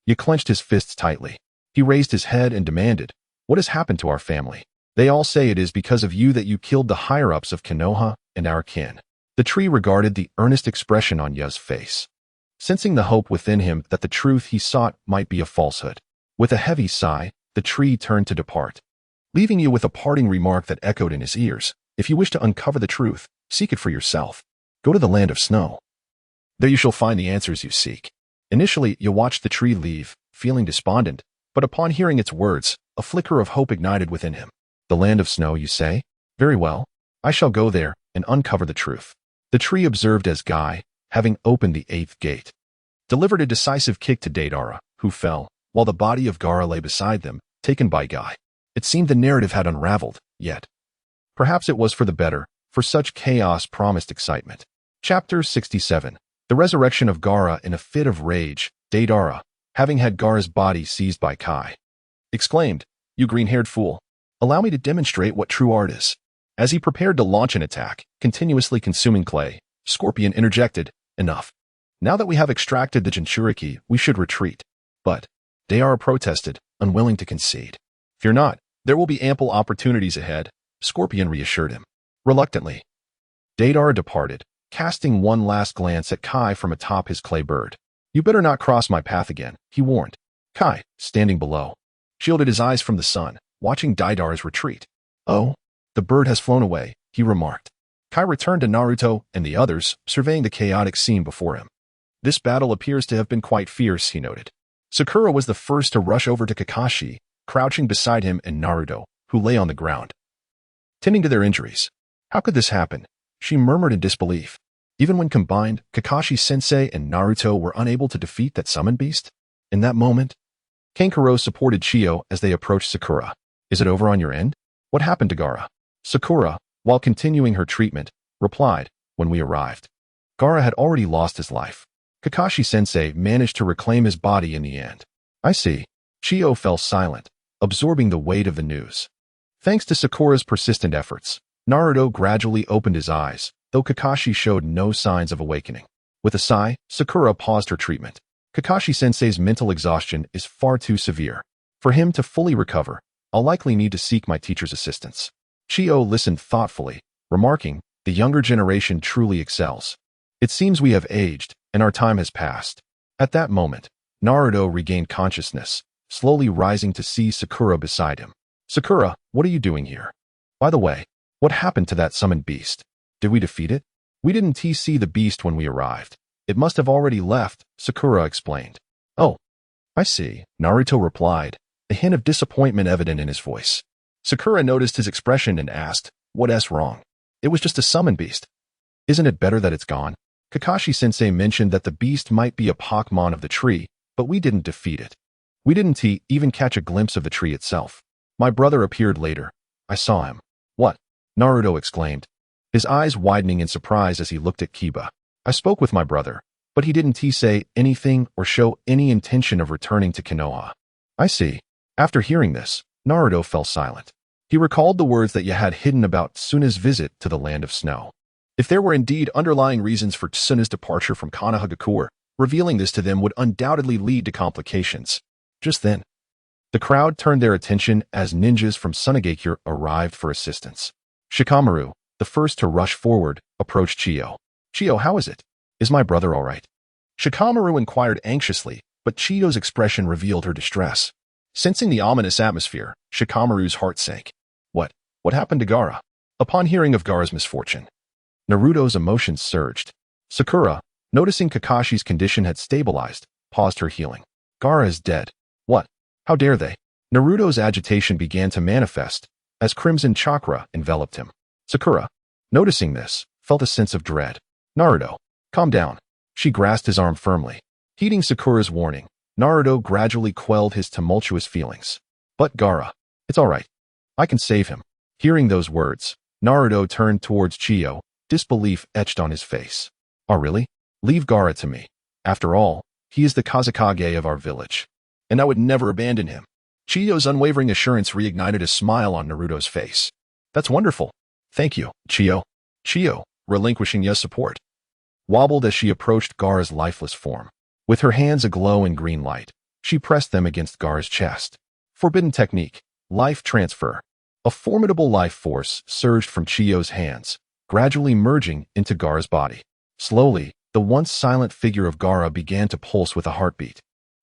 he clenched his fists tightly. He raised his head and demanded, "What has happened to our family? They all say it is because of you that you killed the higher-ups of Konoha and our kin." The tree regarded the earnest expression on Ye's face, sensing the hope within him that the truth he sought might be a falsehood. With a heavy sigh, the tree turned to depart, leaving you with a parting remark that echoed in his ears. "If you wish to uncover the truth, seek it for yourself. Go to the land of snow. There you shall find the answers you seek." Initially, you watched the tree leave, feeling despondent, but upon hearing its words, a flicker of hope ignited within him. "The land of snow, you say? Very well. I shall go there and uncover the truth." The tree observed as Guy, having opened the 8th gate, delivered a decisive kick to Deidara, who fell, while the body of Gaara lay beside them, taken by Guy. It seemed the narrative had unraveled, yet perhaps it was for the better, for such chaos promised excitement. Chapter 67. The resurrection of Gaara. In a fit of rage, Deidara, having had Gaara's body seized by Kai, exclaimed, "You green-haired fool! Allow me to demonstrate what true art is." As he prepared to launch an attack, continuously consuming clay, Scorpion interjected, "Enough. Now that we have extracted the Jinchuriki, we should retreat." But Deidara protested, unwilling to concede. "Fear not, there will be ample opportunities ahead," Scorpion reassured him. Reluctantly, Deidara departed, casting one last glance at Kai from atop his clay bird. "You better not cross my path again," he warned. Kai, standing below, shielded his eyes from the sun, watching Deidara's retreat. "Oh, the bird has flown away," he remarked. Kai returned to Naruto and the others, surveying the chaotic scene before him. This battle appears to have been quite fierce, he noted. Sakura was the first to rush over to Kakashi, crouching beside him and Naruto, who lay on the ground, tending to their injuries. How could this happen? She murmured in disbelief. Even when combined, Kakashi-sensei and Naruto were unable to defeat that summoned beast? In that moment, Kankuro supported Chiyo as they approached Sakura. Is it over on your end? What happened to Gaara? Sakura, while continuing her treatment, replied, when we arrived. Gaara had already lost his life. Kakashi-sensei managed to reclaim his body in the end. I see. Chiyo fell silent, absorbing the weight of the news. Thanks to Sakura's persistent efforts, Naruto gradually opened his eyes, though Kakashi showed no signs of awakening. With a sigh, Sakura paused her treatment. Kakashi-sensei's mental exhaustion is far too severe. For him to fully recover, I'll likely need to seek my teacher's assistance. Chiyo listened thoughtfully, remarking, the younger generation truly excels. It seems we have aged, and our time has passed. At that moment, Naruto regained consciousness, slowly rising to see Sakura beside him. Sakura, what are you doing here? By the way, what happened to that summoned beast? Did we defeat it? We didn't see the beast when we arrived. It must have already left, Sakura explained. Oh, I see, Naruto replied, a hint of disappointment evident in his voice. Sakura noticed his expression and asked, what's wrong? It was just a summoned beast. Isn't it better that it's gone? Kakashi-sensei mentioned that the beast might be a Pokemon of the tree, but we didn't defeat it. We didn't even catch a glimpse of the tree itself. My brother appeared later. I saw him. What? Naruto exclaimed, his eyes widening in surprise as he looked at Kiba. I spoke with my brother, but he didn't say anything or show any intention of returning to Konoha. I see. After hearing this, Naruto fell silent. He recalled the words that he had hidden about Tsuna's visit to the land of snow. If there were indeed underlying reasons for Tsuna's departure from Konohagakure, revealing this to them would undoubtedly lead to complications. Just then, the crowd turned their attention as ninjas from Sunagakure arrived for assistance. Shikamaru, the first to rush forward, approached Chiyo. Chiyo, how is it? Is my brother all right? Shikamaru inquired anxiously, but Chiyo's expression revealed her distress. Sensing the ominous atmosphere, Shikamaru's heart sank. What happened to Gaara? Upon hearing of Gaara's misfortune, Naruto's emotions surged. Sakura, noticing Kakashi's condition had stabilized, paused her healing. Gaara is dead. What? How dare they? Naruto's agitation began to manifest as crimson chakra enveloped him. Sakura, noticing this, felt a sense of dread. Naruto, calm down. She grasped his arm firmly. Heeding Sakura's warning, Naruto gradually quelled his tumultuous feelings. But Gaara, it's all right. I can save him. Hearing those words, Naruto turned towards Chiyo, disbelief etched on his face. Oh really? Leave Gaara to me. After all, he is the Kazekage of our village, and I would never abandon him. Chiyo's unwavering assurance reignited a smile on Naruto's face. That's wonderful. Thank you, Chiyo. Chiyo, relinquishing Ya's support, wobbled as she approached Gaara's lifeless form. With her hands aglow in green light, she pressed them against Gaara's chest. Forbidden technique, life transfer. A formidable life force surged from Chiyo's hands, gradually merging into Gaara's body. Slowly, the once silent figure of Gaara began to pulse with a heartbeat,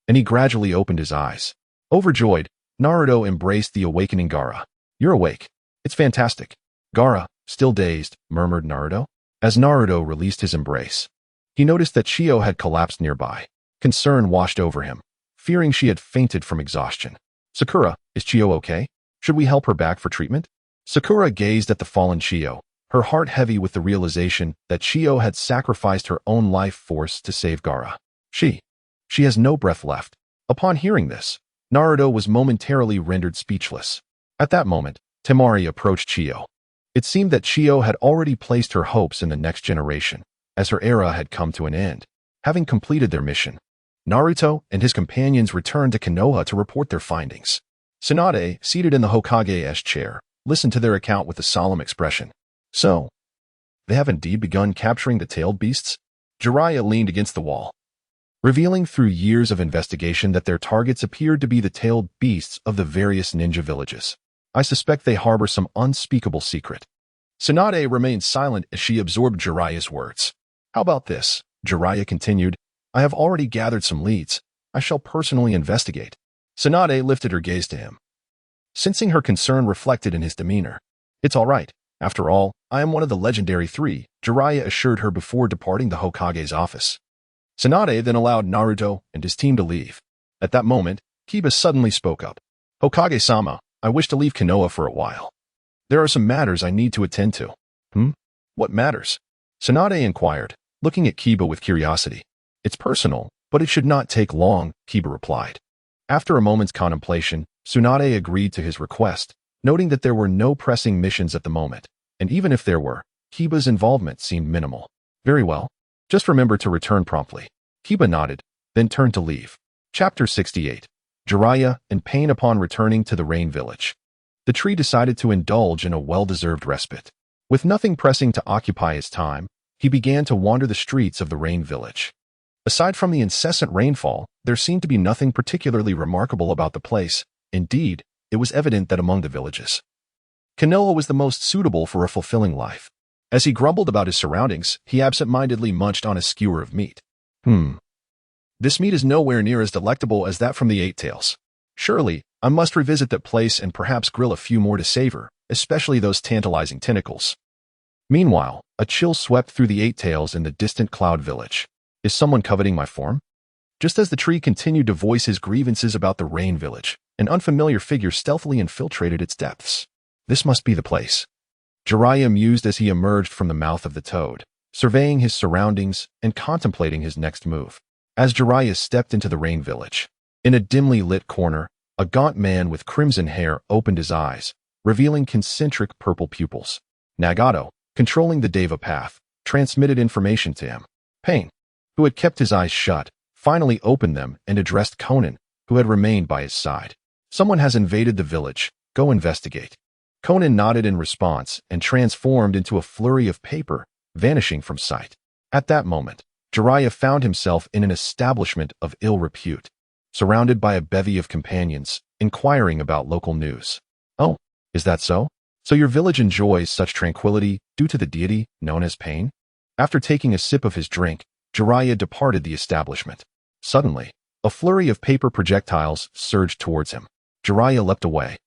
and he gradually opened his eyes. Overjoyed, Naruto embraced the awakening Gaara. You're awake. It's fantastic. Gaara, still dazed, murmured Naruto. As Naruto released his embrace, he noticed that Chiyo had collapsed nearby. Concern washed over him, fearing she had fainted from exhaustion. Sakura, is Chiyo okay? Should we help her back for treatment? Sakura gazed at the fallen Chiyo, her heart heavy with the realization that Chiyo had sacrificed her own life force to save Gaara. She has no breath left. Upon hearing this, Naruto was momentarily rendered speechless. At that moment, Temari approached Chiyo. It seemed that Chiyo had already placed her hopes in the next generation, as her era had come to an end. Having completed their mission, Naruto and his companions returned to Konoha to report their findings. Tsunade, seated in the Hokage's chair, listened to their account with a solemn expression. So, they have indeed begun capturing the tailed beasts? Jiraiya leaned against the wall, revealing through years of investigation that their targets appeared to be the tailed beasts of the various ninja villages. I suspect they harbor some unspeakable secret. Tsunade remained silent as she absorbed Jiraiya's words. How about this? Jiraiya continued. I have already gathered some leads. I shall personally investigate. Tsunade lifted her gaze to him, sensing her concern reflected in his demeanor. It's all right. After all, I am one of the legendary three, Jiraiya assured her before departing the Hokage's office. Tsunade then allowed Naruto and his team to leave. At that moment, Kiba suddenly spoke up. Hokage-sama, I wish to leave Konoha for a while. There are some matters I need to attend to. What matters? Tsunade inquired, looking at Kiba with curiosity. It's personal, but it should not take long, Kiba replied. After a moment's contemplation, Tsunade agreed to his request, noting that there were no pressing missions at the moment, and even if there were, Kiba's involvement seemed minimal. Very well. Just remember to return promptly. Kiba nodded, then turned to leave. Chapter 68. Jiraiya in pain upon returning to the Rain Village. The tree decided to indulge in a well-deserved respite. With nothing pressing to occupy his time, he began to wander the streets of the Rain Village. Aside from the incessant rainfall, there seemed to be nothing particularly remarkable about the place. Indeed, it was evident that among the villages, Konoha was the most suitable for a fulfilling life. As he grumbled about his surroundings, he absent-mindedly munched on a skewer of meat. This meat is nowhere near as delectable as that from the Eight Tails. Surely, I must revisit that place and perhaps grill a few more to savor, especially those tantalizing tentacles. Meanwhile, a chill swept through the Eight Tails in the distant Cloud Village. Is someone coveting my form? Just as the tree continued to voice his grievances about the Rain Village, an unfamiliar figure stealthily infiltrated its depths. This must be the place. Jiraiya mused as he emerged from the mouth of the toad, surveying his surroundings and contemplating his next move. As Jiraiya stepped into the Rain Village, in a dimly lit corner, a gaunt man with crimson hair opened his eyes, revealing concentric purple pupils. Nagato, controlling the Deva path, transmitted information to him. Pain, who had kept his eyes shut, finally opened them and addressed Conan, who had remained by his side. Someone has invaded the village. Go investigate. Conan nodded in response and transformed into a flurry of paper, vanishing from sight. At that moment, Jiraiya found himself in an establishment of ill repute, surrounded by a bevy of companions, inquiring about local news. Oh, is that so? So your village enjoys such tranquility due to the deity known as Pain? After taking a sip of his drink, Jiraiya departed the establishment. Suddenly, a flurry of paper projectiles surged towards him. Jiraiya leapt away,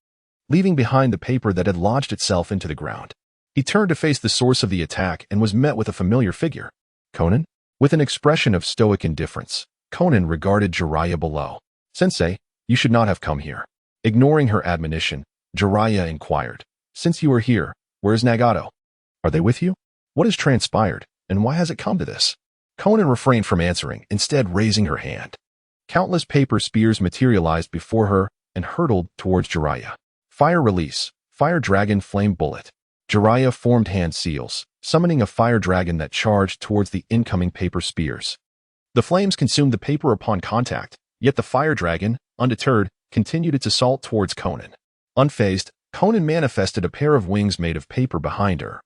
leaving behind the paper that had lodged itself into the ground. He turned to face the source of the attack and was met with a familiar figure. Conan? With an expression of stoic indifference, Conan regarded Jiraiya below. Sensei, you should not have come here. Ignoring her admonition, Jiraiya inquired. Since you are here, where is Nagato? Are they with you? What has transpired, and why has it come to this? Conan refrained from answering, instead raising her hand. Countless paper spears materialized before her and hurtled towards Jiraiya. Fire release, fire dragon flame bullet. Jiraiya formed hand seals, summoning a fire dragon that charged towards the incoming paper spears. The flames consumed the paper upon contact, yet the fire dragon, undeterred, continued its assault towards Conan. Unfazed, Conan manifested a pair of wings made of paper behind her,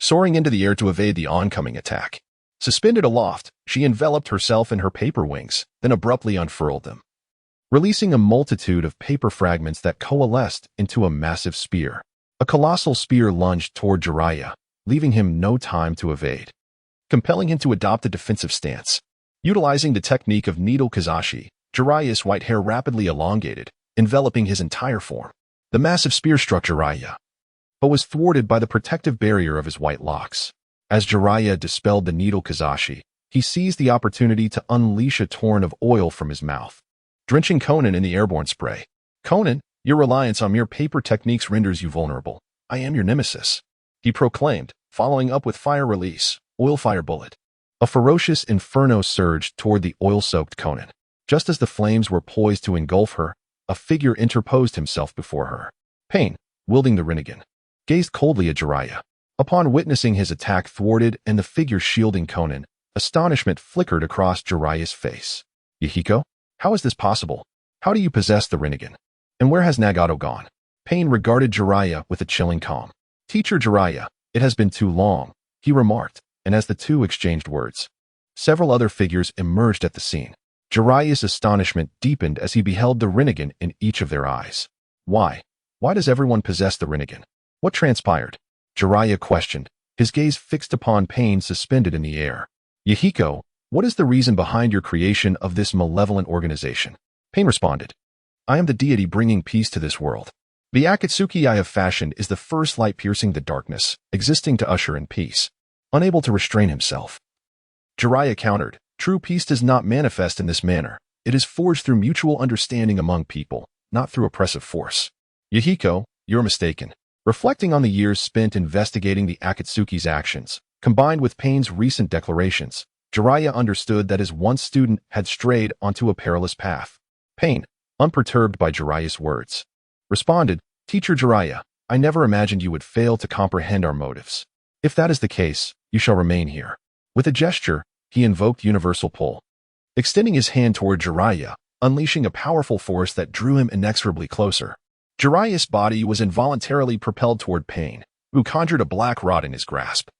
soaring into the air to evade the oncoming attack. Suspended aloft, she enveloped herself in her paper wings, then abruptly unfurled them, releasing a multitude of paper fragments that coalesced into a massive spear. A colossal spear lunged toward Jiraiya, leaving him no time to evade, compelling him to adopt a defensive stance. Utilizing the technique of needle kazashi, Jiraiya's white hair rapidly elongated, enveloping his entire form. The massive spear struck Jiraiya, but was thwarted by the protective barrier of his white locks. As Jiraiya dispelled the needle kazashi, he seized the opportunity to unleash a torrent of oil from his mouth, drenching Conan in the airborne spray. Conan, your reliance on mere paper techniques renders you vulnerable. I am your nemesis, he proclaimed, following up with fire release, oil fire bullet. A ferocious inferno surged toward the oil-soaked Conan. Just as the flames were poised to engulf her, a figure interposed himself before her. Pain, wielding the Rinnegan, gazed coldly at Jiraiya. Upon witnessing his attack thwarted and the figure shielding Conan, astonishment flickered across Jiraiya's face. Yahiko? How is this possible? How do you possess the Rinnegan? And where has Nagato gone? Pain regarded Jiraiya with a chilling calm. Teacher Jiraiya, it has been too long, he remarked, and as the two exchanged words, several other figures emerged at the scene. Jiraiya's astonishment deepened as he beheld the Rinnegan in each of their eyes. Why? Why does everyone possess the Rinnegan? What transpired? Jiraiya questioned, his gaze fixed upon Pain suspended in the air. Yahiko, what is the reason behind your creation of this malevolent organization? Pain responded, I am the deity bringing peace to this world. The Akatsuki I have fashioned is the first light piercing the darkness, existing to usher in peace. Unable to restrain himself, Jiraiya countered, True peace does not manifest in this manner. It is forged through mutual understanding among people, not through oppressive force. Yahiko, you're mistaken. Reflecting on the years spent investigating the Akatsuki's actions, combined with Pain's recent declarations, Jiraiya understood that his once student had strayed onto a perilous path. Pain, unperturbed by Jiraiya's words, responded, Teacher Jiraiya, I never imagined you would fail to comprehend our motives. If that is the case, you shall remain here. With a gesture, he invoked universal pull, extending his hand toward Jiraiya, unleashing a powerful force that drew him inexorably closer. Jiraiya's body was involuntarily propelled toward Pain, who conjured a black rod in his grasp.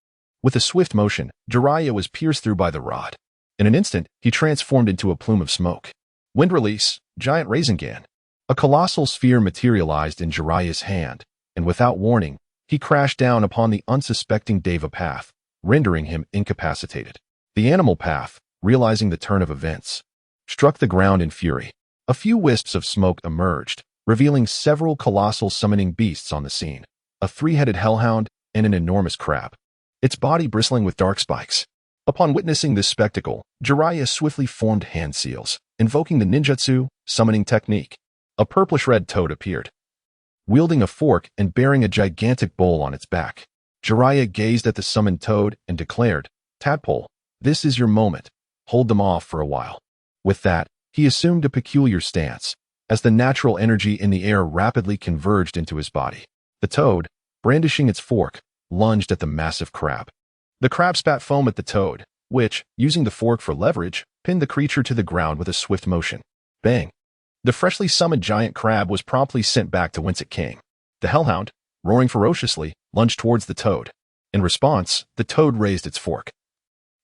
With a swift motion, Jiraiya was pierced through by the rod. In an instant, he transformed into a plume of smoke. Wind release, giant Rasengan. A colossal sphere materialized in Jiraiya's hand, and without warning, he crashed down upon the unsuspecting Deva path, rendering him incapacitated. The animal path, realizing the turn of events, struck the ground in fury. A few wisps of smoke emerged, revealing several colossal summoning beasts on the scene, a three-headed hellhound and an enormous crab, its body bristling with dark spikes. Upon witnessing this spectacle, Jiraiya swiftly formed hand seals, invoking the ninjutsu summoning technique. A purplish-red toad appeared, wielding a fork and bearing a gigantic bowl on its back. Jiraiya gazed at the summoned toad and declared, Tadpole, this is your moment. Hold them off for a while. With that, he assumed a peculiar stance, as the natural energy in the air rapidly converged into his body. The toad, brandishing its fork, lunged at the massive crab. The crab spat foam at the toad, which, using the fork for leverage, pinned the creature to the ground with a swift motion. Bang! The freshly summoned giant crab was promptly sent back to whence it came. The hellhound, roaring ferociously, lunged towards the toad. In response, the toad raised its fork,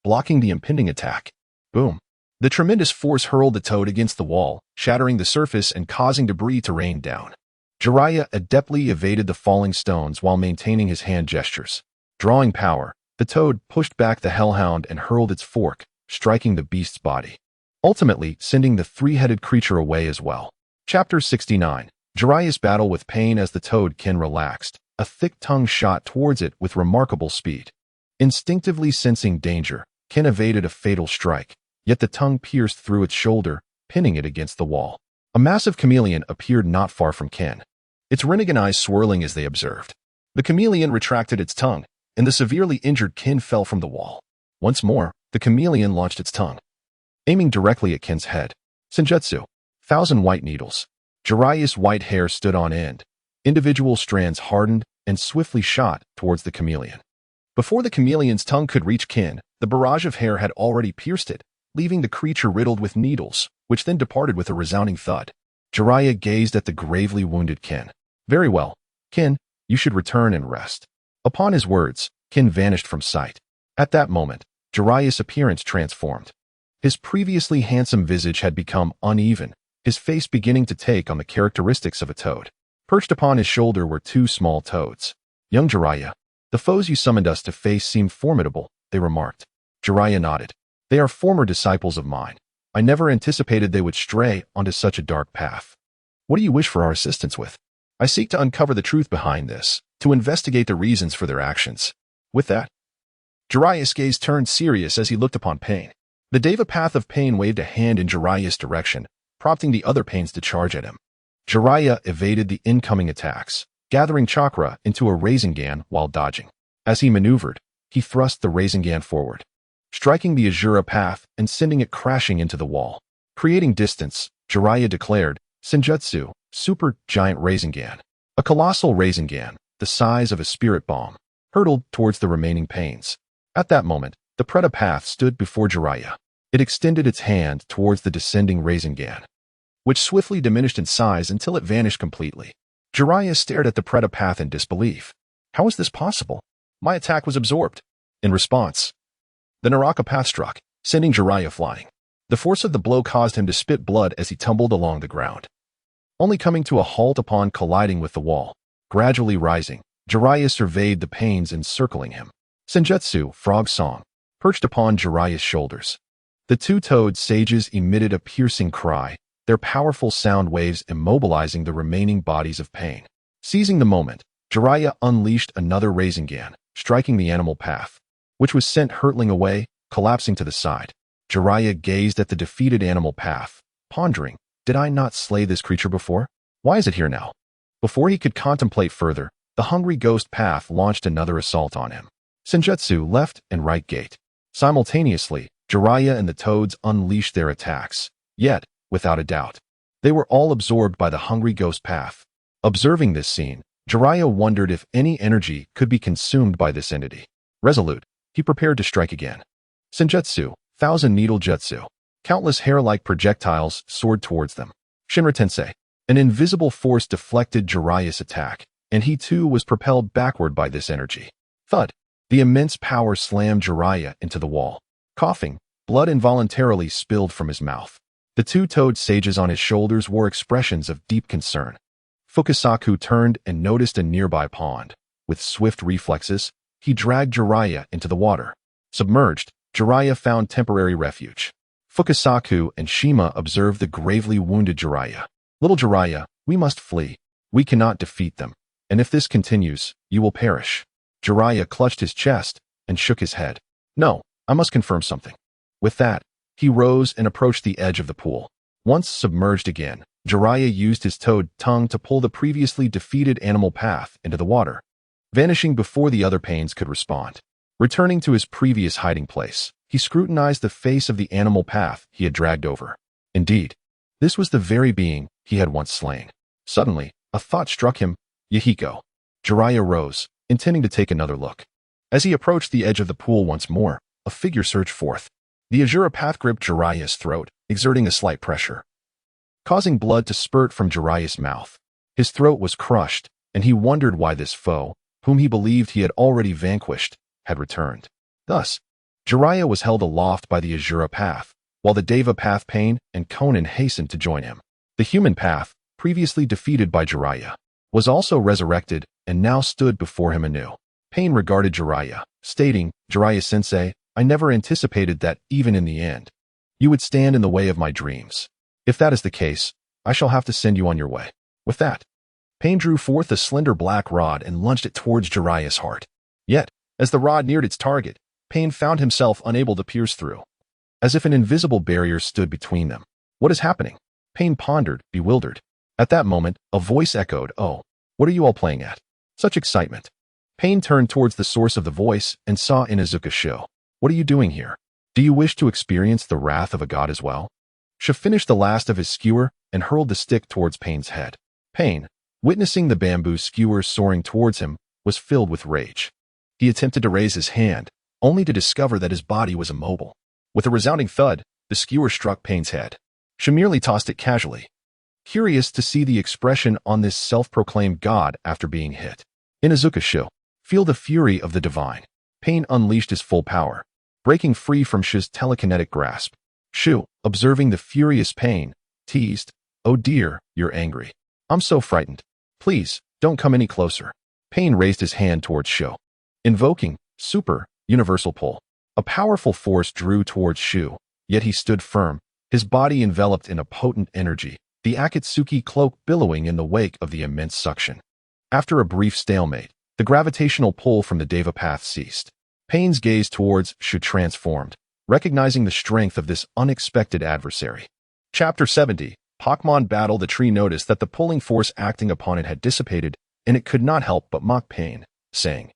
blocking the impending attack. Boom! The tremendous force hurled the toad against the wall, shattering the surface and causing debris to rain down. Jiraiya adeptly evaded the falling stones while maintaining his hand gestures. Drawing power, the toad pushed back the hellhound and hurled its fork, striking the beast's body, ultimately sending the three-headed creature away as well. Chapter 69. Jiraiya's battle with Pain. As the toad-kin relaxed, a thick tongue shot towards it with remarkable speed. Instinctively sensing danger, Ken evaded a fatal strike, yet the tongue pierced through its shoulder, pinning it against the wall. A massive chameleon appeared not far from Ken, its renegade eyes swirling as they observed. The chameleon retracted its tongue, and the severely injured Ken fell from the wall. Once more, the chameleon launched its tongue, aiming directly at Ken's head. Senjutsu. 1,000 white needles. Jiraiya's white hair stood on end. Individual strands hardened and swiftly shot towards the chameleon. Before the chameleon's tongue could reach Ken, the barrage of hair had already pierced it, leaving the creature riddled with needles, which then departed with a resounding thud. Jiraiya gazed at the gravely wounded Ken. Very well, Ken, you should return and rest. Upon his words, Ken vanished from sight. At that moment, Jiraiya's appearance transformed. His previously handsome visage had become uneven, his face beginning to take on the characteristics of a toad. Perched upon his shoulder were two small toads. Young Jiraiya, the foes you summoned us to face seem formidable, they remarked. Jiraiya nodded. They are former disciples of mine. I never anticipated they would stray onto such a dark path. What do you wish for our assistance with? I seek to uncover the truth behind this, to investigate the reasons for their actions. With that, Jiraiya's gaze turned serious as he looked upon Pain. The Deva path of Pain waved a hand in Jiraiya's direction, prompting the other Pains to charge at him. Jiraiya evaded the incoming attacks, gathering chakra into a Rasengan while dodging. As he maneuvered, he thrust the Rasengan forward, striking the Azura path and sending it crashing into the wall. Creating distance, Jiraiya declared, Senjutsu, Super Giant Rasengan. A colossal Rasengan, the size of a spirit bomb, hurtled towards the remaining Pains. At that moment, the Preda path stood before Jiraiya. It extended its hand towards the descending Rasengan, which swiftly diminished in size until it vanished completely. Jiraiya stared at the Preda path in disbelief. How is this possible? My attack was absorbed. In response, the Naraka path struck, sending Jiraiya flying. The force of the blow caused him to spit blood as he tumbled along the ground, only coming to a halt upon colliding with the wall. Gradually rising, Jiraiya surveyed the Pains encircling him. Senjutsu, Frog Song, perched upon Jiraiya's shoulders. The two toad sages emitted a piercing cry, their powerful sound waves immobilizing the remaining bodies of Pain. Seizing the moment, Jiraiya unleashed another Rasengan, striking the animal path, which was sent hurtling away, collapsing to the side. Jiraiya gazed at the defeated animal path, pondering, did I not slay this creature before? Why is it here now? Before he could contemplate further, the hungry ghost path launched another assault on him. Senjutsu left and right gate. Simultaneously, Jiraiya and the toads unleashed their attacks. Yet, without a doubt, they were all absorbed by the hungry ghost path. Observing this scene, Jiraiya wondered if any energy could be consumed by this entity. Resolute, he prepared to strike again. Senjutsu, Thousand Needle Jutsu. Countless hair-like projectiles soared towards them. Shinra Tensei. An invisible force deflected Jiraiya's attack, and he too was propelled backward by this energy. Thud. The immense power slammed Jiraiya into the wall. Coughing, blood involuntarily spilled from his mouth. The two toad sages on his shoulders wore expressions of deep concern. Fukasaku turned and noticed a nearby pond. With swift reflexes, he dragged Jiraiya into the water. Submerged, Jiraiya found temporary refuge. Fukasaku and Shima observed the gravely wounded Jiraiya. Little Jiraiya, we must flee. We cannot defeat them. And if this continues, you will perish. Jiraiya clutched his chest and shook his head. No, I must confirm something. With that, he rose and approached the edge of the pool. Once submerged again, Jiraiya used his toad tongue to pull the previously defeated animal path into the water, vanishing before the other pains could respond. Returning to his previous hiding place, he scrutinized the face of the animal path he had dragged over. Indeed, this was the very being he had once slain. Suddenly, a thought struck him. Yahiko. Jiraiya rose, intending to take another look. As he approached the edge of the pool once more, a figure surged forth. The Azura path gripped Jiraiya's throat, exerting a slight pressure, causing blood to spurt from Jiraiya's mouth. His throat was crushed, and he wondered why this foe, whom he believed he had already vanquished, had returned. Thus, Jiraiya was held aloft by the Azura path, while the Deva path Pain and Konan hastened to join him. The human path, previously defeated by Jiraiya, was also resurrected and now stood before him anew. Pain regarded Jiraiya, stating, Jiraiya-sensei, I never anticipated that, even in the end, you would stand in the way of my dreams. If that is the case, I shall have to send you on your way. With that, Pain drew forth a slender black rod and lunged it towards Jiraiya's heart. Yet, as the rod neared its target, Pain found himself unable to pierce through, as if an invisible barrier stood between them. What is happening? Pain pondered, bewildered. At that moment, a voice echoed, Oh, what are you all playing at? Such excitement. Pain turned towards the source of the voice and saw Inazuka Shu. What are you doing here? Do you wish to experience the wrath of a god as well? Shu finished the last of his skewer and hurled the stick towards Pain's head. Pain, witnessing the bamboo skewer soaring towards him, was filled with rage. He attempted to raise his hand, only to discover that his body was immobile. With a resounding thud, the skewer struck Pain's head. Shu merely tossed it casually, curious to see the expression on this self-proclaimed god after being hit. Inazuka Shu, feel the fury of the divine. Pain unleashed his full power, breaking free from Shu's telekinetic grasp. Shu, observing the furious Pain, teased, Oh dear, you're angry. I'm so frightened. Please, don't come any closer. Pain raised his hand towards Shu, invoking Super Universal Pull. A powerful force drew towards Shu, yet he stood firm, his body enveloped in a potent energy, the Akatsuki cloak billowing in the wake of the immense suction. After a brief stalemate, the gravitational pull from the Deva path ceased. Pain's gaze towards Shu transformed, recognizing the strength of this unexpected adversary. Chapter 70, Pokemon Battle. The tree noticed that the pulling force acting upon it had dissipated, and it could not help but mock Pain, saying,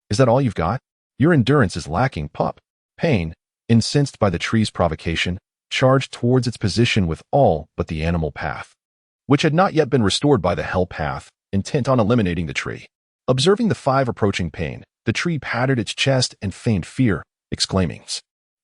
Is that all you've got? Your endurance is lacking, pup. Pain, incensed by the tree's provocation, charged towards its position with all but the animal path, which had not yet been restored by the hell path, intent on eliminating the tree. Observing the five approaching Pain, the tree patted its chest and feigned fear, exclaiming,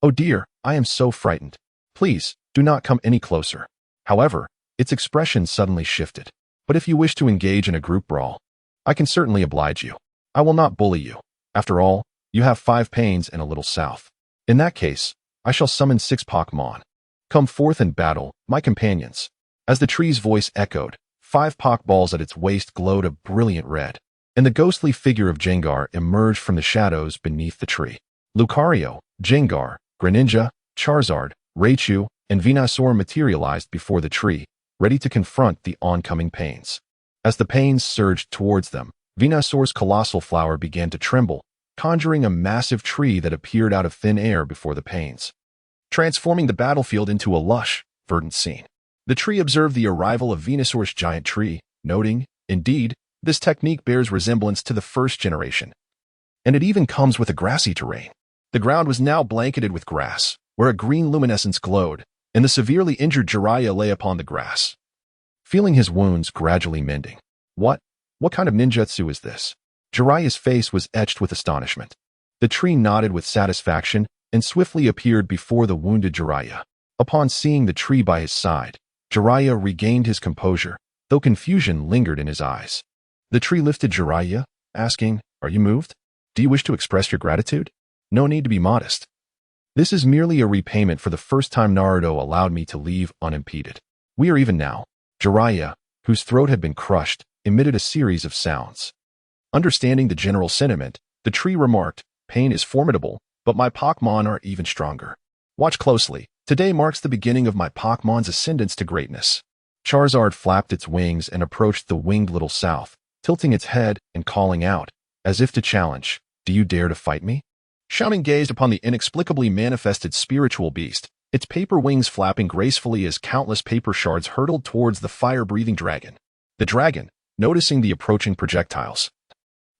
Oh dear, I am so frightened. Please, do not come any closer. However, its expression suddenly shifted. But if you wish to engage in a group brawl, I can certainly oblige you. I will not bully you. After all, you have 5 Pains and a little south. In that case, I shall summon 6 Pokemon. Come forth and battle, my companions. As the tree's voice echoed, 5 Pokeballs at its waist glowed a brilliant red, and the ghostly figure of Jengar emerged from the shadows beneath the tree. Lucario, Jengar, Greninja, Charizard, Raichu, and Venusaur materialized before the tree, ready to confront the oncoming Pains. As the Pains surged towards them, Venusaur's colossal flower began to tremble, conjuring a massive tree that appeared out of thin air before the Pains. transforming the battlefield into a lush, verdant scene. The tree observed the arrival of Venusaur's giant tree, noting, indeed, this technique bears resemblance to the first generation. And it even comes with a grassy terrain. The ground was now blanketed with grass, where a green luminescence glowed, and the severely injured Jiraiya lay upon the grass, feeling his wounds gradually mending. What kind of ninjutsu is this? Jiraiya's face was etched with astonishment. The tree nodded with satisfaction and swiftly appeared before the wounded Jiraiya. Upon seeing the tree by his side, Jiraiya regained his composure, though confusion lingered in his eyes. The tree lifted Jiraiya, asking, "Are you moved? Do you wish to express your gratitude? No need to be modest. This is merely a repayment for the first time Naruto allowed me to leave unimpeded. We are even now." Jiraiya, whose throat had been crushed, emitted a series of sounds. Understanding the general sentiment, the tree remarked, "Pain is formidable, but my Pokemon are even stronger. Watch closely. Today marks the beginning of my Pokemon's ascendance to greatness." Charizard flapped its wings and approached the winged little South, tilting its head and calling out, as if to challenge, "Do you dare to fight me?" Sharingan gazed upon the inexplicably manifested spiritual beast, its paper wings flapping gracefully as countless paper shards hurtled towards the fire-breathing dragon. The dragon, noticing the approaching projectiles,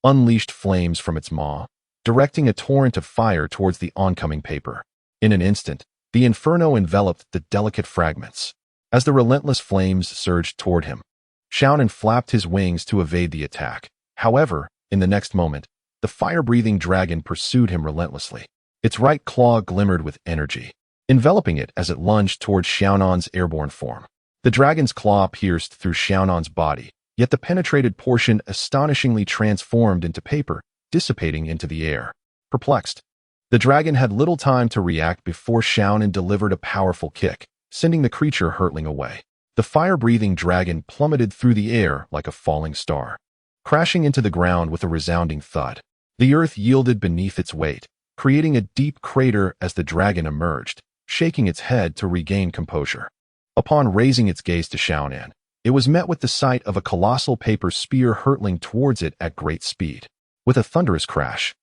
unleashed flames from its maw, directing a torrent of fire towards the oncoming paper. In an instant, the inferno enveloped the delicate fragments. As the relentless flames surged toward him, Sharingan flapped his wings to evade the attack. However, in the next moment, the fire-breathing dragon pursued him relentlessly. Its right claw glimmered with energy, enveloping it as it lunged towards Xiaonan's airborne form. The dragon's claw pierced through Xiaonan's body, yet the penetrated portion astonishingly transformed into paper, dissipating into the air. Perplexed, the dragon had little time to react before Xiaonan delivered a powerful kick, sending the creature hurtling away. The fire-breathing dragon plummeted through the air like a falling star, crashing into the ground with a resounding thud. The earth yielded beneath its weight, creating a deep crater as the dragon emerged, shaking its head to regain composure. Upon raising its gaze to Xiaonan, it was met with the sight of a colossal paper spear hurtling towards it at great speed. With a thunderous crash,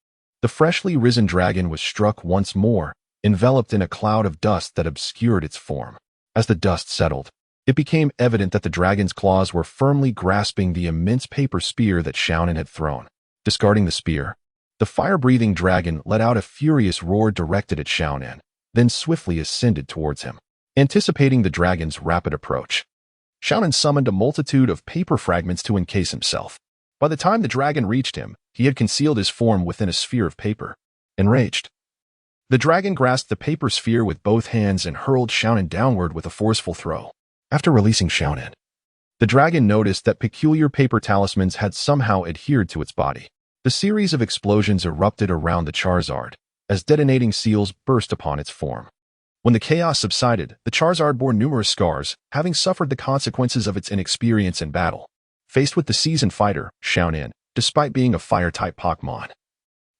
the freshly risen dragon was struck once more, enveloped in a cloud of dust that obscured its form. As the dust settled, it became evident that the dragon's claws were firmly grasping the immense paper spear that Xiaonan had thrown. Discarding the spear, the fire-breathing dragon let out a furious roar directed at Xiaonan, then swiftly ascended towards him. Anticipating the dragon's rapid approach, Xiaonan summoned a multitude of paper fragments to encase himself. By the time the dragon reached him, he had concealed his form within a sphere of paper. Enraged, the dragon grasped the paper sphere with both hands and hurled Xiaonan downward with a forceful throw. After releasing Xiaonan, the dragon noticed that peculiar paper talismans had somehow adhered to its body. The series of explosions erupted around the Charizard, as detonating seals burst upon its form. When the chaos subsided, the Charizard bore numerous scars, having suffered the consequences of its inexperience in battle. Faced with the seasoned fighter, Xiaonan, despite being a fire-type Pokemon,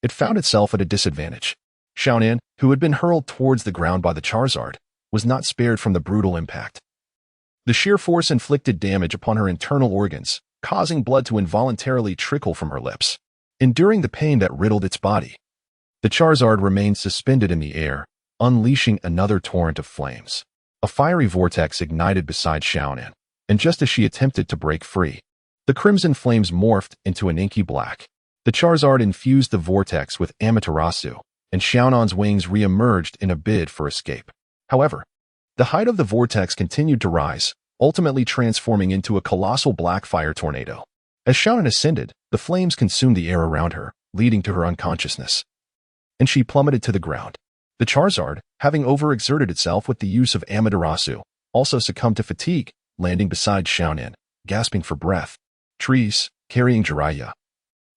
it found itself at a disadvantage. Xiaonan, who had been hurled towards the ground by the Charizard, was not spared from the brutal impact. The sheer force inflicted damage upon her internal organs, causing blood to involuntarily trickle from her lips. Enduring the pain that riddled its body, the Charizard remained suspended in the air, unleashing another torrent of flames. A fiery vortex ignited beside Xiaonan, and just as she attempted to break free, the crimson flames morphed into an inky black. The Charizard infused the vortex with Amaterasu, and Xiaonan's wings re-emerged in a bid for escape. However, the height of the vortex continued to rise, ultimately transforming into a colossal black fire tornado. As Xiaonan ascended, the flames consumed the air around her, leading to her unconsciousness, and she plummeted to the ground. The Charizard, having overexerted itself with the use of Amaterasu, also succumbed to fatigue, landing beside Xiaonan, gasping for breath. Trees, carrying Jiraiya,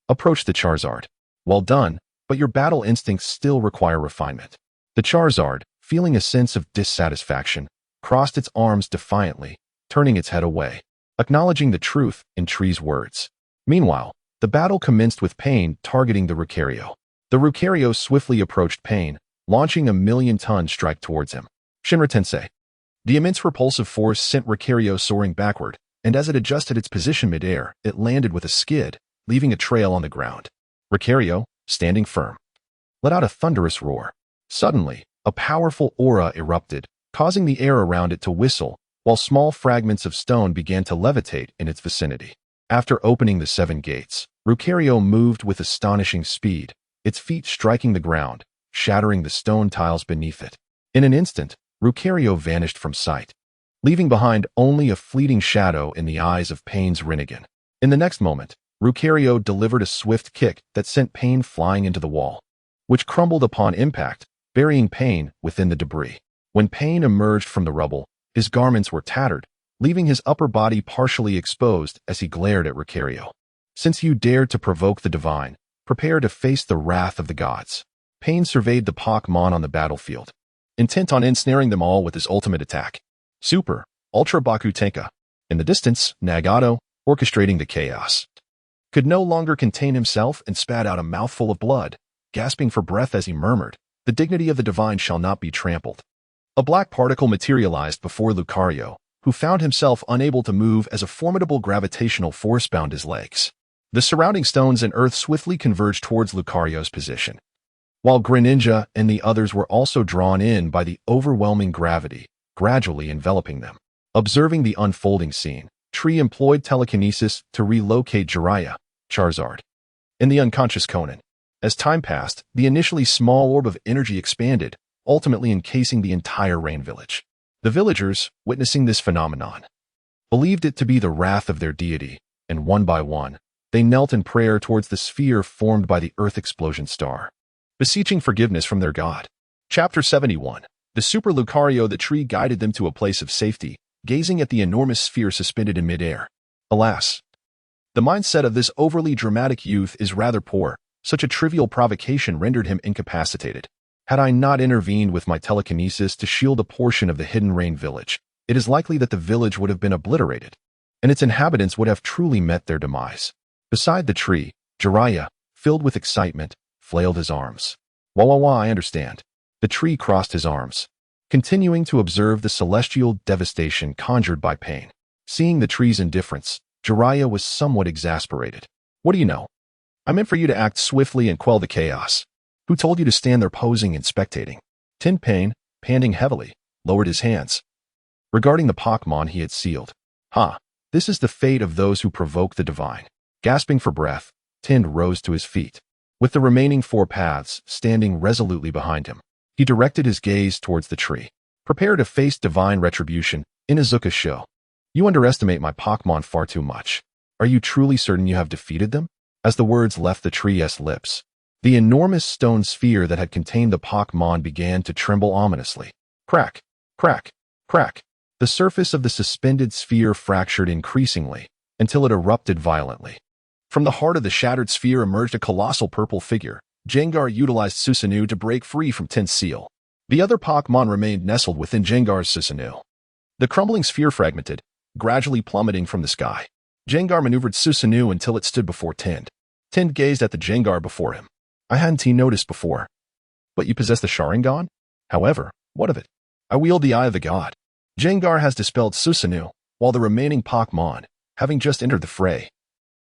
approached the Charizard. "Well done, but your battle instincts still require refinement." The Charizard, feeling a sense of dissatisfaction, crossed its arms defiantly, turning its head away, acknowledging the truth in Tree's words. Meanwhile, the battle commenced with Pain targeting the Lucario. The Lucario swiftly approached Pain, launching a million-ton strike towards him. Shinra Tensei. The immense repulsive force sent Lucario soaring backward, and as it adjusted its position mid-air, it landed with a skid, leaving a trail on the ground. Lucario, standing firm, let out a thunderous roar. Suddenly, A powerful aura erupted, causing the air around it to whistle, while small fragments of stone began to levitate in its vicinity. After opening the 7 gates, Lucario moved with astonishing speed, its feet striking the ground, shattering the stone tiles beneath it. In an instant, Lucario vanished from sight, leaving behind only a fleeting shadow in the eyes of Pain's Rinnegan. In the next moment, Lucario delivered a swift kick that sent Pain flying into the wall, which crumbled upon impact, burying Pain within the debris. When Pain emerged from the rubble, his garments were tattered, leaving his upper body partially exposed as he glared at Lucario. Since you dared to provoke the divine, prepare to face the wrath of the gods. Pain surveyed the Pokemon on the battlefield, intent on ensnaring them all with his ultimate attack. Super, Ultra Baku Tenka. In the distance, Nagato, orchestrating the chaos, could no longer contain himself and spat out a mouthful of blood, gasping for breath as he murmured, "The dignity of the divine shall not be trampled." A black particle materialized before Lucario, who found himself unable to move as a formidable gravitational force bound his legs. The surrounding stones and earth swiftly converged towards Lucario's position, while Greninja and the others were also drawn in by the overwhelming gravity, gradually enveloping them. Observing the unfolding scene, Tree employed telekinesis to relocate Jiraiya, Charizard, and the unconscious Conan. As time passed, the initially small orb of energy expanded, ultimately encasing the entire Rain Village. The villagers, witnessing this phenomenon, believed it to be the wrath of their deity, and one by one, they knelt in prayer towards the sphere formed by the Earth Explosion Star, beseeching forgiveness from their god. Chapter 71. The Super Lucario. The tree guided them to a place of safety, gazing at the enormous sphere suspended in midair. Alas, the mindset of this overly dramatic youth is rather poor. Such a trivial provocation rendered him incapacitated. Had I not intervened with my telekinesis to shield a portion of the hidden Rain Village, it is likely that the village would have been obliterated, and its inhabitants would have truly met their demise. Beside the tree, Jiraiya, filled with excitement, flailed his arms. Wah, I understand. The tree crossed his arms, continuing to observe the celestial devastation conjured by Pain. Seeing the tree's indifference, Jiraiya was somewhat exasperated. What do you know? I meant for you to act swiftly and quell the chaos. Who told you to stand there posing and spectating? Tin Pain, panting heavily, lowered his hands, regarding the Pokemon he had sealed. This is the fate of those who provoke the divine. Gasping for breath, Tind rose to his feet, with the remaining 4 paths standing resolutely behind him. He directed his gaze towards the tree. Prepare to face divine retribution, Inazuka Shu. You underestimate my Pokemon far too much. Are you truly certain you have defeated them? As the words left the tree's lips, the enormous stone sphere that had contained the Pokemon began to tremble ominously. Crack, crack, crack. The surface of the suspended sphere fractured increasingly, until it erupted violently. From the heart of the shattered sphere emerged a colossal purple figure. Gengar utilized Susanoo to break free from Tint's seal. The other Pokemon remained nestled within Gengar's Susanoo. The crumbling sphere fragmented, gradually plummeting from the sky. Gengar maneuvered Susanoo until it stood before Tind. Tind gazed at the Gengar before him. I hadn't noticed before. But you possess the Sharingan? However, what of it? I wield the Eye of the God. Gengar has dispelled Susanoo, while the remaining Pokemon, having just entered the fray,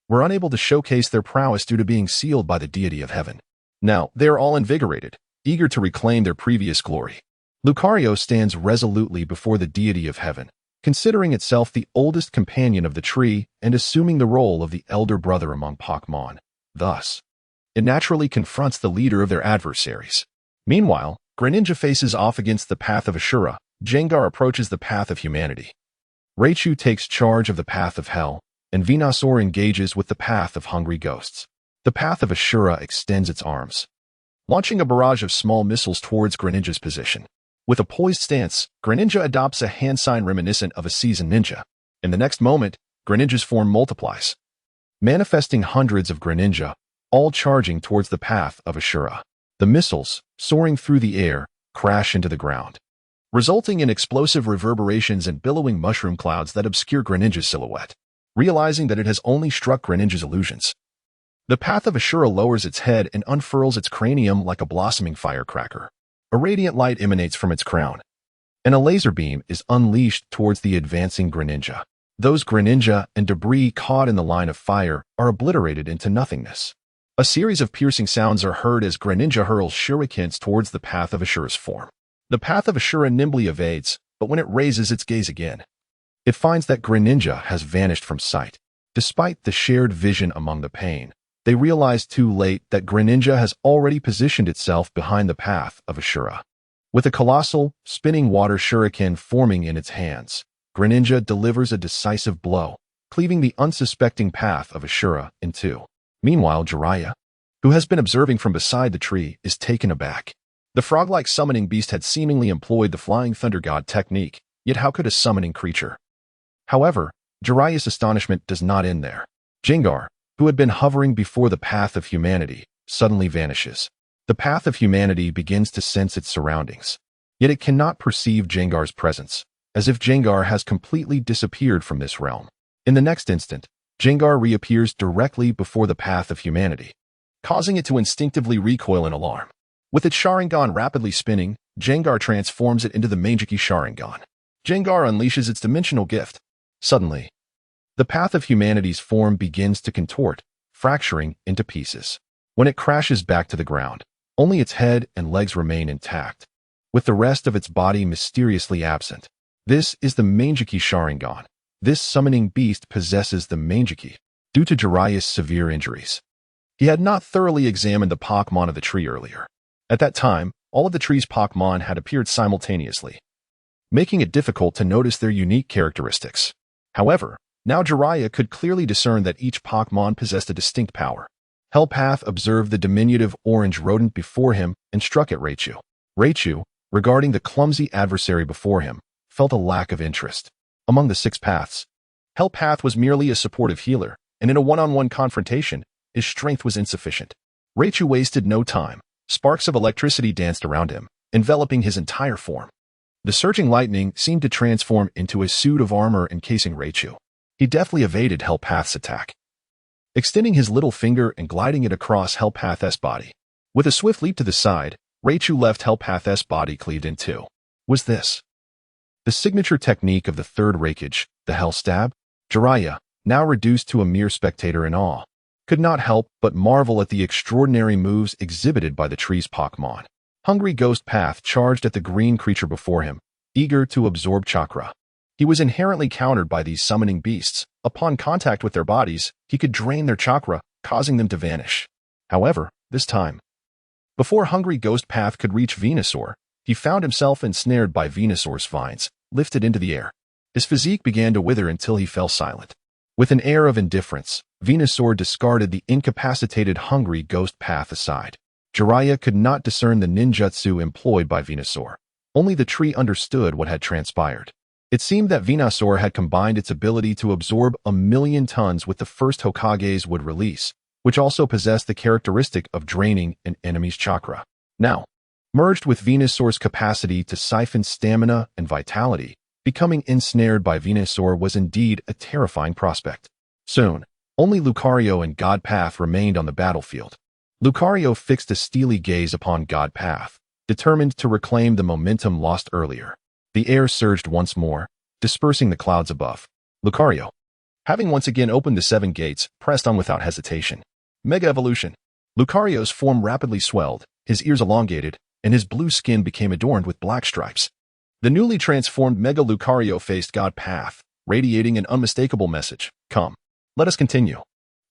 were unable to showcase their prowess due to being sealed by the deity of heaven. Now, they are all invigorated, eager to reclaim their previous glory. Lucario stands resolutely before the deity of heaven, considering itself the oldest companion of the tree and assuming the role of the elder brother among Pokemon. Thus, it naturally confronts the leader of their adversaries. Meanwhile, Greninja faces off against the path of Ashura. Gengar approaches the path of humanity. Raichu takes charge of the path of hell, and Venusaur engages with the path of hungry ghosts. The path of Ashura extends its arms, launching a barrage of small missiles towards Greninja's position. With a poised stance, Greninja adopts a hand sign reminiscent of a seasoned ninja. In the next moment, Greninja's form multiplies, manifesting hundreds of Greninja, all charging towards the path of Ashura. The missiles, soaring through the air, crash into the ground, resulting in explosive reverberations and billowing mushroom clouds that obscure Greninja's silhouette. Realizing that it has only struck Greninja's illusions, the path of Ashura lowers its head and unfurls its cranium like a blossoming firecracker. A radiant light emanates from its crown, and a laser beam is unleashed towards the advancing Greninja. Those Greninja and debris caught in the line of fire are obliterated into nothingness. A series of piercing sounds are heard as Greninja hurls shurikens towards the path of Ashura's form. The path of Ashura nimbly evades, but when it raises its gaze again, it finds that Greninja has vanished from sight. Despite the shared vision among the pain, they realize too late that Greninja has already positioned itself behind the path of Ashura. With a colossal, spinning water shuriken forming in its hands, Greninja delivers a decisive blow, cleaving the unsuspecting path of Ashura in two. Meanwhile, Jiraiya, who has been observing from beside the tree, is taken aback. The frog-like summoning beast had seemingly employed the Flying Thunder God technique, yet how could a summoning creature? However, Jiraiya's astonishment does not end there. Gengar, who had been hovering before the path of humanity, suddenly vanishes. The path of humanity begins to sense its surroundings, yet it cannot perceive Gengar's presence, as if Gengar has completely disappeared from this realm. In the next instant, Gengar reappears directly before the path of humanity, causing it to instinctively recoil in alarm. With its Sharingan rapidly spinning, Gengar transforms it into the Mangeki Sharingan. Gengar unleashes its dimensional gift. Suddenly, the path of humanity's form begins to contort, fracturing into pieces. When it crashes back to the ground, only its head and legs remain intact, with the rest of its body mysteriously absent. This is the Mangeki Sharingan. This summoning beast possesses the Mangeki due to Jiraiya's severe injuries. He had not thoroughly examined the Pokemon of the tree earlier. At that time, all of the tree's Pokemon had appeared simultaneously, making it difficult to notice their unique characteristics. However, now Jiraiya could clearly discern that each Pokemon possessed a distinct power. Hellpath observed the diminutive orange rodent before him and struck at Raichu. Raichu, regarding the clumsy adversary before him, felt a lack of interest. Among the 6 paths, Hellpath was merely a supportive healer, and in a one-on-one confrontation, his strength was insufficient. Raichu wasted no time. Sparks of electricity danced around him, enveloping his entire form. The surging lightning seemed to transform into a suit of armor encasing Raichu. He deftly evaded Hellpath's attack, extending his little finger and gliding it across Hellpath's body. With a swift leap to the side, Raichu left Hellpath's body cleaved in two. Was this the signature technique of the third Raikage, the Hell Stab? Jiraiya, now reduced to a mere spectator in awe, could not help but marvel at the extraordinary moves exhibited by the tree's Pokemon. Hungry Ghost Path charged at the green creature before him, eager to absorb chakra. He was inherently countered by these summoning beasts. Upon contact with their bodies, he could drain their chakra, causing them to vanish. However, this time, before Hungry Ghost Path could reach Venusaur, he found himself ensnared by Venusaur's vines, lifted into the air. His physique began to wither until he fell silent. With an air of indifference, Venusaur discarded the incapacitated Hungry Ghost Path aside. Jiraiya could not discern the ninjutsu employed by Venusaur. Only the tree understood what had transpired. It seemed that Venusaur had combined its ability to absorb 1,000,000 tons with the first Hokage's would release, which also possessed the characteristic of draining an enemy's chakra. Now, merged with Venusaur's capacity to siphon stamina and vitality, becoming ensnared by Venusaur was indeed a terrifying prospect. Soon, only Lucario and God Path remained on the battlefield. Lucario fixed a steely gaze upon God Path, determined to reclaim the momentum lost earlier. The air surged once more, dispersing the clouds above. Lucario, having once again opened the 7 gates, pressed on without hesitation. Mega Evolution. Lucario's form rapidly swelled, his ears elongated, and his blue skin became adorned with black stripes. The newly transformed Mega Lucario faced God Path, radiating an unmistakable message. Come, let us continue.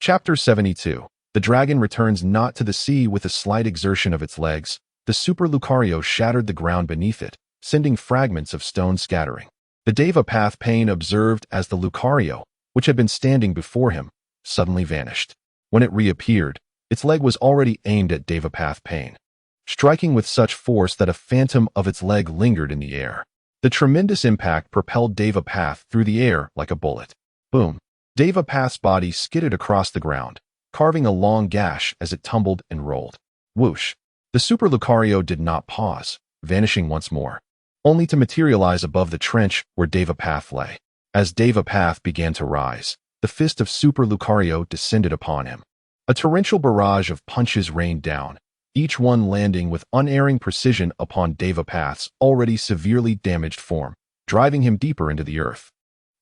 Chapter 72. The dragon returns not to the sea. With a slight exertion of its legs, the Super Lucario shattered the ground beneath it, sending fragments of stone scattering. The Deva Path Pain observed as the Lucario, which had been standing before him, suddenly vanished. When it reappeared, its leg was already aimed at Deva Path Pain, striking with such force that a phantom of its leg lingered in the air. The tremendous impact propelled Deva Path through the air like a bullet. Boom! Deva Path's body skidded across the ground, carving a long gash as it tumbled and rolled. Whoosh! The Super Lucario did not pause, vanishing once more, only to materialize above the trench where Deva Path lay. As Deva Path began to rise, the fist of Super Lucario descended upon him. A torrential barrage of punches rained down, each one landing with unerring precision upon Deva Path's already severely damaged form, driving him deeper into the earth.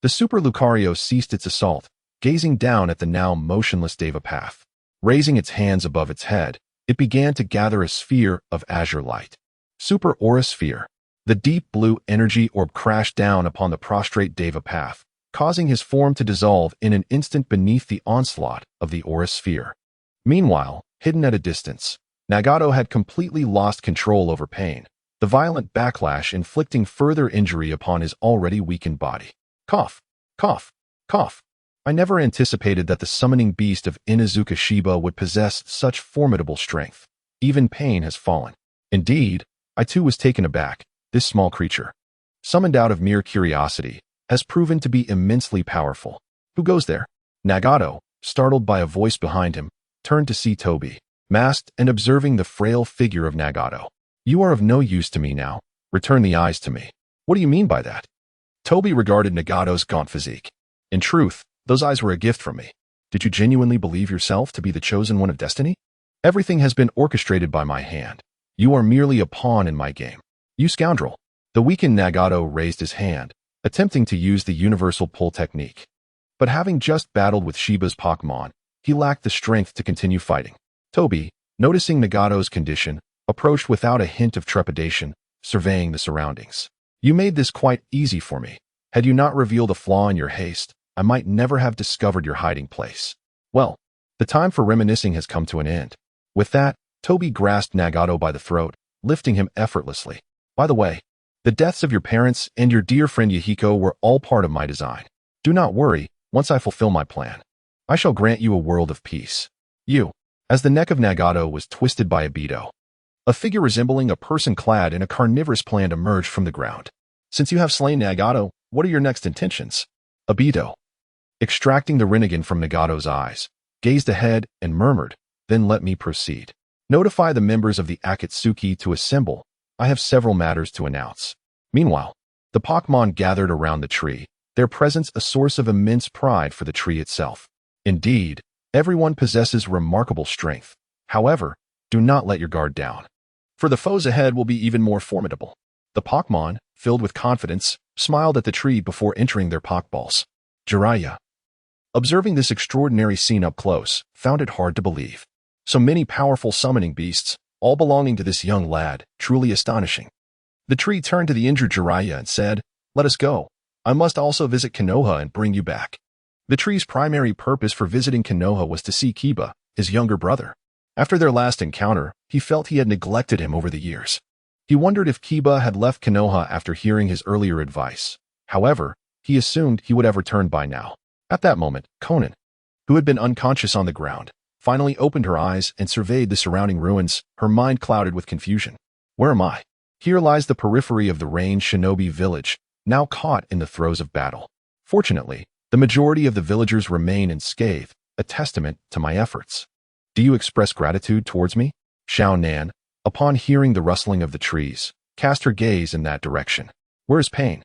The Super Lucario ceased its assault, gazing down at the now motionless Deva Path. Raising its hands above its head, it began to gather a sphere of azure light. Super Aura Sphere. The deep blue energy orb crashed down upon the prostrate Deva path, causing his form to dissolve in an instant beneath the onslaught of the aura sphere. Meanwhile, hidden at a distance, Nagato had completely lost control over pain, the violent backlash inflicting further injury upon his already weakened body. Cough, cough, cough. I never anticipated that the summoning beast of Inazuka Shu would possess such formidable strength. Even pain has fallen. Indeed, I too was taken aback. This small creature, summoned out of mere curiosity, has proven to be immensely powerful. Who goes there? Nagato, startled by a voice behind him, turned to see Toby, masked and observing the frail figure of Nagato. You are of no use to me now. Return the eyes to me. What do you mean by that? Toby regarded Nagato's gaunt physique. In truth, those eyes were a gift from me. Did you genuinely believe yourself to be the chosen one of destiny? Everything has been orchestrated by my hand. You are merely a pawn in my game. You scoundrel. The weakened Nagato raised his hand, attempting to use the universal pull technique. But having just battled with Shiba's Pokemon, he lacked the strength to continue fighting. Toby, noticing Nagato's condition, approached without a hint of trepidation, surveying the surroundings. You made this quite easy for me. Had you not revealed a flaw in your haste, I might never have discovered your hiding place. Well, the time for reminiscing has come to an end. With that, Toby grasped Nagato by the throat, lifting him effortlessly. By the way, the deaths of your parents and your dear friend Yahiko were all part of my design. Do not worry, once I fulfill my plan, I shall grant you a world of peace. You, as the neck of Nagato was twisted by a Beto. A figure resembling a person clad in a carnivorous plant emerged from the ground. Since you have slain Nagato, what are your next intentions? Obito, extracting the Rinnegan from Nagato's eyes, gazed ahead and murmured, then let me proceed. Notify the members of the Akatsuki to assemble. I have several matters to announce. Meanwhile, the Pokemon gathered around the tree, their presence a source of immense pride for the tree itself. Indeed, everyone possesses remarkable strength. However, do not let your guard down, for the foes ahead will be even more formidable. The Pokemon, filled with confidence, smiled at the tree before entering their Pokeballs. Jiraiya, observing this extraordinary scene up close, found it hard to believe. So many powerful summoning beasts, all belonging to this young lad, truly astonishing. The tree turned to the injured Jiraiya and said, "Let us go. I must also visit Konoha and bring you back." The tree's primary purpose for visiting Konoha was to see Kiba, his younger brother. After their last encounter, he felt he had neglected him over the years. He wondered if Kiba had left Konoha after hearing his earlier advice. However, he assumed he would have returned by now. At that moment, Konan, who had been unconscious on the ground, finally opened her eyes and surveyed the surrounding ruins, her mind clouded with confusion. Where am I? Here lies the periphery of the ranged shinobi village, now caught in the throes of battle. Fortunately, the majority of the villagers remain unscathed, a testament to my efforts. Do you express gratitude towards me? Xiao Nan, upon hearing the rustling of the trees, cast her gaze in that direction. Where is Pain?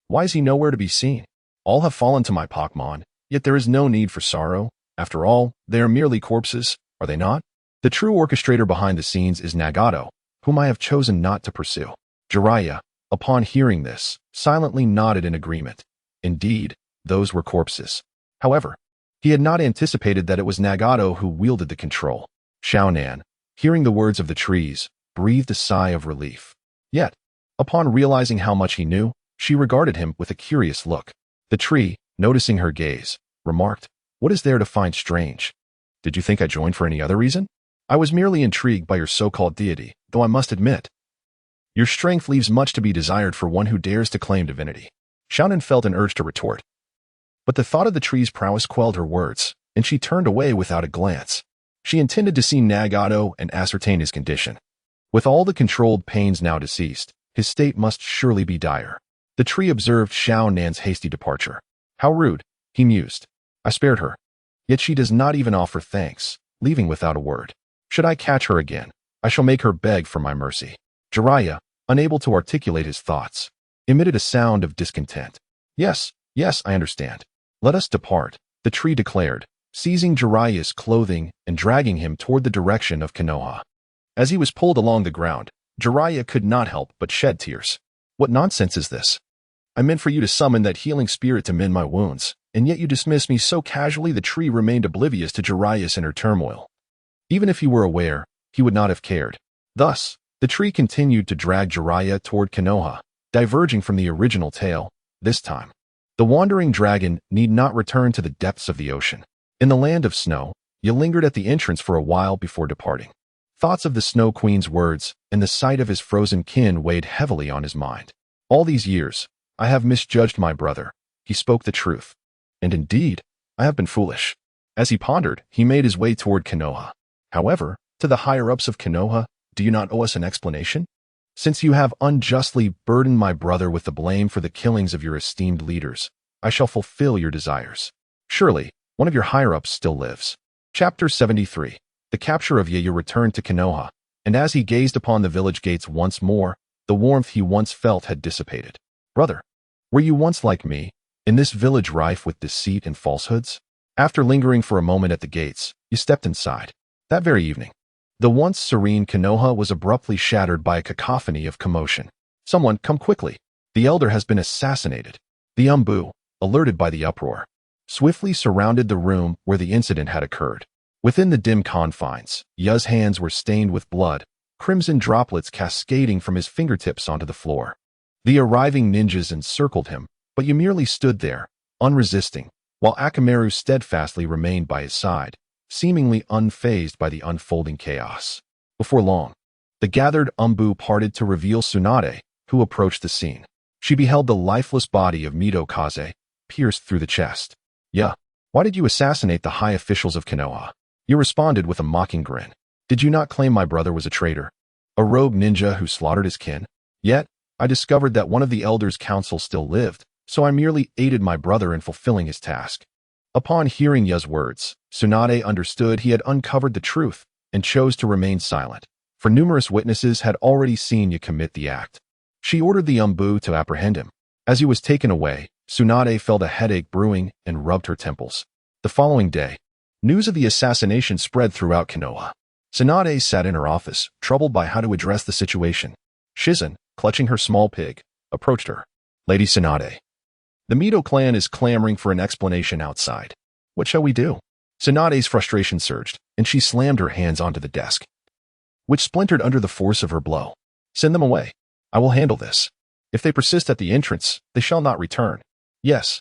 Why is he nowhere to be seen? All have fallen to my Pokemon, yet there is no need for sorrow. After all, they are merely corpses, are they not? The true orchestrator behind the scenes is Nagato, whom I have chosen not to pursue. Jiraiya, upon hearing this, silently nodded in agreement. Indeed, those were corpses. However, he had not anticipated that it was Nagato who wielded the control. Xiao Nan, hearing the words of the trees, breathed a sigh of relief. Yet, upon realizing how much he knew, she regarded him with a curious look. The tree, noticing her gaze, remarked, "What is there to find strange? Did you think I joined for any other reason? I was merely intrigued by your so-called deity, though I must admit, your strength leaves much to be desired for one who dares to claim divinity." Xiaonan felt an urge to retort, but the thought of the tree's prowess quelled her words, and she turned away without a glance. She intended to see Nagato and ascertain his condition. With all the controlled pains now deceased, his state must surely be dire. The tree observed Xiao Nan's hasty departure. How rude, he mused. I spared her. Yet she does not even offer thanks, leaving without a word. Should I catch her again, I shall make her beg for my mercy. Jiraiya, unable to articulate his thoughts, emitted a sound of discontent. Yes, I understand. Let us depart, the tree declared, seizing Jiraiya's clothing and dragging him toward the direction of Konoha. As he was pulled along the ground, Jiraiya could not help but shed tears. What nonsense is this? I meant for you to summon that healing spirit to mend my wounds, and yet you dismissed me so casually. The tree remained oblivious to Jiraiya's inner turmoil. Even if he were aware, he would not have cared. Thus, the tree continued to drag Jiraiya toward Konoha, diverging from the original tale. This time, the wandering dragon need not return to the depths of the ocean. In the land of snow, you lingered at the entrance for a while before departing. Thoughts of the Snow Queen's words and the sight of his frozen kin weighed heavily on his mind. All these years, I have misjudged my brother. He spoke the truth. And indeed, I have been foolish. As he pondered, he made his way toward Konoha. However, to the higher-ups of Konoha, do you not owe us an explanation? Since you have unjustly burdened my brother with the blame for the killings of your esteemed leaders, I shall fulfill your desires. Surely, one of your higher-ups still lives. Chapter 73. The capture of Yayu returned to Konoha, and as he gazed upon the village gates once more, the warmth he once felt had dissipated. Brother, were you once like me, in this village rife with deceit and falsehoods? After lingering for a moment at the gates, you stepped inside. That very evening, the once serene Konoha was abruptly shattered by a cacophony of commotion. Someone, come quickly. The elder has been assassinated. The Umbu, alerted by the uproar, swiftly surrounded the room where the incident had occurred. Within the dim confines, Ya's hands were stained with blood, crimson droplets cascading from his fingertips onto the floor. The arriving ninjas encircled him, but Yu merely stood there, unresisting, while Akamaru steadfastly remained by his side, seemingly unfazed by the unfolding chaos. Before long, the gathered Umbu parted to reveal Tsunade, who approached the scene. She beheld the lifeless body of Mito Kaze, pierced through the chest. "Yeah, why did you assassinate the high officials of Konoha?" You responded with a mocking grin. "Did you not claim my brother was a traitor? A rogue ninja who slaughtered his kin? Yet, I discovered that one of the elders' council still lived, so I merely aided my brother in fulfilling his task." Upon hearing Ya's words, Tsunade understood he had uncovered the truth and chose to remain silent, for numerous witnesses had already seen Ya commit the act. She ordered the Umbu to apprehend him. As he was taken away, Tsunade felt a headache brewing and rubbed her temples. The following day, news of the assassination spread throughout Konoha. Tsunade sat in her office, troubled by how to address the situation. Shizen, clutching her small pig, approached her. "Lady Tsunade, the Mito clan is clamoring for an explanation outside. What shall we do?" Tsunade's frustration surged, and she slammed her hands onto the desk, which splintered under the force of her blow. "Send them away. I will handle this. If they persist at the entrance, they shall not return. Yes,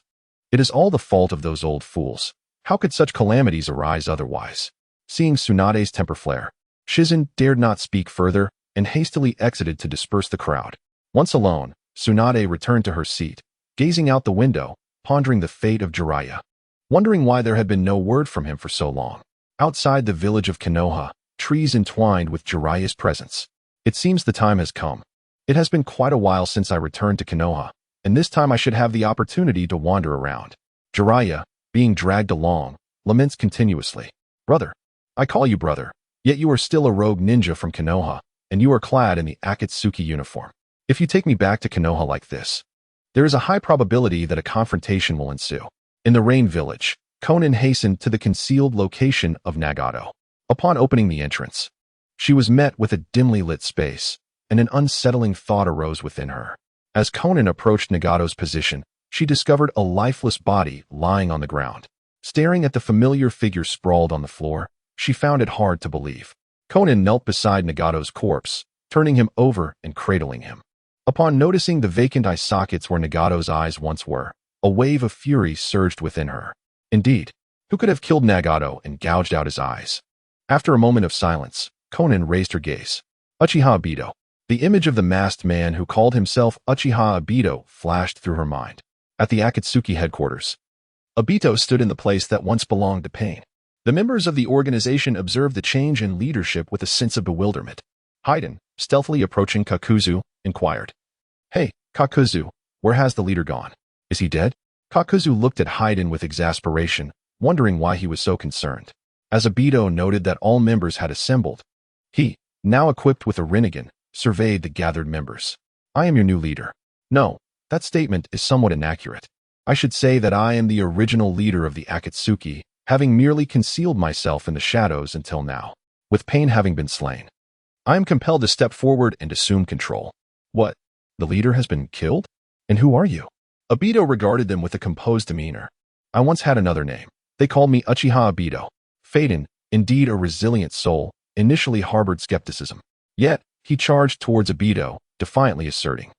it is all the fault of those old fools. How could such calamities arise otherwise?" Seeing Tsunade's temper flare, Shizen dared not speak further and hastily exited to disperse the crowd. Once alone, Tsunade returned to her seat, gazing out the window, pondering the fate of Jiraiya, wondering why there had been no word from him for so long. Outside the village of Konoha, trees entwined with Jiraiya's presence. "It seems the time has come. It has been quite a while since I returned to Konoha, and this time I should have the opportunity to wander around." Jiraiya, being dragged along, laments continuously. "Brother, I call you brother, yet you are still a rogue ninja from Konoha, and you are clad in the Akatsuki uniform. If you take me back to Konoha like this, there is a high probability that a confrontation will ensue." In the Rain Village, Konan hastened to the concealed location of Nagato. Upon opening the entrance, she was met with a dimly lit space, and an unsettling thought arose within her. As Konan approached Nagato's position, she discovered a lifeless body lying on the ground. Staring at the familiar figure sprawled on the floor, she found it hard to believe. Konan knelt beside Nagato's corpse, turning him over and cradling him. Upon noticing the vacant eye sockets where Nagato's eyes once were, a wave of fury surged within her. Indeed, who could have killed Nagato and gouged out his eyes? After a moment of silence, Konan raised her gaze. Uchiha Obito. The image of the masked man who called himself Uchiha Obito flashed through her mind. At the Akatsuki headquarters, Obito stood in the place that once belonged to Pain. The members of the organization observed the change in leadership with a sense of bewilderment. Haiden, stealthily approaching Kakuzu, inquired, "Hey, Kakuzu, where has the leader gone? Is he dead?" Kakuzu looked at Haiden with exasperation, wondering why he was so concerned. As Obito noted that all members had assembled, he, now equipped with a Rinnegan, surveyed the gathered members. "I am your new leader." "No, that statement is somewhat inaccurate. I should say that I am the original leader of the Akatsuki, having merely concealed myself in the shadows until now. With Pain having been slain, I am compelled to step forward and assume control." "What? The leader has been killed? And who are you?" Obito regarded them with a composed demeanor. "I once had another name. They called me Uchiha Obito." Faden, indeed a resilient soul, initially harbored skepticism. Yet, he charged towards Obito, defiantly asserting,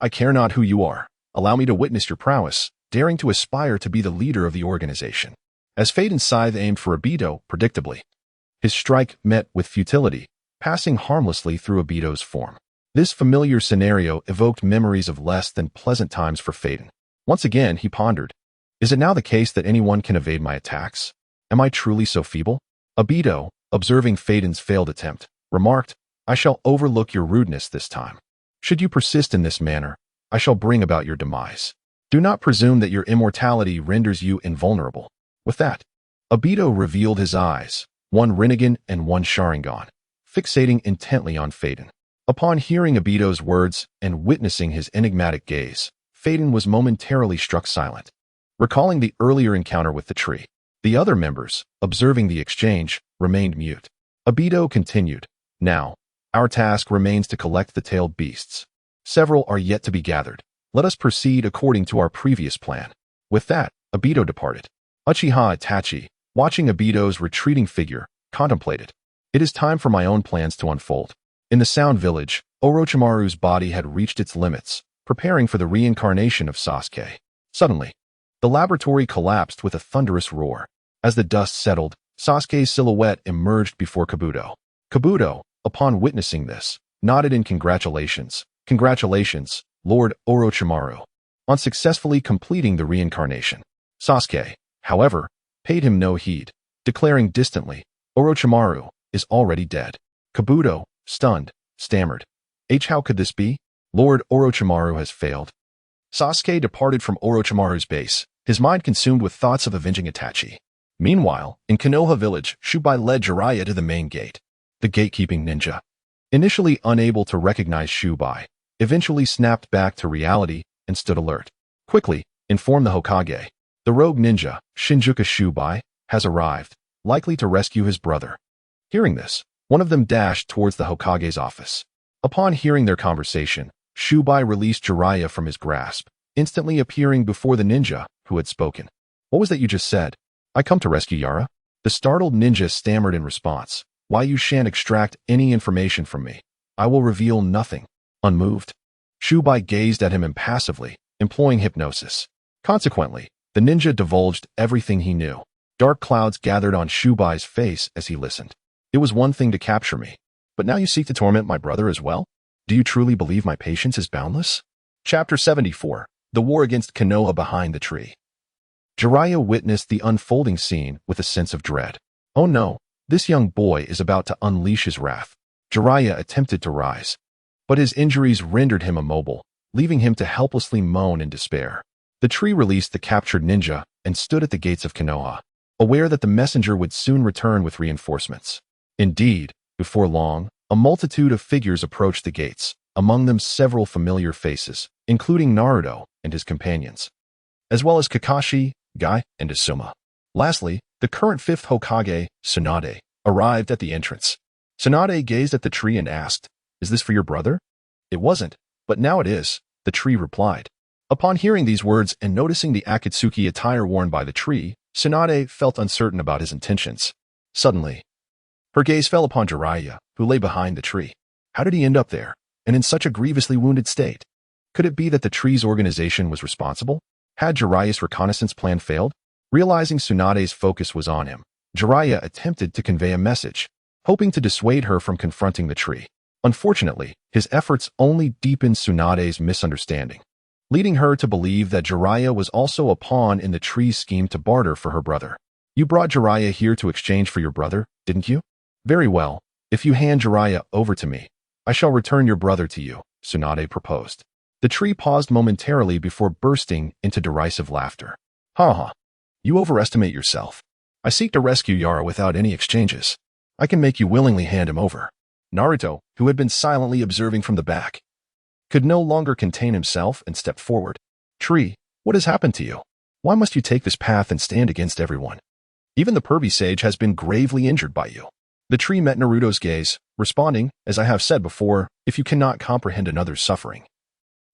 I care not who you are. Allow me to witness your prowess, daring to aspire to be the leader of the organization. As Feiden's scythe aimed for Obito, predictably, his strike met with futility, passing harmlessly through Obito's form. This familiar scenario evoked memories of less than pleasant times for Feiden. Once again, he pondered, is it now the case that anyone can evade my attacks? Am I truly so feeble? Obito, observing Feiden's failed attempt, remarked, I shall overlook your rudeness this time. Should you persist in this manner, I shall bring about your demise. Do not presume that your immortality renders you invulnerable. With that, Obito revealed his eyes, one Rinnegan and one Sharingan, fixating intently on Feiden. Upon hearing Obito's words and witnessing his enigmatic gaze, Feiden was momentarily struck silent. Recalling the earlier encounter with the tree, the other members, observing the exchange, remained mute. Obito continued, now, our task remains to collect the tailed beasts. Several are yet to be gathered. Let us proceed according to our previous plan. With that, Obito departed. Uchiha Itachi, watching Obito's retreating figure, contemplated. It is time for my own plans to unfold. In the Sound Village, Orochimaru's body had reached its limits, preparing for the reincarnation of Sasuke. Suddenly, the laboratory collapsed with a thunderous roar. As the dust settled, Sasuke's silhouette emerged before Kabuto. Kabuto, upon witnessing this, nodded in congratulations. Congratulations, Lord Orochimaru, on successfully completing the reincarnation. Sasuke, however, paid him no heed, declaring distantly, Orochimaru is already dead. Kabuto, stunned, stammered, how could this be? Lord Orochimaru has failed. Sasuke departed from Orochimaru's base, his mind consumed with thoughts of avenging Itachi. Meanwhile, in Konoha village, Shubai led Jiraiya to the main gate. The gatekeeping ninja, initially unable to recognize Shubai, eventually snapped back to reality and stood alert. Quickly, informed the Hokage. The rogue ninja, Shinjuku Shubai, has arrived, likely to rescue his brother. Hearing this, one of them dashed towards the Hokage's office. Upon hearing their conversation, Shubai released Jiraiya from his grasp, instantly appearing before the ninja, who had spoken. What was that you just said? I come to rescue Yara? The startled ninja stammered in response. Why you shan't extract any information from me? I will reveal nothing. Unmoved, Shubai gazed at him impassively, employing hypnosis. Consequently, the ninja divulged everything he knew. Dark clouds gathered on Shubai's face as he listened. It was one thing to capture me, but now you seek to torment my brother as well? Do you truly believe my patience is boundless? Chapter 74. The War Against Konoha Behind the Tree. Jiraiya witnessed the unfolding scene with a sense of dread. Oh no, this young boy is about to unleash his wrath. Jiraiya attempted to rise, but his injuries rendered him immobile, leaving him to helplessly moan in despair. The tree released the captured ninja and stood at the gates of Konoha, aware that the messenger would soon return with reinforcements. Indeed, before long, a multitude of figures approached the gates, among them several familiar faces, including Naruto and his companions, as well as Kakashi, Guy, and Asuma. Lastly, the current 5th Hokage, Tsunade, arrived at the entrance. Tsunade gazed at the tree and asked, "Is this for your brother?" "It wasn't, but now it is," the tree replied. Upon hearing these words and noticing the Akatsuki attire worn by the tree, Tsunade felt uncertain about his intentions. Suddenly, her gaze fell upon Jiraiya, who lay behind the tree. How did he end up there, and in such a grievously wounded state? Could it be that the tree's organization was responsible? Had Jiraiya's reconnaissance plan failed? Realizing Tsunade's focus was on him, Jiraiya attempted to convey a message, hoping to dissuade her from confronting the tree. Unfortunately, his efforts only deepened Tsunade's misunderstanding, leading her to believe that Jiraiya was also a pawn in the tree's scheme to barter for her brother. You brought Jiraiya here to exchange for your brother, didn't you? Very well. If you hand Jiraiya over to me, I shall return your brother to you, Tsunade proposed. The tree paused momentarily before bursting into derisive laughter. Ha ha. You overestimate yourself. I seek to rescue Yara without any exchanges. I can make you willingly hand him over. Naruto, who had been silently observing from the back, could no longer contain himself and stepped forward. Tree, what has happened to you? Why must you take this path and stand against everyone? Even the pervy sage has been gravely injured by you. The tree met Naruto's gaze, responding, as I have said before, if you cannot comprehend another's suffering,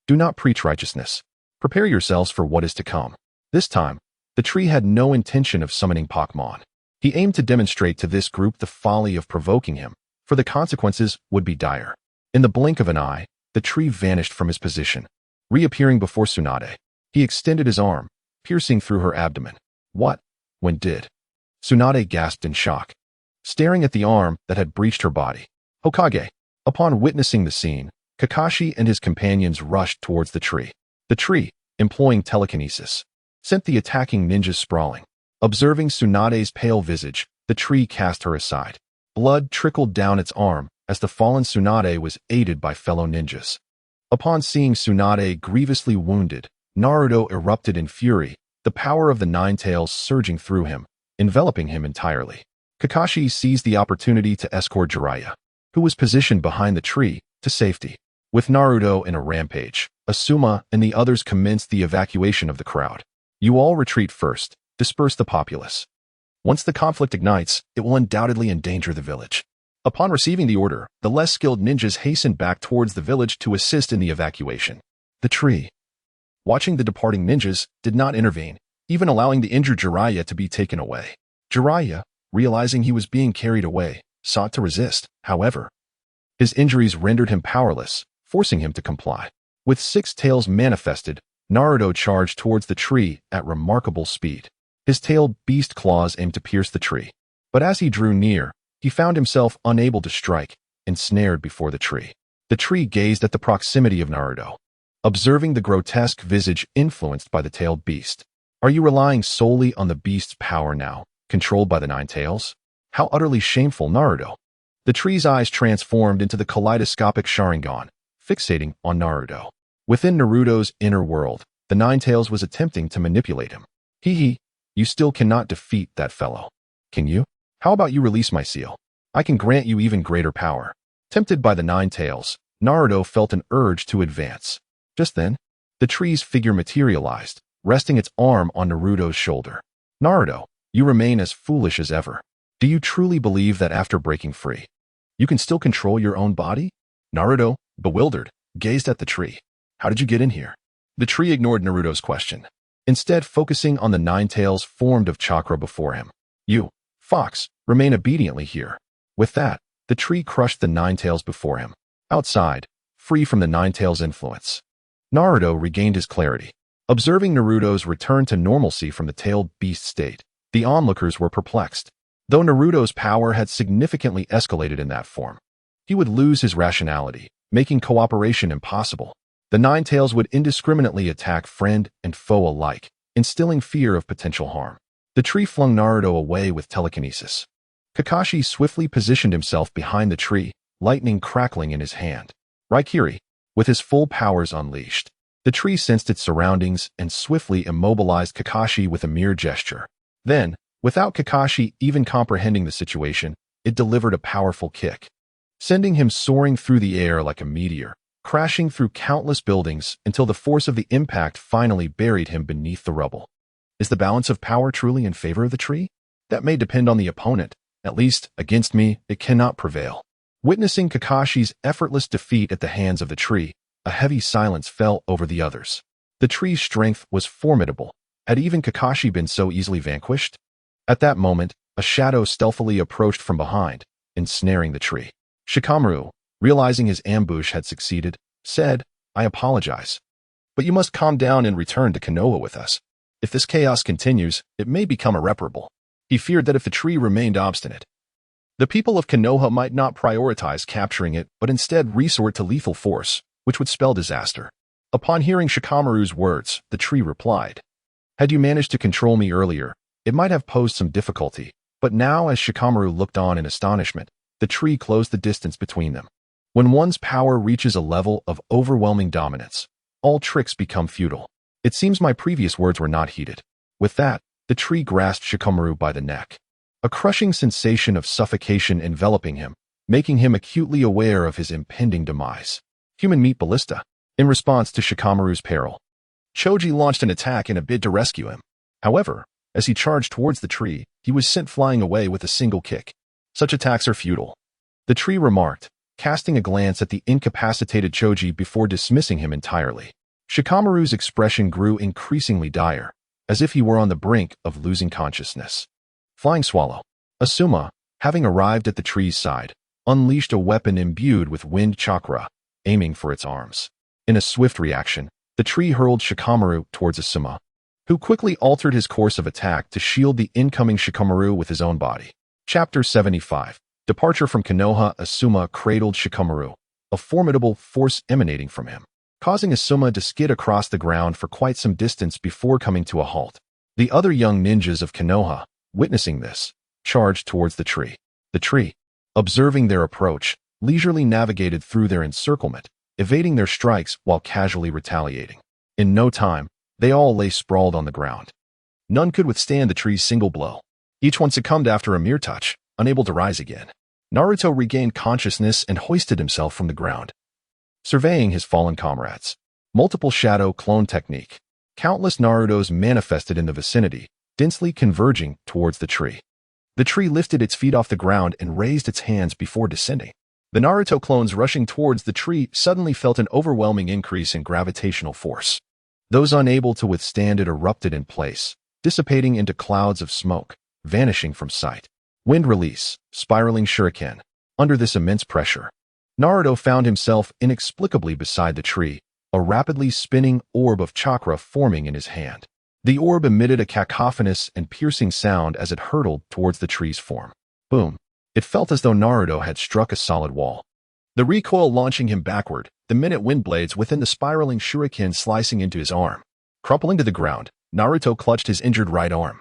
do not preach righteousness. Prepare yourselves for what is to come. This time, the tree had no intention of summoning Pakmon. He aimed to demonstrate to this group the folly of provoking him, for the consequences would be dire. In the blink of an eye, the tree vanished from his position. reappearing before Tsunade. He extended his arm, piercing through her abdomen. What? When did? Tsunade gasped in shock, staring at the arm that had breached her body. Hokage. Upon witnessing the scene, Kakashi and his companions rushed towards the tree. The tree, employing telekinesis, sent the attacking ninjas sprawling. Observing Tsunade's pale visage, the tree cast her aside. Blood trickled down its arm as the fallen Tsunade was aided by fellow ninjas. Upon seeing Tsunade grievously wounded, Naruto erupted in fury, the power of the Nine Tails surging through him, enveloping him entirely. Kakashi seized the opportunity to escort Jiraiya, who was positioned behind the tree, to safety. With Naruto in a rampage, Asuma and the others commenced the evacuation of the crowd. You all retreat first, disperse the populace. Once the conflict ignites, it will undoubtedly endanger the village. Upon receiving the order, the less skilled ninjas hastened back towards the village to assist in the evacuation. The tree, watching the departing ninjas, did not intervene, even allowing the injured Jiraiya to be taken away. Jiraiya, realizing he was being carried away, sought to resist. However, his injuries rendered him powerless, forcing him to comply. With six tails manifested, Naruto charged towards the tree at remarkable speed. His tailed beast claws aimed to pierce the tree. But as he drew near, he found himself unable to strike, ensnared before the tree. The tree gazed at the proximity of Naruto, observing the grotesque visage influenced by the tailed beast. Are you relying solely on the beast's power now, controlled by the Nine Tails? How utterly shameful, Naruto. The tree's eyes transformed into the kaleidoscopic Sharingan, fixating on Naruto. Within Naruto's inner world, the Nine Tails was attempting to manipulate him. Hee, you still cannot defeat that fellow. Can you? How about you release my seal? I can grant you even greater power. Tempted by the Nine Tails, Naruto felt an urge to advance. Just then, the tree's figure materialized, resting its arm on Naruto's shoulder. Naruto, you remain as foolish as ever. Do you truly believe that after breaking free, you can still control your own body? Naruto, bewildered, gazed at the tree. How did you get in here? The tree ignored Naruto's question, instead focusing on the Nine Tails formed of chakra before him. You, Fox, remain obediently here. With that, the tree crushed the Nine Tails before him. Outside, free from the Nine Tails' influence, Naruto regained his clarity. Observing Naruto's return to normalcy from the tailed beast state, the onlookers were perplexed. Though Naruto's power had significantly escalated in that form, he would lose his rationality, making cooperation impossible. The Nine Tails would indiscriminately attack friend and foe alike, instilling fear of potential harm. The tree flung Naruto away with telekinesis. Kakashi swiftly positioned himself behind the tree, lightning crackling in his hand. Raikiri, with his full powers unleashed, the tree sensed its surroundings and swiftly immobilized Kakashi with a mere gesture. Then, without Kakashi even comprehending the situation, it delivered a powerful kick, sending him soaring through the air like a meteor, crashing through countless buildings until the force of the impact finally buried him beneath the rubble. Is the balance of power truly in favor of the tree? That may depend on the opponent. At least, against me, it cannot prevail. Witnessing Kakashi's effortless defeat at the hands of the tree, a heavy silence fell over the others. The tree's strength was formidable. Had even Kakashi been so easily vanquished? At that moment, a shadow stealthily approached from behind, ensnaring the tree. Shikamaru, realizing his ambush had succeeded, said, I apologize, but you must calm down and return to Konoha with us. If this chaos continues, it may become irreparable. He feared that if the tree remained obstinate, the people of Konoha might not prioritize capturing it, but instead resort to lethal force, which would spell disaster. Upon hearing Shikamaru's words, the tree replied, Had you managed to control me earlier, it might have posed some difficulty, but now as Shikamaru looked on in astonishment, the tree closed the distance between them. When one's power reaches a level of overwhelming dominance, all tricks become futile. It seems my previous words were not heeded. With that, the tree grasped Shikamaru by the neck. A crushing sensation of suffocation enveloping him, making him acutely aware of his impending demise. Human meat ballista. In response to Shikamaru's peril, Choji launched an attack in a bid to rescue him. However, as he charged towards the tree, he was sent flying away with a single kick. Such attacks are futile, the tree remarked, casting a glance at the incapacitated Choji before dismissing him entirely. Shikamaru's expression grew increasingly dire, as if he were on the brink of losing consciousness. Flying Swallow. Asuma, having arrived at the tree's side, unleashed a weapon imbued with wind chakra, aiming for its arms. In a swift reaction, The tree hurled Shikamaru towards Asuma, who quickly altered his course of attack to shield the incoming Shikamaru with his own body. Chapter 75. Departure from Konoha. Asuma cradled Shikamaru, a formidable force emanating from him, causing Asuma to skid across the ground for quite some distance before coming to a halt. The other young ninjas of Konoha, witnessing this, charged towards the tree. The tree, observing their approach, leisurely navigated through their encirclement, evading their strikes while casually retaliating. In no time, they all lay sprawled on the ground. None could withstand the tree's single blow. Each one succumbed after a mere touch, unable to rise again. Naruto regained consciousness and hoisted himself from the ground, surveying his fallen comrades. Multiple shadow clone technique. Countless Narutos manifested in the vicinity, densely converging towards the tree. The tree lifted its feet off the ground and raised its hands before descending. The Naruto clones rushing towards the tree suddenly felt an overwhelming increase in gravitational force. Those unable to withstand it erupted in place, dissipating into clouds of smoke, vanishing from sight. Wind release, spiraling shuriken. Under this immense pressure, Naruto found himself inexplicably beside the tree, a rapidly spinning orb of chakra forming in his hand. The orb emitted a cacophonous and piercing sound as it hurtled towards the tree's form. Boom! It felt as though Naruto had struck a solid wall. The recoil launching him backward, the minute wind blades within the spiraling shuriken slicing into his arm. Crumpling to the ground, Naruto clutched his injured right arm.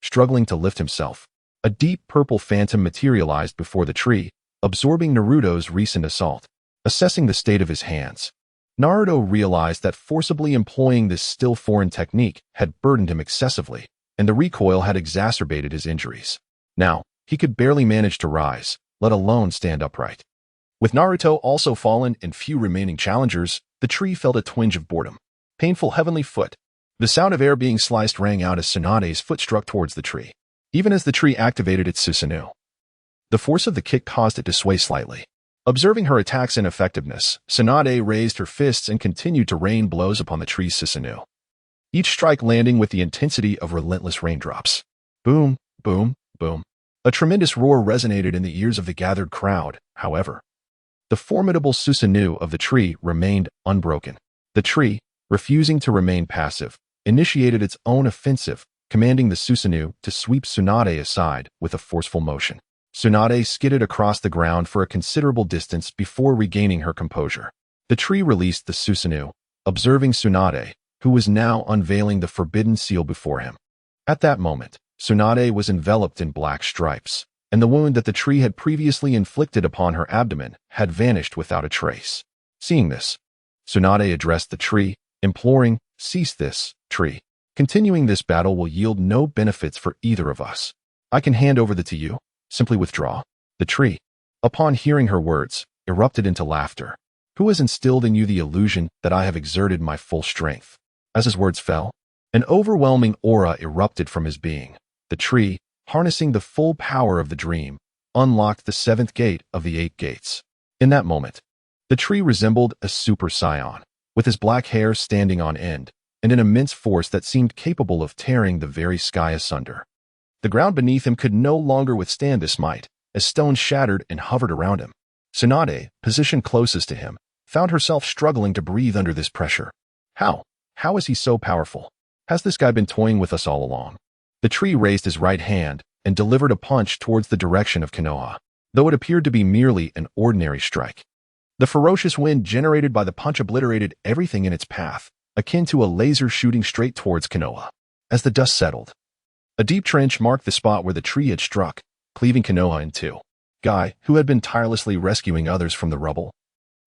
Struggling to lift himself, a deep purple phantom materialized before the tree, absorbing Naruto's recent assault. Assessing the state of his hands, Naruto realized that forcibly employing this still foreign technique had burdened him excessively, and the recoil had exacerbated his injuries. Now, he could barely manage to rise, let alone stand upright. With Naruto also fallen and few remaining challengers, the tree felt a twinge of boredom. Painful heavenly foot. The sound of air being sliced rang out as Tsunade's foot struck towards the tree. Even as the tree activated its Susanoo, the force of the kick caused it to sway slightly. Observing her attack's ineffectiveness, Tsunade raised her fists and continued to rain blows upon the tree's Susanoo, each strike landing with the intensity of relentless raindrops. Boom, boom, boom. A tremendous roar resonated in the ears of the gathered crowd, however. The formidable Susanoo of the tree remained unbroken. The tree, refusing to remain passive, initiated its own offensive, commanding the Susanoo to sweep Tsunade aside with a forceful motion. Tsunade skidded across the ground for a considerable distance before regaining her composure. The tree released the Susanoo, observing Tsunade, who was now unveiling the forbidden seal before him. At that moment, Tsunade was enveloped in black stripes, and the wound that the tree had previously inflicted upon her abdomen had vanished without a trace. Seeing this, Tsunade addressed the tree, imploring, "Cease this, tree. Continuing this battle will yield no benefits for either of us. I can hand over to you. Simply withdraw." The tree, upon hearing her words, erupted into laughter. "Who has instilled in you the illusion that I have exerted my full strength?" As his words fell, an overwhelming aura erupted from his being. The tree, harnessing the full power of the dream, unlocked the seventh gate of the 8 gates. In that moment, the tree resembled a super scion, with his black hair standing on end, and an immense force that seemed capable of tearing the very sky asunder. The ground beneath him could no longer withstand this might, as stones shattered and hovered around him. Tsunade, positioned closest to him, found herself struggling to breathe under this pressure. How is he so powerful? Has this guy been toying with us all along? The tree raised his right hand and delivered a punch towards the direction of Konoha, though it appeared to be merely an ordinary strike. The ferocious wind generated by the punch obliterated everything in its path, akin to a laser shooting straight towards Konoha. As the dust settled, a deep trench marked the spot where the tree had struck, cleaving Konoha in two. Guy, who had been tirelessly rescuing others from the rubble,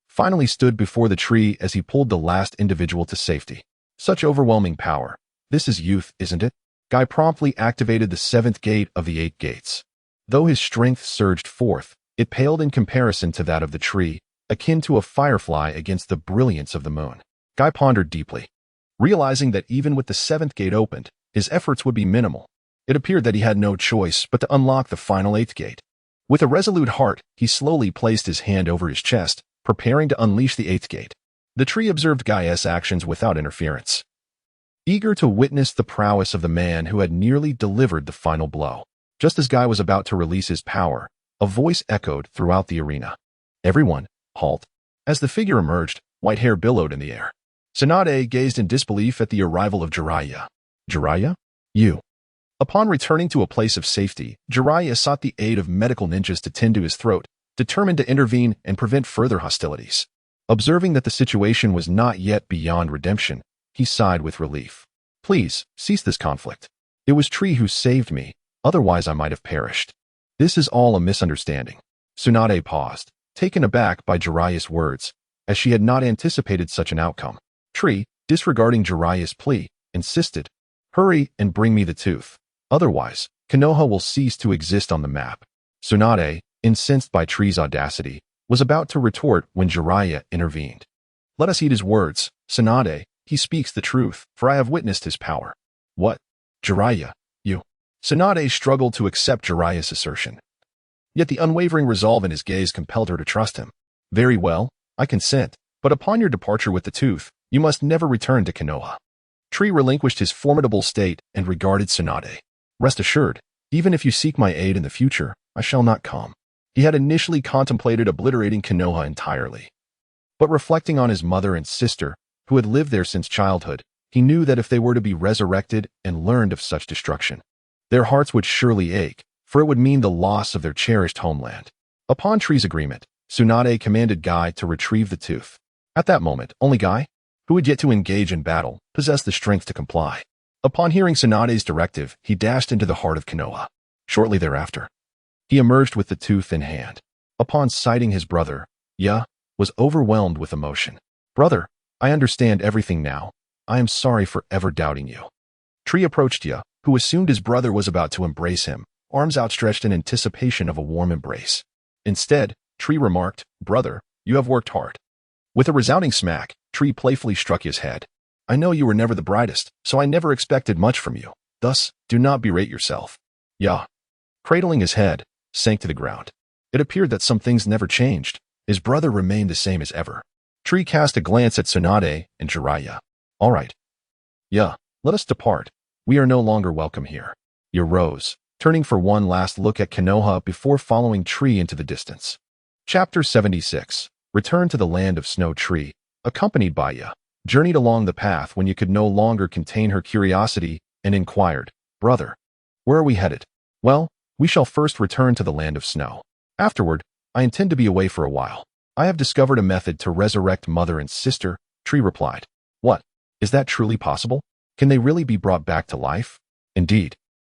finally stood before the tree as he pulled the last individual to safety. Such overwhelming power. This is youth, isn't it? Guy promptly activated the 7th gate of the 8 gates. Though his strength surged forth, it paled in comparison to that of the tree, akin to a firefly against the brilliance of the moon. Guy pondered deeply. Realizing that even with the 7th gate opened, his efforts would be minimal, it appeared that he had no choice but to unlock the final 8th gate. With a resolute heart, he slowly placed his hand over his chest, preparing to unleash the 8th gate. The tree observed Guy's actions without interference, eager to witness the prowess of the man who had nearly delivered the final blow. Just as Guy was about to release his power, a voice echoed throughout the arena. "Everyone, halt." As the figure emerged, white hair billowed in the air. Tsunade gazed in disbelief at the arrival of Jiraiya. Jiraiya? You. Upon returning to a place of safety, Jiraiya sought the aid of medical ninjas to tend to his throat, determined to intervene and prevent further hostilities. Observing that the situation was not yet beyond redemption, he sighed with relief. Please, cease this conflict. It was Tree who saved me, otherwise I might have perished. This is all a misunderstanding. Tsunade paused, taken aback by Jiraiya's words, as she had not anticipated such an outcome. Tree, disregarding Jiraiya's plea, insisted, hurry and bring me the tooth. Otherwise, Konoha will cease to exist on the map. Tsunade, incensed by Tree's audacity, was about to retort when Jiraiya intervened. Let us heed his words, Tsunade, he speaks the truth, for I have witnessed his power. What? Jiraiya, you. Tsunade struggled to accept Jiraiya's assertion. Yet the unwavering resolve in his gaze compelled her to trust him. Very well, I consent, but upon your departure with the tooth, you must never return to Konoha. Tree relinquished his formidable state and regarded Tsunade. Rest assured, even if you seek my aid in the future, I shall not come. He had initially contemplated obliterating Konoha entirely. But reflecting on his mother and sister, who had lived there since childhood, he knew that if they were to be resurrected and learned of such destruction, their hearts would surely ache, for it would mean the loss of their cherished homeland. Upon Tree's agreement, Tsunade commanded Guy to retrieve the tooth. At that moment, only Guy, who had yet to engage in battle, possessed the strength to comply. Upon hearing Tsunade's directive, he dashed into the heart of Konoha. Shortly thereafter, he emerged with the tooth in hand. Upon sighting his brother, was overwhelmed with emotion. Brother, I understand everything now. I am sorry for ever doubting you. Tree approached who assumed his brother was about to embrace him, arms outstretched in anticipation of a warm embrace. Instead, Tree remarked, Brother, you have worked hard. With a resounding smack, Tree playfully struck his head. I know you were never the brightest, so I never expected much from you. Thus, do not berate yourself. Cradling his head, sank to the ground. It appeared that some things never changed. His brother remained the same as ever. Tree cast a glance at Tsunade and Jiraiya. All right. Let us depart. We are no longer welcome here. He rose, turning for one last look at Konoha before following Tree into the distance. Chapter 76. Return to the land of snow. Tree, accompanied by journeyed along the path when you could no longer contain her curiosity and inquired, Brother, where are we headed? Well, we shall first return to the land of snow. Afterward, I intend to be away for a while. I have discovered a method to resurrect mother and sister, Tree replied. What? Is that truly possible? Can they really be brought back to life? Indeed.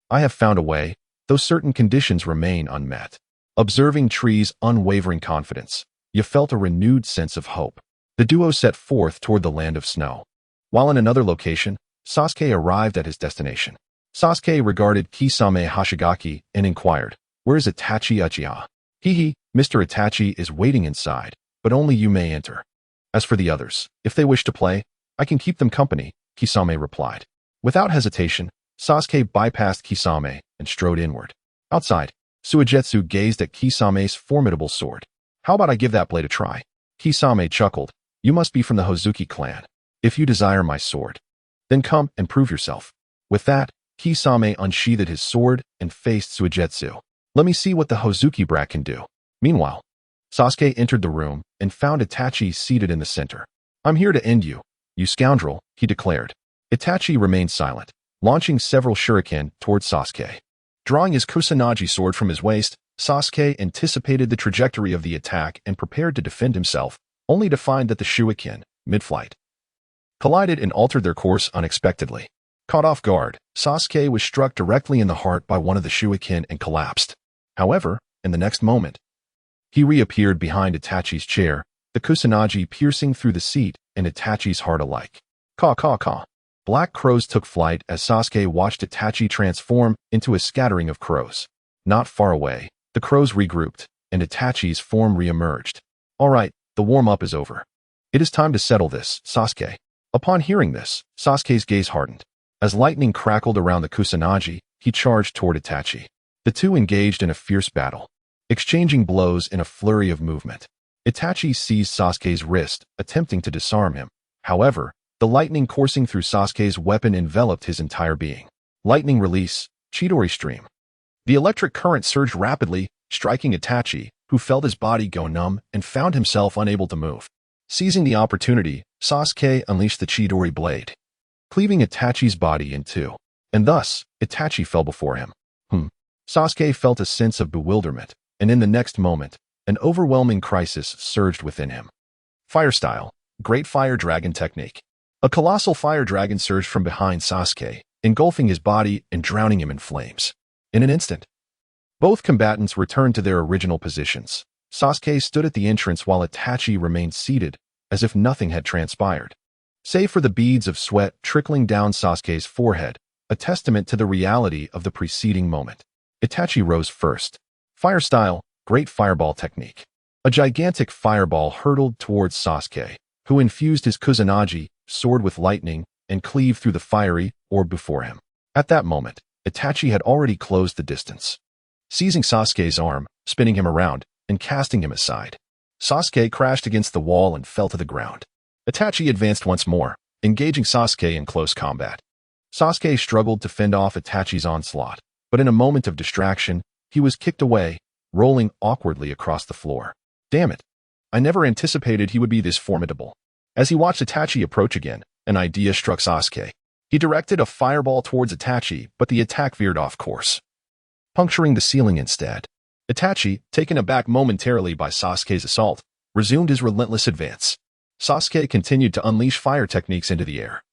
I have found a way, though certain conditions remain unmet. Observing Tree's unwavering confidence, you felt a renewed sense of hope. The duo set forth toward the land of snow. While in another location, Sasuke arrived at his destination. Sasuke regarded Kisame Hashigaki and inquired, Where is Itachi Uchiha? Mr. Itachi is waiting inside, but only you may enter. As for the others, if they wish to play, I can keep them company, Kisame replied. Without hesitation, Sasuke bypassed Kisame and strode inward. Outside, Suigetsu gazed at Kisame's formidable sword. How about I give that blade a try? Kisame chuckled. You must be from the Hozuki clan. If you desire my sword, then come and prove yourself. With that, Kisame unsheathed his sword and faced Suigetsu. Let me see what the Hozuki brat can do. Meanwhile, Sasuke entered the room and found Itachi seated in the center. I'm here to end you, you scoundrel, he declared. Itachi remained silent, launching several shuriken towards Sasuke. Drawing his Kusanagi sword from his waist, Sasuke anticipated the trajectory of the attack and prepared to defend himself, only to find that the shuriken, mid-flight, collided and altered their course unexpectedly. Caught off guard, Sasuke was struck directly in the heart by one of the shuriken and collapsed. However, in the next moment, he reappeared behind Itachi's chair, the Kusanagi piercing through the seat and Itachi's heart alike. Caw caw caw. Black crows took flight as Sasuke watched Itachi transform into a scattering of crows. Not far away, the crows regrouped, and Itachi's form re-emerged. All right, the warm-up is over. It is time to settle this, Sasuke. Upon hearing this, Sasuke's gaze hardened. As lightning crackled around the Kusanagi, he charged toward Itachi. The two engaged in a fierce battle, exchanging blows in a flurry of movement. Itachi seized Sasuke's wrist, attempting to disarm him. However, the lightning coursing through Sasuke's weapon enveloped his entire being. Lightning release, Chidori stream. The electric current surged rapidly, striking Itachi, who felt his body go numb and found himself unable to move. Seizing the opportunity, Sasuke unleashed the Chidori blade, cleaving Itachi's body in two, and thus, Itachi fell before him. Sasuke felt a sense of bewilderment, and in the next moment, an overwhelming crisis surged within him. Fire style, Great Fire Dragon technique. A colossal fire dragon surged from behind Sasuke, engulfing his body and drowning him in flames. In an instant, both combatants returned to their original positions. Sasuke stood at the entrance while Itachi remained seated, as if nothing had transpired. Save for the beads of sweat trickling down Sasuke's forehead, a testament to the reality of the preceding moment. Itachi rose first. Fire style, Great Fireball technique. A gigantic fireball hurtled towards Sasuke, who infused his Kusanagi sword with lightning and cleaved through the fiery orb before him. At that moment, Itachi had already closed the distance. Seizing Sasuke's arm, spinning him around, and casting him aside, Sasuke crashed against the wall and fell to the ground. Itachi advanced once more, engaging Sasuke in close combat. Sasuke struggled to fend off Itachi's onslaught, but in a moment of distraction, he was kicked away, rolling awkwardly across the floor. Damn it! I never anticipated he would be this formidable. As he watched Itachi approach again, an idea struck Sasuke. He directed a fireball towards Itachi, but the attack veered off course, puncturing the ceiling instead. Itachi, taken aback momentarily by Sasuke's assault, resumed his relentless advance. Sasuke continued to unleash fire techniques into the air,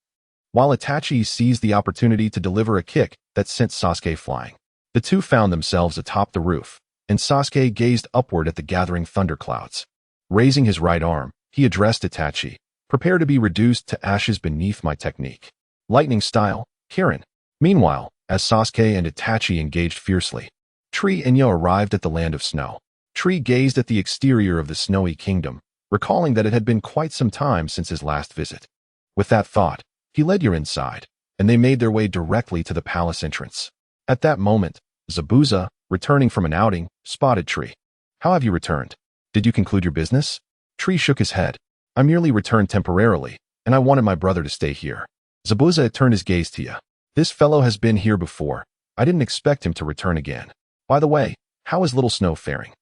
while Itachi seized the opportunity to deliver a kick that sent Sasuke flying. The two found themselves atop the roof, and Sasuke gazed upward at the gathering thunderclouds. Raising his right arm, he addressed Itachi, "Prepare to be reduced to ashes beneath my technique." Lightning style, Kirin. Meanwhile, as Sasuke and Itachi engaged fiercely, Tree Inya arrived at the land of snow. Tree gazed at the exterior of the snowy kingdom, recalling that it had been quite some time since his last visit. With that thought, he led Yor inside, and they made their way directly to the palace entrance. At that moment, Zabuza, returning from an outing, spotted Tree. "How have you returned? Did you conclude your business?" Tree shook his head. "I merely returned temporarily, and I wanted my brother to stay here." Zabuza turned his gaze to Ya. "This fellow has been here before. I didn't expect him to return again. By the way, how is Little Snow faring?"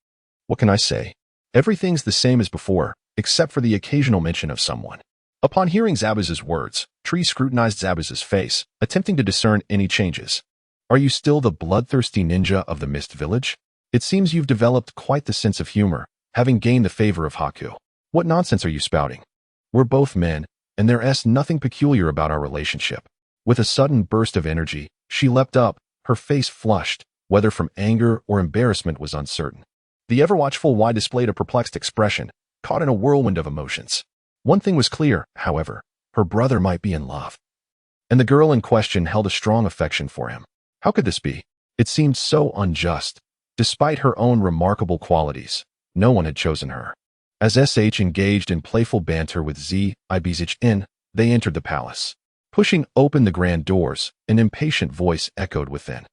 "What can I say? Everything's the same as before, except for the occasional mention of someone." Upon hearing Zabuza's words, Tree scrutinized Zabuza's face, attempting to discern any changes. "Are you still the bloodthirsty ninja of the Mist Village? It seems you've developed quite the sense of humor, having gained the favor of Haku. What nonsense are you spouting? We're both men, and there's nothing peculiar about our relationship." With a sudden burst of energy, she leapt up, her face flushed, whether from anger or embarrassment was uncertain. The ever-watchful Y displayed a perplexed expression, caught in a whirlwind of emotions. One thing was clear, however, her brother might be in love, and the girl in question held a strong affection for him. How could this be? It seemed so unjust. Despite her own remarkable qualities, no one had chosen her. As SH engaged in playful banter with ZIBZHN, they entered the palace. Pushing open the grand doors, an impatient voice echoed within.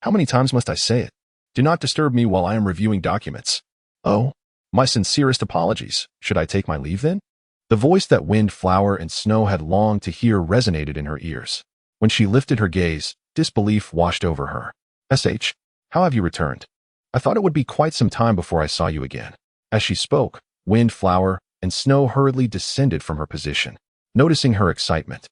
"How many times must I say it? Do not disturb me while I am reviewing documents." "Oh, my sincerest apologies. Should I take my leave then?" The voice that Wind, Flower, and Snow had longed to hear resonated in her ears. When she lifted her gaze, disbelief washed over her. "SH, how have you returned? I thought it would be quite some time before I saw you again." As she spoke, Wind, Flower, and Snow hurriedly descended from her position. Noticing her excitement,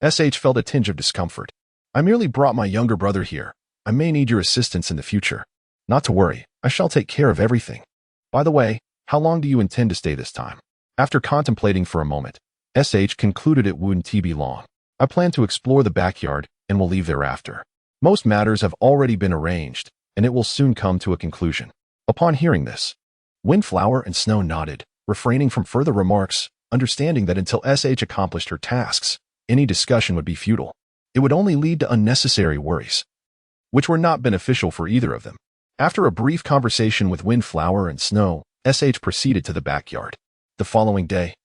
SH felt a tinge of discomfort. "I merely brought my younger brother here. I may need your assistance in the future." "Not to worry, I shall take care of everything. By the way, how long do you intend to stay this time?" After contemplating for a moment, SH concluded it wouldn't be long. "I plan to explore the backyard and will leave thereafter. Most matters have already been arranged, and it will soon come to a conclusion." Upon hearing this, Windflower and Snow nodded, refraining from further remarks, understanding that until SH accomplished her tasks, any discussion would be futile. It would only lead to unnecessary worries, which were not beneficial for either of them. After a brief conversation with Windflower and Snow, SH proceeded to the backyard. The following day,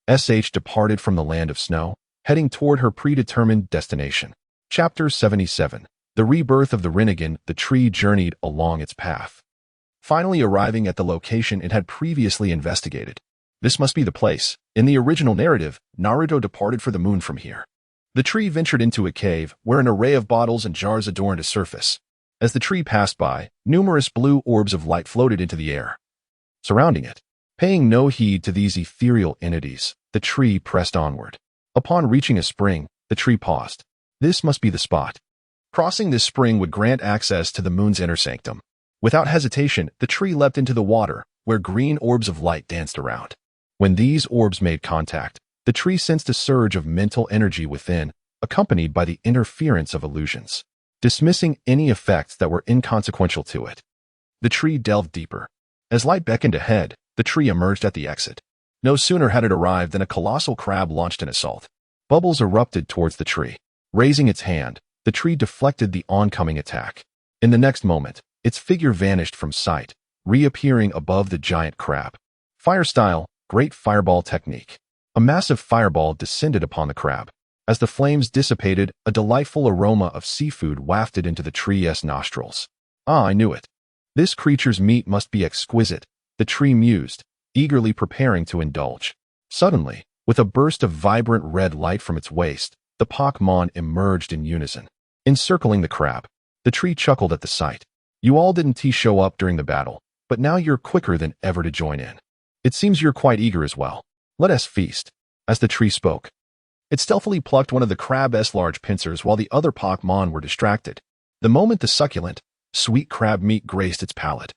SH departed from the land of snow, heading toward her predetermined destination. Chapter 77. The Rebirth of the Rinnegan. The tree journeyed along its path, finally arriving at the location it had previously investigated. This must be the place. In the original narrative, Naruto departed for the moon from here. The tree ventured into a cave where an array of bottles and jars adorned a surface. As the tree passed by, numerous blue orbs of light floated into the air, surrounding it. Paying no heed to these ethereal entities, the tree pressed onward. Upon reaching a spring, the tree paused. This must be the spot. Crossing this spring would grant access to the moon's inner sanctum. Without hesitation, the tree leapt into the water, where green orbs of light danced around. When these orbs made contact, the tree sensed a surge of mental energy within, accompanied by the interference of illusions, dismissing any effects that were inconsequential to it. The tree delved deeper. As light beckoned ahead, the tree emerged at the exit. No sooner had it arrived than a colossal crab launched an assault. Bubbles erupted towards the tree. Raising its hand, the tree deflected the oncoming attack. In the next moment, its figure vanished from sight, reappearing above the giant crab. Fire style, great fireball technique. A massive fireball descended upon the crab. As the flames dissipated, a delightful aroma of seafood wafted into the tree's nostrils. Ah, I knew it. This creature's meat must be exquisite, the tree mused, eagerly preparing to indulge. Suddenly, with a burst of vibrant red light from its waist, the Pokemon emerged in unison. Encircling the crab, the tree chuckled at the sight. You all didn't show up during the battle, but now you're quicker than ever to join in. It seems you're quite eager as well. Let us feast. As the tree spoke, it stealthily plucked one of the crab's large pincers while the other Pokemon were distracted. The moment the succulent, sweet crab meat graced its palate,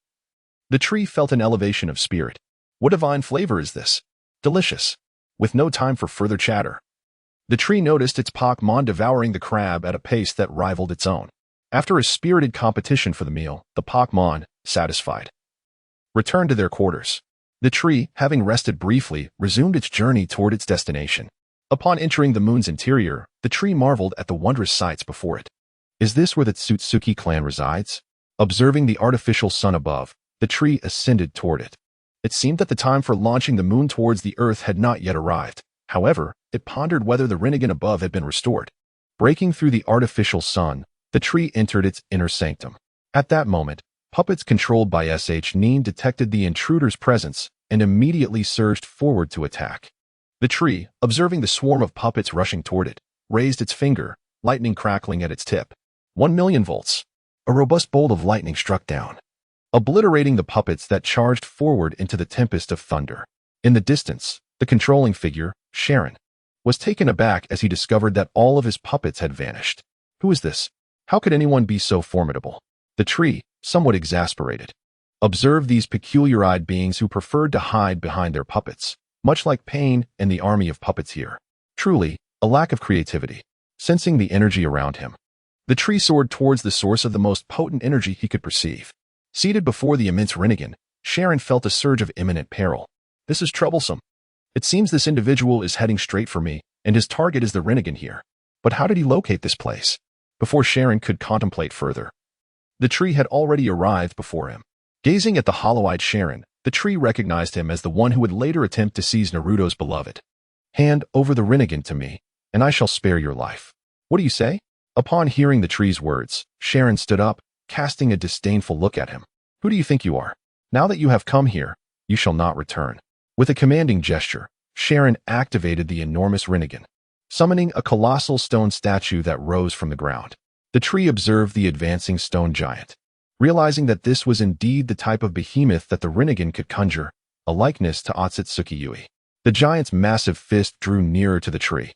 the tree felt an elevation of spirit. What divine flavor is this? Delicious. With no time for further chatter, the tree noticed its Pokemon devouring the crab at a pace that rivaled its own. After a spirited competition for the meal, the Pokemon, satisfied, returned to their quarters. The tree, having rested briefly, resumed its journey toward its destination. Upon entering the moon's interior, the tree marveled at the wondrous sights before it. Is this where the Tsutsuki clan resides? Observing the artificial sun above, the tree ascended toward it. It seemed that the time for launching the moon towards the earth had not yet arrived. However, it pondered whether the Rinnegan above had been restored. Breaking through the artificial sun, the tree entered its inner sanctum. At that moment, puppets controlled by Chunin detected the intruder's presence and immediately surged forward to attack. The tree, observing the swarm of puppets rushing toward it, raised its finger, lightning crackling at its tip. 1,000,000 volts. A robust bolt of lightning struck down, obliterating the puppets that charged forward into the tempest of thunder. In the distance, the controlling figure, Sharingan, was taken aback as he discovered that all of his puppets had vanished. Who is this? How could anyone be so formidable? The tree, somewhat exasperated, observed these peculiar-eyed beings who preferred to hide behind their puppets, much like Pain and the army of puppets here. Truly, a lack of creativity. Sensing the energy around him, the tree soared towards the source of the most potent energy he could perceive. Seated before the immense Rinnegan, Sharingan felt a surge of imminent peril. This is troublesome. It seems this individual is heading straight for me, and his target is the Rinnegan here. But how did he locate this place? Before Sharingan could contemplate further, the tree had already arrived before him. Gazing at the hollow-eyed Sharingan, the tree recognized him as the one who would later attempt to seize Naruto's beloved. Hand over the Rinnegan to me, and I shall spare your life. What do you say? Upon hearing the tree's words, Sharingan stood up, casting a disdainful look at him. Who do you think you are? Now that you have come here, you shall not return. With a commanding gesture, Sharingan activated the enormous Rinnegan, summoning a colossal stone statue that rose from the ground. The tree observed the advancing stone giant. Realizing that this was indeed the type of behemoth that the Rinnegan could conjure, a likeness to Akatsuki. The giant's massive fist drew nearer to the tree,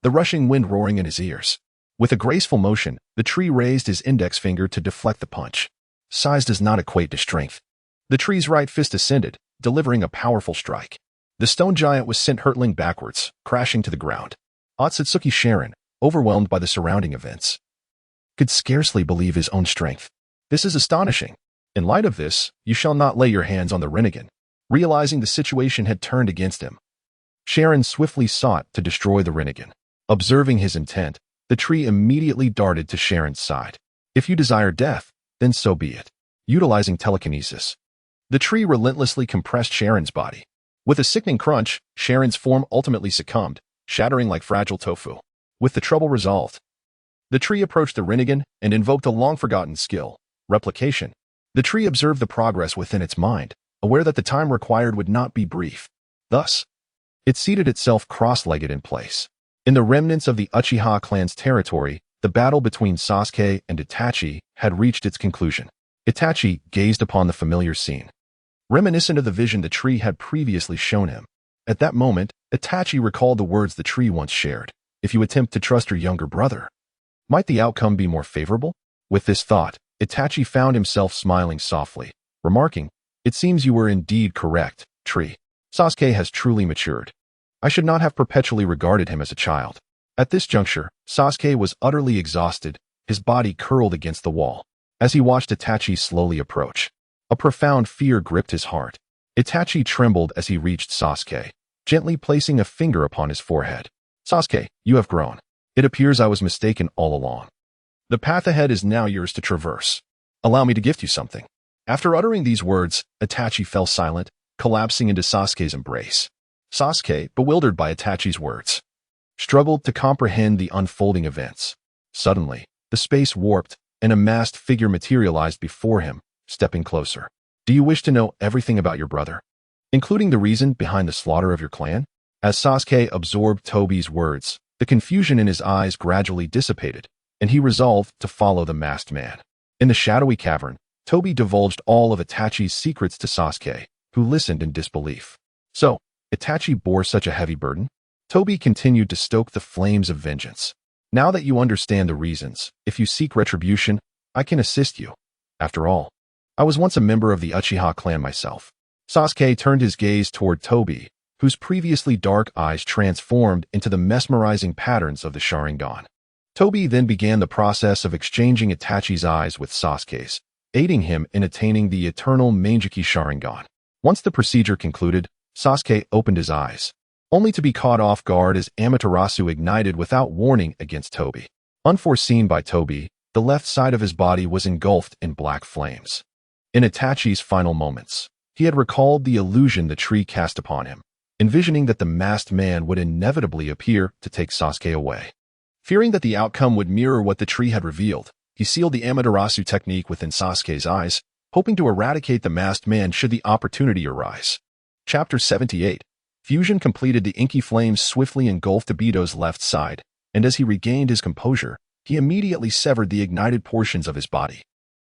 the rushing wind roaring in his ears. With a graceful motion, the tree raised his index finger to deflect the punch. Size does not equate to strength. The tree's right fist ascended, delivering a powerful strike. The stone giant was sent hurtling backwards, crashing to the ground. Akatsuki Sharingan, overwhelmed by the surrounding events, could scarcely believe his own strength. This is astonishing. In light of this, you shall not lay your hands on the Rinnegan. Realizing the situation had turned against him, Sharingan swiftly sought to destroy the Rinnegan. Observing his intent, the tree immediately darted to Sharingan's side. If you desire death, then so be it. Utilizing telekinesis, the tree relentlessly compressed Sharingan's body. With a sickening crunch, Sharingan's form ultimately succumbed, shattering like fragile tofu. With the trouble resolved, the tree approached the Rinnegan and invoked a long-forgotten skill, replication. The tree observed the progress within its mind, aware that the time required would not be brief. Thus, it seated itself cross-legged in place. In the remnants of the Uchiha clan's territory, the battle between Sasuke and Itachi had reached its conclusion. Itachi gazed upon the familiar scene, reminiscent of the vision the tree had previously shown him. At that moment, Itachi recalled the words the tree once shared. If you attempt to trust your younger brother, might the outcome be more favorable? With this thought, Itachi found himself smiling softly, remarking, "It seems you were indeed correct, tree. Sasuke has truly matured. I should not have perpetually regarded him as a child." At this juncture, Sasuke was utterly exhausted, his body curled against the wall. As he watched Itachi slowly approach, a profound fear gripped his heart. Itachi trembled as he reached Sasuke, gently placing a finger upon his forehead. "Sasuke, you have grown. It appears I was mistaken all along. The path ahead is now yours to traverse. Allow me to gift you something." After uttering these words, Itachi fell silent, collapsing into Sasuke's embrace. Sasuke, bewildered by Itachi's words, struggled to comprehend the unfolding events. Suddenly, the space warped, and a masked figure materialized before him, stepping closer. "Do you wish to know everything about your brother, including the reason behind the slaughter of your clan?" As Sasuke absorbed Tobi's words, the confusion in his eyes gradually dissipated, and he resolved to follow the masked man. In the shadowy cavern, Tobi divulged all of Itachi's secrets to Sasuke, who listened in disbelief. "So, Itachi bore such a heavy burden?" Tobi continued to stoke the flames of vengeance. "Now that you understand the reasons, if you seek retribution, I can assist you. After all, I was once a member of the Uchiha clan myself." Sasuke turned his gaze toward Tobi, whose previously dark eyes transformed into the mesmerizing patterns of the Sharingan. Tobi then began the process of exchanging Itachi's eyes with Sasuke's, aiding him in attaining the eternal Manjiki Sharingan. Once the procedure concluded, Sasuke opened his eyes, only to be caught off guard as Amaterasu ignited without warning against Tobi. Unforeseen by Tobi, the left side of his body was engulfed in black flames. In Itachi's final moments, he had recalled the illusion the tree cast upon him, envisioning that the masked man would inevitably appear to take Sasuke away. Fearing that the outcome would mirror what the tree had revealed, he sealed the Amaterasu technique within Sasuke's eyes, hoping to eradicate the masked man should the opportunity arise. Chapter 78. Fusion completed. The inky flames swiftly engulfed Obito's left side, and as he regained his composure, he immediately severed the ignited portions of his body.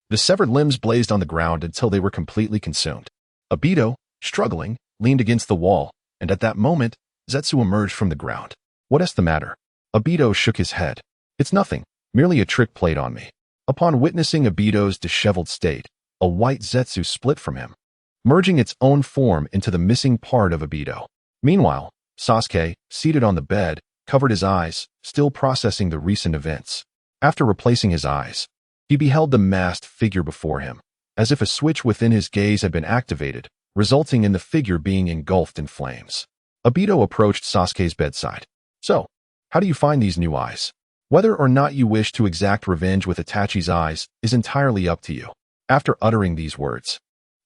The severed limbs blazed on the ground until they were completely consumed. Obito, struggling, leaned against the wall, and at that moment, Zetsu emerged from the ground. "What's the matter?" Obito shook his head. "It's nothing, merely a trick played on me." Upon witnessing Obito's disheveled state, a white Zetsu split from him, merging its own form into the missing part of Obito. Meanwhile, Sasuke, seated on the bed, covered his eyes, still processing the recent events. After replacing his eyes, he beheld the masked figure before him, as if a switch within his gaze had been activated, resulting in the figure being engulfed in flames. Obito approached Sasuke's bedside. "So, how do you find these new eyes? Whether or not you wish to exact revenge with Itachi's eyes is entirely up to you." After uttering these words,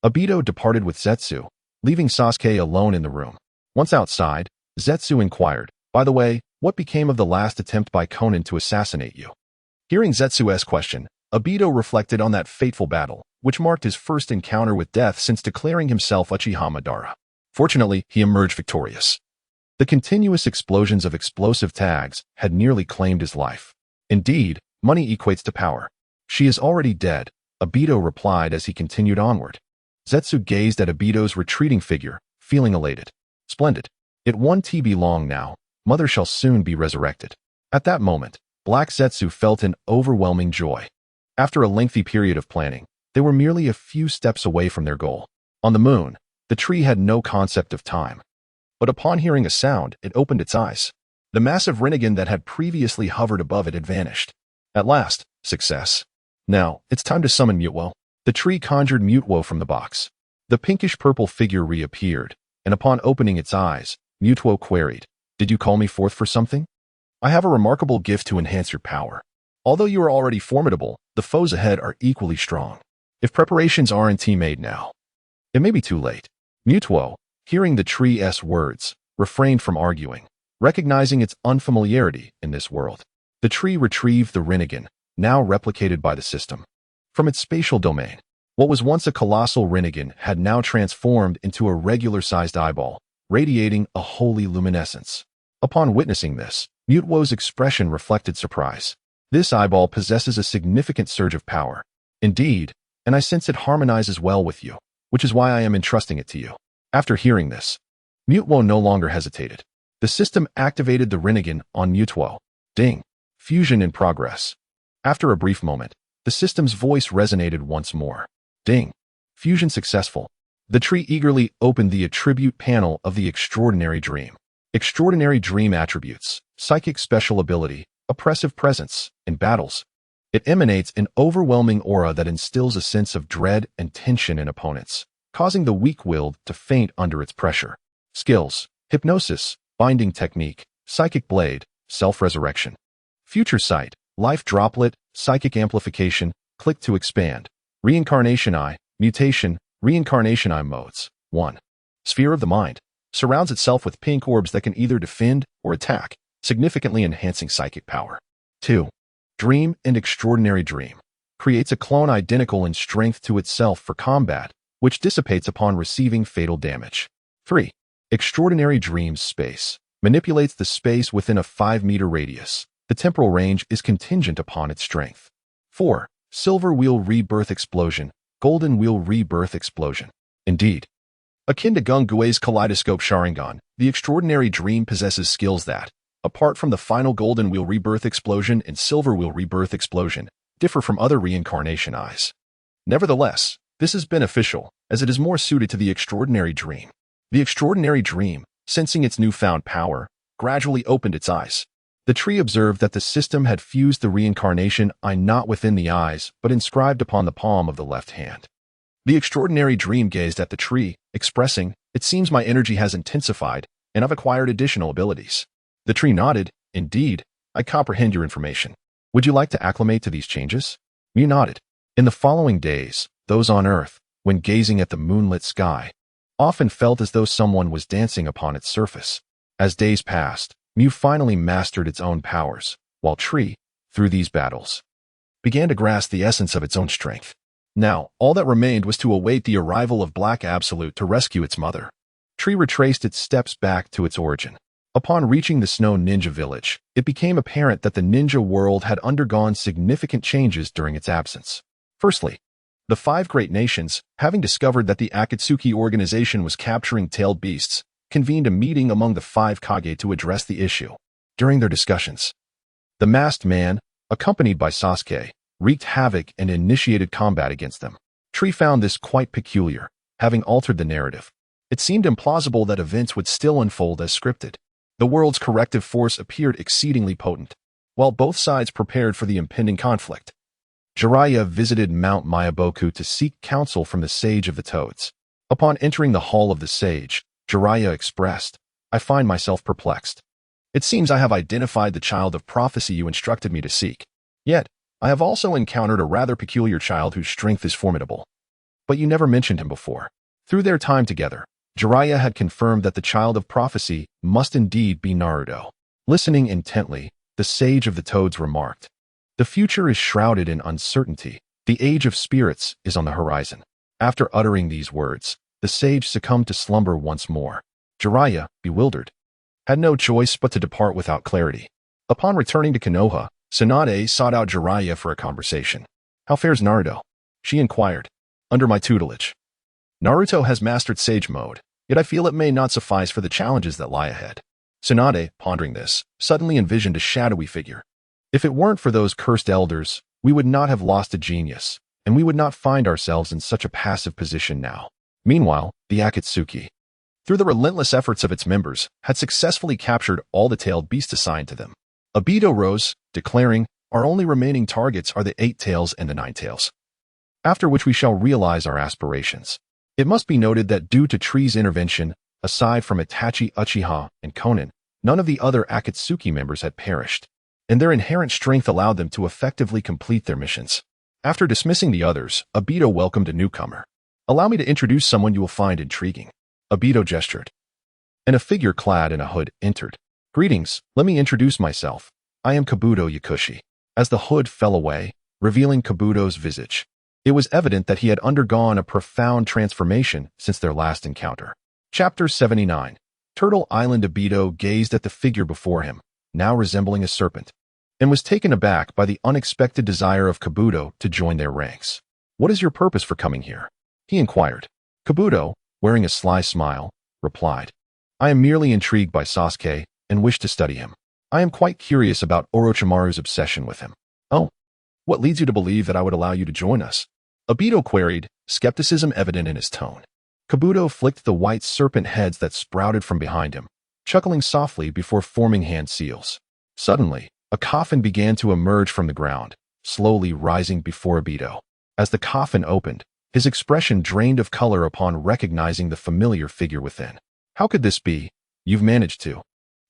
Obito departed with Zetsu, leaving Sasuke alone in the room. Once outside, Zetsu inquired, "By the way, what became of the last attempt by Conan to assassinate you?" Hearing Zetsu's question, Obito reflected on that fateful battle, which marked his first encounter with death since declaring himself Uchiha Madara. Fortunately, he emerged victorious. The continuous explosions of explosive tags had nearly claimed his life. "Indeed, money equates to power. She is already dead," Obito replied as he continued onward. Zetsu gazed at Obito's retreating figure, feeling elated. "Splendid. It won't be long now. Mother shall soon be resurrected." At that moment, Black Zetsu felt an overwhelming joy. After a lengthy period of planning, they were merely a few steps away from their goal. On the moon, the tree had no concept of time. But upon hearing a sound, it opened its eyes. The massive Rinnegan that had previously hovered above it had vanished. At last, success. "Now, it's time to summon Mutewo." The tree conjured Mutewo from the box. The pinkish-purple figure reappeared, and upon opening its eyes, Mutewo queried, "Did you call me forth for something?" "I have a remarkable gift to enhance your power. Although you are already formidable, the foes ahead are equally strong. If preparations aren't made now, it may be too late." Mutewo, hearing the tree's words, refrained from arguing, recognizing its unfamiliarity in this world. The tree retrieved the Rinnegan, now replicated by the system, from its spatial domain. What was once a colossal Rinnegan had now transformed into a regular-sized eyeball, radiating a holy luminescence. Upon witnessing this, Mutewo's expression reflected surprise. "This eyeball possesses a significant surge of power. Indeed, and I sense it harmonizes well with you." which is why I am entrusting it to you." After hearing this, Mutuo no longer hesitated. The system activated the Rinnegan on Mutuo. Ding. Fusion in progress. After a brief moment, the system's voice resonated once more. Ding. Fusion successful. The tree eagerly opened the attribute panel of the Extraordinary Dream. Extraordinary Dream attributes: psychic special ability, oppressive presence. In battles, it emanates an overwhelming aura that instills a sense of dread and tension in opponents, causing the weak-willed to faint under its pressure. Skills: hypnosis, binding technique, psychic blade, self-resurrection. Future sight, life droplet, psychic amplification, click to expand. Reincarnation eye, mutation, reincarnation eye modes. 1. Sphere of the mind. Surrounds itself with pink orbs that can either defend or attack, significantly enhancing psychic power. 2. Dream and Extraordinary Dream. Creates a clone identical in strength to itself for combat, which dissipates upon receiving fatal damage. 3. Extraordinary Dreams space. Manipulates the space within a 5-meter radius. The temporal range is contingent upon its strength. 4. Silver Wheel Rebirth Explosion. Golden Wheel Rebirth Explosion. Indeed, akin to Gung Gui's Kaleidoscope Sharingan, the Extraordinary Dream possesses skills that, apart from the final Golden Wheel Rebirth Explosion and Silver Wheel Rebirth Explosion, differ from other reincarnation eyes. Nevertheless, this is beneficial, as it is more suited to the Extraordinary Dream. The Extraordinary Dream, sensing its newfound power, gradually opened its eyes. The tree observed that the system had fused the reincarnation eye not within the eyes, but inscribed upon the palm of the left hand. The Extraordinary Dream gazed at the tree, expressing, "It seems my energy has intensified, and I've acquired additional abilities." The tree nodded. "Indeed, I comprehend your information. Would you like to acclimate to these changes?" Mew nodded. In the following days, those on Earth, when gazing at the moonlit sky, often felt as though someone was dancing upon its surface. As days passed, Mew finally mastered its own powers, while Tree, through these battles, began to grasp the essence of its own strength. Now, all that remained was to await the arrival of Black Absolute to rescue its mother. Tree retraced its steps back to its origin. Upon reaching the Snow Ninja Village, it became apparent that the ninja world had undergone significant changes during its absence. Firstly, the 5 great nations, having discovered that the Akatsuki organization was capturing tailed beasts, convened a meeting among the 5 Kage to address the issue. During their discussions, the masked man, accompanied by Sasuke, wreaked havoc and initiated combat against them. Tree found this quite peculiar, having altered the narrative. It seemed implausible that events would still unfold as scripted. The world's corrective force appeared exceedingly potent. While both sides prepared for the impending conflict, Jiraiya visited Mount Mayaboku to seek counsel from the Sage of the Toads. Upon entering the Hall of the Sage, Jiraiya expressed, "I find myself perplexed. It seems I have identified the child of prophecy you instructed me to seek. Yet, I have also encountered a rather peculiar child whose strength is formidable. But you never mentioned him before." Through their time together, Jiraiya had confirmed that the child of prophecy must indeed be Naruto. Listening intently, the Sage of the Toads remarked, "The future is shrouded in uncertainty. The age of spirits is on the horizon." After uttering these words, the sage succumbed to slumber once more. Jiraiya, bewildered, had no choice but to depart without clarity. Upon returning to Konoha, Tsunade sought out Jiraiya for a conversation. "How fares Naruto?" she inquired. "Under my tutelage. Naruto has mastered Sage Mode, yet I feel it may not suffice for the challenges that lie ahead." Tsunade, pondering this, suddenly envisioned a shadowy figure. "If it weren't for those cursed elders, we would not have lost a genius, and we would not find ourselves in such a passive position now." Meanwhile, the Akatsuki, through the relentless efforts of its members, had successfully captured all the tailed beasts assigned to them. Obito rose, declaring, "Our only remaining targets are the 8 tails and the 9 tails. After which we shall realize our aspirations." It must be noted that due to Tree's intervention, aside from Itachi, Uchiha, and Konin, none of the other Akatsuki members had perished, and their inherent strength allowed them to effectively complete their missions. After dismissing the others, Obito welcomed a newcomer. "Allow me to introduce someone you will find intriguing." Obito gestured, and a figure clad in a hood entered. "Greetings, let me introduce myself. I am Kabuto Yakushi." As the hood fell away, revealing Kabuto's visage, it was evident that he had undergone a profound transformation since their last encounter. Chapter 79. Turtle Island. Obito gazed at the figure before him, now resembling a serpent, and was taken aback by the unexpected desire of Kabuto to join their ranks. "What is your purpose for coming here?" he inquired. Kabuto, wearing a sly smile, replied, I am merely intrigued by Sasuke and wish to study him. I am quite curious about Orochimaru's obsession with him. Oh, what leads you to believe that I would allow you to join us? Obito queried, skepticism evident in his tone. Kabuto flicked the white serpent heads that sprouted from behind him, chuckling softly before forming hand seals. Suddenly, a coffin began to emerge from the ground, slowly rising before Obito. As the coffin opened, his expression drained of color upon recognizing the familiar figure within. How could this be? You've managed to.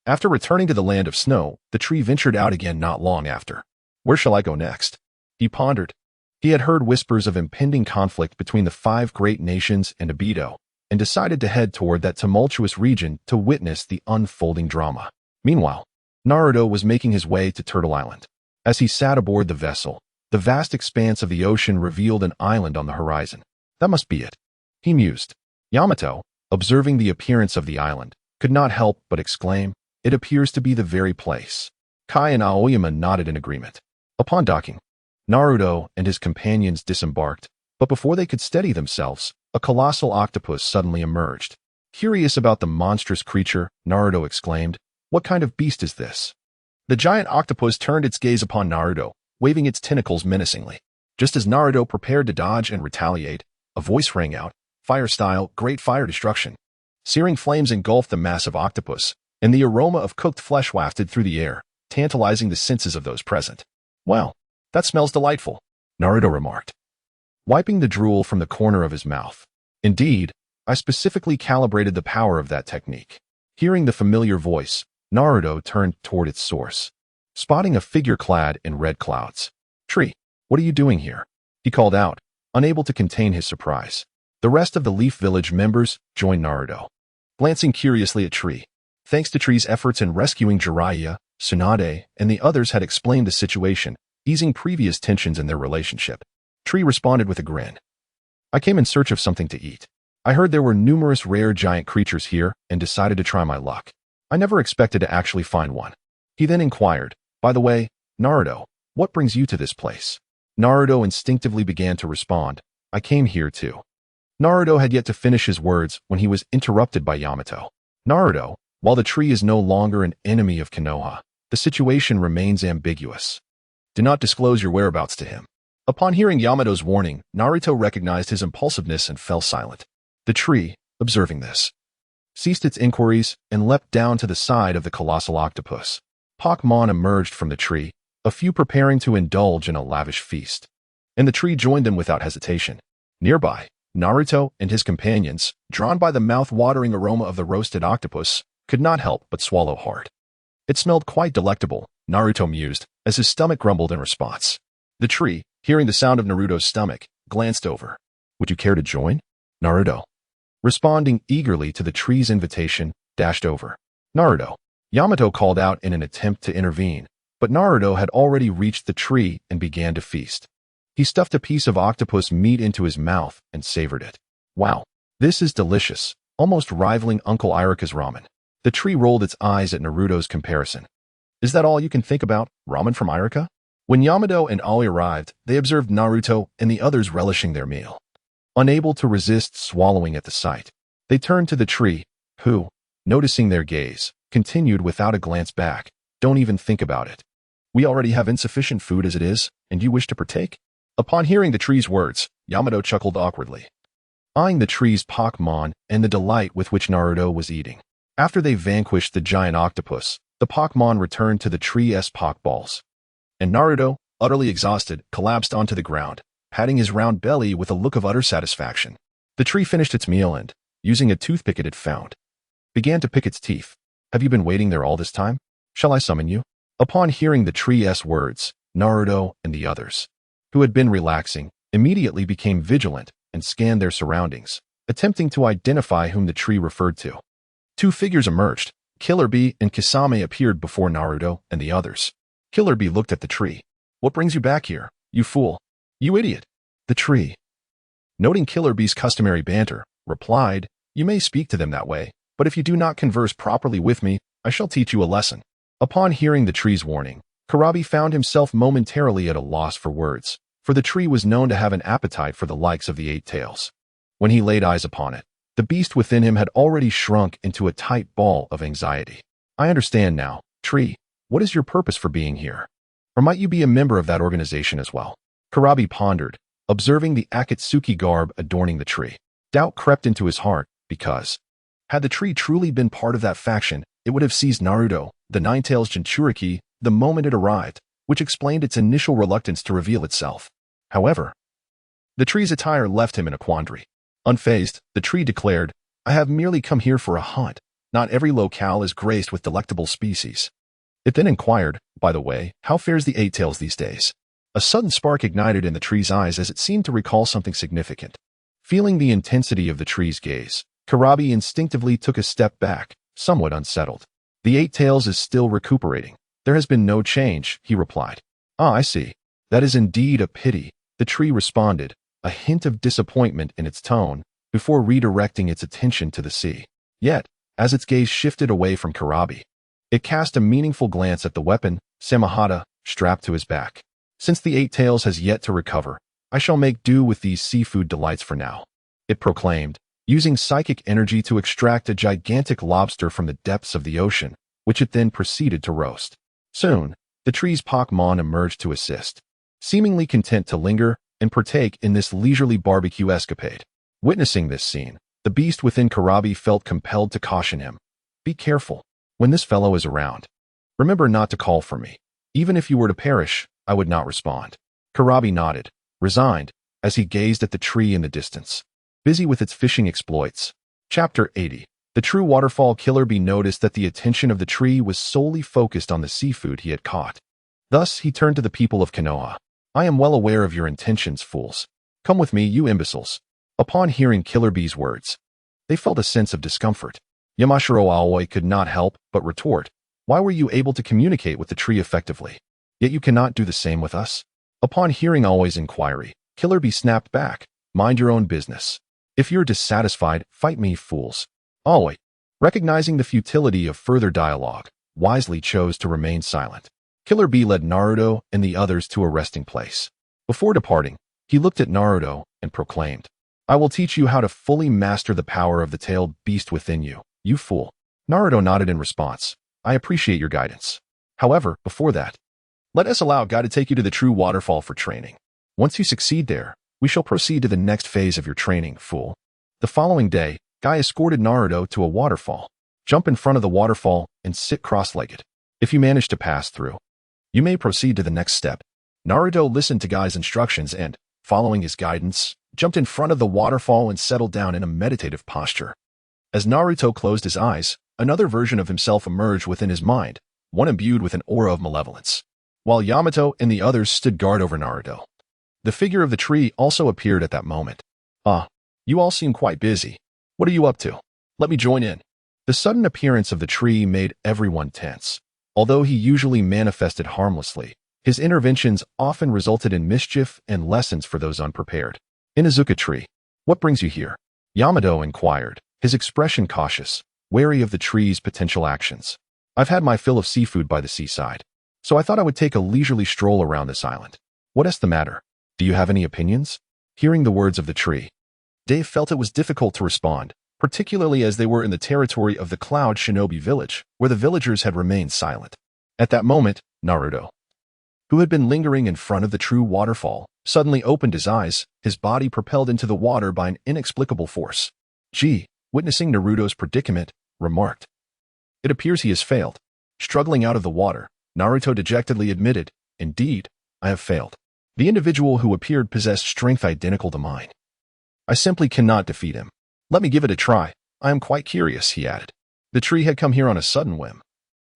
After returning to the land of snow, the tree ventured out again not long after. Where shall I go next? He pondered. He had heard whispers of impending conflict between the 5 great nations and Obito, and decided to head toward that tumultuous region to witness the unfolding drama. Meanwhile, Naruto was making his way to Turtle Island. As he sat aboard the vessel, the vast expanse of the ocean revealed an island on the horizon. That must be it, he mused. Yamato, observing the appearance of the island, could not help but exclaim, it appears to be the very place. Kai and Aoyama nodded in agreement. Upon docking, Naruto and his companions disembarked, but before they could steady themselves, a colossal octopus suddenly emerged. Curious about the monstrous creature, Naruto exclaimed, what kind of beast is this? The giant octopus turned its gaze upon Naruto, waving its tentacles menacingly. Just as Naruto prepared to dodge and retaliate, a voice rang out, fire style, great fire destruction. Searing flames engulfed the massive octopus, and the aroma of cooked flesh wafted through the air, tantalizing the senses of those present. Well, that smells delightful, Naruto remarked, wiping the drool from the corner of his mouth. Indeed, I specifically calibrated the power of that technique. Hearing the familiar voice, Naruto turned toward its source, spotting a figure clad in red clouds. Tree, what are you doing here? He called out, unable to contain his surprise. The rest of the Leaf Village members joined Naruto, glancing curiously at Tree. Thanks to Tree's efforts in rescuing Jiraiya, Tsunade, and the others had explained the situation, easing previous tensions in their relationship. Tree responded with a grin. I came in search of something to eat. I heard there were numerous rare giant creatures here and decided to try my luck. I never expected to actually find one. He then inquired, by the way, Naruto, what brings you to this place? Naruto instinctively began to respond, I came here too. Naruto had yet to finish his words when he was interrupted by Yamato. Naruto, while the tree is no longer an enemy of Konoha, the situation remains ambiguous. Do not disclose your whereabouts to him. Upon hearing Yamato's warning, Naruto recognized his impulsiveness and fell silent. The tree, observing this, ceased its inquiries and leapt down to the side of the colossal octopus. Pakmon emerged from the tree, a few preparing to indulge in a lavish feast. And the tree joined them without hesitation. Nearby, Naruto and his companions, drawn by the mouth-watering aroma of the roasted octopus, could not help but swallow hard. It smelled quite delectable, Naruto mused, as his stomach grumbled in response. The tree, hearing the sound of Naruto's stomach, glanced over. Would you care to join? Naruto, responding eagerly to the tree's invitation, dashed over. Naruto, Yamato called out in an attempt to intervene, but Naruto had already reached the tree and began to feast. He stuffed a piece of octopus meat into his mouth and savored it. Wow, this is delicious, almost rivaling Uncle Irika's ramen. The tree rolled its eyes at Naruto's comparison. Is that all you can think about, ramen from Irika? When Yamato and Aoi arrived, they observed Naruto and the others relishing their meal. Unable to resist swallowing at the sight, they turned to the tree, who, noticing their gaze, continued without a glance back, don't even think about it. We already have insufficient food as it is, and you wish to partake? Upon hearing the tree's words, Yamato chuckled awkwardly, eyeing the tree's Pakmon and the delight with which Naruto was eating. After they vanquished the giant octopus, the Pakmon returned to the tree's Pokballs. And Naruto, utterly exhausted, collapsed onto the ground, patting his round belly with a look of utter satisfaction. The tree finished its meal and, using a toothpick it had found, began to pick its teeth. Have you been waiting there all this time? Shall I summon you? Upon hearing the tree's words, Naruto and the others, who had been relaxing, immediately became vigilant and scanned their surroundings, attempting to identify whom the tree referred to. 2 figures emerged. Killer Bee and Kisame appeared before Naruto and the others. Killer Bee looked at the tree. What brings you back here, you fool? You idiot. The tree, noting Killer Bee's customary banter, replied, you may speak to them that way, but if you do not converse properly with me, I shall teach you a lesson. Upon hearing the tree's warning, Karabi found himself momentarily at a loss for words, for the tree was known to have an appetite for the likes of the 8 tails. When he laid eyes upon it, the beast within him had already shrunk into a tight ball of anxiety. I understand now, tree. What is your purpose for being here? Or might you be a member of that organization as well? Kurabi pondered, observing the Akatsuki garb adorning the tree. Doubt crept into his heart because, had the tree truly been part of that faction, it would have seized Naruto, the Nine-Tails Jinchuriki, the moment it arrived, which explained its initial reluctance to reveal itself. However, the tree's attire left him in a quandary. Unfazed, the tree declared, I have merely come here for a hunt. Not every locale is graced with delectable species. It then inquired, by the way, how fares the Eight-Tails these days? A sudden spark ignited in the tree's eyes as it seemed to recall something significant. Feeling the intensity of the tree's gaze, Kurabi instinctively took a step back, somewhat unsettled. The Eight-Tails is still recuperating. There has been no change, he replied. Ah, I see. That is indeed a pity, the tree responded, a hint of disappointment in its tone, before redirecting its attention to the sea. Yet, as its gaze shifted away from Kurabi, it cast a meaningful glance at the weapon, Samahata, strapped to his back. Since the Eight-Tails has yet to recover, I shall make do with these seafood delights for now, it proclaimed, using psychic energy to extract a gigantic lobster from the depths of the ocean, which it then proceeded to roast. Soon, the tree's Pokemon emerged to assist, seemingly content to linger and partake in this leisurely barbecue escapade. Witnessing this scene, the beast within Kurabi felt compelled to caution him. Be careful. When this fellow is around, remember not to call for me. Even if you were to perish, I would not respond. Kurabi nodded, resigned, as he gazed at the tree in the distance, busy with its fishing exploits. Chapter 80. The true waterfall killer bee noticed that the attention of the tree was solely focused on the seafood he had caught. Thus, he turned to the people of Konoha. I am well aware of your intentions, fools. Come with me, you imbeciles. Upon hearing Killer Bee's words, they felt a sense of discomfort. Yamashiro Aoi could not help but retort, why were you able to communicate with the tree effectively? Yet you cannot do the same with us? Upon hearing Aoi's inquiry, Killer Bee snapped back, mind your own business. If you're dissatisfied, fight me, fools. Aoi, recognizing the futility of further dialogue, wisely chose to remain silent. Killer Bee led Naruto and the others to a resting place. Before departing, he looked at Naruto and proclaimed, I will teach you how to fully master the power of the tailed beast within you, you fool. Naruto nodded in response. I appreciate your guidance. However, before that, let us allow Guy to take you to the true waterfall for training. Once you succeed there, we shall proceed to the next phase of your training, fool. The following day, Guy escorted Naruto to a waterfall. Jump in front of the waterfall and sit cross-legged. If you manage to pass through, you may proceed to the next step. Naruto listened to Guy's instructions and, following his guidance, jumped in front of the waterfall and settled down in a meditative posture. As Naruto closed his eyes, another version of himself emerged within his mind, one imbued with an aura of malevolence. While Yamato and the others stood guard over Naruto, the figure of the tree also appeared at that moment. Ah, you all seem quite busy. What are you up to? Let me join in. The sudden appearance of the tree made everyone tense. Although he usually manifested harmlessly, his interventions often resulted in mischief and lessons for those unprepared. Inazuka tree, what brings you here? Yamato inquired, his expression cautious, wary of the tree's potential actions. I've had my fill of seafood by the seaside, so I thought I would take a leisurely stroll around this island. What is the matter? Do you have any opinions? Hearing the words of the tree, Dave felt it was difficult to respond, particularly as they were in the territory of the Cloud Shinobi village, where the villagers had remained silent. At that moment, Naruto, who had been lingering in front of the true waterfall, suddenly opened his eyes, his body propelled into the water by an inexplicable force. G, witnessing Naruto's predicament, remarked, it appears he has failed. Struggling out of the water, Naruto dejectedly admitted, indeed, I have failed. The individual who appeared possessed strength identical to mine. I simply cannot defeat him. Let me give it a try. I am quite curious, he added. The tree had come here on a sudden whim,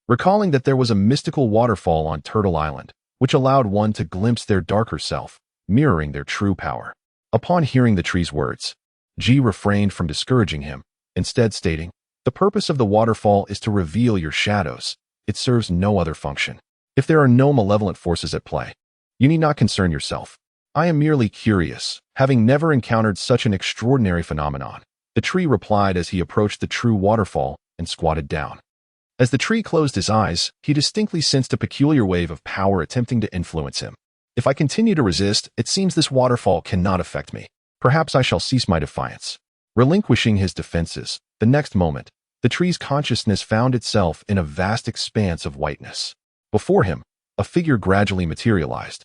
recalling that there was a mystical waterfall on Turtle Island, which allowed one to glimpse their darker self, mirroring their true power. Upon hearing the tree's words, G refrained from discouraging him, instead stating, the purpose of the waterfall is to reveal your shadows. It serves no other function. If there are no malevolent forces at play, you need not concern yourself. I am merely curious, having never encountered such an extraordinary phenomenon. The tree replied as he approached the true waterfall and squatted down. As the tree closed his eyes, he distinctly sensed a peculiar wave of power attempting to influence him. If I continue to resist, it seems this waterfall cannot affect me. Perhaps I shall cease my defiance. Relinquishing his defenses, the next moment, the tree's consciousness found itself in a vast expanse of whiteness. Before him, a figure gradually materialized,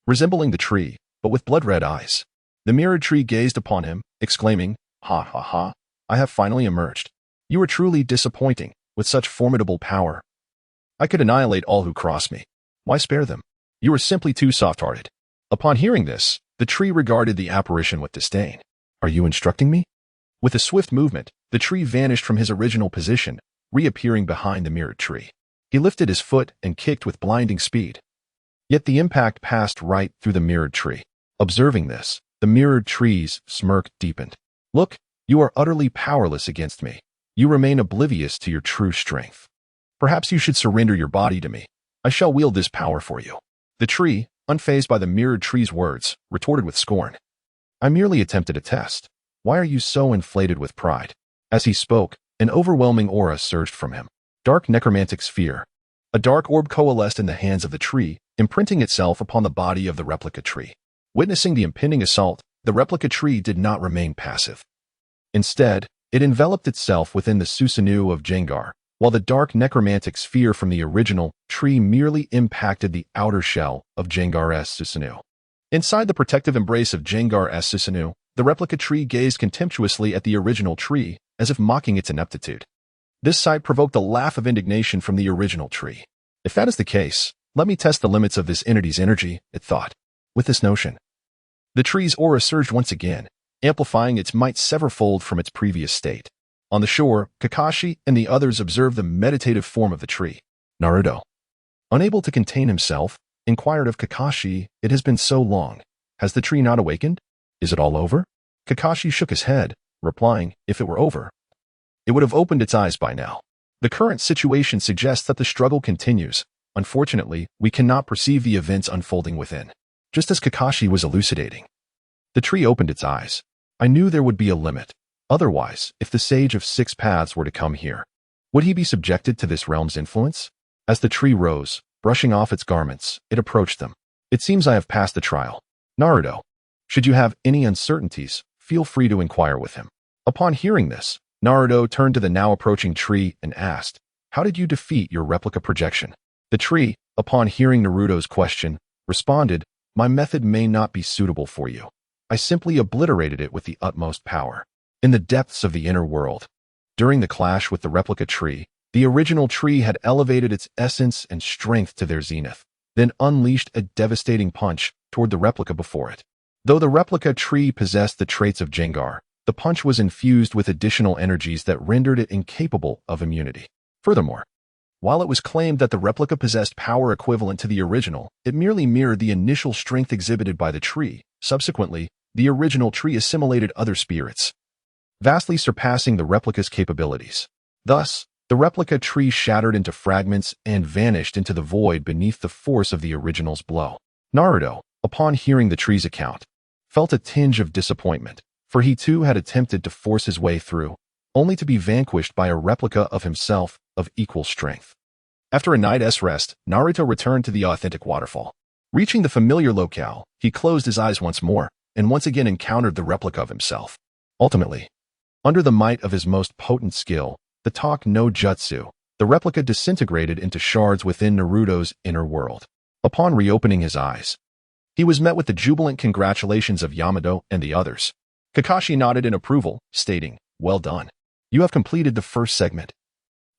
resembling the tree, but with blood-red eyes. The mirrored tree gazed upon him, exclaiming, "Ha ha ha, I have finally emerged. You are truly disappointing, with such formidable power. I could annihilate all who cross me. Why spare them? You are simply too soft-hearted." Upon hearing this, the tree regarded the apparition with disdain. "Are you instructing me?" With a swift movement, the tree vanished from his original position, reappearing behind the mirrored tree. He lifted his foot and kicked with blinding speed. Yet the impact passed right through the mirrored tree. Observing this, the mirrored tree's smirk deepened. "Look, you are utterly powerless against me. You remain oblivious to your true strength. Perhaps you should surrender your body to me. I shall wield this power for you." The tree, unfazed by the mirrored tree's words, retorted with scorn. "I merely attempted a test. Why are you so inflated with pride?" As he spoke, an overwhelming aura surged from him. Dark necromantic sphere. A dark orb coalesced in the hands of the tree, imprinting itself upon the body of the replica tree. Witnessing the impending assault, the replica tree did not remain passive. Instead, it enveloped itself within the Susanoo of Jengar, while the dark necromantic sphere from the original tree merely impacted the outer shell of Jengar's Susanoo. Inside the protective embrace of Jengar's Susanoo, the replica tree gazed contemptuously at the original tree, as if mocking its ineptitude. This sight provoked a laugh of indignation from the original tree. "If that is the case, let me test the limits of this entity's energy," it thought. With this notion, the tree's aura surged once again, amplifying its might severfold from its previous state. On the shore, Kakashi and the others observed the meditative form of the tree. Naruto, unable to contain himself, inquired of Kakashi, "It has been so long. Has the tree not awakened? Is it all over?" Kakashi shook his head, replying, "If it were over, it would have opened its eyes by now. The current situation suggests that the struggle continues. Unfortunately, we cannot perceive the events unfolding within." Just as Kakashi was elucidating, the tree opened its eyes. "I knew there would be a limit. Otherwise, if the Sage of Six Paths were to come here, would he be subjected to this realm's influence?" As the tree rose, brushing off its garments, it approached them. "It seems I have passed the trial. Naruto, should you have any uncertainties, feel free to inquire with him." Upon hearing this, Naruto turned to the now approaching tree and asked, "How did you defeat your replica projection?" The tree, upon hearing Naruto's question, responded, "My method may not be suitable for you. I simply obliterated it with the utmost power." In the depths of the inner world, during the clash with the replica tree, the original tree had elevated its essence and strength to their zenith, then unleashed a devastating punch toward the replica before it. Though the replica tree possessed the traits of Jengar, the punch was infused with additional energies that rendered it incapable of immunity. Furthermore, while it was claimed that the replica possessed power equivalent to the original, it merely mirrored the initial strength exhibited by the tree. Subsequently, the original tree assimilated other spirits, vastly surpassing the replica's capabilities. Thus, the replica tree shattered into fragments and vanished into the void beneath the force of the original's blow. Naruto, upon hearing the tree's account, felt a tinge of disappointment, for he too had attempted to force his way through, only to be vanquished by a replica of himself of equal strength. After a night's rest, Naruto returned to the authentic waterfall. Reaching the familiar locale, he closed his eyes once more, and once again encountered the replica of himself. Ultimately, under the might of his most potent skill, the Talk no Jutsu, the replica disintegrated into shards within Naruto's inner world. Upon reopening his eyes, he was met with the jubilant congratulations of Yamato and the others. Kakashi nodded in approval, stating, "Well done. You have completed the first segment.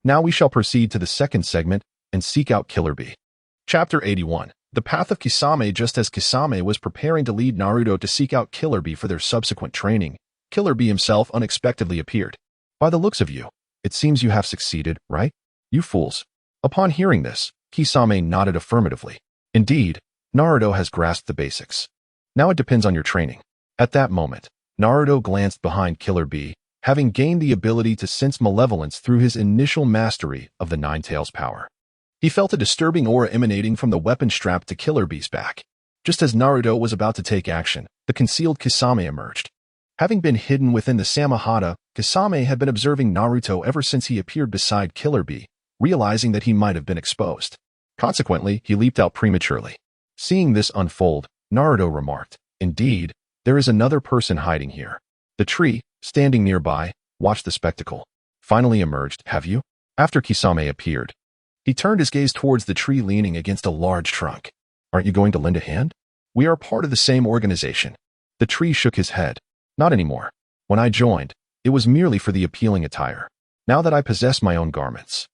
Now we shall proceed to the second segment and seek out Killer Bee." Chapter 81. The Path of Kisame. Just as Kisame was preparing to lead Naruto to seek out Killer Bee for their subsequent training, Killer Bee himself unexpectedly appeared. "By the looks of you, it seems you have succeeded, right? You fools." Upon hearing this, Kisame nodded affirmatively. "Indeed, Naruto has grasped the basics. Now it depends on your training." At that moment, Naruto glanced behind Killer Bee, having gained the ability to sense malevolence through his initial mastery of the Nine Tails power. He felt a disturbing aura emanating from the weapon strapped to Killer Bee's back. Just as Naruto was about to take action, the concealed Kisame emerged. Having been hidden within the Samahata, Kisame had been observing Naruto ever since he appeared beside Killer Bee, realizing that he might have been exposed. Consequently, he leaped out prematurely. Seeing this unfold, Naruto remarked, "Indeed, There is another person hiding here. The tree, standing nearby, watched the spectacle. Finally emerged, have you? After Kisame appeared, he turned his gaze towards the tree leaning against a large trunk. Aren't you going to lend a hand? We are part of the same organization. The tree shook his head. Not anymore. When I joined, it was merely for the appealing attire. Now that I possess my own garments,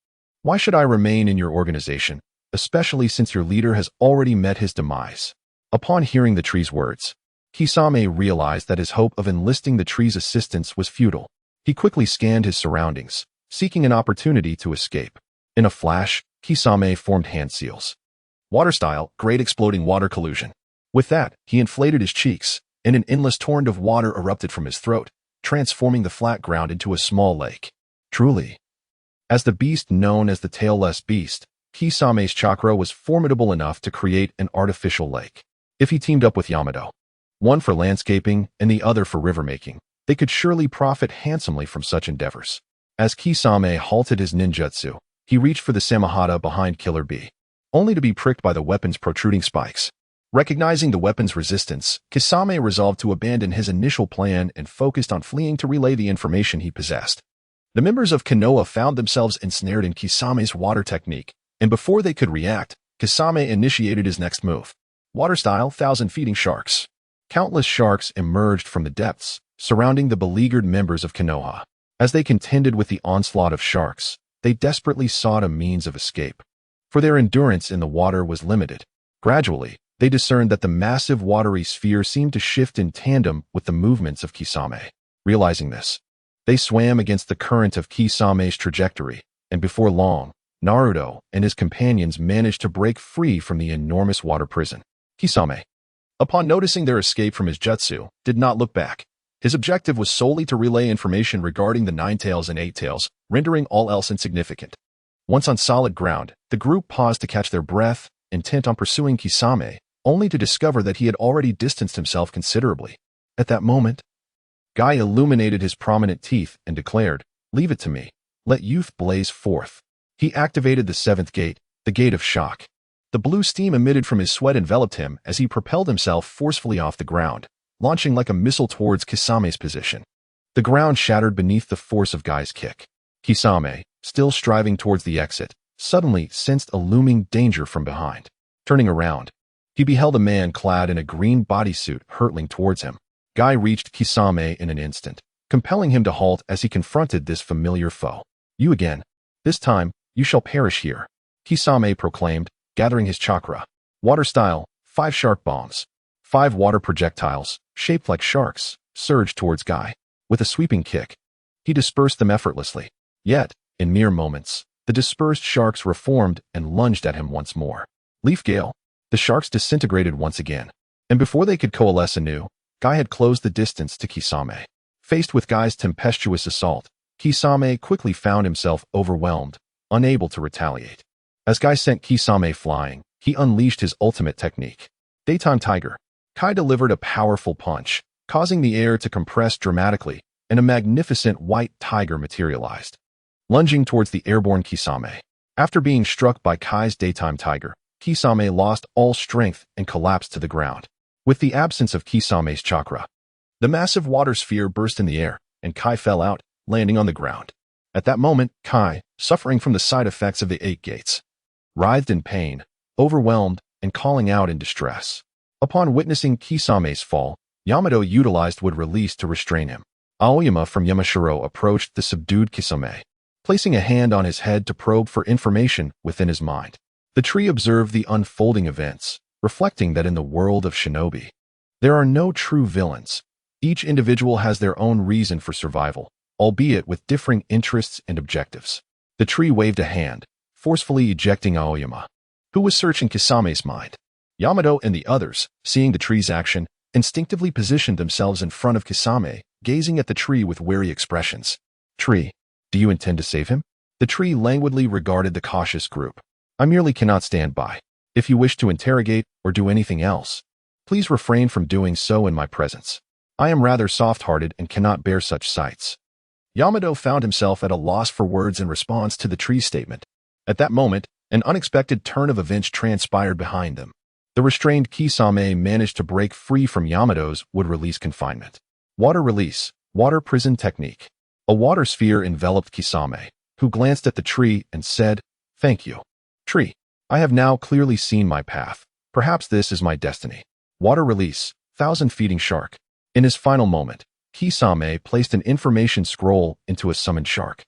why should I remain in your organization, especially since your leader has already met his demise? Upon hearing the tree's words, Kisame realized that his hope of enlisting the tree's assistance was futile. He quickly scanned his surroundings, seeking an opportunity to escape. In a flash, Kisame formed hand seals. Water style, great exploding water collusion. With that, he inflated his cheeks, and an endless torrent of water erupted from his throat, transforming the flat ground into a small lake. Truly, as the beast known as the tailless beast, Kisame's chakra was formidable enough to create an artificial lake. If he teamed up with Yamato, one for landscaping and the other for river making, they could surely profit handsomely from such endeavors. As Kisame halted his ninjutsu, he reached for the samahata behind Killer Bee, only to be pricked by the weapon's protruding spikes. Recognizing the weapon's resistance, Kisame resolved to abandon his initial plan and focused on fleeing to relay the information he possessed. The members of Konoha found themselves ensnared in Kisame's water technique, and before they could react, Kisame initiated his next move. Water-style, thousand-feeding sharks. Countless sharks emerged from the depths, surrounding the beleaguered members of Konoha. As they contended with the onslaught of sharks, they desperately sought a means of escape. For their endurance in the water was limited. Gradually, they discerned that the massive watery sphere seemed to shift in tandem with the movements of Kisame. Realizing this, they swam against the current of Kisame's trajectory, and before long, Naruto and his companions managed to break free from the enormous water prison. Kisame, upon noticing their escape from his jutsu, did not look back. His objective was solely to relay information regarding the Nine Tails and Eight Tails, rendering all else insignificant. Once on solid ground, the group paused to catch their breath, intent on pursuing Kisame, only to discover that he had already distanced himself considerably. At that moment, Guy illuminated his prominent teeth and declared, "Leave it to me. Let youth blaze forth." He activated the seventh gate, the gate of shock. The blue steam emitted from his sweat enveloped him as he propelled himself forcefully off the ground, launching like a missile towards Kisame's position. The ground shattered beneath the force of Guy's kick. Kisame, still striving towards the exit, suddenly sensed a looming danger from behind. Turning around, he beheld a man clad in a green bodysuit hurtling towards him. Guy reached Kisame in an instant, compelling him to halt as he confronted this familiar foe. "You again. This time, you shall perish here," Kisame proclaimed, gathering his chakra. Water style, 5 shark bombs. 5 water projectiles, shaped like sharks, surged towards Guy. With a sweeping kick, he dispersed them effortlessly. Yet, in mere moments, the dispersed sharks reformed and lunged at him once more. Leaf gale. The sharks disintegrated once again, and before they could coalesce anew, Guy had closed the distance to Kisame. Faced with Guy's tempestuous assault, Kisame quickly found himself overwhelmed, unable to retaliate. As Guy sent Kisame flying, he unleashed his ultimate technique. Daytime Tiger. Kai delivered a powerful punch, causing the air to compress dramatically, and a magnificent white tiger materialized, lunging towards the airborne Kisame. After being struck by Kai's Daytime Tiger, Kisame lost all strength and collapsed to the ground. With the absence of Kisame's chakra, the massive water sphere burst in the air, and Kai fell out, landing on the ground. At that moment, Kai, suffering from the side effects of the 8 gates, writhed in pain, overwhelmed, and calling out in distress. Upon witnessing Kisame's fall, Yamato utilized wood release to restrain him. Aoyama from Yamashiro approached the subdued Kisame, placing a hand on his head to probe for information within his mind. The tree observed the unfolding events, reflecting that in the world of shinobi, there are no true villains. Each individual has their own reason for survival, albeit with differing interests and objectives. The tree waved a hand, forcefully ejecting Aoyama, who was searching Kisame's mind. Yamato and the others, seeing the tree's action, instinctively positioned themselves in front of Kisame, gazing at the tree with wary expressions. "Tree, do you intend to save him?" The tree languidly regarded the cautious group. "I merely cannot stand by. If you wish to interrogate or do anything else, please refrain from doing so in my presence. I am rather soft-hearted and cannot bear such sights." Yamato found himself at a loss for words in response to the tree's statement. At that moment, an unexpected turn of events transpired behind them. The restrained Kisame managed to break free from Yamato's would-release confinement. Water release, water prison technique. A water sphere enveloped Kisame, who glanced at the tree and said, "Thank you. Tree, I have now clearly seen my path. Perhaps this is my destiny." Water release, thousand-feeding shark. In his final moment, Kisame placed an information scroll into a summoned shark,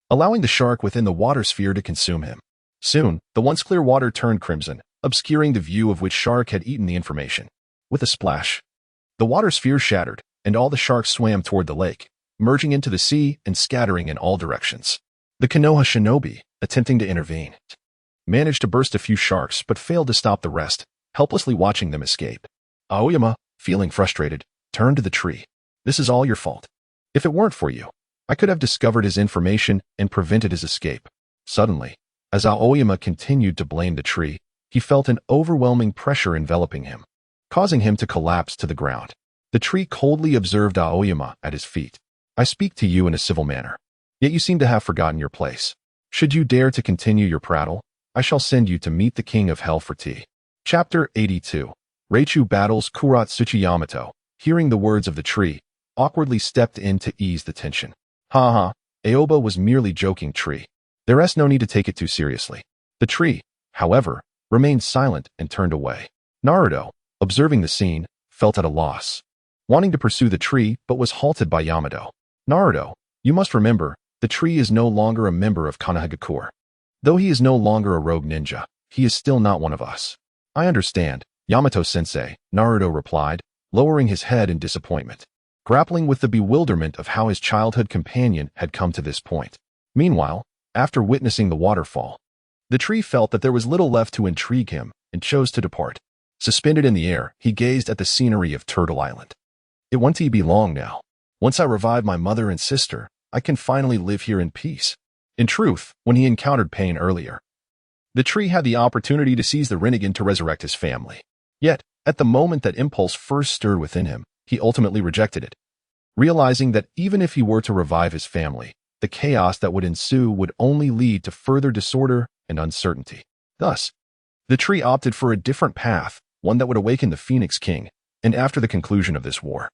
allowing the shark within the water sphere to consume him. Soon, the once clear water turned crimson, obscuring the view of which shark had eaten the information. With a splash, the water sphere shattered, and all the sharks swam toward the lake, merging into the sea and scattering in all directions. The Konoha shinobi, attempting to intervene, managed to burst a few sharks but failed to stop the rest, helplessly watching them escape. Aoyama, feeling frustrated, turned to the tree. "This is all your fault. If it weren't for you, I could have discovered his information and prevented his escape." Suddenly, as Aoyama continued to blame the tree, he felt an overwhelming pressure enveloping him, causing him to collapse to the ground. The tree coldly observed Aoyama at his feet. "I speak to you in a civil manner, yet you seem to have forgotten your place. Should you dare to continue your prattle, I shall send you to meet the king of hell for tea." Chapter 82. Reichu battles Kuratsuchi. Yamato, hearing the words of the tree, awkwardly stepped in to ease the tension. "Ha, Aoba was merely joking, tree. There's no need to take it too seriously." The tree, however, remained silent and turned away. Naruto, observing the scene, felt at a loss, wanting to pursue the tree but was halted by Yamato. "Naruto, you must remember, the tree is no longer a member of Konohagakure. Though he is no longer a rogue ninja, he is still not one of us." "I understand, Yamato-sensei," Naruto replied, lowering his head in disappointment, grappling with the bewilderment of how his childhood companion had come to this point. Meanwhile, after witnessing the waterfall, the tree felt that there was little left to intrigue him and chose to depart. Suspended in the air, he gazed at the scenery of Turtle Island. "It won't be long now. Once I revive my mother and sister, I can finally live here in peace." In truth, when he encountered pain earlier, the tree had the opportunity to seize the Rinnegan to resurrect his family. Yet, at the moment that impulse first stirred within him, he ultimately rejected it, realizing that even if he were to revive his family, the chaos that would ensue would only lead to further disorder and uncertainty. Thus, the tree opted for a different path, one that would awaken the Phoenix King, and after the conclusion of this war,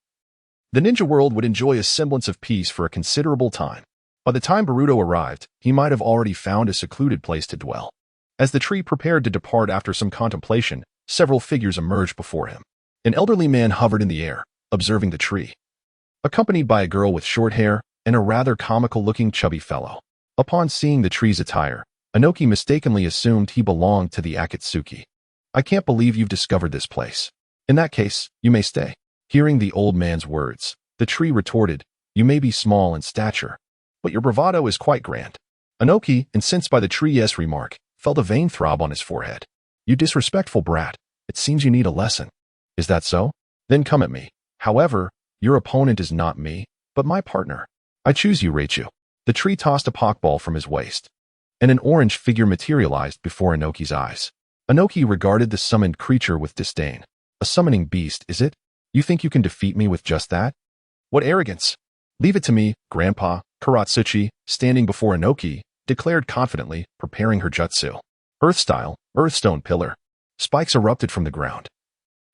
the ninja world would enjoy a semblance of peace for a considerable time. By the time Boruto arrived, he might have already found a secluded place to dwell. As the tree prepared to depart after some contemplation, several figures emerged before him. An elderly man hovered in the air, observing the tree, accompanied by a girl with short hair and a rather comical-looking chubby fellow. Upon seeing the tree's attire, Inoki mistakenly assumed he belonged to the Akatsuki. "I can't believe you've discovered this place. In that case, you may stay." Hearing the old man's words, the tree retorted, "You may be small in stature, but your bravado is quite grand." Inoki, incensed by the tree's remark, felt a vein throb on his forehead. "You disrespectful brat, it seems you need a lesson." "Is that so? Then come at me. However, your opponent is not me, but my partner. I choose you, Reichu." The tree tossed a pokeball from his waist, and an orange figure materialized before Inoki's eyes. Inoki regarded the summoned creature with disdain. "A summoning beast, is it? You think you can defeat me with just that? What arrogance!" "Leave it to me, Grandpa." Kuratsuchi, standing before Inoki, declared confidently, preparing her jutsu. Earth-style, earthstone pillar. Spikes erupted from the ground,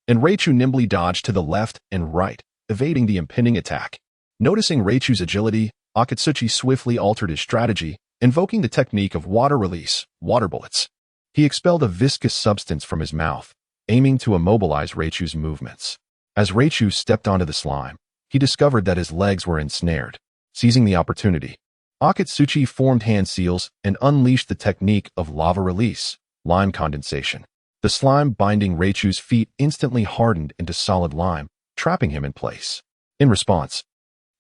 and Reichu nimbly dodged to the left and right, evading the impending attack. Noticing Reichu's agility, Akatsuki swiftly altered his strategy, invoking the technique of water release, water bullets. He expelled a viscous substance from his mouth, aiming to immobilize Reichu's movements. As Reichu stepped onto the slime, he discovered that his legs were ensnared. Seizing the opportunity, Akatsuki formed hand seals and unleashed the technique of lava release, lime condensation. The slime binding Reichu's feet instantly hardened into solid lime, trapping him in place. In response,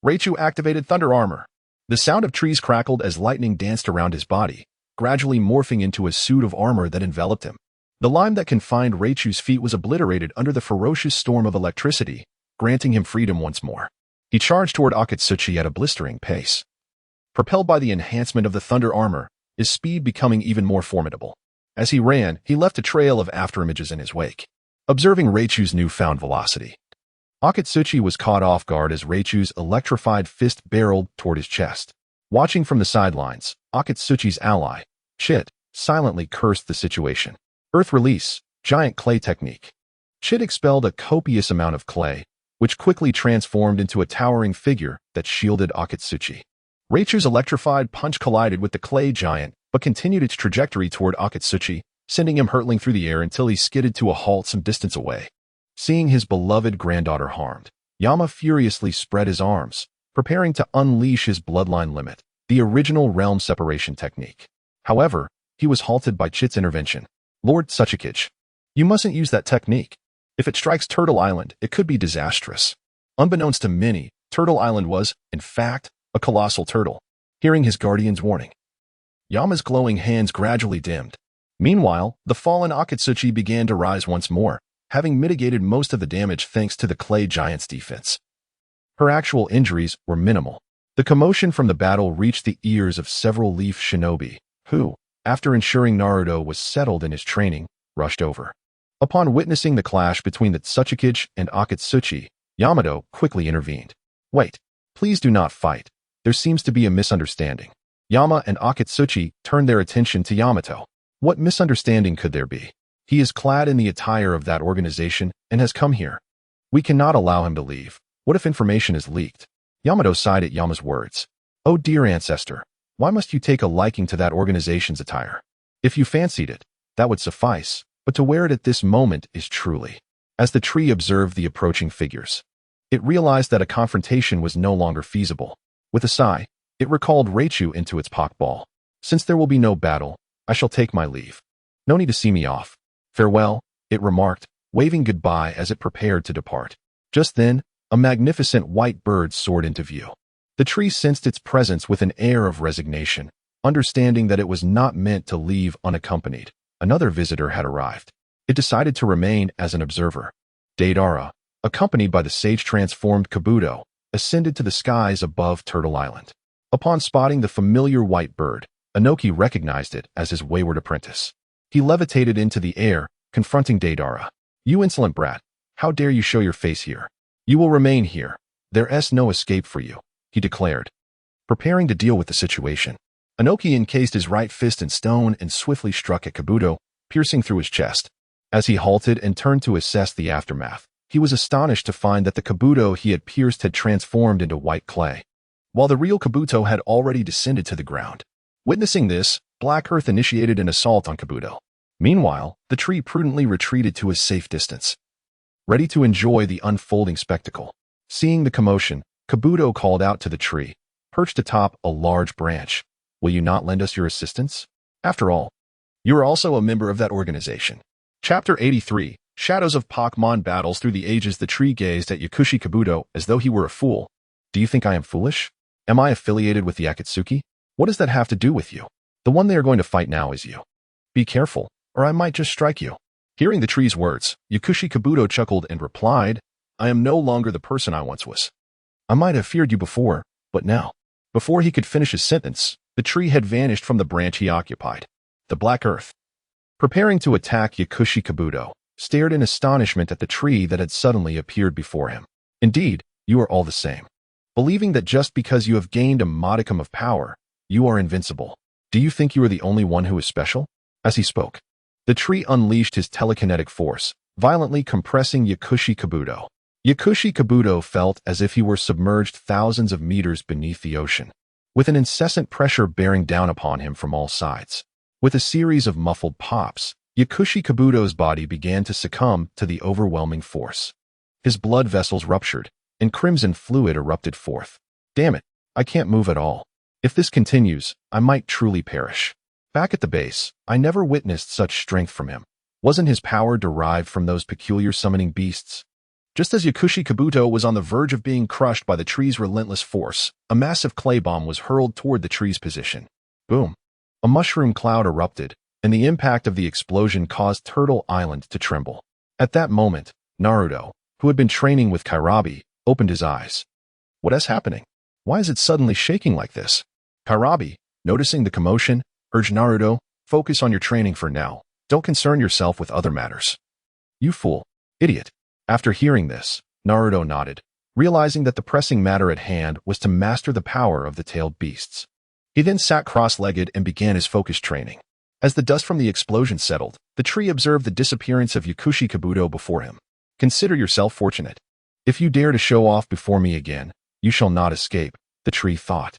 Reichu activated thunder armor. The sound of trees crackled as lightning danced around his body, gradually morphing into a suit of armor that enveloped him. The lime that confined Reichu's feet was obliterated under the ferocious storm of electricity, granting him freedom once more. He charged toward Akatsuki at a blistering pace. Propelled by the enhancement of the thunder armor, his speed becoming even more formidable. As he ran, he left a trail of afterimages in his wake. Observing Reichu's newfound velocity, Akatsuki was caught off guard as Reichu's electrified fist barreled toward his chest. Watching from the sidelines, Akatsuki's ally, Chit, silently cursed the situation. Earth release, Giant clay technique. Chit expelled a copious amount of clay, which quickly transformed into a towering figure that shielded Akatsuki. Reichu's electrified punch collided with the clay giant, but continued its trajectory toward Akatsuki, sending him hurtling through the air until he skidded to a halt some distance away. Seeing his beloved granddaughter harmed, Yama furiously spread his arms, preparing to unleash his bloodline limit, the original realm separation technique. However, he was halted by Chit's intervention. Lord Sasuke, you mustn't use that technique. If it strikes Turtle Island, it could be disastrous. Unbeknownst to many, Turtle Island was, in fact, a colossal turtle. Hearing his guardian's warning, Yama's glowing hands gradually dimmed. Meanwhile, the fallen Akatsuki began to rise once more, having mitigated most of the damage thanks to the clay giant's defense. Her actual injuries were minimal. The commotion from the battle reached the ears of several Leaf shinobi, who, after ensuring Naruto was settled in his training, rushed over. Upon witnessing the clash between the Tsuchikage and Akatsuki, Yamato quickly intervened. Wait, please do not fight. There seems to be a misunderstanding. Yama and Akatsuki turned their attention to Yamato. What misunderstanding could there be? He is clad in the attire of that organization and has come here. We cannot allow him to leave. What if information is leaked? Yamato sighed at Yama's words. Oh dear ancestor, why must you take a liking to that organization's attire? If you fancied it, that would suffice, but to wear it at this moment is truly. As the tree observed the approaching figures, it realized that a confrontation was no longer feasible. With a sigh, it recalled Reichu into its Pokeball. Since there will be no battle, I shall take my leave. No need to see me off. Farewell, it remarked, waving goodbye as it prepared to depart. Just then, a magnificent white bird soared into view. The tree sensed its presence with an air of resignation, understanding that it was not meant to leave unaccompanied. Another visitor had arrived. It decided to remain as an observer. Deidara, accompanied by the sage-transformed Kabuto, ascended to the skies above Turtle Island. Upon spotting the familiar white bird, Inoki recognized it as his wayward apprentice. He levitated into the air, confronting Deidara. You insolent brat, how dare you show your face here? You will remain here. There's no escape for you, he declared. Preparing to deal with the situation, Inoki encased his right fist in stone and swiftly struck at Kabuto, piercing through his chest. As he halted and turned to assess the aftermath, he was astonished to find that the Kabuto he had pierced had transformed into white clay, while the real Kabuto had already descended to the ground. Witnessing this, Black Earth initiated an assault on Kabuto. Meanwhile, the tree prudently retreated to a safe distance, ready to enjoy the unfolding spectacle. Seeing the commotion, Kabuto called out to the tree, perched atop a large branch. Will you not lend us your assistance? After all, you are also a member of that organization. Chapter 83, Shadows of Pokemon Battles Through the Ages. The tree gazed at Yakushi Kabuto as though he were a fool. Do you think I am foolish? Am I affiliated with the Akatsuki? What does that have to do with you? The one they are going to fight now is you. Be careful, or I might just strike you. Hearing the tree's words, Yakushi Kabuto chuckled and replied, I am no longer the person I once was. I might have feared you before, but now. Before he could finish his sentence, the tree had vanished from the branch he occupied. The Black Earth, preparing to attack Yakushi Kabuto, stared in astonishment at the tree that had suddenly appeared before him. Indeed, you are all the same. Believing that just because you have gained a modicum of power, you are invincible. Do you think you are the only one who is special? As he spoke, the tree unleashed his telekinetic force, violently compressing Yakushi Kabuto. Yakushi Kabuto felt as if he were submerged thousands of meters beneath the ocean, with an incessant pressure bearing down upon him from all sides. With a series of muffled pops, Yakushi Kabuto's body began to succumb to the overwhelming force. His blood vessels ruptured, and crimson fluid erupted forth. Damn it, I can't move at all. If this continues, I might truly perish. Back at the base, I never witnessed such strength from him. Wasn't his power derived from those peculiar summoning beasts? Just as Yakushi Kabuto was on the verge of being crushed by the tree's relentless force, a massive clay bomb was hurled toward the tree's position. Boom! A mushroom cloud erupted, and the impact of the explosion caused Turtle Island to tremble. At that moment, Naruto, who had been training with Kairabi, opened his eyes. What is happening? Why is it suddenly shaking like this? Kairabi, noticing the commotion, urged Naruto, focus on your training for now. Don't concern yourself with other matters. You fool. Idiot. After hearing this, Naruto nodded, realizing that the pressing matter at hand was to master the power of the tailed beasts. He then sat cross-legged and began his focused training. As the dust from the explosion settled, the tree observed the disappearance of Yakushi Kabuto before him. Consider yourself fortunate. If you dare to show off before me again, you shall not escape, the tree thought,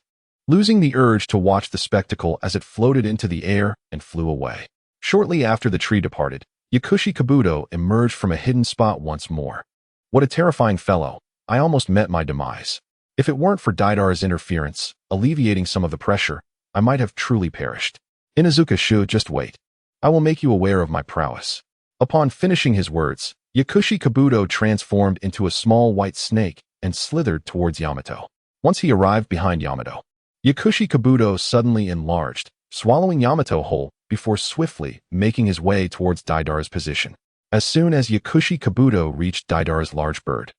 losing the urge to watch the spectacle as it floated into the air and flew away. Shortly after the tree departed, Yakushi Kabuto emerged from a hidden spot once more. What a terrifying fellow. I almost met my demise. If it weren't for Daidar's interference, alleviating some of the pressure, I might have truly perished. Inazuka Shu, just wait. I will make you aware of my prowess. Upon finishing his words, Yakushi Kabuto transformed into a small white snake and slithered towards Yamato. Once he arrived behind Yamato, Yakushi Kabuto suddenly enlarged, swallowing Yamato whole before swiftly making his way towards Daidar's position. As soon as Yakushi Kabuto reached Daidar's large bird,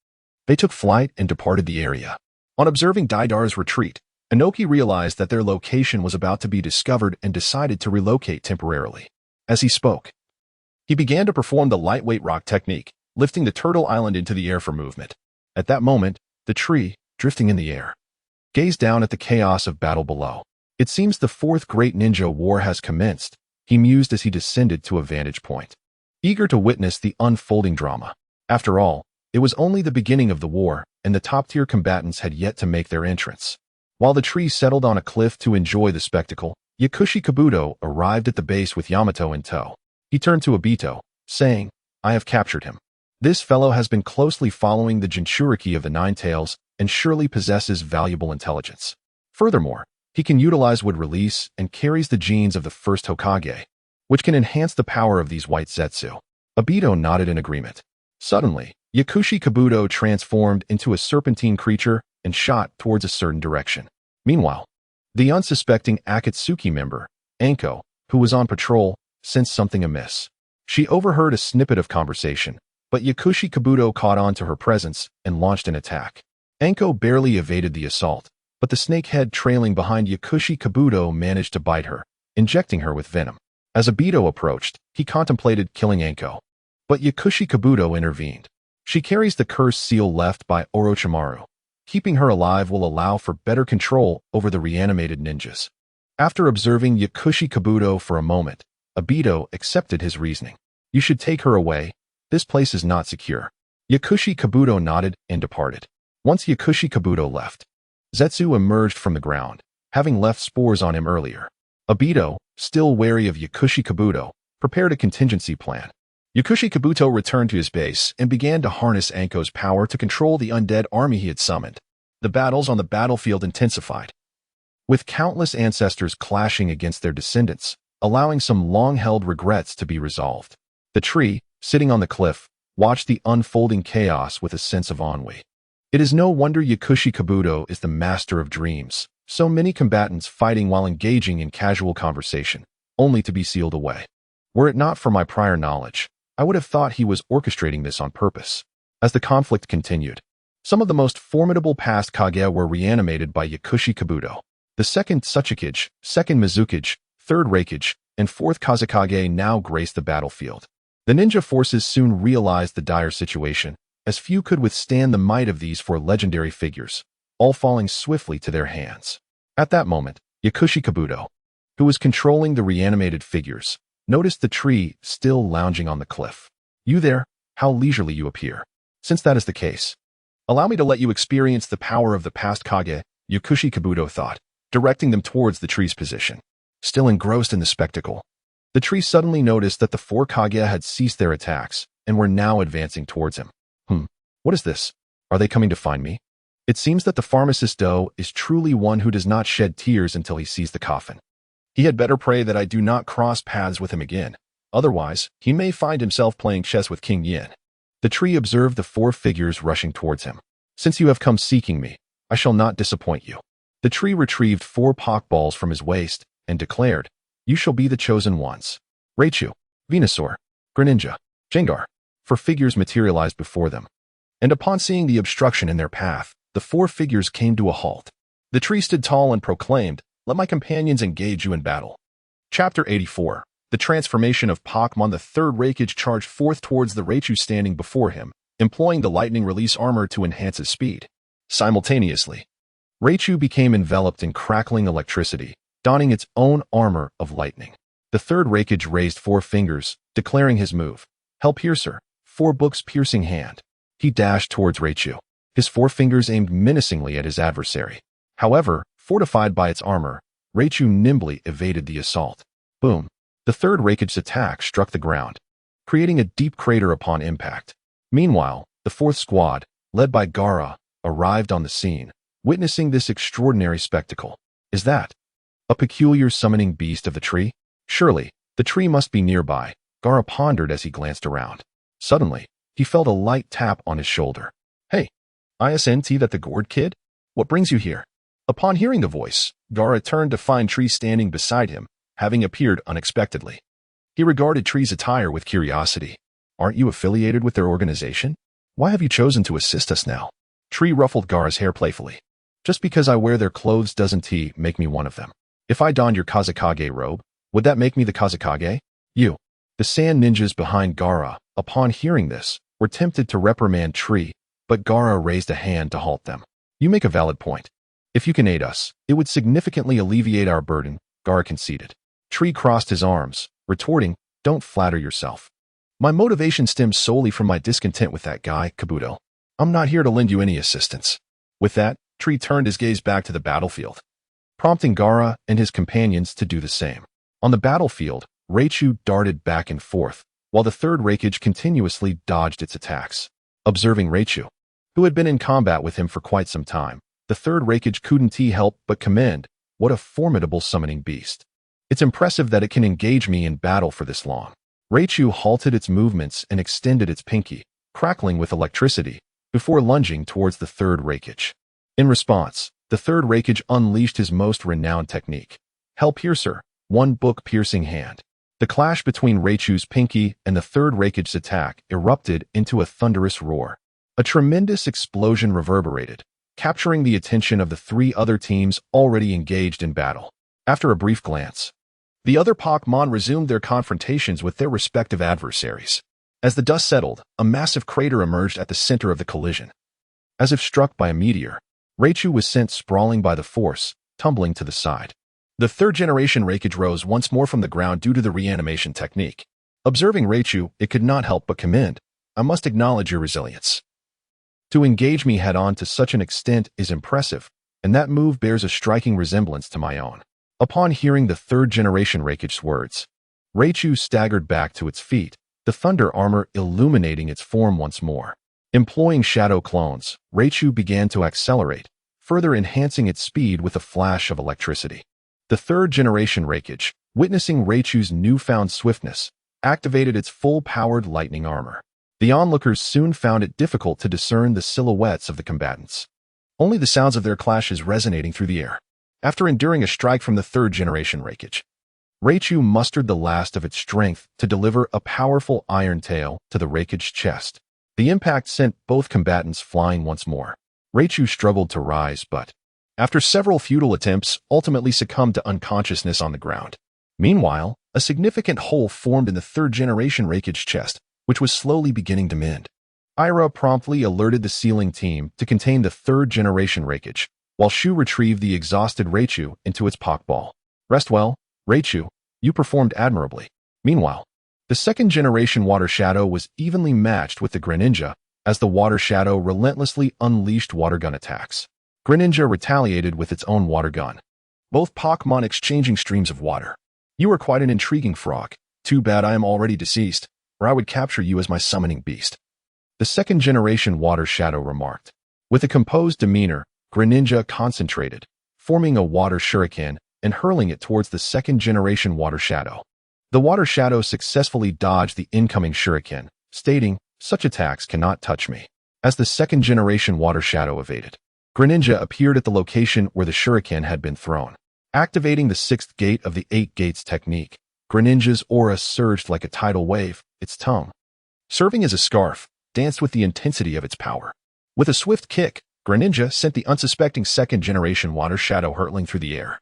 they took flight and departed the area. On observing Daidar's retreat, Inoki realized that their location was about to be discovered and decided to relocate temporarily. As he spoke, he began to perform the lightweight rock technique, lifting the turtle island into the air for movement. At that moment, the tree, drifting in the air, gazed down at the chaos of battle below. It seems the fourth great ninja war has commenced, he mused as he descended to a vantage point, eager to witness the unfolding drama. After all, it was only the beginning of the war, and the top-tier combatants had yet to make their entrance. While the tree settled on a cliff to enjoy the spectacle, Yakushi Kabuto arrived at the base with Yamato in tow. He turned to Obito, saying, I have captured him. This fellow has been closely following the Jinchuriki of the Nine Tails and surely possesses valuable intelligence. Furthermore, he can utilize wood release and carries the genes of the first Hokage, which can enhance the power of these white Zetsu. Obito nodded in agreement. Suddenly, Yakushi Kabuto transformed into a serpentine creature and shot towards a certain direction. Meanwhile, the unsuspecting Akatsuki member, Anko, who was on patrol, sensed something amiss. She overheard a snippet of conversation, but Yakushi Kabuto caught on to her presence and launched an attack. Anko barely evaded the assault, but the snake head trailing behind Yakushi Kabuto managed to bite her, injecting her with venom. As Obito approached, he contemplated killing Anko, but Yakushi Kabuto intervened. She carries the cursed seal left by Orochimaru. Keeping her alive will allow for better control over the reanimated ninjas. After observing Yakushi Kabuto for a moment, Obito accepted his reasoning. You should take her away. This place is not secure. Yakushi Kabuto nodded and departed. Once Yakushi Kabuto left, Zetsu emerged from the ground, having left spores on him earlier. Obito, still wary of Yakushi Kabuto, prepared a contingency plan. Yakushi Kabuto returned to his base and began to harness Anko's power to control the undead army he had summoned. The battles on the battlefield intensified, with countless ancestors clashing against their descendants, allowing some long-held regrets to be resolved. The tree, sitting on the cliff, watched the unfolding chaos with a sense of ennui. It is no wonder Yakushi Kabuto is the master of dreams. So many combatants fighting while engaging in casual conversation, only to be sealed away. Were it not for my prior knowledge, I would have thought he was orchestrating this on purpose. As the conflict continued, some of the most formidable past Kage were reanimated by Yakushi Kabuto. The second Tsuchikage, second Mizukage, third Reikage, and fourth Kazekage now graced the battlefield. The ninja forces soon realized the dire situation, as few could withstand the might of these four legendary figures, all falling swiftly to their hands. At that moment, Yakushi Kabuto, who was controlling the reanimated figures, noticed the tree still lounging on the cliff. You there? How leisurely you appear. Since that is the case, allow me to let you experience the power of the past Kage, Yakushi Kabuto thought, directing them towards the tree's position. Still engrossed in the spectacle, the tree suddenly noticed that the four Kage had ceased their attacks and were now advancing towards him. What is this? Are they coming to find me? It seems that the pharmacist Do is truly one who does not shed tears until he sees the coffin. He had better pray that I do not cross paths with him again. Otherwise, he may find himself playing chess with King Yin. The tree observed the four figures rushing towards him. Since you have come seeking me, I shall not disappoint you. The tree retrieved 4 pokeballs from his waist and declared, You shall be the chosen ones. Raichu, Venusaur, Greninja, Jengar. 4 figures materialized before them. And upon seeing the obstruction in their path, the 4 figures came to a halt. The tree stood tall and proclaimed, Let my companions engage you in battle. Chapter 84. The transformation of Pokemon. The third Reikage charged forth towards the Raichu standing before him, employing the lightning release armor to enhance his speed. Simultaneously, Raichu became enveloped in crackling electricity, donning its own armor of lightning. The third Raikage raised 4 fingers, declaring his move. Hell Piercer, 4 books piercing hand. He dashed towards Raichu. His 4 fingers aimed menacingly at his adversary. However, fortified by its armor, Raichu nimbly evaded the assault. Boom. The third Raikage's attack struck the ground, creating a deep crater upon impact. Meanwhile, the 4th squad, led by Gaara, arrived on the scene, witnessing this extraordinary spectacle. Is that a peculiar summoning beast of the tree? Surely, the tree must be nearby, Gaara pondered as he glanced around. Suddenly, he felt a light tap on his shoulder. Hey, ISNT that the gourd kid? What brings you here? Upon hearing the voice, Gaara turned to find Tree standing beside him, having appeared unexpectedly. He regarded Tree's attire with curiosity. Aren't you affiliated with their organization? Why have you chosen to assist us now? Tree ruffled Gaara's hair playfully. Just because I wear their clothes doesn't make me one of them. If I donned your Kazekage robe, would that make me the Kazekage? You. The sand ninjas behind Gaara, upon hearing this, were tempted to reprimand Tree, but Gaara raised a hand to halt them. You make a valid point. If you can aid us, it would significantly alleviate our burden, Gaara conceded. Tree crossed his arms, retorting, don't flatter yourself. My motivation stems solely from my discontent with that guy, Kabuto. I'm not here to lend you any assistance. With that, Tree turned his gaze back to the battlefield, prompting Gaara and his companions to do the same. On the battlefield, Raichu darted back and forth, while the third Raikage continuously dodged its attacks. Observing Raichu, who had been in combat with him for quite some time, the third Raikage couldn't help but commend, what a formidable summoning beast. It's impressive that it can engage me in battle for this long. Raichu halted its movements and extended its pinky, crackling with electricity, before lunging towards the third Raikage. In response, the third Raikage unleashed his most renowned technique, Hell Piercer, 1 book piercing hand. The clash between Raichu's pinky and the third Raikage's attack erupted into a thunderous roar. A tremendous explosion reverberated, capturing the attention of the 3 other teams already engaged in battle. After a brief glance, the other Pokemon resumed their confrontations with their respective adversaries. As the dust settled, a massive crater emerged at the center of the collision. As if struck by a meteor, Raichu was sent sprawling by the force, tumbling to the side. The third-generation Raikage rose once more from the ground due to the reanimation technique. Observing Raichu, it could not help but commend. I must acknowledge your resilience. To engage me head-on to such an extent is impressive, and that move bears a striking resemblance to my own. Upon hearing the third-generation Raikage's words, Raichu staggered back to its feet, the thunder armor illuminating its form once more. Employing shadow clones, Raichu began to accelerate, further enhancing its speed with a flash of electricity. The third-generation Raikage, witnessing Raichu's newfound swiftness, activated its full-powered lightning armor. The onlookers soon found it difficult to discern the silhouettes of the combatants, only the sounds of their clashes resonating through the air. After enduring a strike from the third-generation Raikage, Raichu mustered the last of its strength to deliver a powerful iron tail to the Raikage's chest. The impact sent both combatants flying once more. Raichu struggled to rise, but, after several futile attempts, ultimately succumbed to unconsciousness on the ground. Meanwhile, a significant hole formed in the third-generation Raikage's chest, which was slowly beginning to mend. Ira promptly alerted the sealing team to contain the third-generation Raikage, while Shu retrieved the exhausted Raichu into its Pokeball. Rest well, Raichu, you performed admirably. Meanwhile, the second-generation Water Shadow was evenly matched with the Greninja, as the Water Shadow relentlessly unleashed water gun attacks. Greninja retaliated with its own water gun, both Pokemon exchanging streams of water. You are quite an intriguing frog. Too bad I am already deceased, or I would capture you as my summoning beast. The second-generation Water Shadow remarked. With a composed demeanor, Greninja concentrated, forming a water shuriken and hurling it towards the second-generation Water Shadow. The Water Shadow successfully dodged the incoming shuriken, stating, such attacks cannot touch me. As the second-generation Water Shadow evaded, Greninja appeared at the location where the shuriken had been thrown. Activating the 6th gate of the 8 gates technique, Greninja's aura surged like a tidal wave, its tongue, serving as a scarf, danced with the intensity of its power. With a swift kick, Greninja sent the unsuspecting second-generation Water Shadow hurtling through the air,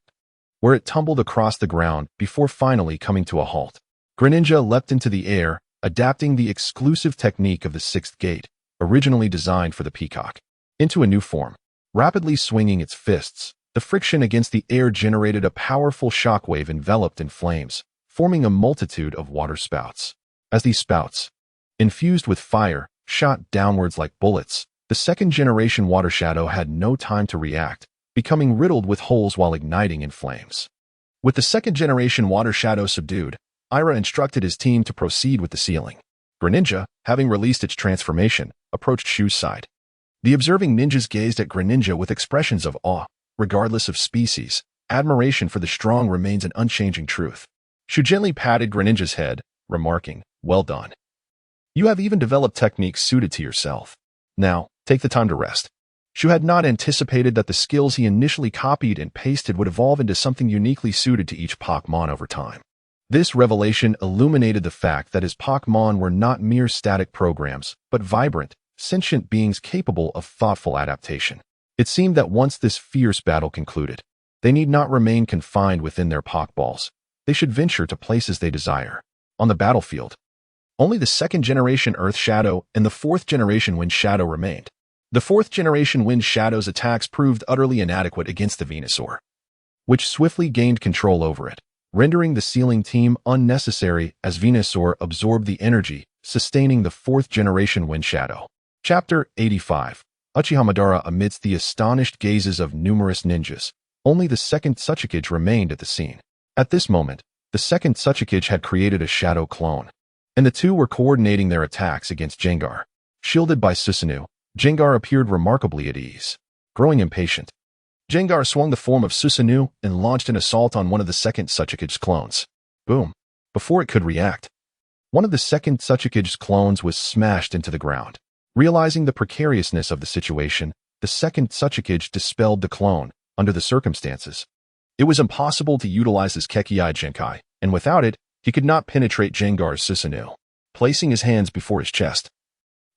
where it tumbled across the ground before finally coming to a halt. Greninja leapt into the air, adapting the exclusive technique of the 6th gate, originally designed for the peacock, into a new form. Rapidly swinging its fists, the friction against the air generated a powerful shockwave enveloped in flames, forming a multitude of water spouts. As these spouts, infused with fire, shot downwards like bullets, the second-generation water shadow had no time to react, becoming riddled with holes while igniting in flames. With the second-generation water shadow subdued, Ira instructed his team to proceed with the sealing. Greninja, having released its transformation, approached Shu's side. The observing ninjas gazed at Greninja with expressions of awe. Regardless of species, admiration for the strong remains an unchanging truth. Shu gently patted Greninja's head, remarking, "Well done. You have even developed techniques suited to yourself. Now, take the time to rest." Shu had not anticipated that the skills he initially copied and pasted would evolve into something uniquely suited to each Pokemon over time. This revelation illuminated the fact that his Pokemon were not mere static programs, but vibrant, sentient beings capable of thoughtful adaptation. It seemed that once this fierce battle concluded, they need not remain confined within their Pokeballs. They should venture to places they desire. On the battlefield, only the second-generation Earth Shadow and the fourth-generation Wind Shadow remained. The fourth-generation Wind Shadow's attacks proved utterly inadequate against the Venusaur, which swiftly gained control over it, rendering the sealing team unnecessary as Venusaur absorbed the energy, sustaining the fourth-generation Wind Shadow. Chapter 85. Uchiha Madara. Amidst the astonished gazes of numerous ninjas, only the second Sasuke remained at the scene. At this moment, the second Sasuke had created a shadow clone, and the two were coordinating their attacks against Gengar. Shielded by Susanoo, Gengar appeared remarkably at ease. Growing impatient, Gengar swung the form of Susanoo and launched an assault on one of the second Sasuke's clones. Boom! Before it could react, one of the second Sasuke's clones was smashed into the ground. Realizing the precariousness of the situation, the second Sasuke dispelled the clone. Under the circumstances, it was impossible to utilize his Kekkei Genkai, and without it, he could not penetrate Gengar's Susanoo. Placing his hands before his chest,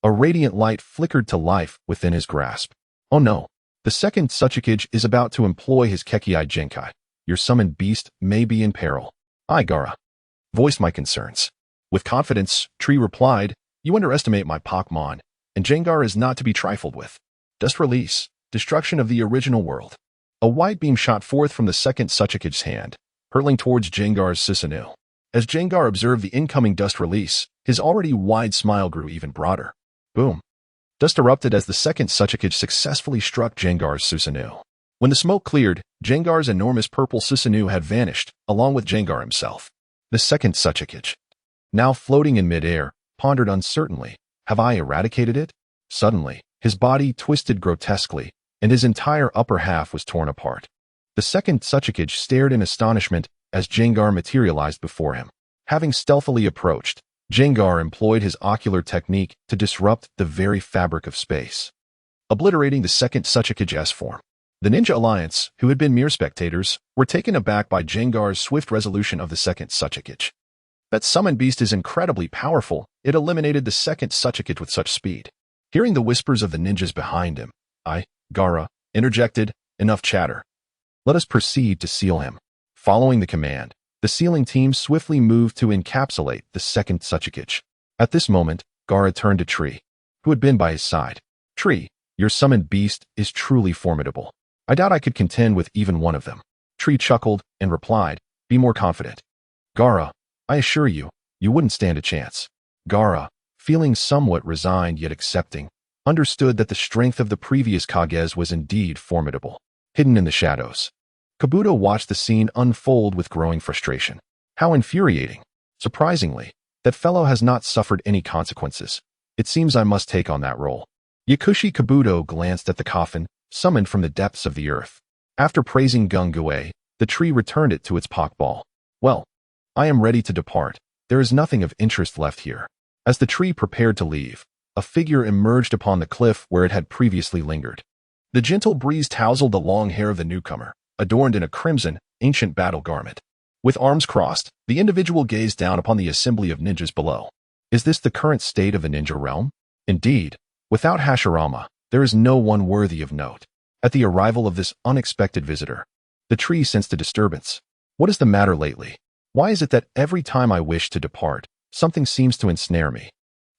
a radiant light flickered to life within his grasp. Oh no! The second Sasuke is about to employ his Kekkei Genkai. Your summoned beast may be in peril. I, Gaara, voiced my concerns. With confidence, Tree replied, "You underestimate my Pokemon, and Gengar is not to be trifled with. Dust release, destruction of the original world." A white beam shot forth from the second Sasuke's hand, hurtling towards Gengar's Susanoo. As Gengar observed the incoming dust release, his already wide smile grew even broader. Boom! Dust erupted as the second Sasuke successfully struck Gengar's Susanoo. When the smoke cleared, Gengar's enormous purple Susanoo had vanished, along with Gengar himself. The second Sasuke, now floating in midair, pondered uncertainly, "Have I eradicated it?" Suddenly, his body twisted grotesquely, and his entire upper half was torn apart. The second Sasuke stared in astonishment as Gengar materialized before him. Having stealthily approached, Gengar employed his ocular technique to disrupt the very fabric of space, obliterating the second Sasuke's form. The Ninja Alliance, who had been mere spectators, were taken aback by Gengar's swift resolution of the second Sasuke. That summoned beast is incredibly powerful. It eliminated the second Sasuke with such speed. Hearing the whispers of the ninjas behind him, Gaara, interjected, "Enough chatter. Let us proceed to seal him." Following the command, the sealing team swiftly moved to encapsulate the second Sasuke. At this moment, Gaara turned to Tree, who had been by his side. "Tree, your summoned beast is truly formidable. I doubt I could contend with even one of them." Tree chuckled and replied, "Be more confident. Gaara, I assure you, you wouldn't stand a chance." Gaara, feeling somewhat resigned yet accepting, understood that the strength of the previous Kages was indeed formidable. Hidden in the shadows, Kabuto watched the scene unfold with growing frustration. How infuriating. Surprisingly, that fellow has not suffered any consequences. It seems I must take on that role. Yakushi Kabuto glanced at the coffin, summoned from the depths of the earth. After praising Gungue, the tree returned it to its Pokeball. "Well, I am ready to depart. There is nothing of interest left here." As the tree prepared to leave, a figure emerged upon the cliff where it had previously lingered. The gentle breeze tousled the long hair of the newcomer, adorned in a crimson, ancient battle garment. With arms crossed, the individual gazed down upon the assembly of ninjas below. Is this the current state of the ninja realm? Indeed, without Hashirama, there is no one worthy of note. At the arrival of this unexpected visitor, the tree sensed a disturbance. What is the matter lately? Why is it that every time I wish to depart, something seems to ensnare me?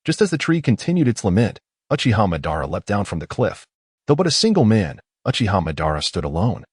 Just as the tree continued its lament, Uchiha Madara leapt down from the cliff. Though but a single man, Uchiha Madara stood alone.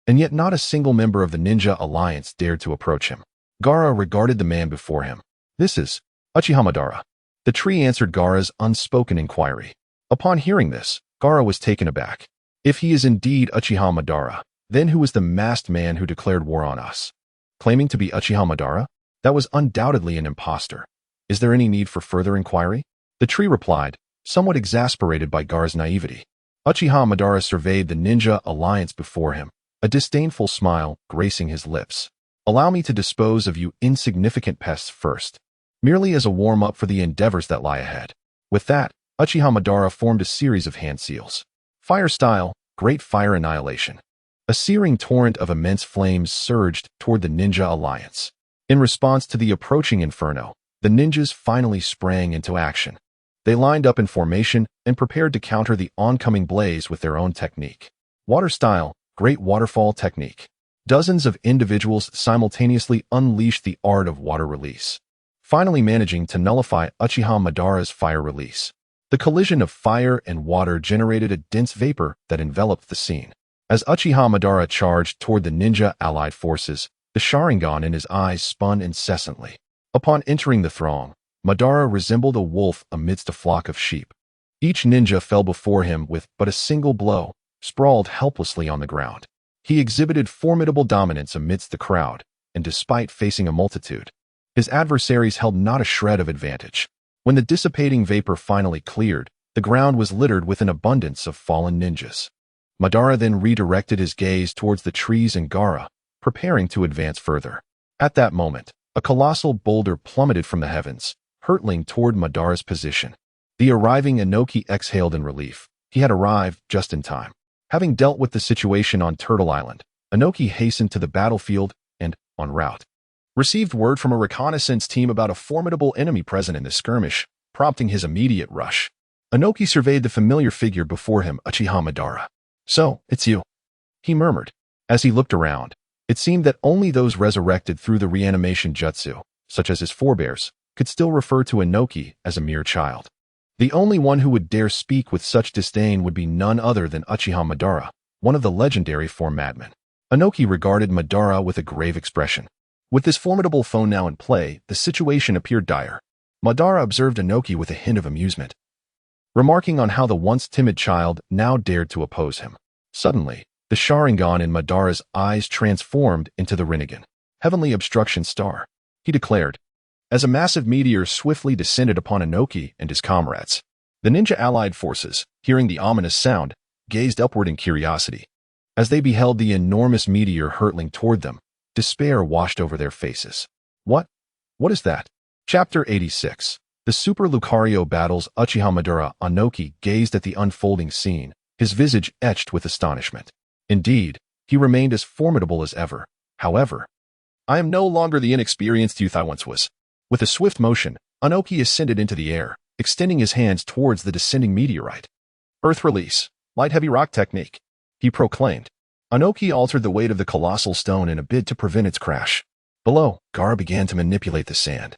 And yet not a single member of the Ninja Alliance dared to approach him. Gaara regarded the man before him. This is Uchiha Madara. The tree answered Gaara's unspoken inquiry. Upon hearing this, Gaara was taken aback. If he is indeed Uchiha Madara, then who was the masked man who declared war on us? Claiming to be Uchiha Madara? That was undoubtedly an impostor. Is there any need for further inquiry? The tree replied, somewhat exasperated by Gaara's naivety. Uchiha Madara surveyed the ninja alliance before him, a disdainful smile gracing his lips. Allow me to dispose of you insignificant pests first, merely as a warm-up for the endeavors that lie ahead. With that, Uchiha Madara formed a series of hand seals. Fire style, great fire annihilation. A searing torrent of immense flames surged toward the ninja alliance. In response to the approaching inferno, the ninjas finally sprang into action. They lined up in formation and prepared to counter the oncoming blaze with their own technique. Water style, great waterfall technique. Dozens of individuals simultaneously unleashed the art of water release, finally managing to nullify Uchiha Madara's fire release. The collision of fire and water generated a dense vapor that enveloped the scene. As Uchiha Madara charged toward the ninja allied forces, the Sharingan in his eyes spun incessantly. Upon entering the throng, Madara resembled a wolf amidst a flock of sheep. Each ninja fell before him with but a single blow, sprawled helplessly on the ground. He exhibited formidable dominance amidst the crowd, and despite facing a multitude, his adversaries held not a shred of advantage. When the dissipating vapor finally cleared, the ground was littered with an abundance of fallen ninjas. Madara then redirected his gaze towards the trees and Gaara, preparing to advance further. At that moment, a colossal boulder plummeted from the heavens, hurtling toward Madara's position. The arriving Inoki exhaled in relief. He had arrived just in time. Having dealt with the situation on Turtle Island, Inoki hastened to the battlefield and, en route, received word from a reconnaissance team about a formidable enemy present in the skirmish, prompting his immediate rush. Inoki surveyed the familiar figure before him, Uchiha Madara. So, it's you, he murmured. As he looked around, it seemed that only those resurrected through the reanimation jutsu, such as his forebears, could still refer to Inoki as a mere child. The only one who would dare speak with such disdain would be none other than Uchiha Madara, one of the legendary four madmen. Inoki regarded Madara with a grave expression. With this formidable foe now in play, the situation appeared dire. Madara observed Inoki with a hint of amusement, remarking on how the once timid child now dared to oppose him. Suddenly, the Sharingan in Madara's eyes transformed into the Rinnegan, heavenly obstruction star. He declared, as a massive meteor swiftly descended upon Inoki and his comrades. The ninja allied forces, hearing the ominous sound, gazed upward in curiosity. As they beheld the enormous meteor hurtling toward them, despair washed over their faces. What is that? Chapter 86. The Super Lucario battles. Uchiha Madara Inoki gazed at the unfolding scene, his visage etched with astonishment. Indeed, he remained as formidable as ever. However, I am no longer the inexperienced youth I once was. With a swift motion, Inoki ascended into the air, extending his hands towards the descending meteorite. Earth release, light heavy rock technique, he proclaimed. Inoki altered the weight of the colossal stone in a bid to prevent its crash. Below, Gaara began to manipulate the sand,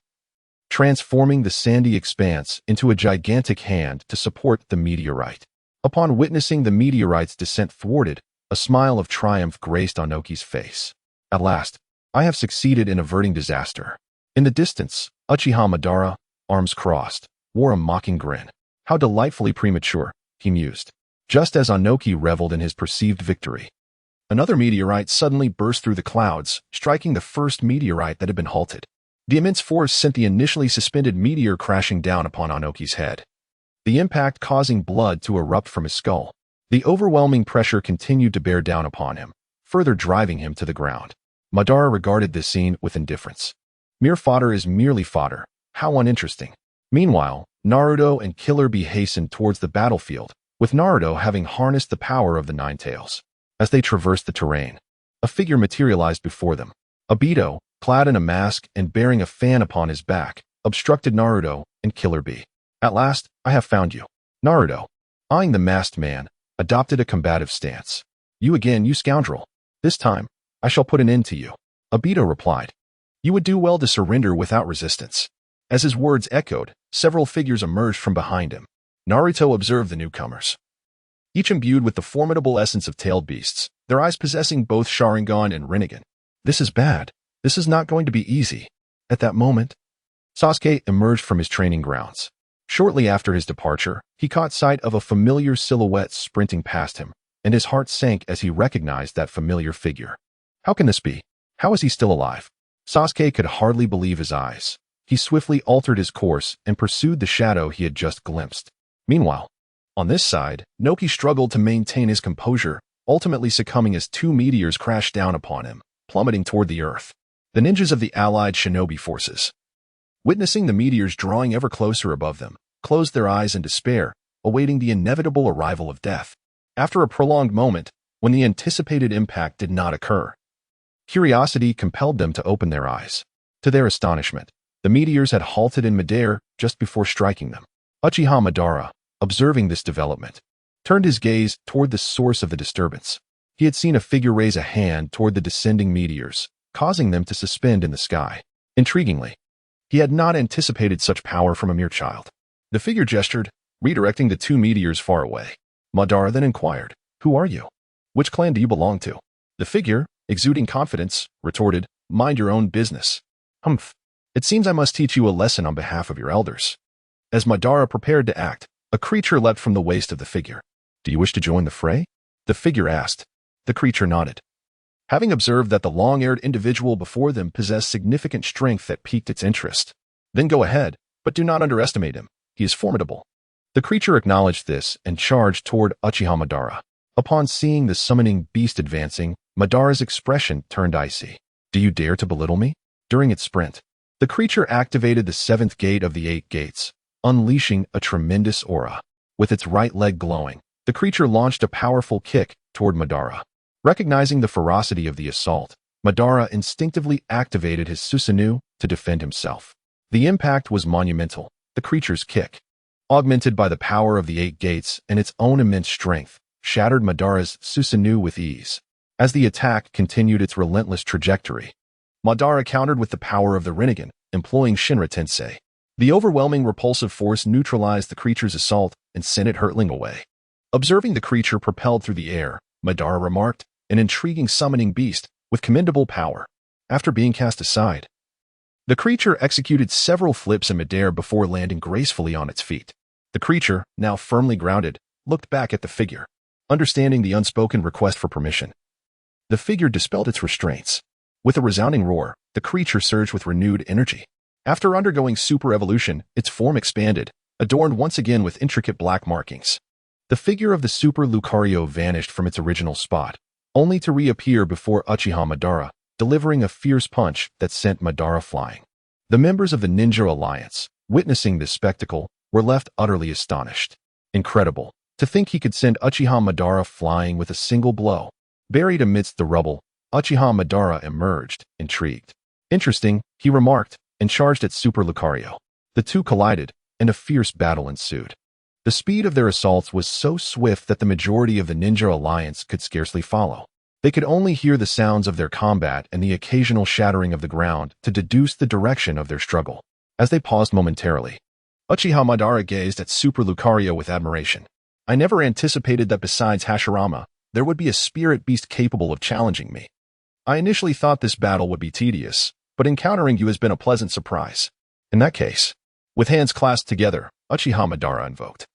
transforming the sandy expanse into a gigantic hand to support the meteorite. Upon witnessing the meteorite's descent thwarted, a smile of triumph graced Inoki's face. At last, I have succeeded in averting disaster. In the distance, Uchiha Madara, arms crossed, wore a mocking grin. How delightfully premature, he mused, just as Inoki reveled in his perceived victory. Another meteorite suddenly burst through the clouds, striking the first meteorite that had been halted. The immense force sent the initially suspended meteor crashing down upon Inoki's head, the impact causing blood to erupt from his skull. The overwhelming pressure continued to bear down upon him, further driving him to the ground. Madara regarded this scene with indifference. Mere fodder is merely fodder. How uninteresting. Meanwhile, Naruto and Killer Bee hastened towards the battlefield, with Naruto having harnessed the power of the Nine Tails. As they traversed the terrain, a figure materialized before them. Obito, clad in a mask and bearing a fan upon his back, obstructed Naruto and Killer Bee. At last, I have found you. Naruto, eyeing the masked man, adopted a combative stance. You again, you scoundrel. This time, I shall put an end to you. Obito replied. You would do well to surrender without resistance. As his words echoed, several figures emerged from behind him. Naruto observed the newcomers, each imbued with the formidable essence of tailed beasts, their eyes possessing both Sharingan and Rinnegan. This is bad. This is not going to be easy. At that moment, Sasuke emerged from his training grounds. Shortly after his departure, he caught sight of a familiar silhouette sprinting past him, and his heart sank as he recognized that familiar figure. How can this be? How is he still alive? Sasuke could hardly believe his eyes. He swiftly altered his course and pursued the shadow he had just glimpsed. Meanwhile, on this side, Noki struggled to maintain his composure, ultimately succumbing as two meteors crashed down upon him, plummeting toward the earth. The ninjas of the allied shinobi forces, witnessing the meteors drawing ever closer above them, closed their eyes in despair, awaiting the inevitable arrival of death. After a prolonged moment, when the anticipated impact did not occur, curiosity compelled them to open their eyes. To their astonishment, the meteors had halted in midair just before striking them. Uchiha Madara, observing this development, turned his gaze toward the source of the disturbance. He had seen a figure raise a hand toward the descending meteors, causing them to suspend in the sky. Intriguingly, he had not anticipated such power from a mere child. The figure gestured, redirecting the two meteors far away. Madara then inquired, "Who are you? Which clan do you belong to?" The figure, exuding confidence, retorted, "Mind your own business." "Humph. It seems I must teach you a lesson on behalf of your elders." As Madara prepared to act, a creature leapt from the waist of the figure. "Do you wish to join the fray?" the figure asked. The creature nodded. Having observed that the long-haired individual before them possessed significant strength that piqued its interest. "Then go ahead, but do not underestimate him. He is formidable." The creature acknowledged this and charged toward Uchiha Madara. Upon seeing the summoning beast advancing, Madara's expression turned icy. "Do you dare to belittle me?" During its sprint, the creature activated the seventh gate of the 8 gates, unleashing a tremendous aura. With its right leg glowing, the creature launched a powerful kick toward Madara. Recognizing the ferocity of the assault, Madara instinctively activated his Susanoo to defend himself. The impact was monumental. The creature's kick, augmented by the power of the 8 gates and its own immense strength, shattered Madara's Susanoo with ease. As the attack continued its relentless trajectory, Madara countered with the power of the Rinnegan, employing Shinra Tensei. The overwhelming repulsive force neutralized the creature's assault and sent it hurtling away. Observing the creature propelled through the air, Madara remarked, "An intriguing summoning beast with commendable power." After being cast aside, the creature executed several flips in midair before landing gracefully on its feet. The creature, now firmly grounded, looked back at the figure. Understanding the unspoken request for permission, the figure dispelled its restraints. With a resounding roar, the creature surged with renewed energy. After undergoing super evolution, its form expanded, adorned once again with intricate black markings. The figure of the Super Lucario vanished from its original spot, only to reappear before Uchiha Madara, delivering a fierce punch that sent Madara flying. The members of the Ninja Alliance, witnessing this spectacle, were left utterly astonished. Incredible. To think he could send Uchiha Madara flying with a single blow. Buried amidst the rubble, Uchiha Madara emerged, intrigued. "Interesting," he remarked, and charged at Super Lucario. The two collided, and a fierce battle ensued. The speed of their assaults was so swift that the majority of the Ninja Alliance could scarcely follow. They could only hear the sounds of their combat and the occasional shattering of the ground to deduce the direction of their struggle. As they paused momentarily, Uchiha Madara gazed at Super Lucario with admiration. "I never anticipated that besides Hashirama, there would be a spirit beast capable of challenging me. I initially thought this battle would be tedious, but encountering you has been a pleasant surprise." In that case, with hands clasped together, Uchiha Madara invoked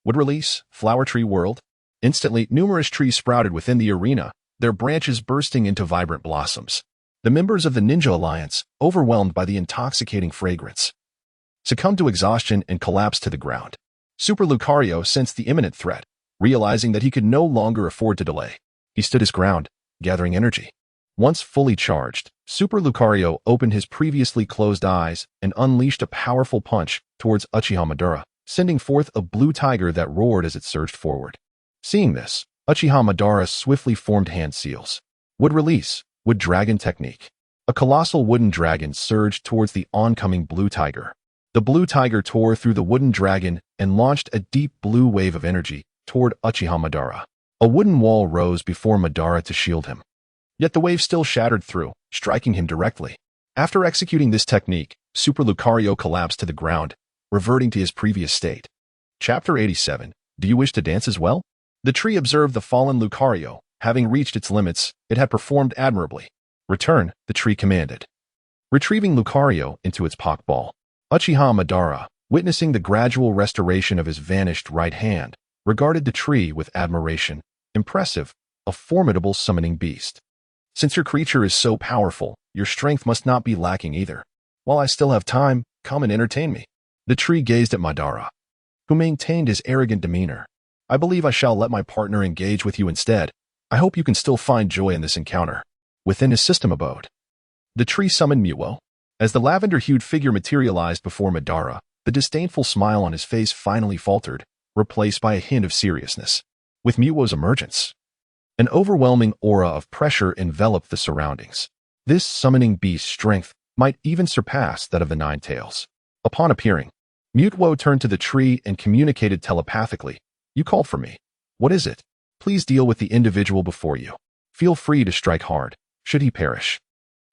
Wood Release, Flower Tree World. Instantly, numerous trees sprouted within the arena, their branches bursting into vibrant blossoms. The members of the Ninja Alliance, overwhelmed by the intoxicating fragrance, succumbed to exhaustion and collapsed to the ground. Super Lucario sensed the imminent threat, realizing that he could no longer afford to delay. He stood his ground, gathering energy. Once fully charged, Super Lucario opened his previously closed eyes and unleashed a powerful punch towards Uchiha Madara, sending forth a blue tiger that roared as it surged forward. Seeing this, Uchiha Madara swiftly formed hand seals. Wood Release, Wood Dragon Technique. A colossal wooden dragon surged towards the oncoming blue tiger. The blue tiger tore through the wooden dragon and launched a deep blue wave of energy toward Uchiha Madara. A wooden wall rose before Madara to shield him. Yet the wave still shattered through, striking him directly. After executing this technique, Super Lucario collapsed to the ground, reverting to his previous state. Chapter 87. Do you wish to dance as well? The tree observed the fallen Lucario. Having reached its limits, it had performed admirably. Return, the tree commanded. Retrieving Lucario into its Pokeball, Uchiha Madara, witnessing the gradual restoration of his vanished right hand, regarded the tree with admiration. Impressive, a formidable summoning beast. Since your creature is so powerful, your strength must not be lacking either. While I still have time, come and entertain me. The tree gazed at Madara, who maintained his arrogant demeanor. I believe I shall let my partner engage with you instead. I hope you can still find joy in this encounter. Within his system abode, the tree summoned Muo. As the lavender-hued figure materialized before Madara, the disdainful smile on his face finally faltered, replaced by a hint of seriousness. With Muo's emergence, an overwhelming aura of pressure enveloped the surroundings. This summoning beast's strength might even surpass that of the Nine Tails. Upon appearing, Muo turned to the tree and communicated telepathically. You called for me. What is it? Please deal with the individual before you. Feel free to strike hard, should he perish.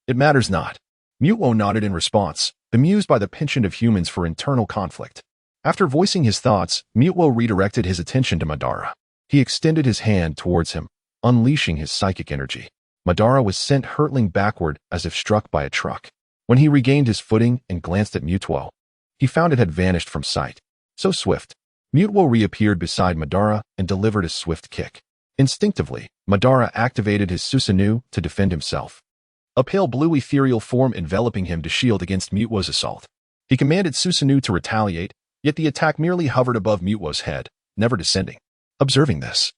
It matters not. Muo nodded in response, bemused by the penchant of humans for internal conflict. After voicing his thoughts, Muo redirected his attention to Madara. He extended his hand towards him, unleashing his psychic energy. Madara was sent hurtling backward as if struck by a truck. When he regained his footing and glanced at Muo, he found it had vanished from sight. So swift. Muo reappeared beside Madara and delivered a swift kick. Instinctively, Madara activated his Susanoo to defend himself, a pale blue ethereal form enveloping him to shield against Muo's assault. He commanded Susanoo to retaliate, yet the attack merely hovered above Muo's head, never descending. Observing this,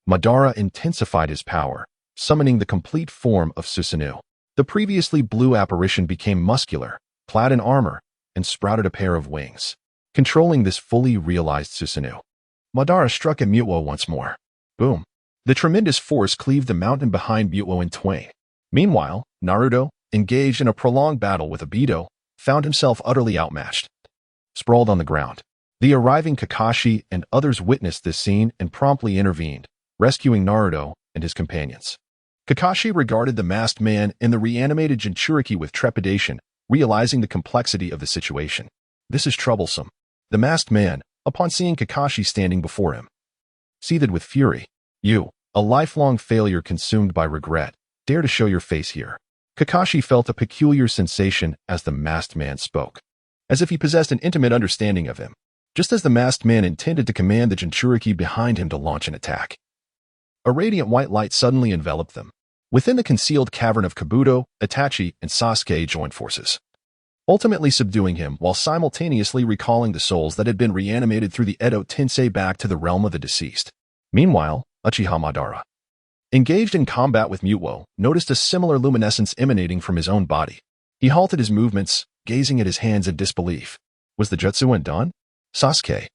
Madara intensified his power, summoning the complete form of Susanoo. The previously blue apparition became muscular, clad in armor, and sprouted a pair of wings. Controlling this fully realized Susanoo, Madara struck at Muo once more. Boom. The tremendous force cleaved the mountain behind Muo in twain. Meanwhile, Naruto, engaged in a prolonged battle with Obito, found himself utterly outmatched. Sprawled on the ground, the arriving Kakashi and others witnessed this scene and promptly intervened, rescuing Naruto and his companions. Kakashi regarded the masked man and the reanimated Jinchuriki with trepidation, realizing the complexity of the situation. This is troublesome. The masked man, upon seeing Kakashi standing before him, seethed with fury. You, a lifelong failure consumed by regret, dare to show your face here. Kakashi felt a peculiar sensation as the masked man spoke, as if he possessed an intimate understanding of him, just as the masked man intended to command the Jinchuriki behind him to launch an attack. A radiant white light suddenly enveloped them. Within the concealed cavern of Kabuto, Itachi and Sasuke joined forces, ultimately subduing him while simultaneously recalling the souls that had been reanimated through the Edo Tensei back to the realm of the deceased. Meanwhile, Uchiha Madara, engaged in combat with Muo, noticed a similar luminescence emanating from his own body. He halted his movements, gazing at his hands in disbelief. Was the jutsu undone? Sasuke,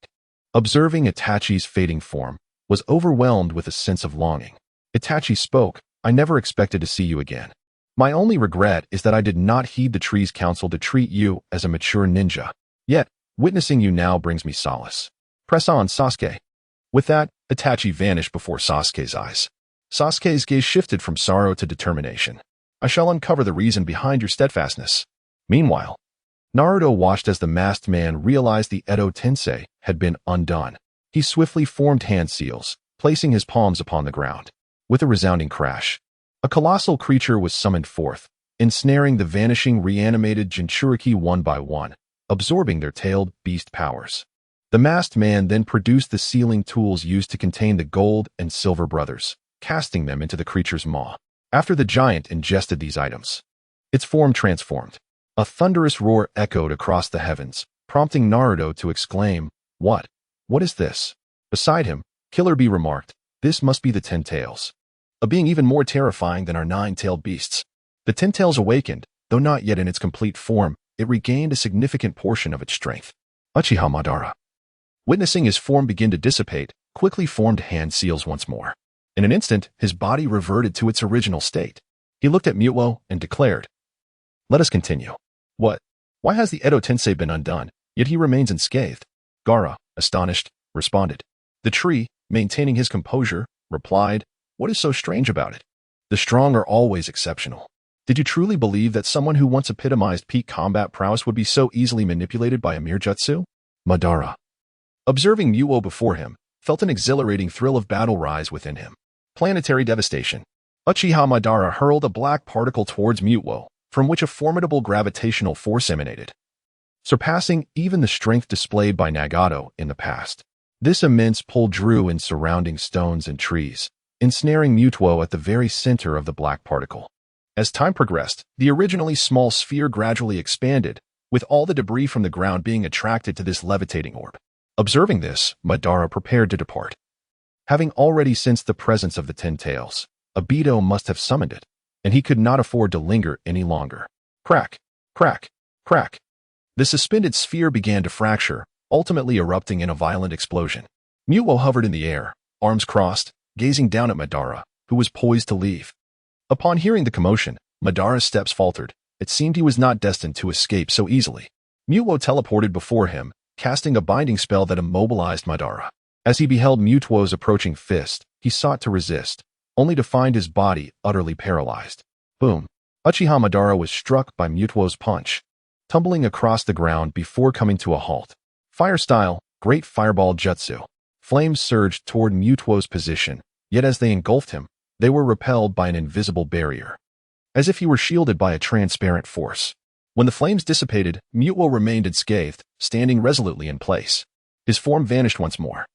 observing Itachi's fading form, was overwhelmed with a sense of longing. Itachi spoke. I never expected to see you again. My only regret is that I did not heed the tree's counsel to treat you as a mature ninja. Yet, witnessing you now brings me solace. Press on, Sasuke. With that, Itachi vanished before Sasuke's eyes. Sasuke's gaze shifted from sorrow to determination. I shall uncover the reason behind your steadfastness. Meanwhile, Naruto watched as the masked man realized the Edo Tensei had been undone. He swiftly formed hand seals, placing his palms upon the ground. With a resounding crash, a colossal creature was summoned forth, ensnaring the vanishing reanimated Jinchuriki one by one, absorbing their tailed beast powers. The masked man then produced the sealing tools used to contain the gold and silver brothers, casting them into the creature's maw. After the giant ingested these items, its form transformed. A thunderous roar echoed across the heavens, prompting Naruto to exclaim, What? What is this? Beside him, Killer Bee remarked, This must be the Ten Tails, a being even more terrifying than our nine-tailed beasts. The Ten Tails awakened, though not yet in its complete form, it regained a significant portion of its strength. Uchiha Madara, witnessing his form begin to dissipate, quickly formed hand seals once more. In an instant, his body reverted to its original state. He looked at Muo and declared, Let us continue. What? Why has the Edo Tensei been undone, yet he remains unscathed? Gaara, astonished, responded. The tree, maintaining his composure, replied, What is so strange about it? The strong are always exceptional. Did you truly believe that someone who once epitomized peak combat prowess would be so easily manipulated by a mere jutsu? Madara, observing Muo before him, felt an exhilarating thrill of battle rise within him. Planetary devastation. Uchiha Madara hurled a black particle towards Muto, from which a formidable gravitational force emanated, surpassing even the strength displayed by Nagato in the past. This immense pull drew in surrounding stones and trees, ensnaring Muto at the very center of the black particle. As time progressed, the originally small sphere gradually expanded, with all the debris from the ground being attracted to this levitating orb. Observing this, Madara prepared to depart. Having already sensed the presence of the Ten Tails, Obito must have summoned it, and he could not afford to linger any longer. Crack, crack, crack. The suspended sphere began to fracture, ultimately erupting in a violent explosion. Muto hovered in the air, arms crossed, gazing down at Madara, who was poised to leave. Upon hearing the commotion, Madara's steps faltered. It seemed he was not destined to escape so easily. Muto teleported before him, casting a binding spell that immobilized Madara. As he beheld Muto's approaching fist, he sought to resist, only to find his body utterly paralyzed. Boom! Uchiha Madara was struck by Muto's punch, tumbling across the ground before coming to a halt. Fire style, Great Fireball Jutsu. Flames surged toward Muto's position, yet as they engulfed him, they were repelled by an invisible barrier, as if he were shielded by a transparent force. When the flames dissipated, Muto remained unscathed, standing resolutely in place. His form vanished once more,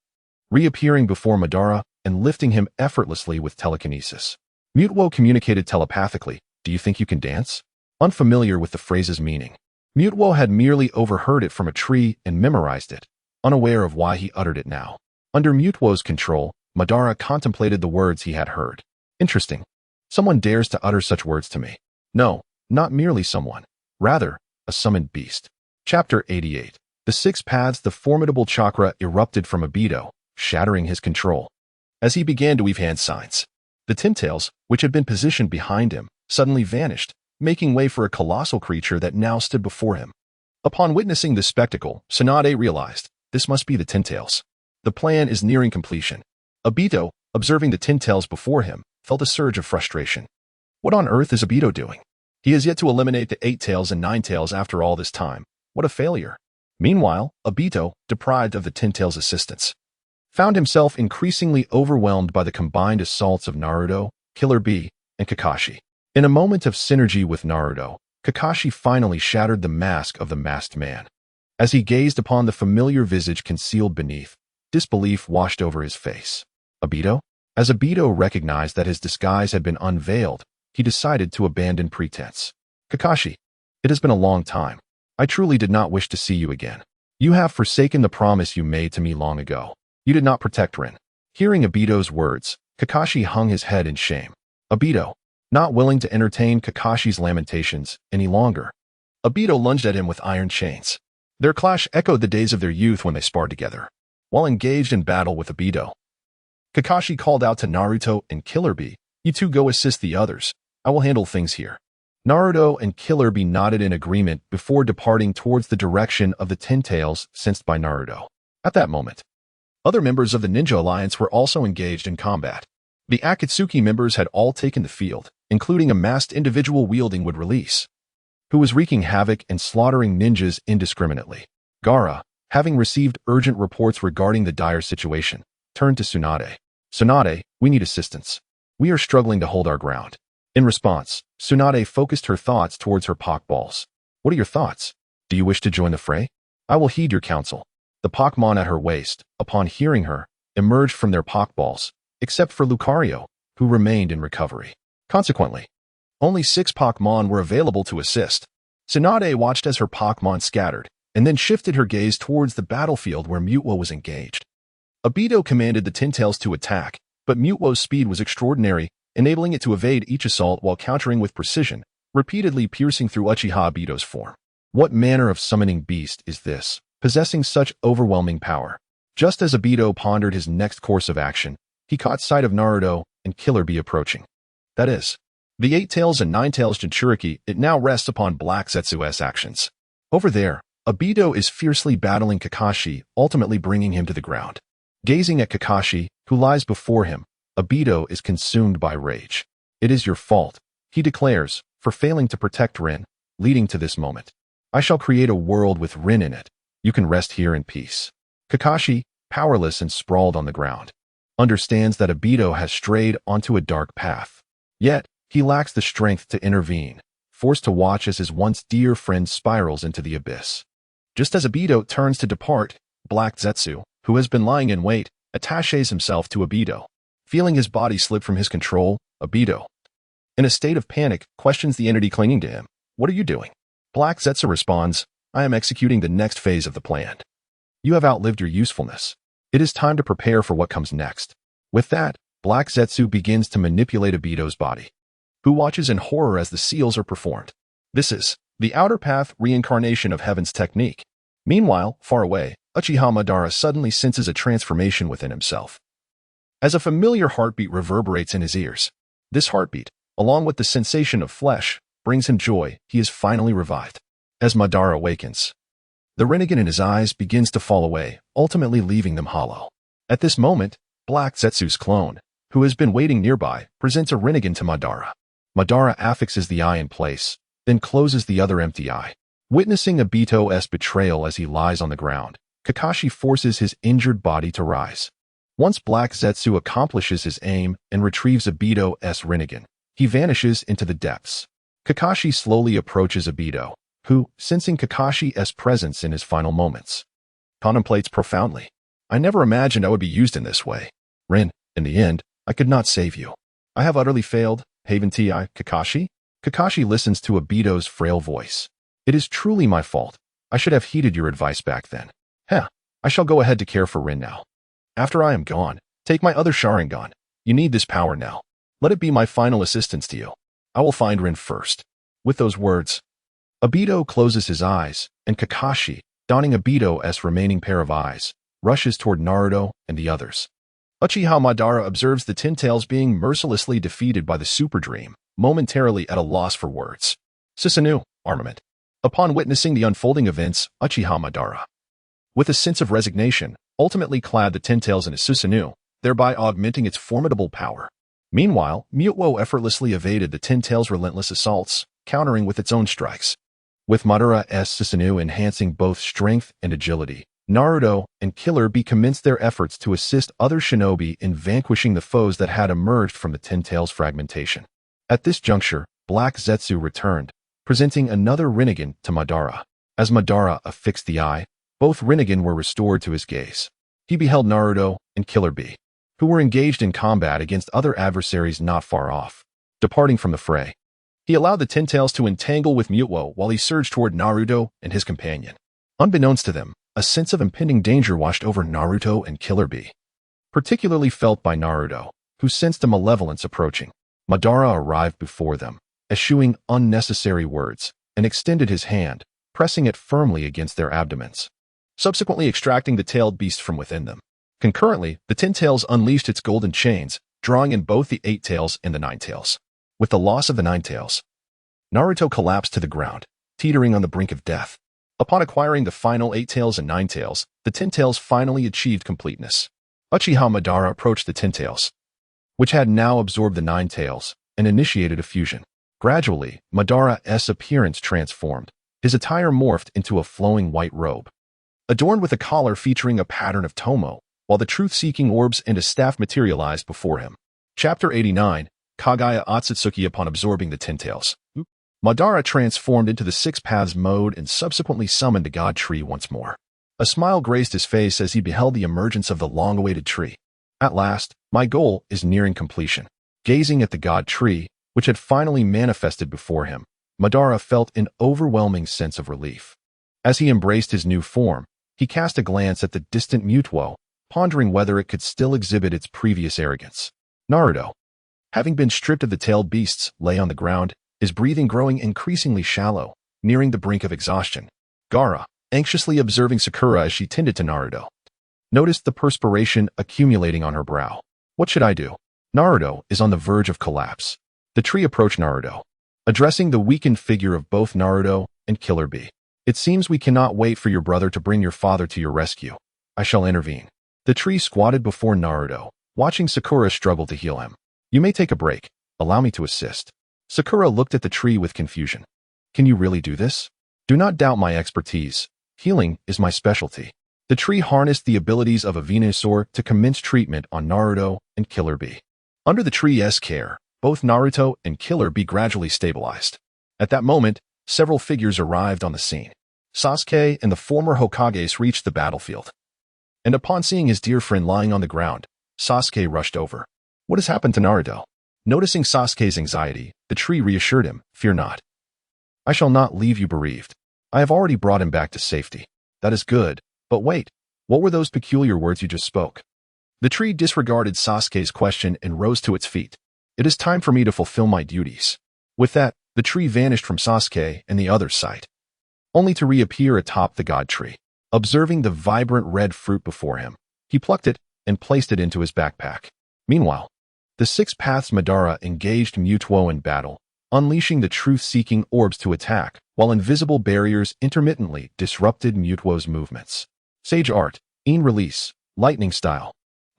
reappearing before Madara and lifting him effortlessly with telekinesis. Muto communicated telepathically, "Do you think you can dance?" Unfamiliar with the phrase's meaning. Muto had merely overheard it from a tree and memorized it, unaware of why he uttered it now. Under Muto's control, Madara contemplated the words he had heard. Interesting. Someone dares to utter such words to me. No, not merely someone. Rather, a summoned beast. Chapter 88. The Six Paths. The formidable chakra erupted from Obito, shattering his control. As he began to weave hand signs, the Ten Tails, which had been positioned behind him, suddenly vanished, making way for a colossal creature that now stood before him. Upon witnessing this spectacle, Tsunade realized, this must be the Ten Tails. The plan is nearing completion. Obito, observing the Ten Tails before him, felt a surge of frustration. What on earth is Obito doing? He has yet to eliminate the Eight Tails and Nine Tails after all this time. What a failure. Meanwhile, Obito, deprived of the Ten Tails' assistance, found himself increasingly overwhelmed by the combined assaults of Naruto, Killer Bee, and Kakashi. In a moment of synergy with Naruto, Kakashi finally shattered the mask of the masked man. As he gazed upon the familiar visage concealed beneath, disbelief washed over his face. Obito? As Obito recognized that his disguise had been unveiled, he decided to abandon pretense. Kakashi, it has been a long time. I truly did not wish to see you again. You have forsaken the promise you made to me long ago. You did not protect Rin. Hearing Obito's words, Kakashi hung his head in shame. Obito, not willing to entertain Kakashi's lamentations any longer, Obito lunged at him with iron chains. Their clash echoed the days of their youth when they sparred together. While engaged in battle with Obito, Kakashi called out to Naruto and Killer Bee, "You two go assist the others. I will handle things here." Naruto and Killer Bee nodded in agreement before departing towards the direction of the Ten Tails sensed by Naruto. At that moment, other members of the Ninja Alliance were also engaged in combat. The Akatsuki members had all taken the field, including a masked individual wielding Wood Release, who was wreaking havoc and slaughtering ninjas indiscriminately. Gaara, having received urgent reports regarding the dire situation, turned to Tsunade. "Tsunade, we need assistance. We are struggling to hold our ground." In response, Tsunade focused her thoughts towards her Pokballs. "What are your thoughts? Do you wish to join the fray? I will heed your counsel." The Pokemon at her waist, upon hearing her, emerged from their Pokballs, except for Lucario, who remained in recovery. Consequently, only 6 Pokemon were available to assist. Tsunade watched as her Pokemon scattered, and then shifted her gaze towards the battlefield where Muto was engaged. Obito commanded the Ten Tails to attack, but Muto's speed was extraordinary, enabling it to evade each assault while countering with precision, repeatedly piercing through Uchiha Obito's form. What manner of summoning beast is this, possessing such overwhelming power? Just as Obito pondered his next course of action, he caught sight of Naruto and Killer Bee approaching. That is, the Eight Tails and Nine Tails Jinchuriki. It now rests upon Black Zetsu's actions. Over there, Obito is fiercely battling Kakashi, ultimately bringing him to the ground. Gazing at Kakashi, who lies before him, Obito is consumed by rage. "It is your fault," he declares, "for failing to protect Rin, leading to this moment. I shall create a world with Rin in it. You can rest here in peace." Kakashi, powerless and sprawled on the ground, understands that Obito has strayed onto a dark path. Yet, he lacks the strength to intervene, forced to watch as his once dear friend spirals into the abyss. Just as Obito turns to depart, Black Zetsu, who has been lying in wait, attaches himself to Obito. Feeling his body slip from his control, Obito, in a state of panic, questions the entity clinging to him. What are you doing? Black Zetsu responds, I am executing the next phase of the plan. You have outlived your usefulness. It is time to prepare for what comes next. With that, Black Zetsu begins to manipulate Obito's body, who watches in horror as the seals are performed. This is the outer path reincarnation of heaven's technique. Meanwhile, far away, Uchiha Madara suddenly senses a transformation within himself, as a familiar heartbeat reverberates in his ears. This heartbeat, along with the sensation of flesh, brings him joy. He is finally revived. As Madara awakens, the Rinnegan in his eyes begins to fall away, ultimately leaving them hollow. At this moment, Black Zetsu's clone, who has been waiting nearby, presents a Rinnegan to Madara. Madara affixes the eye in place, then closes the other empty eye. Witnessing Obito's betrayal as he lies on the ground, Kakashi forces his injured body to rise. Once Black Zetsu accomplishes his aim and retrieves Obito's Rinnegan, he vanishes into the depths. Kakashi slowly approaches Obito, who, sensing Kakashi's presence in his final moments, contemplates profoundly. I never imagined I would be used in this way. Rin, in the end, I could not save you. I have utterly failed. Haven't I, Kakashi? Kakashi listens to Obito's frail voice. It is truly my fault. I should have heeded your advice back then. I shall go ahead to care for Rin now. After I am gone, take my other Sharingan. You need this power now. Let it be my final assistance to you. I will find Rin first. With those words, Obito closes his eyes, and Kakashi, donning Obito's remaining pair of eyes, rushes toward Naruto and the others. Uchiha Madara observes the Ten Tails being mercilessly defeated by the Super Dream, momentarily at a loss for words. Susanoo, armament. Upon witnessing the unfolding events, Uchiha Madara, with a sense of resignation, ultimately clad the Ten Tails in his Susanoo, thereby augmenting its formidable power. Meanwhile, Muto effortlessly evaded the Ten Tails' relentless assaults, countering with its own strikes. With Madara's Susanoo enhancing both strength and agility, Naruto and Killer Bee commenced their efforts to assist other shinobi in vanquishing the foes that had emerged from the Ten Tails' fragmentation. At this juncture, Black Zetsu returned, presenting another Rinnegan to Madara. As Madara affixed the eye, both Rinnegan were restored to his gaze. He beheld Naruto and Killer Bee, who were engaged in combat against other adversaries not far off. Departing from the fray, he allowed the Ten Tails to entangle with Muto while he surged toward Naruto and his companion. Unbeknownst to them, a sense of impending danger washed over Naruto and Killer Bee, particularly felt by Naruto, who sensed a malevolence approaching. Madara arrived before them, eschewing unnecessary words, and extended his hand, pressing it firmly against their abdomens, subsequently extracting the tailed beast from within them. Concurrently, the Ten Tails unleashed its golden chains, drawing in both the Eight Tails and the Nine Tails. With the loss of the Nine Tails, Naruto collapsed to the ground, teetering on the brink of death. Upon acquiring the final Eight Tails and Nine Tails, the Ten Tails finally achieved completeness. Uchiha Madara approached the Ten Tails, which had now absorbed the Nine Tails, and initiated a fusion. Gradually, Madara's appearance transformed. His attire morphed into a flowing white robe, adorned with a collar featuring a pattern of tomo, while the truth-seeking orbs and a staff materialized before him. Chapter 89, Kagaya Akatsuki. Upon absorbing the Ten Tails, Madara transformed into the Six Paths mode and subsequently summoned the God Tree once more. A smile graced his face as he beheld the emergence of the long-awaited tree. At last, my goal is nearing completion. Gazing at the God Tree, which had finally manifested before him, Madara felt an overwhelming sense of relief. As he embraced his new form, he cast a glance at the distant Muto, pondering whether it could still exhibit its previous arrogance. Naruto, having been stripped of the tailed beasts, lay on the ground, his breathing growing increasingly shallow, nearing the brink of exhaustion. Gaara, anxiously observing Sakura as she tended to Naruto, noticed the perspiration accumulating on her brow. What should I do? Naruto is on the verge of collapse. The tree approached Naruto, addressing the weakened figure of both Naruto and Killer Bee. It seems we cannot wait for your brother to bring your father to your rescue. I shall intervene. The tree squatted before Naruto, watching Sakura struggle to heal him. You may take a break. Allow me to assist. Sakura looked at the tree with confusion. Can you really do this? Do not doubt my expertise. Healing is my specialty. The tree harnessed the abilities of a Venusaur to commence treatment on Naruto and Killer Bee. Under the tree's care, both Naruto and Killer Bee gradually stabilized. At that moment, several figures arrived on the scene. Sasuke and the former Hokages reached the battlefield. And upon seeing his dear friend lying on the ground, Sasuke rushed over. What has happened to Naruto? Noticing Sasuke's anxiety, the tree reassured him, "Fear not. I shall not leave you bereaved. I have already brought him back to safety." "That is good, but wait, what were those peculiar words you just spoke?" The tree disregarded Sasuke's question and rose to its feet. "It is time for me to fulfill my duties." With that, the tree vanished from Sasuke and the other's sight, only to reappear atop the god tree. Observing the vibrant red fruit before him, he plucked it and placed it into his backpack. Meanwhile, the Six Paths Madara engaged Mutuo in battle, unleashing the truth-seeking orbs to attack, while invisible barriers intermittently disrupted Mutuo's movements. Sage Art, In Release, Lightning Style.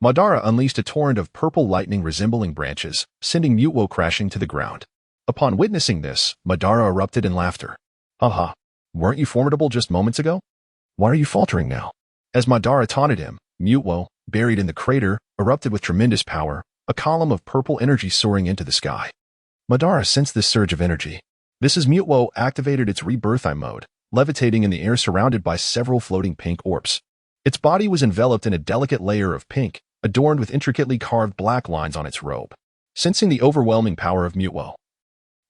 Madara unleashed a torrent of purple lightning resembling branches, sending Mutuo crashing to the ground. Upon witnessing this, Madara erupted in laughter. "Haha, weren't you formidable just moments ago? Why are you faltering now?" As Madara taunted him, Mutuo, buried in the crater, erupted with tremendous power, a column of purple energy soaring into the sky. Madara sensed this surge of energy. This as Mutuo activated its rebirth mode, levitating in the air surrounded by several floating pink orbs. Its body was enveloped in a delicate layer of pink, adorned with intricately carved black lines on its robe. Sensing the overwhelming power of Mutuo,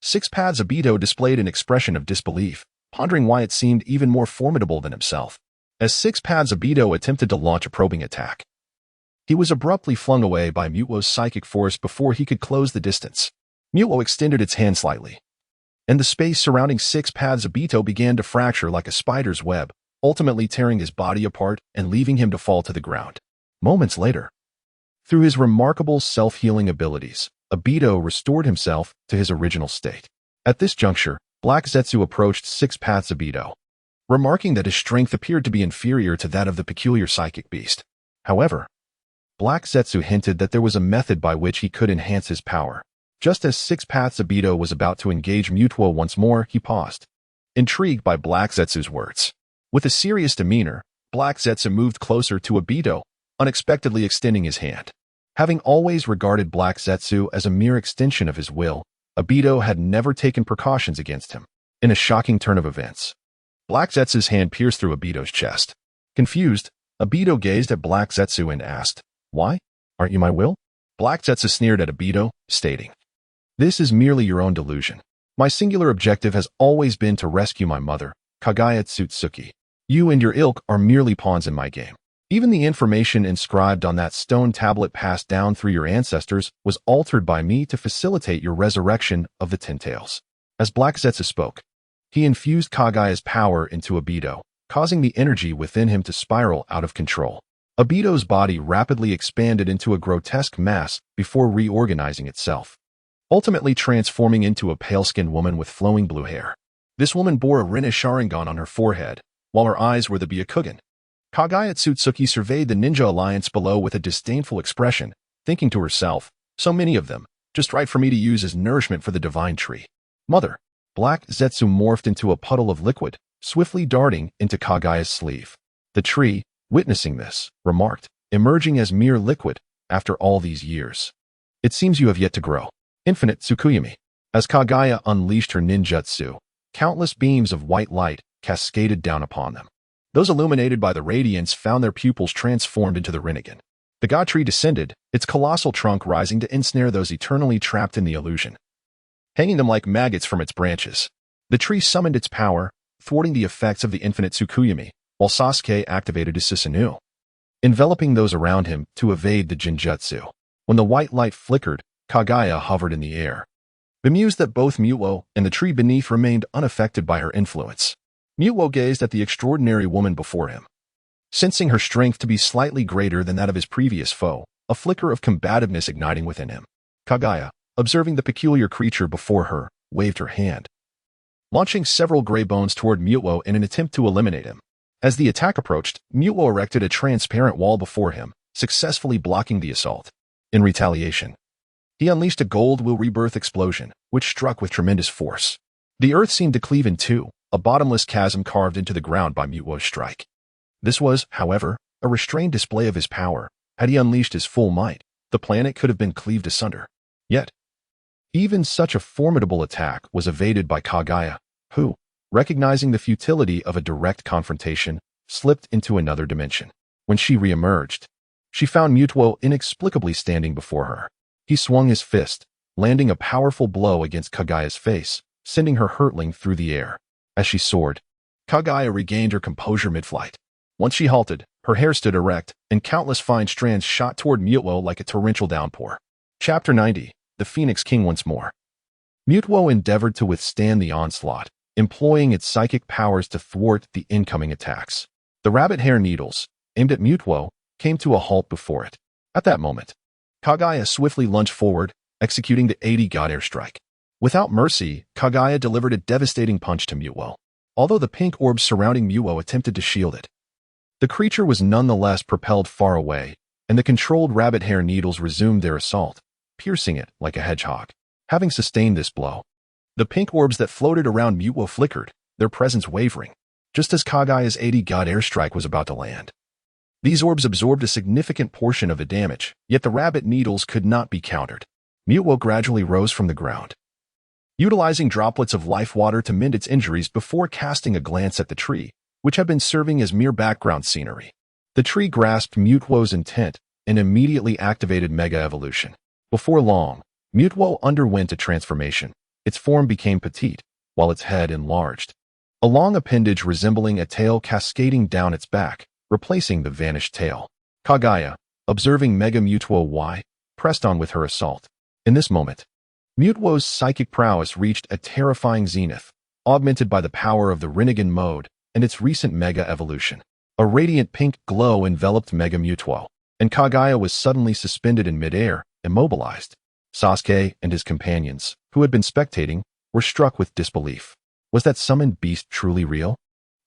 Six Paths Obito displayed an expression of disbelief, pondering why it seemed even more formidable than himself. As Six Paths Obito attempted to launch a probing attack, he was abruptly flung away by Mutuo's psychic force before he could close the distance. Mutuo extended its hand slightly, and the space surrounding Six Paths Obito began to fracture like a spider's web, ultimately tearing his body apart and leaving him to fall to the ground. Moments later, through his remarkable self-healing abilities, Obito restored himself to his original state. At this juncture, Black Zetsu approached Six Paths Obito, remarking that his strength appeared to be inferior to that of the peculiar psychic beast. However, Black Zetsu hinted that there was a method by which he could enhance his power. Just as Six Paths Obito was about to engage Mutuo once more, he paused, intrigued by Black Zetsu's words. With a serious demeanor, Black Zetsu moved closer to Obito, unexpectedly extending his hand. Having always regarded Black Zetsu as a mere extension of his will, Obito had never taken precautions against him. In a shocking turn of events, Black Zetsu's hand pierced through Obito's chest. Confused, Obito gazed at Black Zetsu and asked, "Why? Aren't you my will?" Black Zetsu sneered at Obito, stating, "This is merely your own delusion. My singular objective has always been to rescue my mother, Kagaya Tsutsuki. You and your ilk are merely pawns in my game. Even the information inscribed on that stone tablet passed down through your ancestors was altered by me to facilitate your resurrection of the Ten Tails." As Black Zetsu spoke, he infused Kagaya's power into Obito, causing the energy within him to spiral out of control. Obito's body rapidly expanded into a grotesque mass before reorganizing itself, ultimately transforming into a pale-skinned woman with flowing blue hair. This woman bore a Rinne Sharingan on her forehead, while her eyes were the Byakugan. Kagaya Tsutsuki surveyed the ninja alliance below with a disdainful expression, thinking to herself, "So many of them, just right for me to use as nourishment for the divine tree." "Mother!" Black Zetsu morphed into a puddle of liquid, swiftly darting into Kagaya's sleeve. The tree, witnessing this, remarked, "Emerging as mere liquid after all these years. It seems you have yet to grow." Infinite Tsukuyami. As Kagaya unleashed her ninjutsu, countless beams of white light cascaded down upon them. Those illuminated by the radiance found their pupils transformed into the Rinnegan. The god tree descended, its colossal trunk rising to ensnare those eternally trapped in the illusion, hanging them like maggots from its branches. The tree summoned its power, thwarting the effects of the infinite Tsukuyami, while Sasuke activated his Susanoo, enveloping those around him to evade the Jinjutsu. When the white light flickered, Kagaya hovered in the air, bemused that both Mutuo and the tree beneath remained unaffected by her influence. Mutuo gazed at the extraordinary woman before him, sensing her strength to be slightly greater than that of his previous foe, a flicker of combativeness igniting within him. Kagaya, observing the peculiar creature before her, waved her hand, launching several gray bones toward Mutuo in an attempt to eliminate him. As the attack approached, Mutuo erected a transparent wall before him, successfully blocking the assault. In retaliation, he unleashed a gold will rebirth explosion, which struck with tremendous force. The earth seemed to cleave in two, a bottomless chasm carved into the ground by Mutuo's strike. This was, however, a restrained display of his power. Had he unleashed his full might, the planet could have been cleaved asunder. Yet, Even such a formidable attack was evaded by Kaguya, who, recognizing the futility of a direct confrontation, slipped into another dimension. When she re-emerged, she found Mutuo inexplicably standing before her. He swung his fist, landing a powerful blow against Kaguya's face, sending her hurtling through the air. As she soared, Kaguya regained her composure mid-flight. Once she halted, her hair stood erect, and countless fine strands shot toward Mutuo like a torrential downpour. Chapter 90. The Phoenix King Once More. Mutuo endeavored to withstand the onslaught, employing its psychic powers to thwart the incoming attacks. The rabbit hair needles, aimed at Mutuo, came to a halt before it. At that moment, Kaguya swiftly lunged forward, executing the 80 God airstrike. Without mercy, Kaguya delivered a devastating punch to Mutuo, although the pink orbs surrounding Mutuo attempted to shield it. The creature was nonetheless propelled far away, and the controlled rabbit hair needles resumed their assault, piercing it like a hedgehog. Having sustained this blow, the pink orbs that floated around Mutuo flickered, their presence wavering, just as Kaguya's 80 God airstrike was about to land. These orbs absorbed a significant portion of the damage, yet the rabbit needles could not be countered. Mutuo gradually rose from the ground, utilizing droplets of life water to mend its injuries before casting a glance at the tree, which had been serving as mere background scenery. The tree grasped Mutuo's intent and immediately activated Mega Evolution. Before long, Mutuo underwent a transformation. Its form became petite, while its head enlarged. A long appendage resembling a tail cascading down its back, replacing the vanished tail. Kaguya, observing Mega Mutuo Y, pressed on with her assault. In this moment, Mutuo's psychic prowess reached a terrifying zenith, augmented by the power of the Rinnegan mode and its recent Mega Evolution. A radiant pink glow enveloped Mega Mutuo, and Kaguya was suddenly suspended in midair, immobilized. Sasuke and his companions, who had been spectating, were struck with disbelief. Was that summoned beast truly real?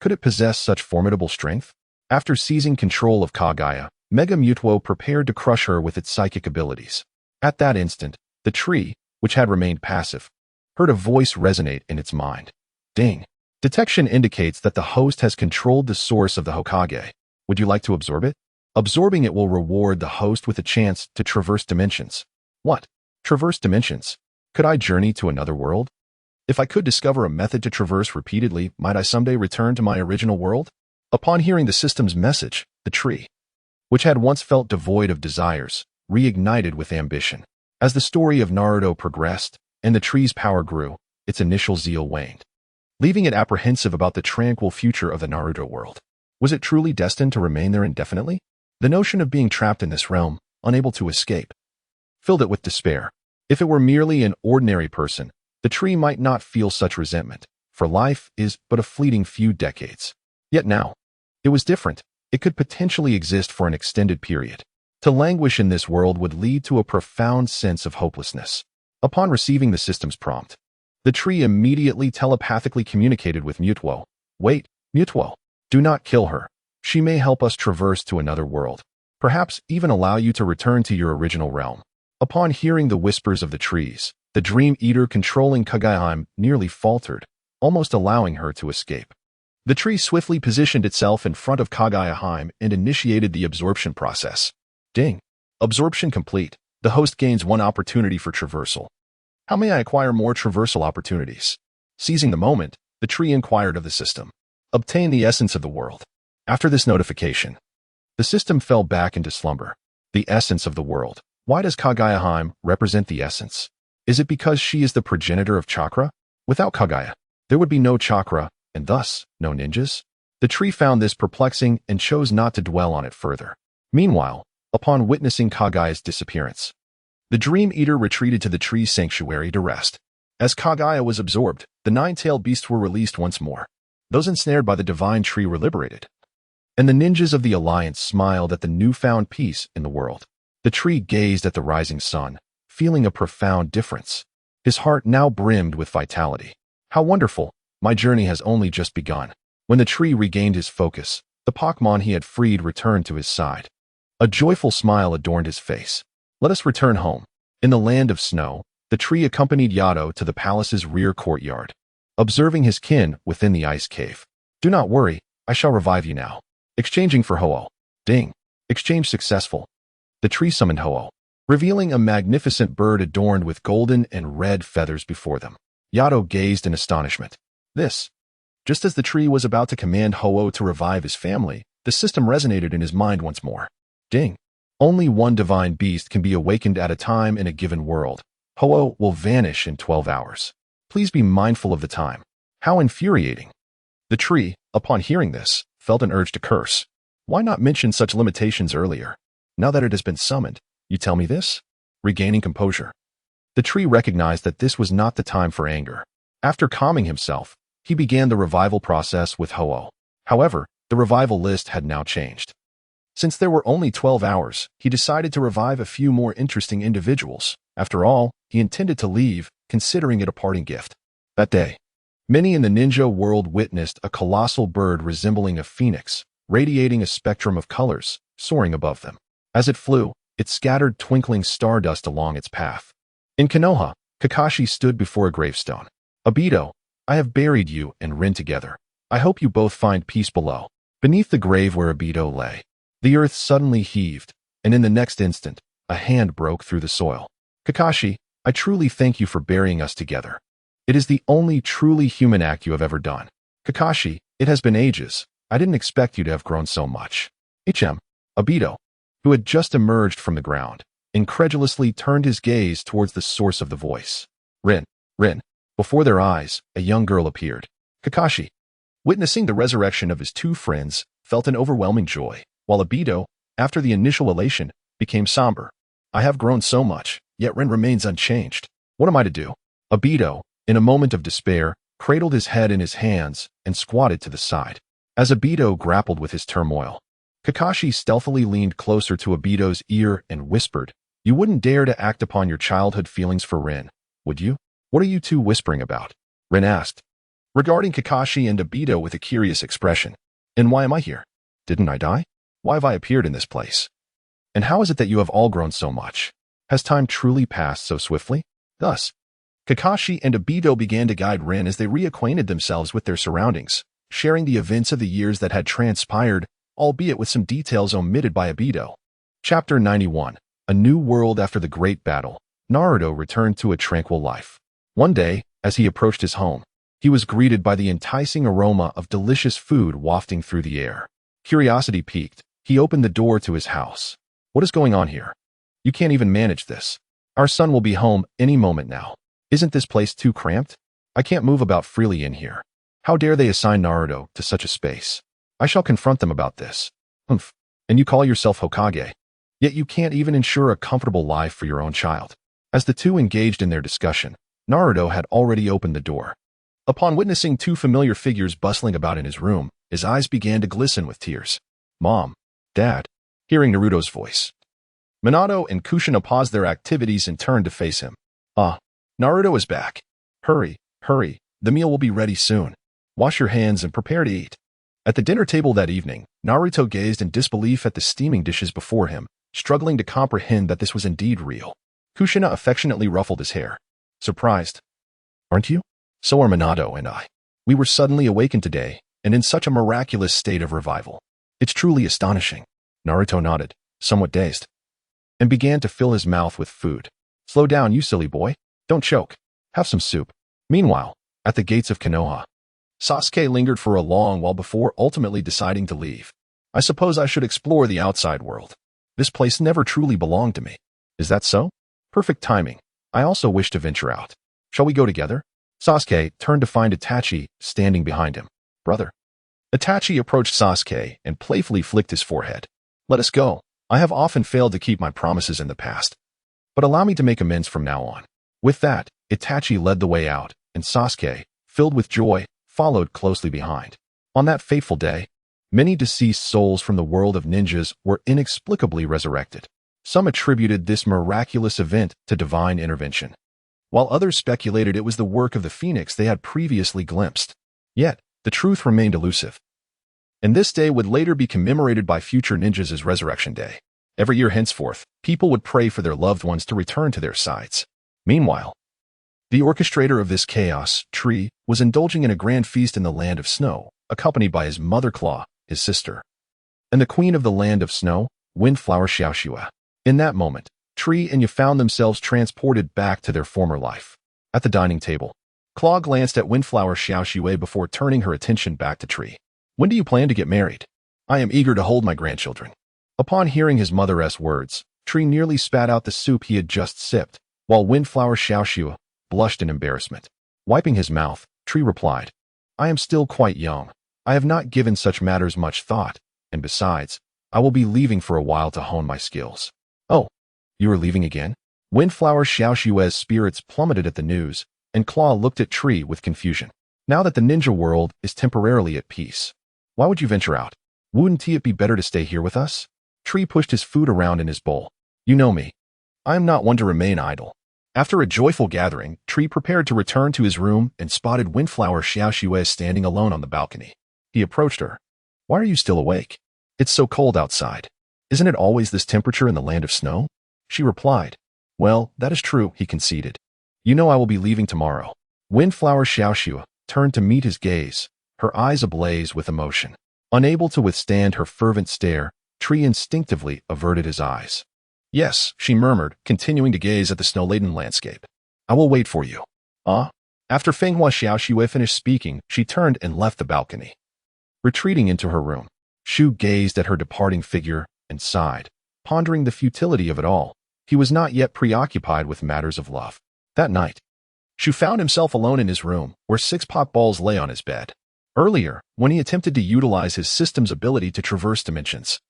Could it possess such formidable strength? After seizing control of Kaguya, Mega Mutuo prepared to crush her with its psychic abilities. At that instant, the tree, which had remained passive, heard a voice resonate in its mind. Ding. Detection indicates that the host has controlled the source of the Hokage. Would you like to absorb it? Absorbing it will reward the host with a chance to traverse dimensions. What? Traverse dimensions? Could I journey to another world? If I could discover a method to traverse repeatedly, might I someday return to my original world? Upon hearing the system's message, the tree, which had once felt devoid of desires, reignited with ambition. As the story of Naruto progressed and the tree's power grew, its initial zeal waned, leaving it apprehensive about the tranquil future of the Naruto world. Was it truly destined to remain there indefinitely? The notion of being trapped in this realm, unable to escape, filled it with despair. If it were merely an ordinary person, the tree might not feel such resentment, for life is but a fleeting few decades. Yet now, it was different. It could potentially exist for an extended period. To languish in this world would lead to a profound sense of hopelessness. Upon receiving the system's prompt, the tree immediately telepathically communicated with Mutuo. Wait, Mutuo, do not kill her. She may help us traverse to another world, perhaps even allow you to return to your original realm. Upon hearing the whispers of the trees, the Dream Eater controlling Kaguya nearly faltered, almost allowing her to escape. The tree swiftly positioned itself in front of Kaguya and initiated the absorption process. Ding. Absorption complete. The host gains one opportunity for traversal. How may I acquire more traversal opportunities? Seizing the moment, the tree inquired of the system. Obtain the essence of the world. After this notification, the system fell back into slumber. The essence of the world. Why does Kaguya represent the essence? Is it because she is the progenitor of chakra? Without Kaguya, there would be no chakra, and thus, no ninjas? The tree found this perplexing and chose not to dwell on it further. Meanwhile, upon witnessing Kaguya's disappearance, the Dream Eater retreated to the tree's sanctuary to rest. As Kaguya was absorbed, the nine-tailed beasts were released once more. Those ensnared by the divine tree were liberated, and the ninjas of the Alliance smiled at the newfound peace in the world. The tree gazed at the rising sun, feeling a profound difference. His heart now brimmed with vitality. How wonderful! My journey has only just begun. When the tree regained his focus, the Pokemon he had freed returned to his side. A joyful smile adorned his face. Let us return home. In the land of snow, the tree accompanied Yato to the palace's rear courtyard, observing his kin within the ice cave. Do not worry, I shall revive you now. Exchanging for Ho-Oh. Ding. Exchange successful. The tree summoned Ho-Oh, revealing a magnificent bird adorned with golden and red feathers before them. Yato gazed in astonishment. This. Just as the tree was about to command Ho-Oh to revive his family, the system resonated in his mind once more. Ding. Only one divine beast can be awakened at a time in a given world. Ho-Oh will vanish in 12 hours. Please be mindful of the time. How infuriating. The tree, upon hearing this, felt an urge to curse. Why not mention such limitations earlier? Now that it has been summoned, you tell me this? Regaining composure. The tree recognized that this was not the time for anger. After calming himself, he began the revival process with Ho-Oh. However, the revival list had now changed. Since there were only 12 hours, he decided to revive a few more interesting individuals. After all, he intended to leave, considering it a parting gift. That day, many in the ninja world witnessed a colossal bird resembling a phoenix, radiating a spectrum of colors, soaring above them. As it flew, it scattered twinkling stardust along its path. In Konoha, Kakashi stood before a gravestone. Obito, I have buried you and Rin together. I hope you both find peace below. Beneath the grave where Obito lay, the earth suddenly heaved, and in the next instant, a hand broke through the soil. Kakashi, I truly thank you for burying us together. It is the only truly human act you have ever done. Kakashi, it has been ages. I didn't expect you to have grown so much. Obito, who had just emerged from the ground, incredulously turned his gaze towards the source of the voice. Rin. Before their eyes, a young girl appeared. Kakashi, witnessing the resurrection of his two friends, felt an overwhelming joy, while Obito, after the initial elation, became somber. I have grown so much, yet Rin remains unchanged. What am I to do? Obito, in a moment of despair, cradled his head in his hands and squatted to the side. As Obito grappled with his turmoil, Kakashi stealthily leaned closer to Obito's ear and whispered, You wouldn't dare to act upon your childhood feelings for Rin, would you? What are you two whispering about? Rin asked, regarding Kakashi and Obito with a curious expression. And why am I here? Didn't I die? Why have I appeared in this place? And how is it that you have all grown so much? Has time truly passed so swiftly? Thus, Kakashi and Obito began to guide Rin as they reacquainted themselves with their surroundings, sharing the events of the years that had transpired, albeit with some details omitted by Obito. Chapter 91. A New World After the Great Battle. Naruto returned to a tranquil life. One day, as he approached his home, he was greeted by the enticing aroma of delicious food wafting through the air. Curiosity piqued, he opened the door to his house. What is going on here? You can't even manage this. Our son will be home any moment now. Isn't this place too cramped? I can't move about freely in here. How dare they assign Naruto to such a space? I shall confront them about this. Humph. And you call yourself Hokage. Yet you can't even ensure a comfortable life for your own child. As the two engaged in their discussion, Naruto had already opened the door. Upon witnessing two familiar figures bustling about in his room, his eyes began to glisten with tears. Mom, Dad, hearing Naruto's voice. Minato and Kushina paused their activities and turned to face him. Naruto is back. Hurry, the meal will be ready soon. Wash your hands and prepare to eat. At the dinner table that evening, Naruto gazed in disbelief at the steaming dishes before him, struggling to comprehend that this was indeed real. Kushina affectionately ruffled his hair. Surprised? Aren't you? So are Minato and I. We were suddenly awakened today, and in such a miraculous state of revival. It's truly astonishing. Naruto nodded, somewhat dazed, and began to fill his mouth with food. Slow down, you silly boy. Don't choke. Have some soup. Meanwhile, at the gates of Konoha, Sasuke lingered for a long while before ultimately deciding to leave. I suppose I should explore the outside world. This place never truly belonged to me. Is that so? Perfect timing. I also wish to venture out. Shall we go together? Sasuke turned to find Itachi standing behind him. Brother. Itachi approached Sasuke and playfully flicked his forehead. Let us go. I have often failed to keep my promises in the past. But allow me to make amends from now on. With that, Itachi led the way out, and Sasuke, filled with joy, followed closely behind. On that fateful day, many deceased souls from the world of ninjas were inexplicably resurrected. Some attributed this miraculous event to divine intervention, while others speculated it was the work of the phoenix they had previously glimpsed. Yet, the truth remained elusive. And this day would later be commemorated by future ninjas as Resurrection Day. Every year henceforth, people would pray for their loved ones to return to their sides. Meanwhile, the orchestrator of this chaos, Tree, was indulging in a grand feast in the land of snow, accompanied by his mother Claw, his sister, and the queen of the land of snow, Windflower Xiaoxua. In that moment, Tree and Yu found themselves transported back to their former life. At the dining table, Claw glanced at Windflower Xiaoxue before turning her attention back to Tree. When do you plan to get married? I am eager to hold my grandchildren. Upon hearing his mother's words, Tree nearly spat out the soup he had just sipped, while Windflower Xiaoxue blushed in embarrassment. Wiping his mouth, Tree replied, I am still quite young. I have not given such matters much thought, and besides, I will be leaving for a while to hone my skills. Oh, you are leaving again? Windflower Xiaoxue's spirits plummeted at the news, and Claw looked at Tree with confusion. Now that the ninja world is temporarily at peace, why would you venture out? Wouldn't it be better to stay here with us? Tree pushed his food around in his bowl. You know me. I am not one to remain idle. After a joyful gathering, Tree prepared to return to his room and spotted Windflower Xiaoxue standing alone on the balcony. He approached her. Why are you still awake? It's so cold outside. Isn't it always this temperature in the land of snow? She replied. Well, that is true, he conceded. You know I will be leaving tomorrow. Windflower Xiaoxue turned to meet his gaze, her eyes ablaze with emotion. Unable to withstand her fervent stare, Tree instinctively averted his eyes. Yes, she murmured, continuing to gaze at the snow-laden landscape. I will wait for you. After Fenghua Xiaoxue finished speaking, she turned and left the balcony. Retreating into her room, Shu gazed at her departing figure and sighed, pondering the futility of it all. He was not yet preoccupied with matters of love. That night, Shu found himself alone in his room, where 6 Pokballs lay on his bed. Earlier, when he attempted to utilize his system's ability to traverse dimensions,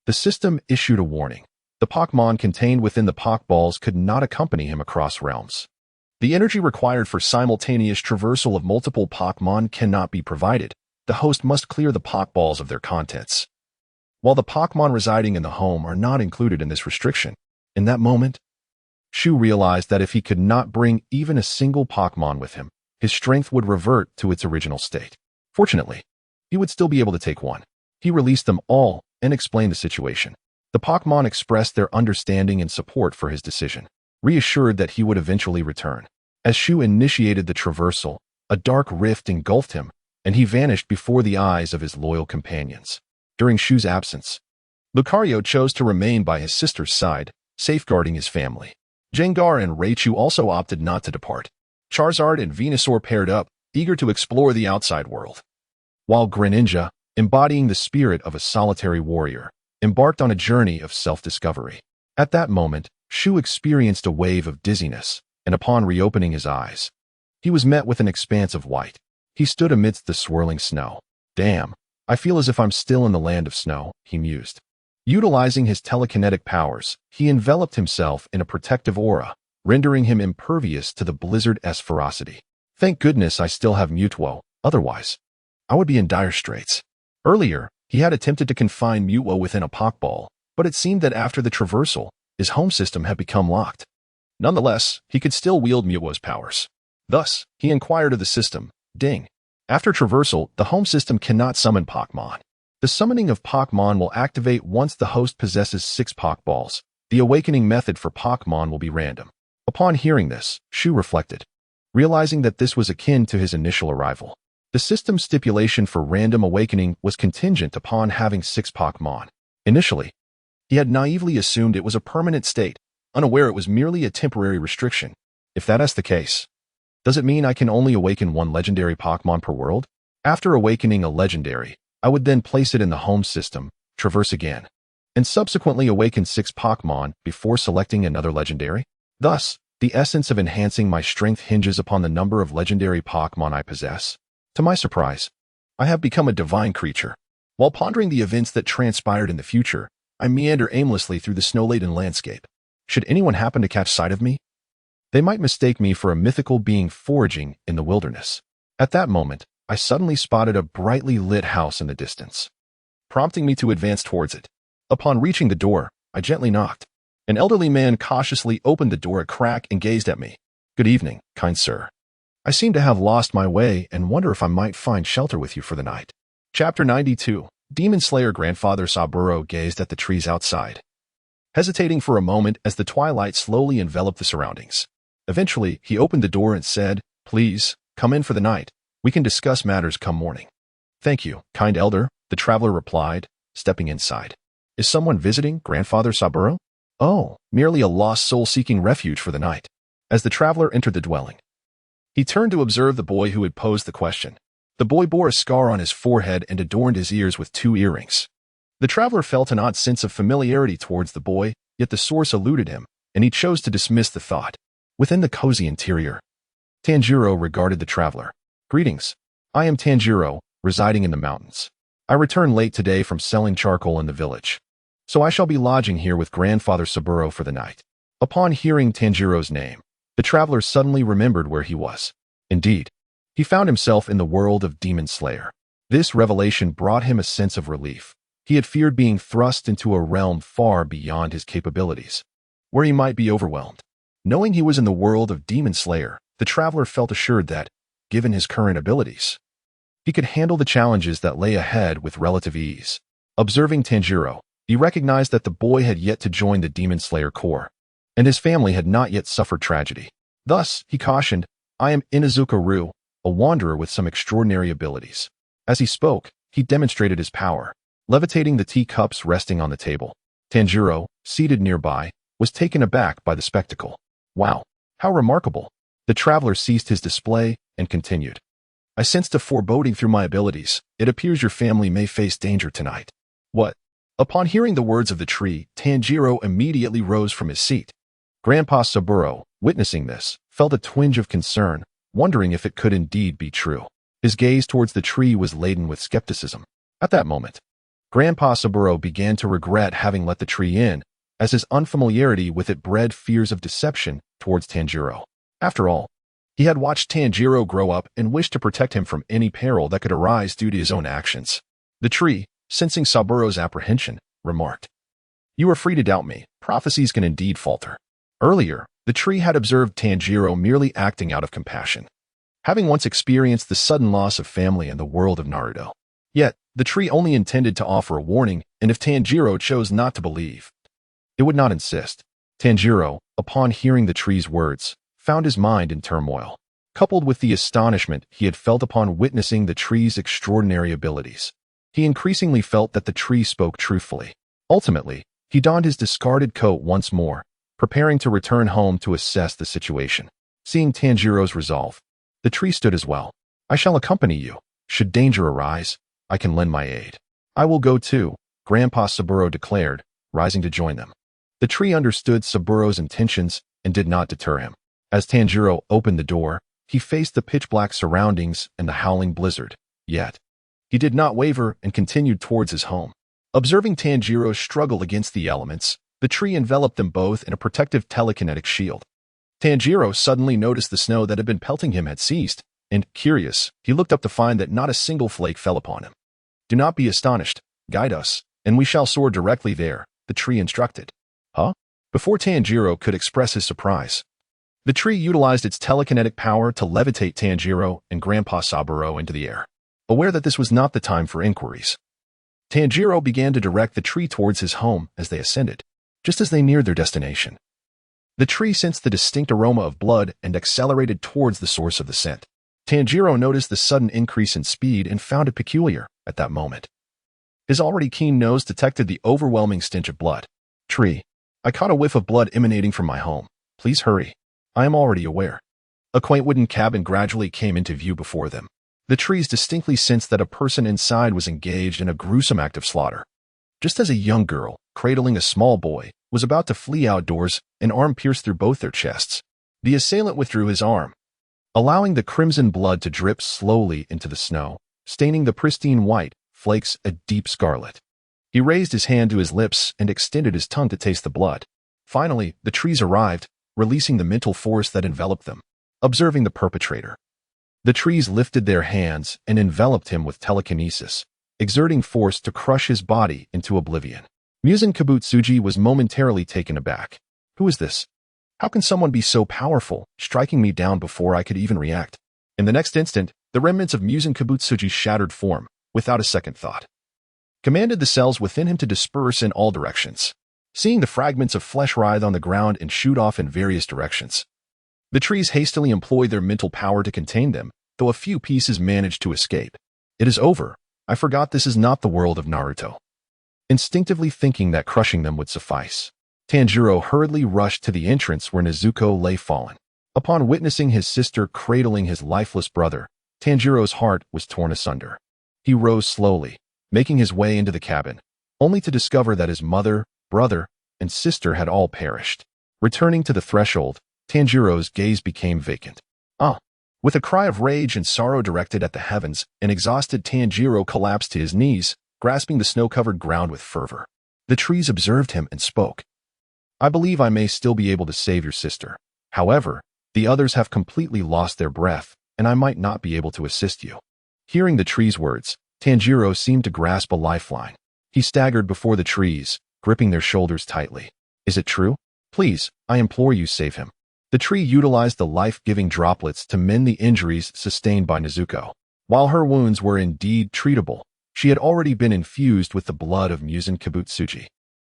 the system issued a warning. The Pokemon contained within the Pokballs could not accompany him across realms. The energy required for simultaneous traversal of multiple Pokemon cannot be provided. The host must clear the Pokballs of their contents. While the Pokemon residing in the home are not included in this restriction, in that moment, Shu realized that if he could not bring even a single Pokemon with him, his strength would revert to its original state. Fortunately, he would still be able to take one. He released them all and explained the situation. The Pokemon expressed their understanding and support for his decision, reassured that he would eventually return. As Shu initiated the traversal, a dark rift engulfed him, and he vanished before the eyes of his loyal companions. During Shu's absence, Lucario chose to remain by his sister's side, safeguarding his family. Jengar and Raichu also opted not to depart. Charizard and Venusaur paired up, eager to explore the outside world. While Greninja, embodying the spirit of a solitary warrior, embarked on a journey of self-discovery. At that moment, Shu experienced a wave of dizziness, and upon reopening his eyes, he was met with an expanse of white. He stood amidst the swirling snow. Damn, I feel as if I'm still in the land of snow, he mused. Utilizing his telekinetic powers, he enveloped himself in a protective aura, rendering him impervious to the blizzard's ferocity. Thank goodness I still have Mutwo, otherwise, I would be in dire straits. Earlier, he had attempted to confine Mutwo within a Pokeball, but it seemed that after the traversal, his home system had become locked. Nonetheless, he could still wield Mutwo's powers. Thus, he inquired of the system, Ding. After traversal, the home system cannot summon Pokemon. The summoning of Pokemon will activate once the host possesses 6 Pokeballs. The awakening method for Pokemon will be random. Upon hearing this, Shu reflected, realizing that this was akin to his initial arrival. The system's stipulation for random awakening was contingent upon having 6 Pokemon. Initially, he had naively assumed it was a permanent state, unaware it was merely a temporary restriction. If that is the case, does it mean I can only awaken 1 legendary Pokemon per world? After awakening a legendary, I would then place it in the home system, traverse again, and subsequently awaken 6 Pokemon before selecting another legendary? Thus, the essence of enhancing my strength hinges upon the number of legendary Pokemon I possess. To my surprise, I have become a divine creature. While pondering the events that transpired in the future, I meander aimlessly through the snow-laden landscape. Should anyone happen to catch sight of me, they might mistake me for a mythical being foraging in the wilderness. At that moment, I suddenly spotted a brightly lit house in the distance, prompting me to advance towards it. Upon reaching the door, I gently knocked. An elderly man cautiously opened the door a crack and gazed at me. Good evening, kind sir. I seem to have lost my way and wonder if I might find shelter with you for the night. Chapter 92. Demon Slayer Grandfather Saburo gazed at the trees outside, hesitating for a moment as the twilight slowly enveloped the surroundings. Eventually, he opened the door and said, Please, come in for the night. We can discuss matters come morning. Thank you, kind elder, the traveler replied, stepping inside. Is someone visiting Grandfather Saburo? Oh, merely a lost soul seeking refuge for the night. As the traveler entered the dwelling, he turned to observe the boy who had posed the question. The boy bore a scar on his forehead and adorned his ears with 2 earrings. The traveler felt an odd sense of familiarity towards the boy, yet the source eluded him, and he chose to dismiss the thought. Within the cozy interior, Tanjiro regarded the traveler. Greetings. I am Tanjiro, residing in the mountains. I returned late today from selling charcoal in the village, so I shall be lodging here with Grandfather Saburo for the night. Upon hearing Tanjiro's name, the traveler suddenly remembered where he was. Indeed, he found himself in the world of Demon Slayer. This revelation brought him a sense of relief. He had feared being thrust into a realm far beyond his capabilities, where he might be overwhelmed. Knowing he was in the world of Demon Slayer, the traveler felt assured that, given his current abilities, he could handle the challenges that lay ahead with relative ease. Observing Tanjiro, he recognized that the boy had yet to join the Demon Slayer Corps, and his family had not yet suffered tragedy. Thus, he cautioned, I am Inazuka Shu, a wanderer with some extraordinary abilities. As he spoke, he demonstrated his power, levitating the teacups resting on the table. Tanjiro, seated nearby, was taken aback by the spectacle. Wow, how remarkable! The traveler ceased his display and continued. I sensed a foreboding through my abilities. It appears your family may face danger tonight. What? Upon hearing the words of the tree, Tanjiro immediately rose from his seat. Grandpa Saburo, witnessing this, felt a twinge of concern, wondering if it could indeed be true. His gaze towards the tree was laden with skepticism. At that moment, Grandpa Saburo began to regret having let the tree in, as his unfamiliarity with it bred fears of deception towards Tanjiro. After all, he had watched Tanjiro grow up and wished to protect him from any peril that could arise due to his own actions. The tree, sensing Saburo's apprehension, remarked, You are free to doubt me. Prophecies can indeed falter. Earlier, the tree had observed Tanjiro merely acting out of compassion, having once experienced the sudden loss of family in the world of Naruto. Yet, the tree only intended to offer a warning, and if Tanjiro chose not to believe, it would not insist. Tanjiro, upon hearing the tree's words, found his mind in turmoil, coupled with the astonishment he had felt upon witnessing the tree's extraordinary abilities. He increasingly felt that the tree spoke truthfully. Ultimately, he donned his discarded coat once more, preparing to return home to assess the situation. Seeing Tanjiro's resolve, the tree stood as well. I shall accompany you. Should danger arise, I can lend my aid. I will go too, Grandpa Saburo declared, rising to join them. The tree understood Saburo's intentions and did not deter him. As Tanjiro opened the door, he faced the pitch-black surroundings and the howling blizzard. Yet, he did not waver and continued towards his home. Observing Tanjiro's struggle against the elements, the tree enveloped them both in a protective telekinetic shield. Tanjiro suddenly noticed the snow that had been pelting him had ceased, and, curious, he looked up to find that not a single flake fell upon him. Do not be astonished. Guide us, and we shall soar directly there, the tree instructed. Huh? Before Tanjiro could express his surprise, the tree utilized its telekinetic power to levitate Tanjiro and Grandpa Saburo into the air. Aware that this was not the time for inquiries, Tanjiro began to direct the tree towards his home as they ascended. Just as they neared their destination, the tree sensed the distinct aroma of blood and accelerated towards the source of the scent. Tanjiro noticed the sudden increase in speed and found it peculiar at that moment. His already keen nose detected the overwhelming stench of blood. Tree, I caught a whiff of blood emanating from my home. Please hurry. I am already aware. A quaint wooden cabin gradually came into view before them. The trees distinctly sensed that a person inside was engaged in a gruesome act of slaughter. Just as a young girl, cradling a small boy, was about to flee outdoors, an arm pierced through both their chests. The assailant withdrew his arm, allowing the crimson blood to drip slowly into the snow, staining the pristine white flakes a deep scarlet. He raised his hand to his lips and extended his tongue to taste the blood. Finally, the trees arrived, releasing the mental force that enveloped them. Observing the perpetrator, the trees lifted their hands and enveloped him with telekinesis, exerting force to crush his body into oblivion. Muzan Kibutsuji was momentarily taken aback. Who is this? How can someone be so powerful, striking me down before I could even react? In the next instant, the remnants of Muzan Kibutsuji's shattered form, without a second thought, commanded the cells within him to disperse in all directions. Seeing the fragments of flesh writhe on the ground and shoot off in various directions, the trees hastily employed their mental power to contain them, though a few pieces managed to escape. It is over. I forgot this is not the world of Naruto. Instinctively thinking that crushing them would suffice, Tanjiro hurriedly rushed to the entrance where Nezuko lay fallen. Upon witnessing his sister cradling his lifeless brother, Tanjiro's heart was torn asunder. He rose slowly, making his way into the cabin, only to discover that his mother, brother, and sister had all perished. Returning to the threshold, Tanjiro's gaze became vacant. With a cry of rage and sorrow directed at the heavens, an exhausted Tanjiro collapsed to his knees, grasping the snow-covered ground with fervor. The trees observed him and spoke. I believe I may still be able to save your sister. However, the others have completely lost their breath, and I might not be able to assist you. Hearing the trees' words, Tanjiro seemed to grasp a lifeline. He staggered before the trees, gripping their shoulders tightly. Is it true? Please, I implore you, save him. The tree utilized the life-giving droplets to mend the injuries sustained by Nezuko. While her wounds were indeed treatable, she had already been infused with the blood of Muzan Kibutsuji,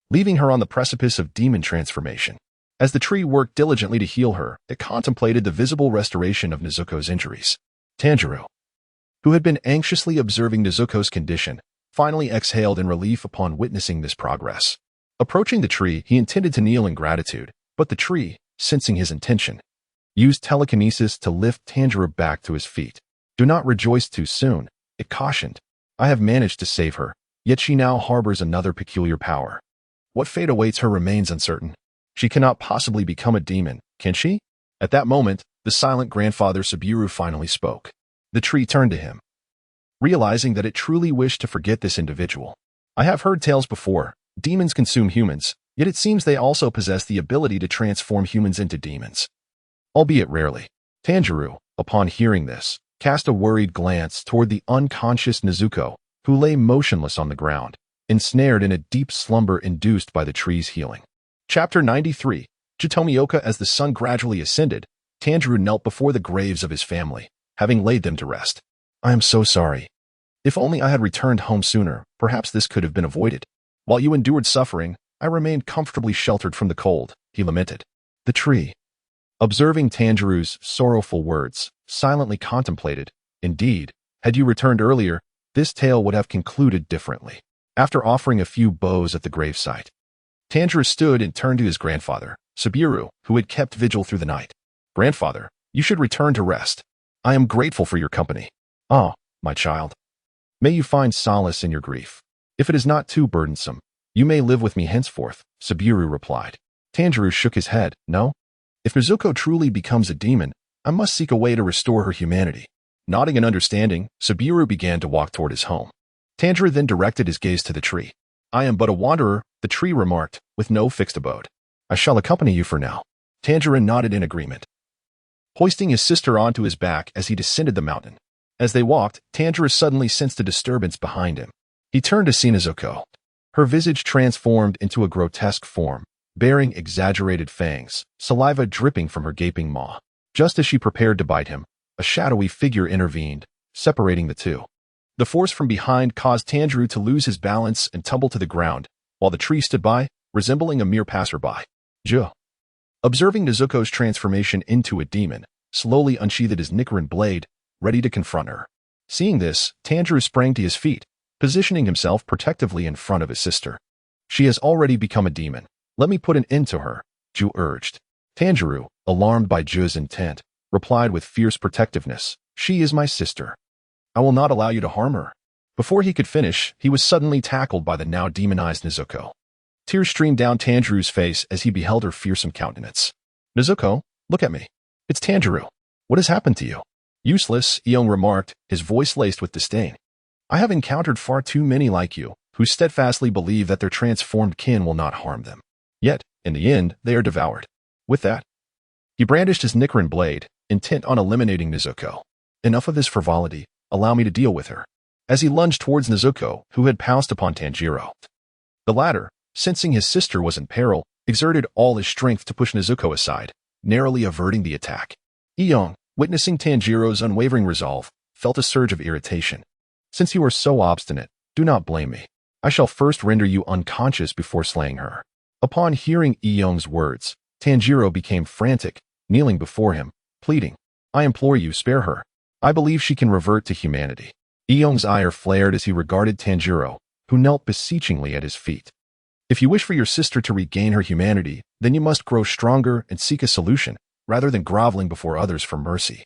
leaving her on the precipice of demon transformation. As the tree worked diligently to heal her, it contemplated the visible restoration of Nezuko's injuries. Tanjiro, who had been anxiously observing Nezuko's condition, finally exhaled in relief upon witnessing this progress. Approaching the tree, he intended to kneel in gratitude, but the tree, sensing his intention, used telekinesis to lift Tanjiro back to his feet. Do not rejoice too soon, it cautioned. I have managed to save her, yet she now harbors another peculiar power. What fate awaits her remains uncertain. She cannot possibly become a demon, can she? At that moment, the silent grandfather Subiru finally spoke. The tree turned to him, realizing that it truly wished to forget this individual. I have heard tales before. Demons consume humans, yet it seems they also possess the ability to transform humans into demons, albeit rarely. Tanjiro, upon hearing this, cast a worried glance toward the unconscious Nezuko, who lay motionless on the ground, ensnared in a deep slumber induced by the tree's healing. Chapter 93. Jitomioka. As the sun gradually ascended, Tanjiro knelt before the graves of his family, having laid them to rest. I am so sorry. If only I had returned home sooner, perhaps this could have been avoided. While you endured suffering, I remained comfortably sheltered from the cold, he lamented. The tree, observing Tanjiro's sorrowful words, silently contemplated. Indeed, had you returned earlier, this tale would have concluded differently. After offering a few bows at the gravesite, Tanjiro stood and turned to his grandfather, Subiru, who had kept vigil through the night. Grandfather, you should return to rest. I am grateful for your company. Ah, my child. May you find solace in your grief. If it is not too burdensome, you may live with me henceforth, Subiru replied. Tanjiro shook his head. No? If Nezuko truly becomes a demon, I must seek a way to restore her humanity. Nodding in understanding, Subiru began to walk toward his home. Tanjiro then directed his gaze to the tree. I am but a wanderer, the tree remarked, with no fixed abode. I shall accompany you for now. Tanjiro nodded in agreement, hoisting his sister onto his back as he descended the mountain. As they walked, Tanjiro suddenly sensed a disturbance behind him. He turned to see Nezuko. Her visage transformed into a grotesque form, bearing exaggerated fangs, saliva dripping from her gaping maw. Just as she prepared to bite him, a shadowy figure intervened, separating the two. The force from behind caused Tanjiro to lose his balance and tumble to the ground, while the tree stood by, resembling a mere passerby. Ju, observing Nezuko's transformation into a demon, slowly unsheathed his Nichiren blade, ready to confront her. Seeing this, Tanjiro sprang to his feet, positioning himself protectively in front of his sister. She has already become a demon. Let me put an end to her, Ju urged. Tanjiro, alarmed by Ju's intent, replied with fierce protectiveness. She is my sister. I will not allow you to harm her. Before he could finish, he was suddenly tackled by the now demonized Nezuko. Tears streamed down Tanjiro's face as he beheld her fearsome countenance. Nezuko, look at me. It's Tanjiro. What has happened to you? Useless, Iong remarked, his voice laced with disdain. I have encountered far too many like you, who steadfastly believe that their transformed kin will not harm them. Yet, in the end, they are devoured. With that, he brandished his Nichiren blade, intent on eliminating Nezuko. Enough of this frivolity. Allow me to deal with her. As he lunged towards Nezuko, who had pounced upon Tanjiro. The latter, sensing his sister was in peril, exerted all his strength to push Nezuko aside, narrowly averting the attack. Iong, witnessing Tanjiro's unwavering resolve, felt a surge of irritation. Since you are so obstinate, do not blame me. I shall first render you unconscious before slaying her. Upon hearing Iong's words, Tanjiro became frantic, kneeling before him, pleading, I implore you, spare her. I believe she can revert to humanity. Iong's ire flared as he regarded Tanjiro, who knelt beseechingly at his feet. If you wish for your sister to regain her humanity, then you must grow stronger and seek a solution, rather than groveling before others for mercy.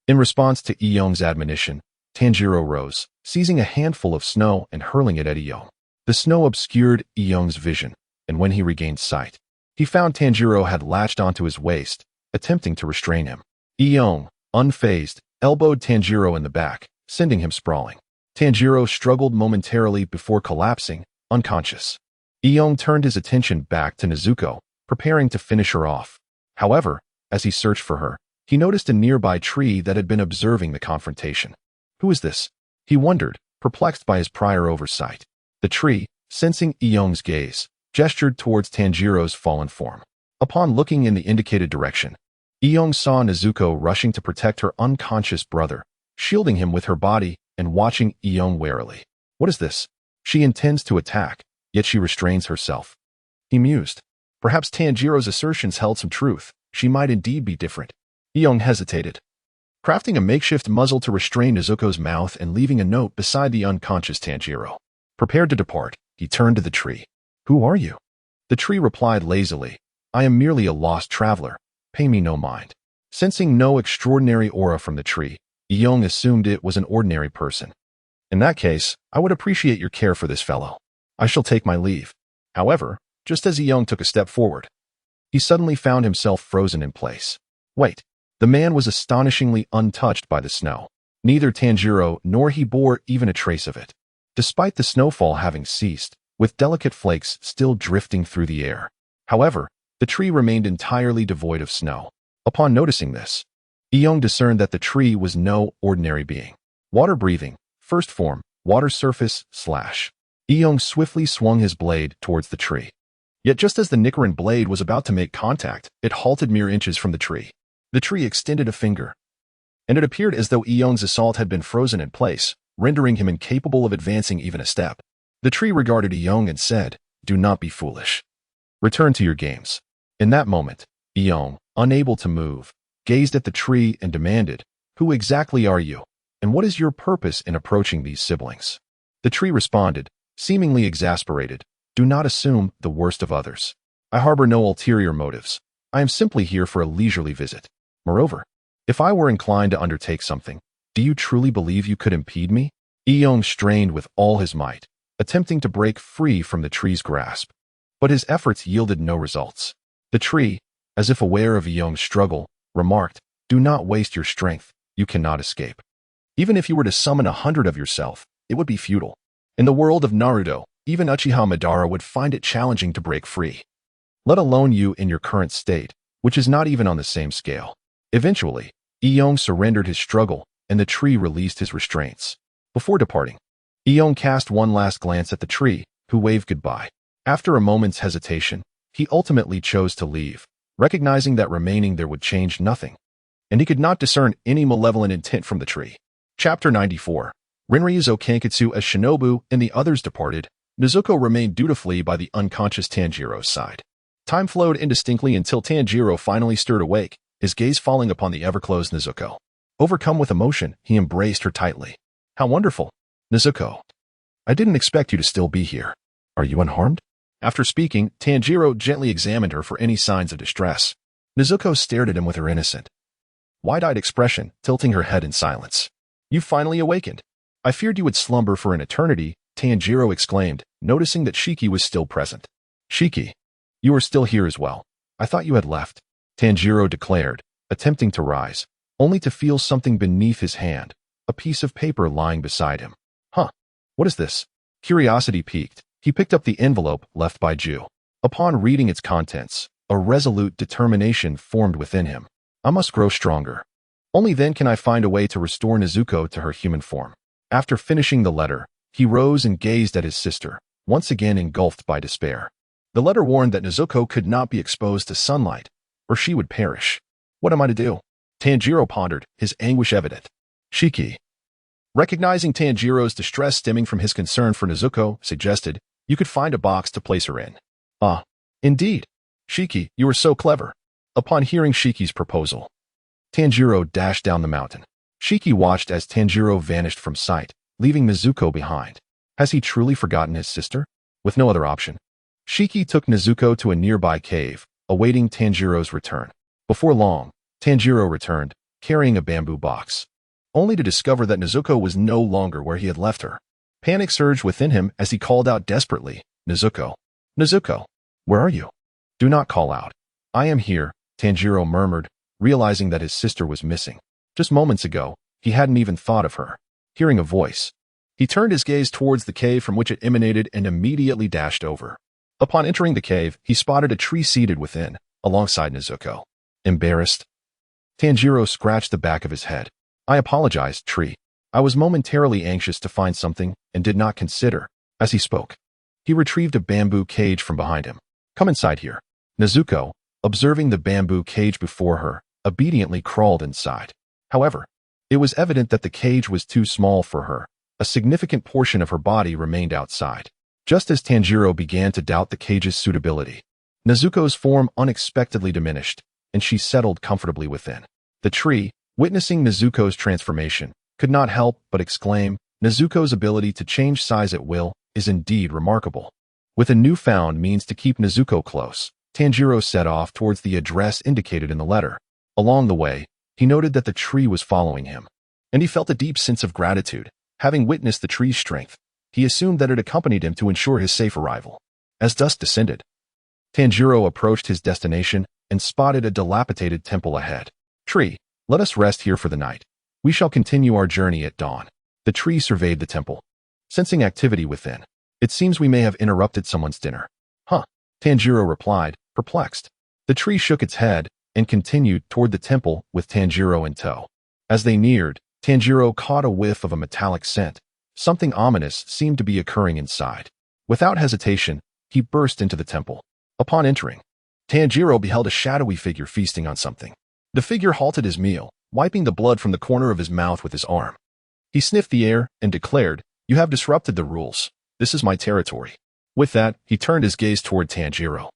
In response to Iyong's admonition, Tanjiro rose, seizing a handful of snow and hurling it at Iyong. The snow obscured Iyong's vision, and when he regained sight, he found Tanjiro had latched onto his waist, attempting to restrain him. Iyong, unfazed, elbowed Tanjiro in the back, sending him sprawling. Tanjiro struggled momentarily before collapsing, unconscious. Iyong turned his attention back to Nezuko, preparing to finish her off. However, as he searched for her, he noticed a nearby tree that had been observing the confrontation. Who is this? He wondered, perplexed by his prior oversight. The tree, sensing Iyong's gaze, gestured towards Tanjiro's fallen form. Upon looking in the indicated direction, Iyong saw Nezuko rushing to protect her unconscious brother, shielding him with her body and watching Iyong warily. What is this? She intends to attack, yet she restrains herself. He mused. Perhaps Tanjiro's assertions held some truth. She might indeed be different. Iyong hesitated, crafting a makeshift muzzle to restrain Nezuko's mouth and leaving a note beside the unconscious Tanjiro. Prepared to depart, he turned to the tree. Who are you? The tree replied lazily, I am merely a lost traveler. Pay me no mind. Sensing no extraordinary aura from the tree, Iyong assumed it was an ordinary person. In that case, I would appreciate your care for this fellow. I shall take my leave. However, just as Iyong took a step forward, he suddenly found himself frozen in place. Wait, the man was astonishingly untouched by the snow. Neither Tanjiro nor he bore even a trace of it, despite the snowfall having ceased, with delicate flakes still drifting through the air. However, the tree remained entirely devoid of snow. Upon noticing this, Iyong discerned that the tree was no ordinary being. Water-breathing, first form, water surface, /. Iyong swiftly swung his blade towards the tree. Yet just as the Nichiren blade was about to make contact, it halted mere inches from the tree. The tree extended a finger, and it appeared as though Iyong's assault had been frozen in place, rendering him incapable of advancing even a step. The tree regarded Iyong and said, Do not be foolish. Return to your games. In that moment, Iyong, unable to move, gazed at the tree and demanded, Who exactly are you, and what is your purpose in approaching these siblings? The tree responded, seemingly exasperated, Do not assume the worst of others. I harbor no ulterior motives. I am simply here for a leisurely visit. Moreover, if I were inclined to undertake something, do you truly believe you could impede me? Iyong strained with all his might, attempting to break free from the tree's grasp. But his efforts yielded no results. The tree, as if aware of Iyong's struggle, remarked, Do not waste your strength. You cannot escape. Even if you were to summon 100 of yourself, it would be futile. In the world of Naruto, even Uchiha Madara would find it challenging to break free, let alone you in your current state, which is not even on the same scale. Eventually, Iyong surrendered his struggle, and the tree released his restraints. Before departing, Iyong cast one last glance at the tree, who waved goodbye. After a moment's hesitation, he ultimately chose to leave, recognizing that remaining there would change nothing, and he could not discern any malevolent intent from the tree. Chapter 94. Rinryu's Okankatsu as Shinobu and the others departed, Nezuko remained dutifully by the unconscious Tanjiro's side. Time flowed indistinctly until Tanjiro finally stirred awake, his gaze falling upon the ever-close Nezuko. Overcome with emotion, he embraced her tightly. How wonderful! Nezuko, I didn't expect you to still be here. Are you unharmed? After speaking, Tanjiro gently examined her for any signs of distress. Nezuko stared at him with her innocent, wide-eyed expression, tilting her head in silence. You finally awakened. I feared you would slumber for an eternity, Tanjiro exclaimed, noticing that Shiki was still present. Shiki, you are still here as well. I thought you had left, Tanjiro declared, attempting to rise, only to feel something beneath his hand, a piece of paper lying beside him. Huh, what is this? Curiosity piqued. He picked up the envelope left by Ju. Upon reading its contents, a resolute determination formed within him. I must grow stronger. Only then can I find a way to restore Nezuko to her human form. After finishing the letter, he rose and gazed at his sister, once again engulfed by despair. The letter warned that Nezuko could not be exposed to sunlight, or she would perish. What am I to do? Tanjiro pondered, his anguish evident. Shiki, recognizing Tanjiro's distress stemming from his concern for Nezuko, suggested, you could find a box to place her in. Ah, indeed. Shiki, you are so clever. Upon hearing Shiki's proposal, Tanjiro dashed down the mountain. Shiki watched as Tanjiro vanished from sight, leaving Nezuko behind. Has he truly forgotten his sister? With no other option, Shiki took Nezuko to a nearby cave, awaiting Tanjiro's return. Before long, Tanjiro returned, carrying a bamboo box, only to discover that Nezuko was no longer where he had left her. Panic surged within him as he called out desperately, "Nezuko! Nezuko! Where are you?" "Do not call out. I am here," Tanjiro murmured, realizing that his sister was missing. Just moments ago, he hadn't even thought of her. Hearing a voice, he turned his gaze towards the cave from which it emanated and immediately dashed over. Upon entering the cave, he spotted a tree seated within, alongside Nezuko. Embarrassed, Tanjiro scratched the back of his head. "I apologize, tree. I was momentarily anxious to find something and did not consider." As he spoke, he retrieved a bamboo cage from behind him. "Come inside here." Nezuko, observing the bamboo cage before her, obediently crawled inside. However, it was evident that the cage was too small for her. A significant portion of her body remained outside. Just as Tanjiro began to doubt the cage's suitability, Nezuko's form unexpectedly diminished, and she settled comfortably within. The tree, witnessing Nezuko's transformation, could not help but exclaim, "Nezuko's ability to change size at will is indeed remarkable." With a newfound means to keep Nezuko close, Tanjiro set off towards the address indicated in the letter. Along the way, he noted that the tree was following him, and he felt a deep sense of gratitude. Having witnessed the tree's strength, he assumed that it accompanied him to ensure his safe arrival. As dusk descended, Tanjiro approached his destination and spotted a dilapidated temple ahead. "Tree, let us rest here for the night. We shall continue our journey at dawn." The tree surveyed the temple, sensing activity within. "It seems we may have interrupted someone's dinner." "Huh," Tanjiro replied, perplexed. The tree shook its head and continued toward the temple with Tanjiro in tow. As they neared, Tanjiro caught a whiff of a metallic scent. Something ominous seemed to be occurring inside. Without hesitation, he burst into the temple. Upon entering, Tanjiro beheld a shadowy figure feasting on something. The figure halted his meal, wiping the blood from the corner of his mouth with his arm. He sniffed the air and declared, "You have disrupted the rules. This is my territory." With that, he turned his gaze toward Tanjiro.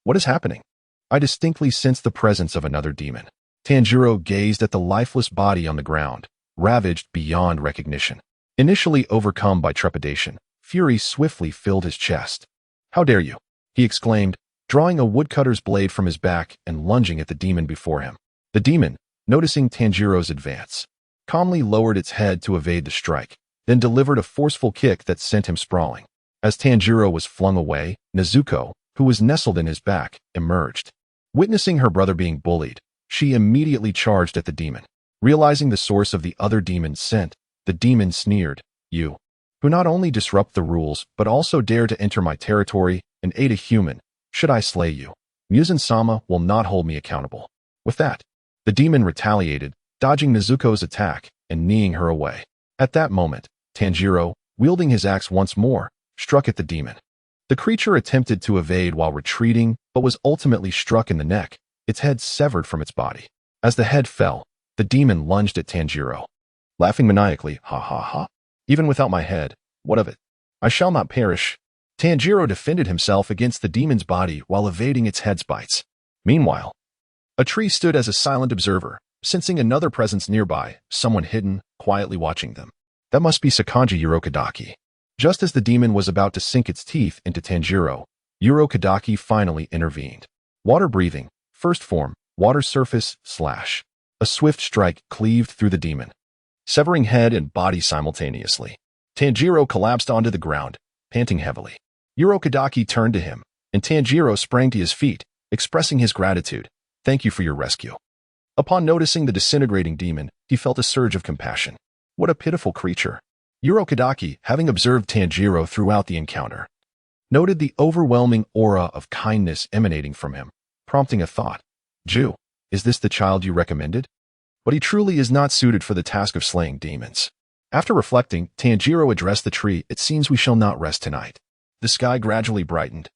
What is happening?" "I distinctly sense the presence of another demon." Tanjiro gazed at the lifeless body on the ground, ravaged beyond recognition. Initially overcome by trepidation, fury swiftly filled his chest. "How dare you!" he exclaimed, drawing a woodcutter's blade from his back and lunging at the demon before him. The demon, noticing Tanjiro's advance, calmly lowered its head to evade the strike, then delivered a forceful kick that sent him sprawling. As Tanjiro was flung away, Nezuko, who was nestled in his back, emerged. Witnessing her brother being bullied, she immediately charged at the demon. Realizing the source of the other demon's scent, the demon sneered, "You, who not only disrupt the rules but also dare to enter my territory and aid a human, should I slay you, Muzan-sama will not hold me accountable." With that, the demon retaliated, dodging Nezuko's attack and kneeing her away. At that moment, Tanjiro, wielding his axe once more, struck at the demon. The creature attempted to evade while retreating, but was ultimately struck in the neck, its head severed from its body. As the head fell, the demon lunged at Tanjiro, laughing maniacally, "Ha ha ha. Even without my head, what of it? I shall not perish." Tanjiro defended himself against the demon's body while evading its head's bites. Meanwhile, a tree stood as a silent observer, sensing another presence nearby, someone hidden, quietly watching them. That must be Sakanji Urokadaki. Just as the demon was about to sink its teeth into Tanjiro, Urokadaki finally intervened. Water breathing, first form, water surface, slash. A swift strike cleaved through the demon, severing head and body simultaneously. Tanjiro collapsed onto the ground, panting heavily. Urokadaki turned to him, and Tanjiro sprang to his feet, expressing his gratitude. "Thank you for your rescue." Upon noticing the disintegrating demon, he felt a surge of compassion. What a pitiful creature. Urokadaki, having observed Tanjiro throughout the encounter, noted the overwhelming aura of kindness emanating from him, prompting a thought. "Ju, is this the child you recommended? But he truly is not suited for the task of slaying demons." After reflecting, Tanjiro addressed the tree. "It seems we shall not rest tonight." The sky gradually brightened.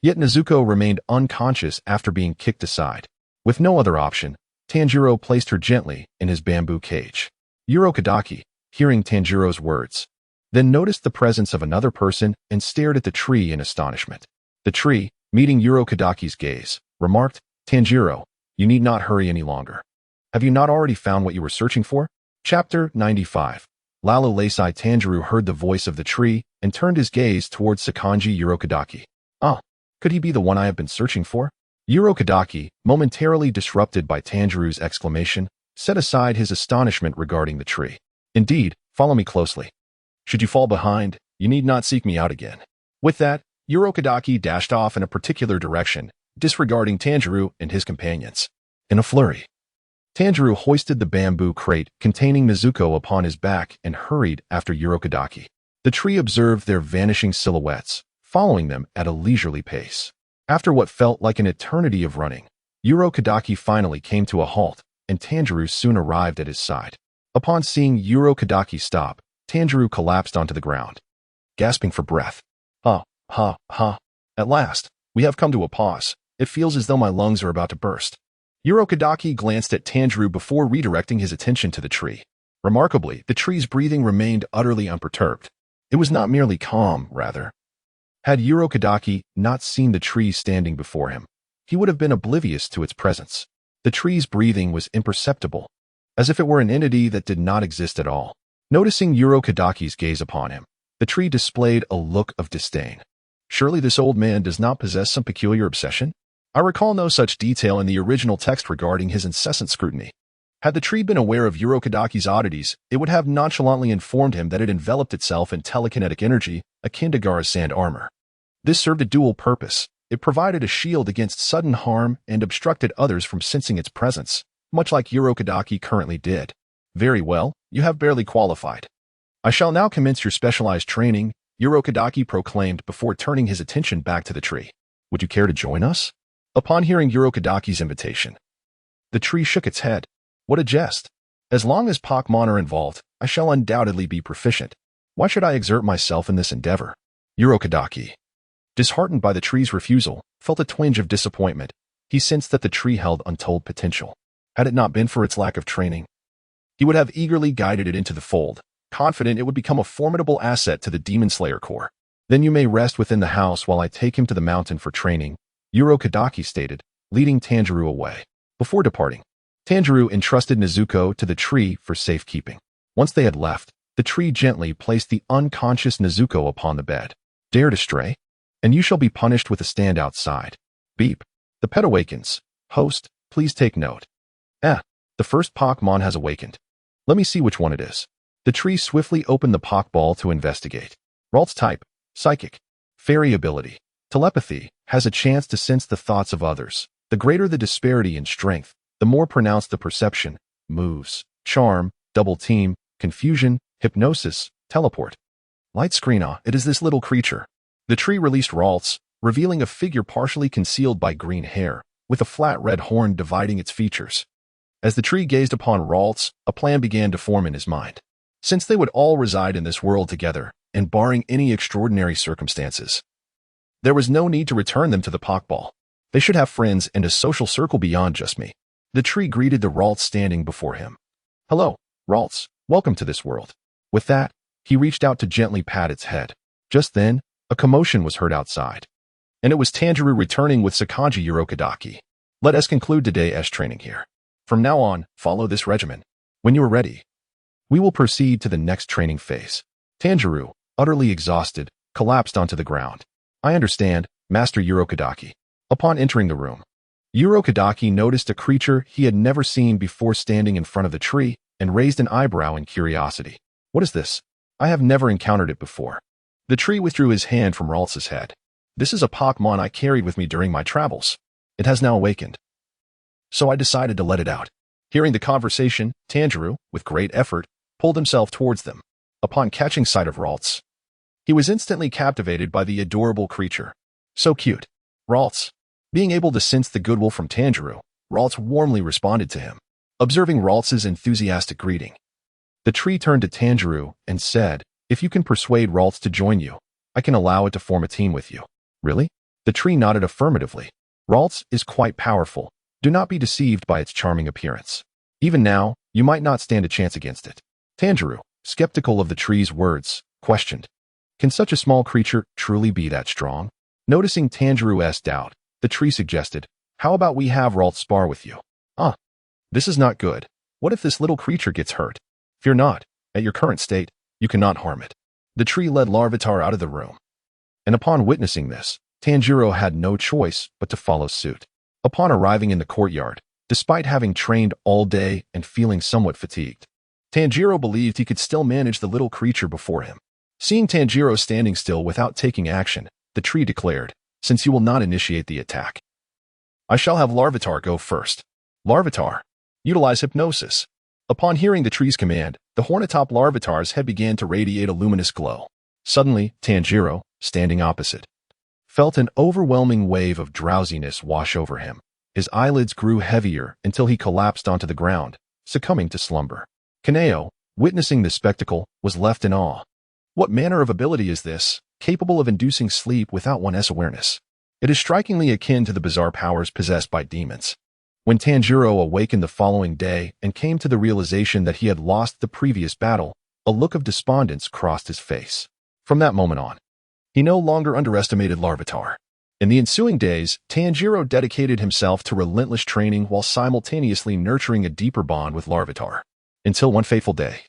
Yet Nezuko remained unconscious after being kicked aside. With no other option, Tanjiro placed her gently in his bamboo cage. Urokadaki, hearing Tanjiro's words, then noticed the presence of another person and stared at the tree in astonishment. The tree, meeting Urokadaki's gaze, remarked, "Tanjiro, you need not hurry any longer. Have you not already found what you were searching for?" Chapter 95. Lalo Lasai Tanjiro heard the voice of the tree and turned his gaze towards Sakanji Urokadaki. Ah, could he be the one I have been searching for? Urokodaki, momentarily disrupted by Tanjiro's exclamation, set aside his astonishment regarding the tree. Indeed, follow me closely. Should you fall behind, you need not seek me out again. With that, Urokodaki dashed off in a particular direction, disregarding Tanjiro and his companions. In a flurry, Tanjiro hoisted the bamboo crate containing Nezuko upon his back and hurried after Urokodaki. The tree observed their vanishing silhouettes, following them at a leisurely pace. After what felt like an eternity of running, Urokodaki finally came to a halt, and Tanjiro soon arrived at his side. Upon seeing Urokodaki stop, Tanjiro collapsed onto the ground, gasping for breath. Ha, ha, ha. At last, we have come to a pause. It feels as though my lungs are about to burst. Urokodaki glanced at Tanjiro before redirecting his attention to the tree. Remarkably, the tree's breathing remained utterly unperturbed. It was not merely calm, rather. Had Urokodaki not seen the tree standing before him, he would have been oblivious to its presence. The tree's breathing was imperceptible, as if it were an entity that did not exist at all. Noticing Urokodaki's gaze upon him, the tree displayed a look of disdain. Surely this old man does not possess some peculiar obsession? I recall no such detail in the original text regarding his incessant scrutiny. Had the tree been aware of Urokodaki's oddities, it would have nonchalantly informed him that it enveloped itself in telekinetic energy akin to Gaara's sand armor. This served a dual purpose. It provided a shield against sudden harm and obstructed others from sensing its presence, much like Urokodaki currently did. Very well, you have barely qualified. I shall now commence your specialized training, Urokodaki proclaimed before turning his attention back to the tree. Would you care to join us? Upon hearing Urokodaki's invitation, the tree shook its head. What a jest. As long as Pokemon are involved, I shall undoubtedly be proficient. Why should I exert myself in this endeavor? Urokodaki, disheartened by the tree's refusal, felt a twinge of disappointment. He sensed that the tree held untold potential. Had it not been for its lack of training, he would have eagerly guided it into the fold, confident it would become a formidable asset to the Demon Slayer Corps. Then you may rest within the house while I take him to the mountain for training, Urokodaki stated, leading Tanjiro away. Before departing, Tanjiro entrusted Nezuko to the tree for safekeeping. Once they had left, the tree gently placed the unconscious Nezuko upon the bed. Dare to stray, and you shall be punished with a stand outside. Beep. The pet awakens. Host, please take note. The first Pokemon has awakened. Let me see which one it is. The tree swiftly opened the Pokeball to investigate. Ralt's type, Psychic. Fairy ability, Telepathy, has a chance to sense the thoughts of others. The greater the disparity in strength, the more pronounced the perception. Moves, Charm, Double Team, Confusion, Hypnosis, Teleport. Light screen. It is this little creature. The tree released Ralts, revealing a figure partially concealed by green hair, with a flat red horn dividing its features. As the tree gazed upon Ralts, a plan began to form in his mind. Since they would all reside in this world together, and barring any extraordinary circumstances, there was no need to return them to the Pokeball. They should have friends and a social circle beyond just me. The tree greeted the Ralts standing before him. Hello, Ralts. Welcome to this world. With that, he reached out to gently pat its head. Just then, a commotion was heard outside, and it was Tanjiro returning with Sakaji Urokodaki. Let us conclude today's training here. From now on, follow this regimen. When you are ready, we will proceed to the next training phase. Tanjiro, utterly exhausted, collapsed onto the ground. I understand, Master Urokodaki. Upon entering the room, Urokodaki noticed a creature he had never seen before standing in front of the tree and raised an eyebrow in curiosity. What is this? I have never encountered it before. The tree withdrew his hand from Ralts' head. This is a Pokemon I carried with me during my travels. It has now awakened, so I decided to let it out. Hearing the conversation, Tanjiro, with great effort, pulled himself towards them. Upon catching sight of Ralts, he was instantly captivated by the adorable creature. So cute. Ralts. Being able to sense the goodwill from Tanjiro, Ralts warmly responded to him. Observing Ralts' enthusiastic greeting, the tree turned to Tanjiro and said, if you can persuade Ralts to join you, I can allow it to form a team with you. Really? The tree nodded affirmatively. Ralts is quite powerful. Do not be deceived by its charming appearance. Even now, you might not stand a chance against it. Tanjiro, skeptical of the tree's words, questioned, can such a small creature truly be that strong? Noticing Tanjiro's doubt, the tree suggested, how about we have Ralts spar with you? This is not good. What if this little creature gets hurt? Fear not. At your current state, you cannot harm it. The tree led Larvitar out of the room. And upon witnessing this, Tanjiro had no choice but to follow suit. Upon arriving in the courtyard, despite having trained all day and feeling somewhat fatigued, Tanjiro believed he could still manage the little creature before him. Seeing Tanjiro standing still without taking action, the tree declared, "Since you will not initiate the attack, I shall have Larvitar go first." Larvitar. Utilize hypnosis. Upon hearing the tree's command, the Hornatop Larvitar's head began to radiate a luminous glow. Suddenly, Tanjiro, standing opposite, felt an overwhelming wave of drowsiness wash over him. His eyelids grew heavier until he collapsed onto the ground, succumbing to slumber. Kaneo, witnessing the spectacle, was left in awe. What manner of ability is this, capable of inducing sleep without one's awareness? It is strikingly akin to the bizarre powers possessed by demons. When Tanjiro awakened the following day and came to the realization that he had lost the previous battle, a look of despondence crossed his face. From that moment on, he no longer underestimated Larvitar. In the ensuing days, Tanjiro dedicated himself to relentless training while simultaneously nurturing a deeper bond with Larvitar. Until one fateful day,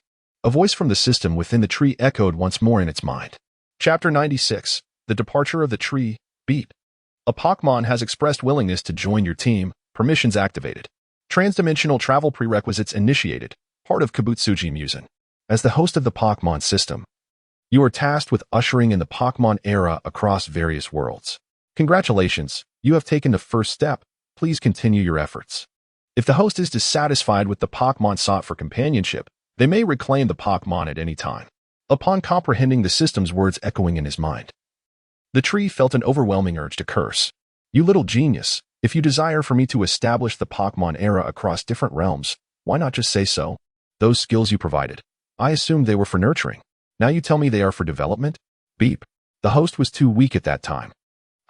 a voice from the system within the tree echoed once more in its mind. Chapter 96. The Departure of the Tree. Beat. A Pokemon has expressed willingness to join your team. Permissions activated. Transdimensional travel prerequisites initiated. Part of Kabutsuji Musen. As the host of the Pokemon system, you are tasked with ushering in the Pokemon era across various worlds. Congratulations, you have taken the first step. Please continue your efforts. If the host is dissatisfied with the Pokemon sought for companionship, they may reclaim the Pokemon at any time. Upon comprehending the system's words echoing in his mind, the tree felt an overwhelming urge to curse. You little genius, if you desire for me to establish the Pokemon era across different realms, why not just say so? Those skills you provided, I assumed they were for nurturing. Now you tell me they are for development? Beep. The host was too weak at that time.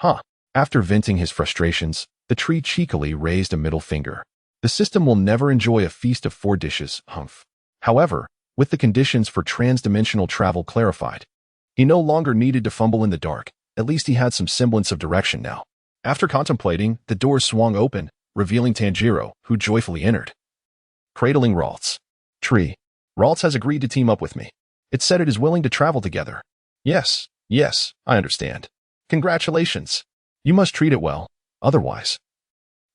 Huh. After venting his frustrations, the tree cheekily raised a middle finger. The system will never enjoy a feast of 4 dishes, humph. However, with the conditions for transdimensional travel clarified, he no longer needed to fumble in the dark. At least he had some semblance of direction now. After contemplating, the door swung open, revealing Tanjiro, who joyfully entered. Cradling Ralts. Tree. Ralts has agreed to team up with me. It said it is willing to travel together. Yes, I understand. Congratulations. You must treat it well, otherwise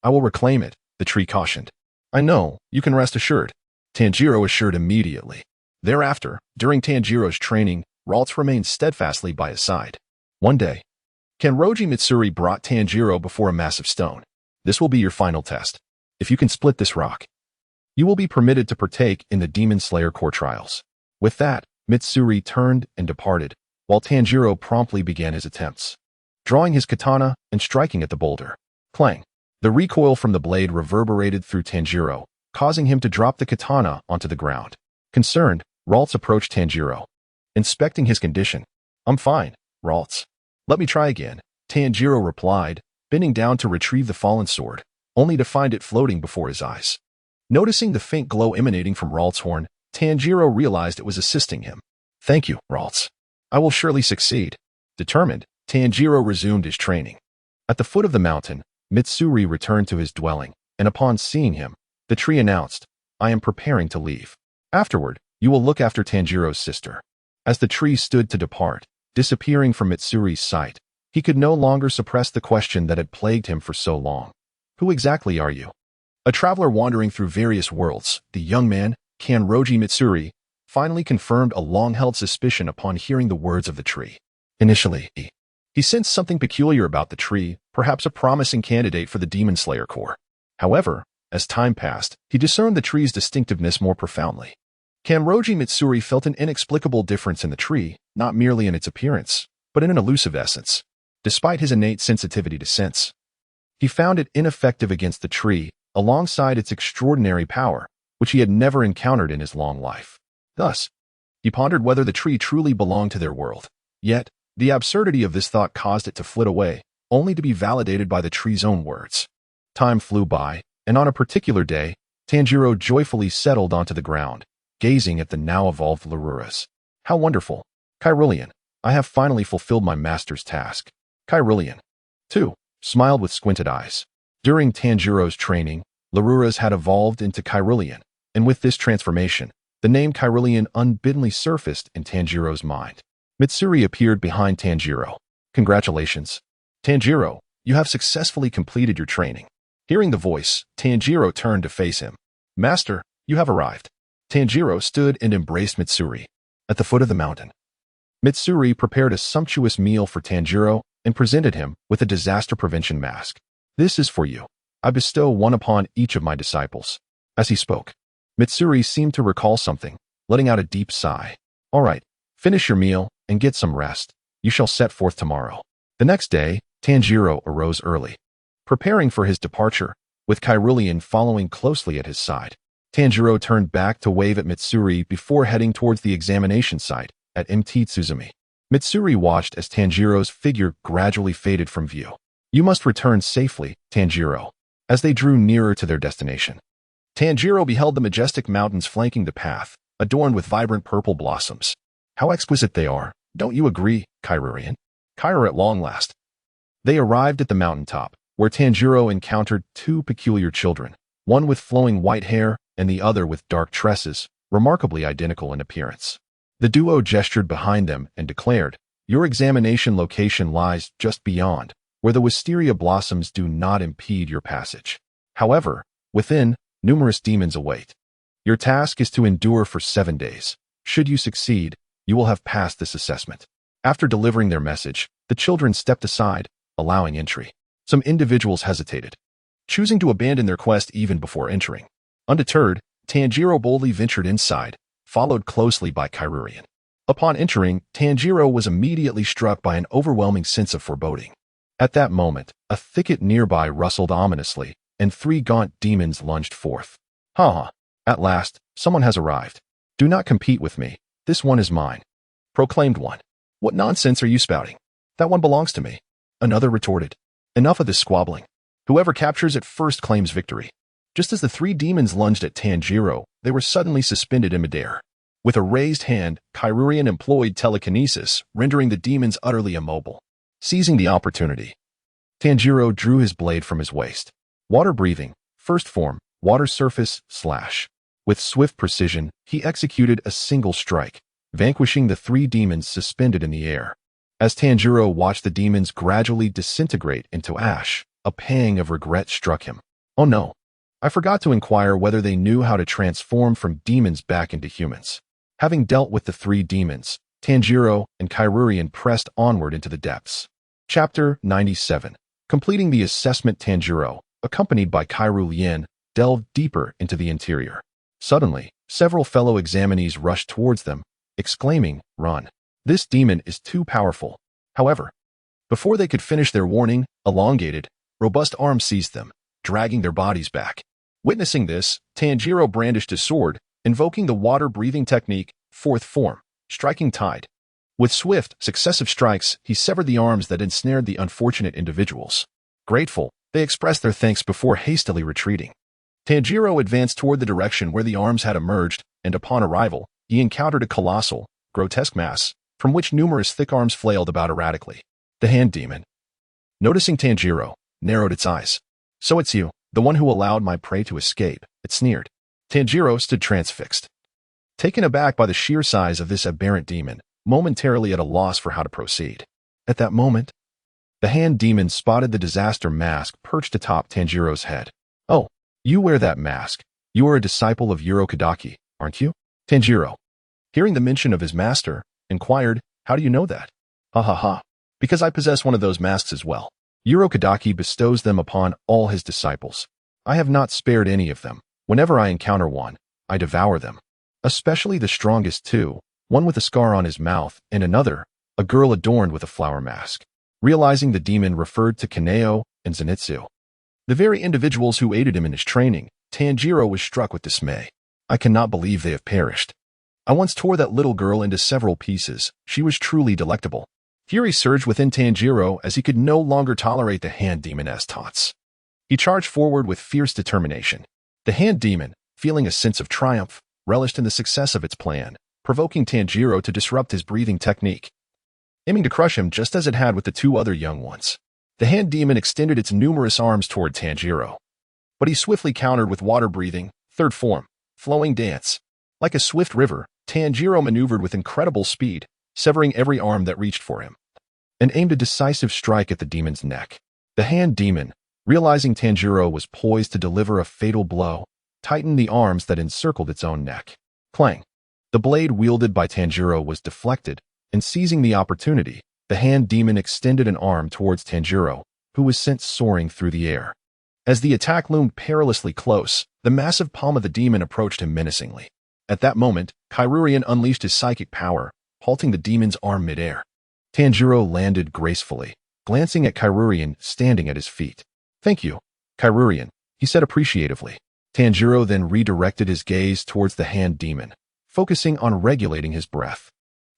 I will reclaim it, the tree cautioned. I know, you can rest assured. Tanjiro assured immediately. Thereafter, during Tanjiro's training, Ralts remained steadfastly by his side. One day, Kenroji Mitsuri brought Tanjiro before a massive stone. This will be your final test. If you can split this rock, you will be permitted to partake in the Demon Slayer core trials. With that, Mitsuri turned and departed, while Tanjiro promptly began his attempts, drawing his katana and striking at the boulder. Clang! The recoil from the blade reverberated through Tanjiro, causing him to drop the katana onto the ground. Concerned, Ralts approached Tanjiro, inspecting his condition. I'm fine, Ralts. Let me try again, Tanjiro replied, bending down to retrieve the fallen sword, only to find it floating before his eyes. Noticing the faint glow emanating from Ralts' horn, Tanjiro realized it was assisting him. Thank you, Ralts. I will surely succeed. Determined, Tanjiro resumed his training. At the foot of the mountain, Mitsuri returned to his dwelling, and upon seeing him, the tree announced, I am preparing to leave. Afterward, you will look after Tanjiro's sister. As the tree stood to depart, disappearing from Mitsuri's sight, he could no longer suppress the question that had plagued him for so long. Who exactly are you? A traveler wandering through various worlds, the young man, Kanroji Mitsuri, finally confirmed a long-held suspicion upon hearing the words of the tree. Initially, he sensed something peculiar about the tree, perhaps a promising candidate for the Demon Slayer Corps. However, as time passed, he discerned the tree's distinctiveness more profoundly. Kanroji Mitsuri felt an inexplicable difference in the tree, not merely in its appearance, but in an elusive essence. Despite his innate sensitivity to sense, he found it ineffective against the tree, alongside its extraordinary power, which he had never encountered in his long life. Thus, he pondered whether the tree truly belonged to their world. Yet, the absurdity of this thought caused it to flit away, only to be validated by the tree's own words. Time flew by, and on a particular day, Tanjiro joyfully settled onto the ground, gazing at the now-evolved Laruras. How wonderful! Kyrillian, I have finally fulfilled my master's task. Kyrillian, too, smiled with squinted eyes. During Tanjiro's training, Laruras had evolved into Kyrillian, and with this transformation, the name Kyrillian unbiddenly surfaced in Tanjiro's mind. Mitsuri appeared behind Tanjiro. Congratulations. Tanjiro, you have successfully completed your training. Hearing the voice, Tanjiro turned to face him. Master, you have arrived. Tanjiro stood and embraced Mitsuri. At the foot of the mountain, Mitsuri prepared a sumptuous meal for Tanjiro and presented him with a disaster prevention mask. This is for you. I bestow one upon each of my disciples. As he spoke, Mitsuri seemed to recall something, letting out a deep sigh. All right, finish your meal and get some rest. You shall set forth tomorrow. The next day, Tanjiro arose early, preparing for his departure, with Kairulian following closely at his side. Tanjiro turned back to wave at Mitsuri before heading towards the examination site at MT Tsuzumi. Mitsuri watched as Tanjiro's figure gradually faded from view. You must return safely, Tanjiro. As they drew nearer to their destination, Tanjiro beheld the majestic mountains flanking the path, adorned with vibrant purple blossoms. How exquisite they are, don't you agree, Kairulian? Kaira at long last. They arrived at the mountaintop, where Tanjiro encountered two peculiar children, one with flowing white hair and the other with dark tresses, remarkably identical in appearance. The duo gestured behind them and declared, your examination location lies just beyond, where the wisteria blossoms do not impede your passage. However, within, numerous demons await. Your task is to endure for 7 days. Should you succeed, you will have passed this assessment. After delivering their message, the children stepped aside, allowing entry. Some individuals hesitated, choosing to abandon their quest even before entering. Undeterred, Tanjiro boldly ventured inside, followed closely by Kairulian. Upon entering, Tanjiro was immediately struck by an overwhelming sense of foreboding. At that moment, a thicket nearby rustled ominously, and 3 gaunt demons lunged forth. Ha! At last, someone has arrived. Do not compete with me. This one is mine, proclaimed one. What nonsense are you spouting? That one belongs to me. Another retorted. Enough of this squabbling. Whoever captures it first claims victory. Just as the 3 demons lunged at Tanjiro, they were suddenly suspended in midair. With a raised hand, Kairulian employed telekinesis, rendering the demons utterly immobile. Seizing the opportunity, Tanjiro drew his blade from his waist. Water-breathing, first form, water surface, slash. With swift precision, he executed a single strike, vanquishing the 3 demons suspended in the air. As Tanjiro watched the demons gradually disintegrate into ash, a pang of regret struck him. Oh no. I forgot to inquire whether they knew how to transform from demons back into humans. Having dealt with the 3 demons, Tanjiro and Kairulian pressed onward into the depths. Chapter 97. Completing the assessment, Tanjiro, accompanied by Kairulian, delved deeper into the interior. Suddenly, several fellow examinees rushed towards them, exclaiming, "Run! This demon is too powerful." However, before they could finish their warning, elongated, robust arms seized them, dragging their bodies back. Witnessing this, Tanjiro brandished his sword, invoking the water-breathing technique, fourth form, striking tide. With swift, successive strikes, he severed the arms that ensnared the unfortunate individuals. Grateful, they expressed their thanks before hastily retreating. Tanjiro advanced toward the direction where the arms had emerged, and upon arrival, he encountered a colossal, grotesque mass, from which numerous thick arms flailed about erratically. The hand demon, noticing Tanjiro, narrowed its eyes. So it's you, the one who allowed my prey to escape, it sneered. Tanjiro stood transfixed, taken aback by the sheer size of this aberrant demon, momentarily at a loss for how to proceed. At that moment, the hand demon spotted the disaster mask perched atop Tanjiro's head. Oh, you wear that mask. You are a disciple of Urokodaki, aren't you? Tanjiro, hearing the mention of his master, inquired, how do you know that? Ha ha ha. Because I possess one of those masks as well. Urokodaki bestows them upon all his disciples. I have not spared any of them. Whenever I encounter one, I devour them. Especially the strongest two, one with a scar on his mouth and another, a girl adorned with a flower mask. Realizing the demon referred to Kaneo and Zenitsu, the very individuals who aided him in his training, Tanjiro was struck with dismay. I cannot believe they have perished. I once tore that little girl into several pieces. She was truly delectable. Fury surged within Tanjiro as he could no longer tolerate the hand demon-esque taunts. He charged forward with fierce determination. The hand demon, feeling a sense of triumph, relished in the success of its plan, provoking Tanjiro to disrupt his breathing technique, aiming to crush him just as it had with the 2 other young ones. The hand demon extended its numerous arms toward Tanjiro, but he swiftly countered with water-breathing, third form, flowing dance. Like a swift river, Tanjiro maneuvered with incredible speed, severing every arm that reached for him. and aimed a decisive strike at the demon's neck. The hand demon, realizing Tanjiro was poised to deliver a fatal blow, tightened the arms that encircled its own neck. Clang! The blade wielded by Tanjiro was deflected, and seizing the opportunity, the hand demon extended an arm towards Tanjiro, who was sent soaring through the air. As the attack loomed perilously close, the massive palm of the demon approached him menacingly. At that moment, Kyrurian unleashed his psychic power, halting the demon's arm midair. Tanjiro landed gracefully, glancing at Kyrurian standing at his feet. "Thank you, Kyrurian," he said appreciatively. Tanjiro then redirected his gaze towards the hand demon, focusing on regulating his breath.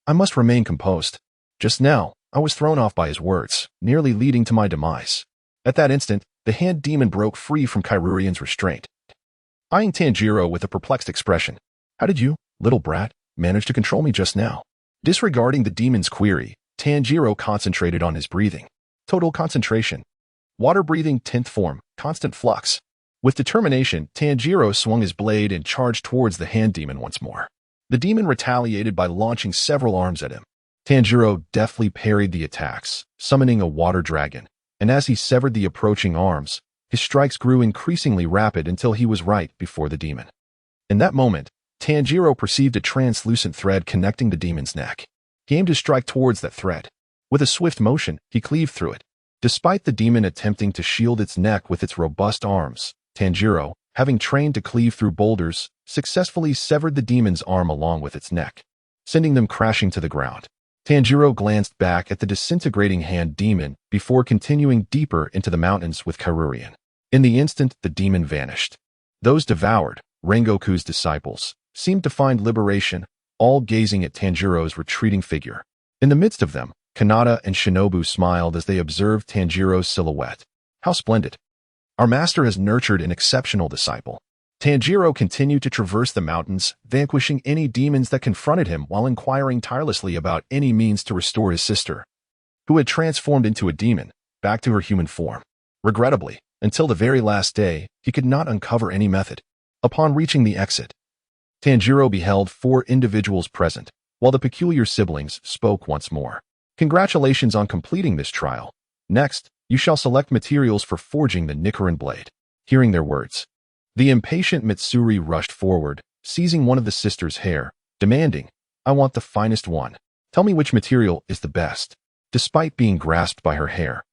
"I must remain composed. Just now, I was thrown off by his words, nearly leading to my demise." At that instant, the hand demon broke free from Kyrurian's restraint. Eyeing Tanjiro with a perplexed expression, "How did you, little brat, manage to control me just now?" Disregarding the demon's query, Tanjiro concentrated on his breathing. Total concentration. Water breathing 10th form, constant flux. With determination, Tanjiro swung his blade and charged towards the hand demon once more. The demon retaliated by launching several arms at him. Tanjiro deftly parried the attacks, summoning a water dragon, and as he severed the approaching arms, his strikes grew increasingly rapid until he was right before the demon. In that moment, Tanjiro perceived a translucent thread connecting the demon's neck. He aimed to strike towards that thread. With a swift motion, he cleaved through it. Despite the demon attempting to shield its neck with its robust arms, Tanjiro, having trained to cleave through boulders, successfully severed the demon's arm along with its neck, sending them crashing to the ground. Tanjiro glanced back at the disintegrating hand demon before continuing deeper into the mountains with Kyrurian. In the instant the demon vanished. Those devoured, Rengoku's disciples, seemed to find liberation, all gazing at Tanjiro's retreating figure. In the midst of them, Kanata and Shinobu smiled as they observed Tanjiro's silhouette. "How splendid! Our master has nurtured an exceptional disciple." Tanjiro continued to traverse the mountains, vanquishing any demons that confronted him while inquiring tirelessly about any means to restore his sister, who had transformed into a demon, back to her human form. Regrettably, until the very last day, he could not uncover any method. Upon reaching the exit, Tanjiro beheld 4 individuals present, while the peculiar siblings spoke once more. "Congratulations on completing this trial. Next, you shall select materials for forging the Nichiren blade." Hearing their words, the impatient Mitsuri rushed forward, seizing one of the sisters' hair, demanding, "I want the finest one. Tell me which material is the best." Despite being grasped by her hair,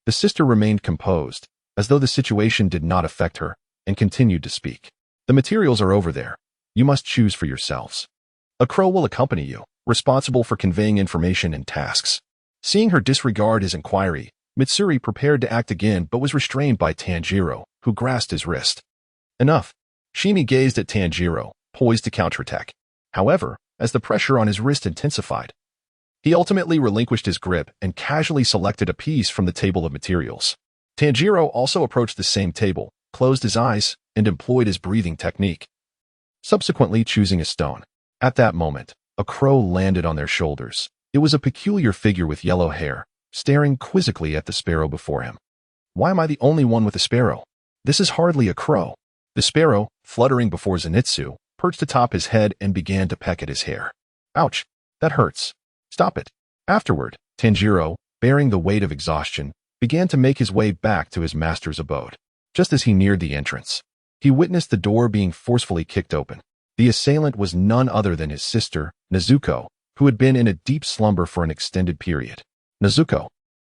the sister remained composed, as though the situation did not affect her, and continued to speak. "The materials are over there. You must choose for yourselves. A crow will accompany you, responsible for conveying information and tasks." Seeing her disregard his inquiry, Mitsuri prepared to act again but was restrained by Tanjiro, who grasped his wrist. "Enough." Shimi gazed at Tanjiro, poised to counterattack. However, as the pressure on his wrist intensified, he ultimately relinquished his grip and casually selected a piece from the table of materials. Tanjiro also approached the same table, closed his eyes, and employed his breathing technique, subsequently choosing a stone. At that moment, a crow landed on their shoulders. It was a peculiar figure with yellow hair, staring quizzically at the sparrow before him. "Why am I the only one with a sparrow? This is hardly a crow." The sparrow, fluttering before Zenitsu, perched atop his head and began to peck at his hair. "Ouch, that hurts. Stop it." Afterward, Tanjiro, bearing the weight of exhaustion, began to make his way back to his master's abode. Just as he neared the entrance, he witnessed the door being forcefully kicked open. The assailant was none other than his sister, Nezuko, who had been in a deep slumber for an extended period. "Nezuko."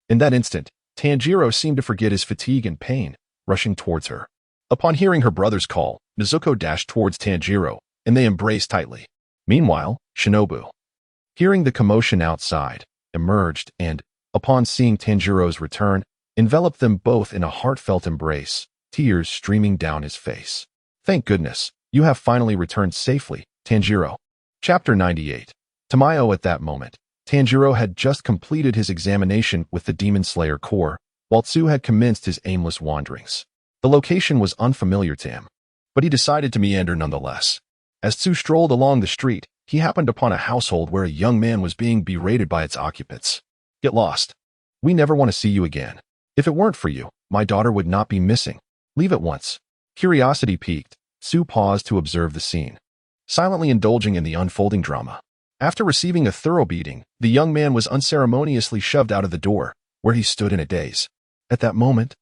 In that instant, Tanjiro seemed to forget his fatigue and pain, rushing towards her. Upon hearing her brother's call, Nezuko dashed towards Tanjiro, and they embraced tightly. Meanwhile, Shinobu, hearing the commotion outside, emerged and, upon seeing Tanjiro's return, enveloped them both in a heartfelt embrace, tears streaming down his face. "Thank goodness, you have finally returned safely, Tanjiro." Chapter 98. Tamayo. At that moment, Tanjiro had just completed his examination with the Demon Slayer Corps, while Tsu had commenced his aimless wanderings. The location was unfamiliar to him, but he decided to meander nonetheless. As Tsu strolled along the street, he happened upon a household where a young man was being berated by its occupants. "Get lost. We never want to see you again. If it weren't for you, my daughter would not be missing. Leave at once." Curiosity piqued, Tsu paused to observe the scene, silently indulging in the unfolding drama. After receiving a thorough beating, the young man was unceremoniously shoved out of the door, where he stood in a daze. At that moment,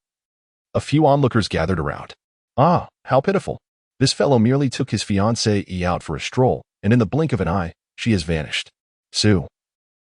a few onlookers gathered around. Ah, how pitiful. This fellow merely took his fiancée out for a stroll, and in the blink of an eye, she has vanished. Sue,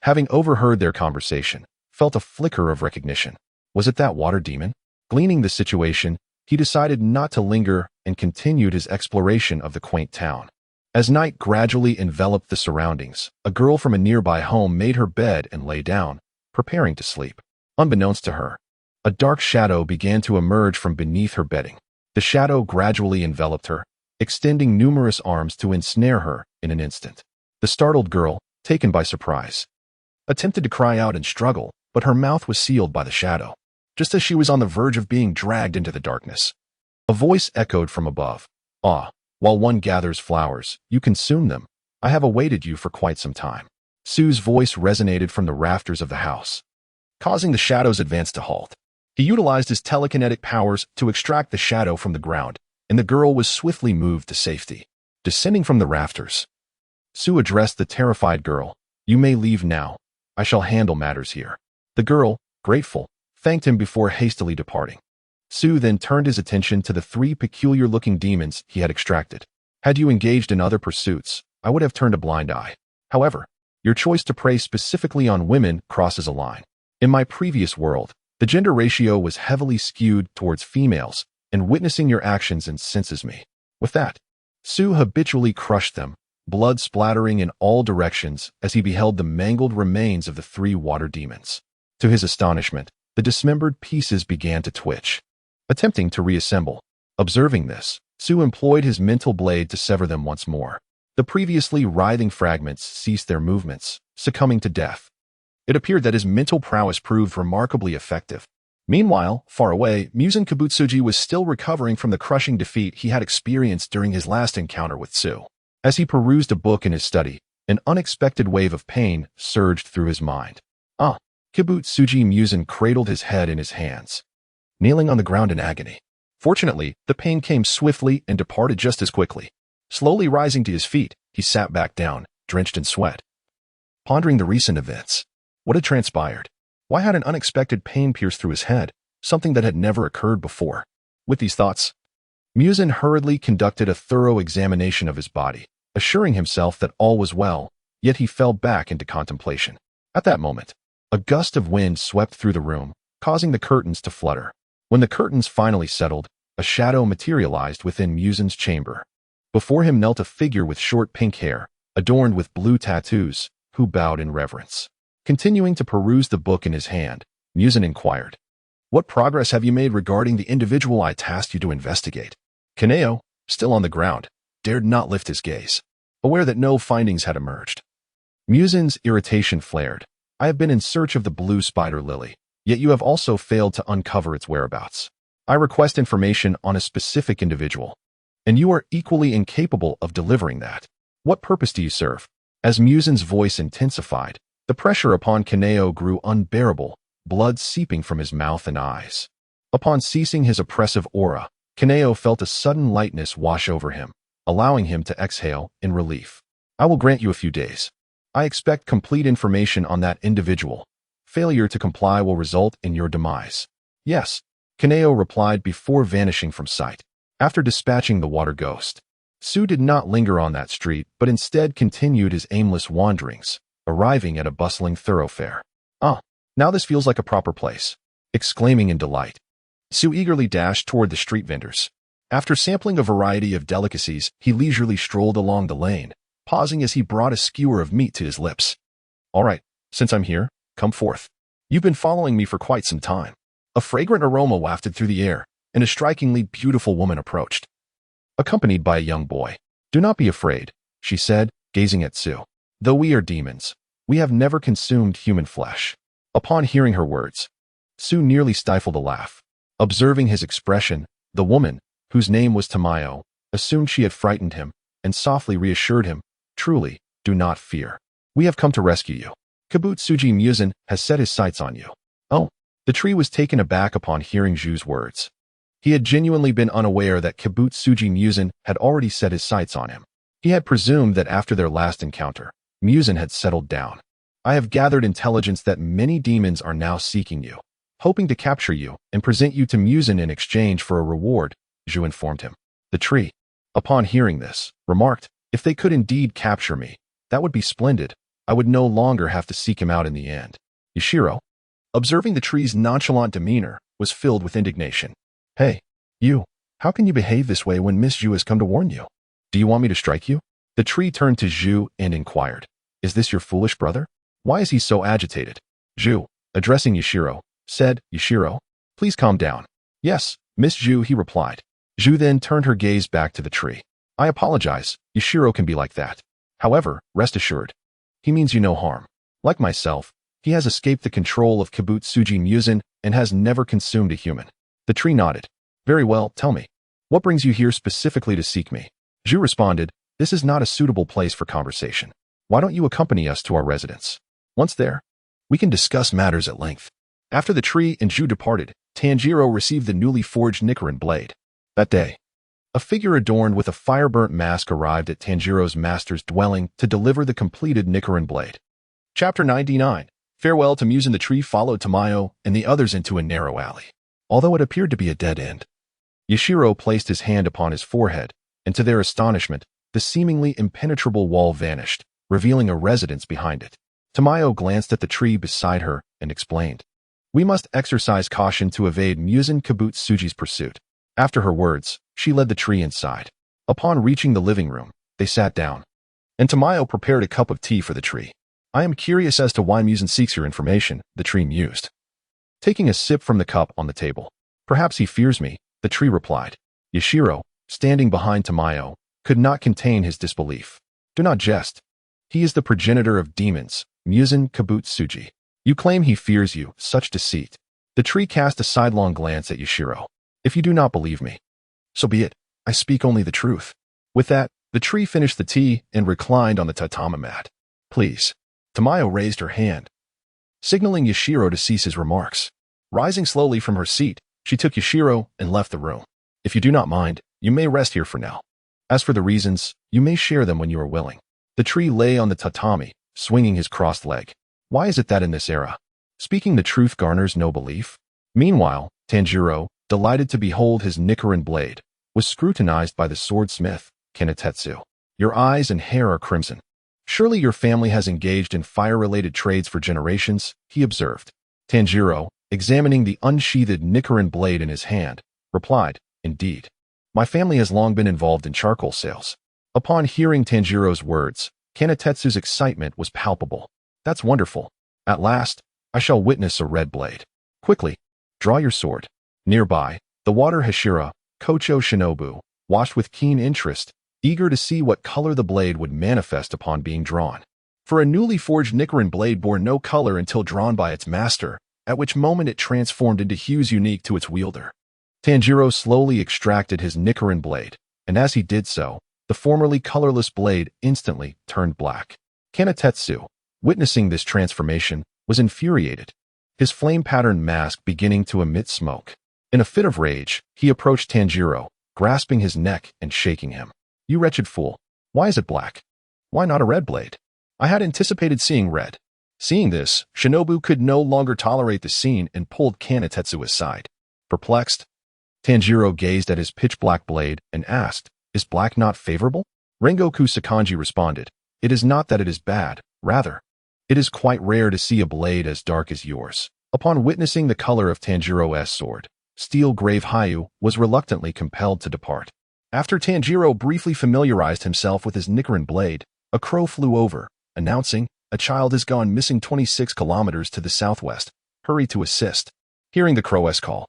having overheard their conversation, felt a flicker of recognition. Was it that water demon? Gleaning the situation, he decided not to linger and continued his exploration of the quaint town. As night gradually enveloped the surroundings, a girl from a nearby home made her bed and lay down, preparing to sleep. Unbeknownst to her, a dark shadow began to emerge from beneath her bedding. The shadow gradually enveloped her, extending numerous arms to ensnare her in an instant. The startled girl, taken by surprise, attempted to cry out and struggle, but her mouth was sealed by the shadow. Just as she was on the verge of being dragged into the darkness, a voice echoed from above. Ah, while one gathers flowers, you consume them. I have awaited you for quite some time. Sue's voice resonated from the rafters of the house, causing the shadow's advance to halt. He utilized his telekinetic powers to extract the shadow from the ground, and the girl was swiftly moved to safety. Descending from the rafters, Sue addressed the terrified girl. You may leave now. I shall handle matters here. The girl, grateful, thanked him before hastily departing. Sue then turned his attention to the three peculiar-looking demons he had extracted. Had you engaged in other pursuits, I would have turned a blind eye. However, your choice to prey specifically on women crosses a line. In my previous world, the gender ratio was heavily skewed towards females, and witnessing your actions incenses me. With that, Sue habitually crushed them, blood splattering in all directions as he beheld the mangled remains of the three water demons. To his astonishment, the dismembered pieces began to twitch, attempting to reassemble. Observing this, Sue employed his mental blade to sever them once more. The previously writhing fragments ceased their movements, succumbing to death. It appeared that his mental prowess proved remarkably effective. Meanwhile, far away, Muzan Kibutsuji was still recovering from the crushing defeat he had experienced during his last encounter with Sue. As he perused a book in his study, an unexpected wave of pain surged through his mind. Ah! Kibutsuji Muzan cradled his head in his hands, kneeling on the ground in agony. Fortunately, the pain came swiftly and departed just as quickly. Slowly rising to his feet, he sat back down, drenched in sweat, pondering the recent events. What had transpired? Why had an unexpected pain pierced through his head, something that had never occurred before? With these thoughts, Muzan hurriedly conducted a thorough examination of his body, assuring himself that all was well, yet he fell back into contemplation. At that moment, a gust of wind swept through the room, causing the curtains to flutter. When the curtains finally settled, a shadow materialized within Muzan's chamber. Before him knelt a figure with short pink hair, adorned with blue tattoos, who bowed in reverence. Continuing to peruse the book in his hand, Muzan inquired, "What progress have you made regarding the individual I tasked you to investigate?" Kaneo, still on the ground, dared not lift his gaze, aware that no findings had emerged. Muzan's irritation flared. "I have been in search of the blue spider lily, yet you have also failed to uncover its whereabouts. I request information on a specific individual, and you are equally incapable of delivering that. What purpose do you serve?" As Muzan's voice intensified, the pressure upon Kaneo grew unbearable, blood seeping from his mouth and eyes. Upon ceasing his oppressive aura, Kaneo felt a sudden lightness wash over him, allowing him to exhale in relief. "I will grant you a few days. I expect complete information on that individual. Failure to comply will result in your demise." "Yes," Kaneo replied before vanishing from sight. After dispatching the water ghost, Sue did not linger on that street, but instead continued his aimless wanderings, arriving at a bustling thoroughfare. "Ah, now this feels like a proper place." Exclaiming in delight, Sue eagerly dashed toward the street vendors. After sampling a variety of delicacies, he leisurely strolled along the lane, pausing as he brought a skewer of meat to his lips. "All right, since I'm here, come forth. You've been following me for quite some time." A fragrant aroma wafted through the air, and a strikingly beautiful woman approached, accompanied by a young boy. "Do not be afraid," she said, gazing at Sue. "Though we are demons, we have never consumed human flesh." Upon hearing her words, Sue nearly stifled a laugh. Observing his expression, the woman, whose name was Tamayo, assumed she had frightened him, and softly reassured him, "Truly, do not fear. We have come to rescue you. Kibutsuji Muzan has set his sights on you." Oh, the tree was taken aback upon hearing Zhu's words. He had genuinely been unaware that Kibutsuji Muzan had already set his sights on him. He had presumed that after their last encounter, Muzan had settled down. I have gathered intelligence that many demons are now seeking you, hoping to capture you and present you to Muzan in exchange for a reward, Zhu informed him. The tree, upon hearing this, remarked, if they could indeed capture me, that would be splendid. I would no longer have to seek him out in the end. Yashiro, observing the tree's nonchalant demeanor, was filled with indignation. Hey, you, how can you behave this way when Miss Zhu has come to warn you? Do you want me to strike you? The tree turned to Zhu and inquired, is this your foolish brother? Why is he so agitated? Zhu, addressing Yashiro, said, Yashiro, please calm down. Yes, Miss Zhu, he replied. Zhu then turned her gaze back to the tree. I apologize, Yashiro can be like that. However, rest assured, he means you no harm. Like myself, he has escaped the control of Kibutsuji Muzan and has never consumed a human. The tree nodded. Very well, tell me. What brings you here specifically to seek me? Zhu responded, this is not a suitable place for conversation. Why don't you accompany us to our residence? Once there, we can discuss matters at length. After the tree and Zhu departed, Tanjiro received the newly forged Nichiren blade. That day, a figure adorned with a fire-burnt mask arrived at Tanjiro's master's dwelling to deliver the completed Nichiren blade. Chapter 99. Farewell to Muzan. The tree followed Tamayo and the others into a narrow alley. Although it appeared to be a dead end, Yashiro placed his hand upon his forehead, and to their astonishment, the seemingly impenetrable wall vanished, revealing a residence behind it. Tamayo glanced at the tree beside her and explained, we must exercise caution to evade Muzan Kibutsuji's pursuit. After her words, she led the tree inside. Upon reaching the living room, they sat down, and Tamayo prepared a cup of tea for the tree. I am curious as to why Muzan seeks your information, the tree mused, taking a sip from the cup on the table. Perhaps he fears me, the tree replied. Yashiro, standing behind Tamayo, could not contain his disbelief. Do not jest. He is the progenitor of demons, Muzan Kibutsuji. You claim he fears you, such deceit. The tree cast a sidelong glance at Yashiro. If you do not believe me, so be it. I speak only the truth. With that, the tree finished the tea and reclined on the tatami mat. Please. Tamayo raised her hand, signaling Yashiro to cease his remarks. Rising slowly from her seat, she took Yashiro and left the room. If you do not mind, you may rest here for now. As for the reasons, you may share them when you are willing. The tree lay on the tatami, swinging his crossed leg. Why is it that in this era, speaking the truth garners no belief? Meanwhile, Tanjiro, delighted to behold his Nichiren blade, was scrutinized by the swordsmith, Kanatetsu. Your eyes and hair are crimson. Surely your family has engaged in fire-related trades for generations, he observed. Tanjiro, examining the unsheathed Nichiren blade in his hand, replied, indeed. My family has long been involved in charcoal sales. Upon hearing Tanjiro's words, Kanatetsu's excitement was palpable. That's wonderful. At last, I shall witness a red blade. Quickly, draw your sword. Nearby, the water Hashira, Kocho Shinobu, watched with keen interest, eager to see what color the blade would manifest upon being drawn. For a newly forged Nichiren blade bore no color until drawn by its master, at which moment it transformed into hues unique to its wielder. Tanjiro slowly extracted his Nichiren blade, and as he did so, the formerly colorless blade instantly turned black. Kanatetsu, witnessing this transformation, was infuriated, his flame-patterned mask beginning to emit smoke. In a fit of rage, he approached Tanjiro, grasping his neck and shaking him. You wretched fool. Why is it black? Why not a red blade? I had anticipated seeing red. Seeing this, Shinobu could no longer tolerate the scene and pulled Kanatetsu aside. Perplexed, Tanjiro gazed at his pitch-black blade and asked, is black not favorable? Rengoku Sakanji responded, it is not that it is bad, rather, it is quite rare to see a blade as dark as yours. Upon witnessing the color of Tanjiro's sword, Steel-Grave Hayu was reluctantly compelled to depart. After Tanjiro briefly familiarized himself with his Nichiren blade, a crow flew over, announcing, a child has gone missing 26 kilometers to the southwest. Hurry to assist. Hearing the crow's call,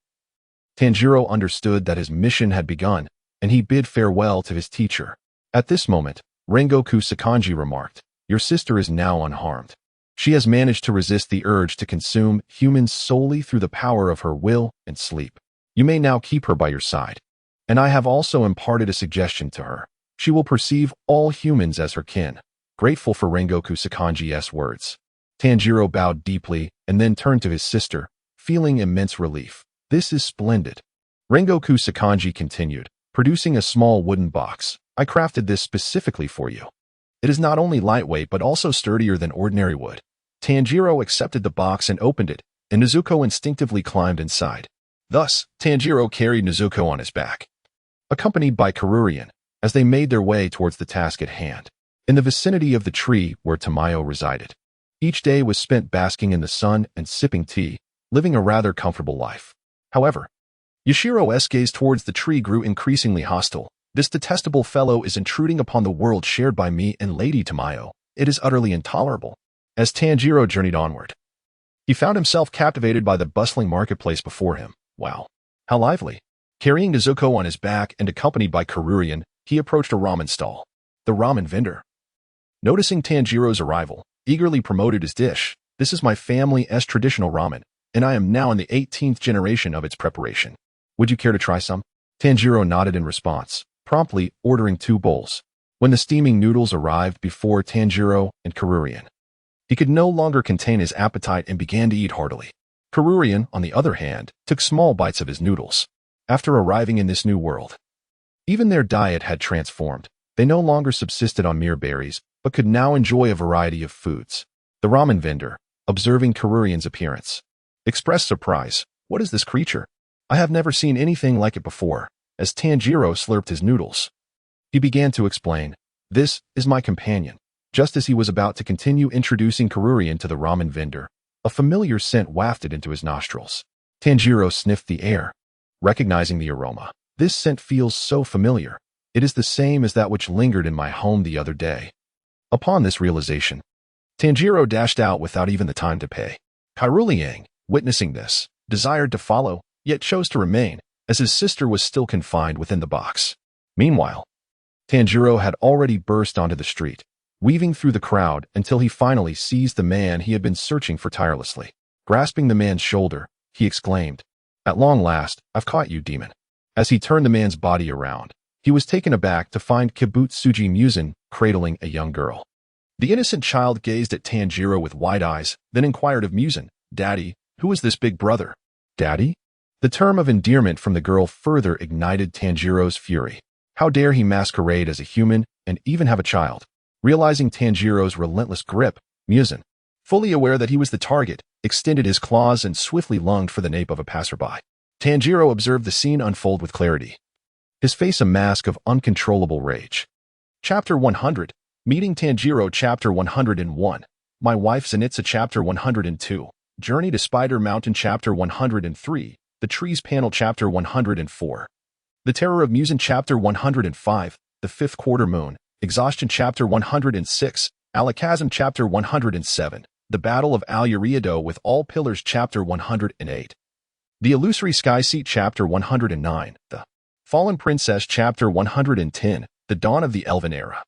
Tanjiro understood that his mission had begun, and he bid farewell to his teacher. At this moment, Rengoku Sakanji remarked, your sister is now unharmed. She has managed to resist the urge to consume humans solely through the power of her will and sleep. You may now keep her by your side. And I have also imparted a suggestion to her. She will perceive all humans as her kin. Grateful for Rengoku Sakanji's words, Tanjiro bowed deeply and then turned to his sister, feeling immense relief. This is splendid. Rengoku Sakanji continued, producing a small wooden box. I crafted this specifically for you. It is not only lightweight but also sturdier than ordinary wood. Tanjiro accepted the box and opened it, and Nezuko instinctively climbed inside. Thus, Tanjiro carried Nezuko on his back, accompanied by Karurian, as they made their way towards the task at hand, in the vicinity of the tree where Tamayo resided. Each day was spent basking in the sun and sipping tea, living a rather comfortable life. However, Yashiro's gaze towards the tree grew increasingly hostile. This detestable fellow is intruding upon the world shared by me and Lady Tamayo. It is utterly intolerable. As Tanjiro journeyed onward, he found himself captivated by the bustling marketplace before him. Wow, how lively. Carrying Nezuko on his back and accompanied by Karurian, he approached a ramen stall. The ramen vendor, noticing Tanjiro's arrival, eagerly promoted his dish. This is my family's traditional ramen, and I am now in the 18th generation of its preparation. Would you care to try some? Tanjiro nodded in response, promptly ordering 2 bowls. When the steaming noodles arrived before Tanjiro and Karurian, he could no longer contain his appetite and began to eat heartily. Karurian, on the other hand, took small bites of his noodles. After arriving in this new world, even their diet had transformed. They no longer subsisted on mere berries, but could now enjoy a variety of foods. The ramen vendor, observing Karurian's appearance, expressed surprise. What is this creature? I have never seen anything like it before. As Tanjiro slurped his noodles, he began to explain, "This is my companion." Just as he was about to continue introducing Karurian to the ramen vendor, a familiar scent wafted into his nostrils. Tanjiro sniffed the air, recognizing the aroma. This scent feels so familiar. It is the same as that which lingered in my home the other day. Upon this realization, Tanjiro dashed out without even the time to pay. Karurian, witnessing this, desired to follow, yet chose to remain, as his sister was still confined within the box. Meanwhile, Tanjiro had already burst onto the street, weaving through the crowd until he finally seized the man he had been searching for tirelessly. Grasping the man's shoulder, he exclaimed, "At long last, I've caught you, demon." As he turned the man's body around, he was taken aback to find Kibutsuji Muzan cradling a young girl. The innocent child gazed at Tanjiro with wide eyes, then inquired of Muzan, "Daddy, who is this big brother?" "Daddy?" The term of endearment from the girl further ignited Tanjiro's fury. How dare he masquerade as a human and even have a child? Realizing Tanjiro's relentless grip, Muzan, fully aware that he was the target, extended his claws and swiftly lunged for the nape of a passerby. Tanjiro observed the scene unfold with clarity, his face a mask of uncontrollable rage. Chapter 100, Meeting Tanjiro. Chapter 101, My Wife Zenitsu. Chapter 102, Journey to Spider Mountain. Chapter 103, The Trees Panel. Chapter 104, The Terror of Muzan. Chapter 105, The Fifth Quarter Moon. Exhaustion. Chapter 106, Alakazam. Chapter 107, The Battle of Al Uriado with All Pillars. Chapter 108, The Illusory Sky Seat. Chapter 109, The Fallen Princess. Chapter 110, The Dawn of the Elven Era.